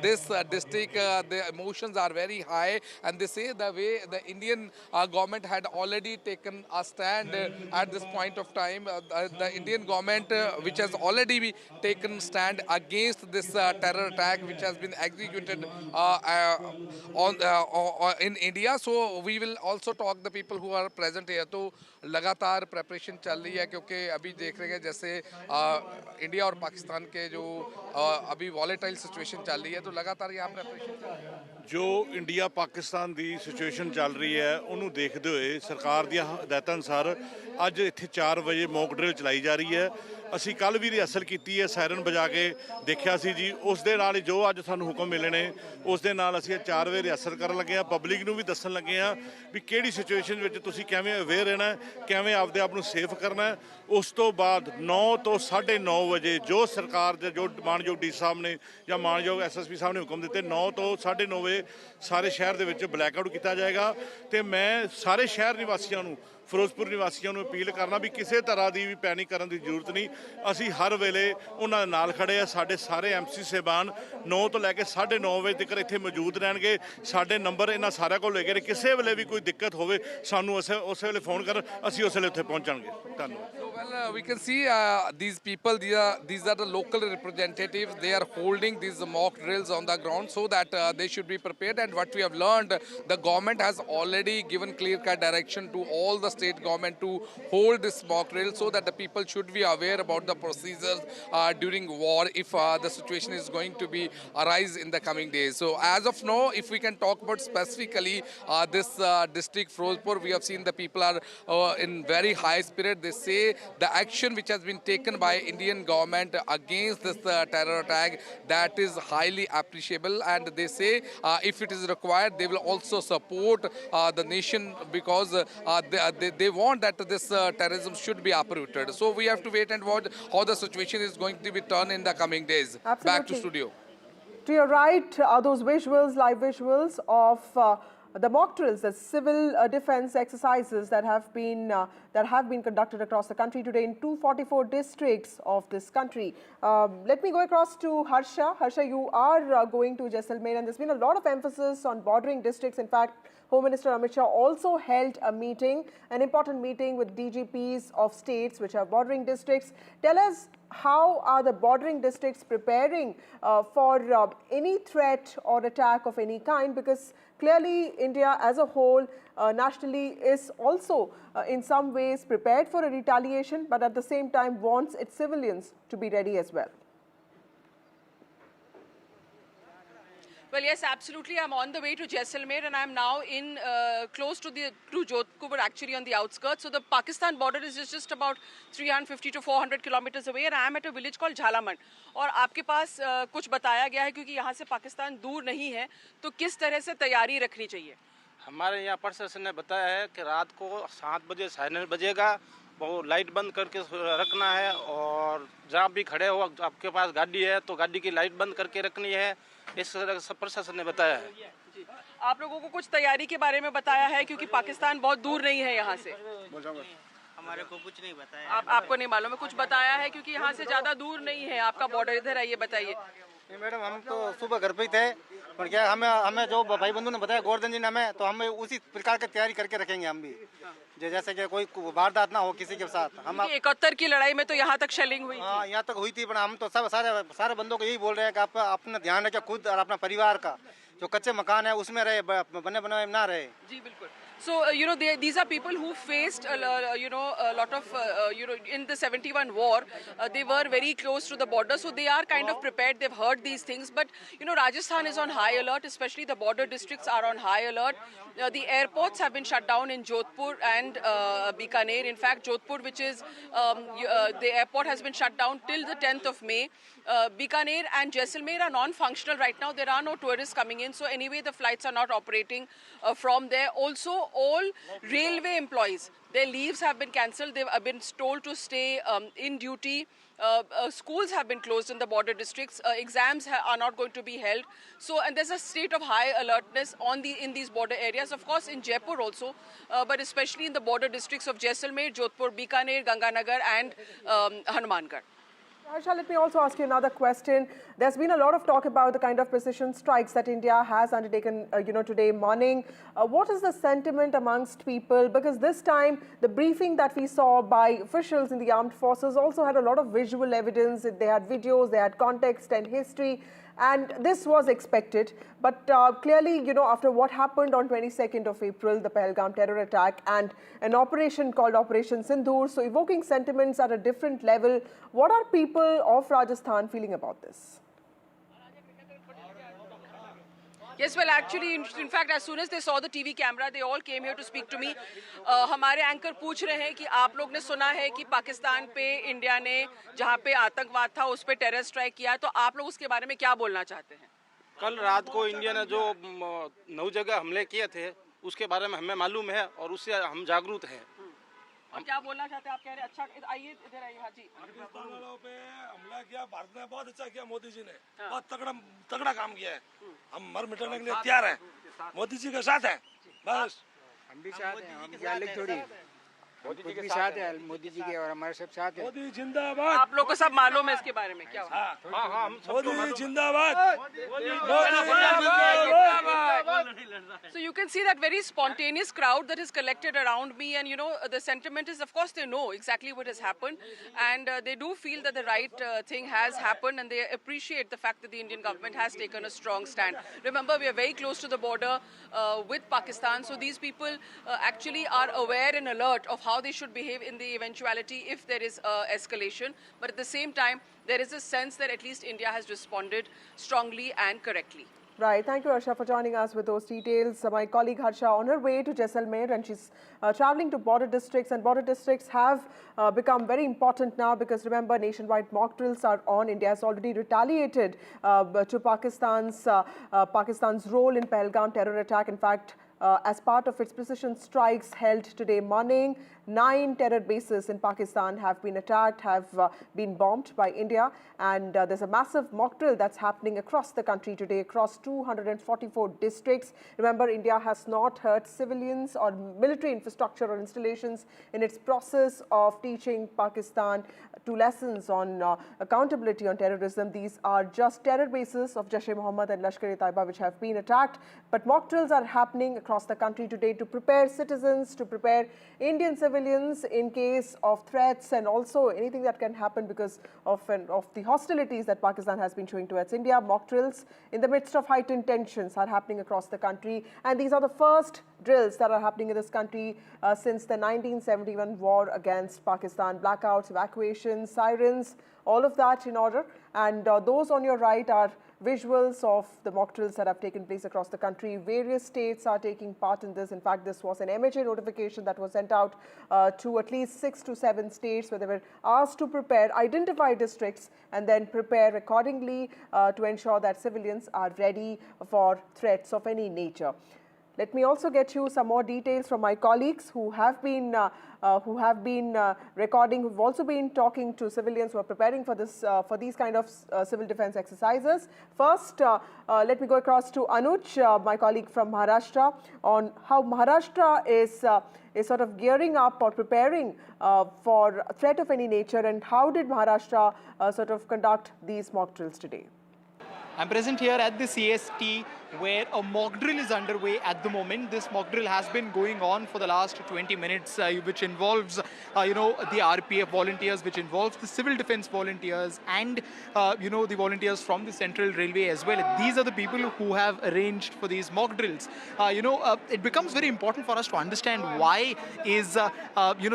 this district, the emotions are very high, and they say the way the Indian government had already taken a stand at this point of time. The Indian government, which has already taken stand against this terror attack which has been executed in India. So we will also talk the people who are present here. तो लगातार preparation चल रही है, क्योंकि अभी देख रहे हैं जैसे इंडिया और पाकिस्तान के जो अभी वॉलेटाइल सिचुएशन चल रही है, तो लगातार यहाँ प्रेपरेशन चल रही है।
जो इंडिया पाकिस्तान की सिचुएशन चल रही है उन्होंने देखते हुए सरकार दी हदायतां अनुसार अज इत्थे 4 बजे मॉक ड्रिल चलाई जा रही है। असी कल भी रिहर्सल की है, सायरन बजा के देखा सी जी। उस दे नाल जो अज सानू हुक्म मिले ने उस दे नाल असी 4 बजे रिहर्सल करन लगे हैं, पब्लिक नू भी दसन लगे हैं भी किहड़ी सिचुएशन विच तुसीं किवें अवेयर रहना है, किवें आपदे आप नू सेफ करना है। उस तो बाद 9 तो 9:30 बजे जो सरकार दे जो मानयोग डी साहब ने या मानयोग SSP साहब ने हुक्म दिते, 9 तो 9:30 बजे सारे शहर दे विच ब्लैकआउट किया जाएगा। तो मैं सारे शहर निवासियों नू, फिरोजपुर निवासियों को अपील करना भी किसी तरह की भी पैनिक करने की जरूरत नहीं। असी हर वेले उन्होंने नाल खड़े हैं। साढ़े सारे MC साहबान 9 तो लैके 9:30 बजे तक इत्थे मौजूद रहेंगे। साढ़े नंबर इन्होंने सारे को लेके किसी वेले भी कोई दिक्कत होवे सानू उस वेले फोन कर, असी उस वेले उत्थे पहुंचांगे। धन्यवाद।
Well, we can see these people, these are the local representatives. They are holding these mock drills on the ground so that they should be prepared. And what we have learned, the government has already given clear-cut direction to all the state government to hold this mock drill so that the people should be aware about the procedures during war if the situation is going to be arise in the coming days. So as of now, if we can talk about specifically this district Firozpur, we have seen the people are in very high spirit. They say the action which has been taken by Indian government against this terror attack, that is highly appreciable, and they say if it is required they will also support the nation because they want that this terrorism should be uprooted. So we have to wait and watch how the situation is going to be turned in the coming days.
Absolutely.
Back to studio.
To your right are those visuals, live visuals of the mock drills, the civil defense exercises that have been conducted across the country today in 244 districts of this country. Let me go across to Harsha. Harsha, you are going to Jaisalmer, and there's been a lot of emphasis on bordering districts. In fact, Home Minister Amit Shah also held a meeting, an important meeting with DGPs of states which are bordering districts. Tell us, how are the bordering districts preparing for any threat or attack of any kind? Because clearly India as a whole nationally is also in some ways prepared for a retaliation, but at the same time wants its civilians to be ready as well.
Well, yes, absolutely. I'm on the way to Jaisalmer, and I'm now in close to Jodhpur, actually on the outskirts. So the Pakistan border is just about 350 to 400 kilometers away, and I'm at a village called Jhalamand. और आपके पास कुछ बताया गया है, क्योंकि यहाँ से पाकिस्तान दूर नहीं है, तो किस तरह से तैयारी रखनी चाहिए?
हमारे यहाँ प्रशासन ने बताया है कि रात को 7 बजे सायरन बजेगा, वो लाइट बंद करके रखना है, और जहाँ भी खड़े हो आपके पास गाड़ी है तो गाड़ी की लाइट बंद करके रखनी है। इस तरह से प्रशासन ने बताया है।
आप लोगों को कुछ तैयारी के बारे में बताया है, क्योंकि पाकिस्तान बहुत दूर नहीं है यहाँ से?
हमारे को कुछ नहीं बताया।
आपको नहीं मालूम है? कुछ बताया है, क्योंकि यहाँ से ज़्यादा दूर नहीं है, आपका बॉर्डर इधर है, ये बताइए।
मैडम, हम तो सुबह घर पे ही थे, पर क्या हमें जो भाई बंधु ने बताया, गोवर्धन जी ने हमें, तो हम उसी प्रकार की तैयारी करके रखेंगे हम भी, जैसे कि कोई वारदात ना हो किसी के साथ। हम
71 की लड़ाई में तो यहाँ तक शेलिंग हुई।
हाँ, यहाँ तक हुई थी, पर हम तो सारे बंदों को यही बोल रहे हैं कि आप अपना ध्यान रखें, खुद और अपना परिवार का। जो कच्चे मकान है उसमें रहे, बने बनाए ना रहे।
जी बिल्कुल। So, these are people who faced, a lot of, in the 71 war, they were very close to the border. So they are kind of prepared. They've heard these things. But, Rajasthan is on high alert, especially the border districts are on high alert. The airports have been shut down in Jodhpur and Bikaner. In fact, Jodhpur, which is, the airport has been shut down till the 10th of May. Bikaner and Jaisalmer are non-functional right now. There are no tourists coming in. So anyway, the flights are not operating from there. Also, all railway employees, their leaves have been cancelled. They've been told to stay in duty. Schools have been closed in the border districts. Exams are not going to be held. So, and there's a state of high alertness in these border areas. Of course, in Jaipur also, but especially in the border districts of Jaisalmer, Jodhpur, Bikaner, Ganganagar and Hanumangarh.
Harsha, let me also ask you another question. There's been a lot of talk about the kind of precision strikes that India has undertaken, today morning. What is the sentiment amongst people? Because this time, the briefing that we saw by officials in the armed forces also had a lot of visual evidence. They had videos, they had context and history. And this was expected. But clearly, after what happened on 22nd of April, the Pahalgam terror attack and an operation called Operation Sindoor, so evoking sentiments at a different level, what are people of Rajasthan feeling about this?
Yes, well, actually, in fact, as soon as they saw the TV camera, they all came here to speak to me. हमारे anchor पूछ रहे हैं कि आप लोग ने सुना है कि पाकिस्तान पे इंडिया ने जहाँ पे आतंकवाद था उस पे टेरर स्ट्राइक किया, तो आप लोग उसके बारे में क्या बोलना चाहते हैं?
कल रात को इंडिया ने जो 9 जगह हमले किए थे, उसके बारे में हमें मालूम है और उससे हम जागरूक हैं।
और क्या बोलना चाहते हैं आप? कह रहे अच्छा, आइए इधर आइए। हाँ जी,
पाकिस्तान वालों पे हमला किया, भारत ने बहुत अच्छा किया, मोदी जी ने बहुत तगड़ा काम किया है। हम मर मिटने के लिए तैयार हैं, मोदी जी के साथ हैं। बस
हम भी साथ हैं, हम अलग थोड़ी, मोदी जी के साथ है, मोदी जी के और हमारे सब साथ हैं।
मोदी जिंदाबाद। आप लोग को सब मालूम है इसके बारे में क्या?
हाँ, मोदी जिंदाबाद।
So you can see that very spontaneous crowd that is collected around me, and the sentiment is, of course, they know exactly what has happened, and they do feel that the right thing has happened, and they appreciate the fact that the Indian government has taken a strong stand. Remember, we are very close to the border with Pakistan, so these people actually are aware and alert of how they should behave in the eventuality if there is escalation. But at the same time, there is a sense that at least India has responded strongly and correctly.
Right. Thank you, Harsha, for joining us with those details. My colleague Harsha on her way to Jaisalmer, and she's traveling to border districts, and border districts have become very important now because remember, nationwide mock drills are on. India has already retaliated to Pakistan's role in Pahalgam terror attack. In fact, as part of its precision strikes held today morning, 9 terror bases in Pakistan have been attacked, have been bombed by India, and there's a massive mock drill that's happening across the country today, across 244 districts. Remember, India has not hurt civilians or military infrastructure or installations in its process of teaching Pakistan 2 lessons on accountability on terrorism. These are just terror bases of Jaish-e-Mohammed and Lashkar-e-Taiba which have been attacked, but mock drills are happening across the country today to prepare citizens, to prepare Indian civilians in case of threats and also anything that can happen because of the hostilities that Pakistan has been showing towards India. Mock drills in the midst of heightened tensions are happening across the country, and these are the first drills that are happening in this country since the 1971 war against Pakistan. Blackouts, evacuations, sirens, all of that in order. And those on your right are visuals of the mock drills that have taken place across the country. Various states are taking part in this. In fact, this was an MHA notification that was sent out to at least 6 to 7 states where they were asked to prepare, identify districts and then prepare accordingly to ensure that civilians are ready for threats of any nature. Let me also get you some more details from my colleagues who have been recording, who've also been talking to civilians who are preparing for this, for these kind of civil defense exercises. First, let me go across to Anuj, my colleague from Maharashtra, on how Maharashtra is sort of gearing up or preparing for a threat of any nature, and how did Maharashtra sort of conduct these mock drills today?
I'm present here at the CST
where a mock drill is underway at the moment. This mock drill has been going on for the last 20 minutes, which involves, the RPF volunteers, which involves the civil defense volunteers and, the volunteers from the Central Railway as well. These are the people who have arranged for these mock drills. It becomes very important for us to understand why is,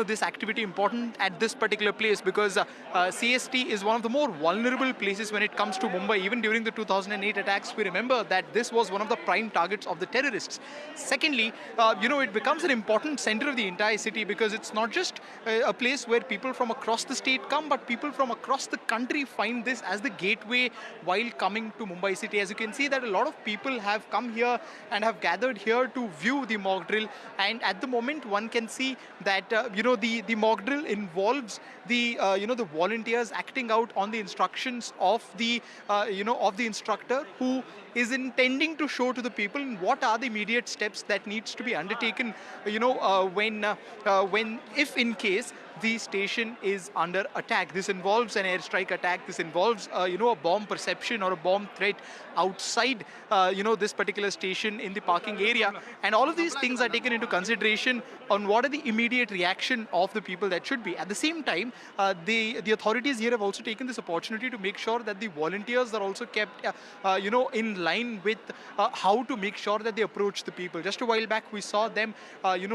this activity important at this particular place, because CST is one of the more vulnerable places when it comes to Mumbai. Even during the 2008 attacks, we remember that this was one of the prime targets of the terrorists. Secondly, it becomes an important center of the entire city, because it's not just a place where people from across the state come, but people from across the country find this as the gateway while coming to Mumbai city. As you can see, that a lot of people have come here and have gathered here to view the mock drill, and at the moment one can see that the mock drill involves the the volunteers acting out on the instructions of the of the instructor, who is intending to show to the people what are the immediate steps that needs to be undertaken when if in case the station is under attack. This involves an airstrike attack. This involves a bomb perception or a bomb threat outside this particular station in the parking area, and all of these things are taken into consideration on what are the immediate reaction of the people that should be. At the same time, the authorities here have also taken this opportunity to make sure that the volunteers are also kept in line with how to make sure that they approach the people. Just a while back we saw them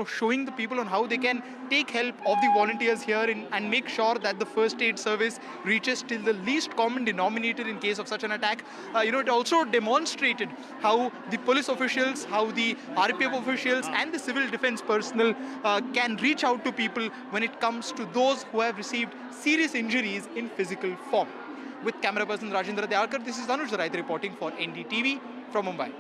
showing the people on how they can take help of the volunteers here and make sure that the first aid service reaches till the least common denominator in case of such an attack. It also demonstrated how the police officials, how the RPF officials and the civil defense personnel can reach out to people when it comes to those who have received serious injuries in physical form. With camera person Rajendra Dyarkar, this is Anuj Rai reporting for NDTV from Mumbai.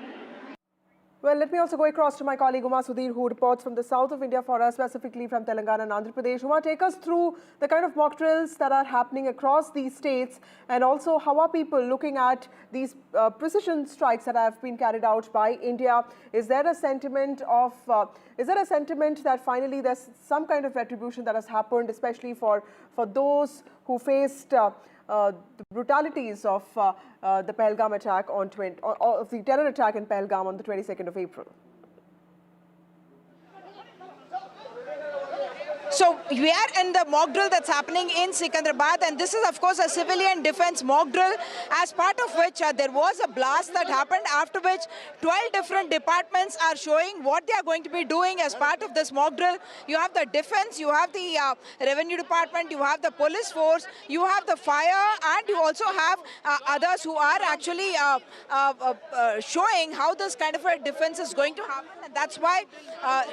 Well, let me also go across to my colleague Uma Sudhir, who reports from the south of India for us, specifically from Telangana and Andhra Pradesh. Uma, take us through the kind of mock drills that are happening across these states, and also how are people looking at these precision strikes that have been carried out by India? Is there a sentiment that finally there's some kind of retribution that has happened, especially for those who faced the brutalities of the Pahalgam attack of the terror attack in Pahalgam on the 22nd of April?
So we are in the mock drill that's happening in Secunderabad, and this is of course a civilian defense mock drill, as part of which there was a blast that happened, after which 12 different departments are showing what they are going to be doing as part of this mock drill. You have the defense, you have the revenue department, you have the police force, you have the fire, and you also have others who are actually showing how this kind of a defense is going to happen. And that's why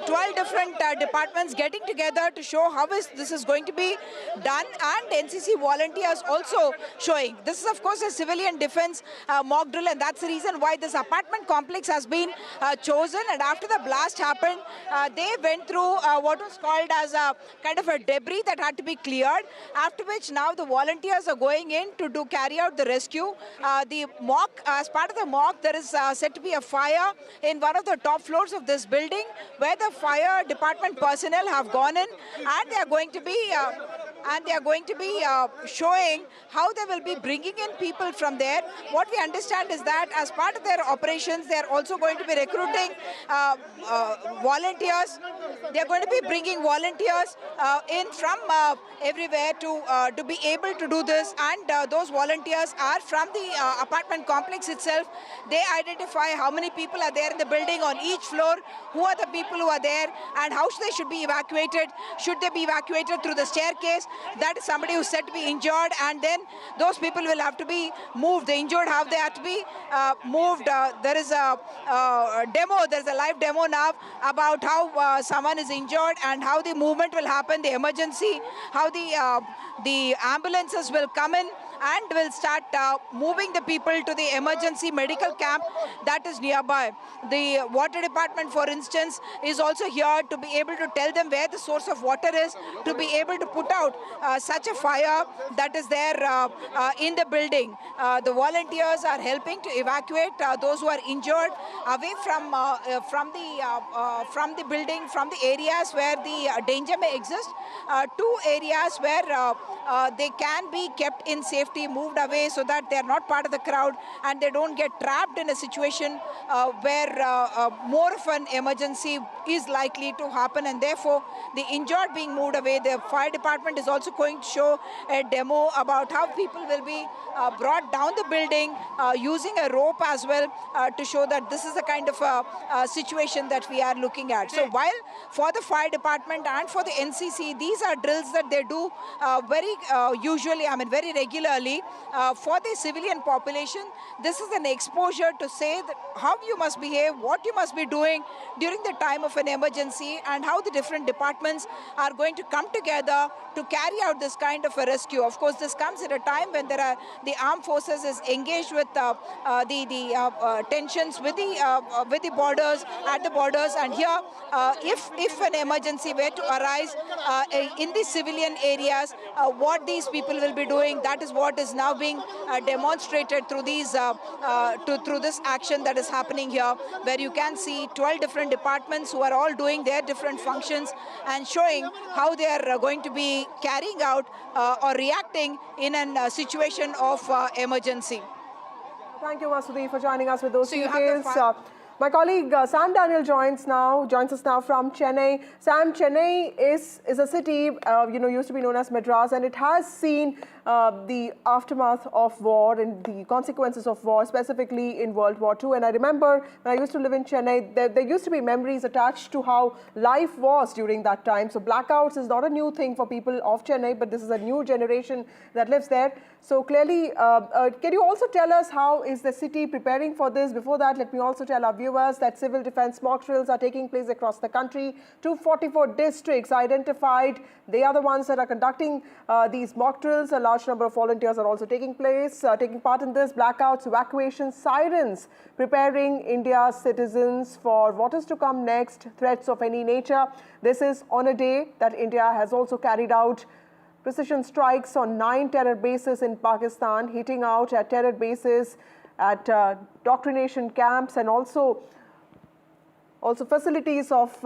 12 different departments getting together to show how this is going to be done, and NCC volunteers also showing. This is of course a civilian defense mock drill, and that's the reason why this apartment complex has been chosen. And after the blast happened, they went through what was called as a kind of a debris that had to be cleared, after which now the volunteers are going in to carry out the rescue. The mock, as part of the mock, there is said to be a fire in one of the top floors of this building, where the fire department personnel have gone in, and they are going to be showing how they will be bringing in people from there. What we understand is that as part of their operations, they are also going to be recruiting volunteers. They are going to be bringing volunteers in from everywhere to be able to do this, and those volunteers are from the apartment complex itself. They identify how many people are there in the building on each floor, who are the people who are there, and how they should be evacuated. Should they be evacuated through the staircase? That is somebody who's said to be injured, and then those people will have to be moved. The injured, how they have to be moved. There is a demo, there's a live demo now about how someone is injured and how the movement will happen, the emergency, how the ambulances will come in and will start moving the people to the emergency medical camp that is nearby. The water department, for instance, is also here to be able to tell them where the source of water is, to be able to put out such a fire that is there in the building. The volunteers are helping to evacuate those who are injured away from the building, from the areas where the danger may exist, to areas where they can be kept in safety safety, moved away so that they are not part of the crowd and they don't get trapped in a situation where more of an emergency is likely to happen, and therefore the injured being moved away. The fire department is also going to show a demo about how people will be brought down the building using a rope as well to show that this is the kind of situation that we are looking at. So while for the fire department and for the NCC, these are drills that they do very regularly for the civilian population. This is an exposure to say that how you must behave, what you must be doing during the time of an emergency, and how the different departments are going to come together to carry out this kind of a rescue. Of course, this comes at a time when the armed forces is engaged with the tensions with the borders, at the borders, and here if an emergency were to arise in the civilian areas, what these people will be doing, that is what is now being demonstrated through these through this action that is happening here, where you can see 12 different departments who are all doing their different functions and showing how they are going to be carrying out or reacting in a situation of emergency.
Thank you, Vasudhi, for joining us with those details. My colleague Sam Daniel joins us now from Chennai. Sam, Chennai is a city, used to be known as Madras, and it has seen the aftermath of war and the consequences of war, specifically in World War II. And I remember when I used to live in Chennai, there used to be memories attached to how life was during that time. So blackouts is not a new thing for people of Chennai, but this is a new generation that lives there. So clearly, can you also tell us how is the city preparing for this? Before that, let me also tell our viewers that civil defense mock drills are taking place across the country. 244 districts identified. They are the ones that are conducting these mock drills. A large number of volunteers are also taking part in this. Blackouts, evacuations, sirens, preparing India's citizens for what is to come next, threats of any nature. This is on a day that India has also carried out precision strikes on 9 terror bases in Pakistan, hitting out at terror bases, at doctrination camps, and also facilities of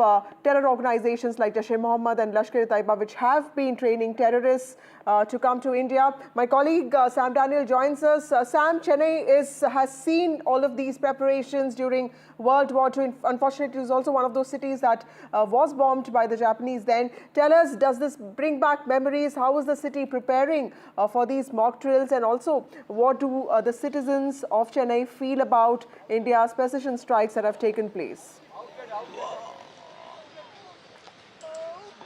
terror organizations like Jaish-e-Mohammed and Lashkar-e-Taiba, which have been training terrorists to come to India. My colleague Sam Daniel joins us. Sam, Chennai has seen all of these preparations during World War II. Unfortunately, it was also one of those cities that was bombed by the Japanese then. Tell us, does this bring back memories? How is the city preparing for these mock drills? And also, what do the citizens of Chennai feel about India's precision strikes that have taken place?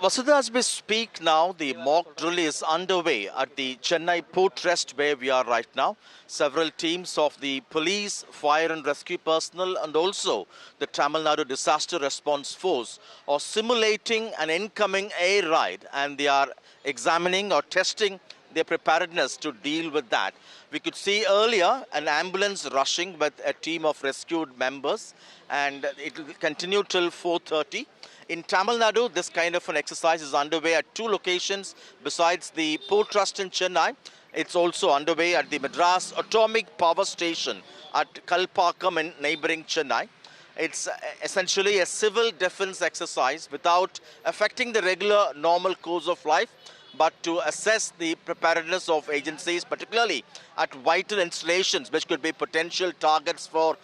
Vasudha, as we speak now, the mock drill is underway at the Chennai Port Rest where we are right now. Several teams of the police, fire and rescue personnel and also the Tamil Nadu Disaster Response Force are simulating an incoming air raid, and they are examining or testing their preparedness to deal with that. We could see earlier an ambulance rushing with a team of rescued members, and it will continue till 4:30. In Tamil Nadu, this kind of an exercise is underway at 2 locations besides the Port Trust in Chennai. It's also underway at the Madras Atomic Power Station at Kalpakkam in neighboring Chennai. It's essentially a civil defense exercise without affecting the regular normal course of life, but to assess the preparedness of agencies, particularly at vital installations which could be potential targets for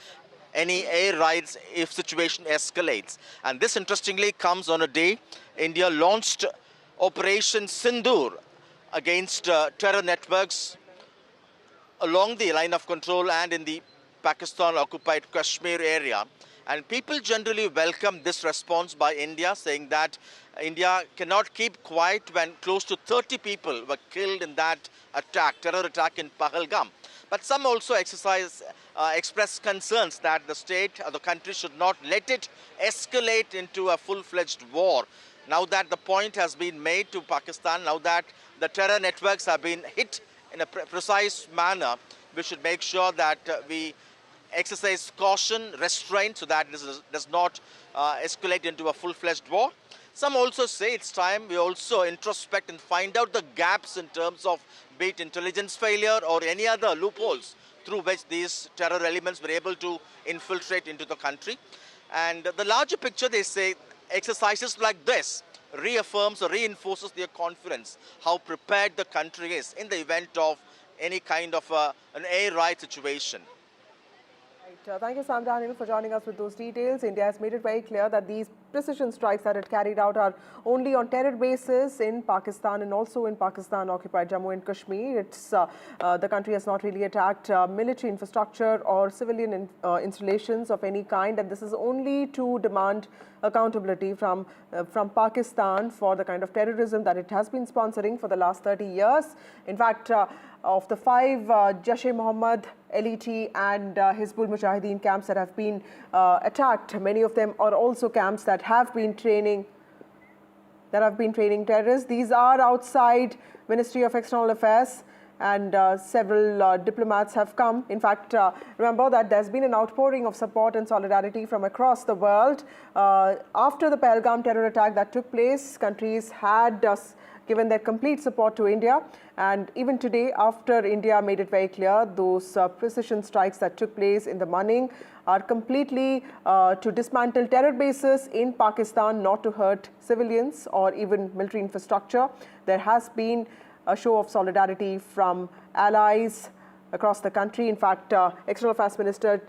any air raids if situation escalates. And this interestingly comes on a day India launched Operation Sindoor against terror networks along the line of control and in the Pakistan-occupied Kashmir area. And people generally welcome this response by India, saying that India cannot keep quiet when close to 30 people were killed in that terror attack in Pahalgam. But some also express concerns that the state or the country should not let it escalate into a full-fledged war. Now that the point has been made to Pakistan, now that the terror networks have been hit in a precise manner, we should make sure that we exercise caution, restraint, so that this does not escalate into a full-fledged war. Some also say it's time we also introspect and find out the gaps in terms of be it intelligence failure or any other loopholes through which these terror elements were able to infiltrate into the country. And the larger picture, they say, exercises like this reaffirms or reinforces their confidence, how prepared the country is in the event of any kind of an air raid situation.
Thank you, Sam Daniel, for joining us with those details. India has made it very clear that these precision strikes that it carried out are only on terror bases in Pakistan and also in Pakistan-occupied Jammu and Kashmir. The country has not really attacked military infrastructure or civilian installations of any kind, and this is only to demand accountability from Pakistan for the kind of terrorism that it has been sponsoring for the last 30 years. In fact, of the 5 Jaish-e-Mohammed, LET and Hizbul Mujahideen camps that have been attacked, many of them are also camps that have been training terrorists. These are outside Ministry of External Affairs, and several diplomats have come. In fact, remember that there's been an outpouring of support and solidarity from across the world. After the Pahalgam terror attack that took place, countries had given their complete support to India. And even today, after India made it very clear, those precision strikes that took place in the morning are completely to dismantle terror bases in Pakistan, not to hurt civilians or even military infrastructure. There has been a show of solidarity from allies across the country. In fact, External Affairs Minister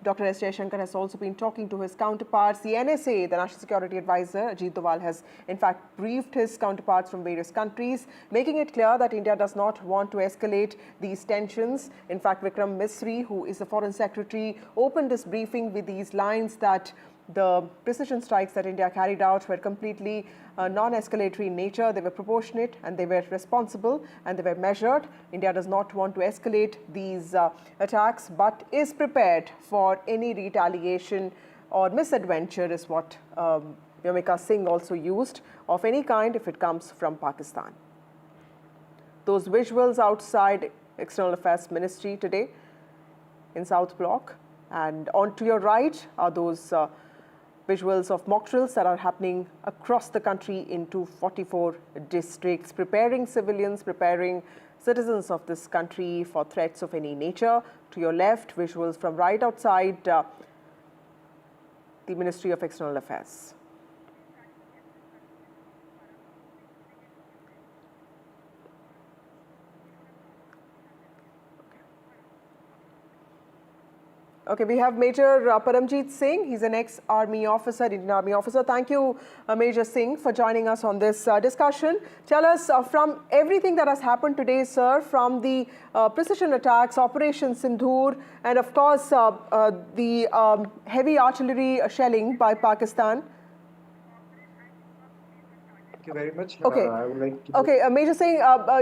Dr. S. Jaishankar has also been talking to his counterparts. The NSA, the National Security Advisor, Ajit Doval, has in fact briefed his counterparts from various countries, making it clear that India does not want to escalate these tensions. In fact, Vikram Misri, who is the Foreign Secretary, opened this briefing with these lines that the precision strikes that India carried out were completely non-escalatory in nature. They were proportionate and they were responsible and they were measured. India does not want to escalate these attacks, but is prepared for any retaliation or misadventure, is what Vyomika Singh also used, of any kind if it comes from Pakistan. Those visuals outside External Affairs Ministry today in South Block, and on to your right are those visuals of mock drills that are happening across the country into 44 districts, preparing civilians, preparing citizens of this country for threats of any nature. To your left, visuals from right outside the Ministry of External Affairs. Okay, we have Major Paramjeet Singh. He's an ex-Army officer, Indian Army officer. Thank you, Major Singh, for joining us on this discussion. Tell us, from everything that has happened today, sir, from the precision attacks, Operation Sindoor, and of course, the heavy artillery shelling by Pakistan.
Thank you very much.
Okay.
I would like to...
Okay, Major Singh,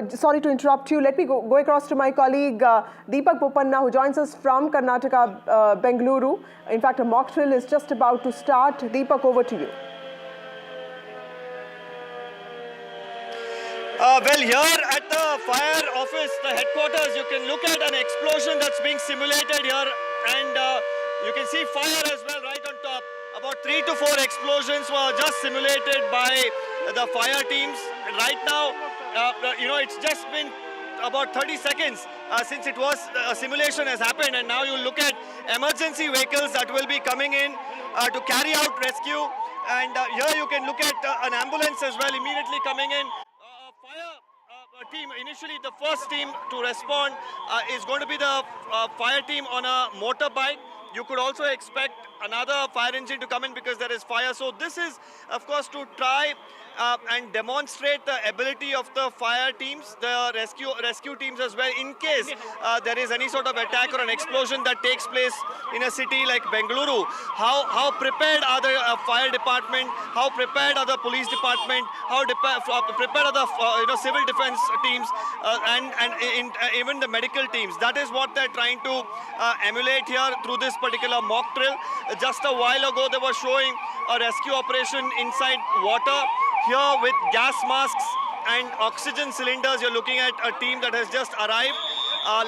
sorry to interrupt you. Let me go across to my colleague Deepak Bopanna, who joins us from Karnataka, Bengaluru. In fact, a mock drill is just about to start. Deepak, over to you.
Well, here at the fire office, the headquarters, you can look at an explosion that's being simulated here, and you can see fire as well right on top. About 3 to 4 explosions were just simulated by the fire teams. Right now, it's just been about 30 seconds since it was a simulation has happened, and now you look at emergency vehicles that will be coming in to carry out rescue. And here you can look at an ambulance as well immediately coming in. Team, initially the first team to respond is going to be the fire team on a motorbike. You could also expect another fire engine to come in because there is fire. So this is, of course, to try and demonstrate the ability of the fire teams, the rescue teams as well, in case there is any sort of attack or an explosion that takes place in a city like Bengaluru. How prepared are the fire department? How prepared are the police department? How prepared are the civil defense teams and even the medical teams? That is what they're trying to emulate here through this particular mock drill. Just a while ago, they were showing a rescue operation inside water. Here with gas masks and oxygen cylinders, you're looking at a team that has just arrived.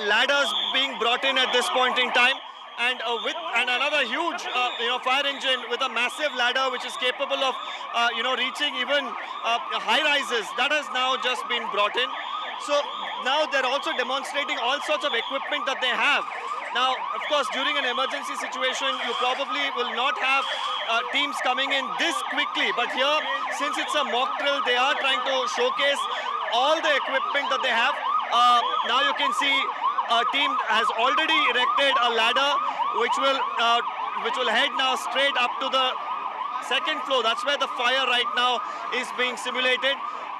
Ladders being brought in at this point in time, and another huge fire engine with a massive ladder which is capable of reaching even high rises. That has now just been brought in. So now they're also demonstrating all sorts of equipment that they have. Now, of course, during an emergency situation, you probably will not have teams coming in this quickly. But here, since it's a mock drill, they are trying to showcase all the equipment that they have. Now you can see a team has already erected a ladder which will head now straight up to the second floor. That's where the fire right now is being simulated.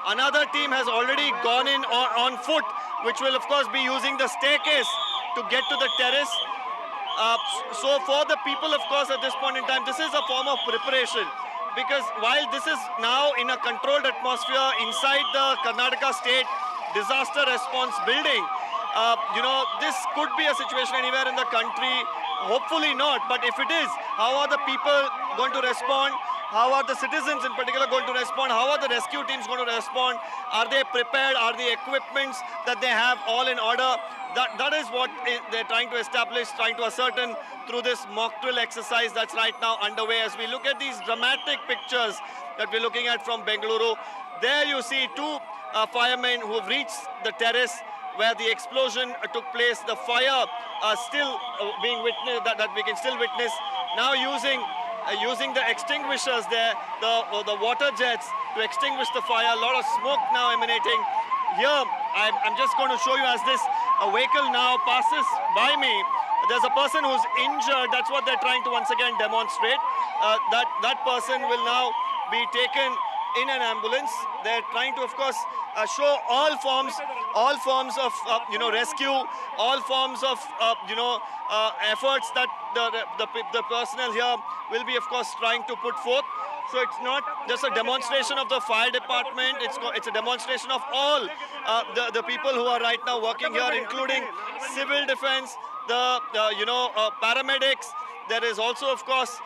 Another team has already gone in on foot, which will of course be using the staircase to get to the terrace. So for the people, of course, at this point in time, this is a form of preparation, because while this is now in a controlled atmosphere inside the Karnataka State Disaster Response Building, this could be a situation anywhere in the country. Hopefully not, but if it is, how are the people going to respond? How are the citizens in particular going to respond? How are the rescue teams going to respond? Are they prepared? Are the equipments that they have all in order? That is what they're trying to establish, trying to ascertain through this mock drill exercise that's right now underway. As we look at these dramatic pictures that we're looking at from Bengaluru, there you see two firemen who have reached the terrace where the explosion took place. The fire still being witnessed, that we can still witness. Now using the extinguishers there, the water jets to extinguish the fire. A lot of smoke now emanating. Here, I'm just going to show you as this vehicle now passes by me. There's a person who's injured. That's what they're trying to once again demonstrate. That person will now be taken in an ambulance. They're trying to, of course, show all forms of rescue, all forms of efforts that the personnel here will be, of course, trying to put forth. So it's not just a demonstration of the fire department, it's a demonstration of all the people who are right now working here, including civil defense, the paramedics. There is also, of course,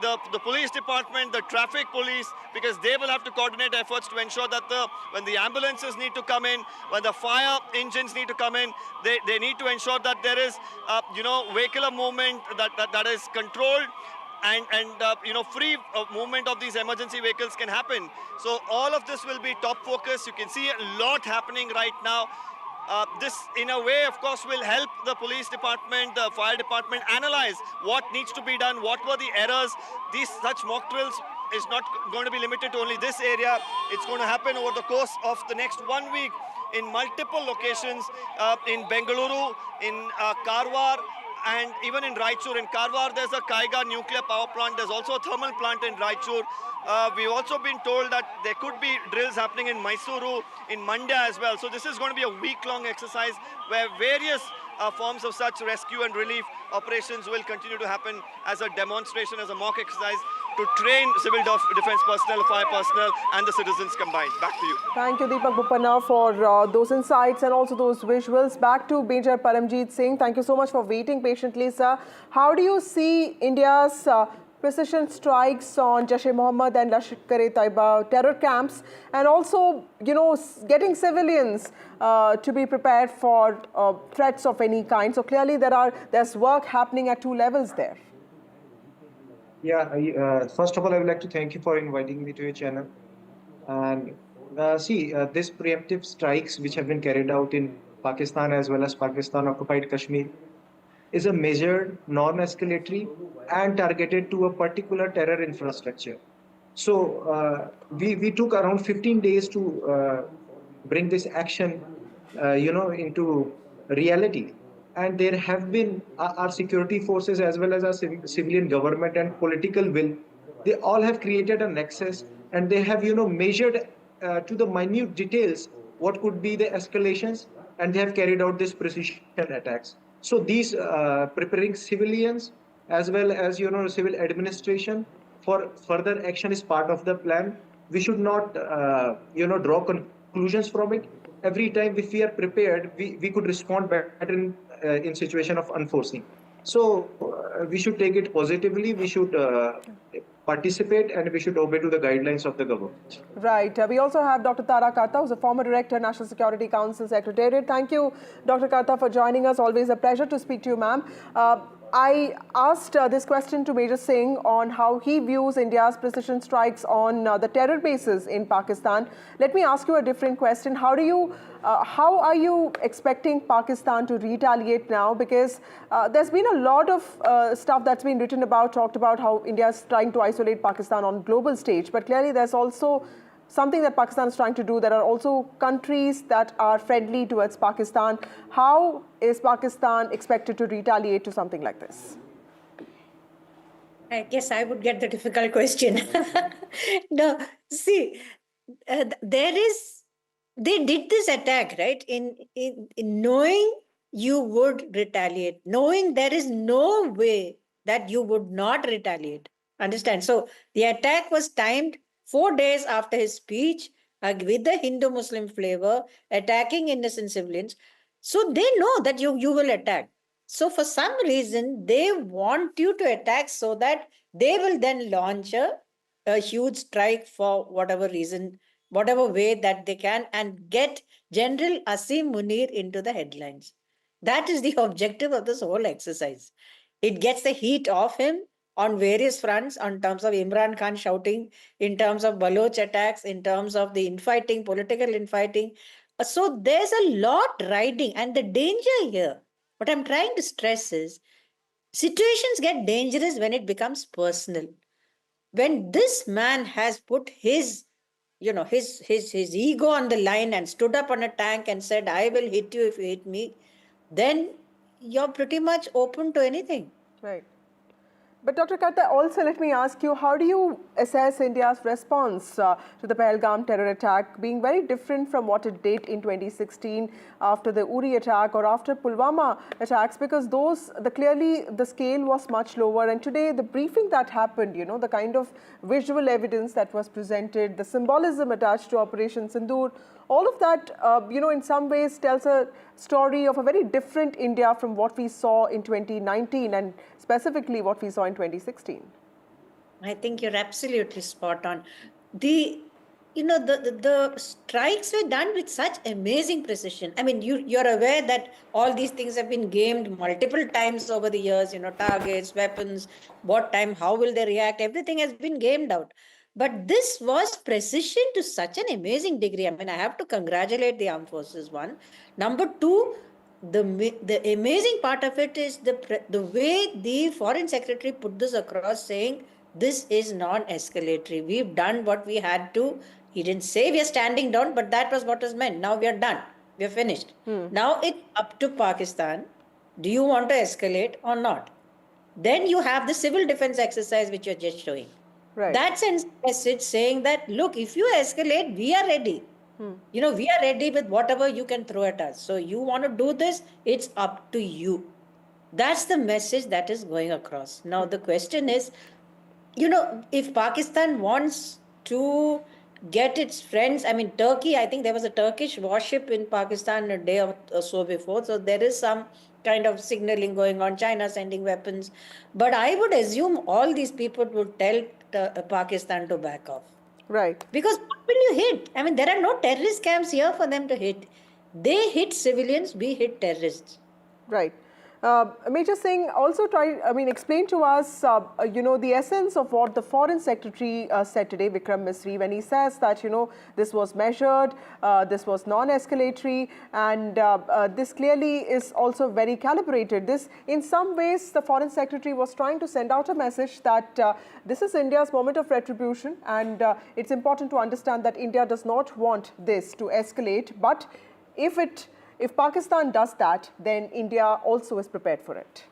the police department, the traffic police, because they will have to coordinate efforts to ensure that when the ambulances need to come in, when the fire engines need to come in, they need to ensure that there is vehicular movement that is controlled, and free movement of these emergency vehicles can happen. So all of this will be top focus. You can see a lot happening right now. This, in a way, of course, will help the police department, the fire department analyze what needs to be done, what were the errors. Such mock drills is not going to be limited to only this area. It's going to happen over the course of the next 1 week in multiple locations, in Bengaluru, in Karwar, and even in Raichur. In Karwar, there's a Kaiga nuclear power plant. There's also a thermal plant in Raichur. We've also been told that there could be drills happening in Mysuru, in Mandya as well. So this is going to be a week-long exercise where various forms of such rescue and relief operations will continue to happen as a demonstration, as a mock exercise to train civil defense personnel, fire personnel, and the citizens combined. Back to you.
Thank you, Deepak Bupana, for those insights and also those visuals. Back to Major Paramjeet Singh. Thank you so much for waiting patiently, sir. How do you see India's precision strikes on Jaish-e-Mohammed and Lashkar-e-Taiba terror camps, and also, getting civilians to be prepared for threats of any kind? So clearly there's work happening at two levels there.
Yeah, first of all, I would like to thank you for inviting me to your channel. And these preemptive strikes which have been carried out in Pakistan as well as Pakistan-occupied Kashmir is a measured, non-escalatory and targeted to a particular terror infrastructure. So we took around 15 days to bring this action, into reality. And there have been our security forces as well as our civilian government and political will. They all have created a nexus, and they have, measured to the minute details what could be the escalations, and they have carried out these precision attacks. So these preparing civilians as well as, civil administration for further action is part of the plan. We should not, draw conclusions from it. Every time if we are prepared, we could respond better in situation of unforeseen. So we should take it positively. We should participate, and we should obey to the guidelines of the government.
Right. We also have Dr. Tara Karta, who's a former Director, National Security Council Secretariat. Thank you, Dr. Karta, for joining us. Always a pleasure to speak to you, ma'am. I asked this question to Major Singh on how he views India's precision strikes on the terror bases in Pakistan. Let me ask you a different question. How are you expecting Pakistan to retaliate now? Because there's been a lot of stuff that's been written about, talked about how India is trying to isolate Pakistan on global stage. But clearly there's also something that Pakistan is trying to do. There are also countries that are friendly towards Pakistan. How is Pakistan expected to retaliate to something like this?
I guess I would get the difficult question. No, see, they did this attack, right? In knowing you would retaliate, knowing there is no way that you would not retaliate. Understand? So the attack was timed 4 days after his speech with the Hindu-Muslim flavor, attacking innocent civilians. So they know that you will attack. So for some reason, they want you to attack so that they will then launch a huge strike for whatever reason, whatever way that they can, and get General Asim Munir into the headlines. That is the objective of this whole exercise. It gets the heat off him on various fronts, on terms of Imran Khan shouting, in terms of Baloch attacks, in terms of the infighting, political infighting. So there's a lot riding, and the danger here, what I'm trying to stress is, situations get dangerous when it becomes personal. When this man has put his ego on the line and stood up on a tank and said, I will hit you if you hit me, then you're pretty much open to anything.
Right. But Dr. Katta, also let me ask you, how do you assess India's response to the Pahalgam terror attack being very different from what it did in 2016 after the Uri attack or after Pulwama attacks? Because clearly the scale was much lower, and today the briefing that happened, the kind of visual evidence that was presented, the symbolism attached to Operation Sindoor, all of that, in some ways tells a story of a very different India from what we saw in 2019 and specifically what we saw in 2016.
I think you're absolutely spot on. The strikes were done with such amazing precision. I mean, you're aware that all these things have been gamed multiple times over the years, targets, weapons, what time, how will they react, everything has been gamed out. But this was precision to such an amazing degree. I mean, I have to congratulate the armed forces, one. Number two, the amazing part of it is the way the foreign secretary put this across, saying this is non-escalatory. We've done what we had to. He didn't say we are standing down, but that was what was meant. Now we are done. We are finished. Now it's up to Pakistan. Do you want to escalate or not? Then you have the civil defense exercise which you're just showing.
Right.
That sends a message saying that, look, if you escalate, we are ready. We are ready with whatever you can throw at us. So you want to do this, it's up to you. That's the message that is going across. Now the question is, if Pakistan wants to get its friends, I mean, Turkey, I think there was a Turkish warship in Pakistan a day or so before. So there is some kind of signaling going on, China sending weapons. But I would assume all these people would tell Pakistan to back off.
Right.
Because what will you hit? I mean, there are no terrorist camps here for them to hit. They hit civilians, we hit terrorists.
Right. Major Singh, also explain to us, the essence of what the Foreign Secretary said today, Vikram Misri, when he says that, this was measured, this was non-escalatory, and this clearly is also very calibrated. This, in some ways, the Foreign Secretary was trying to send out a message that this is India's moment of retribution, and it's important to understand that India does not want this to escalate, but if Pakistan does that, then India also is prepared for it.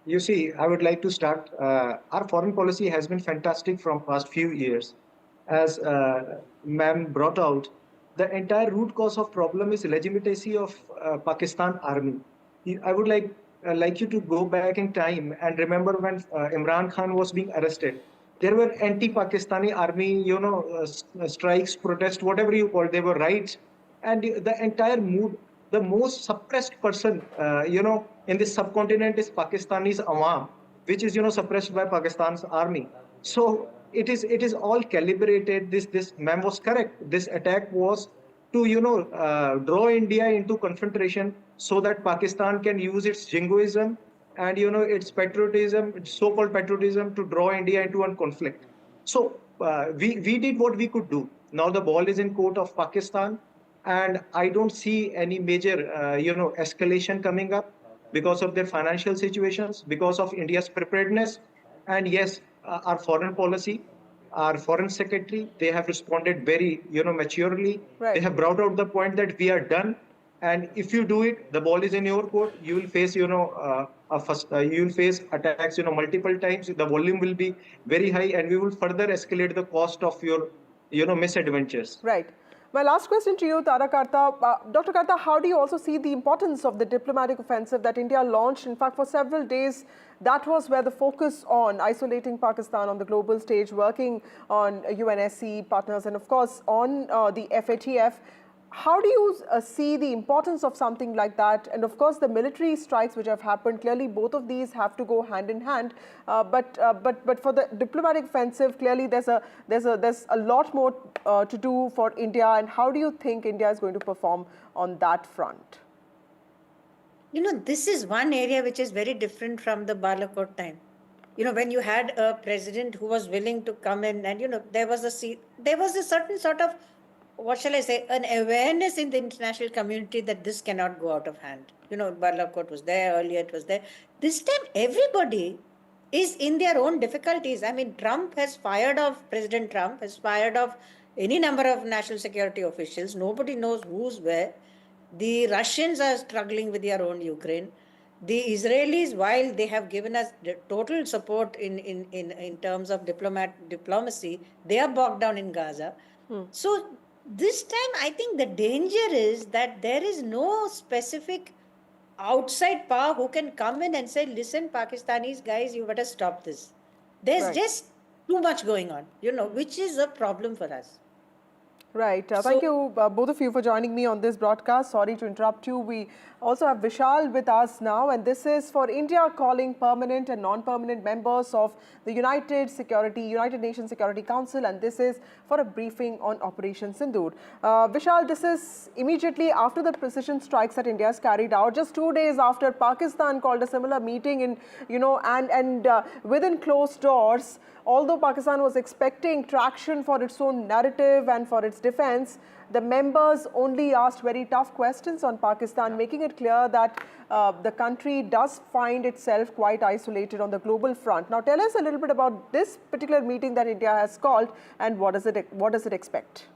You see, I would like to start. Our foreign policy has been fantastic from past few years. As ma'am brought out, the entire root cause of problem is legitimacy of Pakistan army. I would like you to go back in time and remember when Imran Khan was being arrested. There were anti-Pakistani army, strikes, protests, whatever you call it, they were riots. And the entire mood, the most suppressed person, in this subcontinent is Pakistani's Awam, which is, suppressed by Pakistan's army. So it is all calibrated. This ma'am was correct. This attack was to, draw India into confrontation so that Pakistan can use its jingoism and, its patriotism, its so-called patriotism, to draw India into a conflict. So we did what we could do. Now the ball is in court of Pakistan. And I don't see any major, escalation coming up because of their financial situations, because of India's preparedness, and yes, our foreign policy. our foreign secretary, they have responded very, maturely.
Right.
They have brought out the point that we are done. And if you do it, the ball is in your court. You will face, you will face attacks, multiple times. The volume will be very high, and we will further escalate the cost of your, misadventures.
Right. My last question to you, Tara Karta. Dr. Karta, how do you also see the importance of the diplomatic offensive that India launched? In fact, for several days, that was where the focus on isolating Pakistan on the global stage, working on UNSC partners, and of course on the FATF. How do you see the importance of something like that? And of course, the military strikes which have happened, clearly both of these have to go hand in hand. But for the diplomatic offensive, clearly there's a lot more to do for India. And how do you think India is going to perform on that front?
This is one area which is very different from the Balakot time. When you had a president who was willing to come in, and there was a certain sort of, what shall I say, an awareness in the international community that this cannot go out of hand. Balakot was there, earlier it was there. This time, everybody is in their own difficulties. I mean, President Trump has fired off any number of national security officials. Nobody knows who's where. The Russians are struggling with their own Ukraine. The Israelis, while they have given us the total support in terms of diplomacy, they are bogged down in Gaza. So this time, I think the danger is that there is no specific outside power who can come in and say, listen, Pakistanis, guys, you better stop this. There's just too much going on, which is a problem for us.
Right. Thank you, both of you, for joining me on this broadcast. Sorry to interrupt you. We also have Vishal with us now, and this is for India calling permanent and non-permanent members of the United Nations Security Council, and this is for a briefing on Operation Sindoor. Vishal, this is immediately after the precision strikes that India has carried out, just 2 days after Pakistan called a similar meeting and within closed doors. Although Pakistan was expecting traction for its own narrative and for its defense, the members only asked very tough questions on Pakistan, making it clear that the country does find itself quite isolated on the global front. Now, tell us a little bit about this particular meeting that India has called, and what does it expect?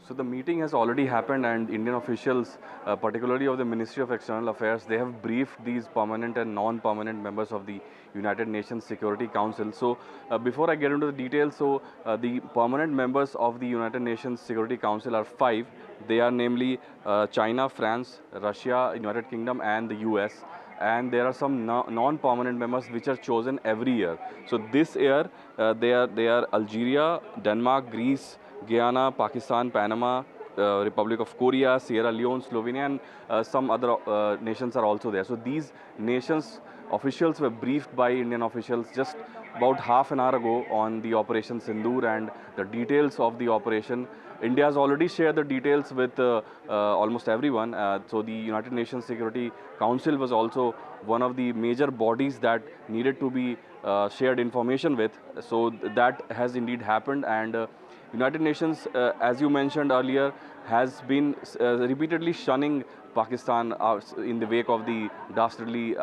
So the meeting has already happened, and Indian officials, particularly of the Ministry of External Affairs, they have briefed these permanent and non-permanent members of the United Nations Security Council. So before I get into the details, the permanent members of the United Nations Security Council are 5. They are namely China, France, Russia, United Kingdom and the US. And there are some non-permanent members which are chosen every year. So this year they are Algeria, Denmark, Greece, Guyana, Pakistan, Panama, Republic of Korea, Sierra Leone, Slovenia, and some other nations are also there. So these nations officials were briefed by Indian officials just about half an hour ago on the Operation Sindoor and the details of the operation. India has already shared the details with almost everyone. So the United Nations Security Council was also one of the major bodies that needed to be shared information with. So that has indeed happened, and United Nations, as you mentioned earlier, has been repeatedly shunning Pakistan in the wake of the dastardly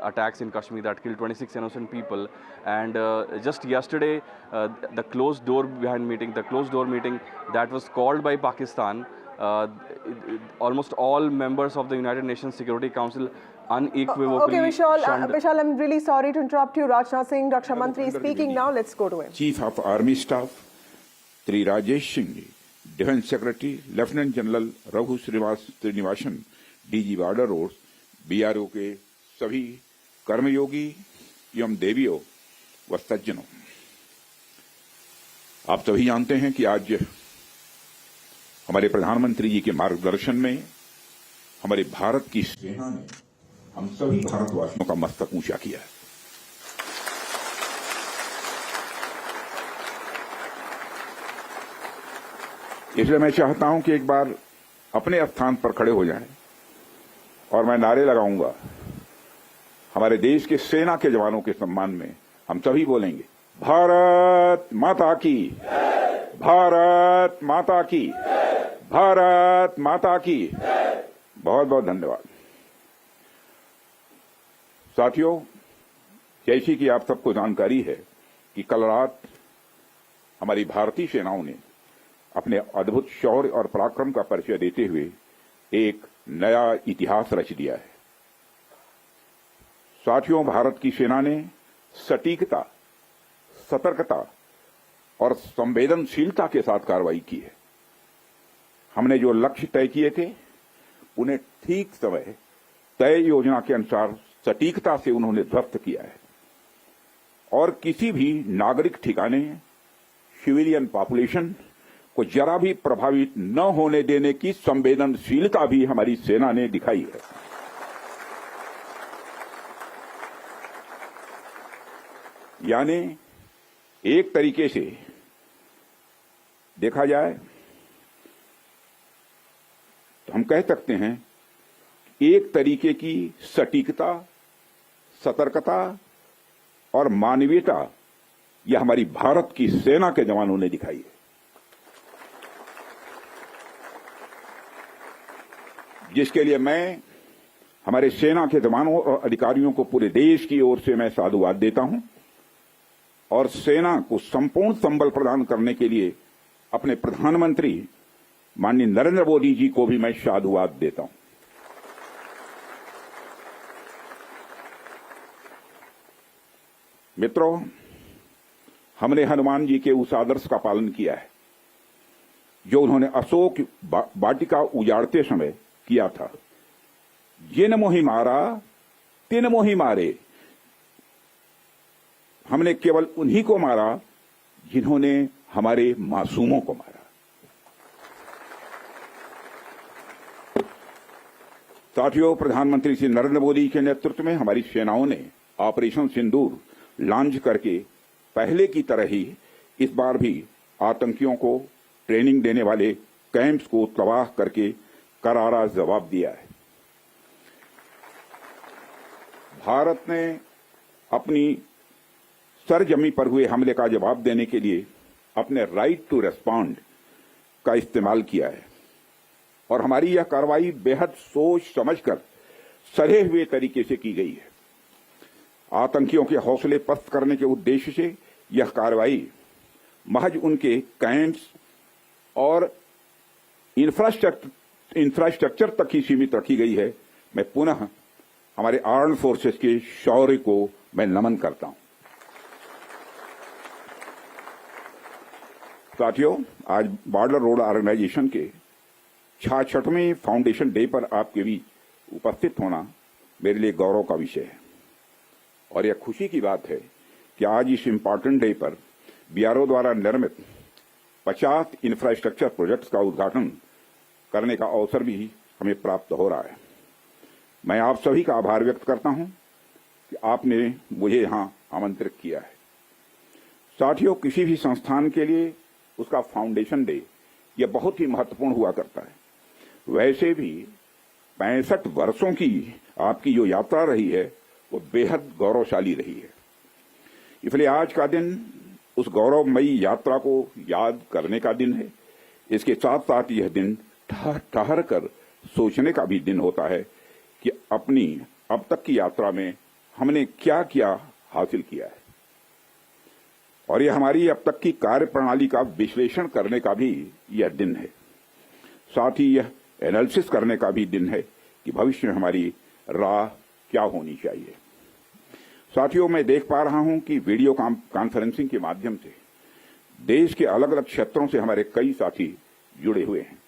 attacks in Kashmir that killed 26 innocent people. And just yesterday, the closed door meeting that was called by Pakistan, almost all members of the United Nations Security Council unequivocally
Vishal, I'm really sorry to interrupt you. Rajnath Singh, Raksha Mantri is speaking now. Let's go to him.
Chief of Army Staff Tri Rajesh Singh, Defense Secretary Lieutenant General Raghu Srinivasan, DG Border Roads, BRO के सभी कर्मयोगी एवं देवियों व सज्जनों, आप सभी जानते हैं कि आज हमारे प्रधानमंत्री जी के मार्गदर्शन में हमारे भारत की सेना ने हम सभी भारतवासियों का मस्तक ऊंचा किया है। इसलिए मैं चाहता हूं कि एक बार अपने स्थान पर खड़े हो जाएं और मैं नारे लगाऊंगा। हमारे देश के सेना के जवानों के सम्मान में हम सभी बोलेंगे, भारत माता की, भारत माता की, भारत माता की। बहुत बहुत धन्यवाद। साथियों, जैसी कि आप सबको जानकारी है कि कल रात हमारी भारतीय सेनाओं ने अपने अद्भुत शौर्य और पराक्रम का परिचय देते हुए एक नया इतिहास रच दिया है। साथियों, भारत की सेना ने सटीकता, सतर्कता और संवेदनशीलता के साथ कार्रवाई की है। हमने जो लक्ष्य तय किए थे उन्हें ठीक समय, तय योजना के अनुसार सटीकता से उन्होंने ध्वस्त किया है और किसी भी नागरिक ठिकाने, सिविलियन पॉपुलेशन को जरा भी प्रभावित न होने देने की संवेदनशीलता भी हमारी सेना ने दिखाई है। यानी एक तरीके से देखा जाए तो हम कह सकते हैं एक तरीके की सटीकता, सतर्कता और मानवीयता यह हमारी भारत की सेना के जवानों ने दिखाई है, जिसके लिए मैं हमारे सेना के जवानों और अधिकारियों को पूरे देश की ओर से मैं साधुवाद देता हूं और सेना को संपूर्ण संबल प्रदान करने के लिए अपने प्रधानमंत्री माननीय नरेंद्र मोदी जी को भी मैं साधुवाद देता हूं। मित्रों, हमने हनुमान जी के उस आदर्श का पालन किया है जो उन्होंने अशोक वाटिका उजाड़ते समय किया था। जिन मोहि मारा तिन मोहि मारे। हमने केवल उन्हीं को मारा जिन्होंने हमारे मासूमों को मारा। साथियों, प्रधानमंत्री श्री नरेंद्र मोदी के नेतृत्व में हमारी सेनाओं ने ऑपरेशन सिंदूर लॉन्च करके पहले की तरह ही इस बार भी आतंकियों को ट्रेनिंग देने वाले कैंप्स को तबाह करके करारा जवाब दिया है। भारत ने अपनी सरजमी पर हुए हमले का जवाब देने के लिए अपने राइट टू रेस्पॉन्ड का इस्तेमाल किया है और हमारी यह कार्रवाई बेहद सोच समझकर सधे हुए तरीके से की गई है। आतंकियों के हौसले पस्त करने के उद्देश्य से यह कार्रवाई महज उनके कैंप्स और इंफ्रास्ट्रक्चर तक ही सीमित रखी गई है। मैं पुनः हमारे आर्म्ड फोर्सेस के शौर्य को मैं नमन करता हूं। साथियों, आज बॉर्डर रोड ऑर्गेनाइजेशन के 66वें फाउंडेशन डे पर आपके बीच उपस्थित होना मेरे लिए गौरव का विषय है और यह खुशी की बात है कि आज इस इम्पोर्टेंट डे पर बीआरओ द्वारा निर्मित 50 इंफ्रास्ट्रक्चर प्रोजेक्ट्स का उद्घाटन करने का अवसर भी हमें प्राप्त हो रहा है। मैं आप सभी का आभार व्यक्त करता हूं कि आपने मुझे यहां आमंत्रित किया है। साथियों, किसी भी संस्थान के लिए उसका फाउंडेशन डे यह बहुत ही महत्वपूर्ण हुआ करता है। वैसे भी 65 वर्षों की आपकी जो यात्रा रही है वो बेहद गौरवशाली रही है। इसलिए आज का दिन उस गौरवमयी यात्रा को याद करने का दिन है। इसके साथ साथ यह दिन ठहर कर सोचने का भी दिन होता है कि अपनी अब तक की यात्रा में हमने क्या क्या हासिल किया है और यह हमारी अब तक की कार्य प्रणाली का विश्लेषण करने का भी यह दिन है। साथ ही यह एनालिसिस करने का भी दिन है कि भविष्य में हमारी राह क्या होनी चाहिए। साथियों, मैं देख पा रहा हूं कि वीडियो कॉन्फ्रेंसिंग के माध्यम से देश के अलग अलग क्षेत्रों से हमारे कई साथी जुड़े हुए हैं।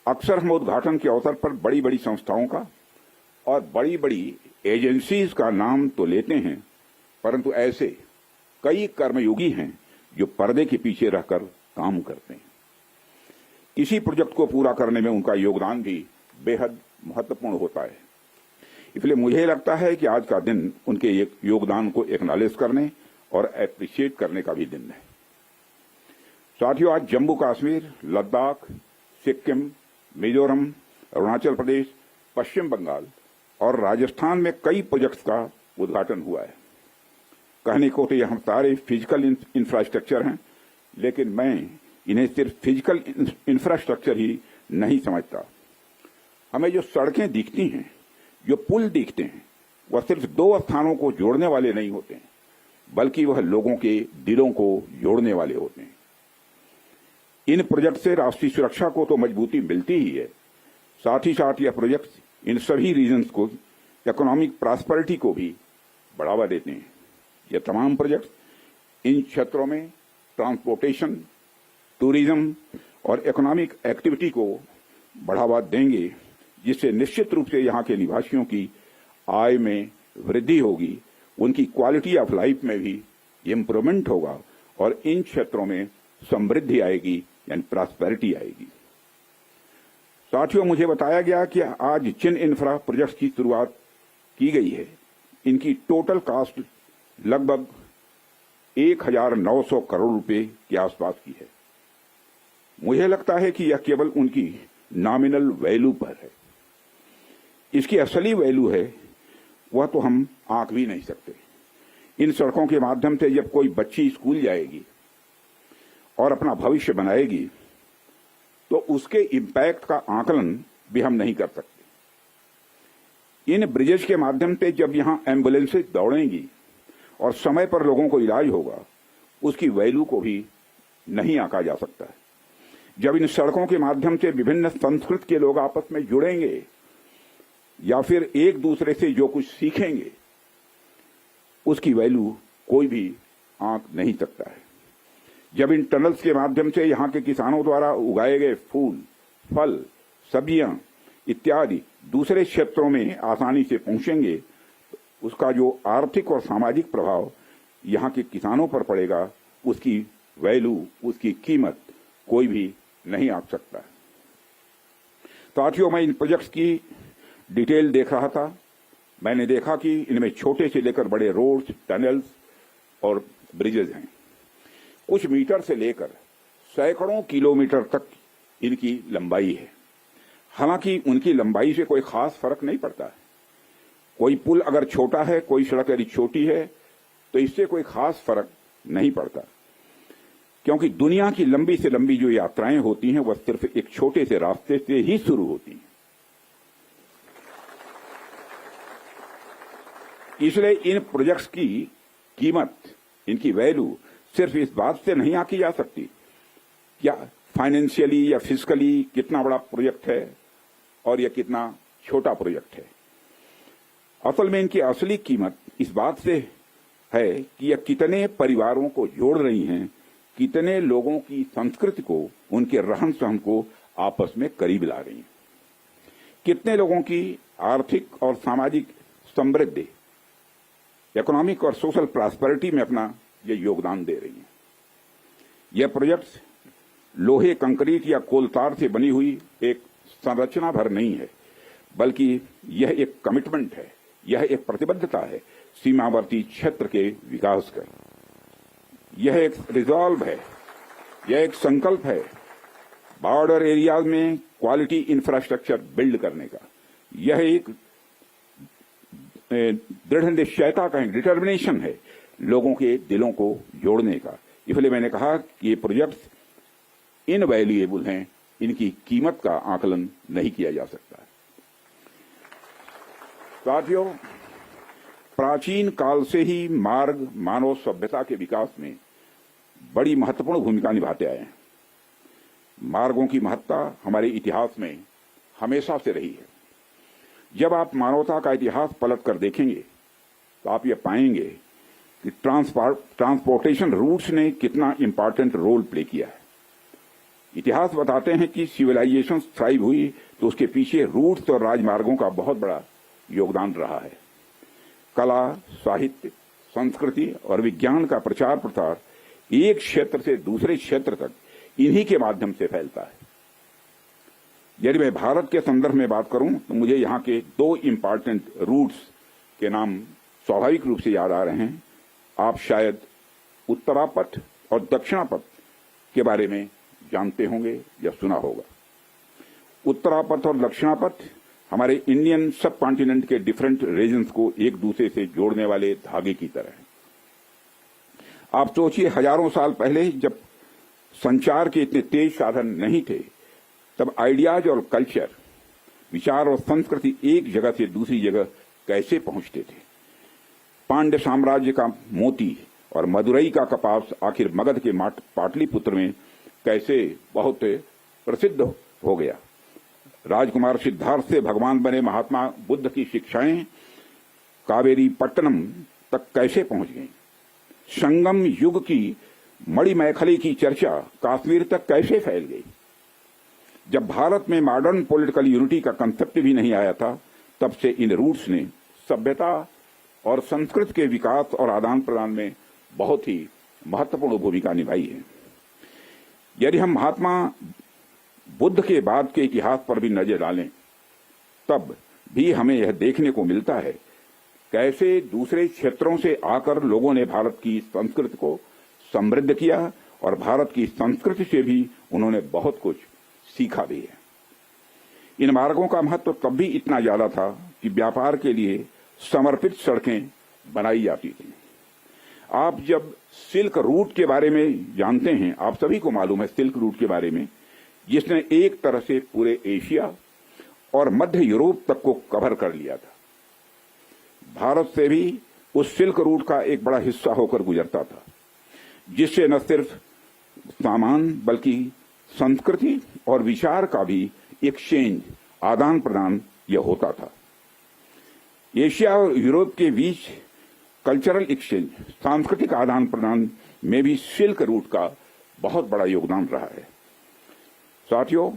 अक्सर हम उद्घाटन के अवसर पर बड़ी बड़ी संस्थाओं का और बड़ी बड़ी एजेंसीज का नाम तो लेते हैं, परंतु ऐसे कई कर्मयोगी हैं जो पर्दे के पीछे रहकर काम करते हैं। किसी प्रोजेक्ट को पूरा करने में उनका योगदान भी बेहद महत्वपूर्ण होता है। इसलिए मुझे लगता है कि आज का दिन उनके योगदान को एक्नॉलेज करने और एप्रिशिएट करने का भी दिन है। साथियों, आज जम्मू कश्मीर, लद्दाख, सिक्किम, मिजोरम, अरुणाचल प्रदेश, पश्चिम बंगाल और राजस्थान में कई प्रोजेक्ट्स का उद्घाटन हुआ है। कहने को तो यह सारे फिजिकल इंफ्रास्ट्रक्चर हैं, लेकिन मैं इन्हें सिर्फ फिजिकल इंफ्रास्ट्रक्चर ही नहीं समझता। हमें जो सड़कें दिखती हैं, जो पुल दिखते हैं, वह सिर्फ दो स्थानों को जोड़ने वाले नहीं होते हैं, बल्कि वह लोगों के दिलों को जोड़ने वाले होते हैं। इन प्रोजेक्ट से राष्ट्रीय सुरक्षा को तो मजबूती मिलती ही है, साथ ही साथ यह प्रोजेक्ट इन सभी रीजन्स को इकोनॉमिक प्रॉस्पेरिटी को भी बढ़ावा देते हैं। ये तमाम प्रोजेक्ट इन क्षेत्रों में ट्रांसपोर्टेशन, टूरिज्म और इकोनॉमिक एक्टिविटी को बढ़ावा देंगे, जिससे निश्चित रूप से यहाँ के निवासियों की आय में वृद्धि होगी, उनकी क्वालिटी ऑफ लाइफ में भी इम्प्रूवमेंट होगा और इन क्षेत्रों में समृद्धि आएगी, यानी प्रॉस्पेरिटी आएगी। साथियों, मुझे बताया गया कि आज जिन इंफ्रा प्रोजेक्ट्स की शुरुआत की गई है, इनकी टोटल कॉस्ट लगभग 1900 करोड़ रुपए के आसपास की है। मुझे लगता है कि यह केवल उनकी नॉमिनल वैल्यू पर है। इसकी असली वैल्यू है वह तो हम आंक भी नहीं सकते। इन सड़कों के माध्यम से जब कोई बच्ची स्कूल जाएगी और अपना भविष्य बनाएगी तो उसके इम्पैक्ट का आकलन भी हम नहीं कर सकते। इन ब्रिजेस के माध्यम से जब यहां एम्बुलेंसेज दौड़ेंगी और समय पर लोगों को इलाज होगा, उसकी वैल्यू को भी नहीं आंका जा सकता है। जब इन सड़कों के माध्यम से विभिन्न संस्कृति के लोग आपस में जुड़ेंगे या फिर एक दूसरे से जो कुछ सीखेंगे, उसकी वैल्यू कोई भी आंक नहीं सकता है। जब इन टनल्स के माध्यम से यहाँ के किसानों द्वारा उगाए गए फूल, फल, सब्जियां इत्यादि दूसरे क्षेत्रों में आसानी से पहुंचेंगे, उसका जो आर्थिक और सामाजिक प्रभाव यहाँ के किसानों पर पड़ेगा, उसकी वैल्यू, उसकी कीमत कोई भी नहीं आंक सकता है। साथियों, मैं इन प्रोजेक्ट्स की डिटेल देख रहा था। मैंने देखा कि इनमें छोटे से लेकर बड़े रोड्स, टनल्स और ब्रिजेज हैं। कुछ मीटर से लेकर सैकड़ों किलोमीटर तक इनकी लंबाई है। हालांकि उनकी लंबाई से कोई खास फर्क नहीं पड़ता है। कोई पुल अगर छोटा है, कोई सड़क यदि छोटी है, तो इससे कोई खास फर्क नहीं पड़ता, क्योंकि दुनिया की लंबी से लंबी जो यात्राएं होती हैं वह सिर्फ एक छोटे से रास्ते से ही शुरू होती हैं। इसलिए इन प्रोजेक्ट्स की कीमत, इनकी वैल्यू सिर्फ इस बात से नहीं आंकी जा सकती या फाइनेंशियली या फिजिकली कितना बड़ा प्रोजेक्ट है और यह कितना छोटा प्रोजेक्ट है। असल में इनकी असली कीमत इस बात से है कि यह कितने परिवारों को जोड़ रही हैं, कितने लोगों की संस्कृति को, उनके रहन सहन को आपस में करीब ला रही हैं, कितने लोगों की आर्थिक और सामाजिक समृद्धि, इकोनॉमिक और सोशल प्रॉस्पेरिटी में अपना ये योगदान दे रही हैं। यह प्रोजेक्ट लोहे, कंक्रीट या कोलतार से बनी हुई एक संरचना भर नहीं है, बल्कि यह एक कमिटमेंट है, यह एक प्रतिबद्धता है सीमावर्ती क्षेत्र के विकास का। यह एक रिजॉल्व है, यह एक संकल्प है बॉर्डर एरियाज में क्वालिटी इंफ्रास्ट्रक्चर बिल्ड करने का। यह एक दृढ़ निश्चयता का डिटर्मिनेशन है लोगों के दिलों को जोड़ने का। इसलिए मैंने कहा कि ये प्रोजेक्ट्स इनवैल्यूएबल हैं, इनकी कीमत का आकलन नहीं किया जा सकता। साथियों, प्राचीन काल से ही मार्ग मानव सभ्यता के विकास में बड़ी महत्वपूर्ण भूमिका निभाते आए हैं। मार्गों की महत्ता हमारे इतिहास में हमेशा से रही है। जब आप मानवता का इतिहास पलट कर देखेंगे तो आप ये पाएंगे कि ट्रांसपोर्टेशन रूट्स ने कितना इंपॉर्टेंट रोल प्ले किया है। इतिहास बताते हैं कि सिविलाइजेशन थ्राइव हुई तो उसके पीछे रूट्स और राजमार्गों का बहुत बड़ा योगदान रहा है। कला, साहित्य, संस्कृति और विज्ञान का प्रचार प्रसार एक क्षेत्र से दूसरे क्षेत्र तक इन्हीं के माध्यम से फैलता है। यदि मैं भारत के संदर्भ में बात करूं तो मुझे यहाँ के दो इंपॉर्टेंट रूट्स के नाम स्वाभाविक रूप से याद आ रहे हैं। आप शायद उत्तरापथ और दक्षिणापथ के बारे में जानते होंगे या सुना होगा। उत्तरापथ और दक्षिणापथ हमारे इंडियन सब कॉन्टिनेंट के डिफरेंट रीजन्स को एक दूसरे से जोड़ने वाले धागे की तरह है। आप सोचिए, हजारों साल पहले जब संचार के इतने तेज साधन नहीं थे, तब आइडियाज और कल्चर, विचार और संस्कृति एक जगह से दूसरी जगह कैसे पहुंचते थे। पांड्य साम्राज्य का मोती और मदुरई का कपास आखिर मगध के पाटलिपुत्र में कैसे बहुत प्रसिद्ध हो गया। राजकुमार सिद्धार्थ से भगवान बने महात्मा बुद्ध की शिक्षाएं कावेरी पट्टनम तक कैसे पहुंच गईं। संगम युग की मणिमैखली की चर्चा कश्मीर तक कैसे फैल गई। जब भारत में मॉडर्न पॉलिटिकल यूनिटी का कंसेप्ट भी नहीं आया था, तब से इन रूट्स ने सभ्यता और संस्कृति के विकास और आदान प्रदान में बहुत ही महत्वपूर्ण भूमिका निभाई है। यदि हम महात्मा बुद्ध के बाद के इतिहास पर भी नजर डालें, तब भी हमें यह देखने को मिलता है कैसे दूसरे क्षेत्रों से आकर लोगों ने भारत की संस्कृति को समृद्ध किया और भारत की संस्कृति से भी उन्होंने बहुत कुछ सीखा भी है। इन मार्गों का महत्व तब भी इतना ज्यादा था कि व्यापार के लिए समर्पित सड़कें बनाई जाती थी। आप जब सिल्क रूट के बारे में जानते हैं, आप सभी को मालूम है सिल्क रूट के बारे में, जिसने एक तरह से पूरे एशिया और मध्य यूरोप तक को कवर कर लिया था। भारत से भी उस सिल्क रूट का एक बड़ा हिस्सा होकर गुजरता था, जिससे न सिर्फ सामान बल्कि संस्कृति और विचार का भी एक्सचेंज, आदान प्रदान यह होता था। एशिया और यूरोप के बीच कल्चरल एक्सचेंज, सांस्कृतिक आदान प्रदान में भी सिल्क रूट का बहुत बड़ा योगदान रहा है। साथियों,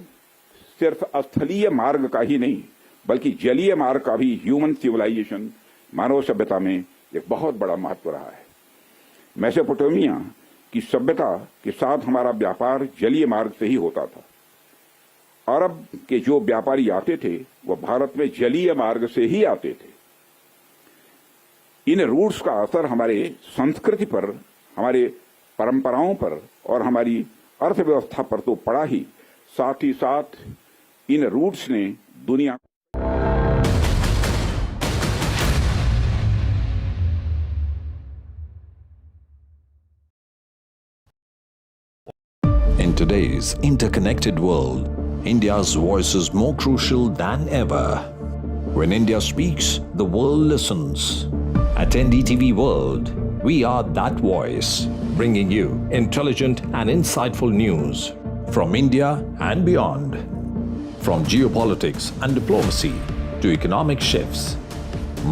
सिर्फ स्थलीय मार्ग का ही नहीं बल्कि जलीय मार्ग का भी ह्यूमन सिविलाइजेशन, मानव सभ्यता में एक बहुत बड़ा महत्व रहा है। मेसोपोटामिया की सभ्यता के साथ हमारा व्यापार जलीय मार्ग से ही होता था। अरब के जो व्यापारी आते थे वह भारत में जलीय मार्ग से ही आते थे। इन रूट्स का असर हमारे संस्कृति पर, हमारे परंपराओं पर और हमारी अर्थव्यवस्था पर तो पड़ा ही, साथ ही साथ इन रूट्स ने दुनिया
In today's interconnected world, India's voice is more crucial than ever. When India speaks, the world listens. At NDTV World, we are that voice, bringing you intelligent and insightful news from India and beyond. From geopolitics and diplomacy to economic shifts,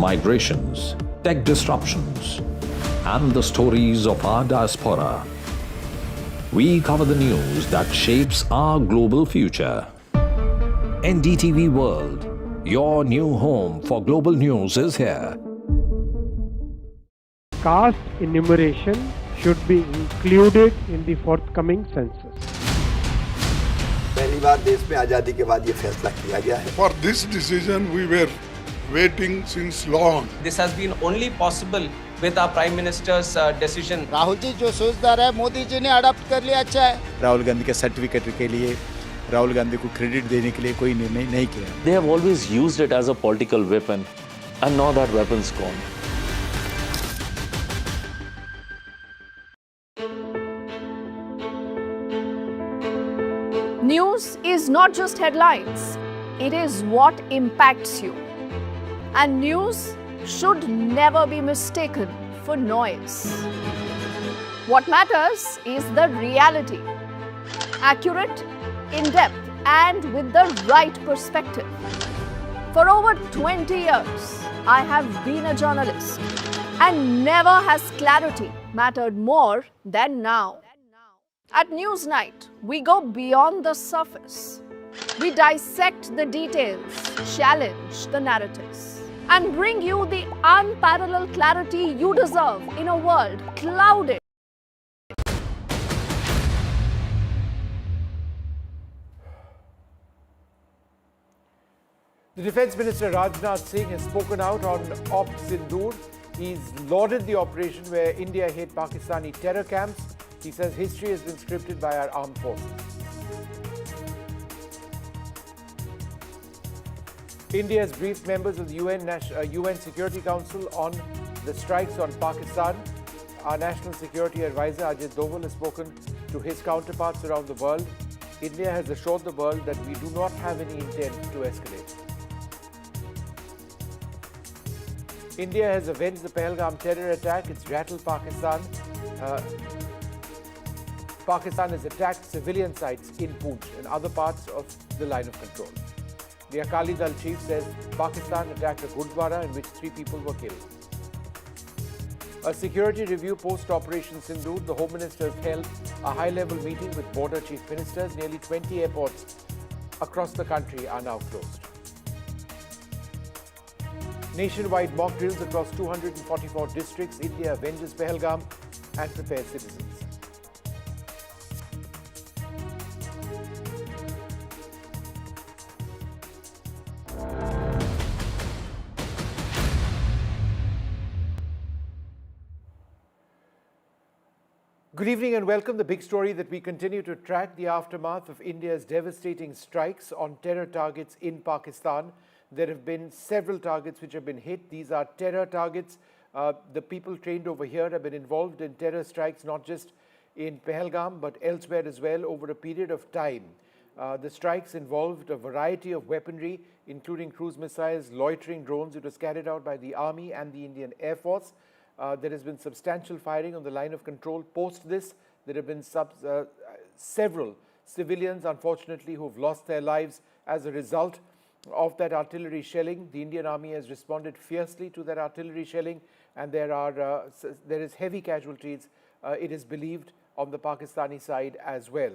migrations, tech disruptions, and the stories of our diaspora. We cover the news that shapes our global future. NDTV World, your new home for global news is here.
Caste enumeration should be included in the forthcoming census.
पहली बार देश में आजादी के बाद ये फैसला किया गया है।
For this decision we were waiting since long.
This has been only possible with our Prime Minister's decision.
Rahul ji जो सोचदार है, मोदी जी ने अडॉप्ट कर लिया, अच्छा है।
राहुल गांधी के सर्टिफिकेट के लिए, राहुल गांधी को क्रेडिट देने के लिए कोई निर्णय नहीं किया।
They have always used it as a political weapon, and now that weapon's gone.
News is not just headlines, it is what impacts you. And news should never be mistaken for noise. What matters is the reality. Accurate, in-depth, and with the right perspective. For over 20 years, I have been a journalist, and never has clarity mattered more than now. At Newsnight, we go beyond the surface. We dissect the details, challenge the narratives, and bring you the unparalleled clarity you deserve in a world clouded.
The Defence Minister Rajnath Singh has spoken out on Op Sindoor. He's lauded the operation where India hit Pakistani terror camps. He says history has been scripted by our armed forces. India has briefed members of the UN Security Council on the strikes on Pakistan. Our National Security Advisor Ajit Doval has spoken to his counterparts around the world. India has assured the world that we do not have any intent to escalate. India has avenged the Pahalgam terror attack. It's rattled Pakistan. Pakistan has attacked civilian sites in Poonch and other parts of the line of control. The Akali Dal chief says Pakistan attacked a Gurdwara in which 3 people were killed. A security review post-Operation Sindoor, the Home Minister has held a high-level meeting with border chief ministers. Nearly 20 airports across the country are now closed. Nationwide mock drills across 244 districts. India avenges Pahalgam and prepares citizens. Good evening and welcome. The big story that we continue to track, the aftermath of India's devastating strikes on terror targets in Pakistan. There have been several targets which have been hit. These are terror targets. The people trained over here have been involved in terror strikes, not just in Pahalgam, but elsewhere as well over a period of time. The strikes involved a variety of weaponry, including cruise missiles, loitering drones. It was carried out by the Army and the Indian Air Force. There has been substantial firing on the line of control. Post this, there have been several civilians, unfortunately, who have lost their lives as a result of that artillery shelling. The Indian Army has responded fiercely to that artillery shelling, and there is heavy casualties, it is believed, on the Pakistani side as well.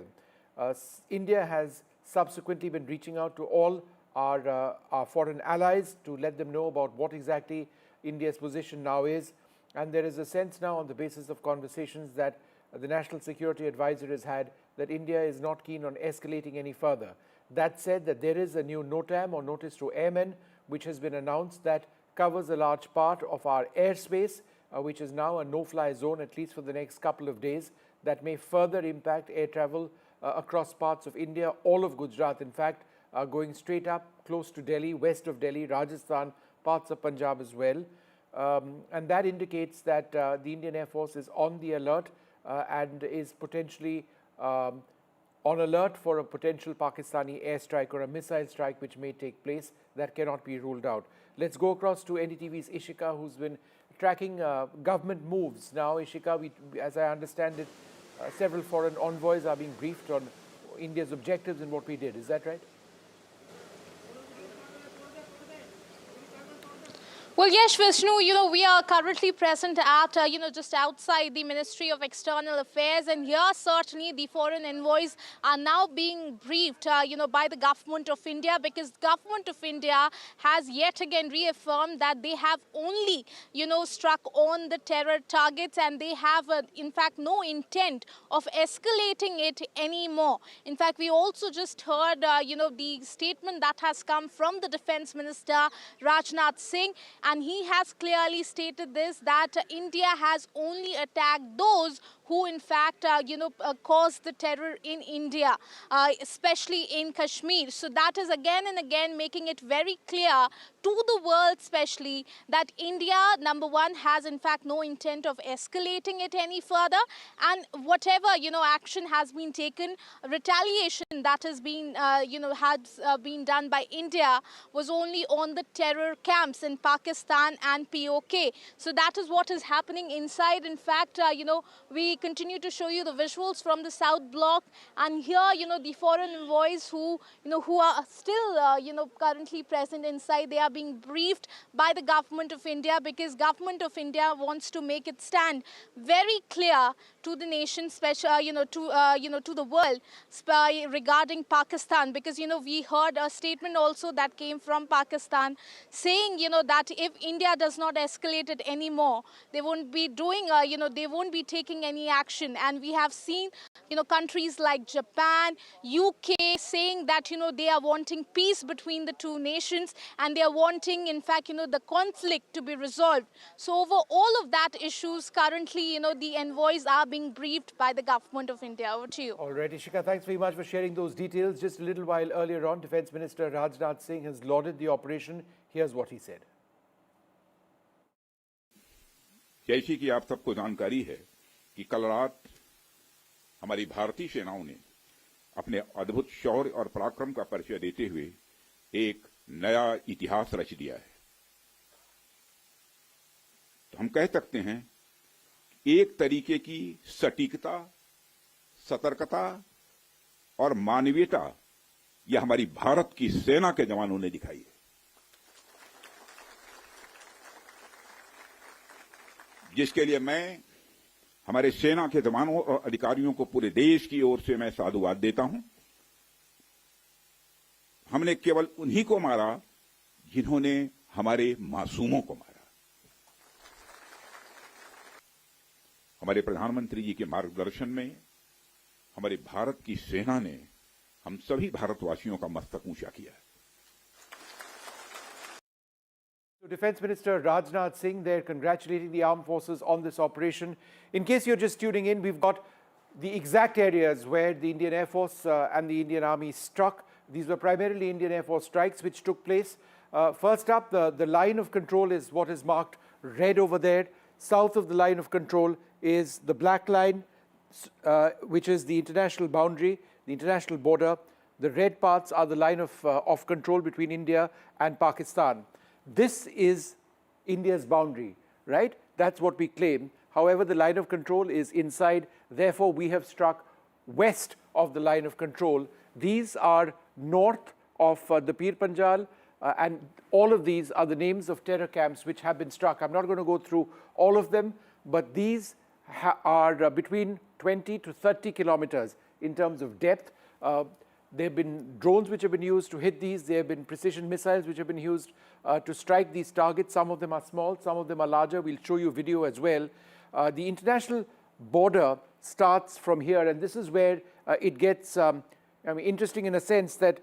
India has subsequently been reaching out to all our foreign allies to let them know about what exactly India's position now is. And there is a sense now, on the basis of conversations that the National Security Advisor has had, that India is not keen on escalating any further. That said, that there is a new NOTAM, or Notice to Airmen, which has been announced, that covers a large part of our airspace, which is now a no-fly zone, at least for the next couple of days. That may further impact air travel across parts of India, all of Gujarat, in fact, going straight up close to Delhi, west of Delhi, Rajasthan, parts of Punjab as well. And that indicates that the Indian Air Force is on the alert and is potentially on alert for a potential Pakistani airstrike or a missile strike which may take place. That cannot be ruled out. Let's go across to NDTV's Ishika, who's been tracking government moves. Now, Ishika, as I understand it, several foreign envoys are being briefed on India's objectives and what we did. Is that right?
Well, yes, Vishnu, we are currently present at, just outside the Ministry of External Affairs. And here, certainly, the foreign envoys are now being briefed, by the government of India, because government of India has yet again reaffirmed that they have only, struck on the terror targets, and they have, in fact, no intent of escalating it anymore. In fact, we also just heard, the statement that has come from the Defence Minister, Rajnath Singh. And he has clearly stated this, that India has only attacked those who, in fact, caused the terror in India, especially in Kashmir. So that is again and again making it very clear to the world, especially, that India, number one, has in fact no intent of escalating it any further. And whatever, action has been taken, retaliation that has been, been done by India was only on the terror camps in Pakistan and POK. So that is what is happening inside. In fact, we continue to show you the visuals from the South Block, and here, the foreign envoys who are still, currently present inside, they are being briefed by the government of India, because government of India wants to make it stand very clear to the nation, to the world regarding Pakistan, because, we heard a statement also that came from Pakistan saying, that if India does not escalate it anymore, they won't be doing, they won't be taking any action. And we have seen, countries like Japan, UK saying that, they are wanting peace between the two nations, and they are wanting, in fact, the conflict to be resolved. So over all of that issues, currently, the envoys are being briefed by the government of India. Over to you.
All right, Ishika, thanks very much for sharing those details. Just a little while earlier on, Defence Minister Rajnath Singh has lauded the operation. Here's what he said.
जैसी कि आप सबको जानकारी है कि कल रात हमारी भारतीय सेनाओं ने अपने अद्भुत शौर्य और पराक्रम का परिचय देते हुए एक नया इतिहास रच दिया है। तो हम कह सकते हैं एक तरीके की सटीकता, सतर्कता और मानवीयता यह हमारी भारत की सेना के जवानों ने दिखाई है। जिसके लिए मैं हमारे सेना के जवानों और अधिकारियों को पूरे देश की ओर से मैं साधुवाद देता हूं। हमने केवल उन्हीं को मारा जिन्होंने हमारे मासूमों को मारा। हमारे प्रधानमंत्री जी के मार्गदर्शन में हमारे भारत की सेना ने हम सभी भारतवासियों का मस्तक ऊंचा किया है।
Defense Minister Rajnath Singh there congratulating the armed forces on this operation. In case you're just tuning in, we've got the exact areas where the Indian Air Force and the Indian Army struck. These were primarily Indian Air Force strikes which took place. First up, the line of control is what is marked red over there. South of the line of control is the black line, which is the international boundary, the international border. The red parts are the line of control between India and Pakistan. This is India's boundary, right? That's what we claim. However, the line of control is inside. Therefore, we have struck west of the line of control. These are north of the Pir Panjal, and all of these are the names of terror camps which have been struck. I'm not going to go through all of them, but these are between 20 to 30 kilometers in terms of depth. There have been drones which have been used to hit these. There have been precision missiles which have been used to strike these targets. Some of them are small, some of them are larger. We'll show you video as well. The international border starts from here, and this is where it gets interesting in a sense that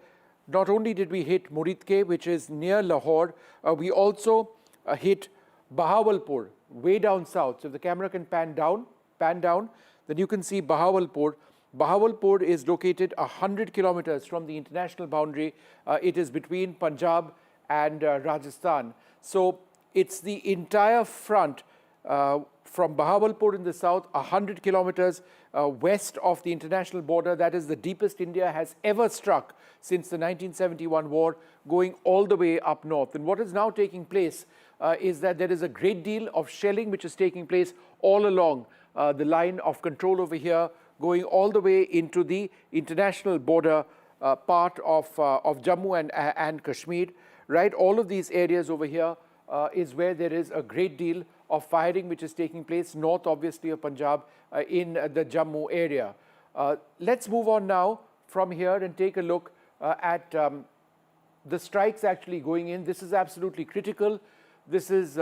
not only did we hit Muridke, which is near Lahore, we also hit Bahawalpur, way down south. So if the camera can pan down, then you can see Bahawalpur. Bahawalpur is located 100 kilometers from the international boundary. It is between Punjab and Rajasthan. So it's the entire front from Bahawalpur in the south, 100 kilometers west of the international border. That is the deepest India has ever struck since the 1971 war, going all the way up north. And what is now taking place is that there is a great deal of shelling which is taking place all along the line of control over here, going all the way into the international border part of Jammu and Kashmir, right? All of these areas over here is where there is a great deal of firing which is taking place north, obviously, of Punjab in the Jammu area. Let's move on now from here and take a look at the strikes actually going in. This is absolutely critical. This is,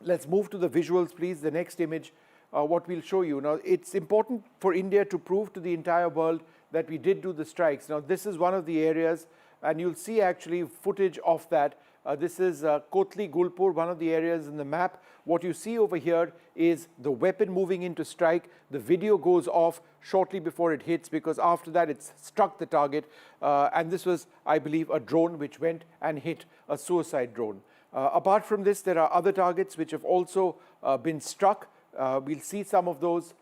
let's move to the visuals, please, the next image. What we'll show you. Now, it's important for India to prove to the entire world that we did do the strikes. Now, this is one of the areas, and you'll see actually footage of that. This is Kotli Gulpur, one of the areas in the map. What you see over here is the weapon moving in to strike. The video goes off shortly before it hits because after that it's struck the target. And this was, I believe, a drone which went and hit a suicide drone. Apart from this, there are other targets which have also been struck. We'll see some of those.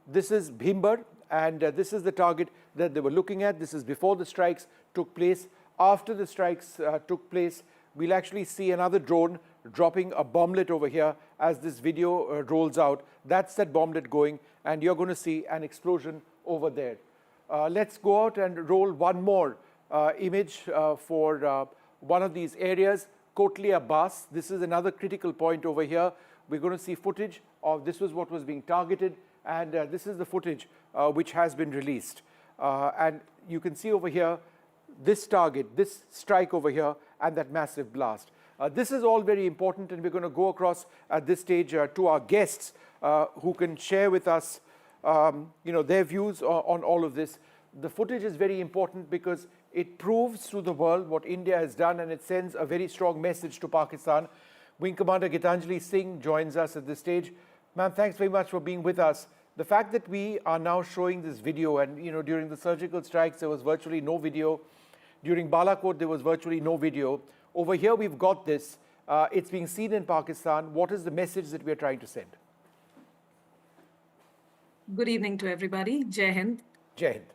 This is Bhimbar, and this is the target that they were looking at. This is before the strikes took place. After the strikes took place, we'll actually see another drone dropping a bomblet over here as this video rolls out. That's that bomblet going, and you're going to see an explosion over there. Let's go out and roll one more image for one of these areas, Kotli Abbas. This is another critical point over here. We're going to see footage of this was what was being targeted, and this is the footage which has been released. And you can see over here this target, this strike over here, and that massive blast. This is all very important, and we're going to go across at this stage to our guests who can share with us their views on all of this. The footage is very important because it proves to the world what India has done, and it sends a very strong message to Pakistan. Wing Commander Gitanjali Singh joins us at this stage. Ma'am, thanks very much for being with us. The fact that we are now showing this video, and during the surgical strikes there was virtually no video. During Balakot there was virtually no video. Over here we've got this. It's being seen in Pakistan. What is the message that we are trying to send?
Good evening to everybody. Jai Hind.
Jai Hind.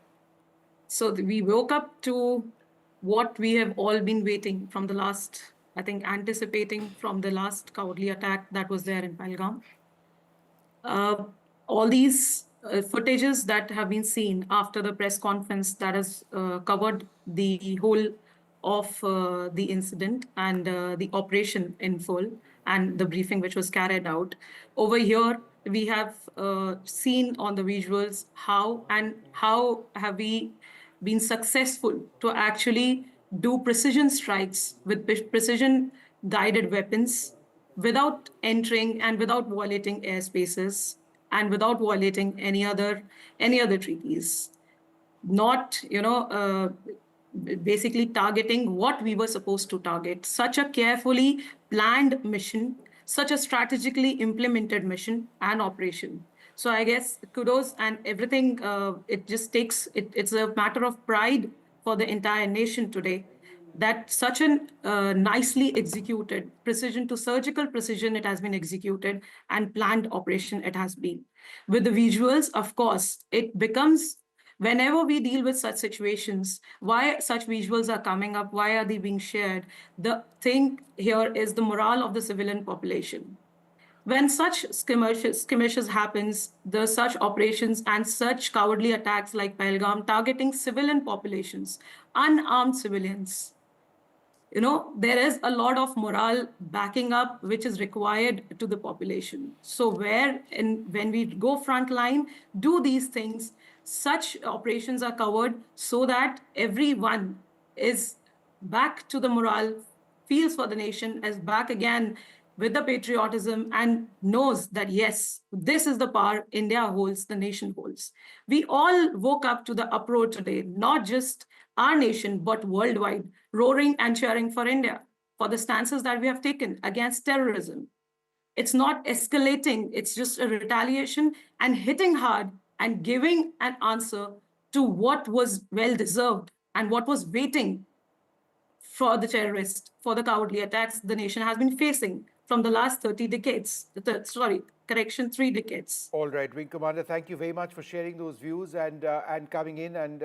So we woke up to what we have all been waiting from the last, I think, anticipating from the last cowardly attack that was there in Pahalgam. All these footages that have been seen after the press conference that has covered the whole of the incident and the operation in full and the briefing which was carried out. Over here, we have seen on the visuals how have we been successful to actually do precision strikes with precision guided weapons without entering and without violating airspaces and without violating any other treaties, not basically targeting what we were supposed to target. Such a carefully planned mission, such a strategically implemented mission and operation. So I guess kudos and everything. It just takes it's a matter of pride for the entire nation today that such an nicely executed precision to surgical precision it has been executed and planned operation it has been. With the visuals, of course, it becomes whenever we deal with such situations, why such visuals are coming up, why are they being shared? The thing here is the morale of the civilian population. When such skirmishes happens, the such operations and such cowardly attacks like Pahalgam targeting civilian populations, unarmed civilians, there is a lot of morale backing up which is required to the population. So when we go frontline, do these things, such operations are covered so that everyone is back to the morale, feels for the nation, is back again with the patriotism and knows that, yes, this is the power India holds, the nation holds. We all woke up to the uproar today, not just our nation, but worldwide, roaring and cheering for India, for the stances that we have taken against terrorism. It's not escalating, it's just a retaliation and hitting hard and giving an answer to what was well-deserved and what was waiting for the terrorists, for the cowardly attacks the nation has been facing from the last 30 decades. 3 decades.
All right, Wing Commander, thank you very much for sharing those views and coming in and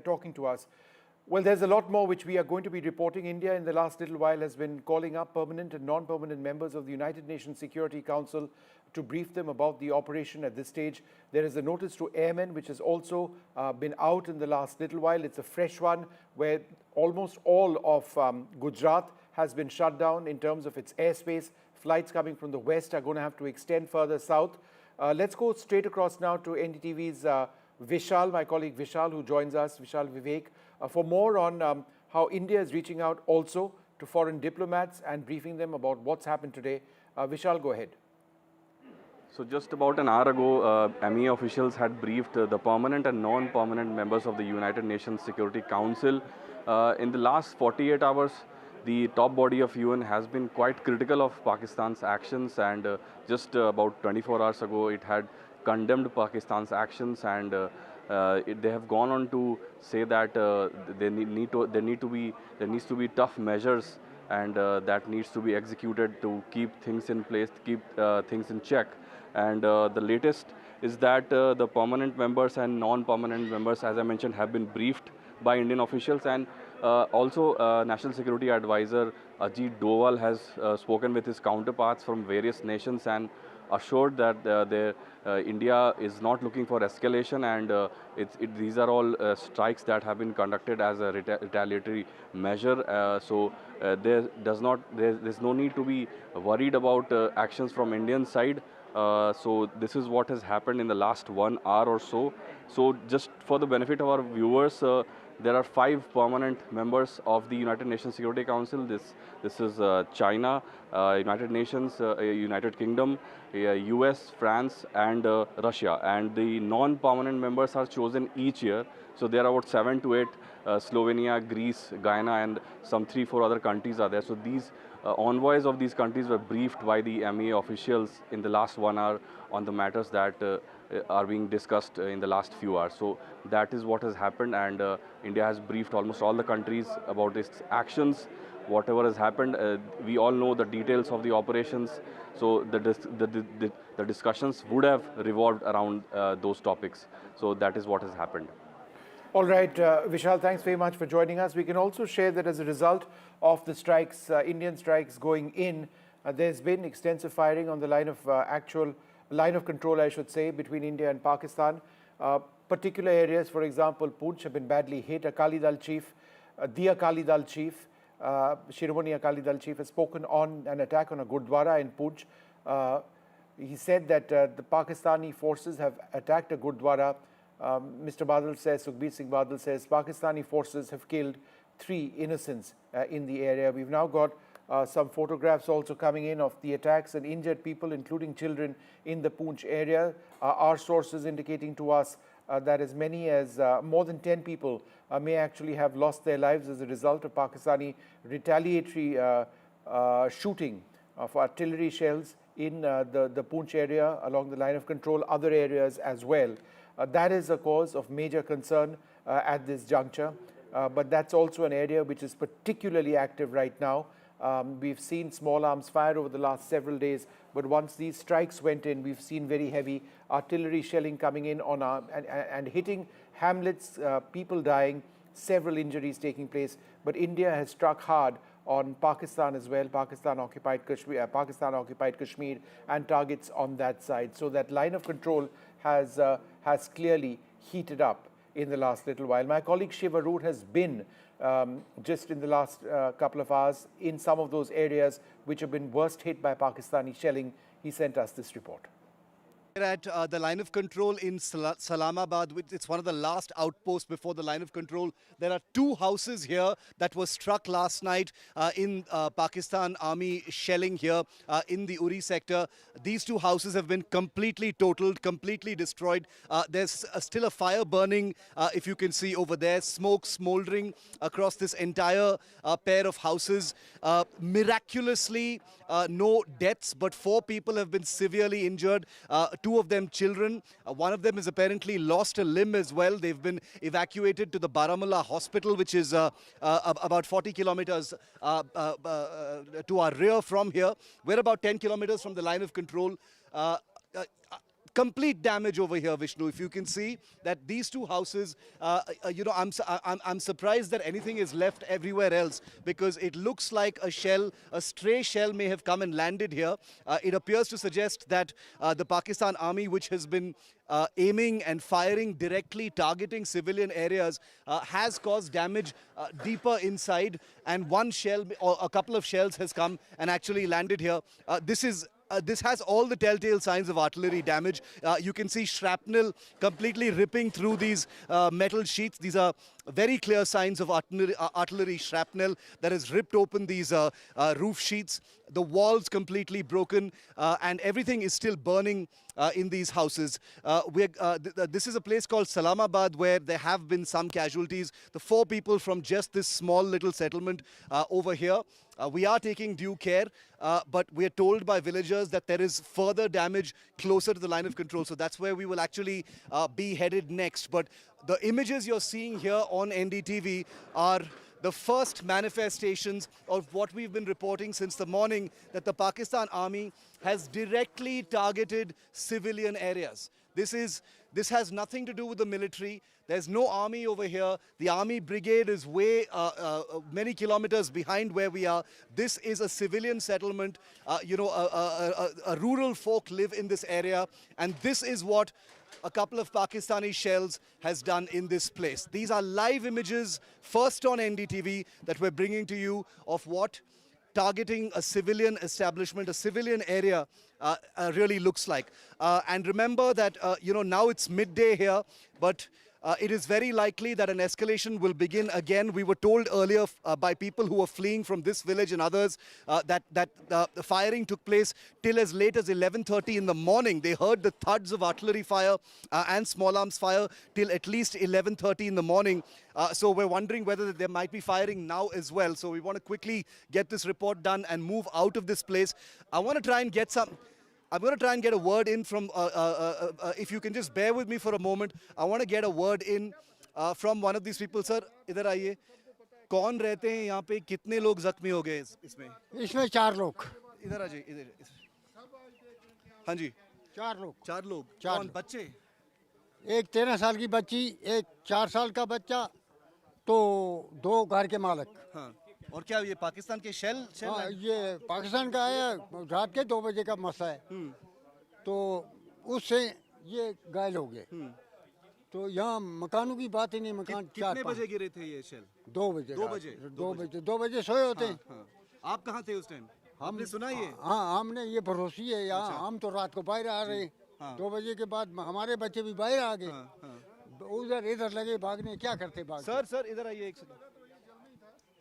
talking to us. Well, there's a lot more which we are going to be reporting. India in the last little while has been calling up permanent and non-permanent members of the United Nations Security Council to brief them about the operation at this stage. There is a notice to airmen which has also been out in the last little while. It's a fresh one where almost all of Gujarat has been shut down in terms of its airspace. Flights coming from the west are going to have to extend further south. Let's go straight across now to NDTV's Vishal, my colleague Vishal, who joins us, Vishal Vivek, for more on how India is reaching out also to foreign diplomats and briefing them about what's happened today. Vishal, go ahead.
So just about an hour ago, MEA officials had briefed the permanent and non-permanent members of the United Nations Security Council. In the last 48 hours, the top body of UN has been quite critical of Pakistan's actions, and just about 24 hours ago, it had condemned Pakistan's actions, and they have gone on to say that there needs to be tough measures, and that needs to be executed to keep things in place, keep things in check. And the latest is that the permanent members and non-permanent members, as I mentioned, have been briefed by Indian officials, and also National Security Advisor Ajit Doval has spoken with his counterparts from various nations and assured that India is not looking for escalation, and these are all strikes that have been conducted as a retaliatory measure. So there's no need to be worried about actions from Indian side. So this is what has happened in the last 1 hour or so. So just for the benefit of our viewers, there are 5 permanent members of the United Nations Security Council. This is China, United Nations, United Kingdom, US, France, and Russia. And the non-permanent members are chosen each year. So there are about 7 to 8, Slovenia, Greece, Guyana, and some 3-4 other countries are there. So these envoys of these countries were briefed by the MEA officials in the last 1 hour on the matters that are being discussed in the last few hours. So that is what has happened, and India has briefed almost all the countries about its actions, whatever has happened. We all know the details of the operations, so the discussions would have revolved around those topics. So that is what has happened.
All right, Vishal, thanks very much for joining us. We can also share that as a result of the strikes, Indian strikes going in, there's been extensive firing on the line of actual line of control, I should say, between India and Pakistan. Particular areas, for example, Poonch have been badly hit. Akali Dal chief, the Akali Dal chief, Shiromani Akali Dal chief has spoken on an attack on a Gurdwara in Poonch. He said that the Pakistani forces have attacked a Gurdwara. Mr. Badal says, Sukhbir Singh Badal says, Pakistani forces have killed 3 innocents in the area. We've now got some photographs also coming in of the attacks and injured people, including children, in the Poonch area. Our sources indicating to us that as many as more than 10 people may actually have lost their lives as a result of Pakistani retaliatory shooting of artillery shells in the Poonch area along the line of control, other areas as well. That is a cause of major concern at this juncture, but that's also an area which is particularly active right now. We've seen small arms fire over the last several days, but once these strikes went in, we've seen very heavy artillery shelling coming in on and hitting hamlets, people dying, several injuries taking place. But India has struck hard on Pakistan as well, Pakistan occupied Kashmir, and targets on that side. So that line of control has clearly heated up in the last little while. My colleague Shiv Arur has been just in the last couple of hours in some of those areas which have been worst hit by Pakistani shelling. He sent us this report.
At the line of control in Salamabad, it's one of the last outposts before the line of control. There are 2 houses here that were struck last night in Pakistan Army shelling here in the Uri sector. These 2 houses have been completely totaled, completely destroyed. There's still a fire burning, if you can see over there, smoke smoldering across this entire pair of houses. Miraculously, no deaths, but 4 people have been severely injured. 2 of them children. One of them has apparently lost a limb as well. They've been evacuated to the Baramulla hospital, which is about 40 kilometers to our rear from here. We're about 10 kilometers from the line of control. Complete damage over here, Vishnu. If you can see that these 2 houses, I'm surprised that anything is left everywhere else, because it looks like a stray shell may have come and landed here. It appears to suggest that the Pakistan Army, which has been aiming and firing directly, targeting civilian areas, has caused damage deeper inside, and one shell or a couple of shells has come and actually landed here. This has all the telltale signs of artillery damage. You can see shrapnel completely ripping through these metal sheets. These are very clear signs of artillery shrapnel that has ripped open these roof sheets. The walls completely broken, and everything is still burning in these houses. This is a place called Salamabad where there have been some casualties. The 4 people from just this small little settlement over here. We are taking due care, but we are told by villagers that there is further damage closer to the line of control. So that's where we will actually be headed next. But the images you're seeing here on NDTV are the first manifestations of what we've been reporting since the morning, that the Pakistan Army has directly targeted civilian areas. This has nothing to do with the military. There's no army over here. The army brigade is way many kilometers behind where we are. This is a civilian settlement. A rural folk live in this area, and this is what a couple of Pakistani shells has done in this place. These are live images, first on NDTV, that we're bringing to you of what targeting a civilian establishment, a civilian area really looks like. And remember that, now it's midday here, but it is very likely that an escalation will begin again. We were told earlier by people who were fleeing from this village and others that the firing took place till as late as 11:30 in the morning. They heard the thuds of artillery fire and small arms fire till at least 11:30 in the morning. So we're wondering whether there might be firing now as well. So we want to quickly get this report done and move out of this place. I'm going to try and get a word in from, if you can just bear with me for a moment. I want to get a word in from one of these people. Sir, इधर आइए. कौन रहते हैं यहाँ पे? कितने लोग जख्मी हो गए इसमें?
इसमें 4 लोग.
इधर आ जाइए, इधर. हाँ जी.
4 लोग.
4 लोग.
4
कौन? बच्चे?
एक 13 साल की बच्ची, एक 4 साल का बच्चा, तो 2 घर के मालिक.
हाँ. और क्या ये पाकिस्तान के शेल?
हाँ, ये पाकिस्तान का है. रात के 2 बजे का मसला है. तो उससे ये घायल हो गए। तो यहाँ मकानों की बात ही नहीं, मकान
कितने बजे गिरे थे ये शेल?
2 बजे। 2 बजे सोए होते हैं।
हाँ। आप कहाँ थे उस टाइम? आपने सुना ये?
हाँ, हमने ये भरोसी है यहाँ। हम तो रात को बाहर आ रहे हैं। 2 बजे के बाद हमारे बच्चे भी बाहर आ गए। उधर इधर लगे भागने, क्या करते भाग।
सर इधर आइए एक सेकंड।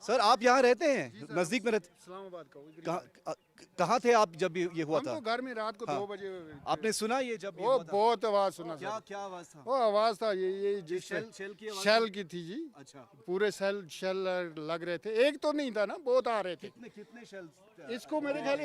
सर आप यहाँ रहते हैं, नजदीक में रहते?
इस्लामाबाद का।
कहाँ थे आप जब ये हुआ था?
हम तो घर में रात को 2 बजे।
आपने सुना ये जब ये
वो
हुआ था?
बहुत आवाज सुना।
क्या आवाज था?
वो आवाज था ये जिस शेल की थी जी।
अच्छा।
पूरे शेल लग रहे थे। एक तो नहीं था ना, बहुत आ रहे थे।
कितने शेल?
इसको मेरे ख्याल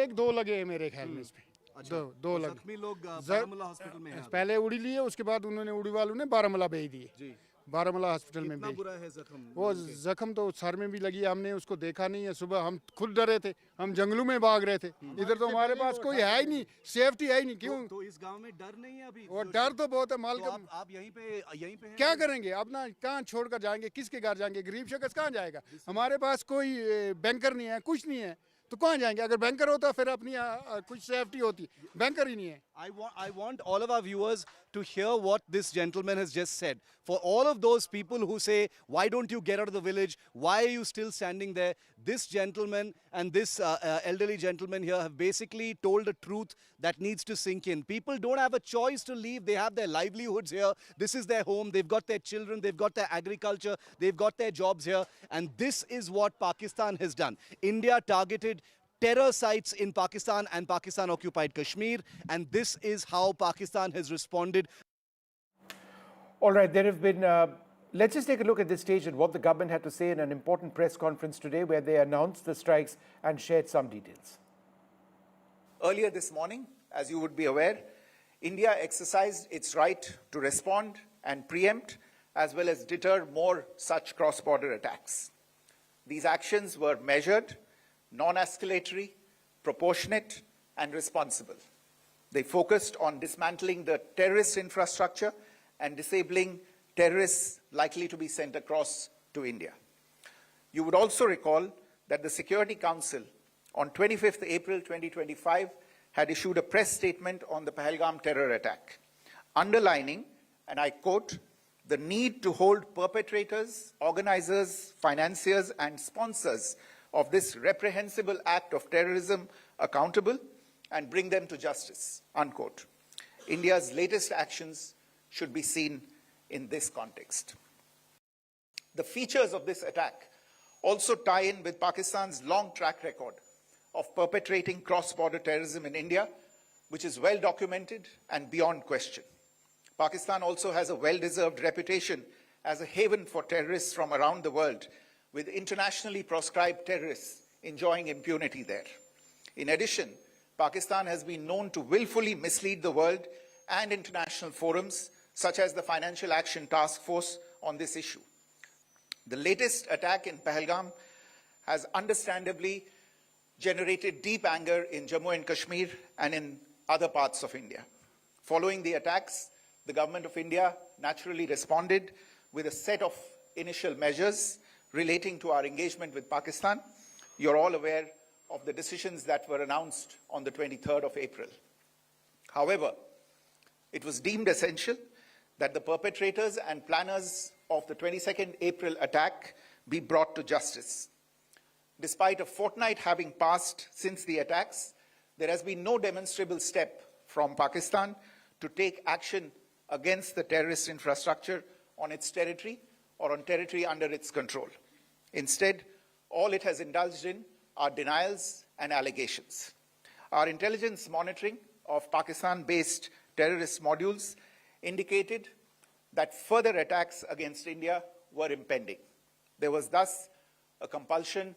1-2 लगे हैं मेरे ख्याल में इसमें।
अच्छा,
दो लगे।
जख्मी लोग बारामूला हॉस्पिटल में हैं।
पहले उड़ी लिए, उसके बाद उन्होंने उड़ी वालों ने बारामूला भेज दिए। बारामूला हॉस्पिटल में
कितना बुरा है जख्म?
वो जख्म तो सर में भी लगी, हमने उसको देखा नहीं है। सुबह हम खुद डरे थे, हम जंगलों में भाग रहे थे। इधर तो हमारे पास कोई है ही नहीं, सेफ्टी है ही नहीं। क्यों?
तो इस गांव में डर नहीं है अभी?
वो डर तो बहुत है माल।
तो आप यहीं पे
क्या करेंगे? अपना कहाँ छोड़कर जाएंगे? किसके घर जाएंगे? गरीब शख्स कहाँ जाएगा? हमारे पास कोई बैंकर नहीं है, कुछ नहीं है, तो कहाँ जाएंगे? अगर बैंकर होता फिर अपनी कुछ सेफ्टी होती। बैंकर ही नहीं है।
I want all of our viewers to hear what this gentleman has just said. For all of those people who say, why don't you get out of the village? Why are you still standing there? This gentleman and this elderly gentleman here have basically told a truth that needs to sink in. People don't have a choice to leave. They have their livelihoods here. This is their home. They've got their children. They've got their agriculture. They've got their jobs here. And this is what Pakistan has done. India targeted terror sites in Pakistan and Pakistan-occupied Kashmir, and this is how Pakistan has responded.
All right, there have been... let's just take a look at this stage and what the government had to say in an important press conference today where they announced the strikes and shared some details.
Earlier this morning, as you would be aware, India exercised its right to respond and preempt as well as deter more such cross-border attacks. These actions were measured, non-escalatory, proportionate, and responsible. They focused on dismantling the terrorist infrastructure and disabling terrorists likely to be sent across to India. You would also recall that the Security Council on 25th April 2025 had issued a press statement on the Pahalgam terror attack, underlining, and I quote, the need to hold perpetrators, organizers, financiers, and sponsors of this reprehensible act of terrorism accountable and bring them to justice, unquote. India's latest actions should be seen in this context. The features of this attack also tie in with Pakistan's long track record of perpetrating cross-border terrorism in India, which is well documented and beyond question. Pakistan also has a well-deserved reputation as a haven for terrorists from around the world, with internationally proscribed terrorists enjoying impunity there. In addition, Pakistan has been known to willfully mislead the world and international forums, such as the Financial Action Task Force, on this issue. The latest attack in Pahalgam has understandably generated deep anger in Jammu and Kashmir and in other parts of India. Following the attacks, the Government of India naturally responded with a set of initial measures relating to our engagement with Pakistan. You're all aware of the decisions that were announced on the 23rd of April. However, it was deemed essential that the perpetrators and planners of the 22nd April attack be brought to justice. Despite a fortnight having passed since the attacks, there has been no demonstrable step from Pakistan to take action against the terrorist infrastructure on its territory or on territory under its control. Instead, all it has indulged in are denials and allegations. Our intelligence monitoring of Pakistan-based terrorist modules indicated that further attacks against India were impending. There was thus a compulsion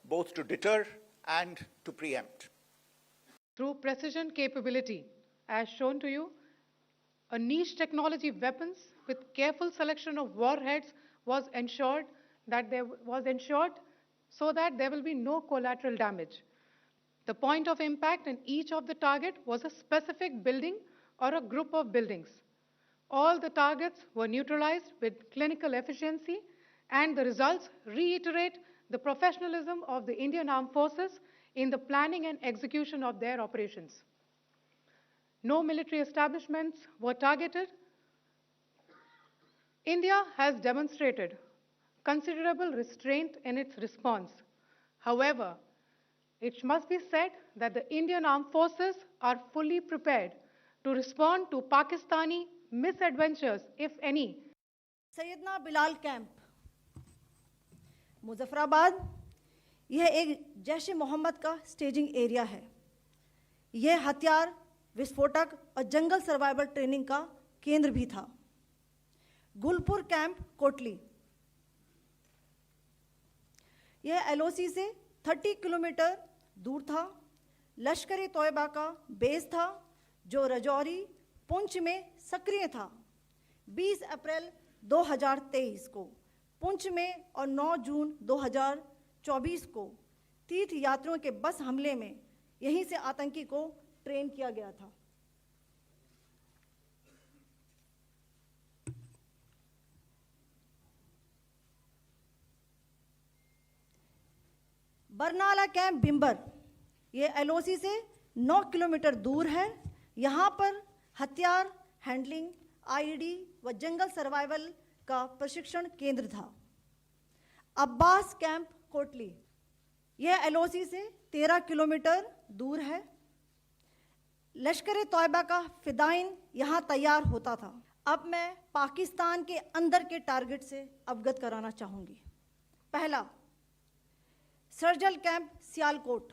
both to deter and to preempt.
Through precision capability, as shown to you, a niche technology weapons with careful selection of warheads was ensured so that there will be no collateral damage. The point of impact in each of the target was a specific building or a group of buildings. All the targets were neutralized with clinical efficiency, and the results reiterate the professionalism of the Indian Armed Forces in the planning and execution of their operations. No military establishments were targeted. India has demonstrated considerable restraint in its response. However, it must be said that the Indian Armed Forces are fully prepared to respond to Pakistani misadventures, if any.
Syedna Bilal camp, Muzaffarabad, यह एक जैश मोहम्मद का staging area है। यह हथियार, विस्फोटक और जंगल survival training का केंद्र भी था। गुलपुर कैंप, कोटली, यह एलओसी से 30 किलोमीटर दूर था। लश्कर तोयबा का बेस था जो रजौरी, पुंछ में सक्रिय था। 20 अप्रैल 2023 को पुंछ में और 9 जून 2024 को तीर्थ यात्रियों के बस हमले में यहीं से आतंकी को ट्रेन किया गया था। बरनाला कैंप, बिंबर, ये एलओसी से 9 किलोमीटर दूर है। यहाँ पर हथियार हैंडलिंग, आईईडी व जंगल सर्वाइवल का प्रशिक्षण केंद्र था। अब्बास कैंप, कोटली, यह एलओसी से 13 किलोमीटर दूर है। लश्कर तोयबा का फिदाइन यहाँ तैयार होता था। अब मैं पाकिस्तान के अंदर के टारगेट से अवगत कराना चाहूँगी। पहला, सर्जल कैंप, सियालकोट,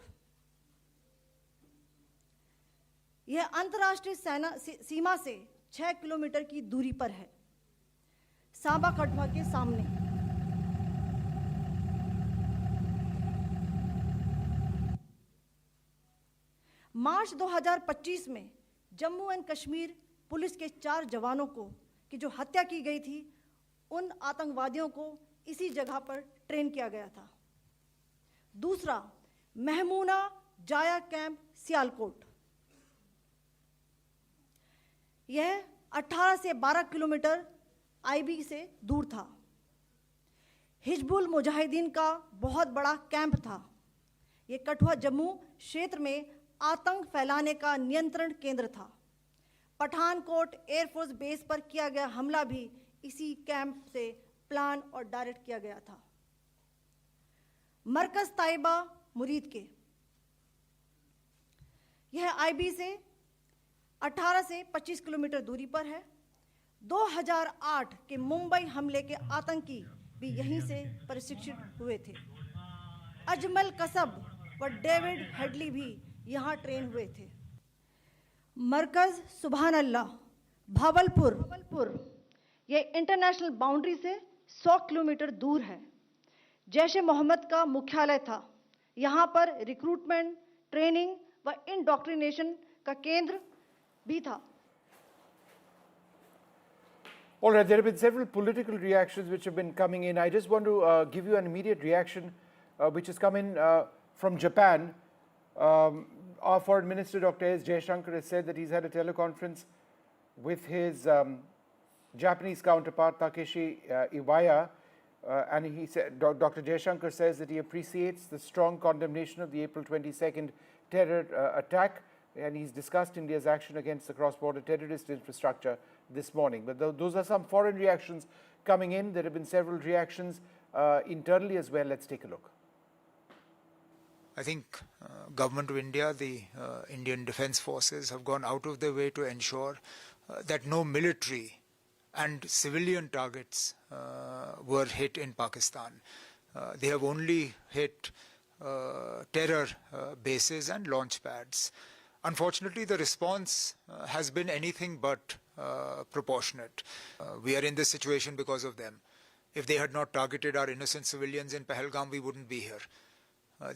यह अंतर्राष्ट्रीय सीमा से 6 किलोमीटर की दूरी पर है, सांबा कटवा के सामने। मार्च 2025 में जम्मू एंड कश्मीर पुलिस के 4 जवानों को की जो हत्या की गई थी, उन आतंकवादियों को इसी जगह पर ट्रेन किया गया था। दूसरा, महमूना जाया कैंप, सियालकोट, यह 18 से 12 किलोमीटर आईबी से दूर था। हिजबुल मुजाहिदीन का बहुत बड़ा कैंप था। यह कठुआ जम्मू क्षेत्र में आतंक फैलाने का नियंत्रण केंद्र था। पठानकोट एयरफोर्स बेस पर किया गया हमला भी इसी कैंप से प्लान और डायरेक्ट किया गया था। मरकज ताइबा, मुरीद के, यह आईबी से 18 से 25 किलोमीटर दूरी पर है। 2008 के मुंबई हमले के आतंकी भी यहीं से प्रशिक्षित हुए थे। अजमल कसब व डेविड हेडली भी यहाँ ट्रेन हुए थे। मरकज सुभान अल्लाह, भावलपुर, यह इंटरनेशनल बाउंड्री से 100 किलोमीटर दूर है। जैश मोहम्मद का मुख्यालय था। यहाँ पर रिक्रूटमेंट, ट्रेनिंग व इंडोक्ट्रिनेशन का केंद्र भी था।
All right, there have been several political reactions which have been coming in. I just want to give you an immediate reaction which has come in from Japan. Our Foreign Minister, Dr. S. Jaishankar, has said that he's had a teleconference with his Japanese counterpart, Takeshi Iwaya, and he said, Dr. Jaishankar says that he appreciates the strong condemnation of the April 22nd terror attack, and he's discussed India's action against the cross-border terrorist infrastructure this morning. But those are some foreign reactions coming in. There have been several reactions internally as well. Let's take a look.
I think Government of India, the Indian Defence Forces have gone out of their way to ensure that no military and civilian targets were hit in Pakistan. They have only hit terror bases and launch pads. Unfortunately, the response has been anything but proportionate. We are in this situation because of them. If they had not targeted our innocent civilians in Pahalgam, we wouldn't be here.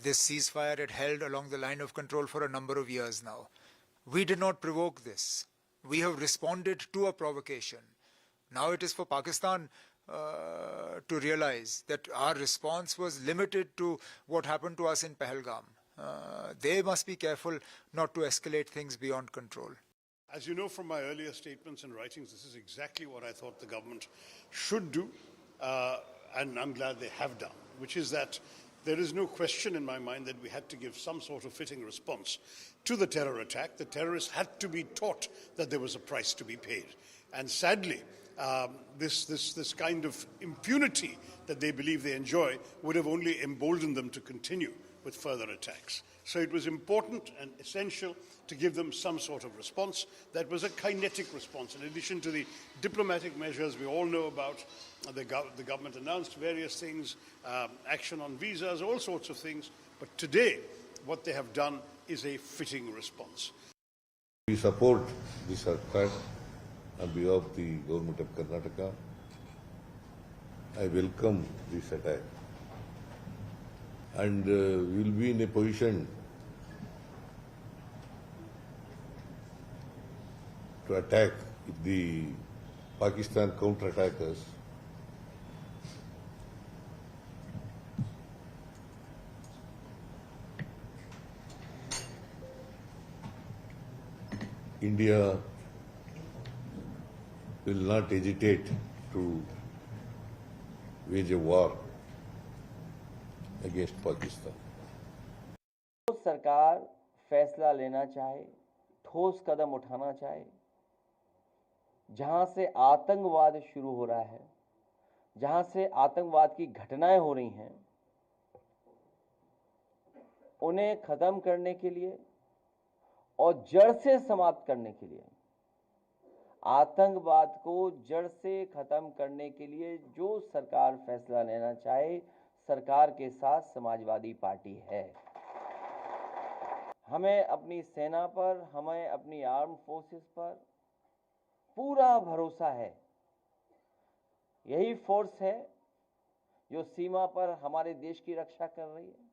This ceasefire had held along the line of control for a number of years now. We did not provoke this. We have responded to a provocation. Now it is for Pakistan to realize that our response was limited to what happened to us in Pahalgam. They must be careful not to escalate things beyond control.
As you know from my earlier statements and writings, this is exactly what I thought the government should do, and I'm glad they have done, which is that There is no question in my mind that we had to give some sort of fitting response to the terror attack. The terrorists had to be taught that there was a price to be paid. And sadly, this kind of impunity that they believe they enjoy would have only emboldened them to continue with further attacks. So it was important and essential to give them some sort of response that was a kinetic response. In addition to the diplomatic measures we all know about, the government announced various things, action on visas, all sorts of things. But today, what they have done is a fitting response.
We support this attack on behalf of the government of Karnataka. I welcome this attack. And we will be in a position to attack if the Pakistan counter-attack us. India will not hesitate to wage a war against Pakistan.
सरकार फैसला लेना चाहे, ठोस कदम उठाना चाहे, जहां से आतंकवाद शुरू हो रहा है, जहां से आतंकवाद की घटनाएं हो रही हैं, उन्हें खत्म करने के लिए और जड़ से समाप्त करने के लिए, आतंकवाद को जड़ से खत्म करने के लिए जो सरकार फैसला लेना चाहे, सरकार के साथ समाजवादी पार्टी है। हमें अपनी सेना पर, हमें अपनी आर्म फोर्सेस पर पूरा भरोसा है। यही फोर्स है जो सीमा पर हमारे देश की रक्षा कर रही है।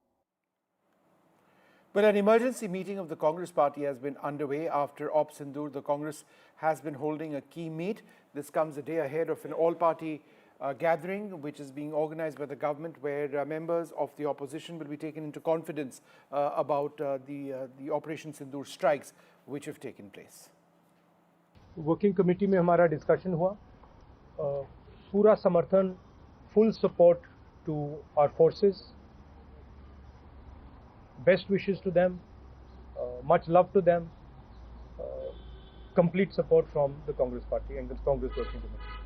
But an emergency meeting of the Congress party has been underway after Sindoor. The Congress has been holding a key meet. This comes a day ahead of an all-party gathering which is being organized by the government, where members of the opposition will be taken into confidence about the Operation Sindoor strikes which have taken place.
Working committee में हमारा discussion हुआ, पूरा समर्थन, full support to our forces, best wishes to them, much love to them, complete support from the Congress party and the Congress working committee.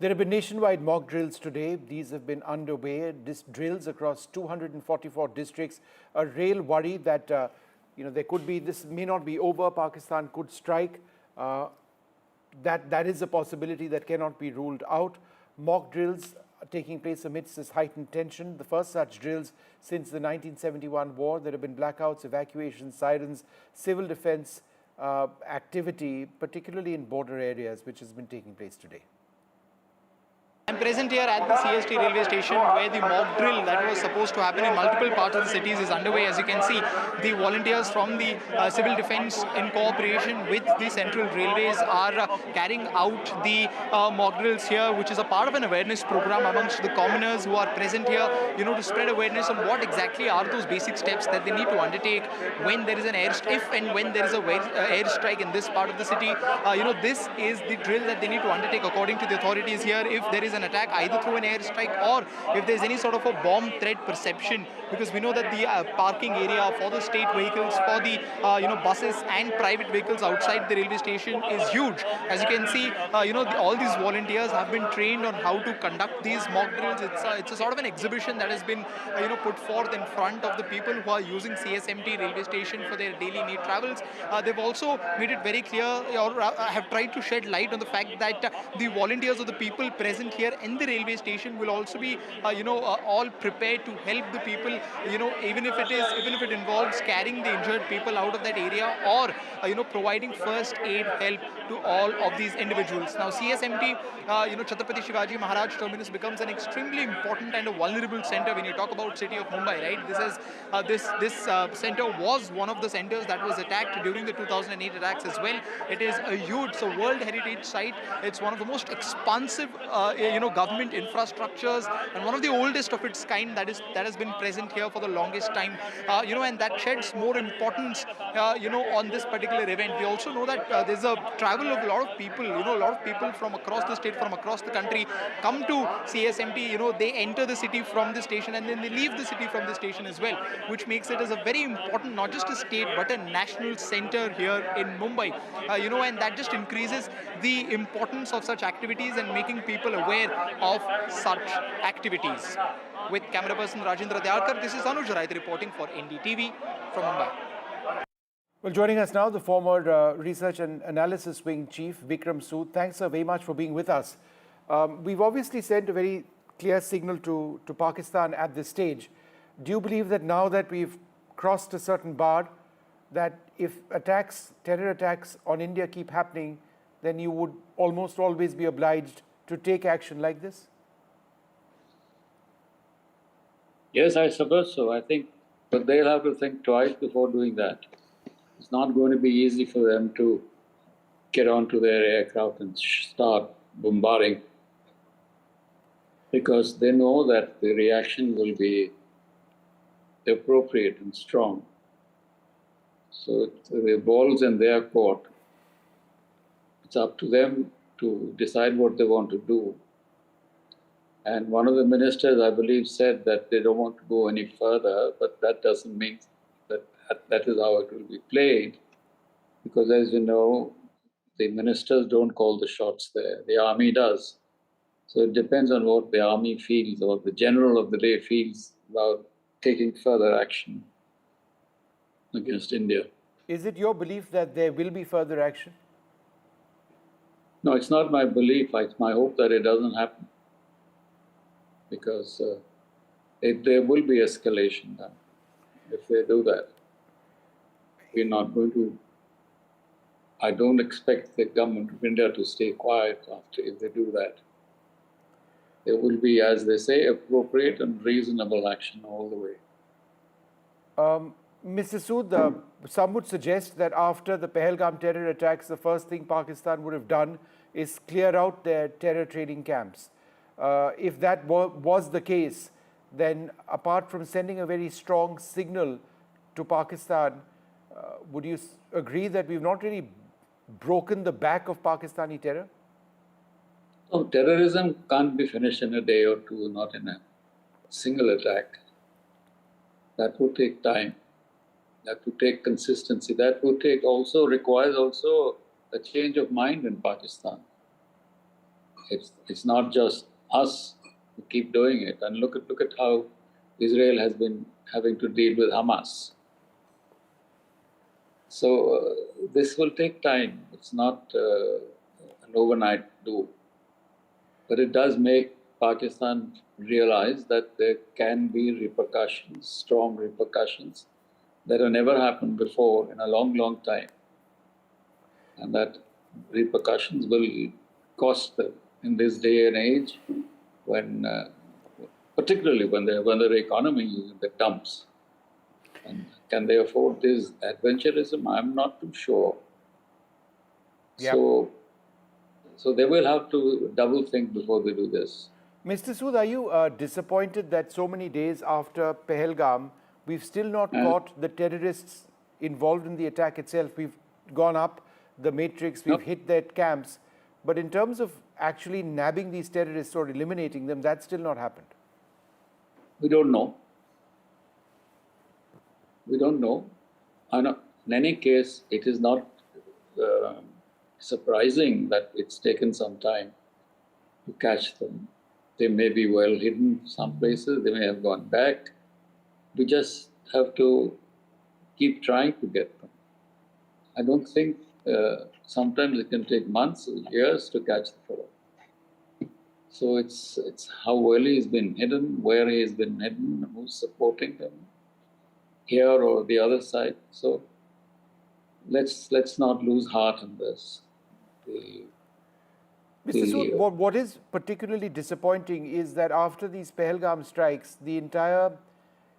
There have been nationwide mock drills today. These have been underway, drills across 244 districts. A real worry that there could be, this may not be over, Pakistan could strike. That is a possibility that cannot be ruled out. Mock drills are taking place amidst this heightened tension. The first such drills since the 1971 war. There have been blackouts, evacuations, sirens, civil defense activity, particularly in border areas, which has been taking place today.
I'm present here at the CST railway station where the mock drill that was supposed to happen in multiple parts of the cities is underway. As you can see, the volunteers from the civil defense in cooperation with the central railways are carrying out the mock drills here, which is a part of an awareness program amongst the commoners who are present here, to spread awareness on what exactly are those basic steps that they need to undertake when there is an if and when there is a airstrike in this part of the city. This is the drill that they need to undertake according to the authorities here if there is an attack either through an airstrike or if there is any sort of a bomb threat perception, because we know that the parking area for the state vehicles, for the buses and private vehicles outside the railway station is huge. As you can see, all these volunteers have been trained on how to conduct these mock drills. It's a sort of an exhibition that has been put forth in front of the people who are using CSMT railway station for their daily need travels. They've also made it very clear, or have tried to shed light on the fact that the volunteers or the people present here in the railway station will also be all prepared to help the people, even if it involves carrying the injured people out of that area, or providing first aid help to all of these individuals. Now CSMT, Chhatrapati Shivaji Maharaj terminus becomes an extremely important and a vulnerable center when you talk about city of Mumbai, right? This center was one of the centers that was attacked during the 2008 attacks as well. It is a huge, World Heritage Site. It's one of the most expansive government infrastructures, and one of the oldest of its kind that has been present here for the longest time. And that sheds more importance, on this particular event. We also know that there's a travel of a lot of people. A lot of people from across the state, from across the country, come to CSMT. They enter the city from the station and then they leave the city from the station as well, which makes it as a very important, not just a state but a national center here in Mumbai. And that just increases the importance of such activities and making people aware of such activities. With camera person Rajendra Dyalkar, this is Anuj Raith reporting for NDTV from Mumbai.
Well, joining us now, the former Research and Analysis Wing Chief, Vikram Sood. Thanks, sir, very much for being with us. We've obviously sent a very clear signal to Pakistan at this stage. Do you believe that now that we've crossed a certain bar, that if terror attacks on India keep happening, then you would almost always be obliged to take action like this?
Yes, I suppose so. I think, but they'll have to think twice before doing that. It's not going to be easy for them to get onto their aircraft and start bombarding, because they know that the reaction will be appropriate and strong. So the ball's in their court. It's up to them to decide what they want to do. And one of the ministers, I believe, said that they don't want to go any further, but that doesn't mean that that is how it will be played. Because as you know, the ministers don't call the shots there. The army does. So it depends on what the army feels or the general of the day feels about taking further action against India.
Is it your belief that there will be further action?
No, it's not my belief. It's my hope that it doesn't happen. Because there will be escalation done if they do that. We're not going to. I don't expect the government of India to stay quiet after if they do that. There will be, as they say, appropriate and reasonable action all the way.
Mr. Sood, some would suggest that after the Pahalgam terror attacks, the first thing Pakistan would have done is clear out their terror trading camps. If that was the case, then apart from sending a very strong signal to Pakistan, would you agree that we've not really broken the back of Pakistani terror?
No, terrorism can't be finished in a day or two, not in a single attack. That would take time. That would take consistency. That would requires also a change of mind in Pakistan. It's not just us who keep doing it. And look at how Israel has been having to deal with Hamas. So this will take time. It's not an overnight do. But it does make Pakistan realize that there can be repercussions, strong repercussions, that have never happened before in a long, long time. And that repercussions will cost them in this day and age, when, particularly when their economy is in the dumps. And can they afford this adventurism? I'm not too sure. Yep. So they will have to double think before they do this.
Mr. Sood, are you disappointed that so many days after Pahalgam, we've still not caught the terrorists involved in the attack itself? We've gone up the matrix, we've hit their camps, but in terms of actually nabbing these terrorists or eliminating them, that's still not happened.
We don't know. We don't know. In any case, it is not surprising that it's taken some time to catch them. They may be well hidden some places, they may have gone back. We just have to keep trying to get them. I don't think sometimes it can take months or years to catch the fellow. So it's how well he's been hidden, where he's been hidden, who's supporting him, here or the other side. So let's not lose heart in this.
Mr. Sood, what is particularly disappointing is that after these Pahalgam strikes, the entire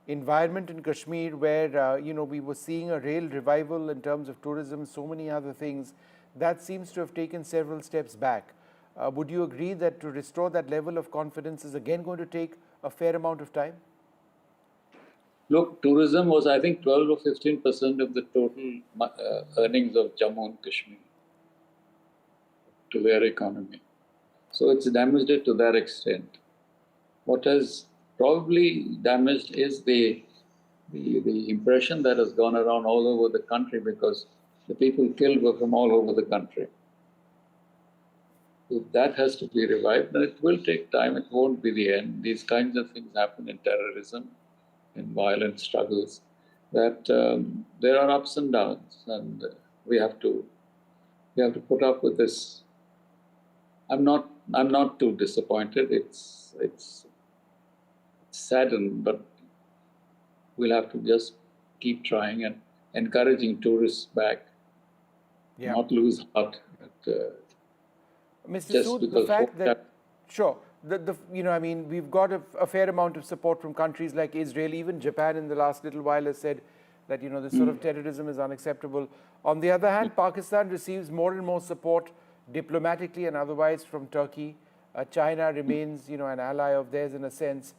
environment in Kashmir, where we were seeing a real revival in terms of tourism, so many other things, that seems to have taken several steps back. Would you agree that to restore that level of confidence is again going to take a fair amount of time?
Look, tourism was, I think, 12 or 15% of the total earnings of Jammu and Kashmir to their economy. So it's damaged it to that extent. What has probably damaged is the impression that has gone around all over the country, because the people killed were from all over the country. So that has to be revived, and it will take time. It won't be the end. These kinds of things happen in terrorism, in violent struggles, that there are ups and downs, and we have to put up with this. I'm not too disappointed. It's saddened, but we'll have to just keep trying and encouraging tourists back, not lose heart.
Mr.
Just
Sood, the
because
fact that, sure, I mean, we've got a fair amount of support from countries like Israel. Even Japan in the last little while has said that, this sort of terrorism is unacceptable. On the other hand, Pakistan receives more and more support diplomatically and otherwise from Turkey. China remains, an ally of theirs in a sense.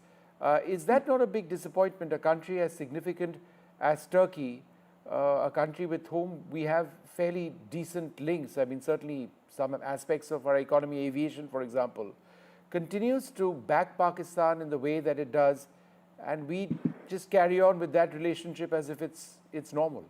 Is that not a big disappointment? A country as significant as Turkey, a country with whom we have fairly decent links, I mean, certainly some aspects of our economy, aviation, for example, continues to back Pakistan in the way that it does, and we just carry on with that relationship as if it's normal.